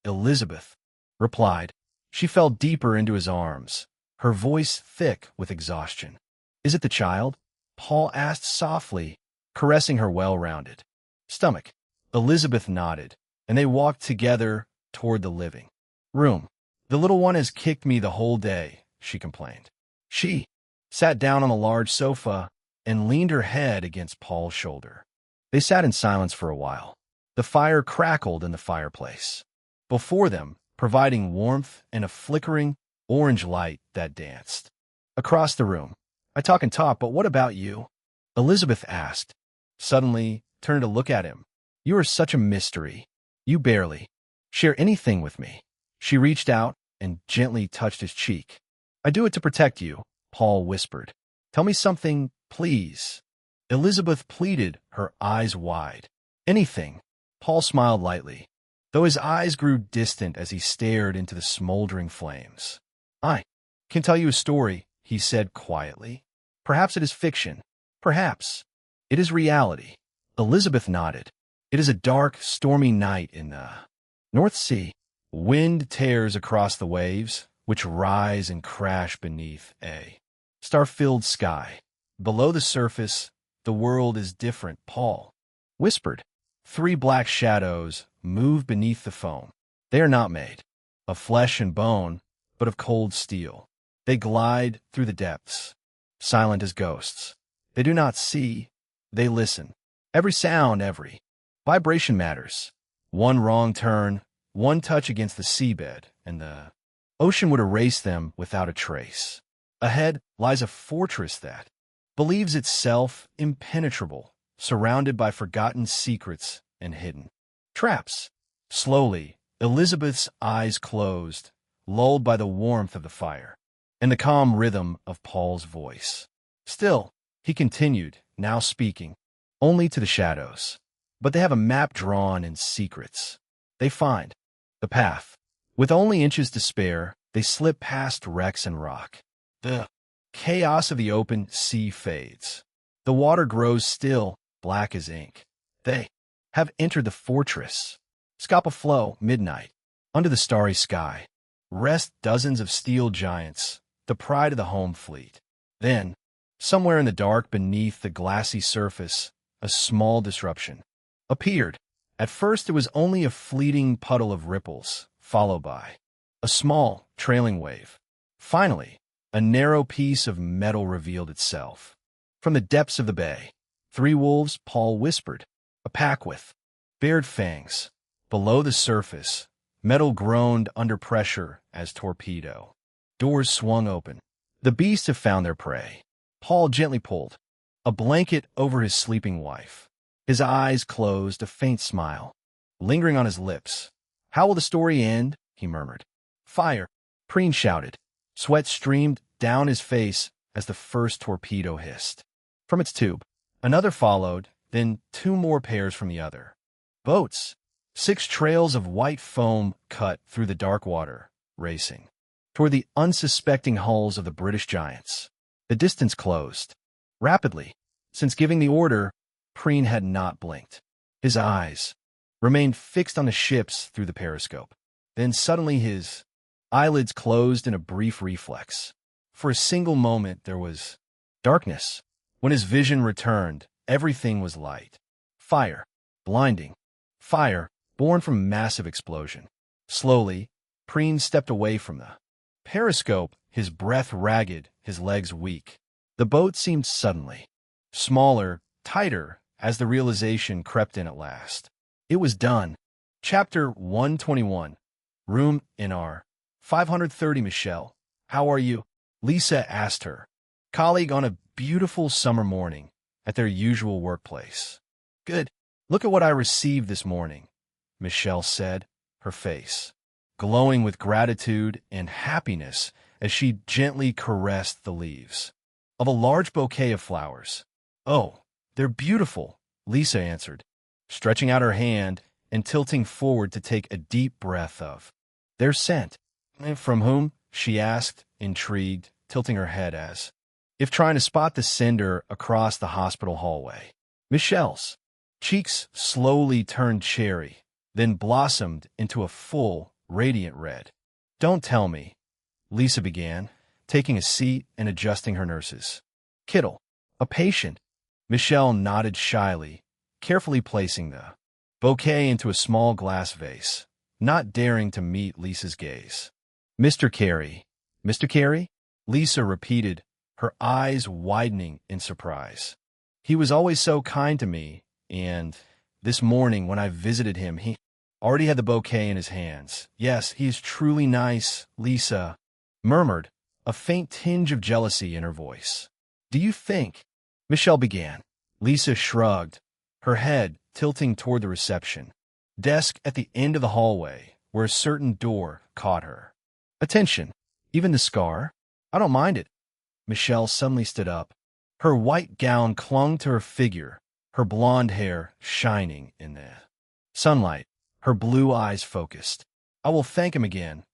Elizabeth replied. She fell deeper into his arms, her voice thick with exhaustion. "Is it the child?" Paul asked softly, caressing her well-rounded stomach. Elizabeth nodded, and they walked together toward the living room. "The little one has kicked me the whole day," she complained. She sat down on a large sofa and leaned her head against Paul's shoulder. They sat in silence for a while. The fire crackled in the fireplace before them, providing warmth and a flickering orange light that danced across the room. "I talk and talk, but what about you?" Elizabeth asked, suddenly turning to look at him. "You are such a mystery. You barely share anything with me." She reached out and gently touched his cheek. "I do it to protect you," Paul whispered. "Tell me something, please." Elizabeth pleaded, her eyes wide. "Anything." Paul smiled lightly, though his eyes grew distant as he stared into the smoldering flames. "I can tell you a story," he said quietly. "Perhaps it is fiction. Perhaps it is reality." Elizabeth nodded. "It is a dark, stormy night in the North Sea. Wind tears across the waves, which rise and crash beneath a star-filled sky. Below the surface, the world is different," Paul whispered. "3 black shadows move beneath the foam. They are not made of flesh and bone, but of cold steel. They glide through the depths, silent as ghosts. They do not see, they listen. Every sound, every vibration matters. One wrong turn, one touch against the seabed, and the ocean would erase them without a trace. Ahead lies a fortress that believes itself impenetrable, surrounded by forgotten secrets and hidden traps." Slowly, Elizabeth's eyes closed, lulled by the warmth of the fire and the calm rhythm of Paul's voice. "Still," he continued, now speaking only to the shadows, "but they have a map drawn in secrets. They find the path. With only inches to spare, they slip past wrecks and rock. The chaos of the open sea fades. The water grows still, black as ink. They have entered the fortress. Scapa Flow, midnight. Under the starry sky, rest dozens of steel giants, the pride of the home fleet. Then, somewhere in the dark beneath the glassy surface, a small disruption appeared. At first it was only a fleeting puddle of ripples, followed by a small, trailing wave. Finally, a narrow piece of metal revealed itself. From the depths of the bay, 3 wolves, Paul whispered, a pack with bared fangs. Below the surface, metal groaned under pressure as torpedo doors swung open. The beasts have found their prey. Paul gently pulled a blanket over his sleeping wife. His eyes closed, a faint smile lingering on his lips. "How will the story end?" he murmured. "Fire!" Preen shouted. Sweat streamed down his face as the first torpedo hissed from its tube. Another followed, then 2 more pairs from the other. Boats. 6 trails of white foam cut through the dark water, racing toward the unsuspecting hulls of the British giants. The distance closed rapidly. Since giving the order, Preen had not blinked. His eyes remained fixed on the ships through the periscope. Then suddenly his eyelids closed in a brief reflex. For a single moment there was darkness. When his vision returned, everything was light. Fire. Blinding. Fire, born from a massive explosion. Slowly, Preen stepped away from the periscope, his breath ragged, his legs weak. The boat seemed suddenly smaller, tighter, as the realization crept in at last. It was done. Chapter 121. Room NR. 530. Michelle, how are you? Lisa asked her colleague on a beautiful summer morning at their usual workplace. Good. Look at what I received this morning, Michelle said, her face glowing with gratitude and happiness as she gently caressed the leaves of a large bouquet of flowers. "Oh, they're beautiful," Lisa answered, stretching out her hand and tilting forward to take a deep breath of their scent. "From whom?" she asked, intrigued, tilting her head as if trying to spot the sender across the hospital hallway. Michelle's cheeks slowly turned cherry, then blossomed into a full, radiant red. "Don't tell me," Lisa began, taking a seat and adjusting her nurses. "Kittle, a patient." Michelle nodded shyly, carefully placing the bouquet into a small glass vase, not daring to meet Lisa's gaze. "Mr. Carey. Mr. Carey?" Lisa repeated, her eyes widening in surprise. "He was always so kind to me, and this morning when I visited him, he already had the bouquet in his hands. Yes, he's truly nice," Lisa murmured, a faint tinge of jealousy in her voice. "Do you think—" Michelle began. Lisa shrugged, her head tilting toward the reception desk at the end of the hallway, where a certain door caught her attention. "Even the scar? I don't mind it." Michelle suddenly stood up. Her white gown clung to her figure, her blonde hair shining in the sunlight, her blue eyes focused. "I will thank him again."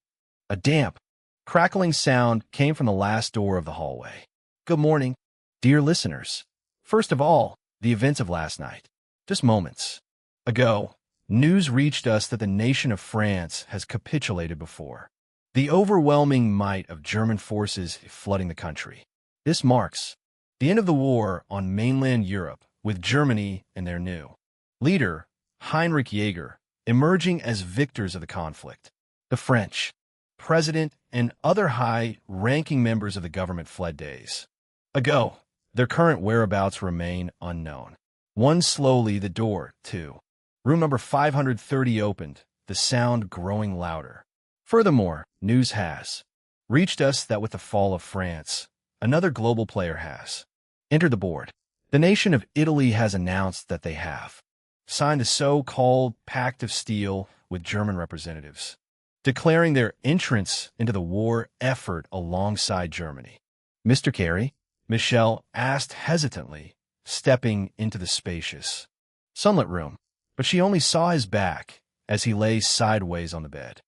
A damp, crackling sound came from the last door of the hallway. "Good morning, dear listeners. First of all, the events of last night. Just moments ago, news reached us that the nation of France has capitulated before the overwhelming might of German forces flooding the country. This marks the end of the war on mainland Europe, with Germany and their new leader, Heinrich Jäger, emerging as victors of the conflict. The French president and other high-ranking members of the government fled days ago. Their current whereabouts remain unknown. One slowly, the door to room number 530 opened, the sound growing louder. Furthermore, news has reached us that with the fall of France, another global player has entered the board. The nation of Italy has announced that they have signed a so-called Pact of Steel with German representatives, declaring their entrance into the war effort alongside Germany. "Mr. Carey?" Michelle asked hesitantly, stepping into the spacious, sunlit room, but she only saw his back as he lay sideways on the bed.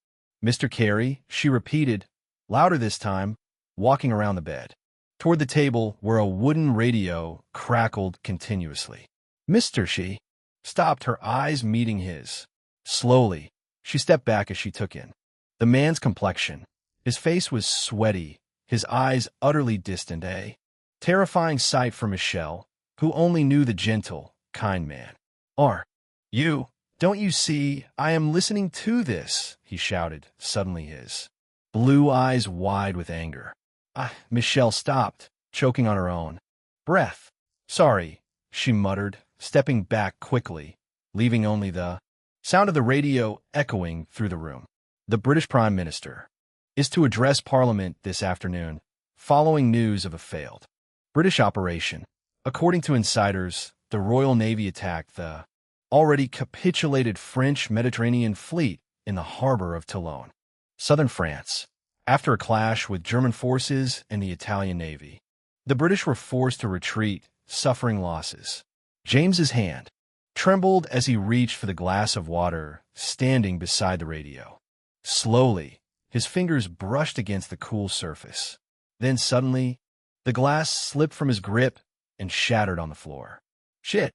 "Mr. Carey," she repeated, louder this time, walking around the bed, toward the table where a wooden radio crackled continuously. "Mr. She stopped, her eyes meeting his. Slowly, she stepped back as she took in the man's complexion. His face was sweaty, his eyes utterly distant, a terrifying sight for Michelle, who only knew the gentle, kind man. "Are you? Don't you see? I am listening to this," he shouted, suddenly his blue eyes wide with anger. Michelle stopped, choking on her own breath. "Sorry," she muttered, stepping back quickly, leaving only the sound of the radio echoing through the room. "The British Prime Minister is to address Parliament this afternoon, following news of a failed British operation. According to insiders, the Royal Navy attacked the already capitulated French Mediterranean fleet in the harbor of Toulon, southern France, after a clash with German forces and the Italian Navy. The British were forced to retreat, suffering losses." James's hand trembled as he reached for the glass of water standing beside the radio. Slowly, his fingers brushed against the cool surface. Then suddenly, the glass slipped from his grip and shattered on the floor. "Shit!"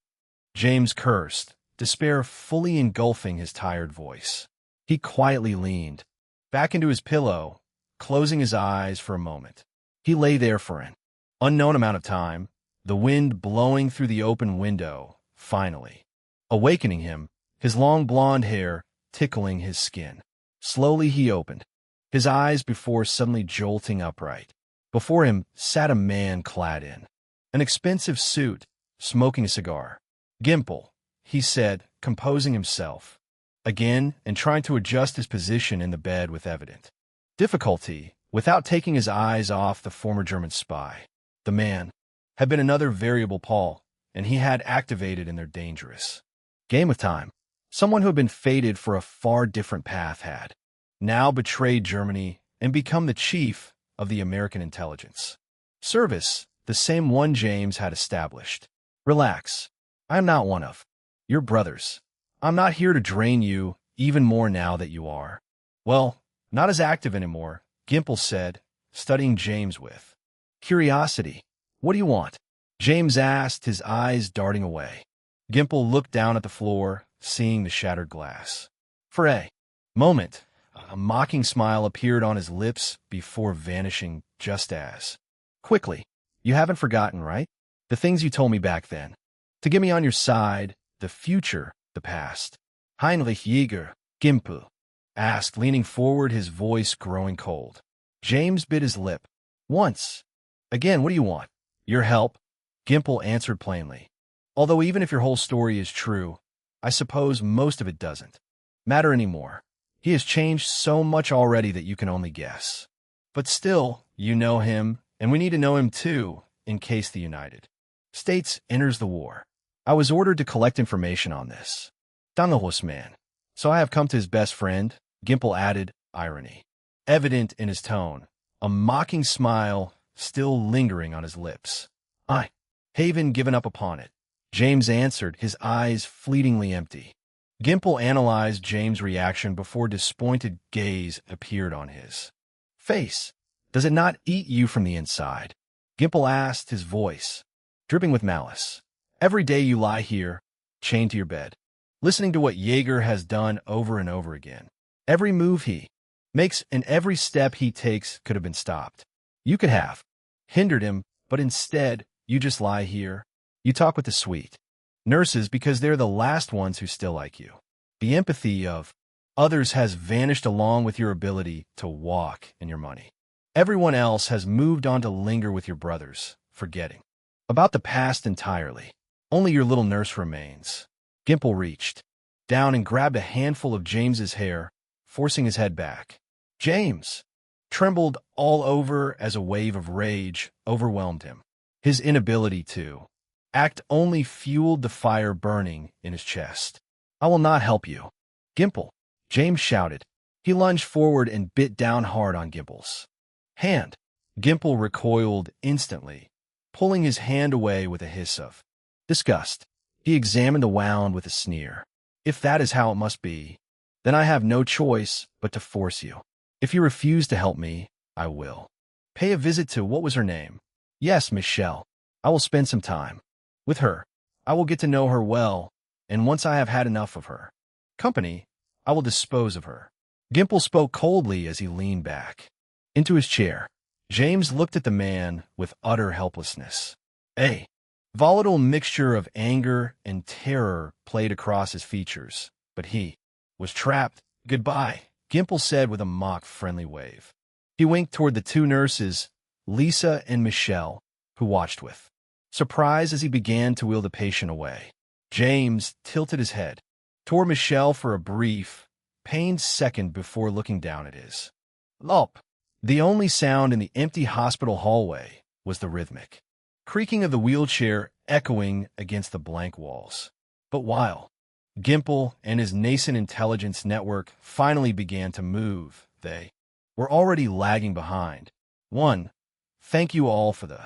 James cursed, despair fully engulfing his tired voice. He quietly leaned back into his pillow, closing his eyes for a moment. He lay there for an unknown amount of time, the wind blowing through the open window, finally awakening him, his long blonde hair tickling his skin. Slowly he opened his eyes before suddenly jolting upright. Before him sat a man clad in an expensive suit, smoking a cigar. "Gimple," he said, composing himself again and trying to adjust his position in the bed with evident difficulty, without taking his eyes off the former German spy. The man had been another variable Paul, and he had activated in their dangerous game of time. Someone who had been fated for a far different path had now betrayed Germany and become the chief of the American intelligence service, the same one James had established. Relax. I am not one of your brothers. I'm not here to drain you even more now that you are, well, not as active anymore, Gimple said, studying James with curiosity. What do you want? James asked, his eyes darting away. Gimple looked down at the floor, seeing the shattered glass. For a moment, a mocking smile appeared on his lips before vanishing just as quickly. You haven't forgotten, right? The things you told me back then. To get me on your side, the future, the past. Heinrich Jäger, Gimple asked, leaning forward, his voice growing cold. James bit his lip. Once. Again, what do you want? Your help? Gimple answered plainly. Although even if your whole story is true, I suppose most of it doesn't matter anymore. He has changed so much already that you can only guess. But still, you know him, and we need to know him too, in case the United States enters the war. I was ordered to collect information on this Dangerous man. So I have come to his best friend, Gimple added, irony evident in his tone, a mocking smile still lingering on his lips. I haven't given up upon it, James answered, his eyes fleetingly empty. Gimple analyzed James' reaction before disappointed gaze appeared on his face. Does it not eat you from the inside? Gimple asked, his voice dripping with malice. Every day you lie here, chained to your bed, listening to what Jaeger has done over and over again. Every move he makes and every step he takes could have been stopped. You could have hindered him, but instead, you just lie here. You talk with the sweet nurses because they're the last ones who still like you. The empathy of others has vanished along with your ability to walk and your money. Everyone else has moved on to linger with your brothers, forgetting about the past entirely. Only your little nurse remains. Gimple reached down and grabbed a handful of James's hair, forcing his head back. James trembled all over as a wave of rage overwhelmed him. His inability to act only fueled the fire burning in his chest. I will not help you, Gimple, James shouted. He lunged forward and bit down hard on Gimple's hand. Gimple recoiled instantly, pulling his hand away with a hiss of disgust. He examined the wound with a sneer. If that is how it must be, then I have no choice but to force you. If you refuse to help me, I will pay a visit to, what was her name? Yes, Michelle. I will spend some time with her. I will get to know her well, and once I have had enough of her company, I will dispose of her. Gimple spoke coldly as he leaned back into his chair. James looked at the man with utter helplessness. A volatile mixture of anger and terror played across his features, but he was trapped. Goodbye, Gimple said with a mock-friendly wave. He winked toward the two nurses, Lisa and Michelle, who watched with surprise as he began to wheel the patient away. James tilted his head toward Michelle for a brief, pained second before looking down at his lump. The only sound in the empty hospital hallway was the rhythmic creaking of the wheelchair echoing against the blank walls. But while Gimple and his nascent intelligence network finally began to move, they were already lagging behind. 1. Thank you all for the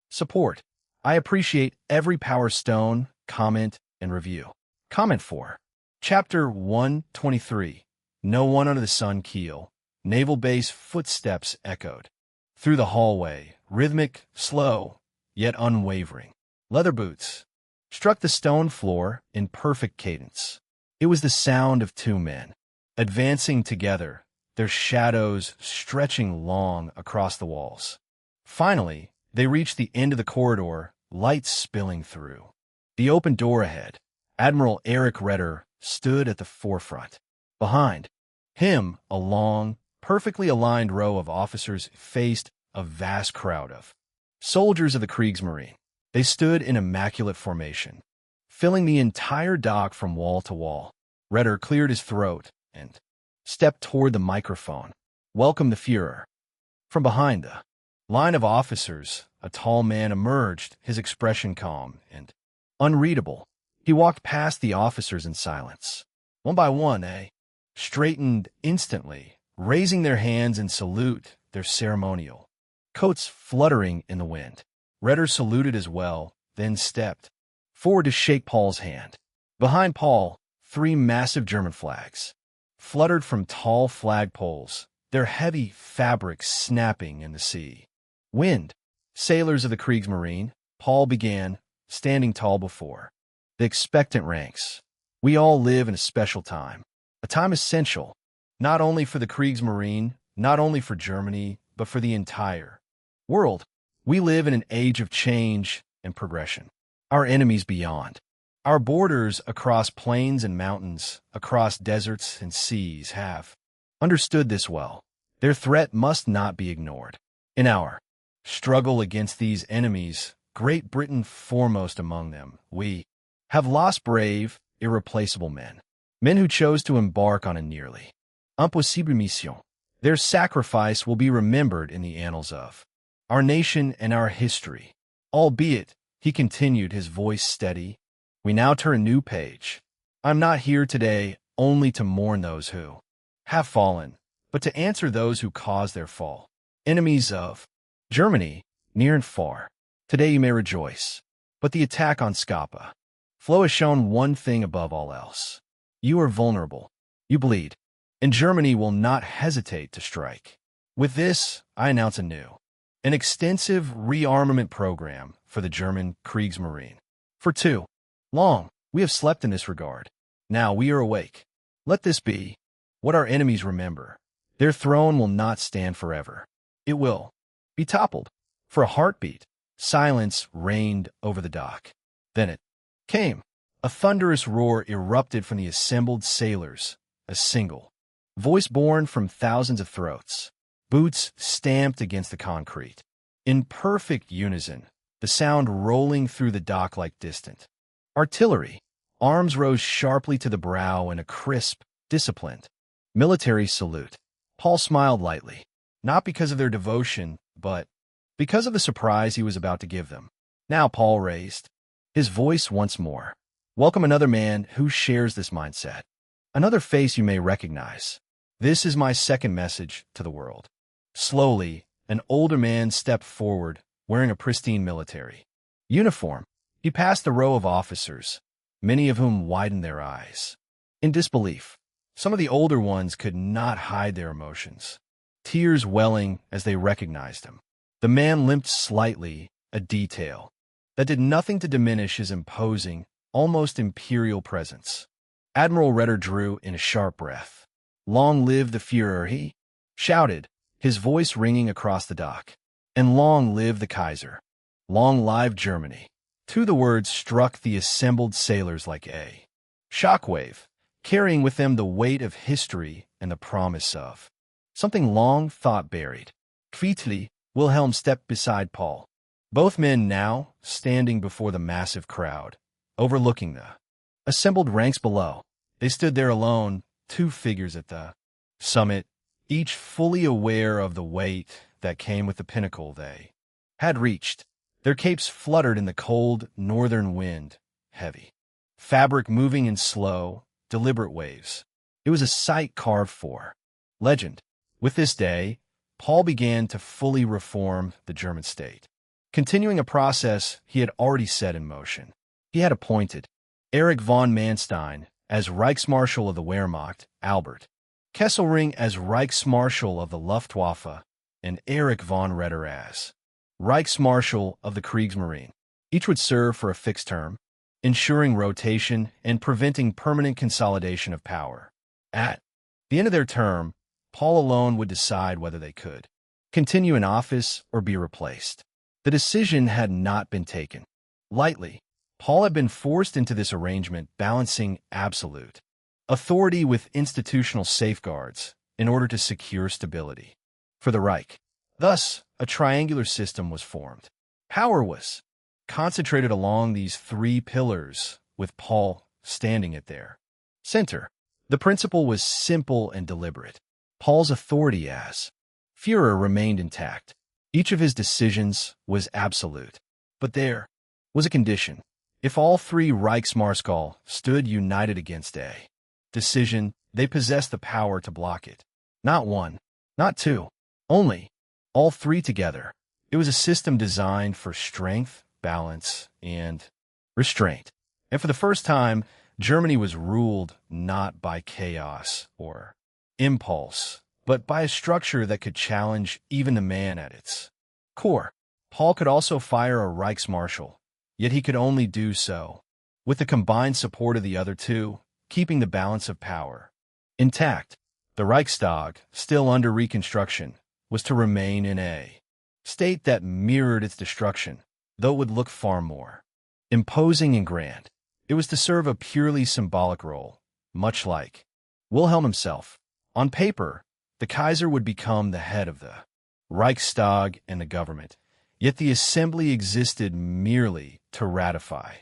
support. I appreciate every Power Stone, comment, and review. Comment 4. Chapter 123. No One Under the Sun Keel. Naval Base footsteps echoed through the hallway, rhythmic, slow, yet unwavering. Leather boots struck the stone floor in perfect cadence. It was the sound of two men advancing together, their shadows stretching long across the walls. Finally, they reached the end of the corridor, lights spilling through. The open door ahead, Admiral Eric Redder stood at the forefront. Behind him, a long, perfectly aligned row of officers faced a vast crowd of soldiers of the Kriegsmarine. They stood in immaculate formation, filling the entire dock from wall to wall. Redder cleared his throat and stepped toward the microphone. Welcome the Führer. From behind the line of officers, a tall man emerged, his expression calm and unreadable. He walked past the officers in silence. One by one, straightened instantly, raising their hands in salute, their ceremonial. Coats fluttering in the wind. Ritter saluted as well, then stepped forward to shake Paul's hand. Behind Paul, 3 massive German flags fluttered from tall flagpoles, their heavy fabric snapping in the sea. Wind. Sailors of the Kriegsmarine, Paul began, standing tall before the expectant ranks. We all live in a special time, a time essential, not only for the Kriegsmarine, not only for Germany, but for the entire world. We live in an age of change and progression. Our enemies beyond. Our borders across plains and mountains, across deserts and seas have understood this well. Their threat must not be ignored. In our struggle against these enemies, Great Britain foremost among them, we have lost brave, irreplaceable men. Men who chose to embark on a nearly impossible mission. Their sacrifice will be remembered in the annals of our nation and our history. Albeit, he continued, his voice steady, we now turn a new page. I'm not here today only to mourn those who have fallen, but to answer those who caused their fall. Enemies of Germany, near and far. Today you may rejoice. But the attack on Scapa Flow has shown one thing above all else. You are vulnerable. You bleed. And Germany will not hesitate to strike. With this, I announce an extensive rearmament program for the German Kriegsmarine. For too long, we have slept in this regard. Now we are awake. Let this be what our enemies remember. Their throne will not stand forever. It will be toppled. For a heartbeat, silence reigned over the dock. Then it came. A thunderous roar erupted from the assembled sailors, a single voice born from thousands of throats. Boots stamped against the concrete. In perfect unison, the sound rolling through the dock like distant artillery. Arms rose sharply to the brow in a crisp, disciplined military salute. Paul smiled lightly, not because of their devotion, but because of the surprise he was about to give them. Now Paul raised his voice once more. Welcome another man who shares this mindset. Another face you may recognize. This is my second message to the world. Slowly, an older man stepped forward, wearing a pristine military uniform. He passed the row of officers, many of whom widened their eyes in disbelief. Some of the older ones could not hide their emotions, tears welling as they recognized him. The man limped slightly, a detail that did nothing to diminish his imposing, almost imperial presence. Admiral Ritter drew in a sharp breath. Long live the Führer, he shouted, his voice ringing across the dock. And long live the Kaiser. Long live Germany. Too, the words struck the assembled sailors like a shockwave, carrying with them the weight of history and the promise of something long thought buried. Quietly, Wilhelm stepped beside Paul. Both men now standing before the massive crowd, overlooking the assembled ranks below. They stood there alone, 2 figures at the summit, each fully aware of the weight that came with the pinnacle they had reached. Their capes fluttered in the cold northern wind, heavy fabric moving in slow, deliberate waves. It was a sight carved for legend. With this day, Paul began to fully reform the German state, continuing a process he had already set in motion. He had appointed Erich von Manstein as Reichsmarschall of the Wehrmacht, Albert Kesselring as Reichsmarschall of the Luftwaffe, and Erich von Ritter as Reichsmarschall of the Kriegsmarine. Each would serve for a fixed term, ensuring rotation and preventing permanent consolidation of power. At the end of their term, Paul alone would decide whether they could continue in office or be replaced. The decision had not been taken lightly. Paul had been forced into this arrangement, balancing absolute authority with institutional safeguards in order to secure stability for the Reich. Thus, a triangular system was formed. Power was concentrated along these 3 pillars, with Paul standing at their center. The principle was simple and deliberate. Paul's authority as Führer remained intact. Each of his decisions was absolute. But there was a condition. If all 3 Reichsmarschall stood united against a decision, they possessed the power to block it. Not one, not two, only all three together. It was a system designed for strength, balance, and restraint. And for the first time, Germany was ruled not by chaos or impulse, but by a structure that could challenge even the man at its core. Paul could also fire a Reichsmarschall, yet he could only do so with the combined support of the other two, keeping the balance of power intact. The Reichstag, still under reconstruction, was to remain in a state that mirrored its destruction, though it would look far more imposing and grand. It was to serve a purely symbolic role, much like Wilhelm himself. On paper, the Kaiser would become the head of the Reichstag and the government, yet the assembly existed merely to ratify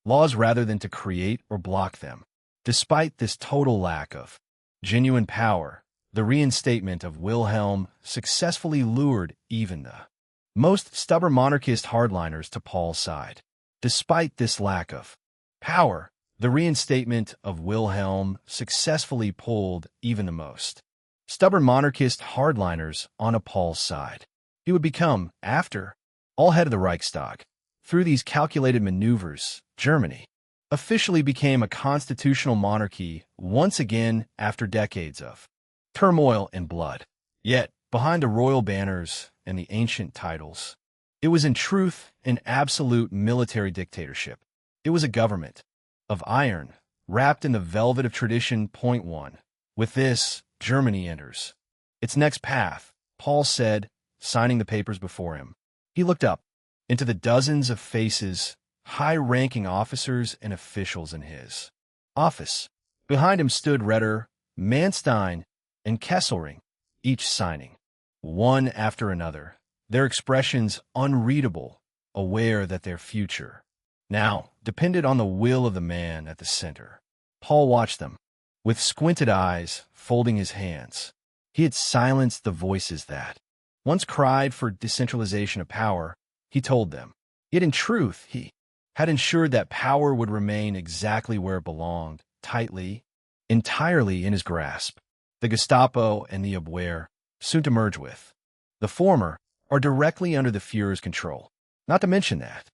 laws rather than to create or block them. Despite this total lack of genuine power, the reinstatement of Wilhelm successfully lured even the most stubborn monarchist hardliners to Paul's side. Despite this lack of power, the reinstatement of Wilhelm successfully pulled even the most stubborn monarchist hardliners on Paul's side. He would become, after all, head of the Reichstag. Through these calculated maneuvers, Germany officially became a constitutional monarchy once again after decades of turmoil and blood. Yet, behind the royal banners and the ancient titles, it was in truth an absolute military dictatorship. It was a government of iron, wrapped in the velvet of tradition. Point 1. With this, Germany enters its next path, Paul said, signing the papers before him. He looked up into the dozens of faces, high-ranking officers and officials in his office. Behind him stood Ritter, Manstein, and Kesselring, each signing, one after another, their expressions unreadable, aware that their future now depended on the will of the man at the center. Paul watched them, with squinted eyes, folding his hands. He had silenced the voices that once cried for decentralization of power, he told them. Yet in truth, he had ensured that power would remain exactly where it belonged, tightly, entirely in his grasp. The Gestapo and the Abwehr, soon to merge with the former, are directly under the Führer's control. Not to mention that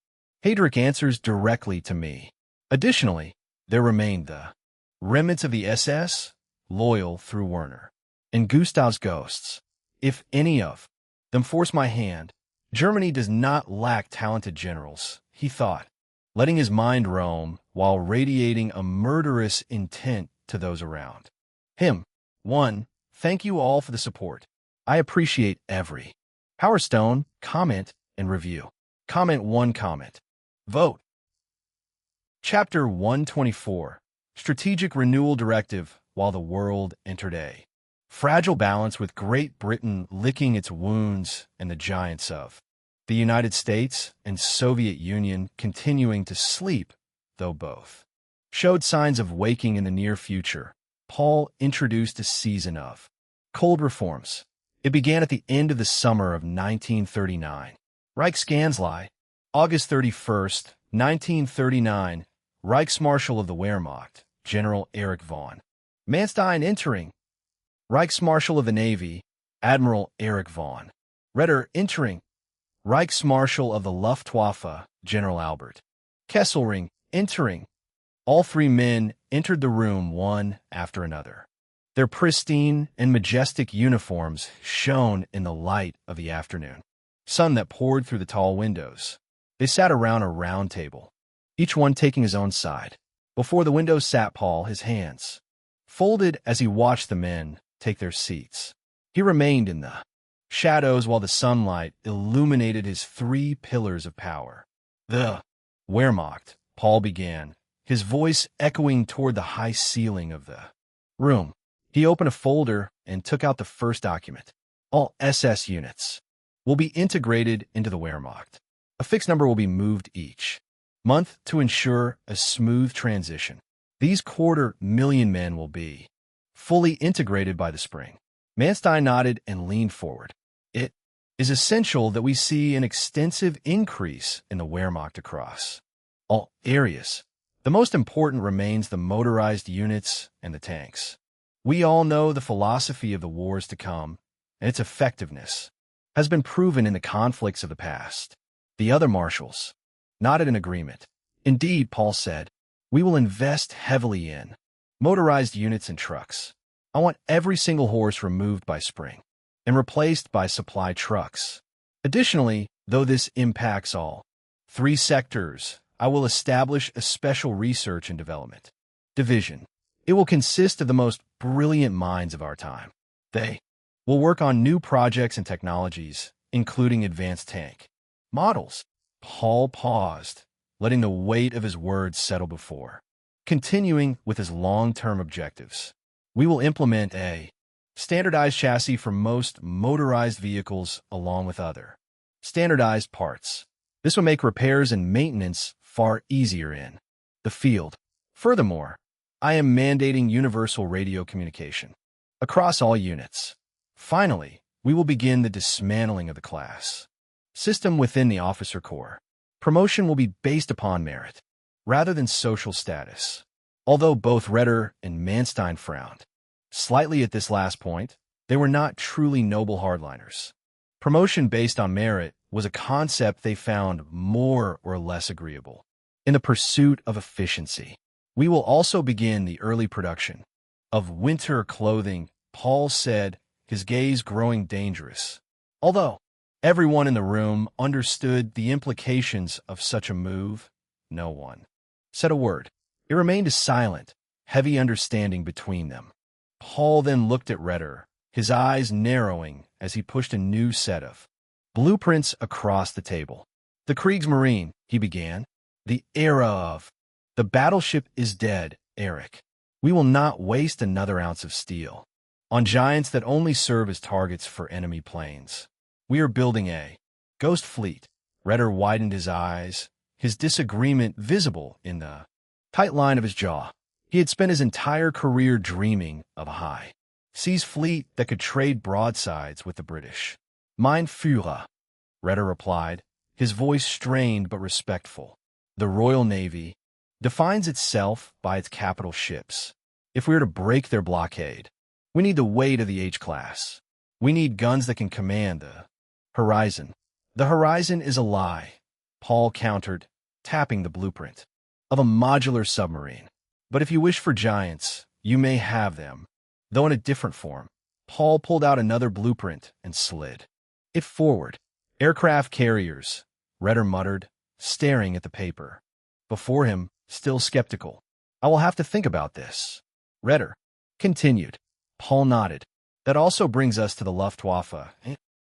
Heydrich answers directly to me. Additionally, there remained the remnants of the SS, loyal through Werner, and Gustav's ghosts. If any of them force my hand, Germany does not lack talented generals, he thought, letting his mind roam while radiating a murderous intent to those around him. 1. Thank you all for the support. I appreciate every Power Stone, comment, and review. Comment 1 comment. Vote. Chapter 124. Strategic Renewal Directive while the world entered a fragile balance, with Great Britain licking its wounds and the giants of the United States and Soviet Union continuing to sleep, though both showed signs of waking in the near future. Paul introduced a season of cold reforms. It began at the end of the summer of 1939. Reichskanzlei, August 31st, 1939, Reichsmarschall of the Wehrmacht, General Erich von Manstein entering. Reichsmarschall of the Navy, Admiral Erich von Ritter entering. Reichsmarschall of the Luftwaffe, General Albert Kesselring entering. All three men entered the room one after another. Their pristine and majestic uniforms shone in the light of the afternoon sun that poured through the tall windows. They sat around a round table, each one taking his own side. Before the window sat Paul, his hands folded as he watched the men take their seats. He remained in the shadows while the sunlight illuminated his 3 pillars of power. The Wehrmacht, Paul began, his voice echoing toward the high ceiling of the room. He opened a folder and took out the first document. All SS units will be integrated into the Wehrmacht. A fixed number will be moved each month to ensure a smooth transition. These 250,000 men will be fully integrated by the spring. Manstein nodded and leaned forward. It is essential that we see an extensive increase in the Wehrmacht across all areas. The most important remains the motorized units and the tanks. We all know the philosophy of the wars to come, and its effectiveness has been proven in the conflicts of the past. The other marshals nodded in agreement. Indeed, Paul said, we will invest heavily in motorized units and trucks. I want every single horse removed by spring and replaced by supply trucks. Additionally, though this impacts all three sectors, I will establish a special research and development division. It will consist of the most brilliant minds of our time. They will work on new projects and technologies, including advanced tank models. Paul paused, letting the weight of his words settle before continuing with his long-term objectives. We will implement a standardized chassis for most motorized vehicles along with other standardized parts. This will make repairs and maintenance far easier in the field. Furthermore, I am mandating universal radio communication across all units. Finally, we will begin the dismantling of the class system within the officer corps. Promotion will be based upon merit rather than social status. Although both Retter and Manstein frowned slightly at this last point, they were not truly noble hardliners. Promotion based on merit was a concept they found more or less agreeable. In the pursuit of efficiency, we will also begin the early production of winter clothing, Paul said, his gaze growing dangerous. Although everyone in the room understood the implications of such a move, no one said a word. It remained a silent, heavy understanding between them. Paul then looked at Retter, his eyes narrowing as he pushed a new set of blueprints across the table. The Kriegsmarine, he began. The era of the battleship is dead, Eric. We will not waste another ounce of steel on giants that only serve as targets for enemy planes. We are building a ghost fleet. Retter widened his eyes, his disagreement visible in the tight line of his jaw. He had spent his entire career dreaming of a high-seas fleet that could trade broadsides with the British. Mein Führer, Retter replied, his voice strained but respectful. The Royal Navy defines itself by its capital ships. If we are to break their blockade, we need the weight of the H-class. We need guns that can command the horizon. The horizon is a lie, Paul countered, tapping the blueprint of a modular submarine. But if you wish for giants, you may have them, though in a different form. Paul pulled out another blueprint and slid it forward. Aircraft carriers, Retter muttered, staring at the paper before him, still skeptical. I will have to think about this. Retter continued. Paul nodded. That also brings us to the Luftwaffe,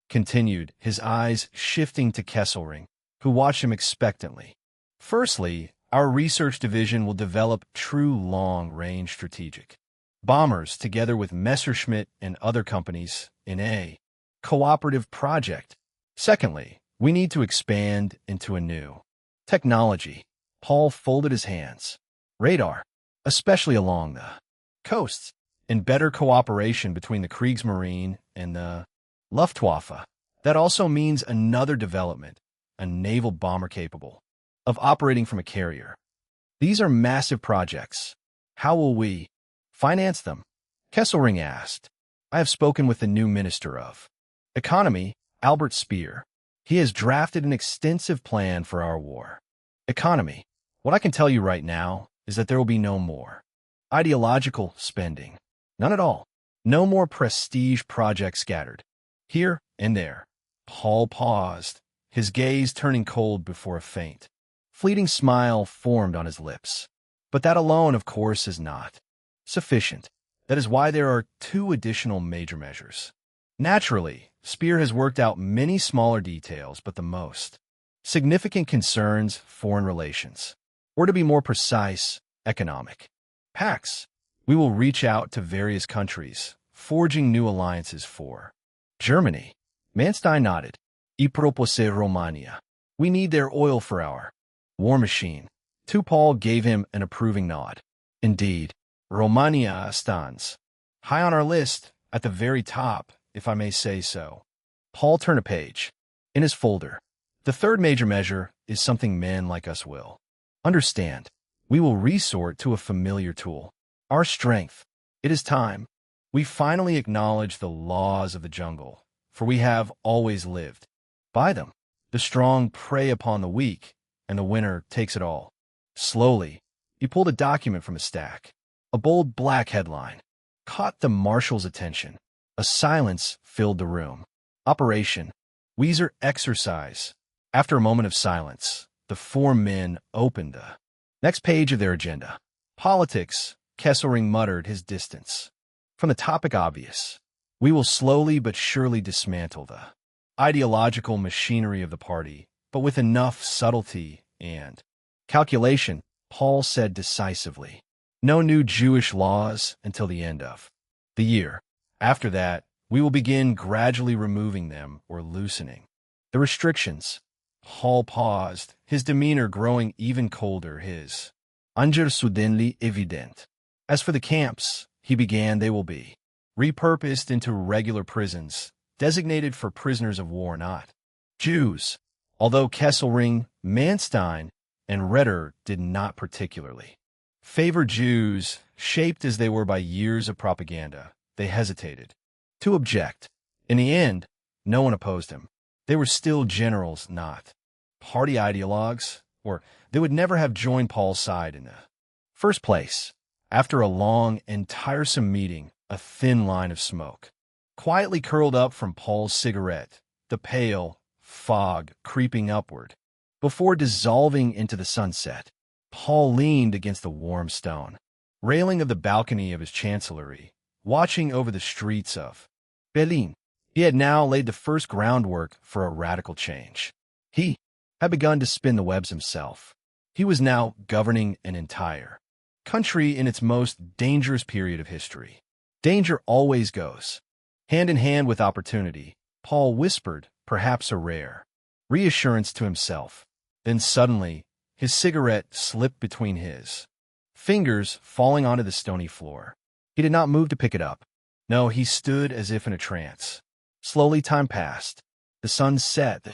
continued, his eyes shifting to Kesselring, who watched him expectantly. Firstly, our research division will develop true long-range strategic bombers together with Messerschmitt and other companies in a cooperative project. Secondly, we need to expand into a new technology. Paul folded his hands. Radar, especially along the coasts, and better cooperation between the Kriegsmarine and the Luftwaffe. That also means another development, a naval bomber capable of operating from a carrier. These are massive projects. How will we finance them? Kesselring asked. I have spoken with the new Minister of Economy, Albert Speer. He has drafted an extensive plan for our war economy. What I can tell you right now is that there will be no more ideological spending. None at all. No more prestige projects scattered here and there. Paul paused, his gaze turning cold before a faint, fleeting smile formed on his lips. But that alone, of course, is not sufficient. That is why there are two additional major measures. Naturally, Speer has worked out many smaller details, but the most significant concerns foreign relations, or to be more precise, economic pacts. We will reach out to various countries, forging new alliances for Germany. Manstein nodded. I propose Romania. We need their oil for our war machine. Paul gave him an approving nod. Indeed, Romania stands high on our list, at the very top, if I may say so. Paul turned a page. In his folder, the third major measure is something men like us will understand. We will resort to a familiar tool. Our strength. It is time We finally acknowledge the laws of the jungle, for we have always lived by them. The strong prey upon the weak, and the winner takes it all. Slowly, he pulled a document from a stack. A bold black headline caught the marshal's attention. A silence filled the room. Operation Weezer Exercise. After a moment of silence, the four men opened the next page of their agenda. Politics, Kesselring muttered his distance. From the topic obvious, we will slowly but surely dismantle the ideological machinery of the party, but with enough subtlety and calculation, Paul said decisively. No new Jewish laws until the end of the year. After that, we will begin gradually removing them or loosening the restrictions. Paul paused, his demeanor growing even colder, his anger suddenly evident. As for the camps, he began, they will be repurposed into regular prisons, designated for prisoners of war, not Jews, although Kesselring, Manstein, and Ritter did not particularly favor Jews, shaped as they were by years of propaganda. They hesitated to object. In the end, no one opposed him. They were still generals, not party ideologues, or they would never have joined Paul's side in the first place. After a long and tiresome meeting, a thin line of smoke quietly curled up from Paul's cigarette, the pale fog creeping upward. Before dissolving into the sunset, Paul leaned against the warm stone railing of the balcony of his chancellery, watching over the streets of Berlin. He had now laid the first groundwork for a radical change. He had begun to spin the webs himself. He was now governing an entire country in its most dangerous period of history. Danger always goes hand in hand with opportunity, Paul whispered, perhaps a rare reassurance to himself. Then suddenly, his cigarette slipped between his fingers, falling onto the stony floor. He did not move to pick it up. No, he stood as if in a trance. Slowly time passed. The sun set, the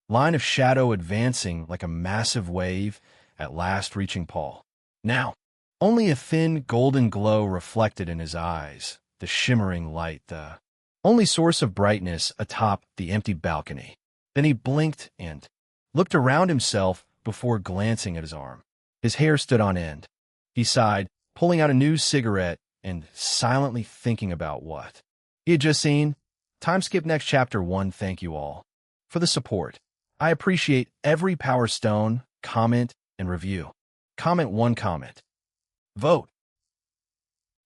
line of shadow advancing like a massive wave, at last reaching Paul. Now, only a thin golden glow reflected in his eyes, the shimmering light, the only source of brightness atop the empty balcony. Then he blinked and looked around himself before glancing at his arm. His hair stood on end. He sighed, pulling out a new cigarette and silently thinking about what he had just seen. Time skip next chapter 1. Thank you all for the support. I appreciate every Power Stone, comment, and review. Comment 1 comment. Vote.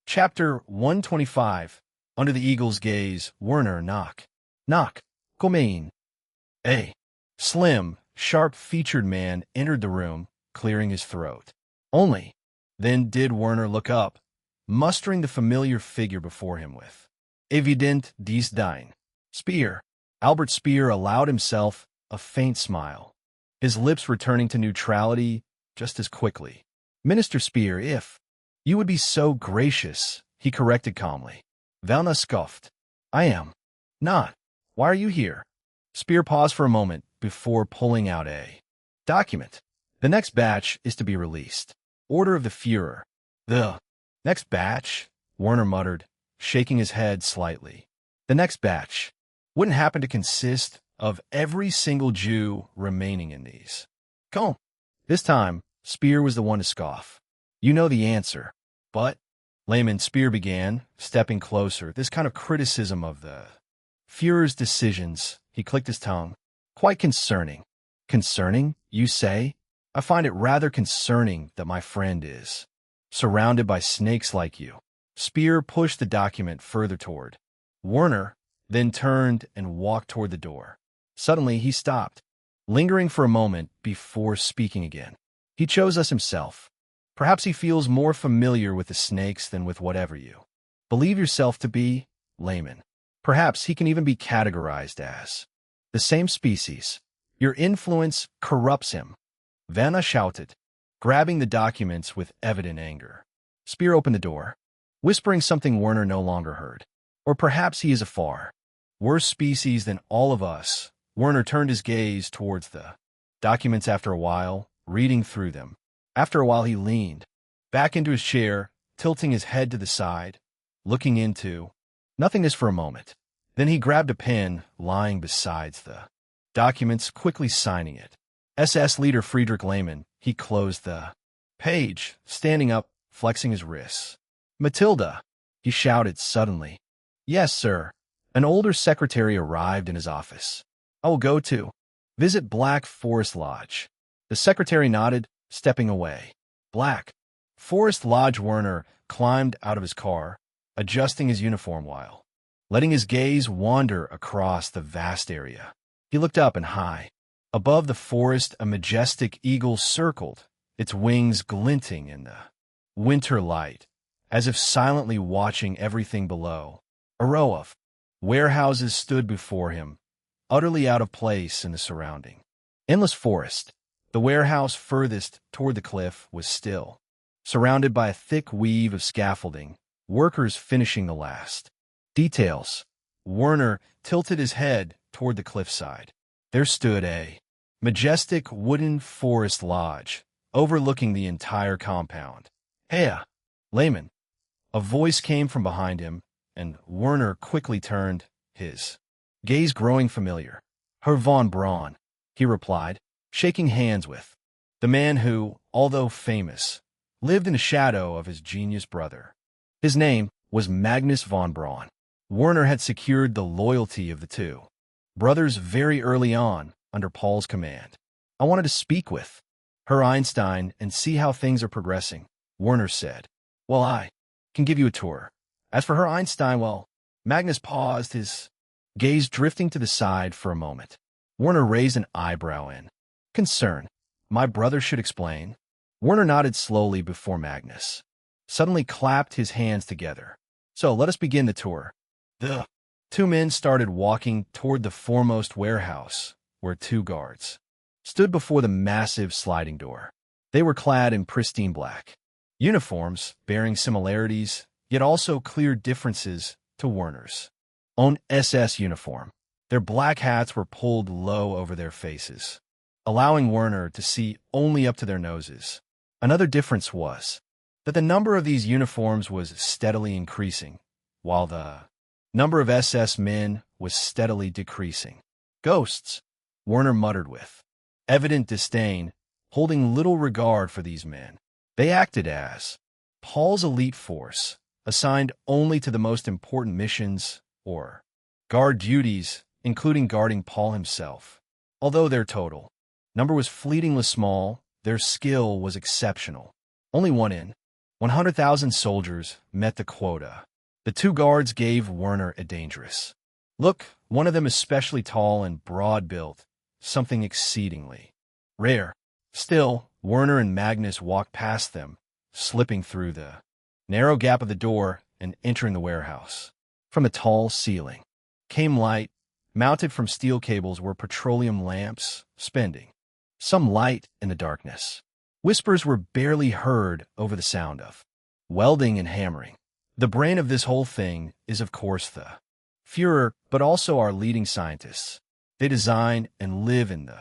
Chapter 125. Under the eagle's gaze, Werner knock. Knock. Komein. A slim, sharp-featured man entered the room, clearing his throat. Only then did Werner look up, mustering the familiar figure before him with evident disdain. Speer. Albert Speer allowed himself a faint smile, his lips returning to neutrality just as quickly. Minister Speer, if you would be so gracious, he corrected calmly. Valna scoffed. I am not. Why are you here? Speer paused for a moment before pulling out a document. The next batch is to be released. Order of the Führer. The next batch? Werner muttered, shaking his head slightly. The next batch wouldn't happen to consist of every single Jew remaining in these. Come. This time, Speer was the one to scoff. You know the answer. But, Layman, Speer began, stepping closer. This kind of criticism of the Führer's decisions, he clicked his tongue. Quite concerning. Concerning, you say? I find it rather concerning that my friend is surrounded by snakes like you. Speer pushed the document further toward Werner, then turned and walked toward the door. Suddenly, he stopped, lingering for a moment before speaking again. He chose us himself. Perhaps he feels more familiar with the snakes than with whatever you believe yourself to be, Layman. Perhaps he can even be categorized as the same species. Your influence corrupts him. Vanna shouted, grabbing the documents with evident anger. Speer opened the door, whispering something Werner no longer heard. Or perhaps he is a far worse species than all of us. Werner turned his gaze towards the documents after a while, reading through them. After a while he leaned back into his chair, tilting his head to the side, looking into Nothingness for a moment. Then he grabbed a pen lying beside the documents, quickly signing it. SS leader Friedrich Lehmann. He closed the page, standing up, flexing his wrists. Matilda, he shouted suddenly. Yes, sir. An older secretary arrived in his office. I will go to visit Black Forest Lodge. The secretary nodded, stepping away. Black Forest Lodge. Werner climbed out of his car, adjusting his uniform while letting his gaze wander across the vast area. He looked up and high. Above the forest, a majestic eagle circled, its wings glinting in the winter light, as if silently watching everything below. A row of warehouses stood before him, utterly out of place in the surrounding endless forest. The warehouse furthest toward the cliff was still, surrounded by a thick weave of scaffolding, workers finishing the last details. Werner tilted his head toward the cliffside. There stood a majestic wooden forest lodge, overlooking the entire compound. Hey, Lehmann. A voice came from behind him, and Werner quickly turned, his gaze growing familiar. Herr von Braun, he replied, shaking hands with the man who, although famous, lived in the shadow of his genius brother. His name was Magnus von Braun. Werner had secured the loyalty of the two brothers very early on under Paul's command. I wanted to speak with Herr Einstein and see how things are progressing, Werner said. Well, I can give you a tour. As for Herr Einstein, well, Magnus paused, his gaze drifting to the side for a moment. Werner raised an eyebrow in concern. My brother should explain. Werner nodded slowly before Magnus suddenly clapped his hands together. So let us begin the tour. The two men started walking toward the foremost warehouse, where two guards stood before the massive sliding door. They were clad in pristine black uniforms, bearing similarities, yet also clear differences to Werner's own SS uniform. Their black hats were pulled low over their faces, allowing Werner to see only up to their noses. Another difference was that the number of these uniforms was steadily increasing, while the number of SS men was steadily decreasing. Ghosts, Werner muttered with evident disdain, holding little regard for these men. They acted as Paul's elite force, assigned only to the most important missions or guard duties, including guarding Paul himself. Although their total number was fleetingly small, their skill was exceptional. Only 1 in 100,000 soldiers met the quota. The two guards gave Werner a dangerous look, one of them especially tall and broad-built, something exceedingly rare. Still, Werner and Magnus walked past them, slipping through the narrow gap of the door and entering the warehouse. From the tall ceiling came light, mounted from steel cables were petroleum lamps, spending some light in the darkness. Whispers were barely heard over the sound of welding and hammering. The brain of this whole thing is, of course, the Führer, but also our leading scientists. They design and live in the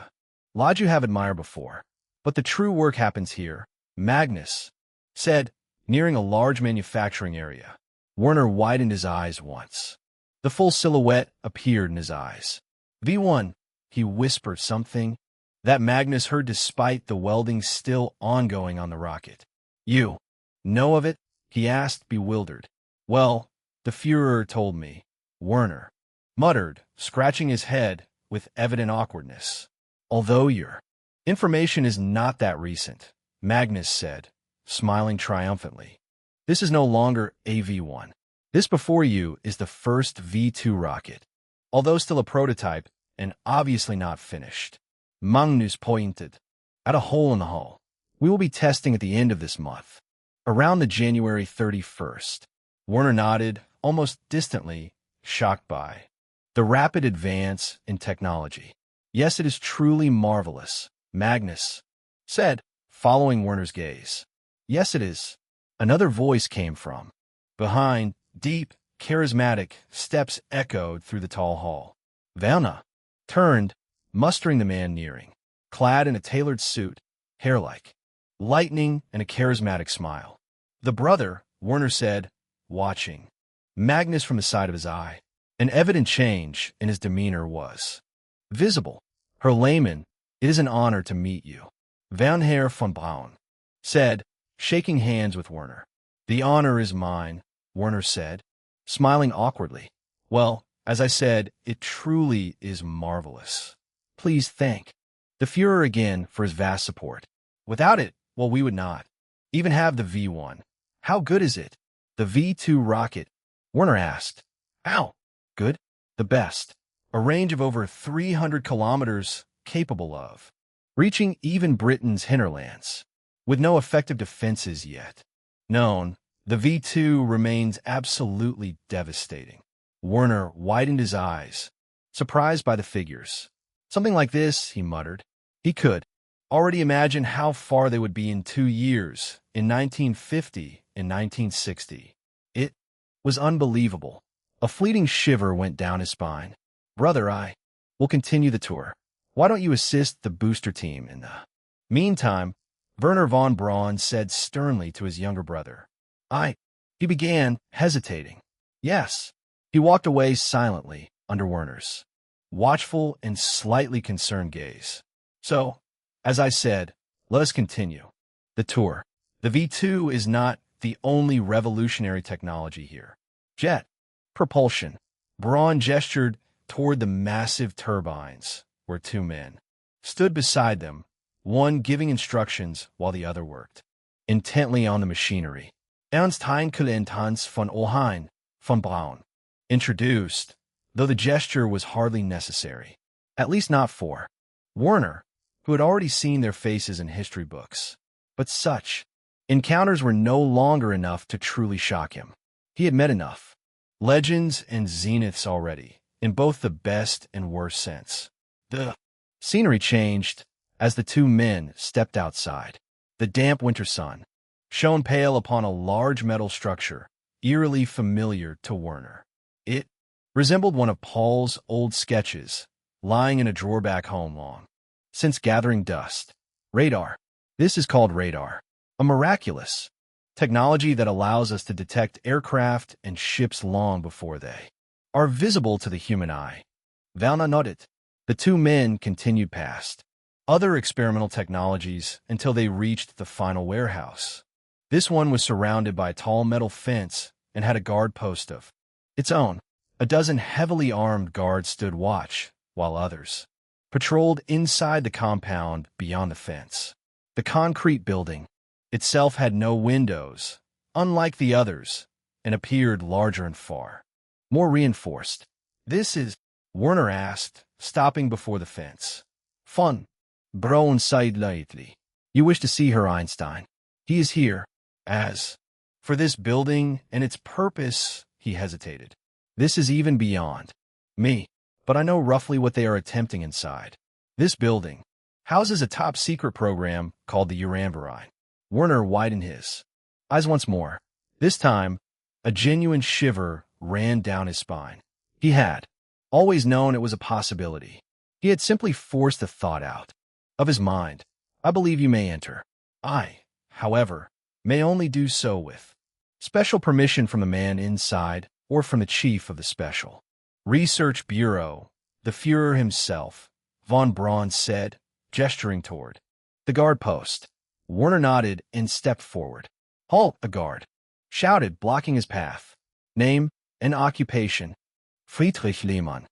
lodge you have admired before. But the true work happens here, Magnus said, nearing a large manufacturing area. Werner widened his eyes once. The full silhouette appeared in his eyes. V1, he whispered something that Magnus heard despite the welding still ongoing on the rocket. You know of it? He asked, bewildered. Well, the Führer told me, Werner muttered, scratching his head with evident awkwardness. Although your information is not that recent, Magnus said, smiling triumphantly. This is no longer a V1. This before you is the first V2 rocket. Although still a prototype and obviously not finished. Magnus pointed at a hole in the hull. We will be testing at the end of this month, around the January 31st. Werner nodded, almost distantly, shocked by the rapid advance in technology. Yes, it is truly marvelous, Magnus said, following Werner's gaze. Yes, it is. Another voice came from behind. Deep, charismatic steps echoed through the tall hall. Werner turned, mustering the man nearing, clad in a tailored suit, hair like lightning and a charismatic smile. The brother, Werner said, watching Magnus from the side of his eye. An evident change in his demeanor was visible. Herr Lehmann, it is an honor to meet you, Van Herr von Braun said, shaking hands with Werner. The honor is mine, Werner said, smiling awkwardly. Well, as I said, it truly is marvelous. Please thank the Führer again for his vast support. Without it, well, we would not even have the V1. How good is it? The V2 rocket? Werner asked. How good? The best. A range of over 300 kilometers, capable of reaching even Britain's hinterlands, with no effective defenses yet known. The V2 remains absolutely devastating. Werner widened his eyes, surprised by the figures. Something like this, he muttered. He could already imagine how far they would be in 2 years, in 1950 and 1960. It was unbelievable. A fleeting shiver went down his spine. Brother, I will continue the tour. Why don't you assist the booster team in the meantime? Werner von Braun said sternly to his younger brother. He began, hesitating. Yes. He walked away silently under Werner's watchful and slightly concerned gaze. So, as I said, let us continue the tour. The V2 is not the only revolutionary technology here. Jet propulsion. Braun gestured toward the massive turbines, where 2 men stood beside them, one giving instructions while the other worked intently on the machinery. Ernst Heinkel and Hans von Ohain von Braun introduced, though the gesture was hardly necessary, at least not for Werner, who had already seen their faces in history books. But such encounters were no longer enough to truly shock him. He had met enough legends and zeniths already, in both the best and worst sense. The scenery changed as the 2 men stepped outside. The damp winter sun shone pale upon a large metal structure, eerily familiar to Werner. It resembled one of Paul's old sketches, lying in a drawer back home long since gathering dust. Radar. This is called radar, a miraculous technology that allows us to detect aircraft and ships long before they are visible to the human eye. Valna nodded. The 2 men continued past other experimental technologies until they reached the final warehouse. This one was surrounded by a tall metal fence and had a guard post of its own. A dozen heavily armed guards stood watch, while others patrolled inside the compound beyond the fence. The concrete building itself had no windows, unlike the others, and appeared larger and far more reinforced. This is, Werner asked, stopping before the fence. Von Braun sighed lightly. You wish to see Herr Einstein? He is here. As for this building and its purpose, he hesitated. This is even beyond me, but I know roughly what they are attempting inside. This building houses a top-secret program called the Uranverein. Werner widened his eyes once more. This time, a genuine shiver ran down his spine. He had always known it was a possibility. He had simply forced the thought out of his mind. I believe you may enter. I, however, may only do so with special permission from the man inside or from the chief of the Special Research Bureau, the Führer himself, von Braun said, gesturing toward the guard post. Werner nodded and stepped forward. Halt, a guard shouted, blocking his path. Name and occupation. Friedrich Lehmann.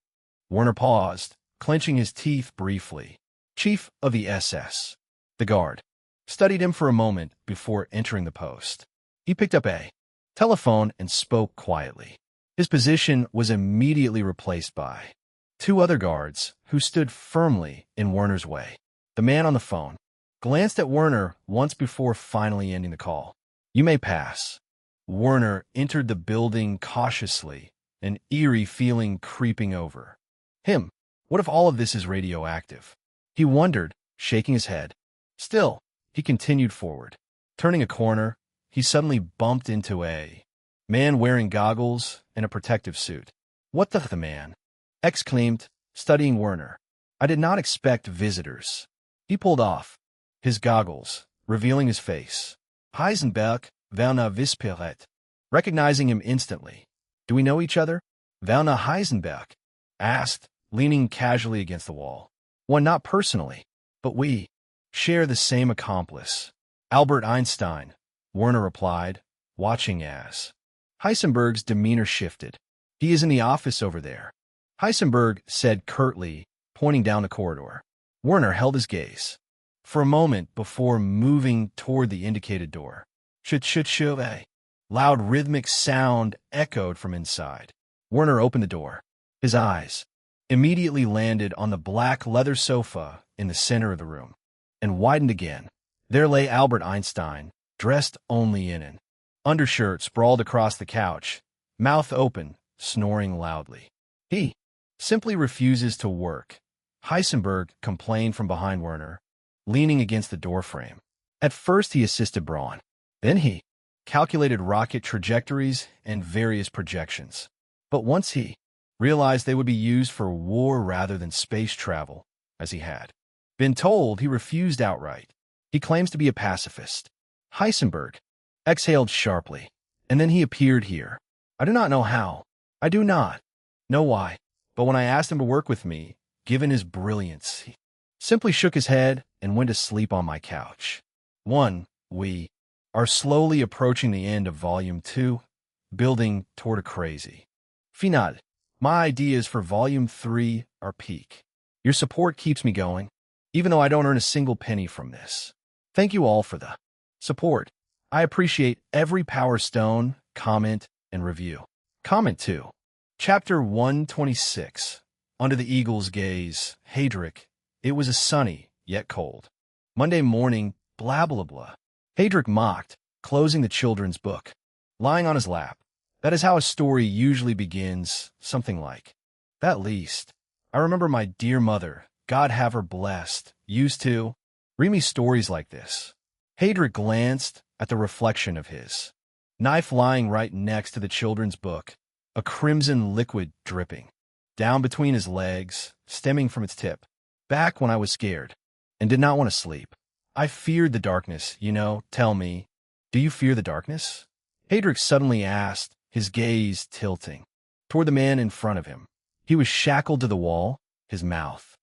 Werner paused, clenching his teeth briefly. Chief of the SS. The guard studied him for a moment before entering the post. He picked up a telephone and spoke quietly. His position was immediately replaced by 2 other guards who stood firmly in Werner's way. The man on the phone glanced at Werner once before finally ending the call. You may pass. Werner entered the building cautiously, an eerie feeling creeping over him. What if all of this is radioactive? He wondered, shaking his head. Still, he continued forward. Turning a corner, he suddenly bumped into a man wearing goggles and a protective suit. What the man exclaimed, studying Werner. I did not expect visitors. He pulled off his goggles, revealing his face. Heisenberg, Werner Visperet. Recognizing him instantly, Do we know each other? Werner Heisenberg asked, leaning casually against the wall. Well, not personally, but we share the same accomplice. Albert Einstein, Werner replied, watching as Heisenberg's demeanor shifted. He is in the office over there, Heisenberg said curtly, pointing down the corridor. Werner held his gaze for a moment before moving toward the indicated door. Ch-ch-ch-a loud rhythmic sound echoed from inside. Werner opened the door. His eyes immediately landed on the black leather sofa in the center of the room, and widened again. There lay Albert Einstein, dressed only in an undershirt, sprawled across the couch, mouth open, snoring loudly. He simply refuses to work, Heisenberg complained from behind Werner, leaning against the doorframe. At first he assisted Braun. Then he calculated rocket trajectories and various projections. But once he realized they would be used for war rather than space travel, as he had been told, he refused outright. He claims to be a pacifist. Heisenberg exhaled sharply, and then he appeared here. I do not know how. I do not know why. But when I asked him to work with me, given his brilliance, he simply shook his head and went to sleep on my couch. We are slowly approaching the end of Volume 2, building toward a crazy finale. My ideas for Volume 3 are peak. Your support keeps me going, even though I don't earn a single penny from this. Thank you all for the support. I appreciate every Power Stone, comment, and review. Comment 2. Chapter 126. Under the Eagle's Gaze, Heydrich. It was a sunny, yet cold Monday morning, blah blah blah. Heydrich mocked, closing the children's book. Lying on his lap. That is how a story usually begins, something like that. Least I remember my dear mother, God have her blessed, used to read me stories like this. Heydrich glanced at the reflection of his knife lying right next to the children's book, a crimson liquid dripping down between his legs, stemming from its tip. Back when I was scared and did not want to sleep, I feared the darkness, Tell me, do you fear the darkness? Heydrich suddenly asked, his gaze tilting toward the man in front of him. He was shackled to the wall, his mouth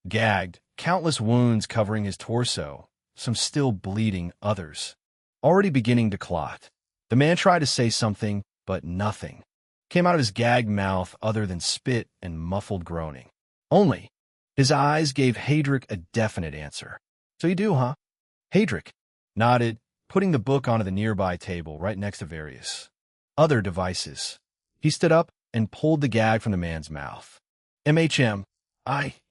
gagged, countless wounds covering his torso, some still bleeding, others already beginning to clot. The man tried to say something, but nothing came out of his gagged mouth other than spit and muffled groaning. Only his eyes gave Heydrich a definite answer. So you do, huh? Heydrich nodded, putting the book onto the nearby table right next to various other devices. He stood up and pulled the gag from the man's mouth.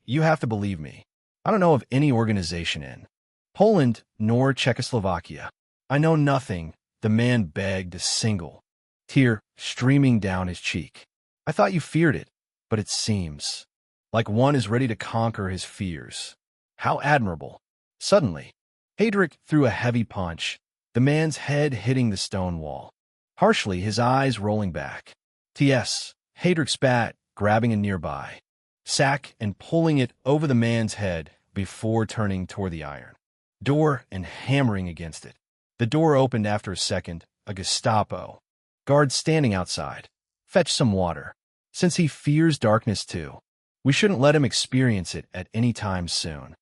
You have to believe me. I don't know of any organization in Poland nor Czechoslovakia. I know nothing, the man begged, a single tear streaming down his cheek. I thought you feared it, but it seems like one is ready to conquer his fears. How admirable. Suddenly, Heydrich threw a heavy punch, the man's head hitting the stone wall. Harshly, his eyes rolling back. T.S. Heydrich spat, grabbing a nearby sack and pulling it over the man's head before turning toward the iron door and hammering against it. The door opened after a second, a Gestapo guard standing outside. Fetch some water. Since he fears darkness too, we shouldn't let him experience it at any time soon.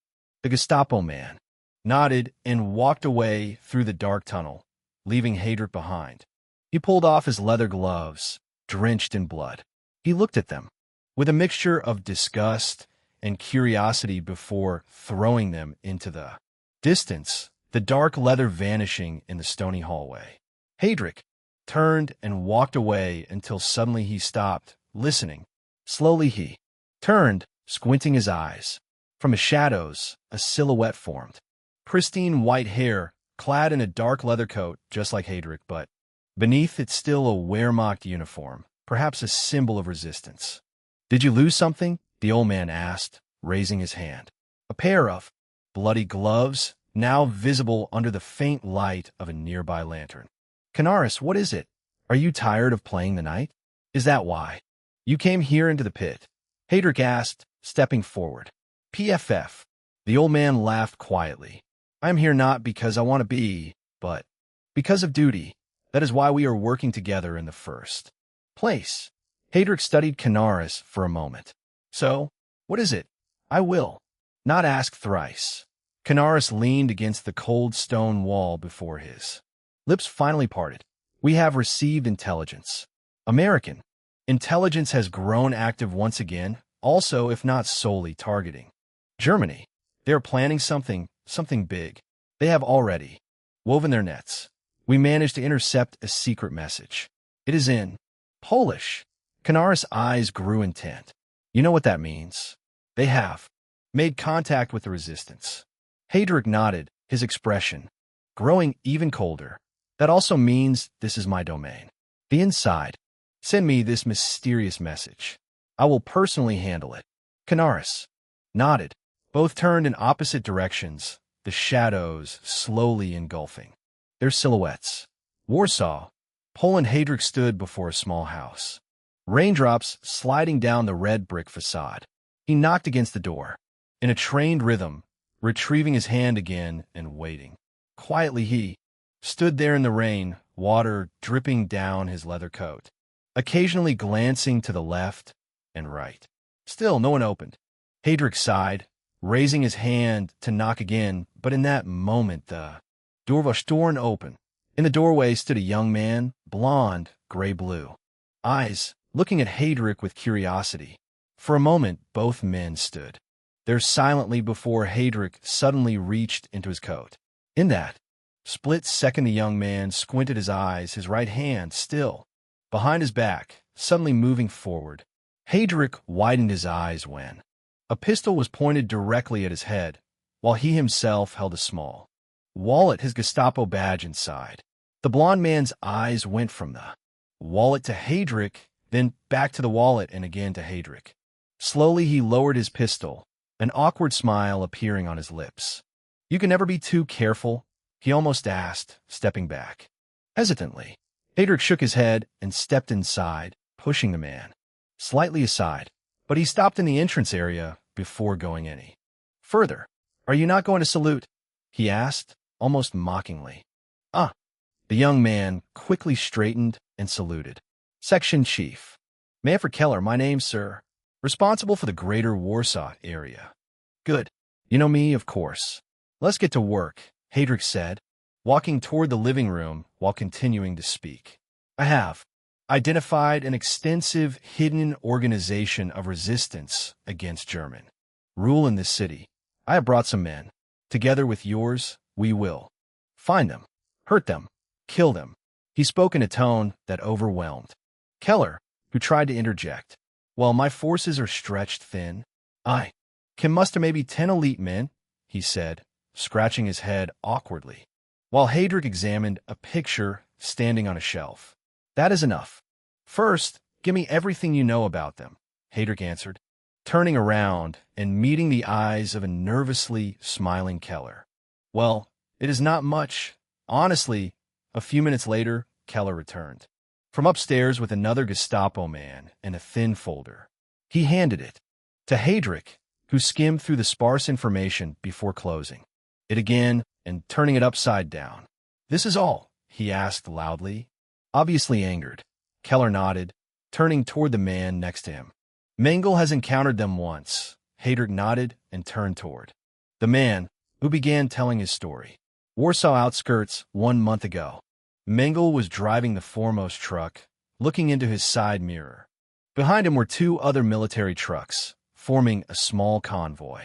The Gestapo man nodded and walked away through the dark tunnel, leaving Heydrich behind. He pulled off his leather gloves, drenched in blood. He looked at them with a mixture of disgust and curiosity before throwing them into the distance, the dark leather vanishing in the stony hallway. Heydrich turned and walked away until suddenly he stopped, listening. Slowly he turned, squinting his eyes. From the shadows, a silhouette formed. Pristine white hair, clad in a dark leather coat, just like Heydrich, but beneath it still a Wehrmacht uniform, perhaps a symbol of resistance. Did you lose something? The old man asked, raising his hand. A pair of bloody gloves, now visible under the faint light of a nearby lantern. Canaris, what is it? Are you tired of playing the knight? Is that why you came here into the pit? Heydrich asked, stepping forward. PFF. The old man laughed quietly. I am here not because I want to be, but because of duty. That is why we are working together in the first Place. Hadric studied Canaris for a moment. So, what is it? I will not ask thrice. Canaris leaned against the cold stone wall before his lips finally parted. We have received intelligence. American. Intelligence has grown active once again, also if not solely targeting Germany. They are planning something big. They have already woven their nets. We managed to intercept a secret message. It is in Polish. Canaris' eyes grew intent. You know what that means? They have made contact with the resistance. Hadric nodded, his expression growing even colder. That also means this is my domain. The inside. Send me this mysterious message. I will personally handle it. Canaris nodded. Both turned in opposite directions, the shadows slowly engulfing their silhouettes. Warsaw. Poland. Hadric stood before a small house. Raindrops sliding down the red brick facade. He knocked against the door. In a trained rhythm, retrieving his hand again and waiting. Quietly he stood there in the rain, water dripping down his leather coat, occasionally glancing to the left and right. Still no one opened. Hadric sighed, raising his hand to knock again, but in that moment the door was torn open. In the doorway stood a young man, blonde, gray-blue eyes, looking at Hadric with curiosity. For a moment, both men stood there silently before Hadric suddenly reached into his coat. In that split second, the young man squinted his eyes, his right hand still behind his back, suddenly moving forward. Hadric widened his eyes when a pistol was pointed directly at his head, while he himself held a small wallet, his Gestapo badge inside. The blond man's eyes went from the wallet to Hadric, then back to the wallet and again to Hadric. Slowly he lowered his pistol, an awkward smile appearing on his lips. You can never be too careful, he almost asked, stepping back. Hesitantly, Hadric shook his head and stepped inside, pushing the man slightly aside, but he stopped in the entrance area before going any further. Are you not going to salute? He asked, almost mockingly. Ah. The young man quickly straightened and saluted. Section Chief. Manfred Keller, my name, sir. Responsible for the greater Warsaw area. Good. You know me, of course. Let's get to work, Hadric said, walking toward the living room while continuing to speak. I have identified an extensive hidden organization of resistance against German rule in this city. I have brought some men. Together with yours, we will find them, hurt them, kill them. He spoke in a tone that overwhelmed Keller, who tried to interject. While my forces are stretched thin, I can muster maybe 10 elite men, he said, scratching his head awkwardly, while Hadric examined a picture standing on a shelf. That is enough. First, give me everything you know about them, Hadric answered, turning around and meeting the eyes of a nervously smiling Keller. Well, it is not much. Honestly, a few minutes later, Keller returned from upstairs with another Gestapo man and a thin folder. He handed it to Hadric, who skimmed through the sparse information before closing it again and turning it upside down. This is all? He asked loudly, obviously angered. Keller nodded, turning toward the man next to him. Mengele has encountered them once. Hadric nodded and turned toward the man, who began telling his story. Warsaw outskirts 1 month ago. Mengele was driving the foremost truck, looking into his side mirror. Behind him were 2 other military trucks, forming a small convoy.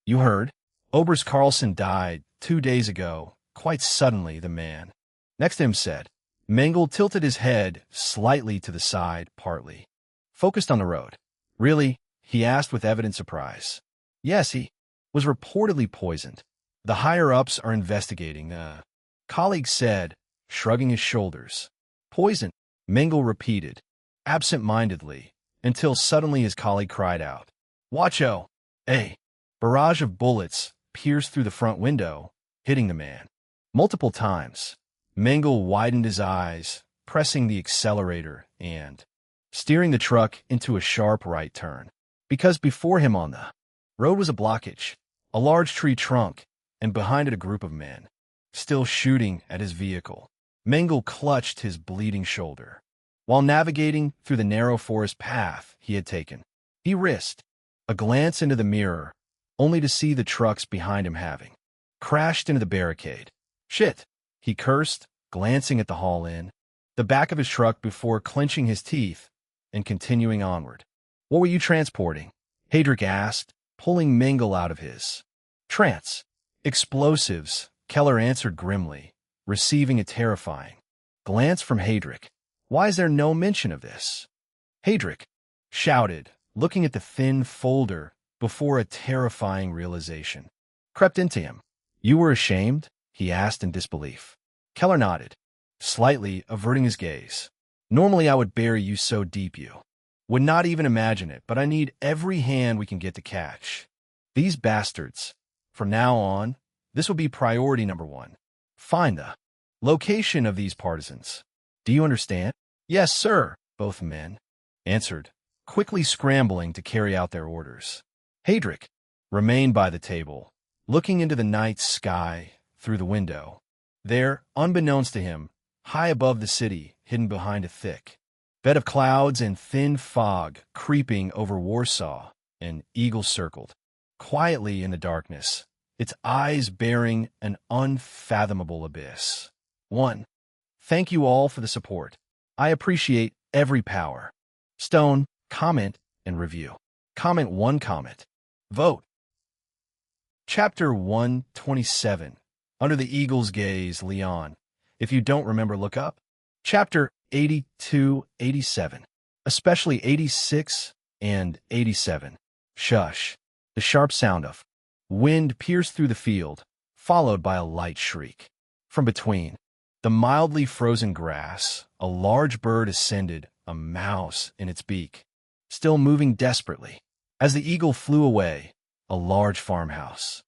You heard? Oberst Carlson died 2 days ago, quite suddenly, the man next to him said. Mengele tilted his head slightly to the side, partly focused on the road. Really? He asked with evident surprise. Yes, he was reportedly poisoned. The higher-ups are investigating, colleague said, shrugging his shoulders. Poison, Mengele repeated, absent-mindedly, until suddenly his colleague cried out. Watcho! A barrage of bullets pierced through the front window, hitting the man multiple times. Mengele widened his eyes, pressing the accelerator and steering the truck into a sharp right turn. Because before him on the road was a blockage, a large tree trunk, and behind it a group of men, still shooting at his vehicle. Mengele clutched his bleeding shoulder. While navigating through the narrow forest path he had taken, he risked a glance into the mirror, only to see the trucks behind him having crashed into the barricade. Shit, he cursed, glancing at the haul-in, the back of his truck before clenching his teeth and continuing onward. What were you transporting? Heydrich asked, pulling Mingle out of his trance. Explosives, Keller answered grimly, receiving a terrifying glance from Heydrich. Why is there no mention of this? Heydrich shouted, looking at the thin folder before a terrifying realization crept into him. You were ashamed? He asked in disbelief. Keller nodded, slightly averting his gaze. Normally I would bury you so deep you would not even imagine it, but I need every hand we can get to catch these bastards. From now on, this will be priority number one. Find the location of these partisans. Do you understand? Yes, sir, both men answered, quickly scrambling to carry out their orders. Heydrich remained by the table, looking into the night sky through the window. There, unbeknownst to him, high above the city, hidden behind a thick bed of clouds and thin fog creeping over Warsaw, an eagle circled quietly in the darkness, its eyes bearing an unfathomable abyss. 1. Thank you all for the support. I appreciate every power. Stone, comment, and review. Comment 1 comment. Vote. Chapter 127. Under the Eagle's Gaze, Leon. If you don't remember, look up. Chapter 82, 87. Especially 86 and 87. Shush. The sharp sound of wind pierced through the field, followed by a light shriek. From between the mildly frozen grass, a large bird ascended, a mouse in its beak, still moving desperately. As the eagle flew away, a large farmhouse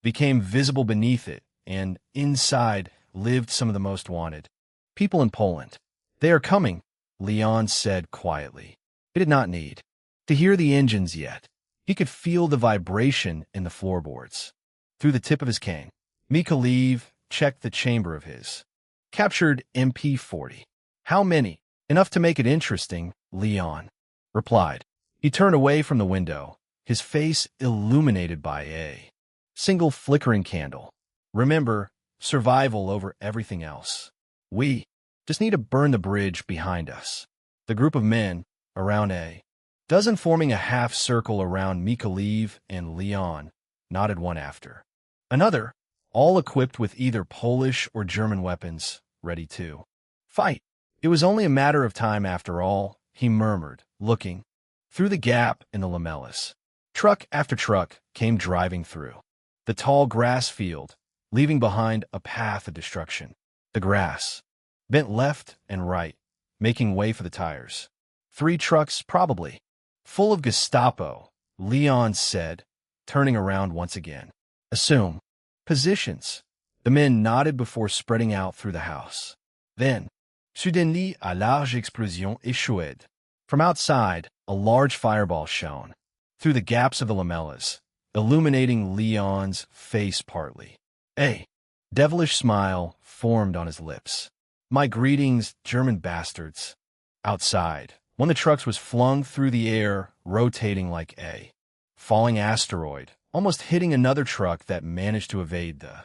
became visible beneath it, and inside lived some of the most wanted people in Poland. They are coming, Leon said quietly. He did not need to hear the engines yet. He could feel the vibration in the floorboards. Through the tip of his cane, Mykolaiv checked the chamber of his captured MP40. How many? Enough to make it interesting, Leon replied. He turned away from the window, his face illuminated by a single flickering candle. Remember, survival over everything else. We just need to burn the bridge behind us. The group of men, around a dozen forming a half circle around Mykolaiv and Leon, nodded one after another, all equipped with either Polish or German weapons, ready to fight. It was only a matter of time after all, he murmured, looking through the gap in the lamellas. Truck after truck came driving through the tall grass field, leaving behind a path of destruction. The grass bent left and right, making way for the tires. 3 trucks, probably full of Gestapo, Leon said, turning around once again. Assume positions. The men nodded before spreading out through the house. Then, soudainement, a large explosion échouée. From outside, a large fireball shone through the gaps of the lamellas, illuminating Leon's face partly. A devilish smile formed on his lips. My greetings, German bastards. Outside, one of the trucks was flung through the air, rotating like a falling asteroid, almost hitting another truck that managed to evade the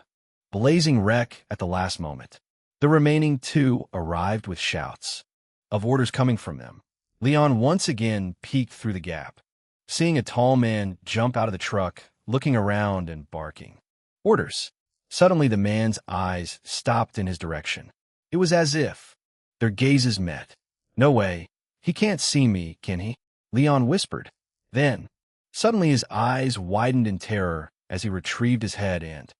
blazing wreck at the last moment. The remaining 2 arrived with shouts of orders coming from them. Leon once again peeked through the gap, seeing a tall man jump out of the truck, looking around and barking orders. Suddenly the man's eyes stopped in his direction. It was as if their gazes met. No way. He can't see me, can he? Leon whispered. Then, suddenly his eyes widened in terror as he retrieved his head and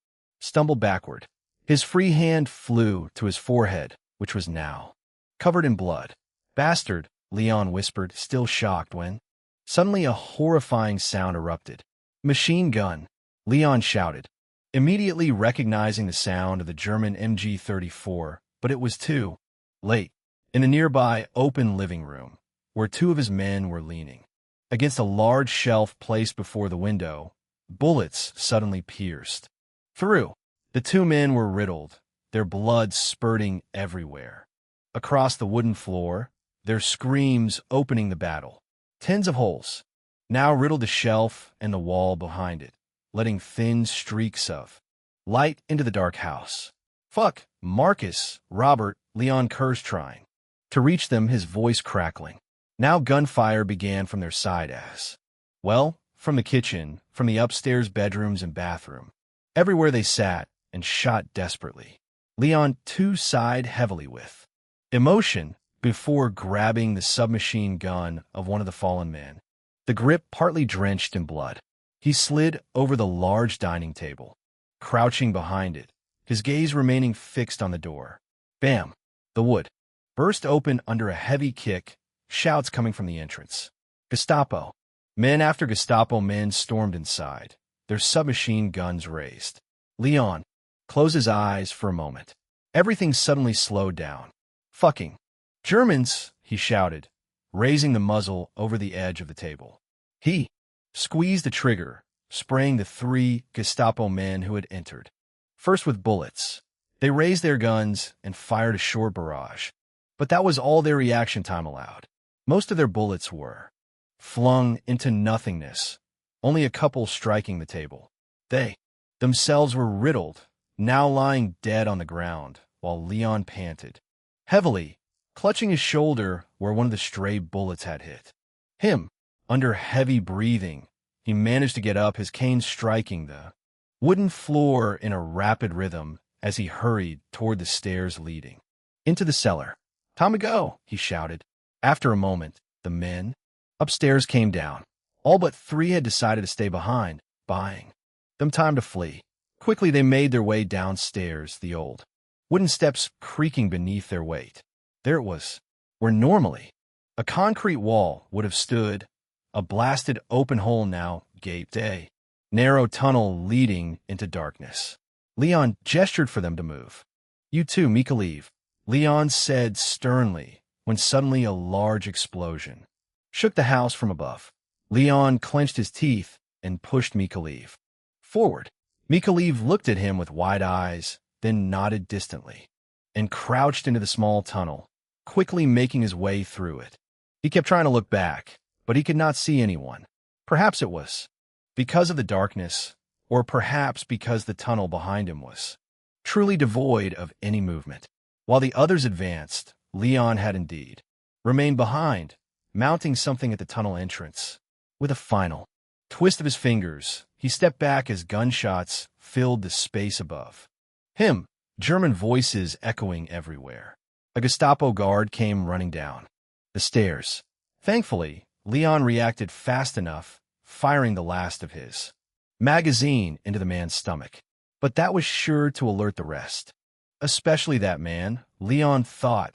stumbled backward. His free hand flew to his forehead, which was now covered in blood. Bastard, Leon whispered, still shocked when suddenly a horrifying sound erupted. Machine gun, Leon shouted, immediately recognizing the sound of the German MG-34, but it was too late. In a nearby open living room, where 2 of his men were leaning against a large shelf placed before the window, bullets suddenly pierced through. The 2 men were riddled, their blood spurting everywhere. Across the wooden floor, their screams opening the battle. Tens of holes now riddled the shelf and the wall behind it, letting thin streaks of light into the dark house. Fuck, Marcus, Robert, Leon cursed, trying to reach them, his voice crackling. Now gunfire began from their side as well, from the kitchen, from the upstairs bedrooms and bathroom. Everywhere they sat and shot desperately. Leon too sighed heavily with emotion before grabbing the submachine gun of one of the fallen men, the grip partly drenched in blood. He slid over the large dining table, crouching behind it, his gaze remaining fixed on the door. Bam! The wood burst open under a heavy kick, shouts coming from the entrance. Gestapo. Men after Gestapo men stormed inside, their submachine guns raised. Leon closed his eyes for a moment. Everything suddenly slowed down. Fucking Germans, he shouted, raising the muzzle over the edge of the table. He squeezed the trigger, spraying the 3 Gestapo men who had entered. First with bullets, they raised their guns and fired a short barrage. But that was all their reaction time allowed. Most of their bullets were flung into nothingness, only a couple striking the table. They themselves were riddled, now lying dead on the ground, while Leon panted heavily, clutching his shoulder where one of the stray bullets had hit him. Under heavy breathing, he managed to get up, his cane striking the wooden floor in a rapid rhythm as he hurried toward the stairs leading into the cellar. "Time to go," he shouted. After a moment, the men upstairs came down. All but 3 had decided to stay behind, buying them time to flee. Quickly they made their way downstairs, the old wooden steps creaking beneath their weight. There it was, where normally a concrete wall would have stood, a blasted open hole now gaped, a narrow tunnel leading into darkness. Leon gestured for them to move. "You too, Mikhailiv," Leon said sternly, when suddenly a large explosion shook the house from above. Leon clenched his teeth and pushed Mikhailiv forward. Mikhailiv looked at him with wide eyes, then nodded distantly, and crouched into the small tunnel, quickly making his way through it. He kept trying to look back, but he could not see anyone. Perhaps it was because of the darkness, or perhaps because the tunnel behind him was truly devoid of any movement. While the others advanced, Leon had indeed remained behind, mounting something at the tunnel entrance. With a final twist of his fingers, he stepped back as gunshots filled the space above him, German voices echoing everywhere. A Gestapo guard came running down the stairs. Thankfully, Leon reacted fast enough, firing the last of his magazine into the man's stomach. But that was sure to alert the rest. Especially that man, Leon thought,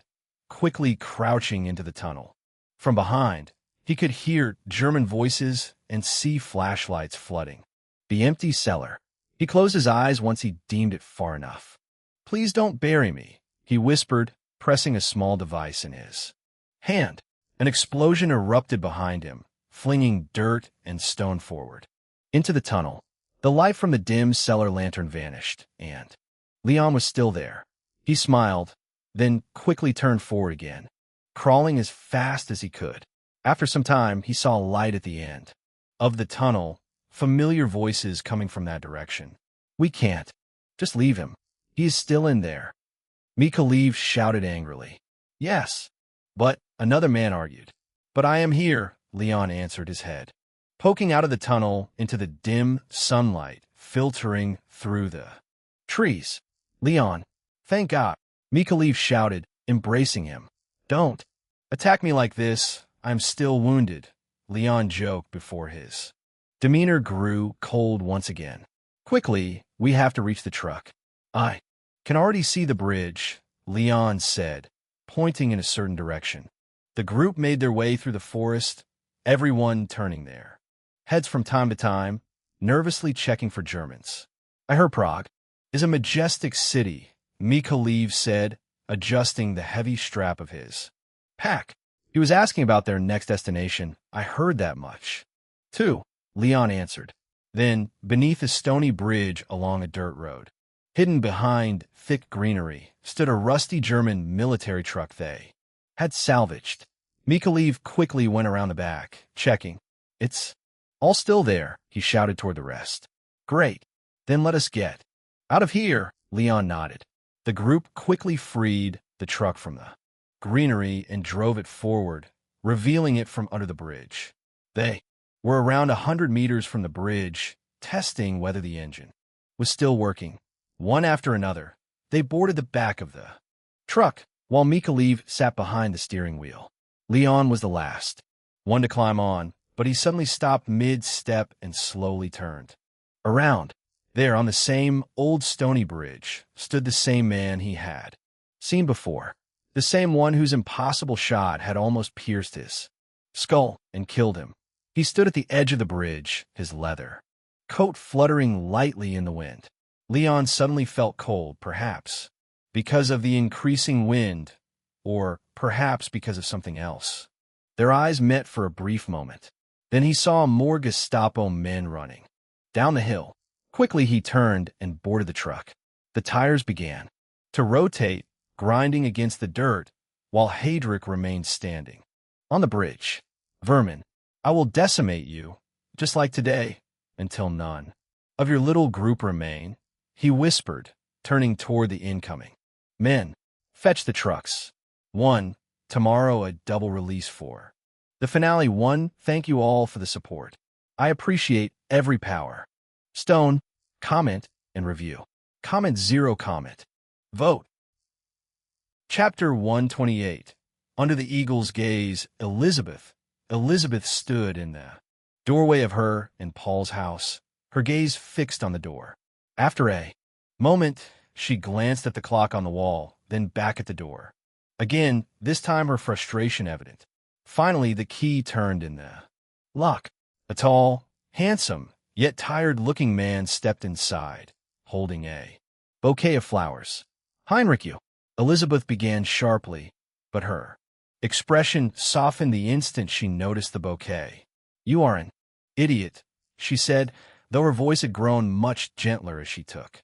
quickly crouching into the tunnel. From behind, he could hear German voices and see flashlights flooding the empty cellar. He closed his eyes once he deemed it far enough. "Please don't bury me," he whispered, pressing a small device in his hand. An explosion erupted behind him, flinging dirt and stone forward into the tunnel. The light from the dim cellar lantern vanished, and Leon was still there. He smiled, then quickly turned forward again, crawling as fast as he could. After some time, he saw a light at the end of the tunnel, familiar voices coming from that direction. "We can't. Just leave him. He is still in there." Mikhailiv shouted angrily. "Yes, but," another man argued. "But I am here," Leon answered, his head poking out of the tunnel into the dim sunlight filtering through the trees. "Leon, thank God," Mikhailiv shouted, embracing him. "Don't attack me like this. I'm still wounded," Leon joked before his demeanor grew cold once again. "Quickly, we have to reach the truck." "I can already see the bridge," Leon said, pointing in a certain direction. The group made their way through the forest, everyone turning their heads from time to time, nervously checking for Germans. "I heard Prague is a majestic city," Mikhailiv said, adjusting the heavy strap of his pack. He was asking about their next destination. "I heard that much, too," Leon answered. Then, beneath a stony bridge along a dirt road, hidden behind thick greenery, stood a rusty German military truck they had salvaged. Mikalev quickly went around the back, checking. It's all still there, he shouted toward the rest. Great. Then let us get out of here, Leon nodded. The group quickly freed the truck from the greenery and drove it forward, revealing it from under the bridge. They were around 100 meters from the bridge, testing whether the engine was still working. One after another, they boarded the back of the truck, while Mikalev sat behind the steering wheel. Leon was the last one to climb on, but he suddenly stopped mid-step and slowly turned around. There, on the same old stony bridge, stood the same man he had seen before, the same one whose impossible shot had almost pierced his skull and killed him. He stood at the edge of the bridge, his leather coat fluttering lightly in the wind. Leon suddenly felt cold, perhaps because of the increasing wind, or perhaps because of something else. Their eyes met for a brief moment. Then he saw more Gestapo men running down the hill. Quickly he turned and boarded the truck. The tires began to rotate, grinding against the dirt, while Heydrich remained standing on the bridge. Vermin, I will decimate you, just like today, until none of your little group remain, he whispered, turning toward the incoming men. Fetch the trucks. 1. Tomorrow a double release for the finale. 1. Thank you all for the support. I appreciate every power. Stone, comment, and review. Comment 0 comment. Vote. Chapter 128. Under the eagle's gaze, Elizabeth stood in the doorway of her and Paul's house, her gaze fixed on the door. After a moment, she glanced at the clock on the wall, then back at the door. Again, this time her frustration evident. Finally, the key turned in the lock. A tall, handsome, yet tired-looking man stepped inside, holding a bouquet of flowers. Heinrich, you. Elizabeth began sharply, but her expression softened the instant she noticed the bouquet. You are an idiot, she said, though her voice had grown much gentler as she took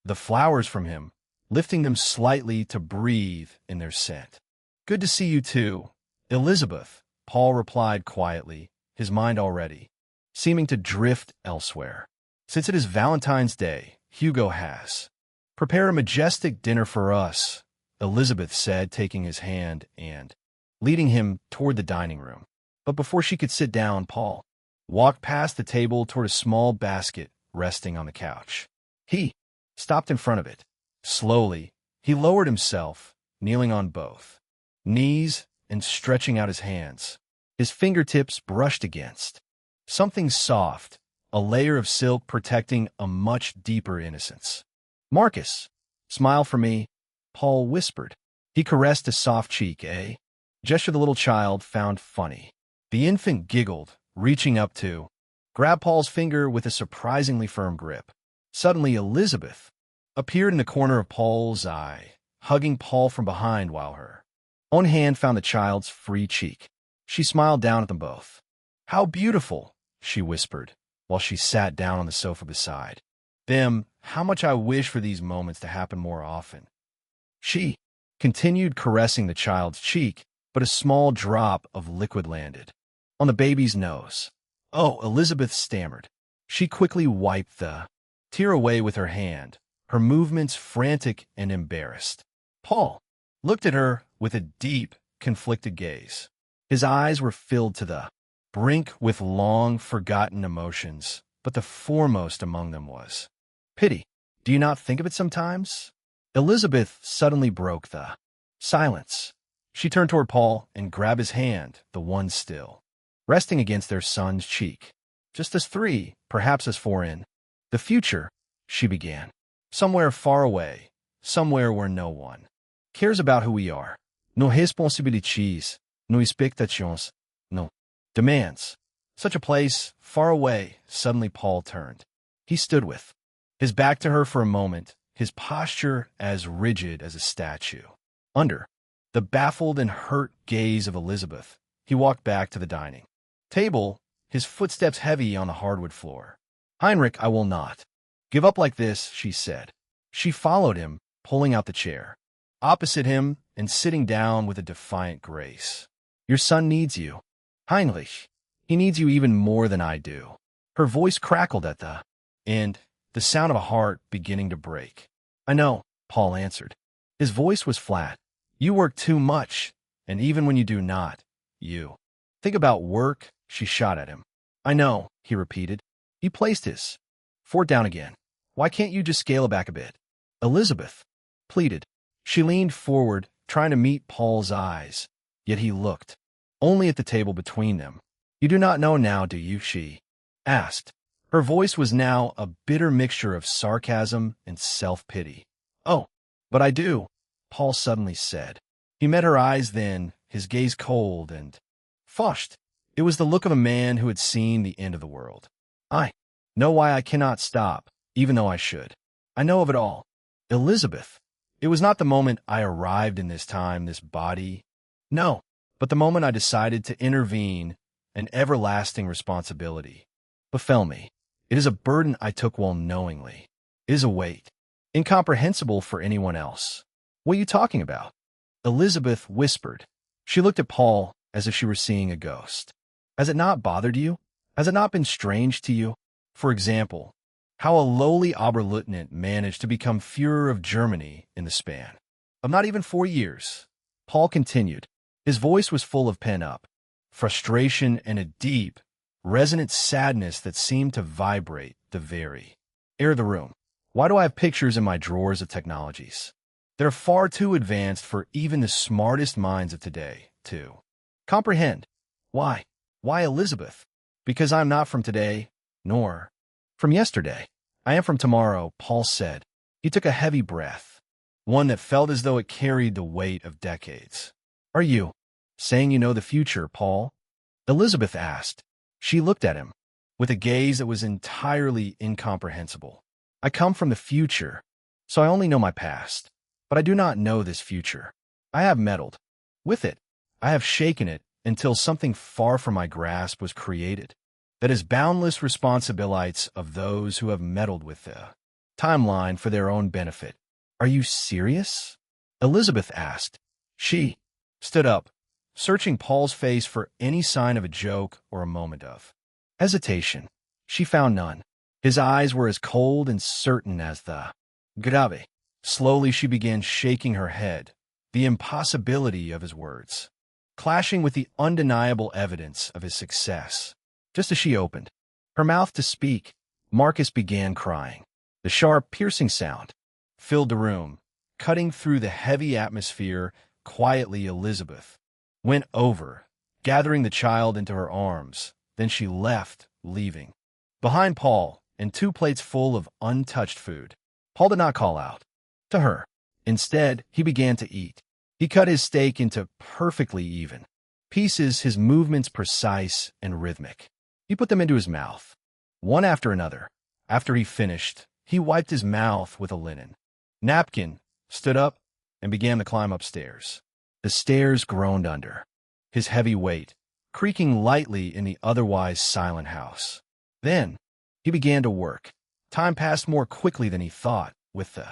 the flowers from him, lifting them slightly to breathe in their scent. Good to see you too, Elizabeth, Paul replied quietly, his mind already seeming to drift elsewhere. Since it is Valentine's Day, Hugo has prepared a majestic dinner for us, Elizabeth said, taking his hand and leading him toward the dining room. But before she could sit down, Paul walked past the table toward a small basket resting on the couch. He stopped in front of it. Slowly, he lowered himself, kneeling on both knees and stretching out his hands. His fingertips brushed against something soft, a layer of silk protecting a much deeper innocence. Marcus, smile for me, Paul whispered. He caressed his soft cheek, gesture the little child found funny. The infant giggled, reaching up to grab Paul's finger with a surprisingly firm grip. Suddenly, Elizabeth appeared in the corner of Paul's eye, hugging Paul from behind while her own hand found the child's free cheek. She smiled down at them both. How beautiful, she whispered, while she sat down on the sofa beside them. How much I wish for these moments to happen more often. She continued caressing the child's cheek, but a small drop of liquid landed on the baby's nose. Oh, Elizabeth stammered. She quickly wiped the tear away with her hand, her movements frantic and embarrassed. Paul looked at her with a deep, conflicted gaze. His eyes were filled to the brink with long-forgotten emotions, but the foremost among them was pity. Do you not think of it sometimes? Elizabeth suddenly broke the silence. She turned toward Paul and grabbed his hand, the one still resting against their son's cheek. Just as 3, perhaps as 4 in the future, she began. Somewhere far away, somewhere where no one cares about who we are. No responsabilités, no expectations, no demands. Such a place, far away. Suddenly Paul turned. He stood with his back to her for a moment, his posture as rigid as a statue. Under the baffled and hurt gaze of Elizabeth, he walked back to the dining table, his footsteps heavy on the hardwood floor. Heinrich, I will not give up like this, she said. She followed him, pulling out the chair opposite him and sitting down with a defiant grace. Your son needs you. Heinrich. He needs you even more than I do. Her voice crackled at the end, the sound of a heart beginning to break. I know, Paul answered. His voice was flat. You work too much, and even when you do not, you think about work, she shot at him. I know, he repeated. He placed his fork down again. Why can't you just scale it back a bit? Elizabeth pleaded. She leaned forward, trying to meet Paul's eyes, yet he looked only at the table between them. You do not know now, do you? She asked. Her voice was now a bitter mixture of sarcasm and self-pity. Oh, but I do, Paul suddenly said. He met her eyes then, his gaze cold and flushed. It was the look of a man who had seen the end of the world. I know why I cannot stop, even though I should. I know of it all. Elizabeth. It was not the moment I arrived in this time, this body. No, but the moment I decided to intervene, an everlasting responsibility befell me. It is a burden I took well knowingly. It is a weight, incomprehensible for anyone else. What are you talking about? Elizabeth whispered. She looked at Paul as if she were seeing a ghost. Has it not bothered you? Has it not been strange to you? For example, how a lowly Oberleutnant managed to become Führer of Germany in the span of not even 4 years. Paul continued. His voice was full of pent-up frustration and a deep, resonant sadness that seemed to vibrate the very air of the room. Why do I have pictures in my drawers of technologies? They're far too advanced for even the smartest minds of today to comprehend. Why? Why, Elizabeth? Because I'm not from today, nor from yesterday. I am from tomorrow, Paul said. He took a heavy breath, one that felt as though it carried the weight of decades. Are you saying you know the future, Paul? Elizabeth asked. She looked at him with a gaze that was entirely incomprehensible. I come from the future, so I only know my past, but I do not know this future. I have meddled with it. I have shaken it until something far from my grasp was created. That is boundless responsibilities of those who have meddled with the timeline for their own benefit. Are you serious? Elizabeth asked. She stood up, searching Paul's face for any sign of a joke or a moment of hesitation. She found none. His eyes were as cold and certain as the grave. Slowly she began shaking her head, the impossibility of his words clashing with the undeniable evidence of his success. Just as she opened her mouth to speak, Marcus began crying. The sharp, piercing sound filled the room, cutting through the heavy atmosphere. Quietly, Elizabeth went over, gathering the child into her arms. Then she left, leaving behind Paul and 2 plates full of untouched food. Paul did not call out to her. Instead, he began to eat. He cut his steak into perfectly even pieces, his movements precise and rhythmic. He put them into his mouth, one after another. After he finished, he wiped his mouth with a linen napkin, stood up, and began to climb upstairs. The stairs groaned under his heavy weight, creaking lightly in the otherwise silent house. Then he began to work. Time passed more quickly than he thought, with the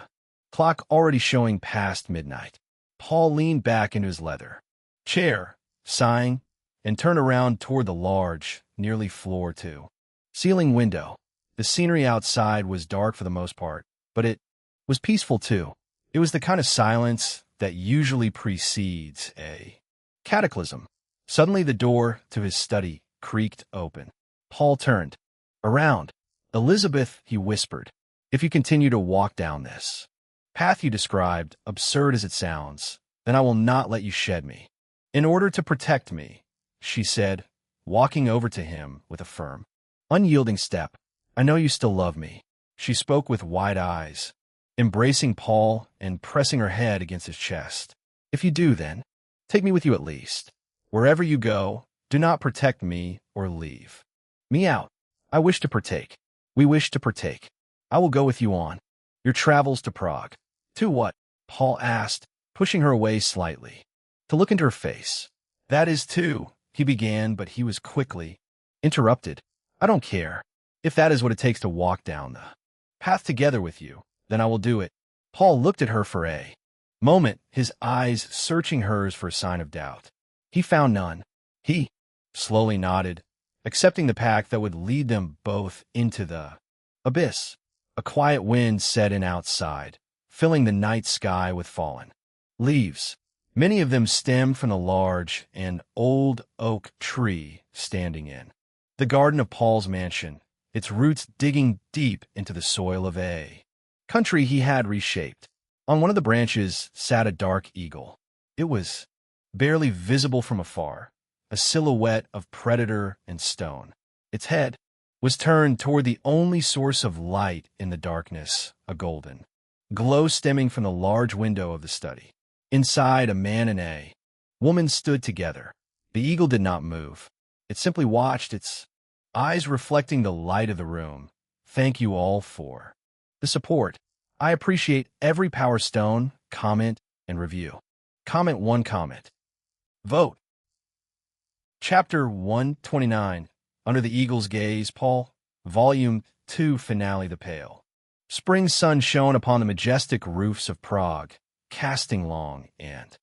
clock already showing past midnight. Paul leaned back into his leather chair, sighing, and turned around toward the large, nearly floor-to-ceiling window. The scenery outside was dark for the most part, but it was peaceful too. It was the kind of silence that usually precedes a cataclysm. Suddenly the door to his study creaked open. Paul turned around. Elizabeth, he whispered, if you continue to walk down this path you described, absurd as it sounds, then I will not let you shed me. In order to protect me, she said, walking over to him with a firm, unyielding step. I know you still love me. She spoke with wide eyes, embracing Paul and pressing her head against his chest. If you do, then, take me with you at least. Wherever you go, do not protect me or leave me out. I wish to partake. We wish to partake. I will go with you on your travels to Prague. To what? Paul asked, pushing her away slightly, to look into her face. That is too, he began, but he was quickly interrupted. I don't care. If that is what it takes to walk down the path together with you, then I will do it. Paul looked at her for a moment, his eyes searching hers for a sign of doubt. He found none. He slowly nodded, accepting the path that would lead them both into the abyss. A quiet wind set in outside, filling the night sky with fallen leaves. Many of them stemmed from the large and old oak tree standing in the garden of Paul's mansion, its roots digging deep into the soil of a country he had reshaped. On one of the branches sat a dark eagle. It was barely visible from afar, a silhouette of predator and stone. Its head was turned toward the only source of light in the darkness, a golden glow stemming from the large window of the study. Inside, a man and a woman stood together. The eagle did not move. It simply watched, its eyes reflecting the light of the room. Thank you all for the support. I appreciate every Power Stone, comment, and review. Comment 1 comment. Vote. Chapter 129. Under the Eagle's Gaze, Paul. Volume 2, Finale. The pale spring sun shone upon the majestic roofs of Prague, casting long and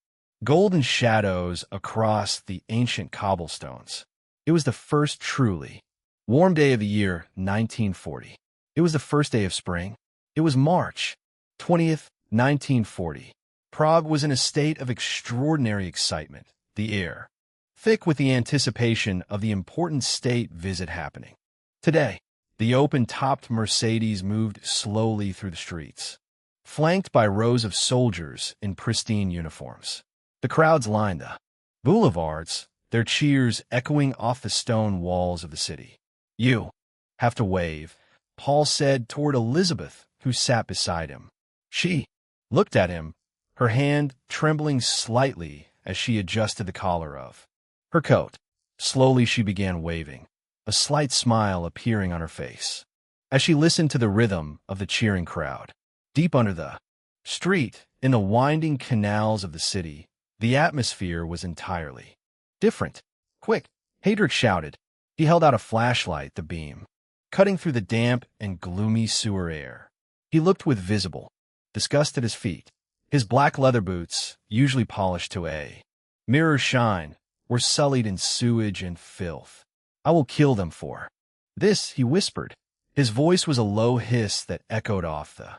golden shadows across the ancient cobblestones. It was the first truly warm day of the year 1940. It was the first day of spring. It was March 20th, 1940. Prague was in a state of extraordinary excitement, the air thick with the anticipation of the important state visit happening. Today, the open-topped Mercedes moved slowly through the streets, flanked by rows of soldiers in pristine uniforms. The crowds lined the boulevards, their cheers echoing off the stone walls of the city. You have to wave, Paul said toward Elizabeth, who sat beside him. She looked at him, her hand trembling slightly as she adjusted the collar of her coat. Slowly she began waving, a slight smile appearing on her face, as she listened to the rhythm of the cheering crowd. Deep under the street, in the winding canals of the city, the atmosphere was entirely different. Quick, Heydrich shouted. He held out a flashlight, the beam cutting through the damp and gloomy sewer air. He looked with visible disgust at his feet. His black leather boots, usually polished to a mirror shine, were sullied in sewage and filth. I will kill them for this, he whispered. His voice was a low hiss that echoed off the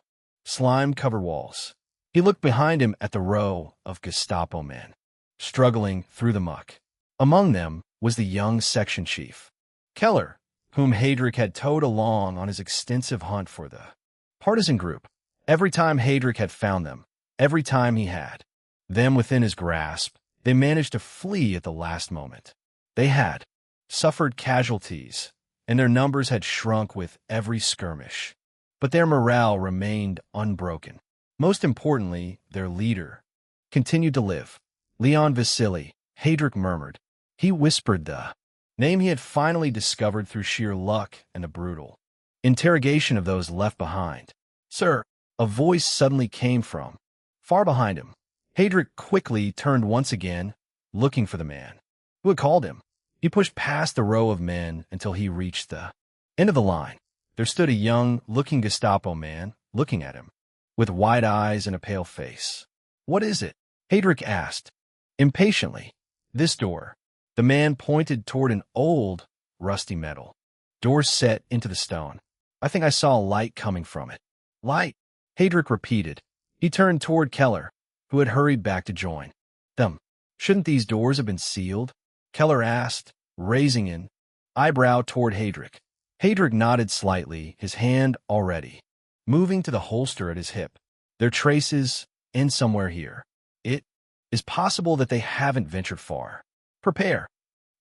slime-covered walls. He looked behind him at the row of Gestapo men, struggling through the muck. Among them was the young section chief, Keller, whom Heydrich had towed along on his extensive hunt for the partisan group. Every time Heydrich had found them, every time he had them within his grasp, they managed to flee at the last moment. They had suffered casualties, and their numbers had shrunk with every skirmish. But their morale remained unbroken. Most importantly, their leader continued to live. Leon Vasily, Heydrich murmured. He whispered the name he had finally discovered through sheer luck and the brutal interrogation of those left behind. Sir, a voice suddenly came from far behind him. Heydrich quickly turned once again, looking for the man who had called him. He pushed past the row of men until he reached the end of the line. There stood a young-looking Gestapo man, looking at him, with wide eyes and a pale face. What is it? Heydrich asked, impatiently. This door. The man pointed toward an old, rusty metal door set into the stone. I think I saw a light coming from it. Light, Heydrich repeated. He turned toward Keller, who had hurried back to join them. Shouldn't these doors have been sealed? Keller asked, raising an eyebrow toward Heydrich. Heydrich nodded slightly, his hand already moving to the holster at his hip. Their traces end somewhere here. It is possible that they haven't ventured far. Prepare.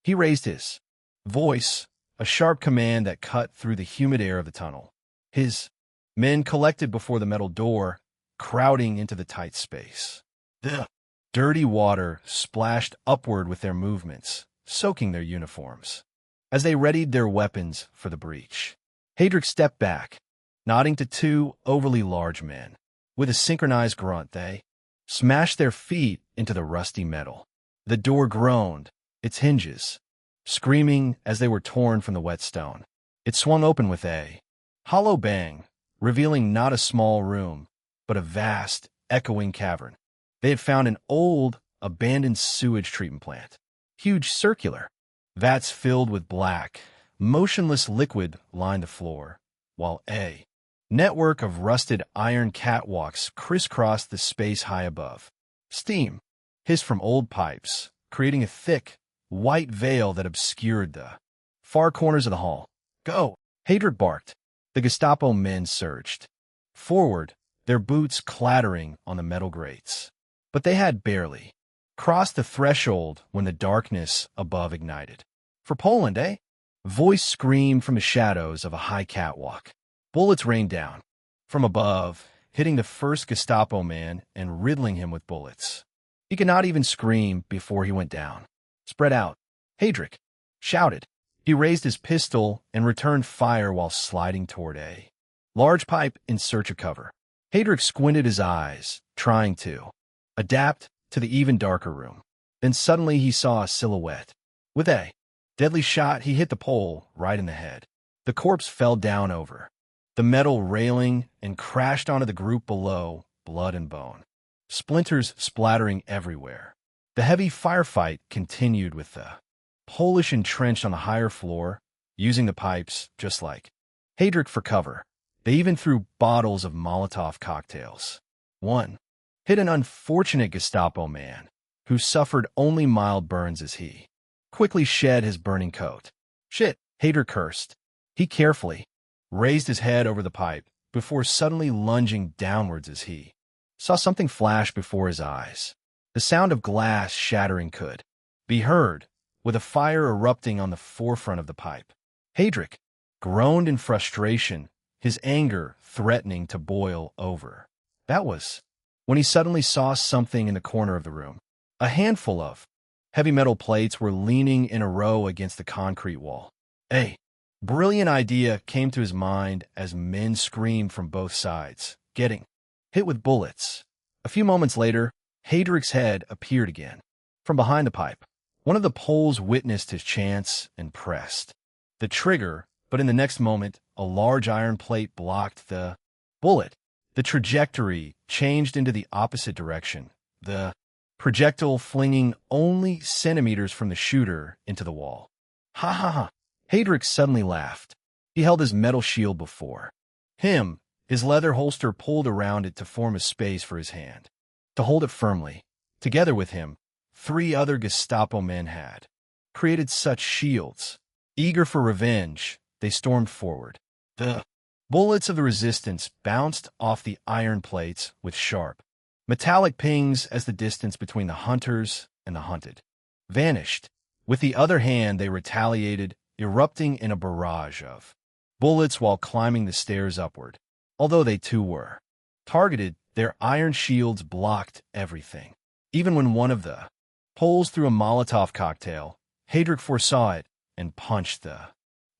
He raised his voice, a sharp command that cut through the humid air of the tunnel. His men collected before the metal door, crowding into the tight space. The dirty water splashed upward with their movements, soaking their uniforms. As they readied their weapons for the breach, Heydrich stepped back, nodding to two overly large men. With a synchronized grunt, they smashed their feet into the rusty metal. The door groaned, its hinges screaming as they were torn from the wet stone. It swung open with a hollow bang, revealing not a small room, but a vast, echoing cavern. They had found an old, abandoned sewage treatment plant. Huge circular vats filled with black, motionless liquid lined the floor, while a network of rusted iron catwalks crisscrossed the space high above. Steam hissed from old pipes, creating a thick, white veil that obscured the far corners of the hall. "Go!" Heydrich barked. The Gestapo men surged forward, their boots clattering on the metal grates. But they had barely crossed the threshold when the darkness above ignited. "For Poland, eh?" A voice screamed from the shadows of a high catwalk. Bullets rained down from above, hitting the first Gestapo man and riddling him with bullets. He could not even scream before he went down. "Spread out," Heydrich shouted. He raised his pistol and returned fire while sliding toward a large pipe in search of cover. Heydrich squinted his eyes, trying to adapt to the even darker room. Then suddenly he saw a silhouette. With a deadly shot, he hit the pole right in the head. The corpse fell down over the metal railing and crashed onto the group below, blood and bone. Splinters splattering everywhere. The heavy firefight continued with the Polish entrenched on the higher floor, using the pipes just like Heydrich for cover. They even threw bottles of Molotov cocktails. One hit an unfortunate Gestapo man, who suffered only mild burns as he quickly shed his burning coat. "Shit," Heydrich cursed. He carefully raised his head over the pipe before suddenly lunging downwards as he saw something flash before his eyes. The sound of glass shattering could be heard, with a fire erupting on the forefront of the pipe. Heydrich groaned in frustration, his anger threatening to boil over. That was when he suddenly saw something in the corner of the room. A handful of heavy metal plates were leaning in a row against the concrete wall. A brilliant idea came to his mind as men screamed from both sides, getting hit with bullets. A few moments later, Heydrich's head appeared again from behind the pipe. One of the Poles witnessed his chance and pressed the trigger, but in the next moment, a large iron plate blocked the bullet. The trajectory changed into the opposite direction, the projectile flinging only centimeters from the shooter into the wall. "Ha ha ha!" Heydrich suddenly laughed. He held his metal shield before him, his leather holster pulled around it to form a space for his hand to hold it firmly. Together with him, 3 other Gestapo men had created such shields. Eager for revenge, they stormed forward. The bullets of the resistance bounced off the iron plates with sharp, metallic pings as the distance between the hunters and the hunted vanished. With the other hand, they retaliated, erupting in a barrage of bullets while climbing the stairs upward. Although they too were targeted, their iron shields blocked everything. Even when one of the Poles threw a Molotov cocktail, Heydrich foresaw it and punched the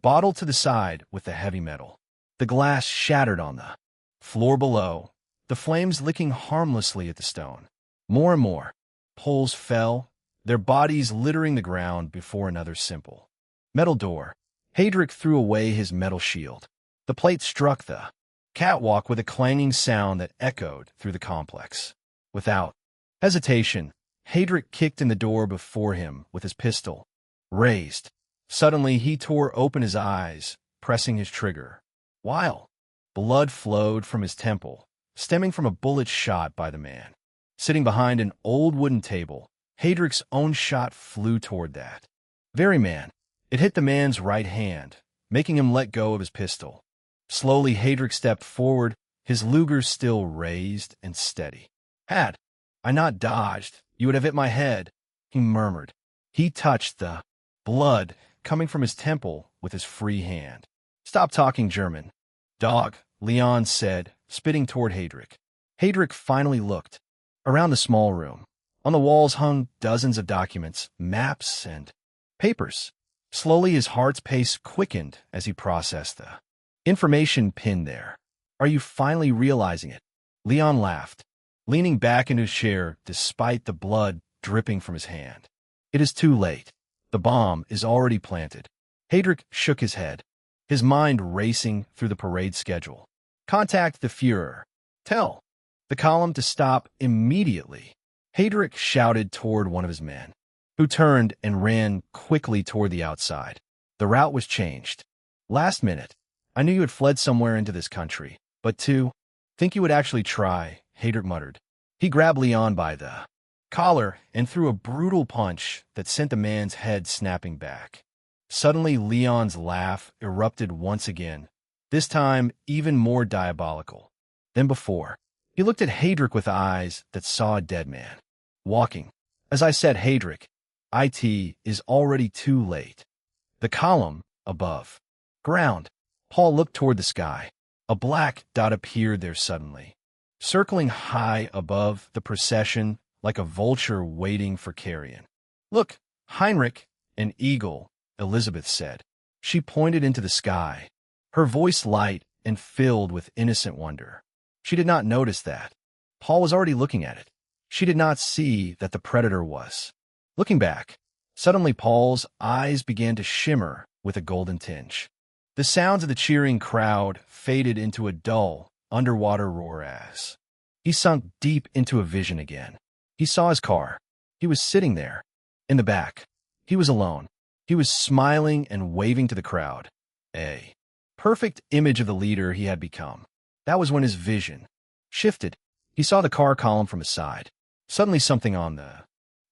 bottle to the side with the heavy metal. The glass shattered on the floor below, the flames licking harmlessly at the stone. More and more Poles fell, their bodies littering the ground before another simple metal door. Heydrich threw away his metal shield. The plate struck the catwalk with a clanging sound that echoed through the complex. Without hesitation, Heydrich kicked in the door before him with his pistol raised. Suddenly, he tore open his eyes, pressing his trigger, while blood flowed from his temple, stemming from a bullet shot by the man. Sitting behind an old wooden table, Heydrich's own shot flew toward that very man. It hit the man's right hand, making him let go of his pistol. Slowly, Heydrich stepped forward, his Luger still raised and steady. "Had I not dodged, you would have hit my head," he murmured. He touched the blood coming from his temple with his free hand. "Stop talking German, dog," Leon said, spitting toward Heydrich. Heydrich finally looked around the small room. On the walls hung dozens of documents, maps, and papers. Slowly, his heart's pace quickened as he processed the information pinned there. "Are you finally realizing it?" Leon laughed, leaning back into his chair despite the blood dripping from his hand. "It is too late. The bomb is already planted." Heydrich shook his head, his mind racing through the parade schedule. "Contact the Führer. Tell the column to stop immediately." Heydrich shouted toward one of his men. who turned and ran quickly toward the outside. The route was changed. Last minute, I knew you had fled somewhere into this country, but think you would actually try, Heydrich muttered. He grabbed Leon by the collar and threw a brutal punch that sent the man's head snapping back. Suddenly, Leon's laugh erupted once again, this time even more diabolical than before. He looked at Heydrich with eyes that saw a dead man. Walking. As I said, Heydrich, it is already too late. The column, above. Ground. Paul looked toward the sky. A black dot appeared there suddenly, circling high above the procession like a vulture waiting for carrion. Look, Heinrich, an eagle, Elizabeth said. She pointed into the sky, her voice light and filled with innocent wonder. She did not notice that Paul was already looking at it. She did not see that the predator was looking back. Suddenly Paul's eyes began to shimmer with a golden tinge. The sounds of the cheering crowd faded into a dull, underwater roar as he sunk deep into a vision again. He saw his car. He was sitting there, in the back. He was alone. He was smiling and waving to the crowd. A perfect image of the leader he had become. That was when his vision shifted. He saw the car column from his side. Suddenly something on the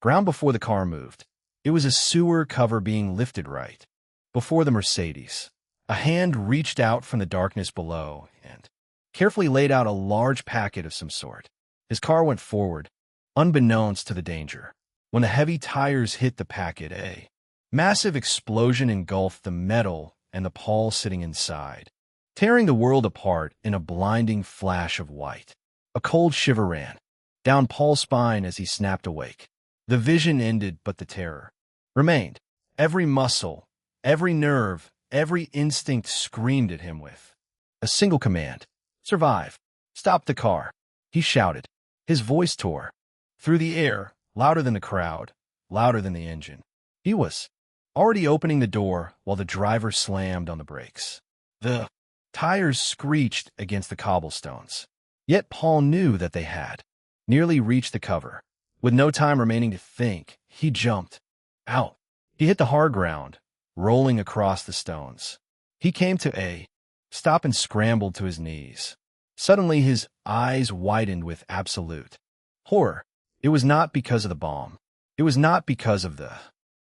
ground before the car moved. It was a sewer cover being lifted right before the Mercedes. A hand reached out from the darkness below and carefully laid out a large packet of some sort. His car went forward, unbeknownst to the danger. When the heavy tires hit the packet, a massive explosion engulfed the metal and the Paul sitting inside, tearing the world apart in a blinding flash of white. A cold shiver ran down Paul's spine as he snapped awake. The vision ended, but the terror remained. Every muscle, every nerve, every instinct screamed at him with a single command. Survive. Stop the car. He shouted. His voice tore through the air, louder than the crowd, louder than the engine. He was already opening the door while the driver slammed on the brakes. The tires screeched against the cobblestones. Yet Paul knew that they had nearly reached the cover. With no time remaining to think, he jumped out. He hit the hard ground, rolling across the stones. He came to a stop and scrambled to his knees. Suddenly his eyes widened with absolute horror. It was not because of the bomb. It was not because of the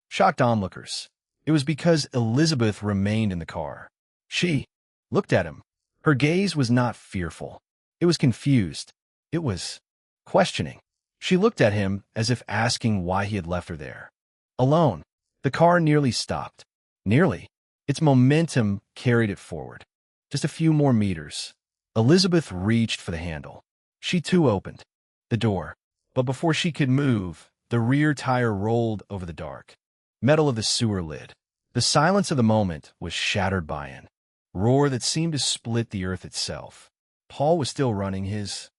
shocked onlookers. It was because Elizabeth remained in the car. She looked at him. Her gaze was not fearful. It was confused. It was questioning. She looked at him as if asking why he had left her there. Alone. The car nearly stopped. Nearly. Its momentum carried it forward. Just a few more meters. Elizabeth reached for the handle. She too opened the door. But before she could move, the rear tire rolled over the dark metal of the sewer lid. The silence of the moment was shattered by an roar that seemed to split the earth itself. Paul was still running, his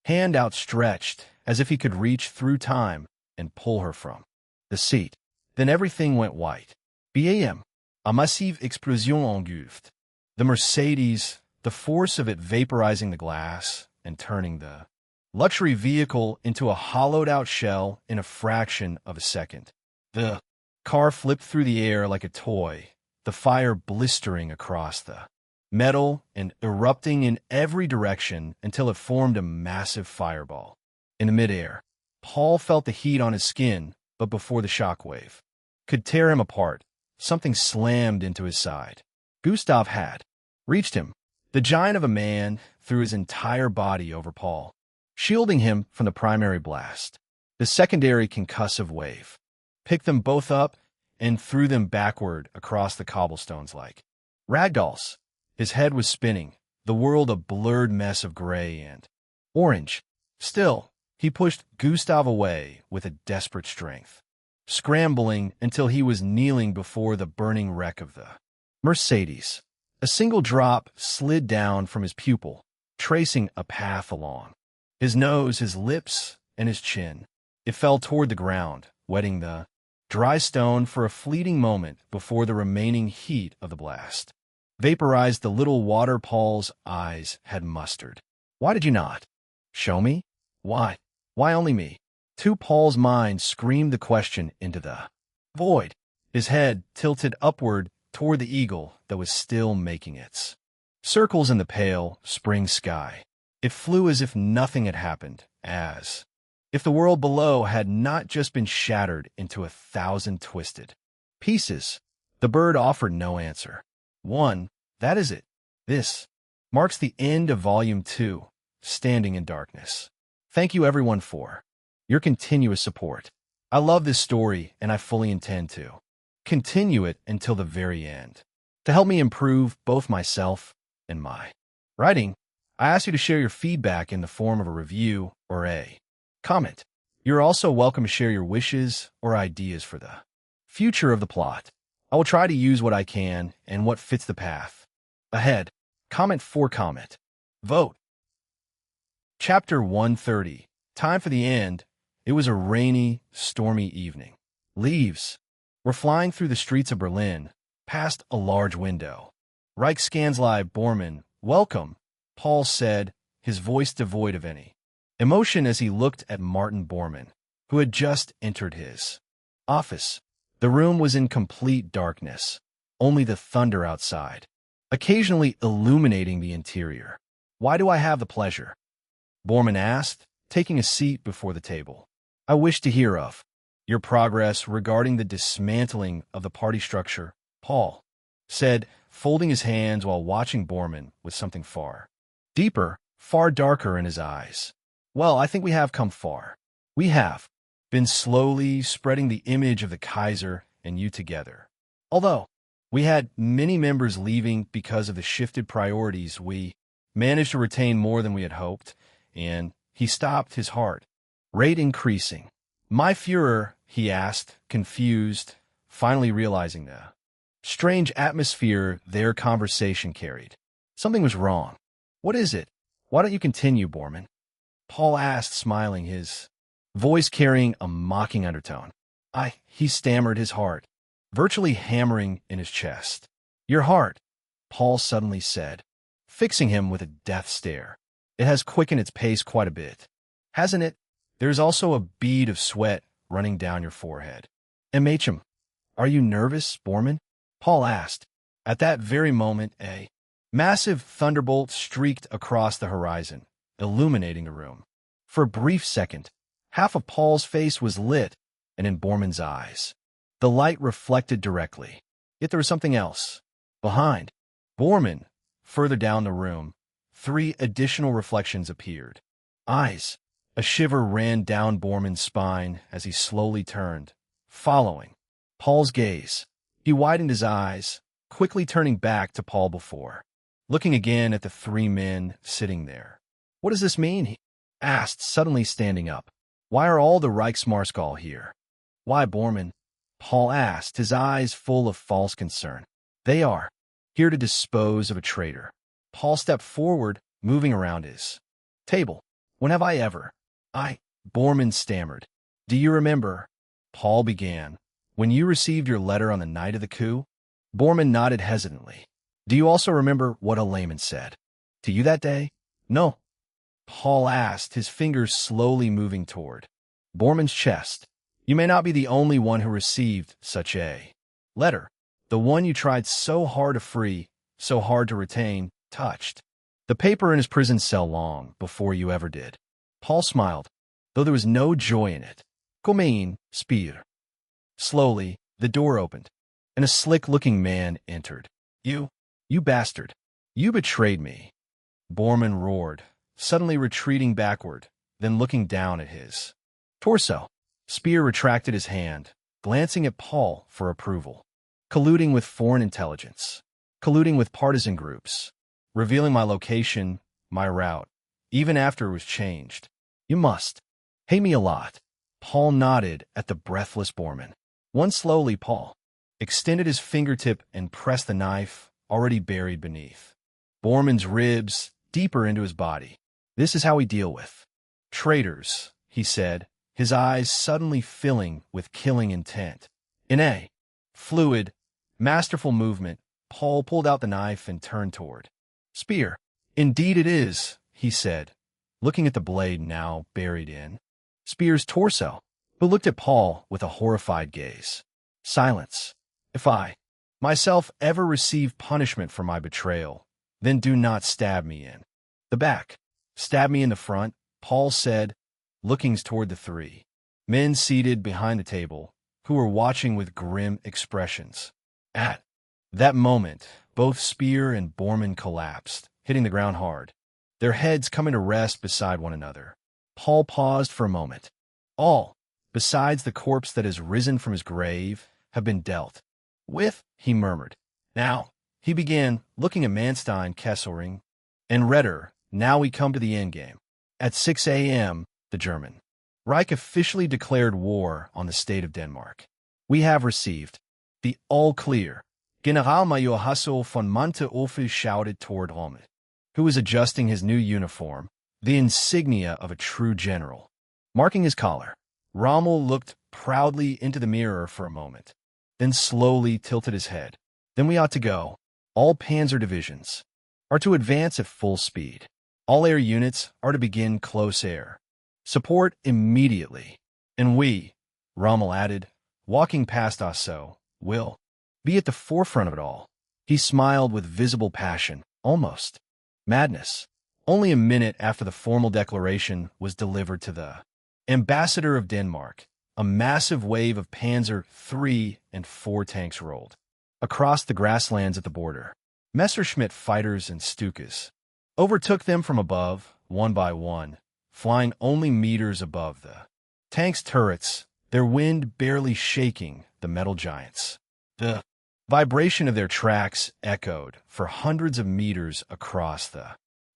hand outstretched as if he could reach through time and pull her from the seat. Then everything went white. Bam! A massive explosion engulfed the Mercedes, the force of it vaporizing the glass and turning the luxury vehicle into a hollowed-out shell in a fraction of a second. The car flipped through the air like a toy, the fire blistering across the metal and erupting in every direction until it formed a massive fireball. In the midair, Paul felt the heat on his skin, but before the shockwave could tear him apart, something slammed into his side. Gustav had reached him. The giant of a man threw his entire body over Paul, shielding him from the primary blast. The secondary concussive wave picked them both up and threw them backward across the cobblestones like ragdolls. His head was spinning, the world a blurred mess of gray and orange. Still, he pushed Gustav away with a desperate strength, scrambling until he was kneeling before the burning wreck of the Mercedes. A single drop slid down from his pupil, tracing a path along his nose, his lips, and his chin. It fell toward the ground, wetting the dry stone for a fleeting moment before the remaining heat of the blast vaporized the little water Paul's eyes had mustered. Why did you not show me? Why? Why only me? To Paul's mind screamed the question into the void, his head tilted upward toward the eagle that was still making its circles in the pale spring sky. It flew as if nothing had happened, as if the world below had not just been shattered into 1,000 twisted pieces. The bird offered no answer. That is it. This marks the end of Volume 2, Standing in Darkness. Thank you everyone for your continuous support. I love this story and I fully intend to continue it until the very end. To help me improve both myself and my writing, I ask you to share your feedback in the form of a review or a comment. You're also welcome to share your wishes or ideas for the future of the plot. I will try to use what I can and what fits the path ahead. Comment for comment. Vote. Chapter 130. Time for the end. It was a rainy, stormy evening. Leaves were flying through the streets of Berlin, past a large window. Reich Scanslive Bormann, welcome, Paul said, his voice devoid of any emotion as he looked at Martin Bormann, who had just entered his office. The room was in complete darkness, only the thunder outside, occasionally illuminating the interior. Why do I have the pleasure? Bormann asked, taking a seat before the table. I wish to hear of your progress regarding the dismantling of the party structure, Paul said, folding his hands while watching Bormann with something far deeper, far darker in his eyes. Well, I think we have come far. We have been slowly spreading the image of the Kaiser and you together. Although we had many members leaving because of the shifted priorities, we managed to retain more than we had hoped, and he stopped, his heart rate increasing. My Führer, he asked, confused, finally realizing the strange atmosphere their conversation carried. Something was wrong. What is it? Why don't you continue, Bormann? Paul asked, smiling, his voice carrying a mocking undertone. He stammered, his heart virtually hammering in his chest. Your heart, Paul suddenly said, fixing him with a death stare. It has quickened its pace quite a bit, hasn't it? There's also a bead of sweat running down your forehead. MHM, are you nervous, Bormann? Paul asked. At that very moment, a massive thunderbolt streaked across the horizon, illuminating the room. For a brief second, half of Paul's face was lit, and in Bormann's eyes, the light reflected directly. Yet there was something else. Behind Bormann, further down the room, 3 additional reflections appeared. Eyes. A shiver ran down Bormann's spine as he slowly turned, following Paul's gaze. He widened his eyes, quickly turning back to Paul before looking again at the 3 men sitting there. What does this mean? He asked, suddenly standing up. Why are all the Reichsmarschall here? Why, Bormann? Paul asked, his eyes full of false concern. They are here to dispose of a traitor. Paul stepped forward, moving around his table. When have I ever? Bormann stammered. Do you remember? Paul began. When you received your letter on the night of the coup? Bormann nodded hesitantly. Do you also remember what a layman said to you that day? No. Paul asked, his fingers slowly moving toward Bormann's chest. You may not be the only one who received such a letter. The one you tried so hard to free, so hard to retain, touched the paper in his prison cell long before you ever did. Paul smiled, though there was no joy in it. Come Spear. Slowly, the door opened, and a slick-looking man entered. You bastard. You betrayed me. Bormann roared, suddenly retreating backward, then looking down at his torso. Spear retracted his hand, glancing at Paul for approval. Colluding with foreign intelligence. Colluding with partisan groups. Revealing my location, my route, even after it was changed. You must hate me a lot. Paul nodded at the breathless Bormann. One slowly, Paul extended his fingertip and pressed the knife, already buried beneath Bormann's ribs, deeper into his body. This is how we deal with traitors, he said, his eyes suddenly filling with killing intent. In a fluid, masterful movement, Paul pulled out the knife and turned toward Spear. Indeed it is, he said, looking at the blade now buried in Spear's torso, who looked at Paul with a horrified gaze. Silence. If I, myself, ever receive punishment for my betrayal, then do not stab me in the back. Stab me in the front, Paul said, looking toward the three men seated behind the table, who were watching with grim expressions. At that moment, both Spear and Borman collapsed, hitting the ground hard, their heads coming to rest beside one another. Paul paused for a moment. All, besides the corpse that has risen from his grave, have been dealt with, he murmured. Now, he began, looking at Manstein, Kesselring, and Redder. Now we come to the endgame. At 6 a.m., the German Reich officially declared war on the state of Denmark. We have received the all-clear. Generalmajor Hassel von Monte-Olfe shouted toward Rommel, who was adjusting his new uniform, the insignia of a true general. Marking his collar, Rommel looked proudly into the mirror for a moment, then slowly tilted his head. Then we ought to go. All panzer divisions are to advance at full speed. All air units are to begin close air support immediately. And we, Rommel added, walking past Asso, will be at the forefront of it all. He smiled with visible passion, almost madness. Only a minute after the formal declaration was delivered to the ambassador of Denmark, a massive wave of Panzer III and IV tanks rolled across the grasslands at the border. Messerschmitt fighters and Stukas overtook them from above, one by one, flying only meters above the tanks' turrets, their wind barely shaking the metal giants. The vibration of their tracks echoed for hundreds of meters across the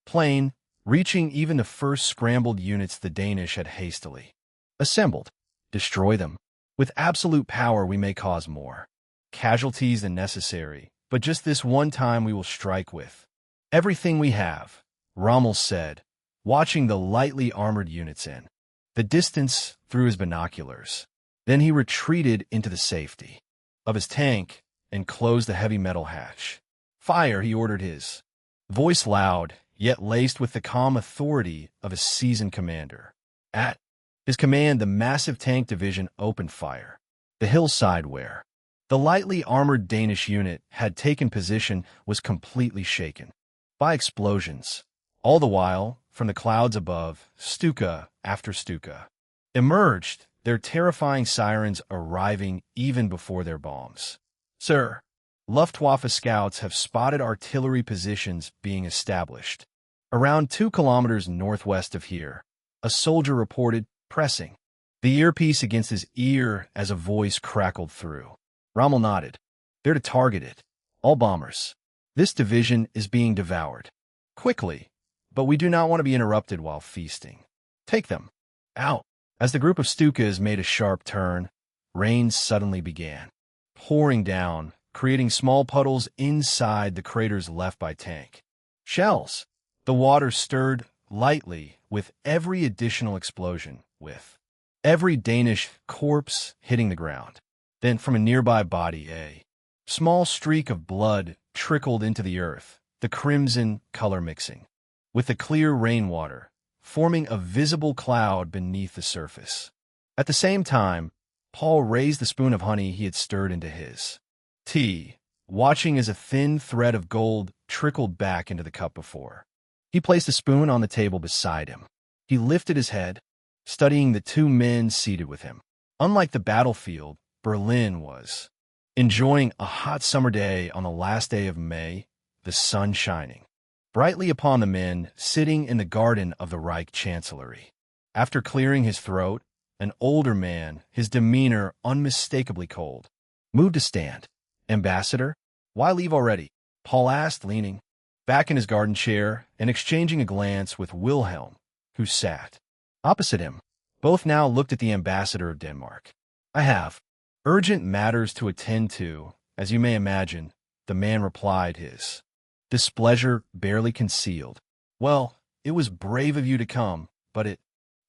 plain, reaching even the first scrambled units the Danish had hastily assembled. Destroy them. With absolute power we may cause more casualties than necessary, but just this one time we will strike with everything we have, Rommel said, watching the lightly armored units in the distance through his binoculars. Then he retreated into the safety of his tank and closed the heavy metal hatch. Fire, he ordered, his voice loud, yet laced with the calm authority of a seasoned commander. At his command, the massive tank division opened fire. The hillside where the lightly armored Danish unit had taken position was completely shaken by explosions. All the while, from the clouds above, Stuka after Stuka emerged, their terrifying sirens arriving even before their bombs. Sir, Luftwaffe scouts have spotted artillery positions being established around 2 kilometers northwest of here, a soldier reported, pressing the earpiece against his ear as a voice crackled through. Rommel nodded. They're to target it. All bombers. This division is being devoured. Quickly, but we do not want to be interrupted while feasting. Take them. Out. As the group of Stukas made a sharp turn, rain suddenly began, pouring down, creating small puddles inside the craters left by tank shells. The water stirred lightly with every additional explosion, with every Danish corpse hitting the ground. Then from a nearby body, a small streak of blood trickled into the earth, the crimson color mixing with the clear rainwater, forming a visible cloud beneath the surface. At the same time, Paul raised the spoon of honey he had stirred into his tea, watching as a thin thread of gold trickled back into the cup before. He placed the spoon on the table beside him. He lifted his head, studying the 2 men seated with him. Unlike the battlefield, Berlin was enjoying a hot summer day on the last day of May, the sun shining brightly upon the men sitting in the garden of the Reich Chancellery. After clearing his throat, an older man, his demeanor unmistakably cold, moved to stand. Ambassador, why leave already? Paul asked, leaning back in his garden chair and exchanging a glance with Wilhelm, who sat opposite him. Both now looked at the ambassador of Denmark. I have urgent matters to attend to, as you may imagine, the man replied, his displeasure barely concealed. Well, it was brave of you to come, but it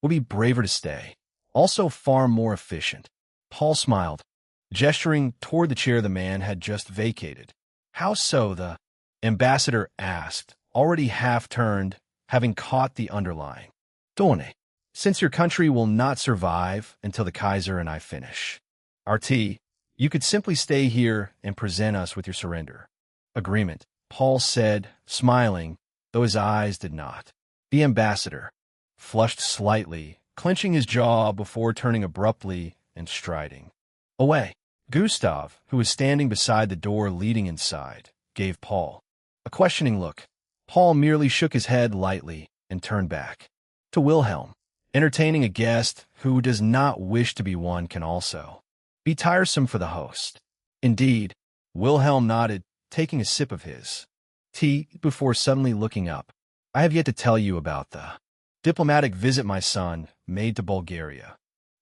would be braver to stay. Also far more efficient. Paul smiled, gesturing toward the chair the man had just vacated. How so? The ambassador asked, already half-turned, having caught the underlying. Donne, since your country will not survive until the Kaiser and I finish our tea, You could simply stay here and present us with your surrender. Agreement, Paul said, smiling, though his eyes did not. The ambassador flushed slightly, clenching his jaw before turning abruptly and striding away. Gustav, who was standing beside the door leading inside, gave Paul a questioning look. Paul merely shook his head lightly and turned back to Wilhelm. Entertaining a guest who does not wish to be one can also be tiresome for the host. Indeed, Wilhelm nodded, taking a sip of his tea before suddenly looking up. I have yet to tell you about the diplomatic visit my son made to Bulgaria.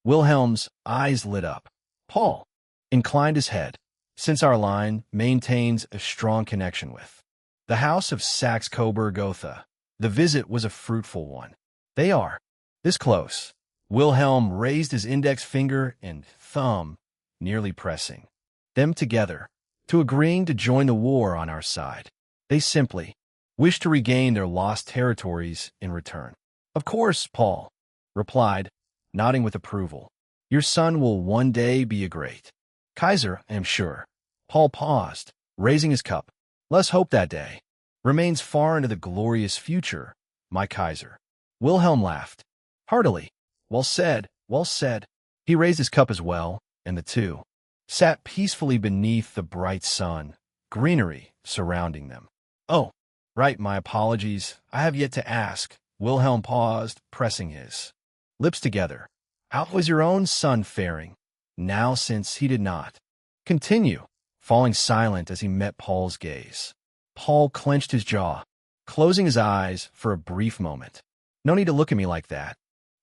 Wilhelm's eyes lit up. Paul inclined his head. Since our line maintains a strong connection with the House of Saxe-Coburg-Gotha, the visit was a fruitful one. They are this close. Wilhelm raised his index finger and thumb, nearly pressing them together, to agreeing to join the war on our side. They simply wish to regain their lost territories in return. Of course, Paul replied, nodding with approval. Your son will one day be a great Kaiser, I am sure. Paul paused, raising his cup. Let's hope that day remains far into the glorious future, my Kaiser. Wilhelm laughed heartily. Well said, well said. He raised his cup as well, and the two sat peacefully beneath the bright sun, greenery surrounding them. Oh, right, my apologies. I have yet to ask. Wilhelm paused, pressing his lips together. How was your own son faring, now since he did not continue, falling silent as he met Paul's gaze? Paul clenched his jaw, closing his eyes for a brief moment. No need to look at me like that,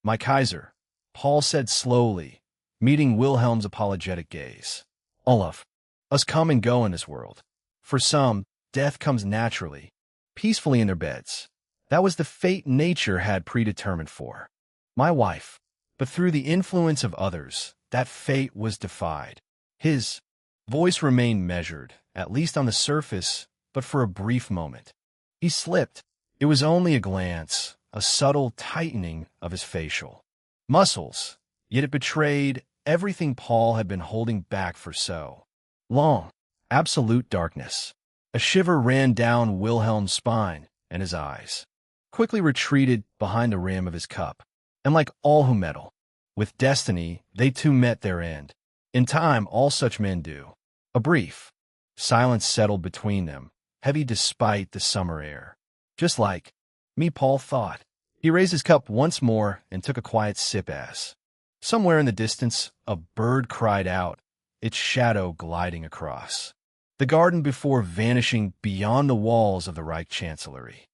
my Kaiser, Paul said slowly, meeting Wilhelm's apologetic gaze. Olaf, us come and go in this world. For some, death comes naturally, peacefully in their beds. That was the fate nature had predetermined for my wife. But through the influence of others, that fate was defied. His voice remained measured, at least on the surface, but for a brief moment. He slipped. It was only a glance, a subtle tightening of his facial muscles, yet it betrayed everything Paul had been holding back for so long. Absolute darkness. A shiver ran down Wilhelm's spine, and his eyes quickly retreated behind the rim of his cup. And like all who meddle with destiny, they too met their end. In time, all such men do. A brief silence settled between them, heavy despite the summer air. Just like me, Paul thought. He raised his cup once more and took a quiet sip as, somewhere in the distance, a bird cried out, its shadow gliding across the garden before vanishing beyond the walls of the Reich Chancellery.